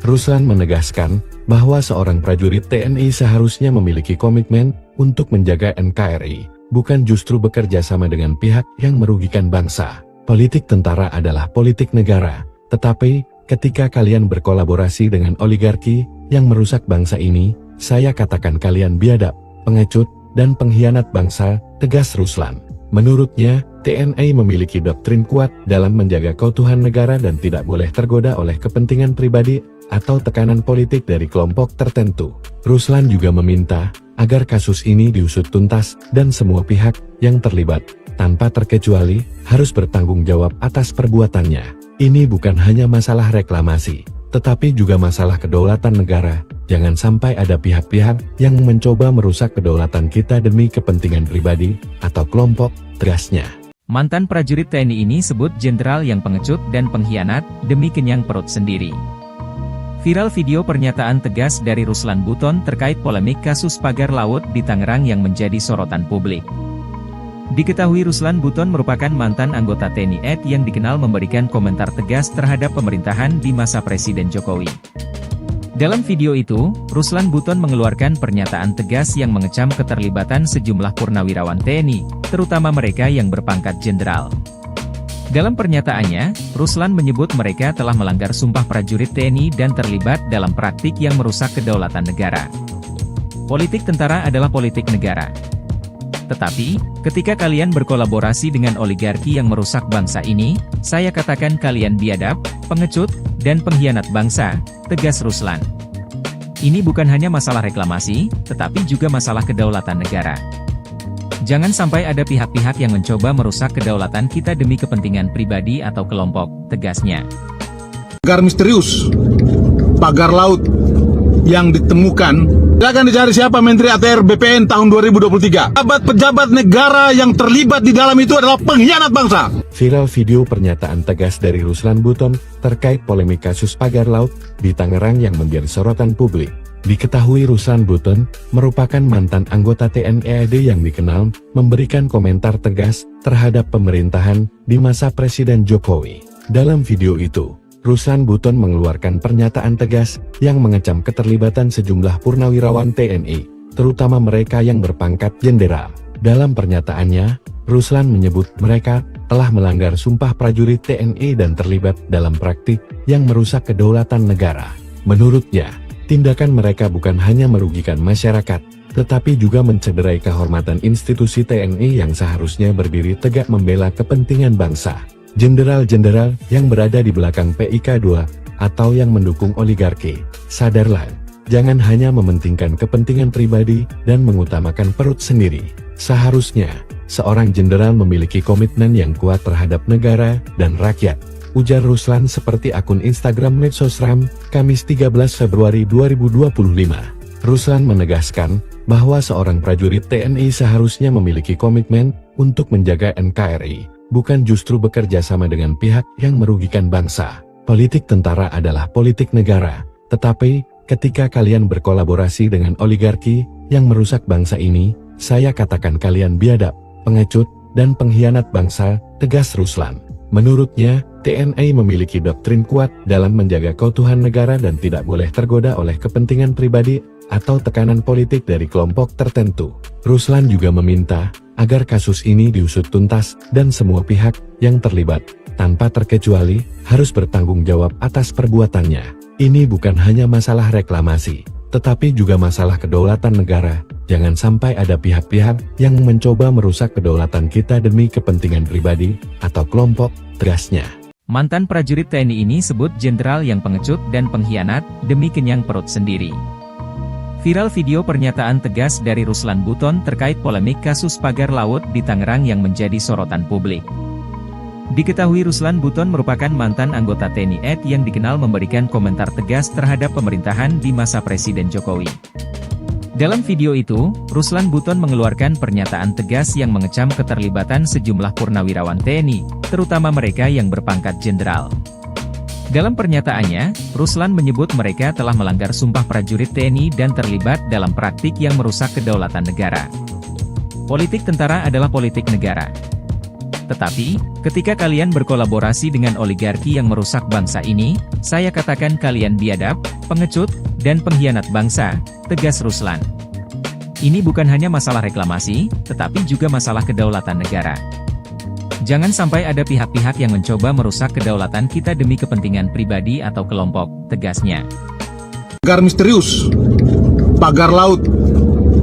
Ruslan menegaskan bahwa seorang prajurit TNI seharusnya memiliki komitmen untuk menjaga NKRI, bukan justru bekerja sama dengan pihak yang merugikan bangsa. Politik tentara adalah politik negara, tetapi ketika kalian berkolaborasi dengan oligarki yang merusak bangsa ini, saya katakan kalian biadab, pengecut, dan pengkhianat bangsa, tegas Ruslan. Menurutnya, TNI memiliki doktrin kuat dalam menjaga keutuhan negara dan tidak boleh tergoda oleh kepentingan pribadi atau tekanan politik dari kelompok tertentu. Ruslan juga meminta agar kasus ini diusut tuntas dan semua pihak yang terlibat, tanpa terkecuali, harus bertanggung jawab atas perbuatannya. Ini bukan hanya masalah reklamasi, tetapi juga masalah kedaulatan negara. Jangan sampai ada pihak-pihak yang mencoba merusak kedaulatan kita demi kepentingan pribadi atau kelompok, tegasnya. Mantan prajurit TNI ini sebut jenderal yang pengecut dan pengkhianat demi kenyang perut sendiri. Viral video pernyataan tegas dari Ruslan Buton terkait polemik kasus pagar laut di Tangerang yang menjadi sorotan publik. Diketahui Ruslan Buton merupakan mantan anggota TNI AD yang dikenal memberikan komentar tegas terhadap pemerintahan di masa Presiden Jokowi. Dalam video itu, Ruslan Buton mengeluarkan pernyataan tegas yang mengecam keterlibatan sejumlah purnawirawan TNI, terutama mereka yang berpangkat jenderal. Dalam pernyataannya, Ruslan menyebut mereka telah melanggar sumpah prajurit TNI dan terlibat dalam praktik yang merusak kedaulatan negara. Politik tentara adalah politik negara. Tetapi, ketika kalian berkolaborasi dengan oligarki yang merusak bangsa ini, saya katakan kalian biadab, pengecut, dan pengkhianat bangsa, tegas Ruslan. Ini bukan hanya masalah reklamasi, tetapi juga masalah kedaulatan negara. Jangan sampai ada pihak-pihak yang mencoba merusak kedaulatan kita demi kepentingan pribadi atau kelompok, tegasnya. Pagar misterius, pagar laut yang ditemukan, akan dicari siapa Menteri ATR BPN tahun 2023. Pejabat negara yang terlibat di dalam itu adalah pengkhianat bangsa. Viral video pernyataan tegas dari Ruslan Buton terkait polemik kasus pagar laut di Tangerang yang menjadi sorotan publik. Diketahui Ruslan Buton merupakan mantan anggota TNI AD yang dikenal memberikan komentar tegas terhadap pemerintahan di masa Presiden Jokowi. Dalam video itu, Ruslan Buton mengeluarkan pernyataan tegas yang mengecam keterlibatan sejumlah purnawirawan TNI, terutama mereka yang berpangkat jenderal. Dalam pernyataannya, Ruslan menyebut mereka telah melanggar sumpah prajurit TNI dan terlibat dalam praktik yang merusak kedaulatan negara. Menurutnya, tindakan mereka bukan hanya merugikan masyarakat, tetapi juga mencederai kehormatan institusi TNI yang seharusnya berdiri tegak membela kepentingan bangsa. Jenderal-jenderal yang berada di belakang PIK2 atau yang mendukung oligarki, sadarlah, jangan hanya mementingkan kepentingan pribadi dan mengutamakan perut sendiri. Seharusnya, seorang jenderal memiliki komitmen yang kuat terhadap negara dan rakyat, ujar Ruslan seperti akun Instagram Medsosram, Kamis 13 Februari 2025. Ruslan menegaskan bahwa seorang prajurit TNI seharusnya memiliki komitmen untuk menjaga NKRI, bukan justru bekerja sama dengan pihak yang merugikan bangsa. Politik tentara adalah politik negara, tetapi ketika kalian berkolaborasi dengan oligarki yang merusak bangsa ini, saya katakan kalian biadab, pengecut, dan pengkhianat bangsa, tegas Ruslan. Menurutnya, TNI memiliki doktrin kuat dalam menjaga keutuhan negara dan tidak boleh tergoda oleh kepentingan pribadi atau tekanan politik dari kelompok tertentu. Ruslan juga meminta agar kasus ini diusut tuntas dan semua pihak yang terlibat, tanpa terkecuali, harus bertanggung jawab atas perbuatannya. Ini bukan hanya masalah reklamasi, tetapi juga masalah kedaulatan negara. Jangan sampai ada pihak-pihak yang mencoba merusak kedaulatan kita demi kepentingan pribadi atau kelompok, tegasnya. Mantan prajurit TNI ini sebut jenderal yang pengecut dan pengkhianat demi kenyang perut sendiri. Viral video pernyataan tegas dari Ruslan Buton terkait polemik kasus pagar laut di Tangerang yang menjadi sorotan publik. Diketahui Ruslan Buton merupakan mantan anggota TNI AD yang dikenal memberikan komentar tegas terhadap pemerintahan di masa Presiden Jokowi. Dalam video itu, Ruslan Buton mengeluarkan pernyataan tegas yang mengecam keterlibatan sejumlah purnawirawan TNI, terutama mereka yang berpangkat jenderal. Dalam pernyataannya, Ruslan menyebut mereka telah melanggar sumpah prajurit TNI dan terlibat dalam praktik yang merusak kedaulatan negara. Politik tentara adalah politik negara. Tetapi, ketika kalian berkolaborasi dengan oligarki yang merusak bangsa ini, saya katakan kalian biadab, pengecut, dan pengkhianat bangsa, tegas Ruslan. Ini bukan hanya masalah reklamasi, tetapi juga masalah kedaulatan negara. Jangan sampai ada pihak-pihak yang mencoba merusak kedaulatan kita demi kepentingan pribadi atau kelompok, tegasnya. Pagar misterius, pagar laut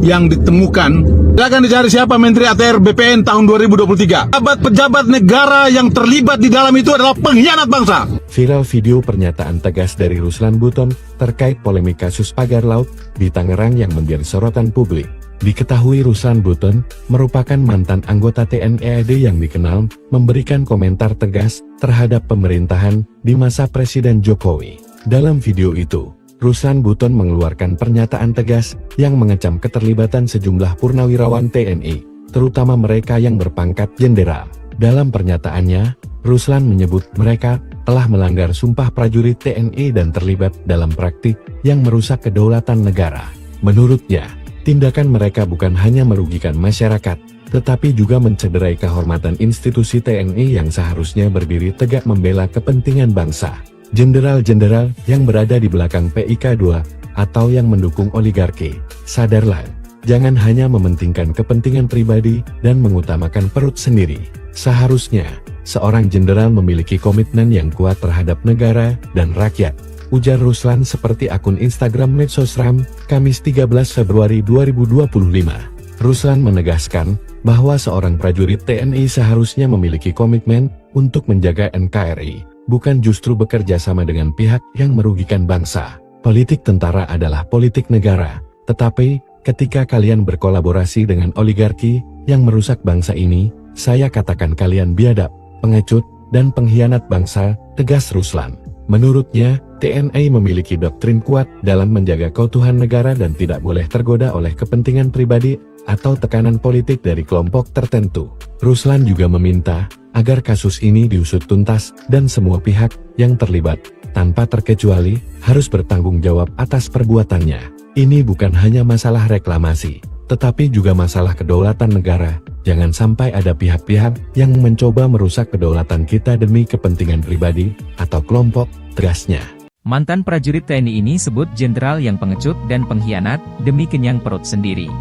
yang ditemukan, silakan dicari siapa Menteri ATR BPN tahun 2023. Pejabat negara yang terlibat di dalam itu adalah pengkhianat bangsa. Viral video pernyataan tegas dari Ruslan Buton terkait polemik kasus pagar laut di Tangerang yang menjadi sorotan publik. Diketahui Ruslan Buton merupakan mantan anggota TNI AD yang dikenal memberikan komentar tegas terhadap pemerintahan di masa Presiden Jokowi. Dalam video itu, Ruslan Buton mengeluarkan pernyataan tegas yang mengecam keterlibatan sejumlah purnawirawan TNI, terutama mereka yang berpangkat jenderal. Dalam pernyataannya, Ruslan menyebut mereka telah melanggar sumpah prajurit TNI dan terlibat dalam praktik yang merusak kedaulatan negara. Menurutnya, tindakan mereka bukan hanya merugikan masyarakat, tetapi juga mencederai kehormatan institusi TNI yang seharusnya berdiri tegak membela kepentingan bangsa. Jenderal-jenderal yang berada di belakang PIK2 atau yang mendukung oligarki, sadarlah, jangan hanya mementingkan kepentingan pribadi dan mengutamakan perut sendiri. Seharusnya, seorang jenderal memiliki komitmen yang kuat terhadap negara dan rakyat, ujar Ruslan seperti akun Instagram Medsosram, Kamis 13 Februari 2025. Ruslan menegaskan bahwa seorang prajurit TNI seharusnya memiliki komitmen untuk menjaga NKRI, bukan justru bekerja sama dengan pihak yang merugikan bangsa. Politik tentara adalah politik negara, tetapi ketika kalian berkolaborasi dengan oligarki yang merusak bangsa ini, saya katakan kalian biadab, pengecut, dan pengkhianat bangsa, tegas Ruslan. Menurutnya, TNI memiliki doktrin kuat dalam menjaga keutuhan negara dan tidak boleh tergoda oleh kepentingan pribadi atau tekanan politik dari kelompok tertentu. Ruslan juga meminta agar kasus ini diusut tuntas dan semua pihak yang terlibat, tanpa terkecuali, harus bertanggung jawab atas perbuatannya. Ini bukan hanya masalah reklamasi, tetapi juga masalah kedaulatan negara. Jangan sampai ada pihak-pihak yang mencoba merusak kedaulatan kita demi kepentingan pribadi atau kelompok, tegasnya. Mantan prajurit TNI ini sebut jenderal yang pengecut dan pengkhianat demi kenyang perut sendiri.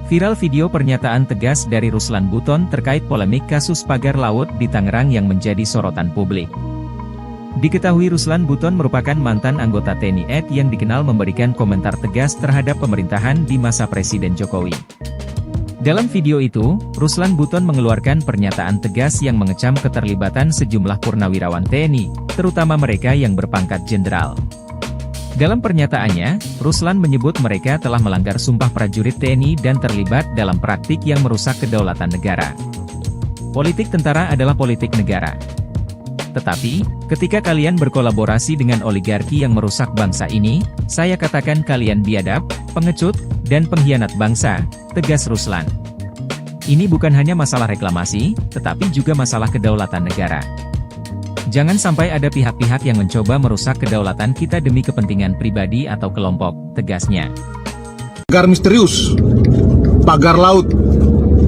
Viral video pernyataan tegas dari Ruslan Buton terkait polemik kasus pagar laut di Tangerang yang menjadi sorotan publik. Diketahui Ruslan Buton merupakan mantan anggota TNI AD yang dikenal memberikan komentar tegas terhadap pemerintahan di masa Presiden Jokowi. Dalam video itu, Ruslan Buton mengeluarkan pernyataan tegas yang mengecam keterlibatan sejumlah purnawirawan TNI, terutama mereka yang berpangkat jenderal. Dalam pernyataannya, Ruslan menyebut mereka telah melanggar sumpah prajurit TNI dan terlibat dalam praktik yang merusak kedaulatan negara. Politik tentara adalah politik negara. Tetapi, ketika kalian berkolaborasi dengan oligarki yang merusak bangsa ini, saya katakan kalian biadab, pengecut, dan pengkhianat bangsa, tegas Ruslan. Ini bukan hanya masalah reklamasi, tetapi juga masalah kedaulatan negara. Jangan sampai ada pihak-pihak yang mencoba merusak kedaulatan kita demi kepentingan pribadi atau kelompok, tegasnya. Pagar misterius, pagar laut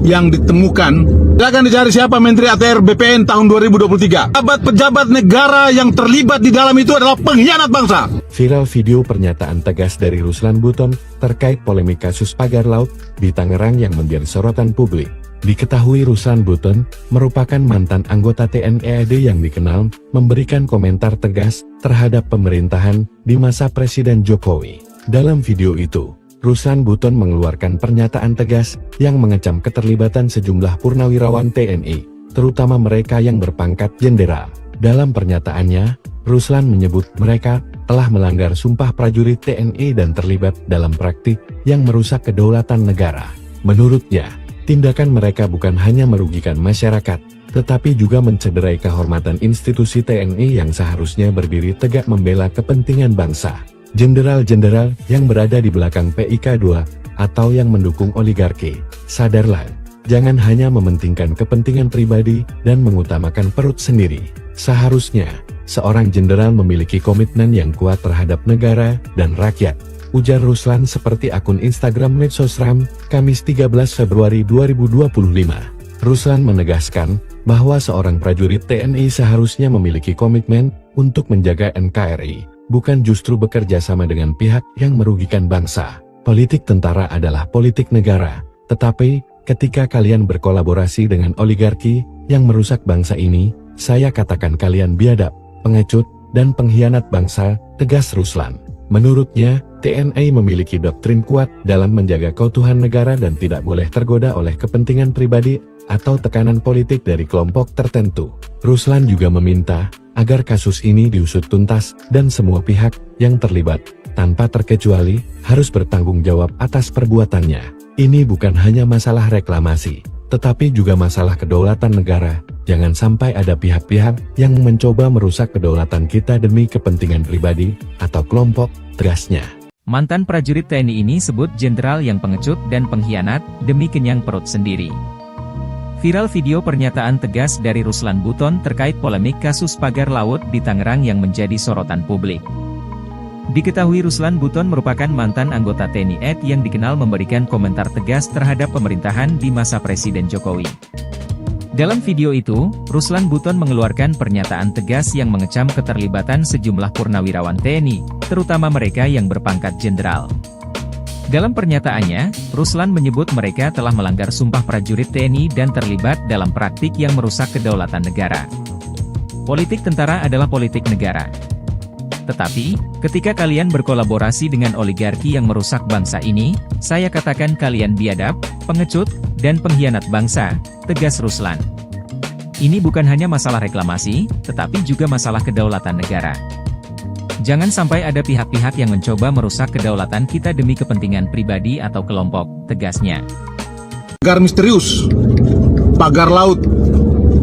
yang ditemukan, akan dicari siapa Menteri ATR BPN tahun 2023. Pejabat negara yang terlibat di dalam itu adalah pengkhianat bangsa. Viral video pernyataan tegas dari Ruslan Buton terkait polemik kasus pagar laut di Tangerang yang menjadi sorotan publik. Diketahui Ruslan Buton merupakan mantan anggota TNI AD yang dikenal memberikan komentar tegas terhadap pemerintahan di masa Presiden Jokowi. Dalam video itu, Ruslan Buton mengeluarkan pernyataan tegas yang mengecam keterlibatan sejumlah purnawirawan TNI, terutama mereka yang berpangkat jenderal. Dalam pernyataannya, Ruslan menyebut mereka telah melanggar sumpah prajurit TNI dan terlibat dalam praktik yang merusak kedaulatan negara. Menurutnya, tindakan mereka bukan hanya merugikan masyarakat, tetapi juga mencederai kehormatan institusi TNI yang seharusnya berdiri tegak membela kepentingan bangsa. Jenderal-jenderal yang berada di belakang PIK2 atau yang mendukung oligarki, sadarlah, jangan hanya mementingkan kepentingan pribadi dan mengutamakan perut sendiri. Seharusnya, seorang jenderal memiliki komitmen yang kuat terhadap negara dan rakyat, ujar Ruslan seperti akun Instagram Medsosram, Kamis 13 Februari 2025. Ruslan menegaskan bahwa seorang prajurit TNI seharusnya memiliki komitmen untuk menjaga NKRI, bukan justru bekerja sama dengan pihak yang merugikan bangsa. Politik tentara adalah politik negara, tetapi ketika kalian berkolaborasi dengan oligarki yang merusak bangsa ini, saya katakan kalian biadab, pengecut, dan pengkhianat bangsa, tegas Ruslan. Menurutnya, TNI memiliki doktrin kuat dalam menjaga keutuhan negara dan tidak boleh tergoda oleh kepentingan pribadi atau tekanan politik dari kelompok tertentu. Ruslan juga meminta agar kasus ini diusut tuntas dan semua pihak yang terlibat, tanpa terkecuali, harus bertanggung jawab atas perbuatannya. Ini bukan hanya masalah reklamasi, tetapi juga masalah kedaulatan negara. Jangan sampai ada pihak-pihak yang mencoba merusak kedaulatan kita demi kepentingan pribadi atau kelompok, tegasnya. Mantan prajurit TNI ini sebut jenderal yang pengecut dan pengkhianat demi kenyang perut sendiri. Viral video pernyataan tegas dari Ruslan Buton terkait polemik kasus pagar laut di Tangerang yang menjadi sorotan publik. Diketahui Ruslan Buton merupakan mantan anggota TNI AD yang dikenal memberikan komentar tegas terhadap pemerintahan di masa Presiden Jokowi. Dalam video itu, Ruslan Buton mengeluarkan pernyataan tegas yang mengecam keterlibatan sejumlah purnawirawan TNI, terutama mereka yang berpangkat jenderal. Dalam pernyataannya, Ruslan menyebut mereka telah melanggar sumpah prajurit TNI dan terlibat dalam praktik yang merusak kedaulatan negara. Politik tentara adalah politik negara. Tetapi, ketika kalian berkolaborasi dengan oligarki yang merusak bangsa ini, saya katakan kalian biadab, pengecut, dan pengkhianat bangsa, tegas Ruslan. Ini bukan hanya masalah reklamasi, tetapi juga masalah kedaulatan negara. Jangan sampai ada pihak-pihak yang mencoba merusak kedaulatan kita demi kepentingan pribadi atau kelompok, tegasnya. Pagar misterius, pagar laut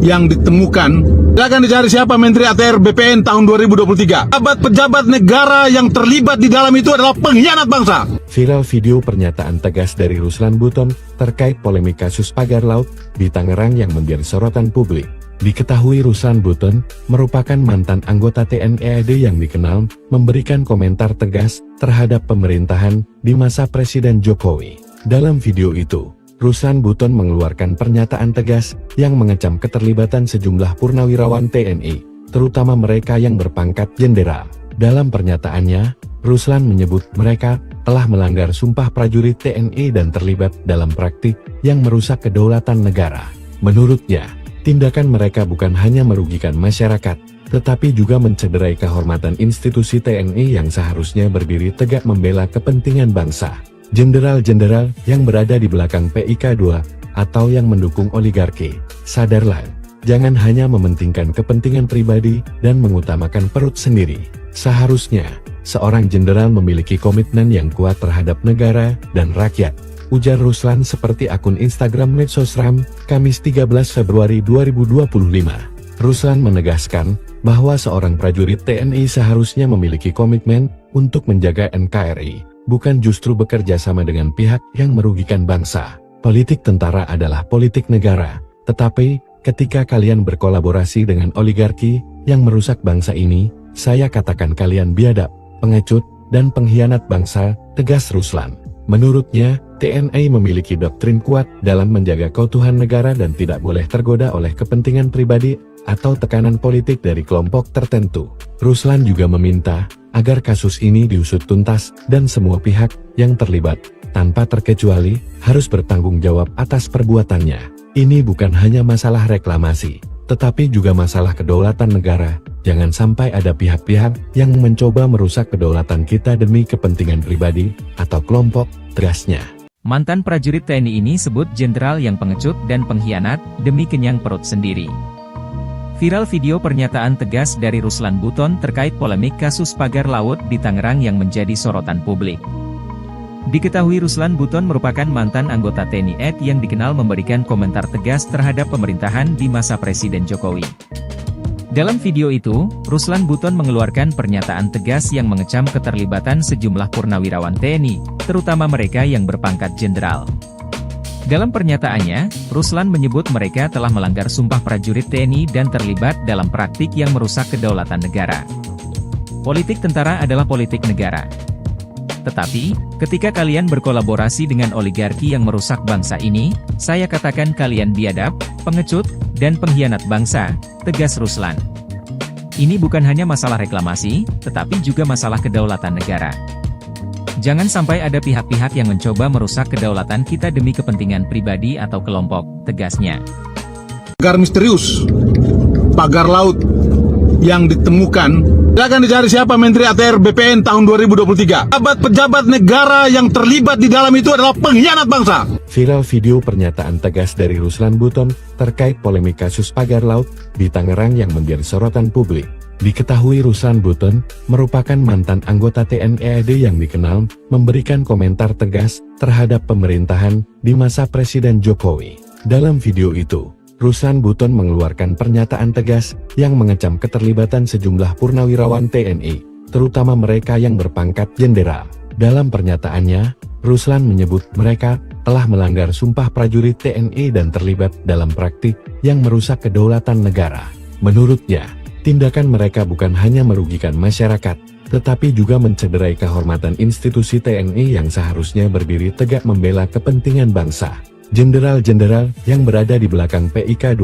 yang ditemukan, akan dicari siapa Menteri ATR BPN tahun 2023. Pejabat negara yang terlibat di dalam itu adalah pengkhianat bangsa. Viral video pernyataan tegas dari Ruslan Buton terkait polemik kasus pagar laut di Tangerang yang menjadi sorotan publik. Diketahui Ruslan Buton merupakan mantan anggota TNI AD yang dikenal memberikan komentar tegas terhadap pemerintahan di masa Presiden Jokowi. Dalam video itu, Ruslan Buton mengeluarkan pernyataan tegas yang mengecam keterlibatan sejumlah purnawirawan TNI, terutama mereka yang berpangkat jenderal. Dalam pernyataannya, Ruslan menyebut mereka telah melanggar sumpah prajurit TNI dan terlibat dalam praktik yang merusak kedaulatan negara. Menurutnya, tindakan mereka bukan hanya merugikan masyarakat, tetapi juga mencederai kehormatan institusi TNI yang seharusnya berdiri tegak membela kepentingan bangsa. Jenderal-jenderal yang berada di belakang PIK2 atau yang mendukung oligarki, sadarlah, jangan hanya mementingkan kepentingan pribadi dan mengutamakan perut sendiri. Seharusnya, seorang jenderal memiliki komitmen yang kuat terhadap negara dan rakyat, ujar Ruslan seperti akun Instagram Medsosram, Kamis 13 Februari 2025. Ruslan menegaskan bahwa seorang prajurit TNI seharusnya memiliki komitmen untuk menjaga NKRI, bukan justru bekerja sama dengan pihak yang merugikan bangsa. Politik tentara adalah politik negara, tetapi ketika kalian berkolaborasi dengan oligarki yang merusak bangsa ini, saya katakan kalian biadab, pengecut, dan pengkhianat bangsa, tegas Ruslan. Menurutnya, TNI memiliki doktrin kuat dalam menjaga keutuhan negara dan tidak boleh tergoda oleh kepentingan pribadi atau tekanan politik dari kelompok tertentu. Ruslan juga meminta agar kasus ini diusut tuntas dan semua pihak yang terlibat, tanpa terkecuali, harus bertanggung jawab atas perbuatannya. Ini bukan hanya masalah reklamasi, tetapi juga masalah kedaulatan negara. Jangan sampai ada pihak-pihak yang mencoba merusak kedaulatan kita demi kepentingan pribadi atau kelompok, tegasnya. Mantan prajurit TNI ini sebut jenderal yang pengecut dan pengkhianat demi kenyang perut sendiri. Viral video pernyataan tegas dari Ruslan Buton terkait polemik kasus pagar laut di Tangerang yang menjadi sorotan publik. Diketahui Ruslan Buton merupakan mantan anggota TNI AD yang dikenal memberikan komentar tegas terhadap pemerintahan di masa Presiden Jokowi. Dalam video itu, Ruslan Buton mengeluarkan pernyataan tegas yang mengecam keterlibatan sejumlah purnawirawan TNI, terutama mereka yang berpangkat jenderal. Dalam pernyataannya, Ruslan menyebut mereka telah melanggar sumpah prajurit TNI dan terlibat dalam praktik yang merusak kedaulatan negara. Politik tentara adalah politik negara. Tetapi, ketika kalian berkolaborasi dengan oligarki yang merusak bangsa ini, saya katakan kalian biadab, pengecut, dan pengkhianat bangsa, tegas Ruslan. Ini bukan hanya masalah reklamasi, tetapi juga masalah kedaulatan negara. Jangan sampai ada pihak-pihak yang mencoba merusak kedaulatan kita demi kepentingan pribadi atau kelompok, tegasnya. Pagar misterius, pagar laut yang ditemukan, akan dicari siapa Menteri ATR BPN tahun 2023. Pejabat negara yang terlibat di dalam itu adalah pengkhianat bangsa. Viral video pernyataan tegas dari Ruslan Buton terkait polemik kasus pagar laut di Tangerang yang menjadi sorotan publik. Diketahui Ruslan Buton merupakan mantan anggota TNI AD yang dikenal memberikan komentar tegas terhadap pemerintahan di masa Presiden Jokowi. Dalam video itu, Ruslan Buton mengeluarkan pernyataan tegas yang mengecam keterlibatan sejumlah purnawirawan TNI, terutama mereka yang berpangkat jenderal. Dalam pernyataannya, Ruslan menyebut mereka telah melanggar sumpah prajurit TNI dan terlibat dalam praktik yang merusak kedaulatan negara. Menurutnya, tindakan mereka bukan hanya merugikan masyarakat, tetapi juga mencederai kehormatan institusi TNI yang seharusnya berdiri tegak membela kepentingan bangsa. Jenderal-jenderal yang berada di belakang PIK2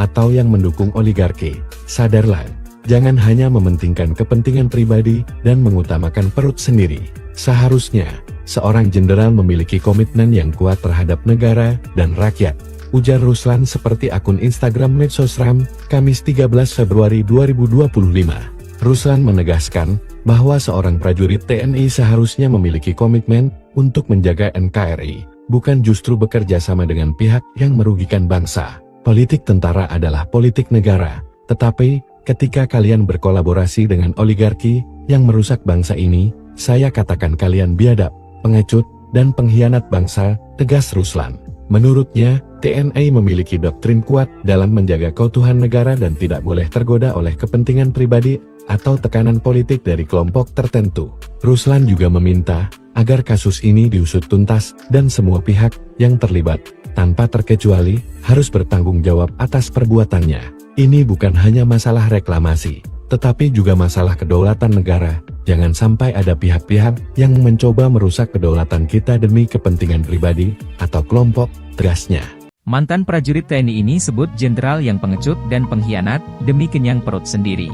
atau yang mendukung oligarki, sadarlah, jangan hanya mementingkan kepentingan pribadi dan mengutamakan perut sendiri. Seharusnya, seorang jenderal memiliki komitmen yang kuat terhadap negara dan rakyat, ujar Ruslan seperti akun Instagram Medsosram, Kamis 13 Februari 2025. Ruslan menegaskan bahwa seorang prajurit TNI seharusnya memiliki komitmen untuk menjaga NKRI, bukan justru bekerja sama dengan pihak yang merugikan bangsa. Politik tentara adalah politik negara, tetapi ketika kalian berkolaborasi dengan oligarki yang merusak bangsa ini, saya katakan kalian biadab, pengecut, dan pengkhianat bangsa, tegas Ruslan. Menurutnya, TNI memiliki doktrin kuat dalam menjaga keutuhan negara dan tidak boleh tergoda oleh kepentingan pribadi atau tekanan politik dari kelompok tertentu. Ruslan juga meminta agar kasus ini diusut tuntas dan semua pihak yang terlibat, tanpa terkecuali, harus bertanggung jawab atas perbuatannya. Ini bukan hanya masalah reklamasi, tetapi juga masalah kedaulatan negara. Jangan sampai ada pihak-pihak yang mencoba merusak kedaulatan kita demi kepentingan pribadi atau kelompok, tegasnya. Mantan prajurit TNI ini sebut jenderal yang pengecut dan pengkhianat demi kenyang perut sendiri.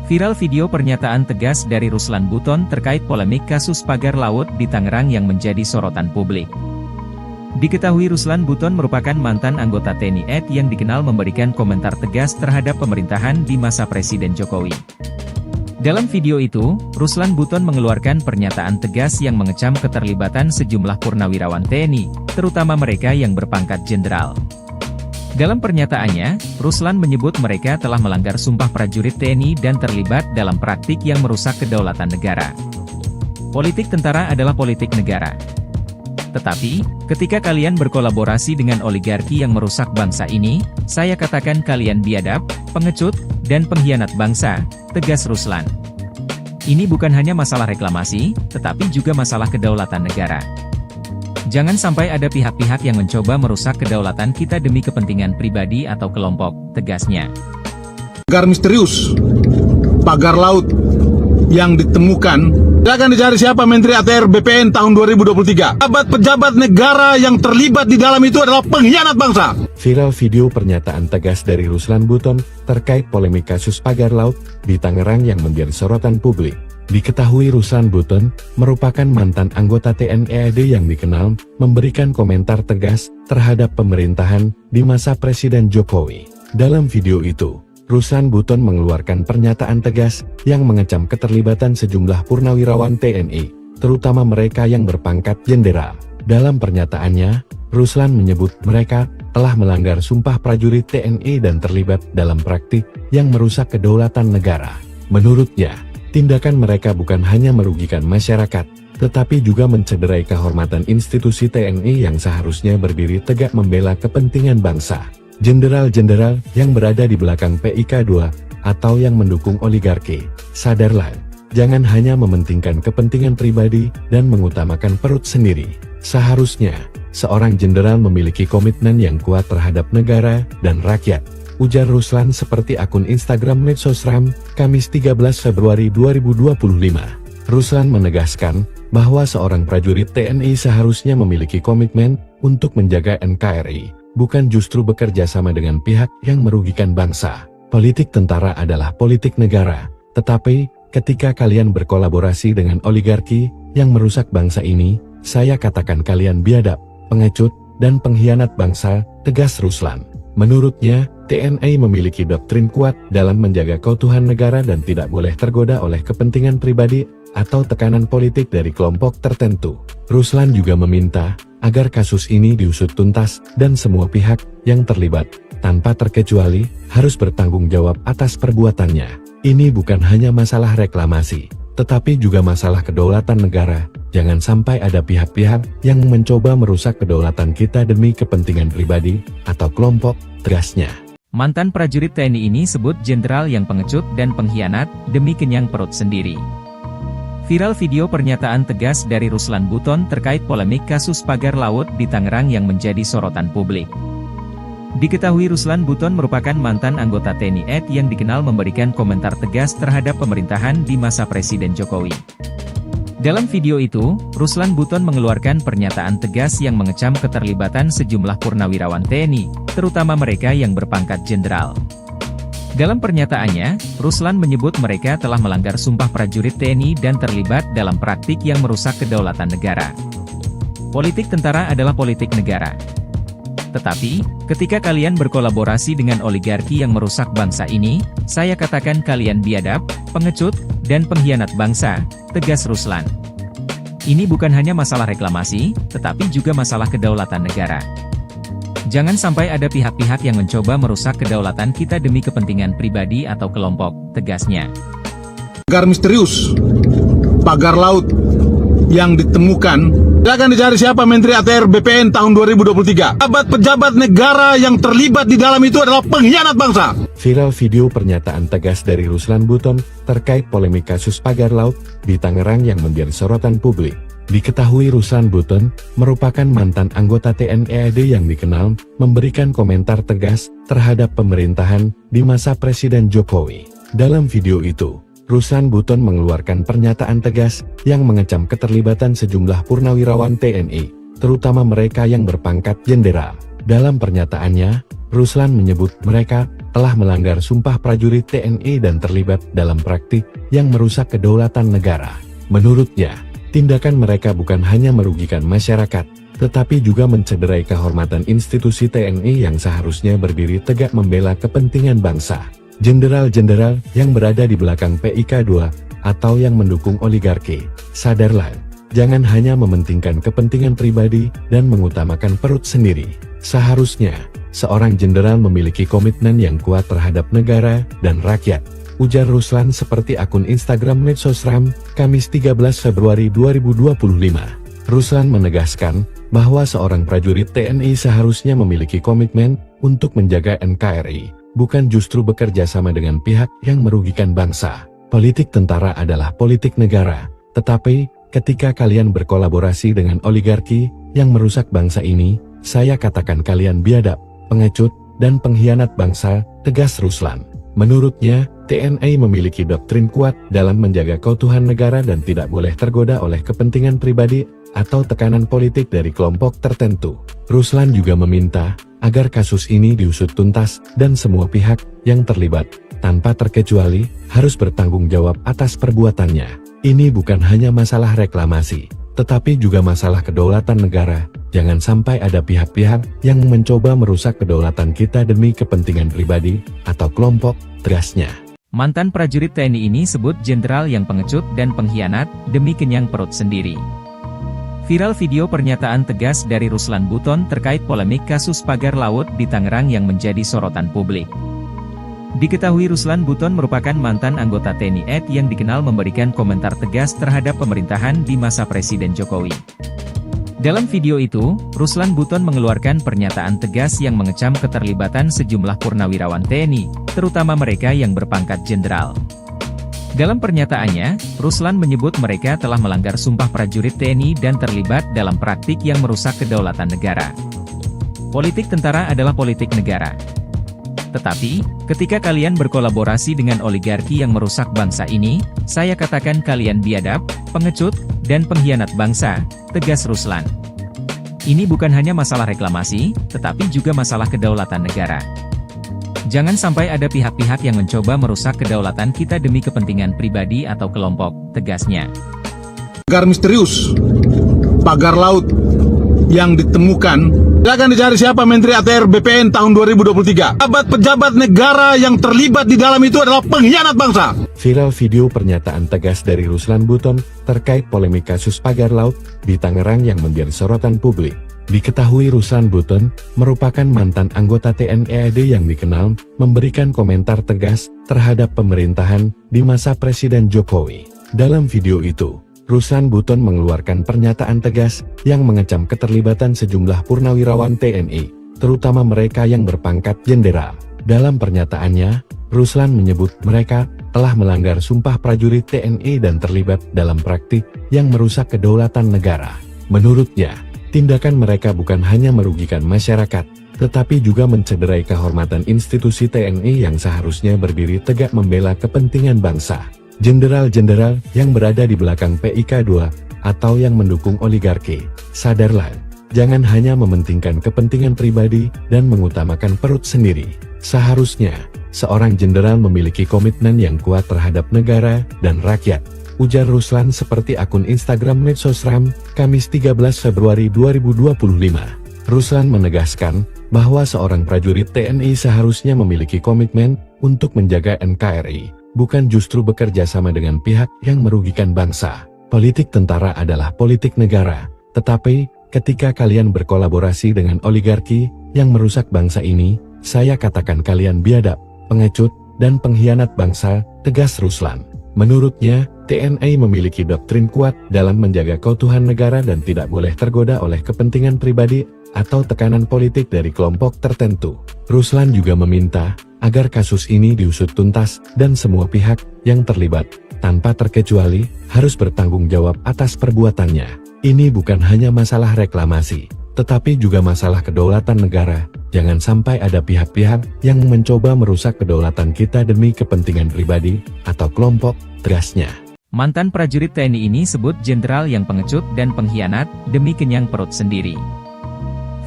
Viral video pernyataan tegas dari Ruslan Buton terkait polemik kasus pagar laut di Tangerang yang menjadi sorotan publik. Diketahui Ruslan Buton merupakan mantan anggota TNI AD yang dikenal memberikan komentar tegas terhadap pemerintahan di masa Presiden Jokowi. Dalam video itu, Ruslan Buton mengeluarkan pernyataan tegas yang mengecam keterlibatan sejumlah purnawirawan TNI, terutama mereka yang berpangkat jenderal. Dalam pernyataannya, Ruslan menyebut mereka telah melanggar sumpah prajurit TNI dan terlibat dalam praktik yang merusak kedaulatan negara. Politik tentara adalah politik negara. Tetapi, ketika kalian berkolaborasi dengan oligarki yang merusak bangsa ini, saya katakan kalian biadab, pengecut, dan pengkhianat bangsa, tegas Ruslan. Ini bukan hanya masalah reklamasi, tetapi juga masalah kedaulatan negara. Jangan sampai ada pihak-pihak yang mencoba merusak kedaulatan kita demi kepentingan pribadi atau kelompok, tegasnya. Pagar misterius, pagar laut yang ditemukan, akan dicari siapa Menteri ATR BPN tahun 2023. Pejabat negara yang terlibat di dalam itu adalah pengkhianat bangsa. Viral video pernyataan tegas dari Ruslan Buton terkait polemik kasus pagar laut di Tangerang yang menjadi sorotan publik. Diketahui Ruslan Buton merupakan mantan anggota TNI AD yang dikenal memberikan komentar tegas terhadap pemerintahan di masa Presiden Jokowi. Dalam video itu, Ruslan Buton mengeluarkan pernyataan tegas yang mengecam keterlibatan sejumlah purnawirawan TNI, terutama mereka yang berpangkat jenderal. Dalam pernyataannya, Ruslan menyebut mereka telah melanggar sumpah prajurit TNI dan terlibat dalam praktik yang merusak kedaulatan negara. Menurutnya, tindakan mereka bukan hanya merugikan masyarakat, tetapi juga mencederai kehormatan institusi TNI yang seharusnya berdiri tegak membela kepentingan bangsa. Jenderal-jenderal yang berada di belakang PIK2 atau yang mendukung oligarki, sadarlah, jangan hanya mementingkan kepentingan pribadi dan mengutamakan perut sendiri. Seharusnya, seorang jenderal memiliki komitmen yang kuat terhadap negara dan rakyat, ujar Ruslan seperti akun Instagram Medsosram, Kamis 13 Februari 2025. Ruslan menegaskan bahwa seorang prajurit TNI seharusnya memiliki komitmen untuk menjaga NKRI, bukan justru bekerja sama dengan pihak yang merugikan bangsa. Politik tentara adalah politik negara, tetapi ketika kalian berkolaborasi dengan oligarki yang merusak bangsa ini, saya katakan kalian biadab, pengecut, dan pengkhianat bangsa, tegas Ruslan. Menurutnya, TNI memiliki doktrin kuat dalam menjaga keutuhan negara dan tidak boleh tergoda oleh kepentingan pribadi atau tekanan politik dari kelompok tertentu. Ruslan juga meminta agar kasus ini diusut tuntas dan semua pihak yang terlibat, tanpa terkecuali, harus bertanggung jawab atas perbuatannya. Ini bukan hanya masalah reklamasi, tetapi juga masalah kedaulatan negara. Jangan sampai ada pihak-pihak yang mencoba merusak kedaulatan kita demi kepentingan pribadi atau kelompok, tegasnya. Mantan prajurit TNI ini sebut jenderal yang pengecut dan pengkhianat demi kenyang perut sendiri. Viral video pernyataan tegas dari Ruslan Buton terkait polemik kasus pagar laut di Tangerang yang menjadi sorotan publik. Diketahui Ruslan Buton merupakan mantan anggota TNI AD yang dikenal memberikan komentar tegas terhadap pemerintahan di masa Presiden Jokowi. Dalam video itu, Ruslan Buton mengeluarkan pernyataan tegas yang mengecam keterlibatan sejumlah purnawirawan TNI, terutama mereka yang berpangkat jenderal. Dalam pernyataannya, Ruslan menyebut mereka telah melanggar sumpah prajurit TNI dan terlibat dalam praktik yang merusak kedaulatan negara. Politik tentara adalah politik negara. Tetapi, ketika kalian berkolaborasi dengan oligarki yang merusak bangsa ini, saya katakan kalian biadab, pengecut, dan pengkhianat bangsa, tegas Ruslan. Ini bukan hanya masalah reklamasi, tetapi juga masalah kedaulatan negara. Jangan sampai ada pihak-pihak yang mencoba merusak kedaulatan kita demi kepentingan pribadi atau kelompok, tegasnya. Pagar misterius, pagar laut yang ditemukan, akan dicari siapa Menteri ATR BPN tahun 2023. Pejabat negara yang terlibat di dalam itu adalah pengkhianat bangsa. Viral video pernyataan tegas dari Ruslan Buton terkait polemik kasus pagar laut di Tangerang yang menjadi sorotan publik. Diketahui Ruslan Buton merupakan mantan anggota TNI AD yang dikenal memberikan komentar tegas terhadap pemerintahan di masa Presiden Jokowi. Dalam video itu, Ruslan Buton mengeluarkan pernyataan tegas yang mengecam keterlibatan sejumlah purnawirawan TNI, terutama mereka yang berpangkat jenderal. Dalam pernyataannya, Ruslan menyebut mereka telah melanggar sumpah prajurit TNI dan terlibat dalam praktik yang merusak kedaulatan negara. Menurutnya, tindakan mereka bukan hanya merugikan masyarakat, tetapi juga mencederai kehormatan institusi TNI yang seharusnya berdiri tegak membela kepentingan bangsa. Jenderal-jenderal yang berada di belakang PIK2 atau yang mendukung oligarki, sadarlah, jangan hanya mementingkan kepentingan pribadi dan mengutamakan perut sendiri. Seharusnya, seorang jenderal memiliki komitmen yang kuat terhadap negara dan rakyat, ujar Ruslan seperti akun Instagram Medsosram, Kamis 13 Februari 2025. Ruslan menegaskan bahwa seorang prajurit TNI seharusnya memiliki komitmen untuk menjaga NKRI, bukan justru bekerja sama dengan pihak yang merugikan bangsa. Politik tentara adalah politik negara, tetapi ketika kalian berkolaborasi dengan oligarki yang merusak bangsa ini, saya katakan kalian biadab, pengecut, dan pengkhianat bangsa, tegas Ruslan. Menurutnya, TNI memiliki doktrin kuat dalam menjaga keutuhan negara dan tidak boleh tergoda oleh kepentingan pribadi atau tekanan politik dari kelompok tertentu. Ruslan juga meminta agar kasus ini diusut tuntas dan semua pihak yang terlibat, tanpa terkecuali, harus bertanggung jawab atas perbuatannya. Ini bukan hanya masalah reklamasi, tetapi juga masalah kedaulatan negara. Jangan sampai ada pihak-pihak yang mencoba merusak kedaulatan kita demi kepentingan pribadi atau kelompok, tegasnya. Mantan prajurit TNI ini sebut jenderal yang pengecut dan pengkhianat demi kenyang perut sendiri. Viral video pernyataan tegas dari Ruslan Buton terkait polemik kasus pagar laut di Tangerang yang menjadi sorotan publik. Diketahui Ruslan Buton merupakan mantan anggota TNI AD yang dikenal memberikan komentar tegas terhadap pemerintahan di masa Presiden Jokowi. Dalam video itu, Ruslan Buton mengeluarkan pernyataan tegas yang mengecam keterlibatan sejumlah purnawirawan TNI, terutama mereka yang berpangkat jenderal. Dalam pernyataannya, Ruslan menyebut mereka telah melanggar sumpah prajurit TNI dan terlibat dalam praktik yang merusak kedaulatan negara. Politik tentara adalah politik negara. Tetapi, ketika kalian berkolaborasi dengan oligarki yang merusak bangsa ini, saya katakan kalian biadab, pengecut, dan pengkhianat bangsa, tegas Ruslan. Ini bukan hanya masalah reklamasi, tetapi juga masalah kedaulatan negara. Jangan sampai ada pihak-pihak yang mencoba merusak kedaulatan kita demi kepentingan pribadi atau kelompok, tegasnya. Pagar misterius, pagar laut yang ditemukan, akan dicari siapa Menteri ATR BPN tahun 2023. Pejabat negara yang terlibat di dalam itu adalah pengkhianat bangsa. Viral video pernyataan tegas dari Ruslan Buton terkait polemik kasus pagar laut di Tangerang yang menjadi sorotan publik. Diketahui Ruslan Buton merupakan mantan anggota TNI AD yang dikenal memberikan komentar tegas terhadap pemerintahan di masa Presiden Jokowi. Dalam video itu, Ruslan Buton mengeluarkan pernyataan tegas yang mengecam keterlibatan sejumlah purnawirawan TNI, terutama mereka yang berpangkat jenderal. Dalam pernyataannya, Ruslan menyebut mereka telah melanggar sumpah prajurit TNI dan terlibat dalam praktik yang merusak kedaulatan negara. Menurutnya, tindakan mereka bukan hanya merugikan masyarakat, tetapi juga mencederai kehormatan institusi TNI yang seharusnya berdiri tegak membela kepentingan bangsa. Jenderal-jenderal yang berada di belakang PIK2 atau yang mendukung oligarki, sadarlah, jangan hanya mementingkan kepentingan pribadi dan mengutamakan perut sendiri. Seharusnya, seorang jenderal memiliki komitmen yang kuat terhadap negara dan rakyat, ujar Ruslan seperti akun Instagram Medsosram, Kamis 13 Februari 2025. Ruslan menegaskan bahwa seorang prajurit TNI seharusnya memiliki komitmen untuk menjaga NKRI, bukan justru bekerja sama dengan pihak yang merugikan bangsa. Politik tentara adalah politik negara, tetapi ketika kalian berkolaborasi dengan oligarki yang merusak bangsa ini, saya katakan kalian biadab, pengecut, dan pengkhianat bangsa, tegas Ruslan. Menurutnya, TNI memiliki doktrin kuat dalam menjaga keutuhan negara dan tidak boleh tergoda oleh kepentingan pribadi atau tekanan politik dari kelompok tertentu. Ruslan juga meminta agar kasus ini diusut tuntas dan semua pihak yang terlibat, tanpa terkecuali, harus bertanggung jawab atas perbuatannya. Ini bukan hanya masalah reklamasi, tetapi juga masalah kedaulatan negara. Jangan sampai ada pihak-pihak yang mencoba merusak kedaulatan kita demi kepentingan pribadi atau kelompok, tegasnya. Mantan prajurit TNI ini sebut jenderal yang pengecut dan pengkhianat demi kenyang perut sendiri.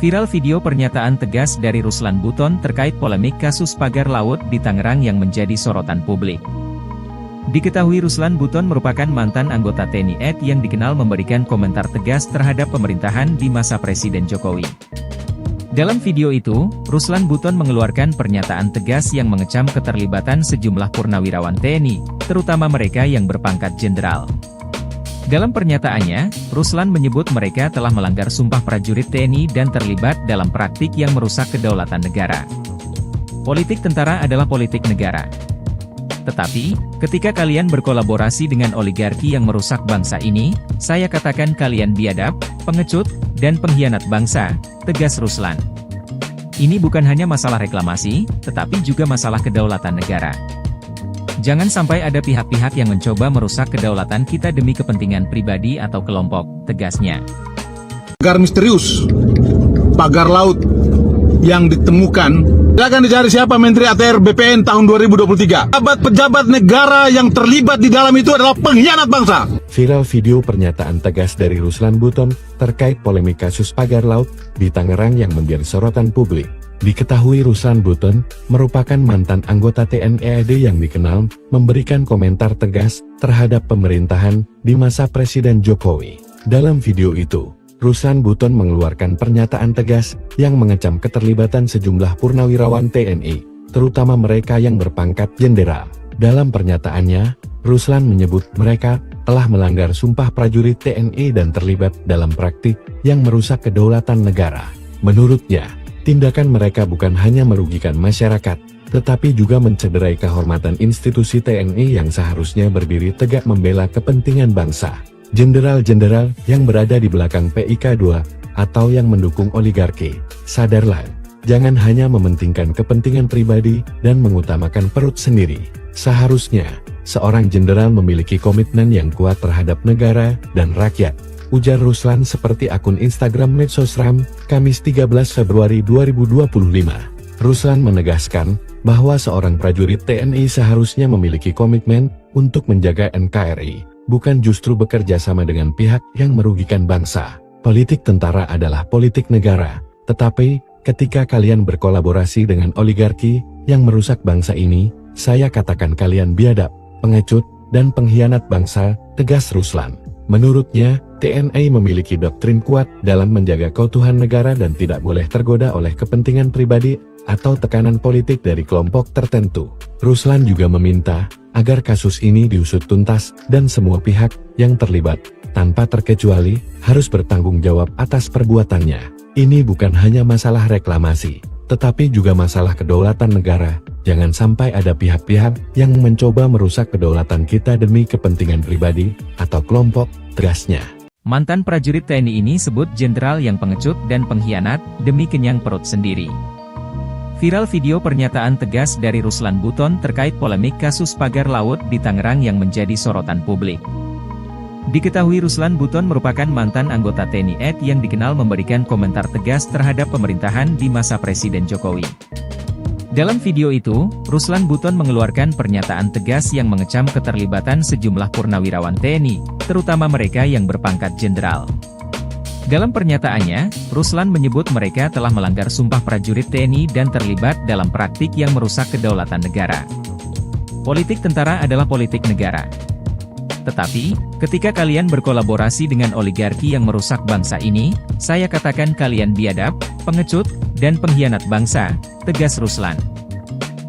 Viral video pernyataan tegas dari Ruslan Buton terkait polemik kasus pagar laut di Tangerang yang menjadi sorotan publik. Diketahui Ruslan Buton merupakan mantan anggota TNI AD yang dikenal memberikan komentar tegas terhadap pemerintahan di masa Presiden Jokowi. Dalam video itu, Ruslan Buton mengeluarkan pernyataan tegas yang mengecam keterlibatan sejumlah purnawirawan TNI, terutama mereka yang berpangkat jenderal. Dalam pernyataannya, Ruslan menyebut mereka telah melanggar sumpah prajurit TNI dan terlibat dalam praktik yang merusak kedaulatan negara. Politik tentara adalah politik negara. Tetapi, ketika kalian berkolaborasi dengan oligarki yang merusak bangsa ini, saya katakan kalian biadab, pengecut, dan pengkhianat bangsa, tegas Ruslan. Ini bukan hanya masalah reklamasi, tetapi juga masalah kedaulatan negara. Jangan sampai ada pihak-pihak yang mencoba merusak kedaulatan kita demi kepentingan pribadi atau kelompok, tegasnya. Pagar misterius, pagar laut yang ditemukan, akan dicari siapa Menteri ATR BPN tahun 2023. Pejabat negara yang terlibat di dalam itu adalah pengkhianat bangsa. Viral video pernyataan tegas dari Ruslan Buton terkait polemik kasus pagar laut di Tangerang yang menjadi sorotan publik. Diketahui Ruslan Buton merupakan mantan anggota TNI AD yang dikenal memberikan komentar tegas terhadap pemerintahan di masa Presiden Jokowi. Dalam video itu, Ruslan Buton mengeluarkan pernyataan tegas yang mengecam keterlibatan sejumlah purnawirawan TNI, terutama mereka yang berpangkat jenderal. Dalam pernyataannya, Ruslan menyebut mereka telah melanggar sumpah prajurit TNI dan terlibat dalam praktik yang merusak kedaulatan negara. Menurutnya, tindakan mereka bukan hanya merugikan masyarakat, tetapi juga mencederai kehormatan institusi TNI yang seharusnya berdiri tegak membela kepentingan bangsa. Jenderal-jenderal yang berada di belakang PIK2 atau yang mendukung oligarki, sadarlah, jangan hanya mementingkan kepentingan pribadi dan mengutamakan perut sendiri. Seharusnya, seorang jenderal memiliki komitmen yang kuat terhadap negara dan rakyat, ujar Ruslan seperti akun Instagram Medsosram, Kamis 13 Februari 2025. Ruslan menegaskan bahwa seorang prajurit TNI seharusnya memiliki komitmen untuk menjaga NKRI, bukan justru bekerja sama dengan pihak yang merugikan bangsa. Politik tentara adalah politik negara, tetapi ketika kalian berkolaborasi dengan oligarki yang merusak bangsa ini, saya katakan kalian biadab, pengecut, dan pengkhianat bangsa, tegas Ruslan. Menurutnya, TNI memiliki doktrin kuat dalam menjaga keutuhan negara dan tidak boleh tergoda oleh kepentingan pribadi atau tekanan politik dari kelompok tertentu. Ruslan juga meminta agar kasus ini diusut tuntas dan semua pihak yang terlibat, tanpa terkecuali, harus bertanggung jawab atas perbuatannya. Ini bukan hanya masalah reklamasi, tetapi juga masalah kedaulatan negara. Jangan sampai ada pihak-pihak yang mencoba merusak kedaulatan kita demi kepentingan pribadi atau kelompok, tegasnya. Mantan prajurit TNI ini sebut jenderal yang pengecut dan pengkhianat demi kenyang perut sendiri. Viral video pernyataan tegas dari Ruslan Buton terkait polemik kasus pagar laut di Tangerang yang menjadi sorotan publik. Diketahui Ruslan Buton merupakan mantan anggota TNI AD yang dikenal memberikan komentar tegas terhadap pemerintahan di masa Presiden Jokowi. Dalam video itu, Ruslan Buton mengeluarkan pernyataan tegas yang mengecam keterlibatan sejumlah purnawirawan TNI, terutama mereka yang berpangkat jenderal. Dalam pernyataannya, Ruslan menyebut mereka telah melanggar sumpah prajurit TNI dan terlibat dalam praktik yang merusak kedaulatan negara. Politik tentara adalah politik negara. Tetapi, ketika kalian berkolaborasi dengan oligarki yang merusak bangsa ini, saya katakan kalian biadab, pengecut, dan pengkhianat bangsa, tegas Ruslan.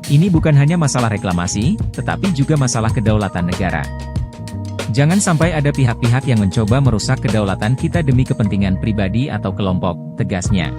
Ini bukan hanya masalah reklamasi, tetapi juga masalah kedaulatan negara. Jangan sampai ada pihak-pihak yang mencoba merusak kedaulatan kita demi kepentingan pribadi atau kelompok, tegasnya.